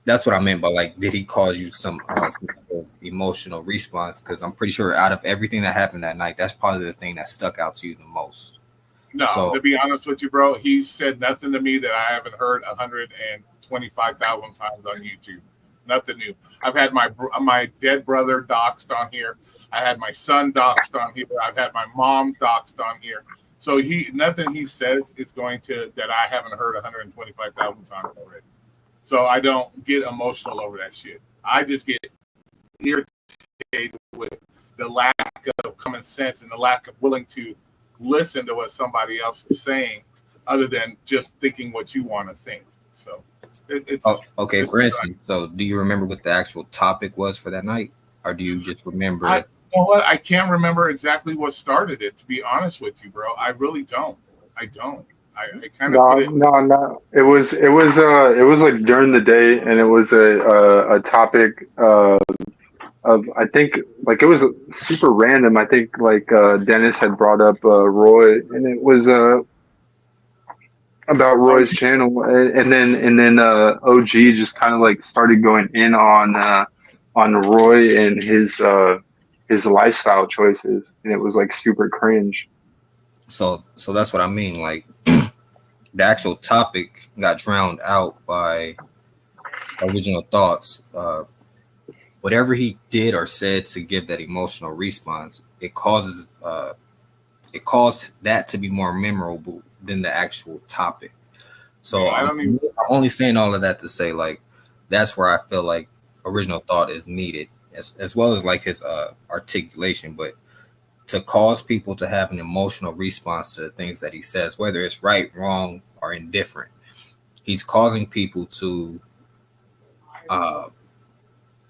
Speaker 5: that's what I meant by like, did he cause you some type of emotional response? Because I'm pretty sure out of everything that happened that night, that's probably the thing that stuck out to you the most.
Speaker 6: No, to be honest with you, bro, he said nothing to me that I haven't heard 125,000 times on YouTube. Nothing new. I've had my dead brother doxed on here. I had my son doxed on here. I've had my mom doxed on here. So nothing he says is going to that I haven't heard 125,000 times already. So I don't get emotional over that shit. I just get irritated with the lack of common sense and the lack of willing to listen to what somebody else is saying, other than just thinking what you want to think. So it's
Speaker 5: okay. For instance, so do you remember what the actual topic was for that night, or do you just remember?
Speaker 6: You know what? I can't remember exactly what started it. To be honest with you, bro, I really don't. I kind of
Speaker 14: no. It was like during the day, and it was a topic of I think like it was super random. I think like Dennis had brought up Roy, and it was about Roy's channel, and then OG just kind of like started going in on Roy and his his lifestyle choices, and it was like super cringe.
Speaker 5: So that's what I mean. Like the actual topic got drowned out by original thoughts. Whatever he did or said to give that emotional response, it caused that to be more memorable than the actual topic. So
Speaker 6: I
Speaker 5: I'm
Speaker 6: don't even.
Speaker 5: only saying all of that to say, like, that's where I feel like original thought is needed, as well as like his articulation. But to cause people to have an emotional response to the things that he says, whether it's right, wrong, or indifferent, he's causing people to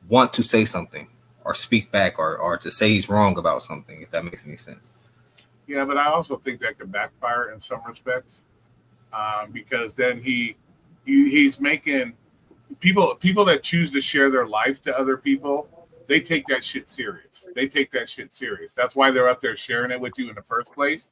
Speaker 5: want to say something or speak back or to say he's wrong about something, if that makes any sense.
Speaker 6: Yeah, but I also think that could backfire in some respects, because then he's making people that choose to share their life to other people. They take that shit serious. That's why they're up there sharing it with you in the first place.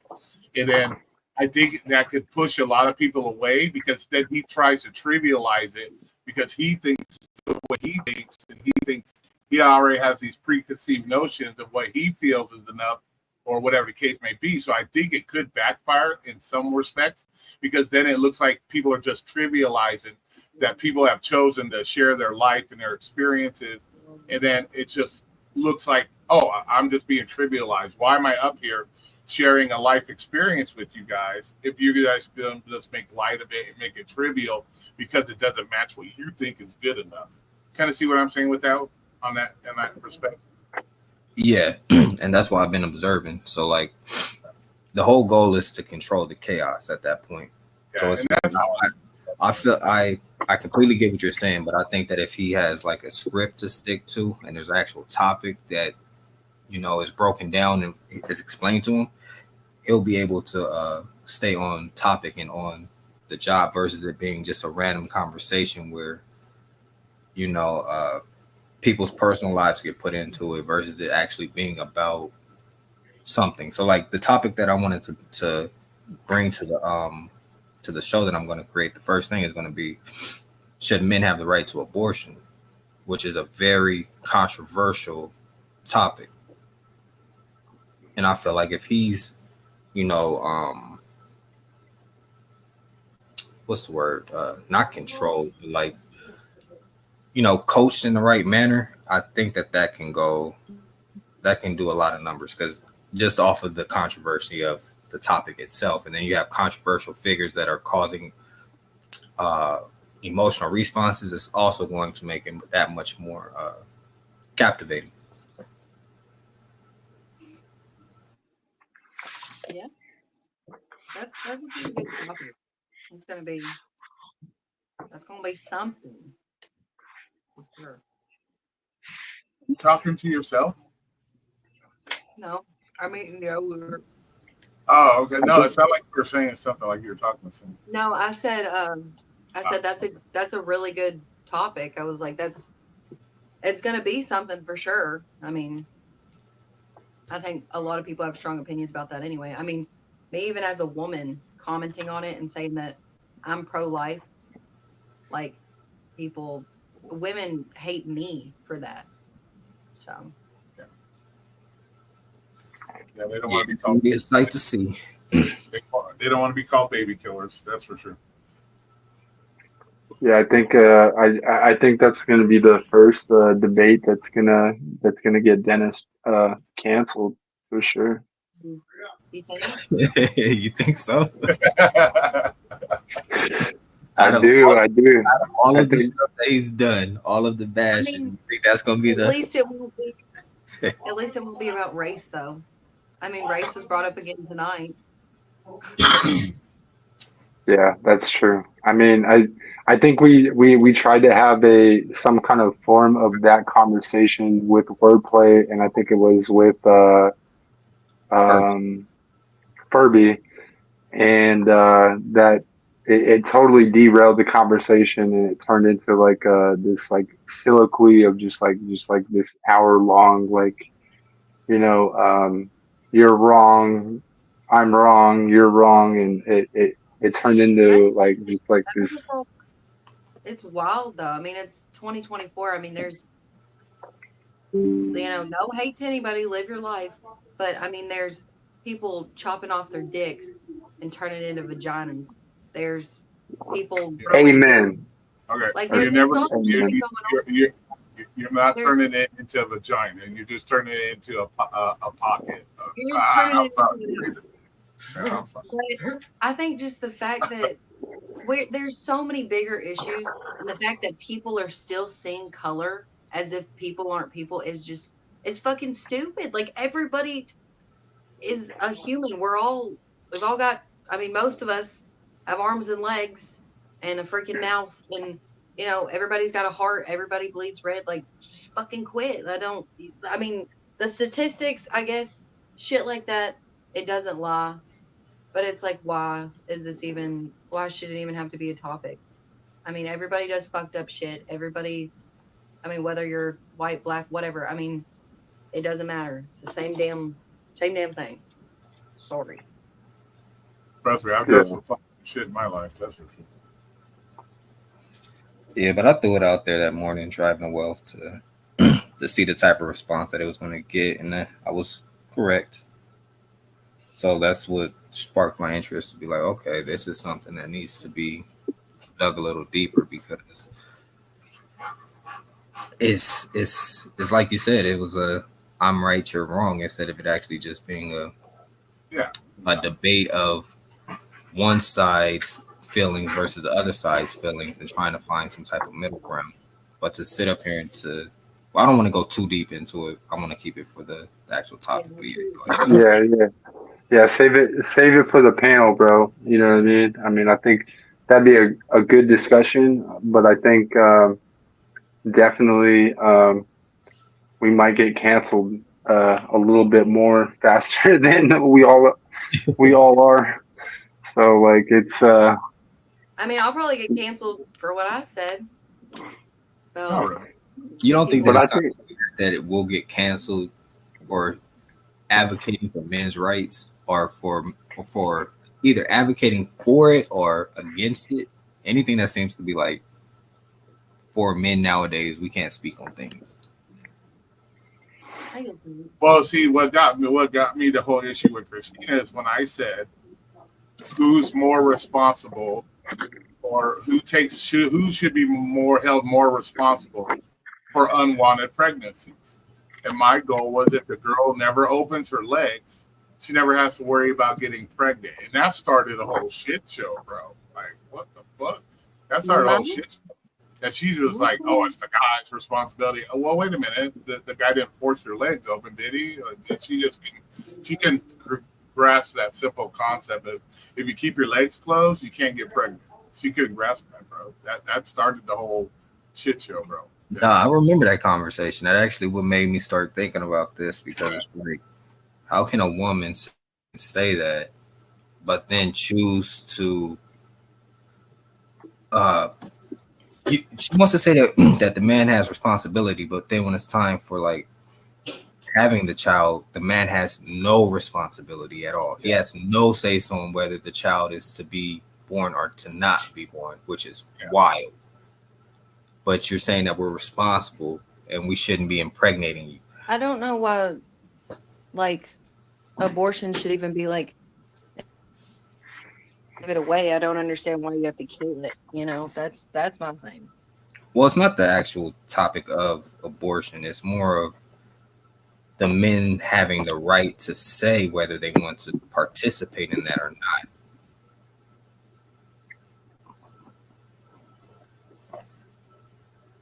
Speaker 6: And then I think that could push a lot of people away, because then he tries to trivialize it because he thinks what he thinks, and he thinks he already has these preconceived notions of what he feels is enough, or whatever the case may be. So I think it could backfire in some respects, because then it looks like people are just trivializing that people have chosen to share their life and their experiences. And then it just looks like, oh, I'm just being trivialized. Why am I up here sharing a life experience with you guys if you guys don't just make light of it and make it trivial because it doesn't match what you think is good enough? Kind of see what I'm saying with that, on that, in that respect?
Speaker 5: Yeah, and that's what I've been observing. So like the whole goal is to control the chaos at that point.
Speaker 6: Yeah,
Speaker 5: So it's
Speaker 6: and that's
Speaker 5: I feel I completely get what you're saying, but I think that if he has like a script to stick to and there's an actual topic that, you know, is broken down and is explained to him, he'll be able to stay on topic and on the job versus it being just a random conversation where, you know, people's personal lives get put into it versus it actually being about something. So like the topic that I wanted to bring to the show that I'm going to create, the first thing is going to be, should men have the right to abortion, which is a very controversial topic. And I feel like if he's, you know, what's the word? Not controlled, but like, you know, coached in the right manner, I think that can do a lot of numbers, because just off of the controversy of the topic itself. And then you have controversial figures that are causing emotional responses. It's also going to make it that much more captivating.
Speaker 11: Yeah, that's a pretty good topic. It's gonna be something for sure.
Speaker 6: You talking to yourself?
Speaker 11: No, I mean, you know,
Speaker 6: Oh, okay. No, it sounded like you were saying something like you were talking to someone.
Speaker 11: no, I said that's a really good topic. I was like, it's gonna be something for sure. I mean, I think a lot of people have strong opinions about that anyway. I mean, me even as a woman commenting on it and saying that I'm pro-life, like women hate me for that. So
Speaker 6: Yeah, they don't want to be called.
Speaker 5: It's a sight to see.
Speaker 6: They don't want to be called baby killers. That's for sure.
Speaker 14: Yeah, I think I think that's going to be the first debate that's gonna get Dennis canceled for sure.
Speaker 11: you think?
Speaker 5: You think so?
Speaker 14: I do.
Speaker 5: All of
Speaker 14: I
Speaker 5: the
Speaker 14: think
Speaker 5: stuff that he's done, all of the bashing,
Speaker 11: mean,
Speaker 5: you think that's going to be
Speaker 11: At
Speaker 5: the
Speaker 11: least it won't be. At least it won't be about race, though. I mean, race was brought up again tonight.
Speaker 14: yeah, that's true. I mean, I think we tried to have some kind of form of that conversation with wordplay, and I think it was with Furby, and that it totally derailed the conversation, and it turned into like this like soliloquy of just like this hour long, like, you know, you're wrong, I'm wrong, you're wrong, and it turned into like just like this.
Speaker 11: It's wild, though. I mean, it's 2024. I mean, No hate to anybody, live your life. But I mean, there's people chopping off their dicks and turning it into vaginas. There's people growing boobs.
Speaker 14: Amen.
Speaker 6: Okay.
Speaker 11: Like
Speaker 6: You're
Speaker 11: there's
Speaker 6: never
Speaker 11: so much shit
Speaker 14: Amen.
Speaker 11: going on.
Speaker 6: you're not
Speaker 11: There's,
Speaker 6: turning it into a vagina. You're just turning it into a pocket.
Speaker 11: you're just turning
Speaker 6: I'm
Speaker 11: it
Speaker 6: sorry.
Speaker 11: into.
Speaker 6: Yeah, I'm sorry.
Speaker 11: But I think just the fact that there's so many bigger issues, and the fact that people are still seeing color as if people aren't people is just, it's fucking stupid. Like everybody is a human. We've all got, I mean, most of us have arms and legs and a freaking mouth, and everybody's got a heart, everybody bleeds red. Like, just fucking quit. I mean, the statistics, I guess, shit like that, it doesn't lie. But it's like, why should it even have to be a topic? I mean, everybody does fucked up shit. Everybody, I mean, whether you're white, black, whatever, I mean, it doesn't matter. It's the same damn thing. Sorry.
Speaker 6: Trust me, I've done some fucking shit in my life. That's for sure.
Speaker 5: Yeah, but I threw it out there that morning driving to Wealth to see the type of response that it was going to get, and I was correct. So that's what sparked my interest to be like, okay, this is something that needs to be dug a little deeper, because it's like you said, it was a I'm right, you're wrong, instead of it actually just being a debate of one side's feelings versus the other side's feelings and trying to find some type of middle ground. But to sit up here and I don't want to go too deep into it. I want to keep it for the actual topic.
Speaker 14: Yeah. Save it for the panel, bro. You know what I mean? I mean, I think that'd be a good discussion, but I think definitely we might get canceled a little bit more faster than we all are. So like it's
Speaker 11: I mean, I'll probably get canceled for what I said. So,
Speaker 5: you don't think that,
Speaker 14: But I
Speaker 5: it's
Speaker 14: think-
Speaker 5: that it will get canceled for advocating for men's rights, or for either advocating for it or against it? Anything that seems to be like, for men nowadays, we can't speak on things.
Speaker 6: Well, see, what got me the whole issue with Christina is when I said, who's more responsible, or who should be held more responsible for unwanted pregnancies. And my goal was, if the girl never opens her legs, she never has to worry about getting pregnant. And that started a whole shit show, bro. Like, what the fuck? That started a whole shit show. And she was like, oh, it's the guy's responsibility. Oh, well, wait a minute. The guy didn't force your legs open, did he? Or did she can grasp that simple concept of, if you keep your legs closed, you can't get pregnant. She couldn't grasp that, bro. That started the whole shit show, bro.
Speaker 5: Nah, I remember that conversation. That actually what made me start thinking about this, because it's like, how can a woman say that, but then choose to she wants to say that that the man has responsibility, but then when it's time for like having the child, the man has no responsibility at all. He has no say so on whether the child is to be born or to not be born, which is wild. But you're saying that we're responsible and we shouldn't be impregnating you.
Speaker 11: I don't know why, like, abortion should even be like, give it away. I don't understand why you have to kill it. That's my thing.
Speaker 5: Well, it's not the actual topic of abortion. It's more of the men having the right to say whether they want to participate in that or not.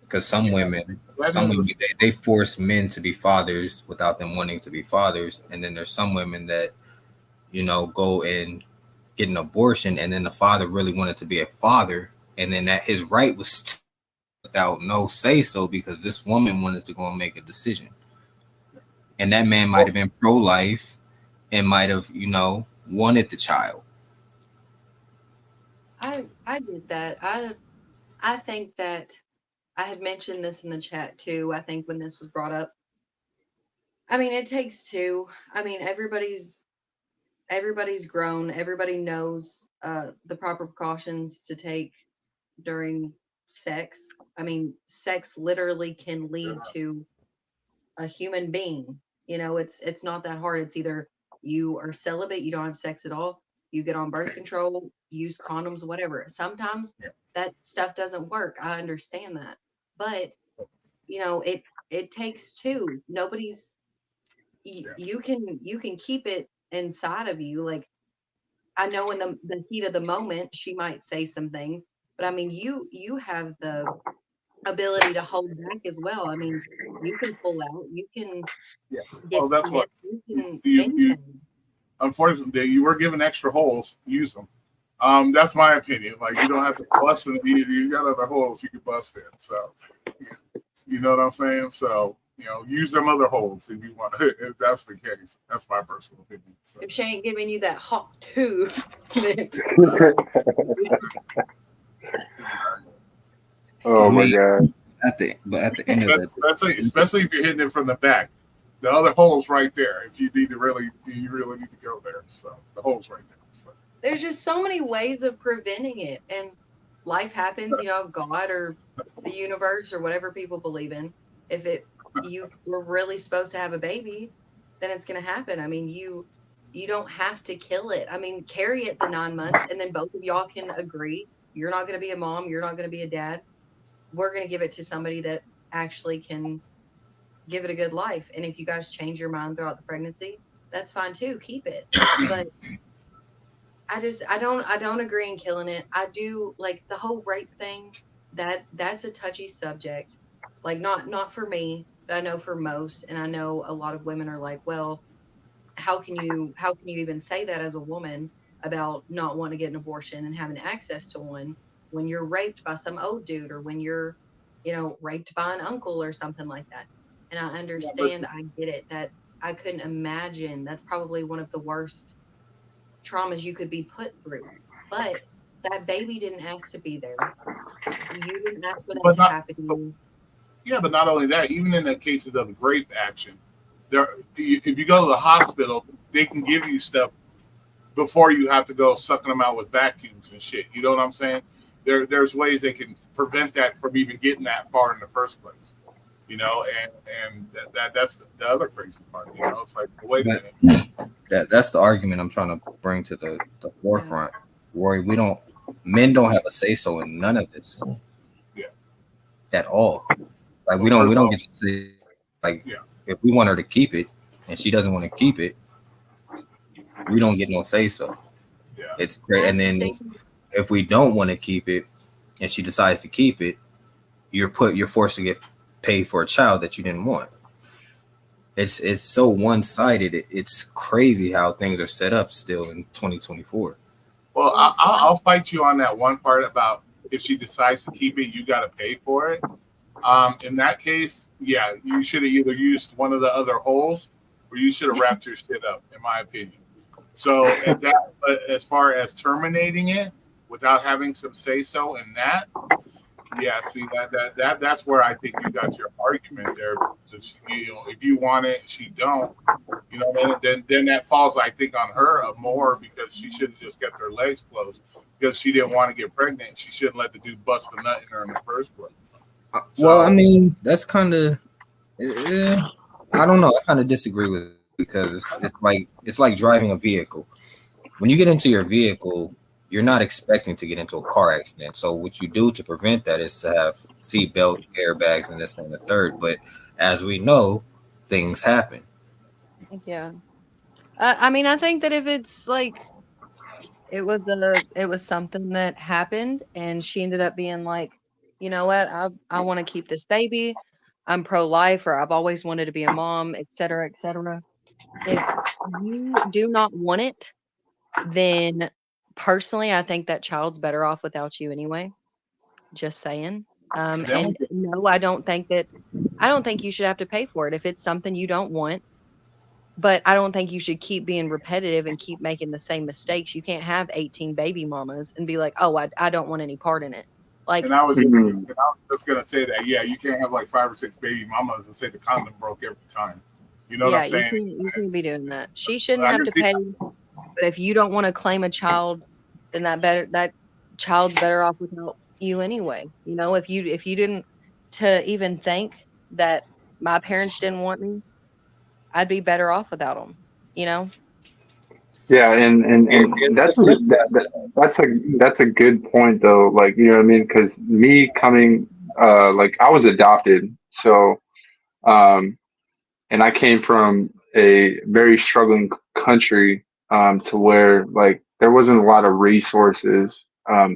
Speaker 5: Because some women they force men to be fathers without them wanting to be fathers, and then there's some women that go and get an abortion, and then the father really wanted to be a father, and then that his right was without no say so, because this woman wanted to go and make a decision, and that man might have been pro-life and might have wanted the child.
Speaker 11: I get that. I think that I had mentioned this in the chat too. I think when this was brought up, I mean, it takes two. I mean, everybody's grown. Everybody knows the proper precautions to take during sex. I mean, sex literally can lead to a human being. You know, it's not that hard. It's either you are celibate, you don't have sex at all, you get on birth control, use condoms, whatever. Sometimes that stuff doesn't work. I understand that. But, you know, it takes two. Nobody's you can keep it inside of you. Like, I know in the heat of the moment she might say some things, but I mean you have the ability to hold back as well. I mean, you can pull out, you can get
Speaker 6: Well, that's what
Speaker 11: snipped, you can
Speaker 6: you
Speaker 11: anything.
Speaker 6: unfortunately you were given extra holes. Use them. That's my opinion. Like, you don't have to bust in. You got other holes you can bust in. So, you know what I'm saying? So, you know, use them other holes if you want. If that's the case, that's my personal opinion. So.
Speaker 11: If she ain't giving you that hot too, then
Speaker 14: Oh my god.
Speaker 5: At the end of the
Speaker 6: especially if you're hitting it from the back, the other hole's right there. If you really need to go there, so the hole's right there. So.
Speaker 11: there's just so many ways of preventing it, and life happens. You know, God or the universe or whatever people believe in. If you were really supposed to have a baby, then it's going to happen. I mean, you don't have to kill it. I mean, carry it the 9 months, and then both of y'all can agree. You're not going to be a mom. You're not going to be a dad. We're going to give it to somebody that actually can give it a good life. And if you guys change your mind throughout the pregnancy, that's fine too. Keep it. But I don't agree in killing it. I do, like, the whole rape thing. That's a touchy subject. Like, not for me, but I know for most, and I know a lot of women are like, well, how can you even say that as a woman about not wanting to get an abortion and having access to one when you're raped by some old dude, or when you're, you know, raped by an uncle or something like that. And I understand, I get it, that I couldn't imagine. That's probably one of the worst traumas you could be put through. But that baby didn't ask to be there. You didn't ask for that to happen to you.
Speaker 6: Yeah, but not only that, even in the cases of rape action, if you go to the hospital, they can give you stuff before you have to go sucking them out with vacuums and shit. You know what I'm saying? There's ways they can prevent that from even getting that far in the first place. You know, and that's the other crazy part. You know, it's like, wait a minute.
Speaker 5: That's the argument I'm trying to bring to the forefront. Rory, men don't have a say so in none of this.
Speaker 6: Yeah.
Speaker 5: At all. Like, we don't get to say, like, if we want her to keep it and she doesn't want to keep it, we don't get no say so.
Speaker 6: Yeah.
Speaker 5: It's great. And then if we don't want to keep it and she decides to keep it, you're forced to get paid for a child that you didn't want. It's so one-sided. It's crazy how things are set up still in 2024.
Speaker 6: Well, I'll fight you on that one part about if she decides to keep it, you got to pay for it. In that case, yeah, you should have either used one of the other holes or you should have wrapped your shit up, in my opinion. So as far as terminating it without having some say so in that, yeah, see that's where I think you got your argument there. You know, if you want it, she don't. You know, then that falls, I think, on her more, because she should have just kept her legs closed because she didn't want to get pregnant. She shouldn't let the dude bust the nut in her in the first place.
Speaker 5: Well, I mean, that's kind of, I don't know. I kind of disagree with it, because it's like driving a vehicle. When you get into your vehicle, you're not expecting to get into a car accident. So what you do to prevent that is to have seatbelt, airbags, and this and the third. But as we know, things happen.
Speaker 11: Yeah. I mean, I think that if it's like it was something that happened and she ended up being like, you know what, I want to keep this baby. I'm pro-life, or I've always wanted to be a mom, et cetera, et cetera. If you do not want it, then personally, I think that child's better off without you anyway. Just saying. And no, I don't think you should have to pay for it if it's something you don't want. But I don't think you should keep being repetitive and keep making the same mistakes. You can't have 18 baby mamas and be like, oh, I don't want any part in it. Like,
Speaker 6: and I was just gonna say that, yeah, you can't have like 5 or 6 baby mamas and say the condom broke every time. You know what I'm saying?
Speaker 11: You can be doing that. She shouldn't have to pay. But if you don't want to claim a child, then that child's better off without you anyway. You know, if you didn't to even think that my parents didn't want me, I'd be better off without them. You know?
Speaker 14: Yeah, and that's a good point though. Like, you know what I mean? Because me coming, like I was adopted, so and I came from a very struggling country, to where like there wasn't a lot of resources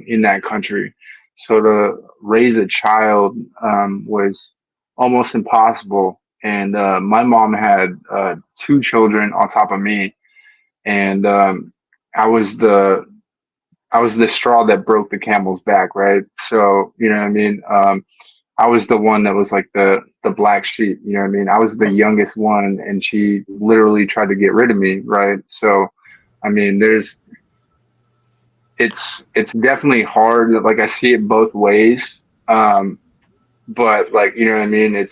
Speaker 14: in that country, so to raise a child was almost impossible. And my mom had two children on top of me, and I was the I was the straw that broke the camel's back, right? So you know what I mean. I was the one that was like the black sheep. You know what I mean. I was the youngest one, and she literally tried to get rid of me, right? So, I mean, it's definitely hard. Like I see it both ways, but like you know what I mean.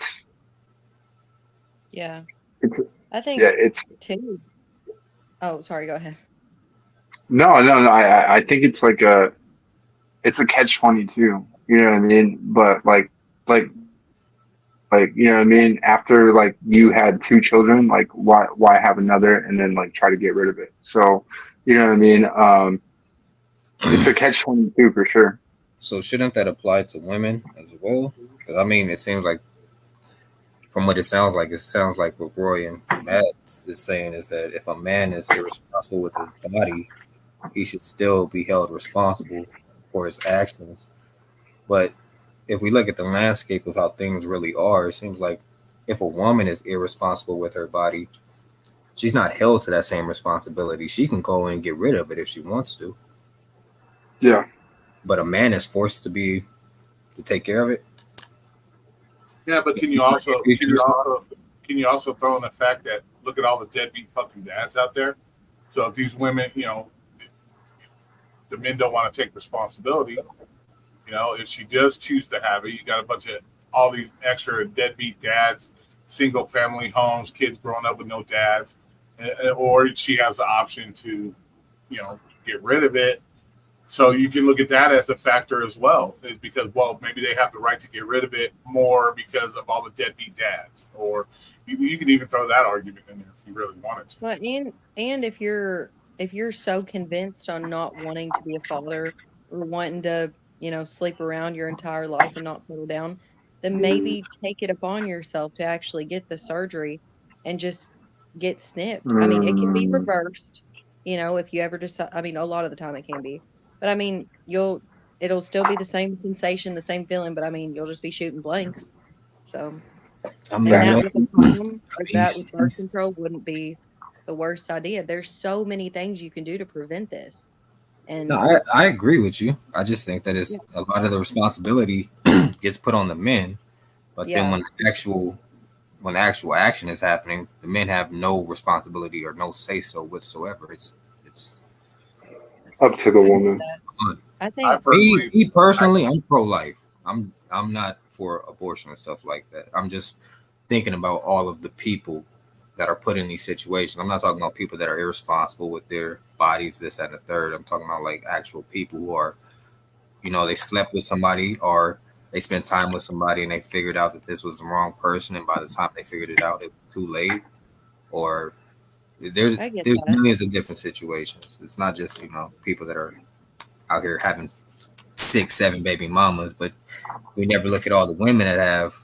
Speaker 11: Yeah.
Speaker 14: It's
Speaker 11: I think
Speaker 14: yeah. It's
Speaker 11: too. Oh, sorry. Go ahead.
Speaker 14: no. I think it's like it's a catch-22. You know what I mean? But like you know what I mean. After like you had two children, like why have another and then like try to get rid of it? So you know what I mean. It's a catch-22 for sure.
Speaker 5: So shouldn't that apply to women as well? Because I mean, it seems like from what it sounds like what Roy and Matt is saying is that if a man is irresponsible with his body, he should still be held responsible for his actions. But if we look at the landscape of how things really are, it seems like if a woman is irresponsible with her body, she's not held to that same responsibility. She can go and get rid of it if she wants to.
Speaker 14: Yeah.
Speaker 5: But a man is forced to take care of it.
Speaker 6: Yeah, but can you also throw in the fact that look at all the deadbeat fucking dads out there? So if these women, you know, the men don't want to take responsibility, you know, if she does choose to have it, you got a bunch of all these extra deadbeat dads, single family homes, kids growing up with no dads, or she has the option to, you know, get rid of it. So you can look at that as a factor as well, is because, well, maybe they have the right to get rid of it more because of all the deadbeat dads, or you can even throw that argument in there if you really wanted to.
Speaker 11: But and if you're so convinced on not wanting to be a father or wanting to, you know, sleep around your entire life and not settle down, then maybe take it upon yourself to actually get the surgery and just get snipped. I mean, it can be reversed, you know, if you ever decide. I mean, a lot of the time it can be. But I mean, it'll still be the same sensation, the same feeling, but I mean, you'll just be shooting blanks. So, and that with a condom, or that with birth control wouldn't be the worst idea. There's so many things you can do to prevent this. And
Speaker 5: no, I agree with you. I just think that it's a lot of the responsibility gets put on the men, but then when the actual action is happening, the men have no responsibility or no say so whatsoever. It's
Speaker 14: up to the woman.
Speaker 11: I think
Speaker 5: me personally, I'm pro-life. I'm not for abortion and stuff like that. I'm just thinking about all of the people that are put in these situations. I'm not talking about people that are irresponsible with their bodies, this, that, and the third. I'm talking about like actual people who are, you know, they slept with somebody or they spent time with somebody and they figured out that this was the wrong person, and by the time they figured it out, it was too late. Or there's millions of different situations. It's not just, you know, people that are out here having 6-7 baby mamas, but we never look at all the women that have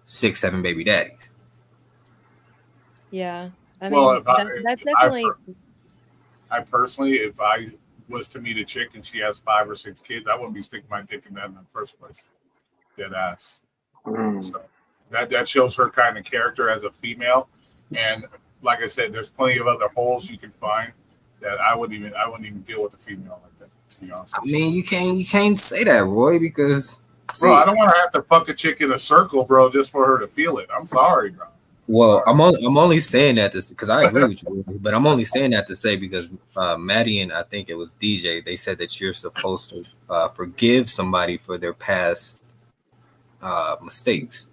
Speaker 5: 6-7 baby daddies.
Speaker 11: Yeah, I mean, that's definitely.
Speaker 6: I personally, if I was to meet a chick and she has 5 or 6 kids, I wouldn't be sticking my dick in that in the first place. Dead ass. So that shows her kind of character as a female, and like I said, there's plenty of other holes you can find that I wouldn't even deal with a female like that, to be honest.
Speaker 5: I mean, you can't say that, Roy, because
Speaker 6: bro, I don't want to have to fuck a chick in a circle, bro, just for her to feel it. I'm sorry, bro.
Speaker 5: Well, I'm only saying that because I agree with you, but I'm only saying that to say because Maddie and I think it was DJ, they said that you're supposed to forgive somebody for their past mistakes.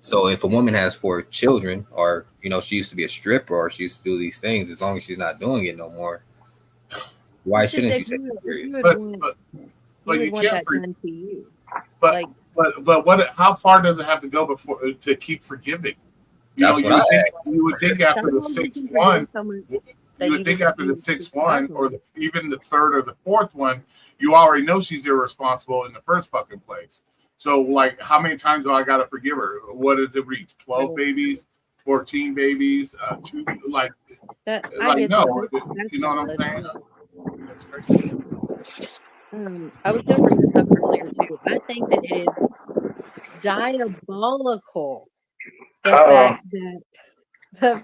Speaker 5: So if a woman has 4 children, or you know she used to be a stripper, or she used to do these things, as long as she's not doing it no more, why shouldn't you take it serious?
Speaker 6: But you can't forgive. But what? How far does it have to go before to keep forgiving? You know,
Speaker 5: That's what I asked.
Speaker 6: you would think after the
Speaker 2: Someone
Speaker 6: sixth
Speaker 2: looking for
Speaker 6: one,
Speaker 2: him, someone
Speaker 6: you
Speaker 2: that
Speaker 6: would
Speaker 2: you
Speaker 6: think
Speaker 2: just
Speaker 6: after the
Speaker 2: see
Speaker 6: sixth
Speaker 2: keep
Speaker 6: one,
Speaker 2: working
Speaker 6: or
Speaker 2: with.
Speaker 6: even the third or the fourth one, you already know she's irresponsible in the first fucking place. So, like, how many times do I gotta forgive her? What does it reach? 12 babies, 14 babies, two, like,
Speaker 2: I get
Speaker 6: no,
Speaker 2: that. That's
Speaker 6: you know what I'm
Speaker 2: valid.
Speaker 6: saying? That's crazy.
Speaker 2: I was gonna bring this up earlier too. I think that it is diabolical the
Speaker 14: Uh-oh.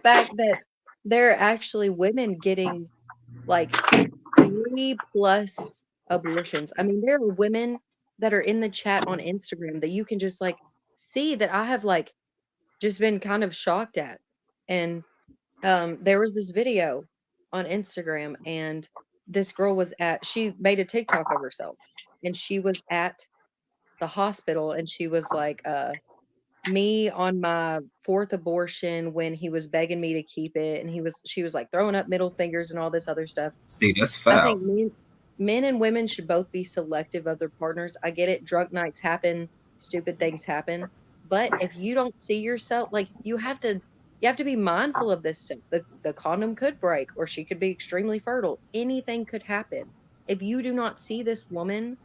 Speaker 2: fact that there are actually women getting like 3+ abortions. I mean, there are women that are in the chat on Instagram that you can just like see that I have like just been kind of shocked at. And there was this video on Instagram, and this girl she made a TikTok of herself, and she was at the hospital, and she was like, me on my 4th abortion when he was begging me to keep it, and she was like throwing up middle fingers and all this other stuff.
Speaker 5: See, that's
Speaker 2: I
Speaker 5: foul.
Speaker 2: think men and women should both be selective of their partners. I get it, drunk nights happen, stupid things happen, but if you don't see yourself, like you have to be mindful of this stuff. The condom could break, or she could be extremely fertile. Anything could happen. If you do not see this woman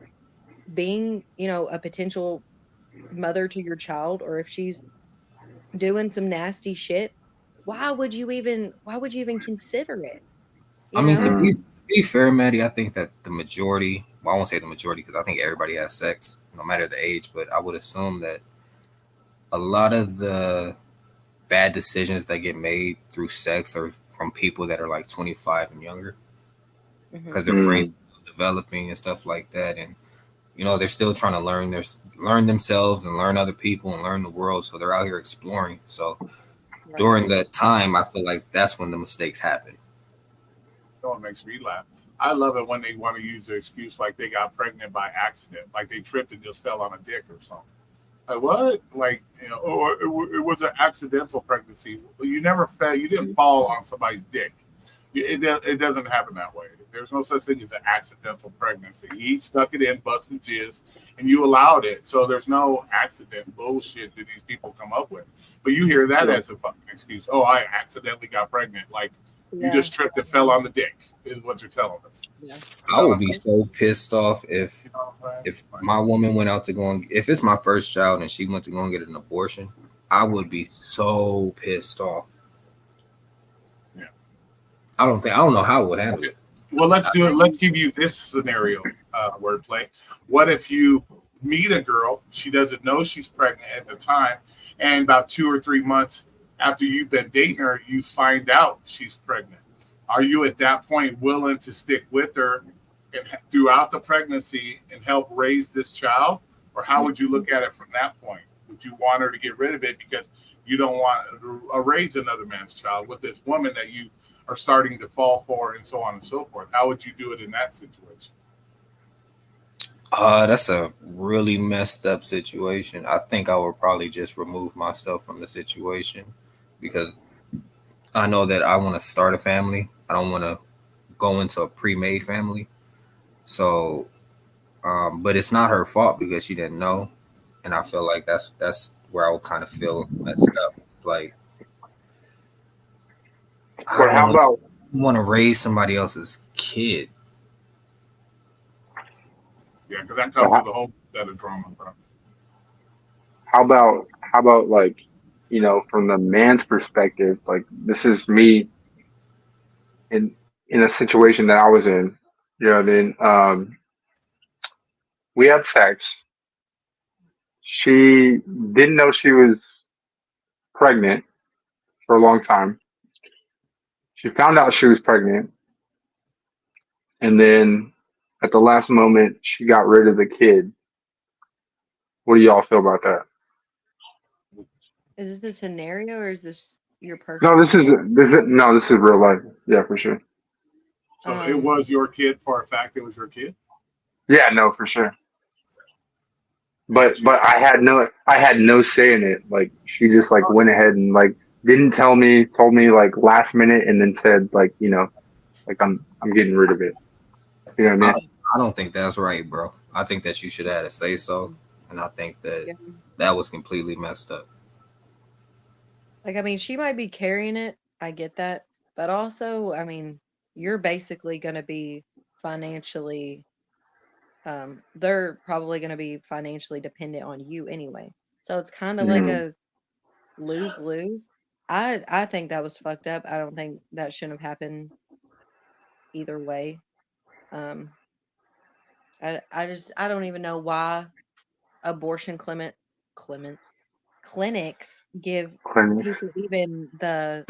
Speaker 2: being, a potential mother to your child, or if she's doing some nasty shit, why would you even consider it?
Speaker 5: I mean, to be fair, Maddie, I think that the majority, well, I won't say the majority because I think everybody has sex, no matter the age, but I would assume that a lot of the bad decisions that get made through sex are from people that are like 25 and younger, because their brains are still developing and stuff like that. And, they're still trying to learn themselves and learn other people and learn the world. So they're out here exploring. So during that time, I feel like that's when the mistakes happen.
Speaker 6: No, it makes me laugh. I love it when they want to use the excuse like they got pregnant by accident, like they tripped and just fell on a dick or something. Like what? Like it was an accidental pregnancy. You never fell. You didn't fall on somebody's dick. It doesn't happen that way. There's no such thing as an accidental pregnancy. He stuck it in, busted jizz, and you allowed it. So there's no accident bullshit that these people come up with. But you hear that as a fucking excuse. Oh, I accidentally got pregnant. Like you just tripped and fell on the dick, is what you're telling us. Yeah.
Speaker 5: I would be so pissed off if my woman went out to go and, if it's my first child and she went to go and get an abortion, I would be so pissed off.
Speaker 6: Yeah.
Speaker 5: I don't know how I would handle it.
Speaker 6: Well, let's do it. Let's give you this scenario, wordplay. What if you meet a girl, she doesn't know she's pregnant at the time, and about 2 or 3 months after you've been dating her, you find out she's pregnant. Are you at that point willing to stick with her and throughout the pregnancy and help raise this child? Or how would you look at it from that point? Would you want her to get rid of it because you don't want to raise another man's child with this woman that you are starting to fall for, and so on and so forth? How would you do it in that situation?
Speaker 5: That's a really messed up situation. I think I would probably just remove myself from the situation because I know that I want to start a family. I don't want to go into a pre-made family. So, but it's not her fault because she didn't know. And I feel like that's where I would kind of feel messed up. It's like, I want to raise somebody else's kid.
Speaker 6: Yeah, because that comes with a whole set of drama, bro.
Speaker 14: How about like, from the man's perspective, like this is me in a situation that I was in. You know what I mean? We had sex. She didn't know she was pregnant for a long time. She found out she was pregnant, and then at the last moment, she got rid of the kid. What do y'all feel about that?
Speaker 2: Is this a scenario, or is this your personal?
Speaker 14: No, this is real life. Yeah, for sure.
Speaker 6: So it was your kid for a fact. It was your kid.
Speaker 14: Yeah, no, for sure. But I had no say in it. Like she just like went ahead and like didn't tell me, told me like last minute, and then said like like I'm getting rid of it. You know what I mean?
Speaker 5: I don't think that's right, bro. I think that you should have had a say so, and I think that that was completely messed up.
Speaker 2: Like, I mean, she might be carrying it. I get that. But also, I mean, you're basically going to be financially, they're probably going to be financially dependent on you anyway. So it's kind of like
Speaker 14: Mm.
Speaker 2: a lose lose. I think that was fucked up. I don't think that shouldn't have happened either way. Um, I don't even know why abortion clements clinics give
Speaker 14: Clinics.
Speaker 2: people even the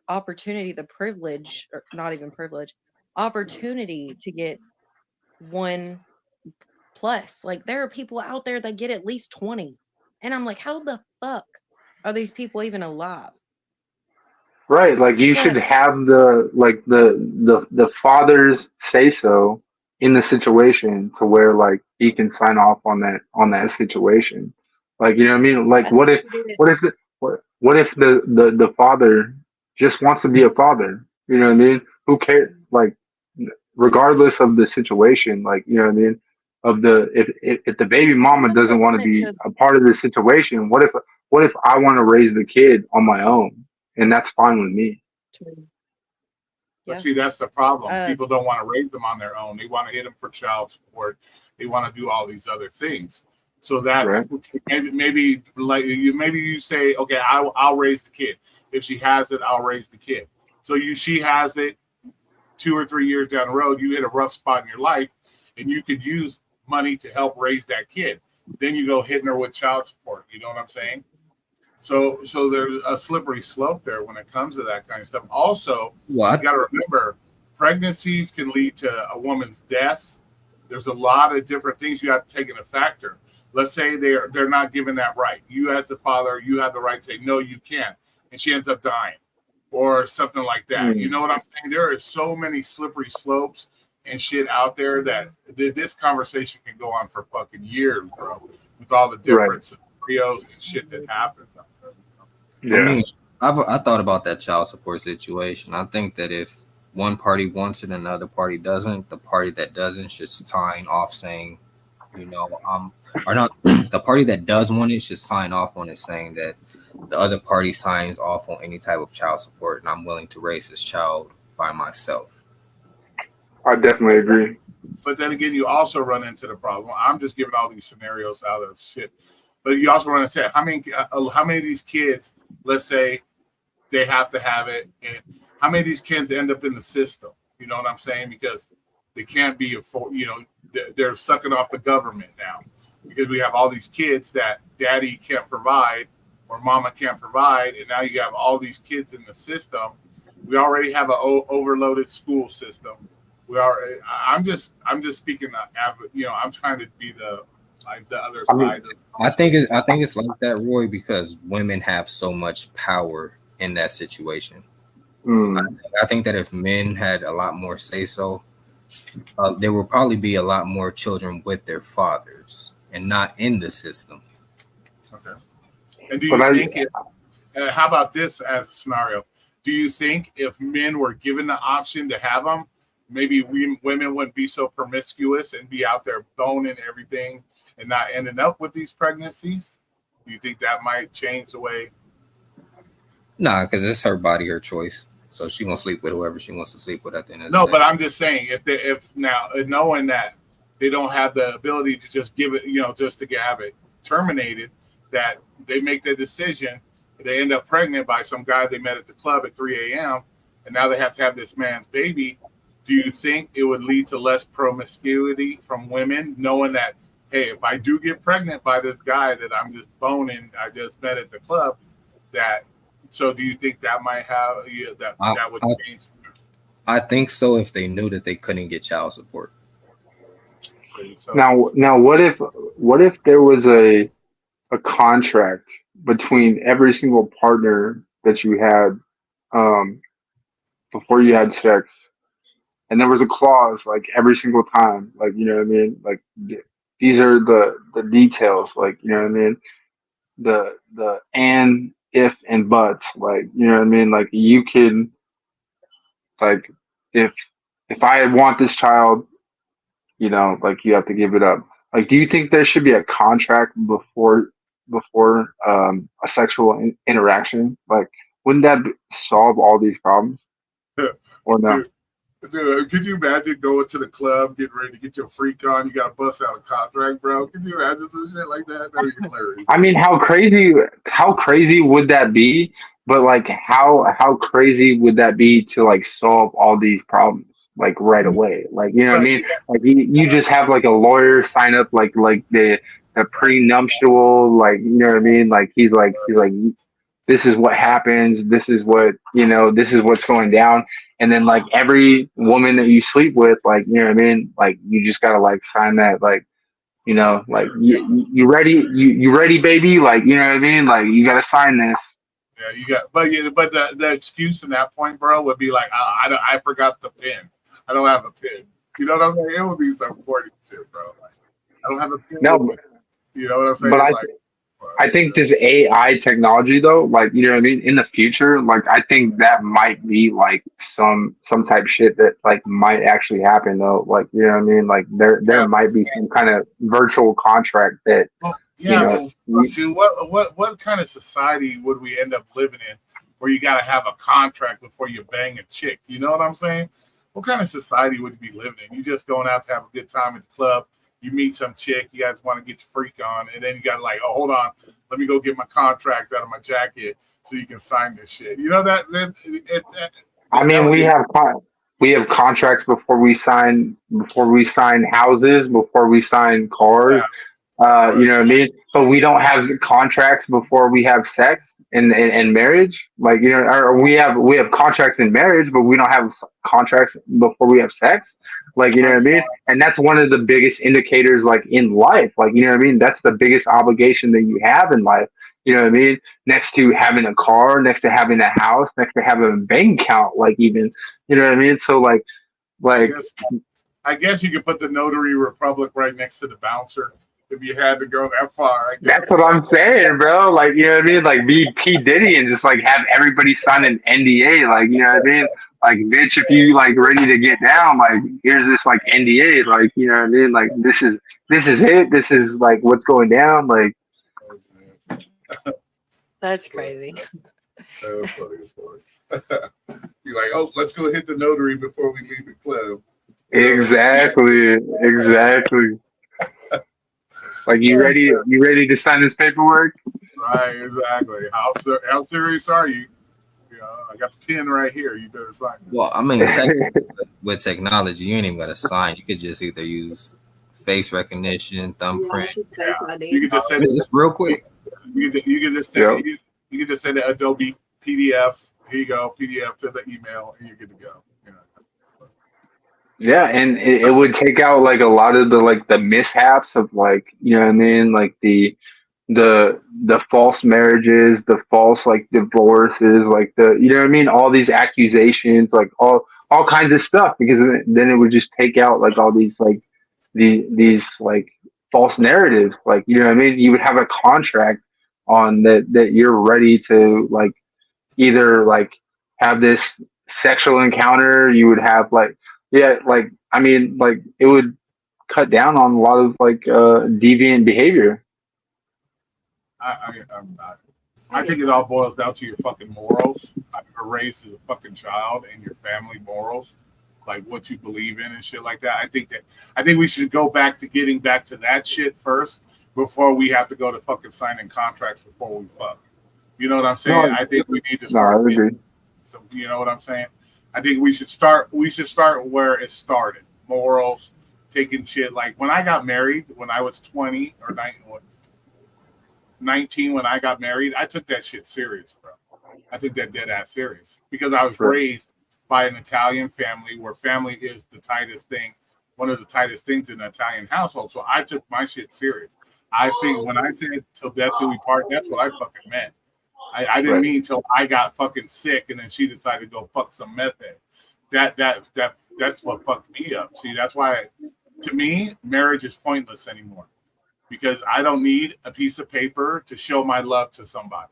Speaker 2: opportunity, the privilege, or not even privilege, opportunity to get one plus. Like there are people out there that get at least 20. And I'm like, how the fuck are these people even alive?
Speaker 14: Right, like you should
Speaker 2: But
Speaker 14: have the father's say so in the situation to where like he can sign off on that situation. Like you know what I mean? Like
Speaker 2: I think she did it.
Speaker 14: what if the father just wants to be a father? You know what I mean? Who cares? Like regardless of the situation, like you know what I mean? Of the if the baby mama
Speaker 2: What if the
Speaker 14: doesn't want to
Speaker 2: woman
Speaker 14: be
Speaker 2: took
Speaker 14: a part of the situation, what if I want to raise the kid on my own? And that's fine with me.
Speaker 2: to,
Speaker 6: But
Speaker 2: yeah.
Speaker 6: see, that's the problem.
Speaker 2: Uh
Speaker 6: People don't want to raise them on their own. They want to hit them for child support. They want to do all these other things. So that's
Speaker 14: Right.
Speaker 6: maybe like maybe you say, okay, I'll raise the kid. If she has it, I'll raise the kid. So she has it 2 or 3 years down the road. You hit a rough spot in your life, and you could use money to help raise that kid. Then you go hitting her with child support. You know what I'm saying? So there's a slippery slope there when it comes to that kind of stuff. Also, you
Speaker 5: What?
Speaker 6: got to remember, pregnancies can lead to a woman's death. There's a lot of different things you have to take into factor. Let's say they're not given that right. You as the father, you have the right to say no, you can't, and she ends up dying, or something like that. You
Speaker 14: Mm.
Speaker 6: know what I'm saying? There is so many slippery slopes and shit out there that this conversation can go on for fucking years, bro, with all the
Speaker 14: Right.
Speaker 6: different scenarios and shit that happens.
Speaker 5: I
Speaker 14: Yeah.
Speaker 5: mean, I thought about that child support situation. I think that if one party wants it and the other party doesn't, the party that doesn't should sign off saying, you know, or not, the party that does want it should sign off on it saying that the other party signs off on any type of child support and I'm willing to raise this child by myself.
Speaker 14: I definitely agree.
Speaker 6: But then again, you also run into the problem. I'm just giving all these scenarios out of shit, but you also run into how many of these kids, let's say, they have to have it, and how many of these kids end up in the system? You know what I'm saying? Because they can't be they're sucking off the government now because we have all these kids that daddy can't provide or mama can't provide, and now you have all these kids in the system. We already have an overloaded school system. I'm just speaking. I'm trying to be the other
Speaker 14: I mean,
Speaker 6: side.
Speaker 5: I think it's like that, Roy, because women have so much power in that situation.
Speaker 14: mm,
Speaker 5: I think that if men had a lot more say so, there will probably be a lot more children with their fathers and not in the system.
Speaker 6: Okay. And do
Speaker 14: but
Speaker 6: you think how about this as a scenario? Do you think if men were given the option to have them, maybe women wouldn't be so promiscuous and be out there boning everything and not ending up with these pregnancies? Do you think that might change the way?
Speaker 5: Nah, because it's her body, her choice. So she gonna sleep with whoever she wants to sleep with at the end of the
Speaker 6: No,
Speaker 5: day.
Speaker 6: but I'm just saying if now knowing that they don't have the ability to just give it, just to have it terminated, that they make the decision, they end up pregnant by some guy they met at the club at 3 a.m. and now they have to have this man's baby. Do you think it would lead to less promiscuity from women, knowing that, hey, if I do get pregnant by this guy that I'm just boning, I just met at the club, so do you think that might have that would change?
Speaker 5: I think so if they knew that they couldn't get child support.
Speaker 6: So,
Speaker 14: now what if there was a contract between every single partner that you had um, before you had sex, and there was a clause like every single time, like you know what I mean, like these are the details, like you know what I mean, the and if and buts, like you know what I mean, like you can like if I want this child, you know, like you have to give it up. Like, do you think there should be a contract before before a sexual interaction, like wouldn't that solve all these problems or no?
Speaker 6: Dude, could you imagine going to the club, getting ready to get your freak on? You got to bust out a contract, bro. Could you imagine some shit like that? That'd be hilarious.
Speaker 14: I mean, how crazy would that be? But like, how crazy would that be to like solve all these problems like right away? Like, you know what I mean? Like, you just have like a lawyer sign up like the prenuptial, like, you know what I mean? Like he's like this is what happens. This is what, you know, this is what's going down. And then like every woman that you sleep with, like, you know what I mean? Like you just gotta like sign that, like, you know, like you ready, you ready, baby? Like, you know what I mean? Like you gotta sign this.
Speaker 6: Yeah, you got, but the excuse in that point, bro, would be like, I forgot the pin. I don't have a pin. You know what I'm saying? It would be some corny shit, bro. Like, I don't have a pin.
Speaker 14: No,
Speaker 6: you know what I'm saying?
Speaker 14: but
Speaker 6: Like,
Speaker 14: I think this AI technology though, like, you know what I mean, in the future, like I think that might be like some type of shit that like might actually happen though. Like, you know what I mean? Like there might be some kind of virtual contract that
Speaker 6: yeah, well, dude, what kind of society would we end up living in where you gotta have a contract before you bang a chick? You know what I'm saying? What kind of society would you be living in? You just going out to have a good time at the club. You meet some chick, you guys want to get your freak on, and then you got like, oh, hold on, let me go get my contract out of my jacket so you can sign this shit. You know
Speaker 14: I mean, we have contracts before we sign houses, before we sign cars. You know what I mean? But we don't have contracts before we have sex and marriage. Like, you know, or we have contracts in marriage, but we don't have contracts before we have sex. Like, you know what I mean? And that's one of the biggest indicators, like, in life. Like, you know what I mean? That's the biggest obligation that you have in life. You know what I mean? Next to having a car, next to having a house, next to having a bank account, like, even, you know what I mean? So like
Speaker 6: I guess you could put the notary republic right next to the bouncer if you had to go that far.
Speaker 14: That's what I'm saying, bro. Like, you know what I mean? Like, be P. Diddy and just like have everybody sign an NDA. Like, you know what I mean? Like, bitch, if you like ready to get down, like, here's this like NDA. Like, you know what I mean? Like, this is it. This is like what's going down. Like,
Speaker 2: That's crazy.
Speaker 6: That was funny as fuck. You're like, oh, let's go hit the notary before we leave the club.
Speaker 14: exactly. Like, you ready to sign this paperwork?
Speaker 6: Right, exactly. How serious are you? I got the pen right here. You better sign it.
Speaker 5: Well, I mean, with technology, you ain't even got to sign. You could just either use face recognition, thumbprint.
Speaker 6: Yeah. You can just send it.
Speaker 5: It's real quick.
Speaker 6: You can just send it. You can just send it Adobe PDF. Here you go, PDF to the email, and you're good to go.
Speaker 14: Yeah, and it would take out like a lot of the mishaps of, like, you know what I mean, like the false marriages, the false like divorces, like you know what I mean, all these accusations, like all kinds of stuff, because then it would just take out like all these like these like false narratives, like, you know what I mean. You would have a contract on that you're ready to like either like have this sexual encounter. You would have like, yeah, like, I mean, like, it would cut down on a lot of like deviant behavior.
Speaker 6: I think it all boils down to your fucking morals. How you were raised as a fucking child and your family morals, like what you believe in and shit like that. I think we should go back to getting back to that shit first before we have to go to fucking signing contracts before we fuck. You know what I'm saying?
Speaker 14: No,
Speaker 6: I think we need to start.
Speaker 14: I agree.
Speaker 6: So, you know what I'm saying? I think we should start where it started. Morals, taking shit. Like when I got married, when I was 20 or 19, when I got married, I took that shit serious, bro. I took that dead ass serious because I was raised by an Italian family where family is the tightest thing, one of the tightest things in an Italian household. So I took my shit serious. I think when I said till death do we part, that's what I fucking meant. I didn't mean till I got fucking sick and then she decided to go fuck some meth head. That's what fucked me up. See, that's why to me marriage is pointless anymore, because I don't need a piece of paper to show my love to somebody.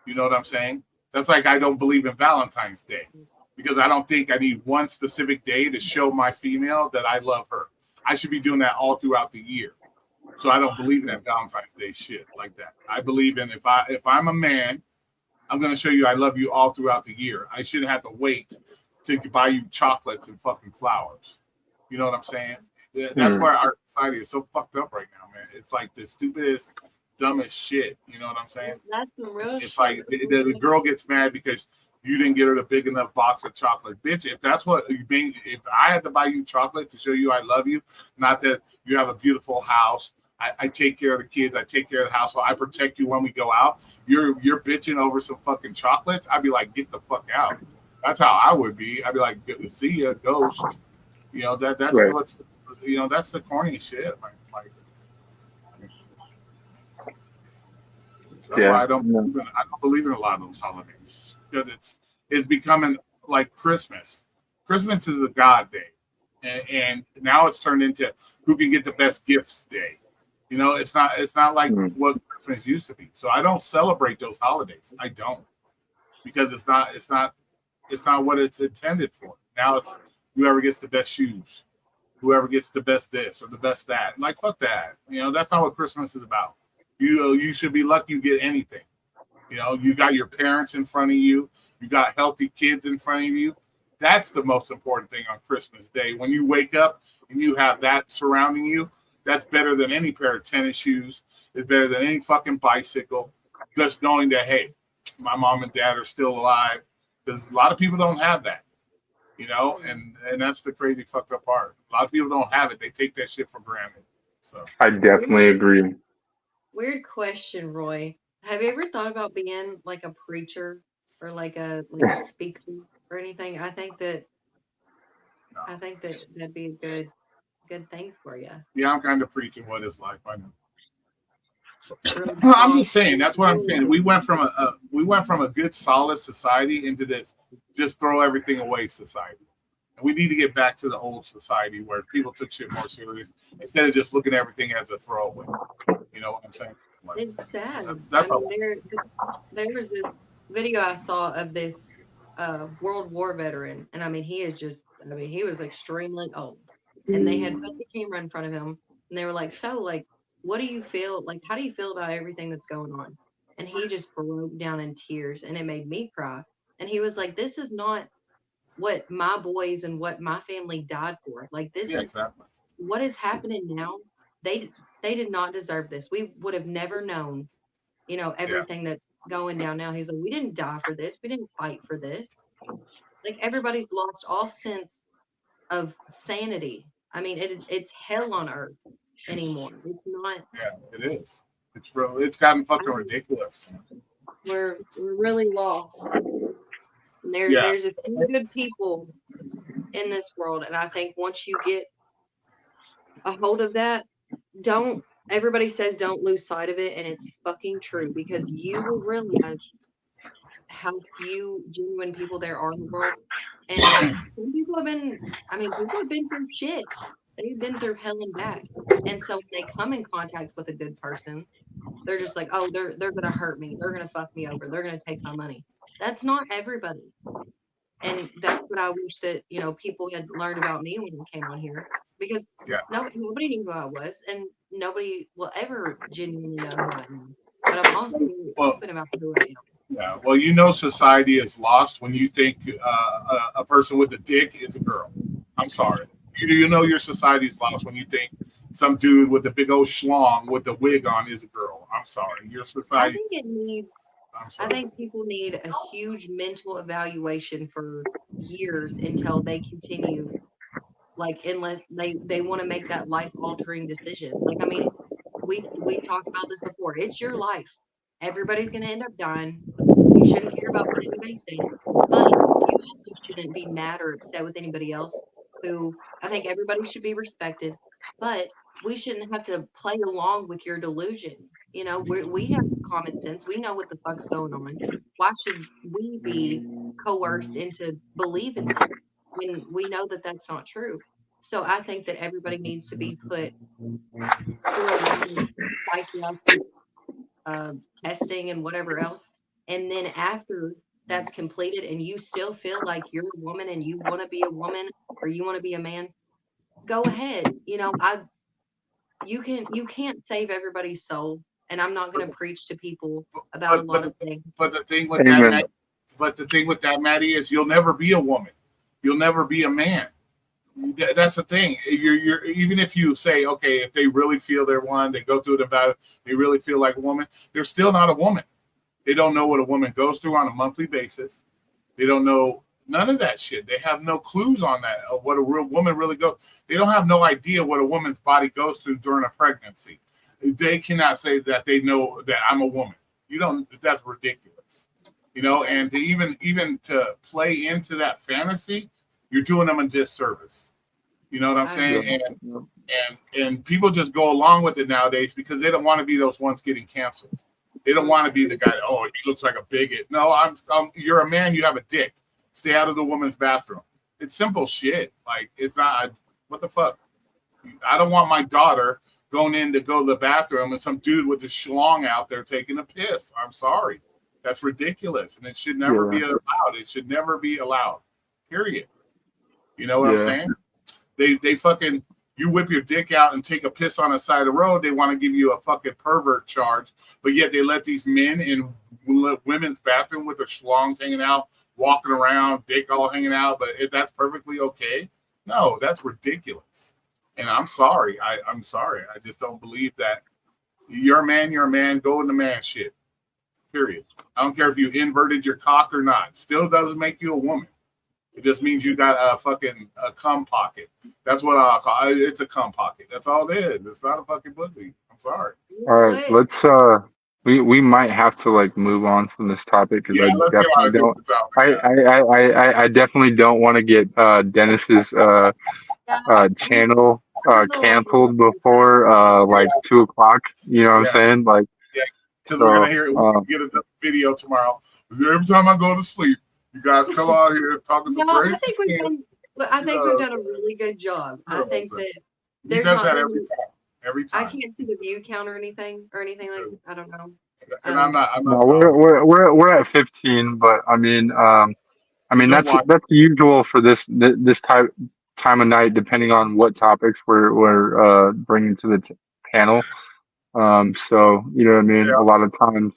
Speaker 6: You know what I'm saying? That's like I don't believe in Valentine's Day, because I don't think I need one specific day to show my female that I love her. I should be doing that all throughout the year. So I don't believe in that Valentine's Day shit like that. I believe in if I'm a man, I'm gonna show you I love you all throughout the year. I shouldn't have to wait to buy you chocolates and fucking flowers. You know what I'm saying? That's where our society is so fucked up right now, man. It's like the stupidest, dumbest shit. You know what I'm saying?
Speaker 11: That's some real
Speaker 6: It's
Speaker 11: shit.
Speaker 6: like the girl gets mad because you didn't get her the big enough box of chocolate. Bitch, if that's what you mean, if I had to buy you chocolate to show you I love you, not that you have a beautiful house, I take care of the kids, I take care of the household, I protect you when we go out, you're bitching over some fucking chocolates, I'd be like, get the fuck out. That's how I would be. I'd be like, see ya, ghost. You know, that's
Speaker 14: Right.
Speaker 6: what's, you know, that's the corny shit. Like that's why I don't believe in a lot of those holidays, because it's becoming like Christmas. Christmas is a God day, and now it's turned into who can get the best gifts day. You know, it's not like what Christmas used to be. So I don't celebrate those holidays. I don't, because it's not what it's intended for. Now it's whoever gets the best shoes, whoever gets the best this or the best that. Like, fuck that. You know, that's not what Christmas is about. You should be lucky you get anything. You know, you got your parents in front of you. You got healthy kids in front of you. That's the most important thing on Christmas Day. When you wake up and you have that surrounding you, that's better than any pair of tennis shoes. It's better than any fucking bicycle. Just knowing that, hey, my mom and dad are still alive. Because a lot of people don't have that. You know, and that's the crazy fucked up part. A lot of people don't have it. They take that shit for granted. So
Speaker 14: I definitely agree.
Speaker 11: Weird question, Roy. Have you ever thought about being like a preacher or like a speaker or anything? I think that that'd be a good thing for you.
Speaker 6: yeah, I'm kind of preaching what it's like. I know.
Speaker 11: Really
Speaker 6: No, I'm
Speaker 11: strong.
Speaker 6: just saying. That's what I'm saying. We went from a good solid society into this just throw everything away society. And we need to get back to the old society where people took shit more serious instead of just looking at everything as a throwaway. You know what I'm saying? Like,
Speaker 11: It's sad.
Speaker 6: that's
Speaker 11: I
Speaker 6: all.
Speaker 11: mean, there was this video I saw of this World War veteran, and I mean, he was extremely old, and they had put the camera in front of him, and they were like, "So, like, what do you feel? Like, how do you feel about everything that's going on?" And he just broke down in tears, and it made me cry. And he was like, "This is not what my boys and what my family died for. Like, this
Speaker 6: Yeah,
Speaker 11: is
Speaker 6: exactly.
Speaker 11: what is happening now. They did not deserve this. We would have never known, you know,
Speaker 6: Yeah.
Speaker 11: everything that's going down now." He's like, "We didn't die for this. We didn't fight for this." Like, everybody's lost all sense of sanity. I mean, it's hell on earth anymore. It's not.
Speaker 6: Yeah, it is. It's gotten fucking ridiculous.
Speaker 11: We're really lost. And
Speaker 6: Yeah.
Speaker 11: there's a few good people in this world, and I think once you get a hold of that, everybody says don't lose sight of it, and it's fucking true, because you will realize how few genuine people there are in the world. And some people have been through shit. They've been through hell and back. And so when they come in contact with a good person, they're just like, oh, they're gonna hurt me, they're gonna fuck me over, they're gonna take my money. That's not everybody. And that's what I wish that, you know, people had learned about me when we came on here. Because
Speaker 6: Yeah.
Speaker 11: nobody knew who I was, and nobody will ever genuinely know who I am. But I'm also open about who I am.
Speaker 6: Yeah, well, you know, society is lost when you think a person with a dick is a girl. I'm sorry. You know your society's lost when you think some dude with a big old schlong with a wig on is a girl. I'm sorry. Your
Speaker 11: I
Speaker 6: society.
Speaker 11: think it needs.
Speaker 6: I'm
Speaker 11: I
Speaker 6: sorry.
Speaker 11: think people need a huge mental evaluation for years until they continue, like, unless they want to make that life altering decision. Like, I mean, we talked about this before. It's your life. Everybody's gonna end up dying. You shouldn't care about what anybody says, but you also shouldn't be mad or upset with anybody else. Who I think everybody should be respected, but we shouldn't have to play along with your delusion. You know, we have common sense. We know what the fuck's going on. Why should we be coerced into believing it when we know that that's not true? So I think that everybody needs to be put through a lot of psychiatric testing and whatever else. And then after that's completed and you still feel like you're a woman and you want to be a woman or you want to be a man, go ahead. You know, you can't save everybody's soul, and I'm not going to preach to people about a lot of things.
Speaker 6: But the thing with
Speaker 14: Amen.
Speaker 6: that, Maddie, is you'll never be a woman. You'll never be a man. That's the thing. You're even if you say, okay, if they really feel they're one, they go through it about, they really feel like a woman, they're still not a woman. They don't know what a woman goes through on a monthly basis. They don't know none of that shit. They have no clues on that of what a real woman really goes. They don't have no idea what a woman's body goes through during a pregnancy. They cannot say that they know that I'm a woman. You don't. That's ridiculous. You know, and to even to play into that fantasy, you're doing them a disservice. You know what I'm saying? And people just go along with it nowadays because they don't want to be those ones getting canceled. They don't want to be the guy. Oh, he looks like a bigot. No, you're a man. You have a dick. Stay out of the woman's bathroom. It's simple shit. Like, it's not. What the fuck? I don't want my daughter going in to go to the bathroom and some dude with a schlong out there taking a piss. I'm sorry. That's ridiculous, and it should never be allowed. It should never be allowed. Period. You know what I'm saying? They fucking, you whip your dick out and take a piss on the side of the road, they want to give you a fucking pervert charge, but yet they let these men in women's bathroom with their schlongs hanging out, walking around, dick all hanging out, but if that's perfectly okay? No, that's ridiculous. And I'm sorry. I'm sorry. I just don't believe that. You're a man, go in the man shit. Period. I don't care if you inverted your cock or not. Still doesn't make you a woman. It just means you got a fucking cum pocket. That's what I'll call it. It's a cum pocket. That's all it is. It's not a fucking pussy. I'm sorry.
Speaker 14: All right, let's we might have to like move on from this topic because I definitely don't want to get Dennis's channel canceled before like 2:00. You know what I'm saying? Like,
Speaker 6: because we're gonna get a video tomorrow. Every time I go to sleep, you guys come out here talking some crazy
Speaker 11: shit. I think we've done a really good job. I think that there's
Speaker 6: does
Speaker 11: not
Speaker 6: that
Speaker 11: really,
Speaker 6: every time.
Speaker 11: I can't see the view count or anything like. I don't know.
Speaker 6: And I'm not.
Speaker 14: No, we're at 15, but I mean that's usual for this time of night, depending on what topics we're bringing to the panel. So you know what I mean. A lot of times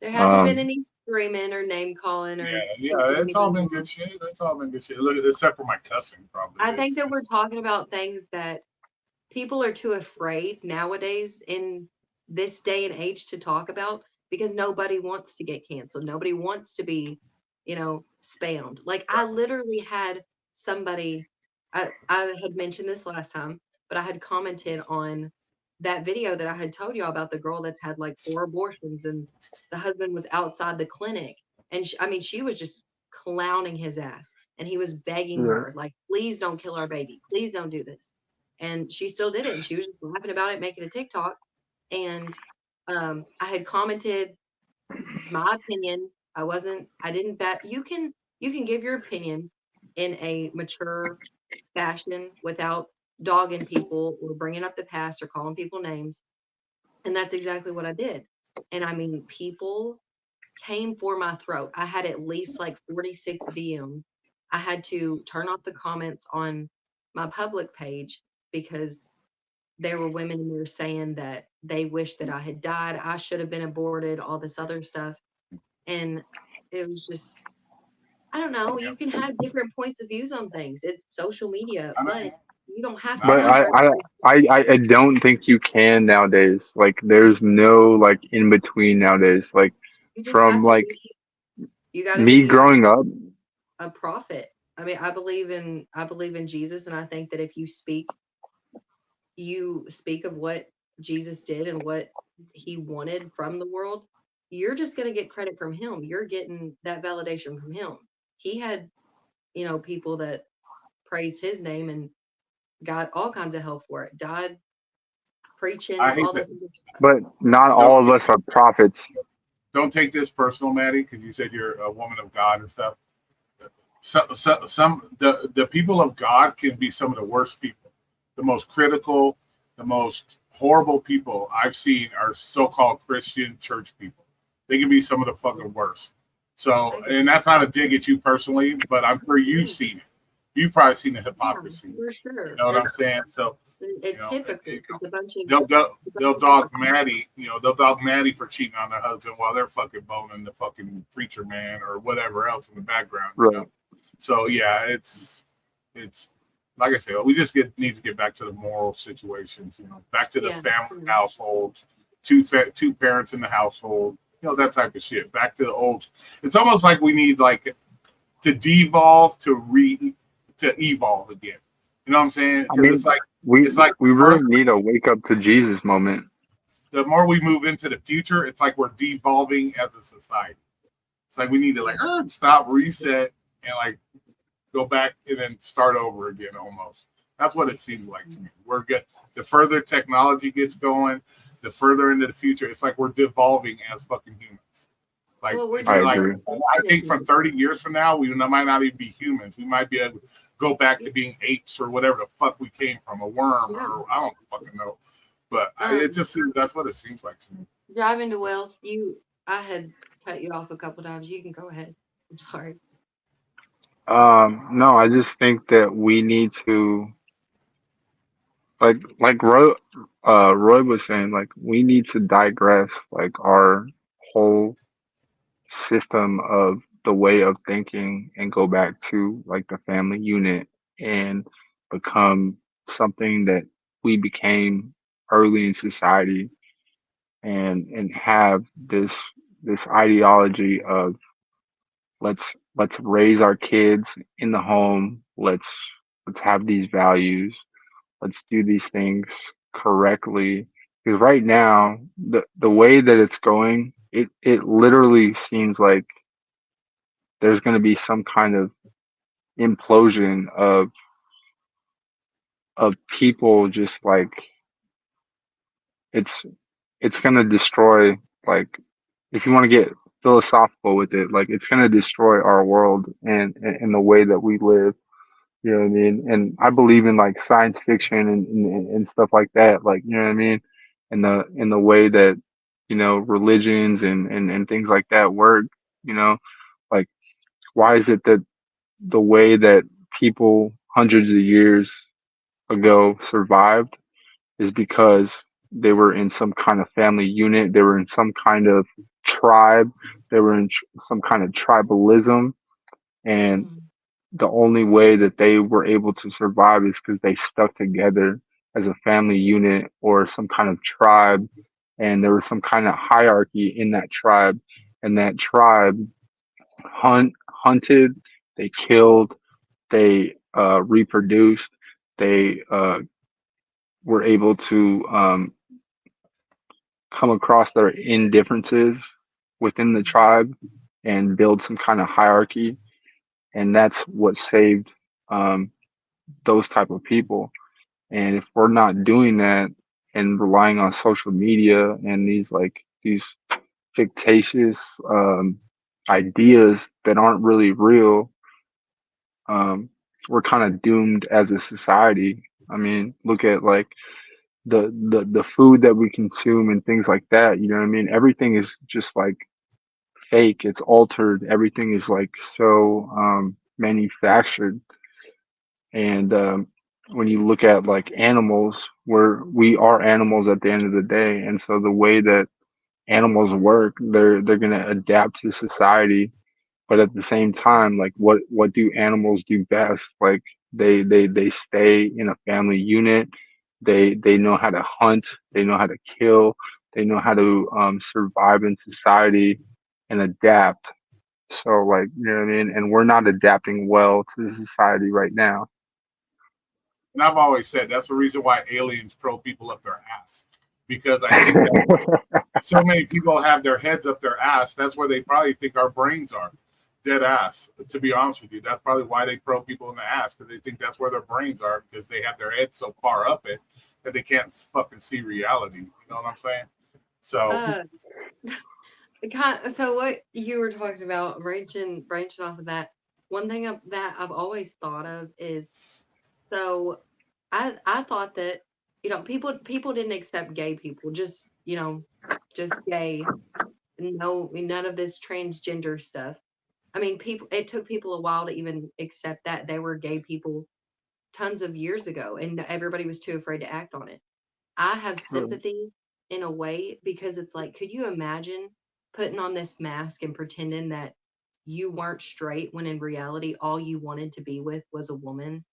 Speaker 11: there hasn't been any screaming or name calling or
Speaker 6: it's all been good shit. It's all been good shit. Look, except for my cussing, probably.
Speaker 11: I think that we're talking about things that people are too afraid nowadays in this day and age to talk about because nobody wants to get canceled. Nobody wants to be, spammed. Like I literally had somebody, I had mentioned this last time, but I had commented on that video that I had told you about the girl that's had like 4 abortions and the husband was outside the clinic. And she was just clowning his ass and he was begging her like, please don't kill our baby. Please don't do this. And she still did it. And she was just laughing about it, making a TikTok. And I had commented my opinion. I didn't bet. You can give your opinion in a mature fashion without dogging people or bringing up the past or calling people names. And that's exactly what I did. And people came for my throat. I had at least like 46 DMs. I had to turn off the comments on my public page because there were women who were saying that they wish that I had died. I should have been aborted, all this other stuff. And it was just, I don't know. You can have different points of views on things. It's social media, but you don't have to.
Speaker 14: But I don't think you can nowadays. Like, there's no like in between nowadays. Like, from like me growing up,
Speaker 11: a prophet. I believe in Jesus, and I think that if you speak of what Jesus did and what he wanted from the world, you're just going to get credit from him. You're getting that validation from him. He had, people that praised his name and got all kinds of help for it. Died preaching, all this stuff.
Speaker 14: But not all of us are prophets.
Speaker 6: Don't take this personal, Maddie, because you said you're a woman of God and stuff. The people of God can be some of the worst people, the most critical, the most horrible people I've seen are so-called Christian church people. They can be some of the fucking worst. So, and that's not a dig at you personally, but I'm sure you've seen it. you've probably seen the hypocrisy.
Speaker 11: For sure.
Speaker 6: You know what I'm saying? So
Speaker 11: It's hypocrites. It's a bunch of
Speaker 6: they'll dog Maddie, they'll dog Maddie for cheating on their husband while they're fucking boning the fucking preacher man or whatever else in the background.
Speaker 14: Right.
Speaker 6: So yeah, it's like I said, we just need to get back to the moral situations, back to the family households, two parents in the household, that type of shit. Back to the old. It's almost like we need like to devolve to evolve again. You know what I'm saying?
Speaker 14: I mean,
Speaker 6: it's like
Speaker 14: we really need a wake up to Jesus moment.
Speaker 6: The more we move into the future, it's like we're devolving as a society. It's like we need to stop, reset, and like go back and then start over again almost. That's what it seems like to me. We're good. The further technology gets going, the further into the future, it's like we're devolving as fucking humans. Like, I think from 30 years from now, we might not even be humans. We might be able to go back to being apes or whatever the fuck we came from, a worm or I don't fucking know. But it just seems that's what it seems like to me.
Speaker 11: Driving to Wealth, I had cut you off a couple times. You can go ahead. I'm sorry.
Speaker 14: No, I just think that we need to, like Roy was saying, like we need to digress like our whole system of the way of thinking and go back to like the family unit and become something that we became early in society and have this ideology of let's raise our kids in the home, let's have these values, let's do these things correctly, because right now the way that it's going, it literally seems like there's going to be some kind of implosion of people, just like it's going to destroy, like, if you want to get philosophical with it, like it's going to destroy our world and the way that we live. You know what I mean? And I believe in like science fiction and stuff like that. Like, you know what I mean? And the way that, religions and things like that work, like why is it that the way that people hundreds of years ago survived is because they were in some kind of family unit, they were in some kind of tribe, they were in some kind of tribalism, and the only way that they were able to survive is because they stuck together as a family unit or some kind of tribe, and there was some kind of hierarchy in that tribe, and that tribe hunted, they killed, they reproduced, they were able to come across their indifferences within the tribe and build some kind of hierarchy, and that's what saved those type of people. And if we're not doing that and relying on social media and these fictitious ideas that aren't really real, we're kind of doomed as a society. I mean, look at like the food that we consume and things like that. You know what I mean? Everything is just like fake. It's altered. Everything is like so manufactured. And when you look at like animals, we are animals at the end of the day. And so the way that animals work, they're gonna adapt to society. But at the same time, like what do animals do best? Like they stay in a family unit. They know how to hunt. They know how to kill. They know how to survive in society and adapt. So like, you know what I mean? And we're not adapting well to the society right now.
Speaker 6: And I've always said that's the reason why aliens throw people up their ass. Because I think that so many people have their heads up their ass. That's where they probably think our brains are. Dead ass. To be honest with you, that's probably why they throw people in the ass, because they think that's where their brains are, because they have their heads so far up it that they can't fucking see reality. You know what I'm saying? So,
Speaker 11: so what you were talking about, branching off of that, one thing that I've always thought of is, so I thought that people didn't accept gay people, just just gay, none of this transgender stuff. I mean, it took people a while to even accept that they were gay people tons of years ago, and everybody was too afraid to act on it. I have sympathy in a way because it's like, could you imagine putting on this mask and pretending that you weren't straight when in reality all you wanted to be with was a woman?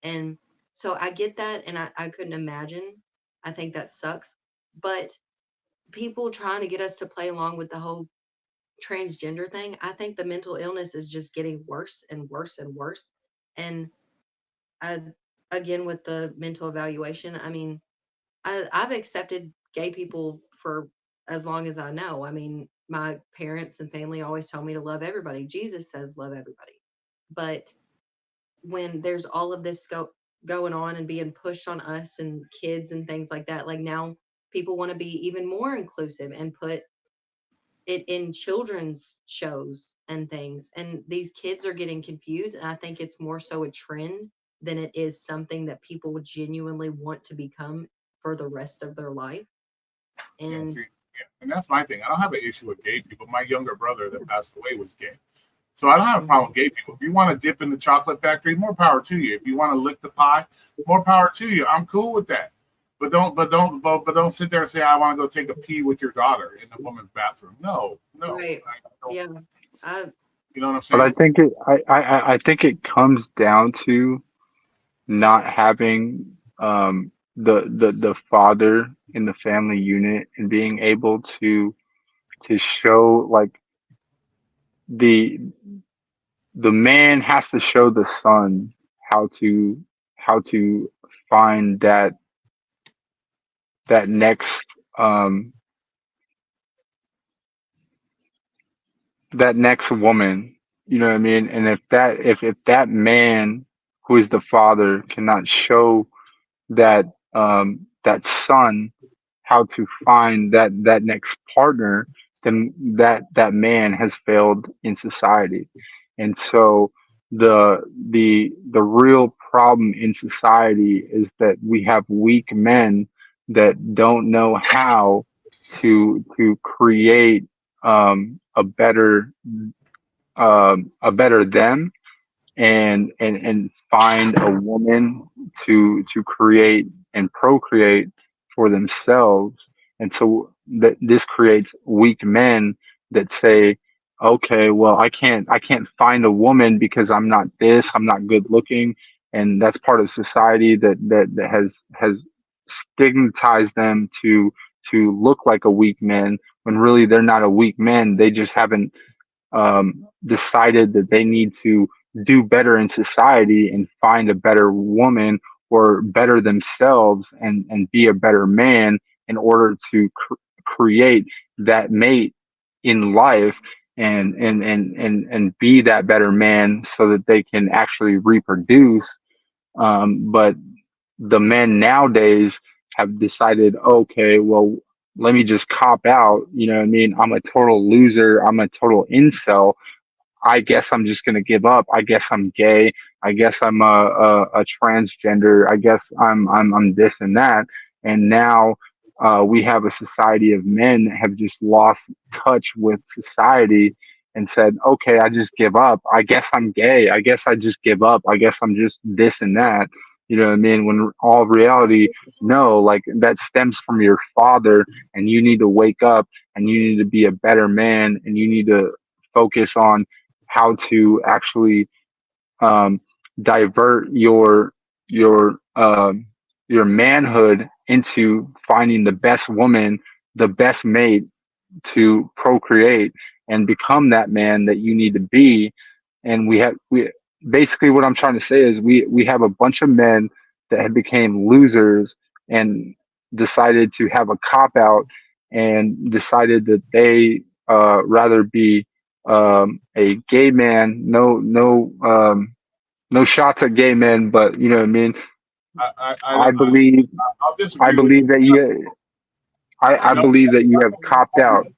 Speaker 11: And so I get that, and I couldn't imagine. I think that sucks. But people trying to get us to play along with the whole transgender thing, I think the mental illness is just getting worse and worse and worse. And I, again, with the mental evaluation, I mean, I've accepted gay people for as long as I know. I mean, my parents and family always tell me to love everybody. Jesus says love everybody. But when there's all of this going on and being pushed on us and kids and things like that, like now people want to be even more inclusive and put it in children's shows and things. And these kids are getting confused. And I think it's more so a trend than it is something that people would genuinely want to become for the rest of their life. And
Speaker 6: and that's my thing. I don't have an issue with gay people. My younger brother that passed away was gay. So I don't have a problem with gay people. If you want to dip in the chocolate factory, more power to you. If you want to lick the pie, more power to you. I'm cool with that. But don't sit there and say I want to go take a pee with your daughter in the woman's bathroom. No.
Speaker 11: right, yeah,
Speaker 6: you know what I'm saying?
Speaker 14: But I think it comes down to not having the father in the family unit and being able to show like the man has to show the son how to find that next woman, you know what I mean? And if that man who is the father cannot show that that son how to find that next partner, then that man has failed in society. And so the real problem in society is that we have weak men that don't know how to create a better them and find a woman to create and procreate for themselves. And so this creates weak men that say, okay, well, I can't find a woman because I'm not good looking. And that's part of society that has stigmatized them to look like a weak man, when really they're not a weak man. They just haven't decided that they need to do better in society and find a better woman or better themselves and be a better man in order to create that mate in life and be that better man so that they can actually reproduce. But the men nowadays have decided, okay, well, let me just cop out. You know what I mean? I'm a total loser. I'm a total incel. I guess I'm just gonna give up. I guess I'm gay. I guess I'm a transgender. I guess I'm this and that. And now we have a society of men that have just lost touch with society and said, okay, I just give up. I guess I'm gay. I guess I just give up. I guess I'm just this and that. You know what I mean? When all reality, no, like that stems from your father, and you need to wake up and you need to be a better man, and you need to focus on how to actually divert your manhood into finding the best woman, the best mate to procreate and become that man that you need to be. And we basically, what I'm trying to say is we have a bunch of men that have became losers and decided to have a cop out and decided that they rather be a gay man. No shots at gay men, but you know what I mean. I believe that you. I believe that you have copped out.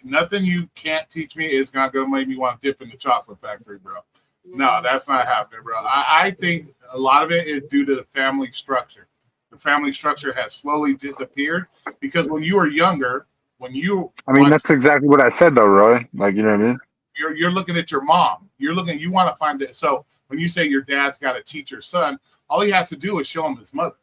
Speaker 6: Nothing you can't teach me is not going to make me want to dip in the chocolate factory, bro. No, that's not happening, bro. I think a lot of it is due to the family structure. The family structure has slowly disappeared because when you were younger,
Speaker 14: I mean, that's exactly what I said, though, Roy. Like, you know what I mean?
Speaker 6: You're looking at your mom. You want to find it. So when you say your dad's got to teach your son, all he has to do is show him his mother.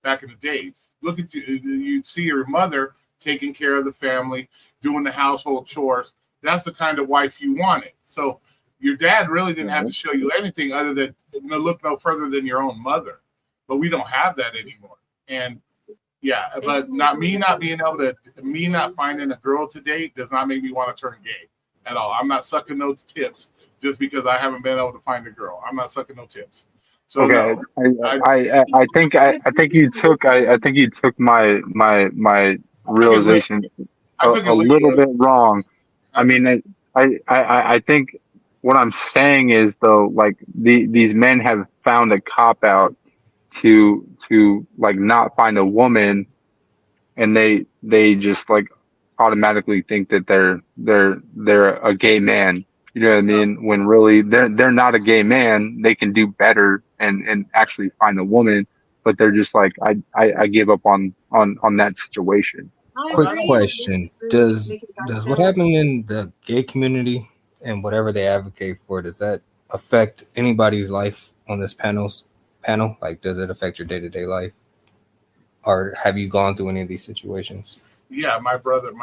Speaker 6: Back in the days, look at you'd see your mother taking care of the family, doing the household chores. That's the kind of wife you wanted. So your dad really didn't have to show you anything other than look no further than your own mother. But we don't have that anymore. And yeah, but not being able to, me not finding a girl to date does not make me want to turn gay at all. I'm not sucking no tips just because I haven't been able to find a girl. I'm not sucking no tips. So
Speaker 14: okay,
Speaker 6: no,
Speaker 14: I think you took my realization
Speaker 6: I took
Speaker 14: a
Speaker 6: it
Speaker 14: little
Speaker 6: literally.
Speaker 14: bit wrong. I mean, I think what I'm saying is though, like these men have found a cop out to like not find a woman, and they just like automatically think that they're a gay man. You know what I mean? When really they're not a gay man. They can do better and actually find a woman, but they're just like I give up on that situation.
Speaker 11: I
Speaker 15: Quick
Speaker 11: agree and I
Speaker 15: question:
Speaker 11: disagree because I
Speaker 15: does what
Speaker 11: feel
Speaker 15: happened in the gay community and whatever they advocate for, does that affect anybody's life on this panel? Like, does it affect your day to day life, or have you gone through any of these situations?
Speaker 6: Yeah, my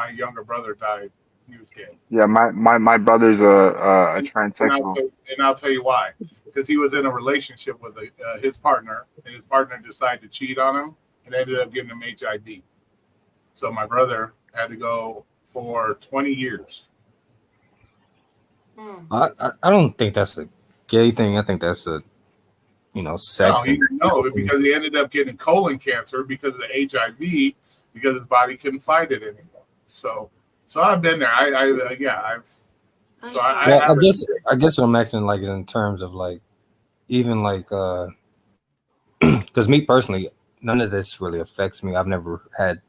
Speaker 6: younger brother died. He was gay.
Speaker 14: Yeah, my brother's a transsexual.
Speaker 6: And I'll tell you why. Because he was in a relationship with his partner, and his partner decided to cheat on him, and ended up giving him HIV. So my brother had to go for 20 years.
Speaker 15: I don't think that's a gay thing. I think that's a sex.
Speaker 6: Because he ended up getting colon cancer because of the HIV, because his body couldn't fight it anymore. So I've been there. I
Speaker 15: guess what I'm asking, like, in terms of like, even like, because me personally, none of this really affects me. I've never had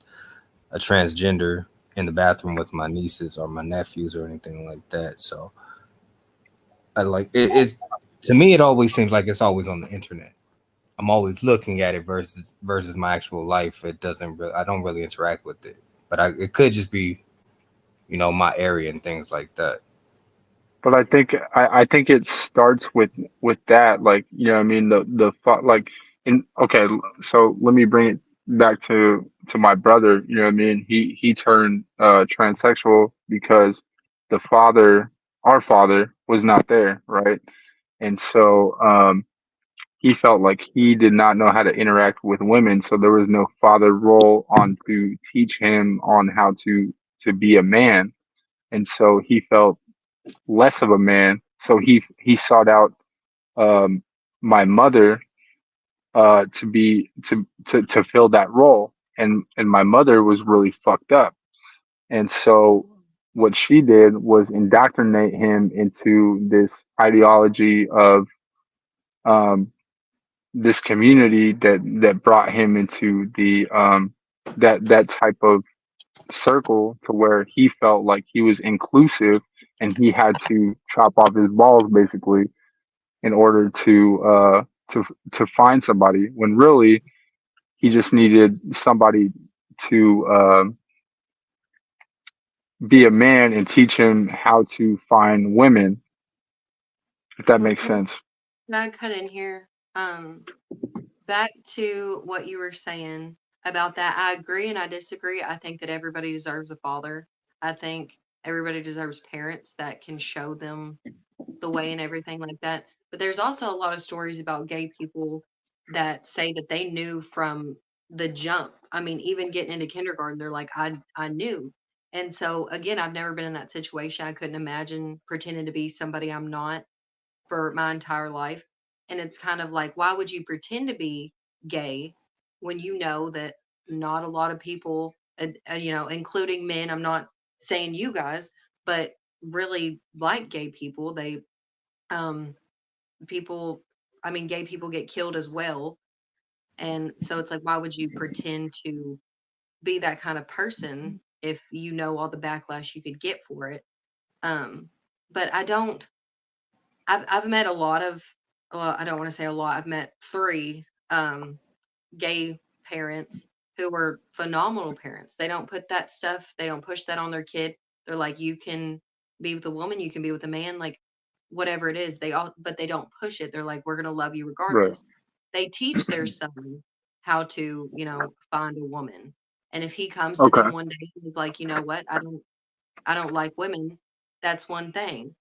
Speaker 15: a transgender in the bathroom with my nieces or my nephews or anything like that. So I like it's to me, it always seems like it's always on the internet. I'm always looking at it versus my actual life. It doesn't really, I don't really interact with it, but it could just be, my area and things like that.
Speaker 14: But I think it starts with that, like, you know what I mean, like okay, so let me bring it back to my brother. You know what I mean, he turned transsexual because our father was not there, right? And so he felt like he did not know how to interact with women, so there was no father role on to teach him on how to be a man. And so he felt less of a man. So he sought out my mother to be to fill that role, and my mother was really fucked up. And so what she did was indoctrinate him into this ideology of this community that brought him into the that type of circle, to where he felt like he was inclusive, and he had to chop off his balls basically in order to find somebody, when really he just needed somebody to be a man and teach him how to find women, if that makes sense.
Speaker 11: Can I cut in here? Back to what you were saying about that. I agree and I disagree. I think that everybody deserves a father. I think everybody deserves parents that can show them the way and everything like that. But there's also a lot of stories about gay people that say that they knew from the jump. I mean, even getting into kindergarten, they're like, I knew. And so again, I've never been in that situation. I couldn't imagine pretending to be somebody I'm not for my entire life. And it's kind of like, why would you pretend to be gay when you know that not a lot of people, including men, I'm not saying you guys, but really like gay people. Um, people, I mean, gay people get killed as well. And so it's like, why would you pretend to be that kind of person if you know all the backlash you could get for it? But I've met a lot of, well, I don't want to say a lot. I've met 3 gay parents who were phenomenal parents. They don't put that stuff, they don't push that on their kid. They're like, you can be with a woman, you can be with a man, like whatever it is. But they don't push it. They're like, we're gonna love you
Speaker 14: Right.
Speaker 11: regardless. They teach their son how to, find a woman. And if he comes to
Speaker 14: Okay.
Speaker 11: them one day and he's like, you know what, I don't like women, that's one thing.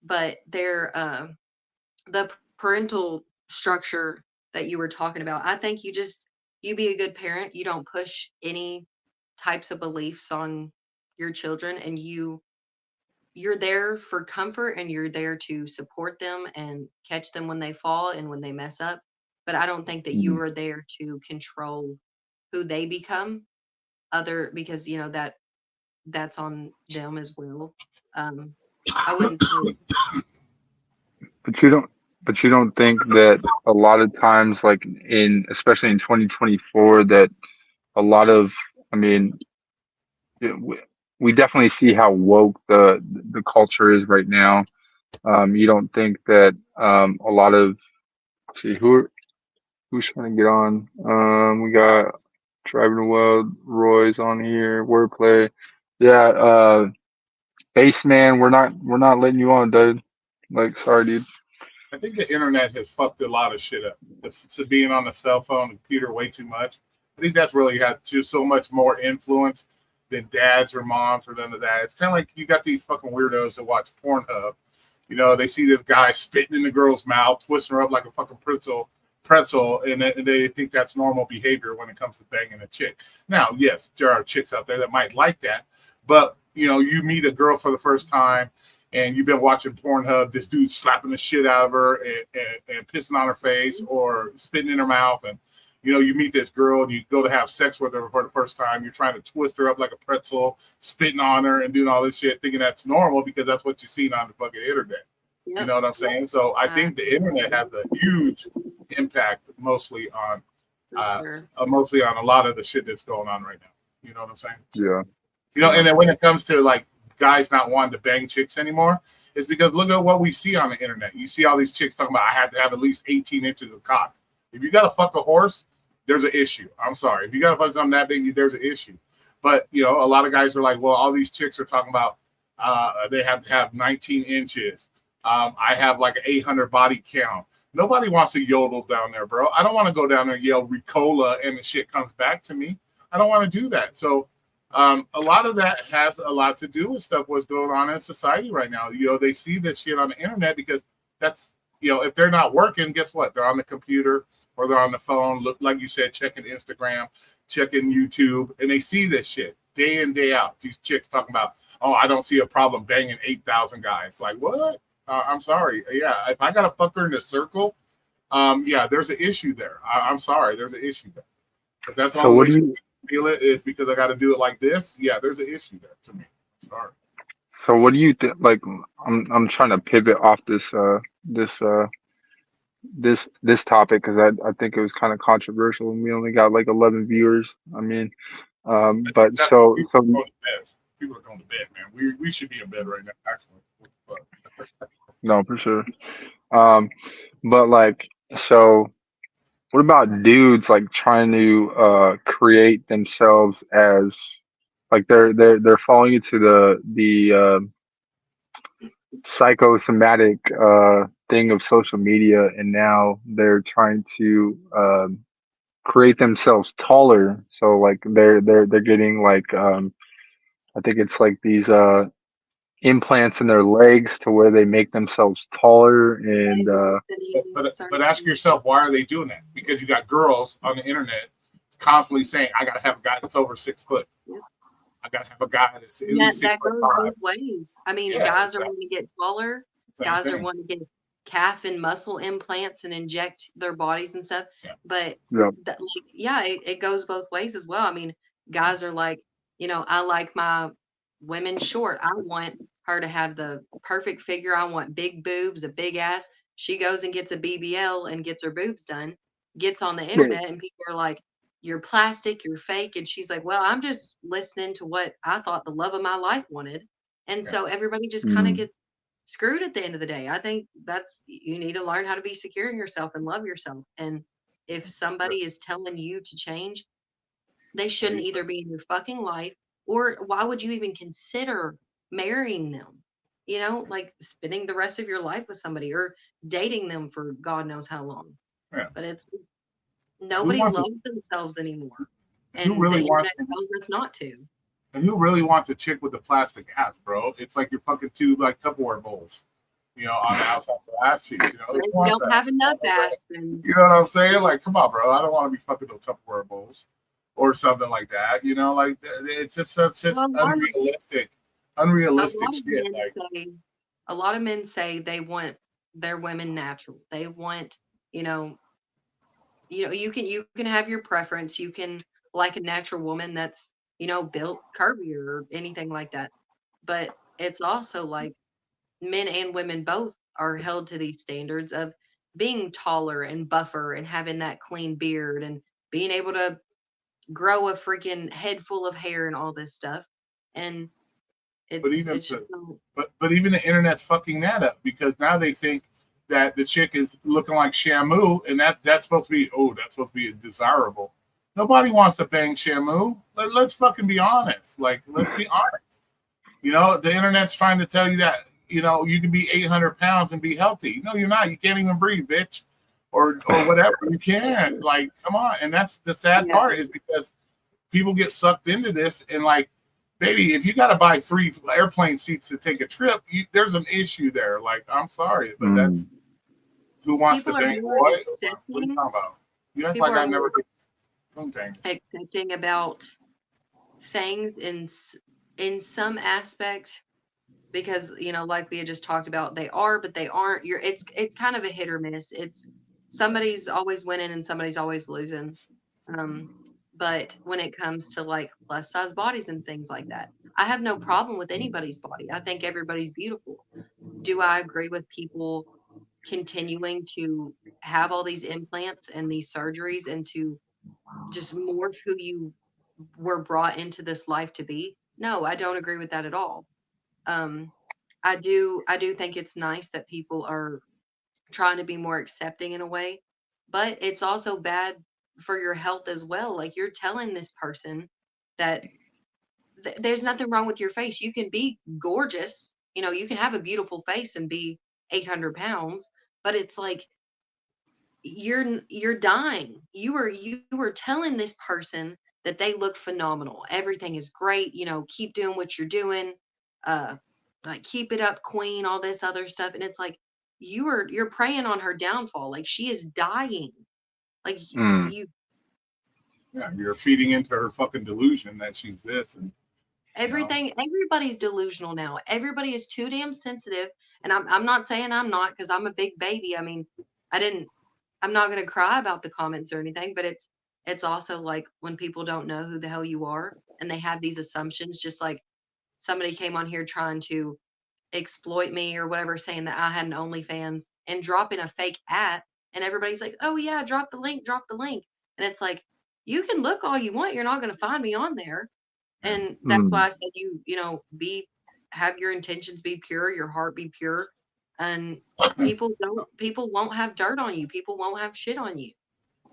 Speaker 11: But the parental structure that you were talking about, I think you be a good parent. You don't push any types of beliefs on your children, and you're there for comfort, and you're there to support them and catch them when they fall and when they mess up. But I don't think that you
Speaker 14: Mhm.
Speaker 11: are there to control who they become, because that's on them as well. I wouldn't say.
Speaker 14: But you don't think that a lot of times, like especially in 2024, that a lot of, I mean, it- we, we definitely see how woke the culture is right now. You don't think that a lot of, let's see who's trying to get on? We got Driving the World, Roy's on here, Wordplay. Yeah, Baseman, we're not letting you on, dude. Like, sorry, dude.
Speaker 6: I think the internet has fucked a lot of shit up. So being on the cell phone and computer way too much. I think that's really had just so much more influence than dads or moms or none of that. It's kind of like you got these fucking weirdos that watch Pornhub. They see this guy spitting in the girl's mouth, twisting her up like a fucking pretzel, and they think that's normal behavior when it comes to banging a chick. Now, yes, there are chicks out there that might like that, but you meet a girl for the first time and you've been watching Pornhub, this dude slapping the shit out of her and pissing on her face or spitting in her mouth, and you meet this girl and you go to have sex with her for the first time. You're trying to twist her up like a pretzel, spitting on her and doing all this shit, thinking that's normal because that's what you've seen on the fucking internet. You know what I'm saying? So I think the internet has a huge impact, mostly on a lot of the shit that's going on right now. You know what I'm saying?
Speaker 14: Yeah.
Speaker 6: And then when it comes to like guys not wanting to bang chicks anymore, it's because look at what we see on the internet. You see all these chicks talking about I have to have at least 18 inches of cock. If you gotta fuck a horse, there's an issue. I'm sorry. If you gotta fuck something that big, there's an issue. But a lot of guys are like, well, all these chicks are talking about they have to have 19 inches. I have like an 800 body count. Nobody wants to yodel down there, bro. I don't want to go down there and yell Ricola and the shit comes back to me. I don't want to do that. So a lot of that has a lot to do with what's going on in society right now. They see this shit on the internet because that's, if they're not working, guess what? They're on the computer or they're on the phone, look, like you said, checking Instagram, checking YouTube, and they see this shit day in, day out. These chicks talking about, oh, I don't see a problem banging 8,000 guys. Like, what? I'm sorry. Yeah, if I got to fuck her in a circle, yeah, there's an issue there. I'm sorry, there's an issue there. But that's
Speaker 14: So
Speaker 6: all
Speaker 14: what
Speaker 6: the
Speaker 14: do
Speaker 6: way
Speaker 14: you
Speaker 6: she feel it is because I got to do it like this. Yeah, there's an issue there to me. Sorry.
Speaker 14: so what do you think? Like, I'm trying to pivot off this topic because I think it was kind of controversial and we only got like 11 viewers. I mean, but so
Speaker 6: People
Speaker 14: so
Speaker 6: are going to bed. People are going to bed, man. We should be in bed right now, actually. What the fuck?
Speaker 14: no, for sure. But like, so what about dudes like trying to create themselves as like they're falling into the psychosomatic thing of social media, and now they're trying to create themselves taller. So like they're getting like I think it's like these implants in their legs to where they make themselves taller and
Speaker 6: But ask yourself, why are they doing that? Because you got girls on the internet constantly saying, I got to have a guy that's over 6 foot. I got to have a guy that's at least
Speaker 11: That
Speaker 6: 6 foot
Speaker 11: goes
Speaker 6: 5.
Speaker 11: both ways. I mean,
Speaker 6: Yeah,
Speaker 11: guys are
Speaker 6: exactly.
Speaker 11: wanting to get taller.
Speaker 6: Same
Speaker 11: Guys are
Speaker 6: thing.
Speaker 11: wanting to get calf and muscle implants and inject their bodies and stuff.
Speaker 6: Yeah.
Speaker 11: But
Speaker 14: yeah.
Speaker 11: it goes both ways as well. I mean, guys are like, I like my women short. I want her to have the perfect figure. I want big boobs, a big ass. She goes and gets a BBL and gets her boobs done, gets on the
Speaker 14: Right.
Speaker 11: internet, and people are like, you're plastic, you're fake. And she's like, well, I'm just listening to what I thought the love of my life wanted. And
Speaker 6: Yeah.
Speaker 11: so everybody just kind of
Speaker 14: Mhm.
Speaker 11: gets screwed at the end of the day. I think you need to learn how to be secure in yourself and love yourself. And if somebody is telling you to change, they shouldn't either be in your fucking life, or why would you even consider marrying them?
Speaker 2: you know, like spending the rest of your life with somebody or dating them for God knows how long.
Speaker 6: Yeah.
Speaker 2: But it's
Speaker 6: Who
Speaker 2: nobody
Speaker 6: wants
Speaker 2: loves themselves anymore,
Speaker 6: who
Speaker 2: and the
Speaker 6: really wants
Speaker 2: internet tells us not to.
Speaker 6: and who really wants a chick with a plastic ass, bro? It's like you're fucking two like Tupperware bowls, you know, on the outside of the ass cheeks. You know,
Speaker 2: If
Speaker 6: who
Speaker 2: you
Speaker 6: wants
Speaker 2: don't
Speaker 6: that?
Speaker 2: have enough ass, then
Speaker 6: You know what I'm saying? Like, come on, bro. I don't want to be fucking no Tupperware bowls or something like that. You know, like it's just
Speaker 2: well,
Speaker 6: unrealistic
Speaker 2: a
Speaker 6: unrealistic
Speaker 2: lot of
Speaker 6: shit.
Speaker 2: men
Speaker 6: Like,
Speaker 2: say a lot of men say they want their women natural. They want, you know, you can have your preference. You can like a natural woman that's, you know, built curvier or anything like that. But it's also like men and women both are held to these standards of being taller and buffer and having that clean beard and being able to grow a freaking head full of hair and all this stuff. And
Speaker 6: but
Speaker 2: it's
Speaker 6: even
Speaker 2: it's
Speaker 6: so,
Speaker 2: just so,
Speaker 6: but even the internet's fucking that up because now they think that the chick is looking like Shamu, and that's supposed to be desirable. Nobody wants to bang Shamu. Let's fucking be honest. Like, let's be honest. You know, the internet's trying to tell you that, you know, you can be 800 pounds and be healthy. No, you're not. You can't even breathe, bitch, or whatever. You can't. Like, come on. And that's the sad part is because people get sucked into this and like, baby, if you got to buy 3 airplane seats to take a trip, there's an issue there. Like, I'm sorry, but that's who wants
Speaker 2: people
Speaker 6: to
Speaker 2: are
Speaker 6: bang
Speaker 2: more
Speaker 6: boy? What are you
Speaker 2: accepting.
Speaker 6: talking about? You act
Speaker 2: People
Speaker 6: like I
Speaker 2: are
Speaker 6: never
Speaker 2: more
Speaker 6: did.
Speaker 2: accepting about things in some aspect because, you know, like we had just talked about, they are, but they aren't. It's kind of a hit or miss. It's somebody's always winning and somebody's always losing. But when it comes to like plus size bodies and things like that, I have no problem with anybody's body. I think everybody's beautiful. Do I agree with people continuing to have all these implants and these surgeries and to just morph who you were brought into this life to be? No, I don't agree with that at all. Um, I do think it's nice that people are trying to be more accepting in a way, but it's also bad for your health as well. Like you're telling this person that there's nothing wrong with your face. You can be gorgeous. You know, you can have a beautiful face and be 800 pounds, but it's like you're dying. You were telling this person that they look phenomenal. Everything is great. You know, keep doing what you're doing. Uh, like keep it up, queen. All this other stuff, and it's like you're preying on her downfall. Like she is dying. Like you
Speaker 6: Yeah, you're feeding into her fucking delusion that she's this and
Speaker 2: everybody's delusional now. Everybody is too damn sensitive. And I'm not saying I'm not because I'm a big baby. I mean, I'm not gonna cry about the comments or anything, but it's also like when people don't know who the hell you are and they have these assumptions, just like somebody came on here trying to exploit me or whatever, saying that I had an OnlyFans and dropping a fake at, and everybody's like, oh yeah, drop the link, drop the link. And it's like, you can look all you want, you're not gonna find me on there. And that's why I said you know, have your intentions be pure, your heart be pure, and people won't have dirt on you. People won't have shit on you.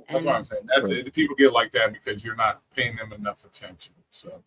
Speaker 6: that's what I'm saying. That's it. People get like that because you're not paying them enough attention. So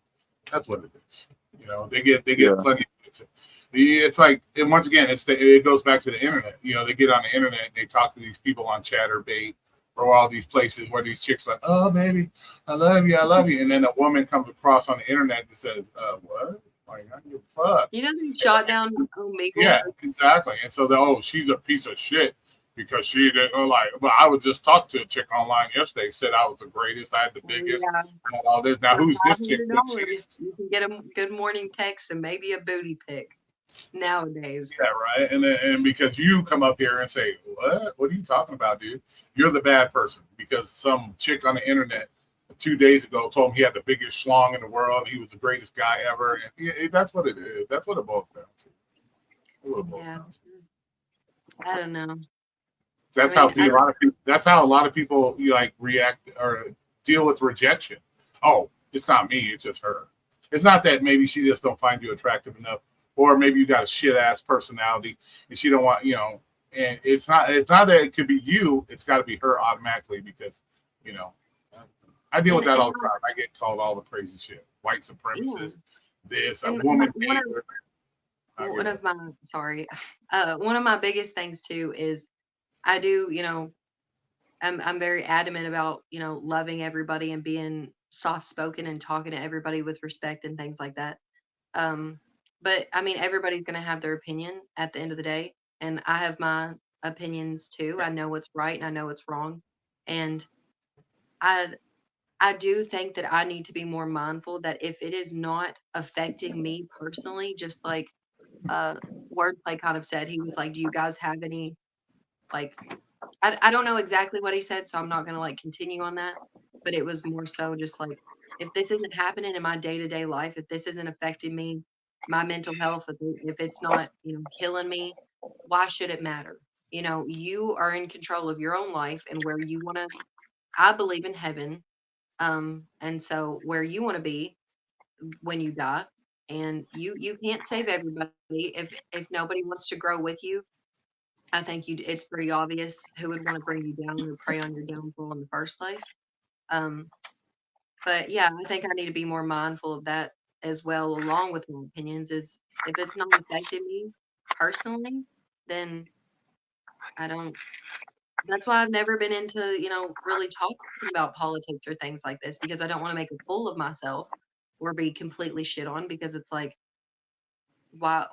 Speaker 6: that's what it is. You know, they get plenty of attention. It's like, and once again, it goes back to the internet. You know, they get on the internet and they talk to these people on ChatterBait or all these places where these chicks like, oh baby, I love you, and then a woman comes across on the internet that says, what? Like, I give a fuck.
Speaker 2: You know, they shot down Omegle.
Speaker 6: Yeah, exactly. And so she's a piece of shit because she didn't like. But I was just talked to a chick online yesterday. Said I was the greatest. I had the biggest.
Speaker 2: Yeah.
Speaker 6: And all this. Now
Speaker 2: For
Speaker 6: who's this chick?
Speaker 2: $500, you can get a good morning text and maybe a booty pic nowadays.
Speaker 6: Yeah, right. And because you come up here and say, what are you talking about, dude? You're the bad person because some chick on the internet 2 days ago told him he had the biggest schlong in the world. And he was the greatest guy ever. And that's what it is. That's what it boils down to.
Speaker 2: Yeah. I don't know.
Speaker 6: That's how a lot of people like react or deal with rejection. Oh, it's not me, it's just her. It's not that maybe she just don't find you attractive enough, or maybe you got a shit ass personality and she don't want, you know, and it's not that it could be you, it's got to be her automatically because, you know, I deal with that all the time. I get called all the crazy shit. White supremacist, this, a woman hater. I
Speaker 11: one
Speaker 6: get
Speaker 11: of my sorry, one of my biggest things too is I do, I'm very adamant about, loving everybody and being soft spoken and talking to everybody with respect and things like that. Um, but I mean, everybody's going to have their opinion at the end of the day. And I have my opinions too. I know what's right and I know what's wrong. And I, I do think that I need to be more mindful that if it is not affecting me personally, just like Wordplay kind of said, he was like, do you guys have any, like, I don't know exactly what he said, so I'm not going to like continue on that. But it was more so just like, if this isn't happening in my day to day life, if this isn't affecting me, my mental health, if it's not, killing me, why should it matter? You are in control of your own life and where you want to. I believe in heaven. And so where you want to be when you die, and you can't save everybody. If nobody wants to grow with you, I think it's pretty obvious who would want to bring you down or prey on your downfall in the first place. Um, but yeah, I think I need to be more mindful of that as well, along with my opinions. Is if it's not affecting me personally, then I don't. That's why I've never been into, really talking about politics or things like this, because I don't want to make a fool of myself or be completely shit on, because it's like, why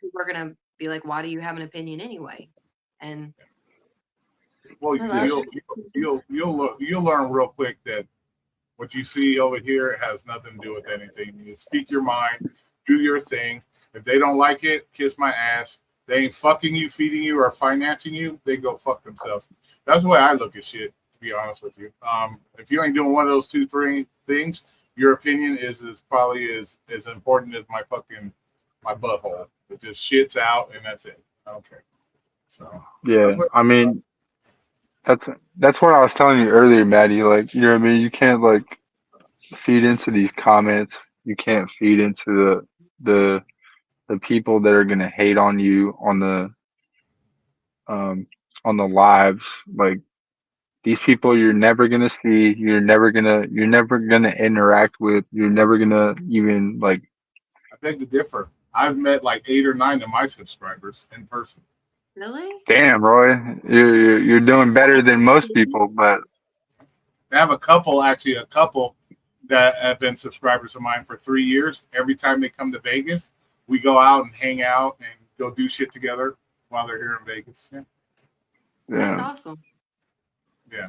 Speaker 11: people are gonna be like, why do you have an opinion anyway? And
Speaker 6: Well,
Speaker 11: well, that's
Speaker 6: you'll learn real quick that what you see over here has nothing to do with anything. You speak your mind, do your thing. If they don't like it, kiss my ass. They ain't fucking you, feeding you, or financing you. They go fuck themselves. That's the way I look at shit. To be honest with you, if you ain't doing one of those three things, your opinion is probably as important as my butthole. It just shits out and that's it. Okay. So
Speaker 14: Yeah, I mean, that's what I was telling you earlier, Maddie. Like, you know what I mean? You can't like feed into these comments. You can't feed into the people that are gonna hate on you um on the lives. Like, these people you're never gonna see, you're never gonna interact with, you're never gonna even like.
Speaker 6: I beg to differ. I've met like 8 or 9 of my subscribers in person.
Speaker 11: really.
Speaker 14: Damn, Roy, you're doing better than most people, but
Speaker 6: I have a couple that have been subscribers of mine for 3 years. Every time they come to Vegas, we go out and hang out and go do shit together while they're here in Vegas. Yeah.
Speaker 11: That's
Speaker 14: yeah.
Speaker 11: awesome.
Speaker 6: Yeah.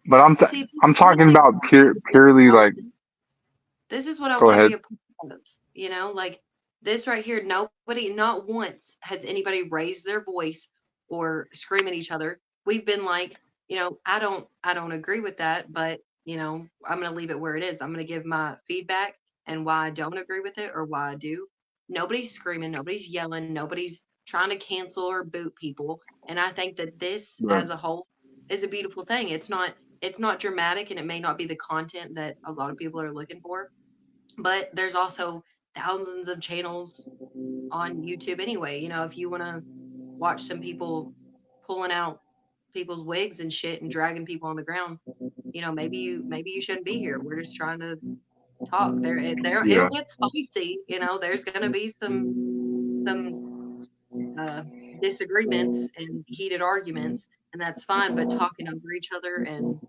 Speaker 14: But
Speaker 11: See,
Speaker 14: I'm talking about purely like.
Speaker 11: this is what I
Speaker 14: Go
Speaker 11: want to
Speaker 14: ahead.
Speaker 11: be a part of. Like this right here. Nobody, not once has anybody raised their voice or scream at each other. We've been like, I don't agree with that, but I'm gonna leave it where it is. I'm gonna give my feedback and why I don't agree with it or why I do. Nobody's screaming, nobody's yelling, nobody's trying to cancel or boot people. And I think that this
Speaker 14: Right.
Speaker 11: as a whole is a beautiful thing. It's not dramatic, and it may not be the content that a lot of people are looking for, but there's also thousands of channels on YouTube anyway. If you want to watch some people pulling out people's wigs and shit and dragging people on the ground, maybe you shouldn't be here. We're just trying to talk. It'll
Speaker 14: Yeah.
Speaker 11: get spicy. There's gonna be some disagreements and heated arguments, and that's fine. But talking over each other and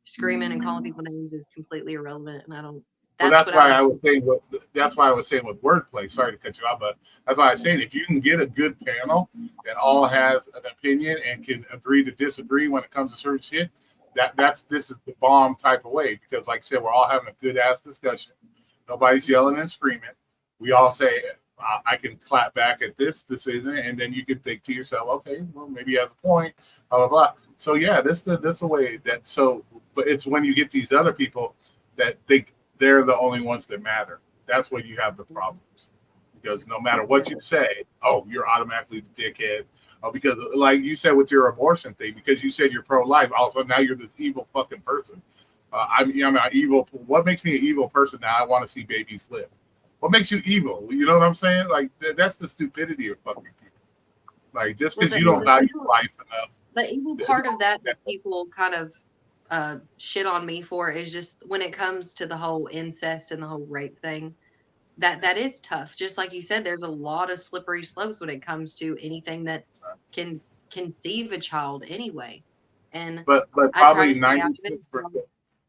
Speaker 11: screaming and calling people names is completely irrelevant. And I don't.
Speaker 6: Well,
Speaker 11: That's
Speaker 6: that's
Speaker 11: what I
Speaker 6: why I
Speaker 11: don't.
Speaker 6: was saying. That's why I was saying with wordplay. Sorry to cut you off, but that's why I was saying if you can get a good panel that all has an opinion and can agree to disagree when it comes to certain shit, this is the bomb type of way. Because, like I said, we're all having a good ass discussion. Nobody's yelling and screaming. We all say, I can clap back at this isn't, and then you can think to yourself, okay, well, maybe he has a point, blah blah blah. So yeah, this the way that so. But it's when you get these other people that think they're the only ones that matter. That's when you have the problems. Because no matter what you say, oh, you're automatically the dickhead. Oh, because like you said with your abortion thing, because you said you're pro-life, also now you're this evil fucking person. I'm an evil. What makes me an evil person now? I want to see babies live. What makes you evil? You know what I'm saying? Like that's the stupidity of fucking people. Like just because you don't value life enough.
Speaker 11: The evil part of that people kind of shit on me for is just when it comes to the whole incest and the whole rape thing.
Speaker 2: that is tough. Just like you said, there's a lot of slippery slopes when it comes to anything that can conceive a child anyway. And
Speaker 6: But
Speaker 2: I try
Speaker 6: probably
Speaker 2: to stay out of
Speaker 6: 96%.
Speaker 2: it. I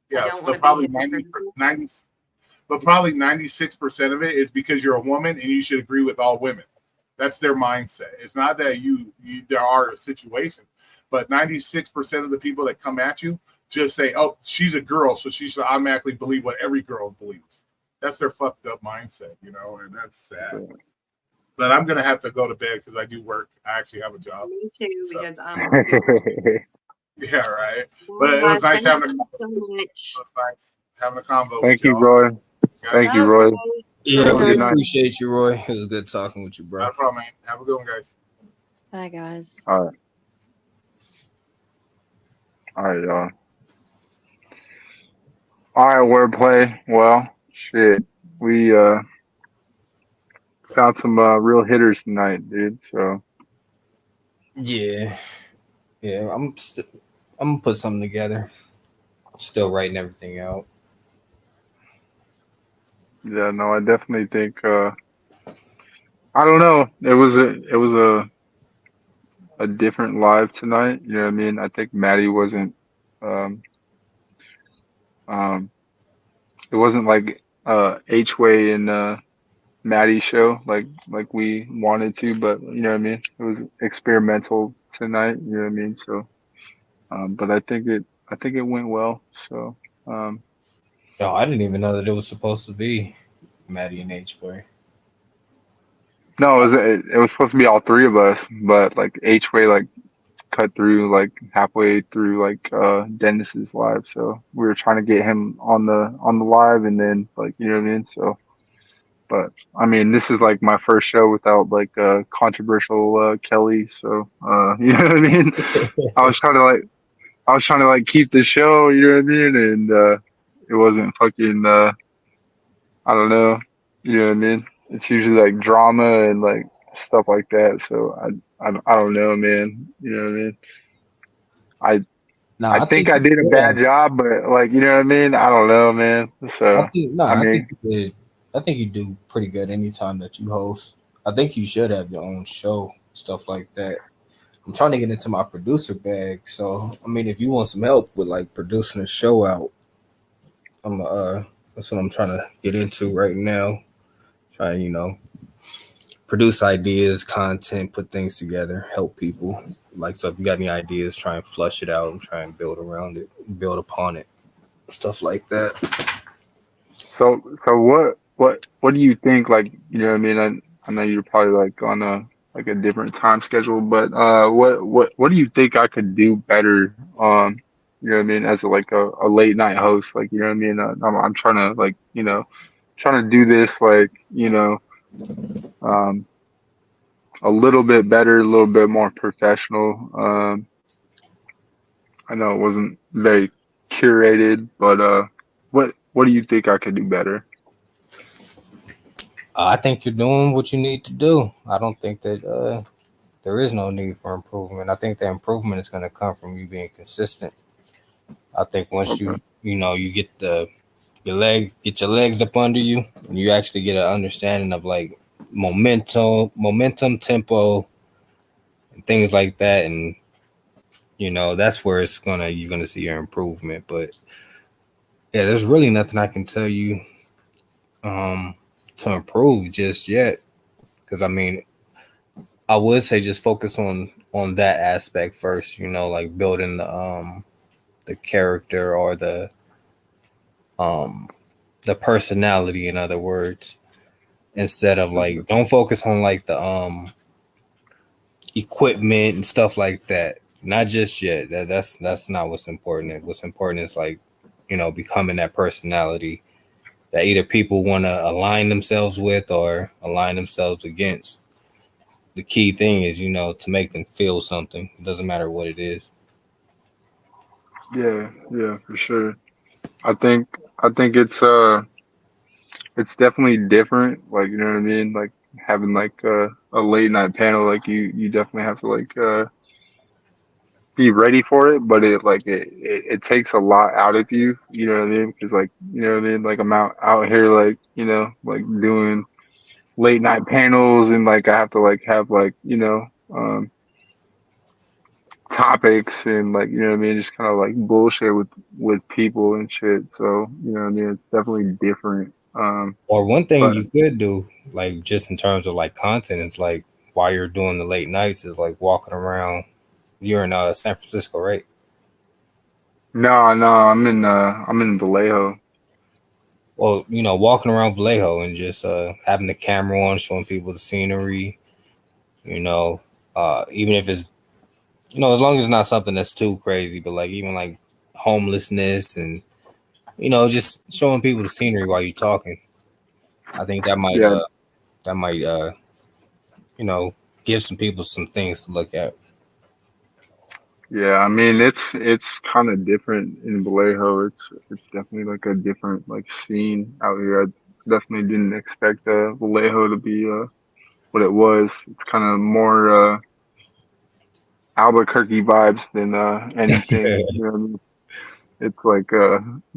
Speaker 6: Yeah,
Speaker 2: don't want
Speaker 6: but
Speaker 2: to be
Speaker 6: probably 90,
Speaker 2: hypocritical.
Speaker 6: 90 but probably 96% of it is because you're a woman and you should agree with all women. That's their mindset. It's not that you there are situations, but 96% of the people that come at you just say, "Oh, she's a girl, so she should automatically believe what every girl believes." That's their fucked up mindset, you know, and that's sad. But I'm gonna have to go to bed because I do work. I actually have a job.
Speaker 2: Me too,
Speaker 6: So,
Speaker 2: because
Speaker 6: yeah, right.
Speaker 2: well,
Speaker 6: But it was
Speaker 2: guys,
Speaker 6: nice having
Speaker 2: thank
Speaker 6: a
Speaker 2: you so much.
Speaker 6: it was nice having a convo
Speaker 14: Thank
Speaker 6: with
Speaker 14: you,
Speaker 6: y'all.
Speaker 14: Roy. Thank you,
Speaker 2: Bye,
Speaker 14: Roy.
Speaker 2: Roy.
Speaker 15: Yeah,
Speaker 14: Have a
Speaker 15: we
Speaker 14: good night.
Speaker 15: appreciate you, Roy. It was good talking with you, bro.
Speaker 6: Not a problem, man. Have a good one, guys.
Speaker 2: Bye, guys.
Speaker 14: All right. All right, y'all. All right, wordplay. Well, shit. We found some real hitters tonight, dude. So
Speaker 15: Yeah, yeah. I'm gonna put something together. Still writing everything out.
Speaker 14: yeah, no, I definitely think I don't know. It was a different live tonight. You know what I mean? I think Maddie wasn't um it wasn't like H-Way and Maddie's show like we wanted to, but you know what I mean? It was experimental tonight, you know what I mean? So but I think it went well. So
Speaker 15: Oh, I didn't even know that it was supposed to be Maddie and H-Boy.
Speaker 14: no, it was supposed to be all three of us, but like H-Way like cut through like halfway through like Dennis's live, so we were trying to get him on the live, and then like you know what I mean. So, but I mean, this is like my first show without like controversial Kelly, so you know what I mean. I was trying to like keep the show, you know what I mean, and it wasn't fucking I don't know, you know what I mean. It's usually like drama and like stuff like that, so I don't know, man. You know what I mean.
Speaker 15: No,
Speaker 14: I think I did a bad job, but like you know what I mean. I don't know, man. So I mean,
Speaker 15: I think you do pretty good anytime that you host. I think you should have your own show, stuff like that. I'm trying to get into my producer bag, so I mean, if you want some help with like producing a show out, that's what I'm trying to get into right now. Try to, produce ideas, content, put things together, help people. Like, so if you got any ideas, try and flush it out and try and build around it, build upon it, stuff like that.
Speaker 14: so what do you think? Like you know what I mean. I know you're probably like on a different time schedule, but what do you think I could do better? You know what I mean, as a late night host, like you know what I mean. I'm trying to like trying to do this like a little bit better, a little bit more professional. I know it wasn't very curated, but what do you think I could do better?
Speaker 15: I think you're doing what you need to do. I don't think that there is no need for improvement. I think the improvement is going to come from you being consistent. I think once you get your legs up under you, and you actually get an understanding of like momentum, tempo, and things like that, and that's where you're gonna see your improvement. But yeah, there's really nothing I can tell you to improve just yet, because I mean, I would say just focus on that aspect first, like building the character or the personality, in other words, instead of like, don't focus on like the equipment and stuff like that. Not just yet. That's not what's important. What's important is like, becoming that personality that either people want to align themselves with or align themselves against. The key thing is, to make them feel something. It doesn't matter what it is.
Speaker 14: Yeah, for sure. I think it's definitely different. Like you know what I mean. Like having like a late night panel. Like you definitely have to like be ready for it, but it takes a lot out of you. You know what I mean? Because like you know what I mean. Like I'm out here like you know like doing late night panels and like I have to like have like you know topics and like you know what I mean, just kind of like bullshit with people and shit. So you know what I mean. It's definitely different.
Speaker 15: Or one thing
Speaker 14: But
Speaker 15: you could do, like just in terms of like content, is like while you're doing the late nights, is like walking around. You're in San Francisco, right?
Speaker 14: no, I'm in Vallejo.
Speaker 15: Well, you know, walking around Vallejo and just having the camera on, showing people the scenery. You know, even if it's you know, as long as it's not something that's too crazy, but like even like homelessness and you know, just showing people the scenery while you're talking. I think
Speaker 14: Yeah,
Speaker 15: that might you know give some people some things to look at.
Speaker 14: yeah. I mean, it's kind of different in Vallejo. It's definitely like a different like scene out here. I definitely didn't expect Vallejo to be what it was. It's kind of more Albuquerque vibes than anything. You know what I mean? It's like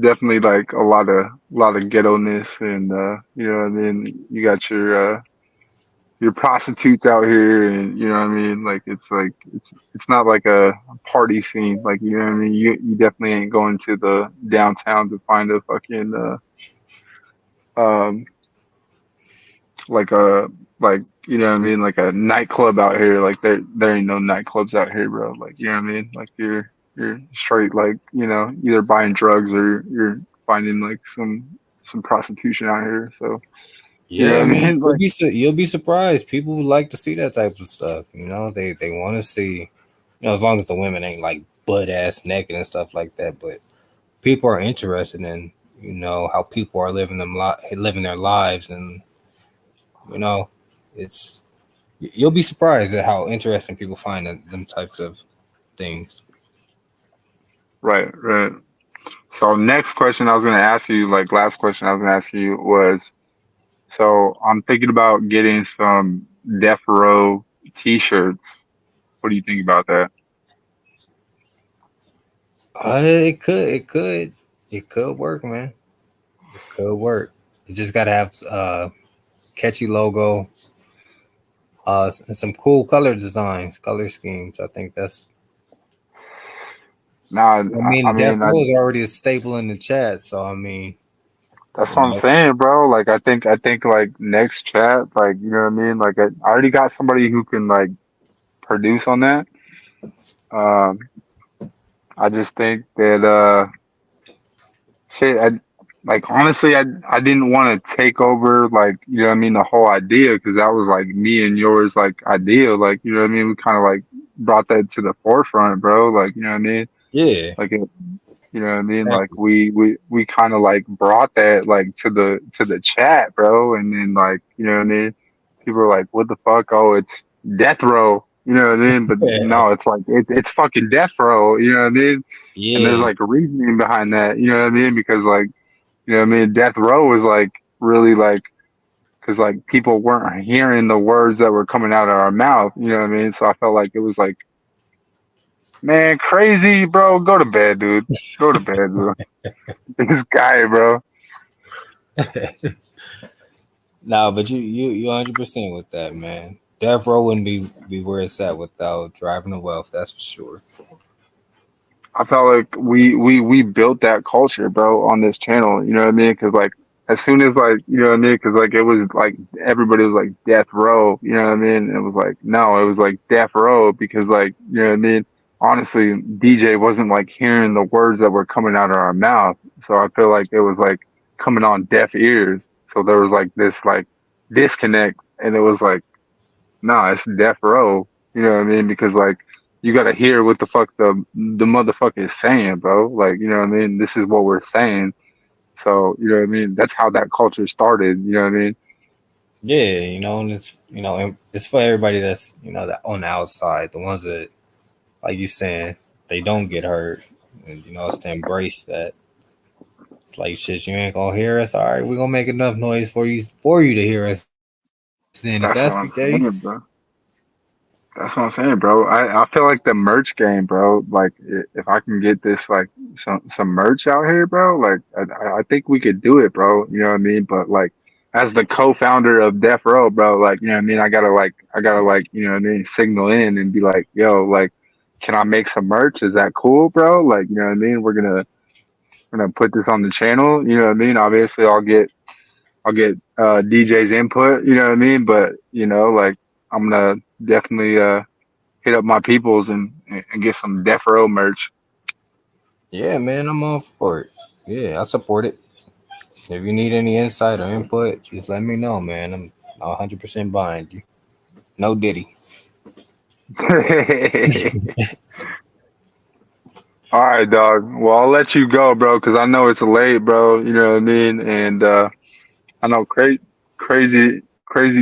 Speaker 14: definitely like a lot of ghetto-ness and you know what I mean. You got your prostitutes out here, and you know what I mean. Like it's not like a party scene. Like you know what I mean. You definitely ain't going to the downtown to find a fucking um like a like you know what I mean, like a nightclub out here. Like there ain't no nightclubs out here, bro. Like you know what I mean. Like you're straight like you know either buying drugs or you're finding like some prostitution out here. So you know
Speaker 15: Yeah,
Speaker 14: what I
Speaker 15: man,
Speaker 14: mean. Like
Speaker 15: you'll be surprised. People would like to see that type of stuff. You know, they want to see. You know, as long as the women ain't like butt ass naked and stuff like that, but people are interested in you know how people are living their lives, and you know, it's you'll be surprised at how interesting people find them types of things.
Speaker 14: right. So next question I was gonna ask you, like last question I was gonna ask you was, so I'm thinking about getting some Death Row T-shirts. What do you think about that?
Speaker 15: It could work, man. It could work. You just gotta have catchy logo, and some cool color designs, color schemes. I think that's.
Speaker 14: Nah,
Speaker 15: I
Speaker 14: I
Speaker 15: mean, Death
Speaker 14: mean,
Speaker 15: Row is already a staple in the chat, so I mean,
Speaker 14: that's
Speaker 15: you
Speaker 14: what I'm
Speaker 15: know,
Speaker 14: saying, bro. Like, I think like next chat, like, you know what I mean? Like, I already got somebody who can like produce on that. Um, I just think that, shit, like, honestly, I didn't want to take over, like, you know what I mean? The whole idea, because that was like me and yours, like, idea. Like, you know what I mean? We kind of like brought that to the forefront, bro. Like, you know what I mean?
Speaker 15: yeah,
Speaker 14: Like, you know what I mean? Like
Speaker 15: exactly.
Speaker 14: we kind of like brought that like to the chat, bro. And then like, you know what I mean? People are like, what the fuck? Oh, it's Death Row. You know what I mean? But
Speaker 15: Yeah,
Speaker 14: no, it's like it's fucking Death Row. You know what I mean? And there's
Speaker 15: yeah,
Speaker 14: like a reasoning behind that. You know what I mean? Because like, you know what I mean? Death Row was like really like because like people weren't hearing the words that were coming out of our mouth. You know what I mean? So I felt like it was like, man, crazy, bro. Go to bed, dude. Go to bed, bro. This guy, bro.
Speaker 15: no, but you 100% with that, man. Death Row wouldn't be where it's at without Driving the Wealth. That's for sure.
Speaker 14: I felt like we built that culture, bro, on this channel. You know what I mean? Because like as soon as like you know what I mean? Because like it was like everybody was like Death Row. You know what I mean? And it was like no, it was like Death Row because like you know what I mean? Honestly, DJ wasn't like hearing the words that were coming out of our mouth, so I feel like it was like coming on deaf ears. So there was like this like disconnect, and it was like nah, it's Death Row. You know what I mean? Because like you gotta hear what the fuck the motherfucker is saying, bro. Like, you know what I mean? This is what we're saying. So, you know what I mean? That's how that culture started, you know what I mean?
Speaker 15: Yeah, you know, and it's you know, it's for everybody that's you know that on the outside, the ones that like you saying they don't get hurt, and you know, it's to embrace that. It's like shit, you ain't gonna hear us. All right, we're gonna make enough noise for you to hear us. Then if
Speaker 14: That's what
Speaker 15: that's the
Speaker 14: I'm saying,
Speaker 15: case,
Speaker 14: bro. That's what I'm saying, bro. I feel like the merch game, bro. Like if I can get this like some merch out here, bro. Like I think we could do it, bro. You know what I mean? But like as the co-founder of Death Row, bro, like you know what I mean. I gotta like you know what I mean. Signal in and be like, yo, like, can I make some merch? Is that cool, bro? Like you know what I mean. We're gonna put this on the channel. You know what I mean. Obviously, I'll get DJ's input. You know what I mean. But you know, like I'm gonna definitely hit up my peoples and get some Death Row merch.
Speaker 15: Yeah, man, I'm all for it. Yeah, I support it. If you need any insight or input, just let me know, man. I'm 100% behind you. No Diddy.
Speaker 14: All right, dog. Well, I'll let you go, bro, because I know it's late, bro. You know what I mean? And I know crazy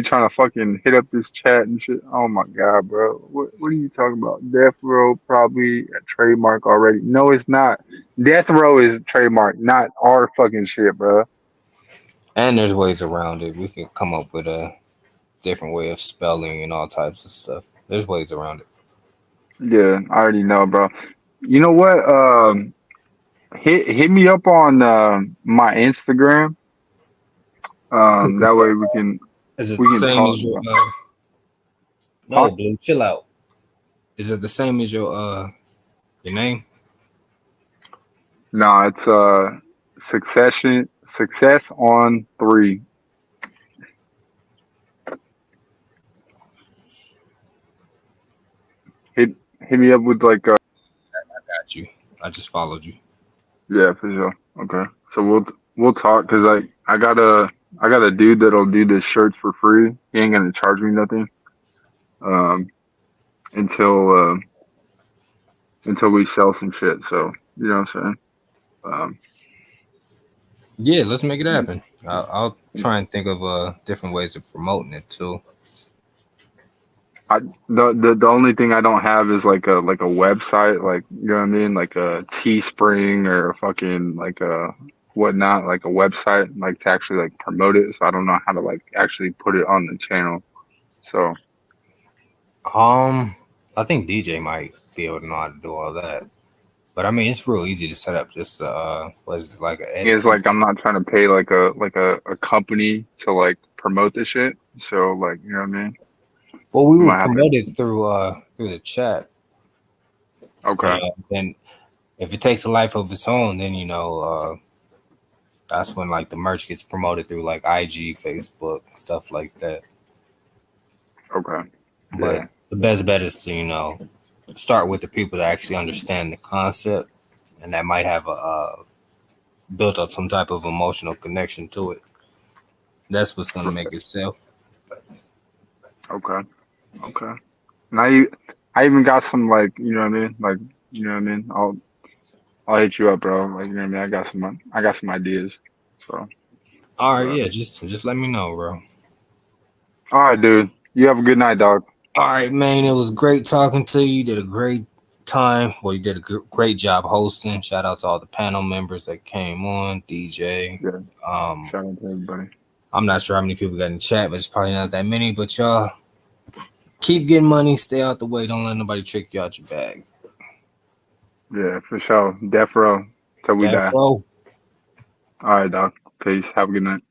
Speaker 14: trying to fucking hit up this chat and shit. Oh my god, bro. What are you talking about? Death Row probably a trademark already. No, it's not. Death Row is trademark, not our fucking shit, bro.
Speaker 15: And there's ways around it. We can come up with a different way of spelling and all types of stuff. There's ways around it.
Speaker 14: Yeah, I already know, bro. You know what? Hit me up on my Instagram. That way we can
Speaker 15: Is it
Speaker 14: we
Speaker 15: the
Speaker 14: can
Speaker 15: same
Speaker 14: talk.
Speaker 15: as your
Speaker 14: Huh?
Speaker 15: no, Blue, chill out. Is it the same as your name?
Speaker 14: No, it's success on 3. Hit me up with like
Speaker 15: I got you. I just followed you.
Speaker 14: yeah, for sure. Okay, so we'll talk because I got a dude that'll do the shirts for free. He ain't gonna charge me nothing until we sell some shit. So you know what I'm saying.
Speaker 15: Yeah, let's make it happen. I'll try and think of different ways of promoting it too.
Speaker 14: The only thing I don't have is like a website, like you know what I mean, like a Teespring or a fucking like a whatnot, like a website, like to actually like promote it. So I don't know how to like actually put it on the channel. So
Speaker 15: I think DJ might be able to know how to do all that. But I mean, it's real easy to set up. Just what is it, like an
Speaker 14: it's
Speaker 15: Etsy?
Speaker 14: like I'm not trying to pay like a company to like promote this shit. So like you know what I mean.
Speaker 15: Well, we
Speaker 14: I
Speaker 15: would
Speaker 14: might have to-
Speaker 15: promote it through the chat.
Speaker 14: Okay.
Speaker 15: Then if it takes a life of its own, then you know that's when like the merch gets promoted through like IG, Facebook, stuff like that.
Speaker 14: Okay.
Speaker 15: But
Speaker 14: Yeah.
Speaker 15: the best bet is to, you know, start with the people that actually understand the concept and that might have built up some type of emotional connection to it. That's what's gonna make it sell.
Speaker 14: Okay. Okay. And I even got some like you know what I mean, like you know what I mean. I'll hit you up, bro. Like you know what I mean. I got some ideas. So
Speaker 15: All right, yeah, just let me know, bro.
Speaker 14: all right, dude. You have a good night, dog.
Speaker 15: All right, man. It was great talking to you. You did a great time. Well, you did a great job hosting. Shout out to all the panel members that came on. DJ.
Speaker 14: Yeah. Shout out to everybody.
Speaker 15: I'm not sure how many people got in the chat, but it's probably not that many. But y'all keep getting money. Stay out the way. Don't let nobody trick you out your bag.
Speaker 14: Yeah, for sure. Death Row till we
Speaker 15: Death
Speaker 14: die.
Speaker 15: Row.
Speaker 14: All right, dog. Peace. Have a good night.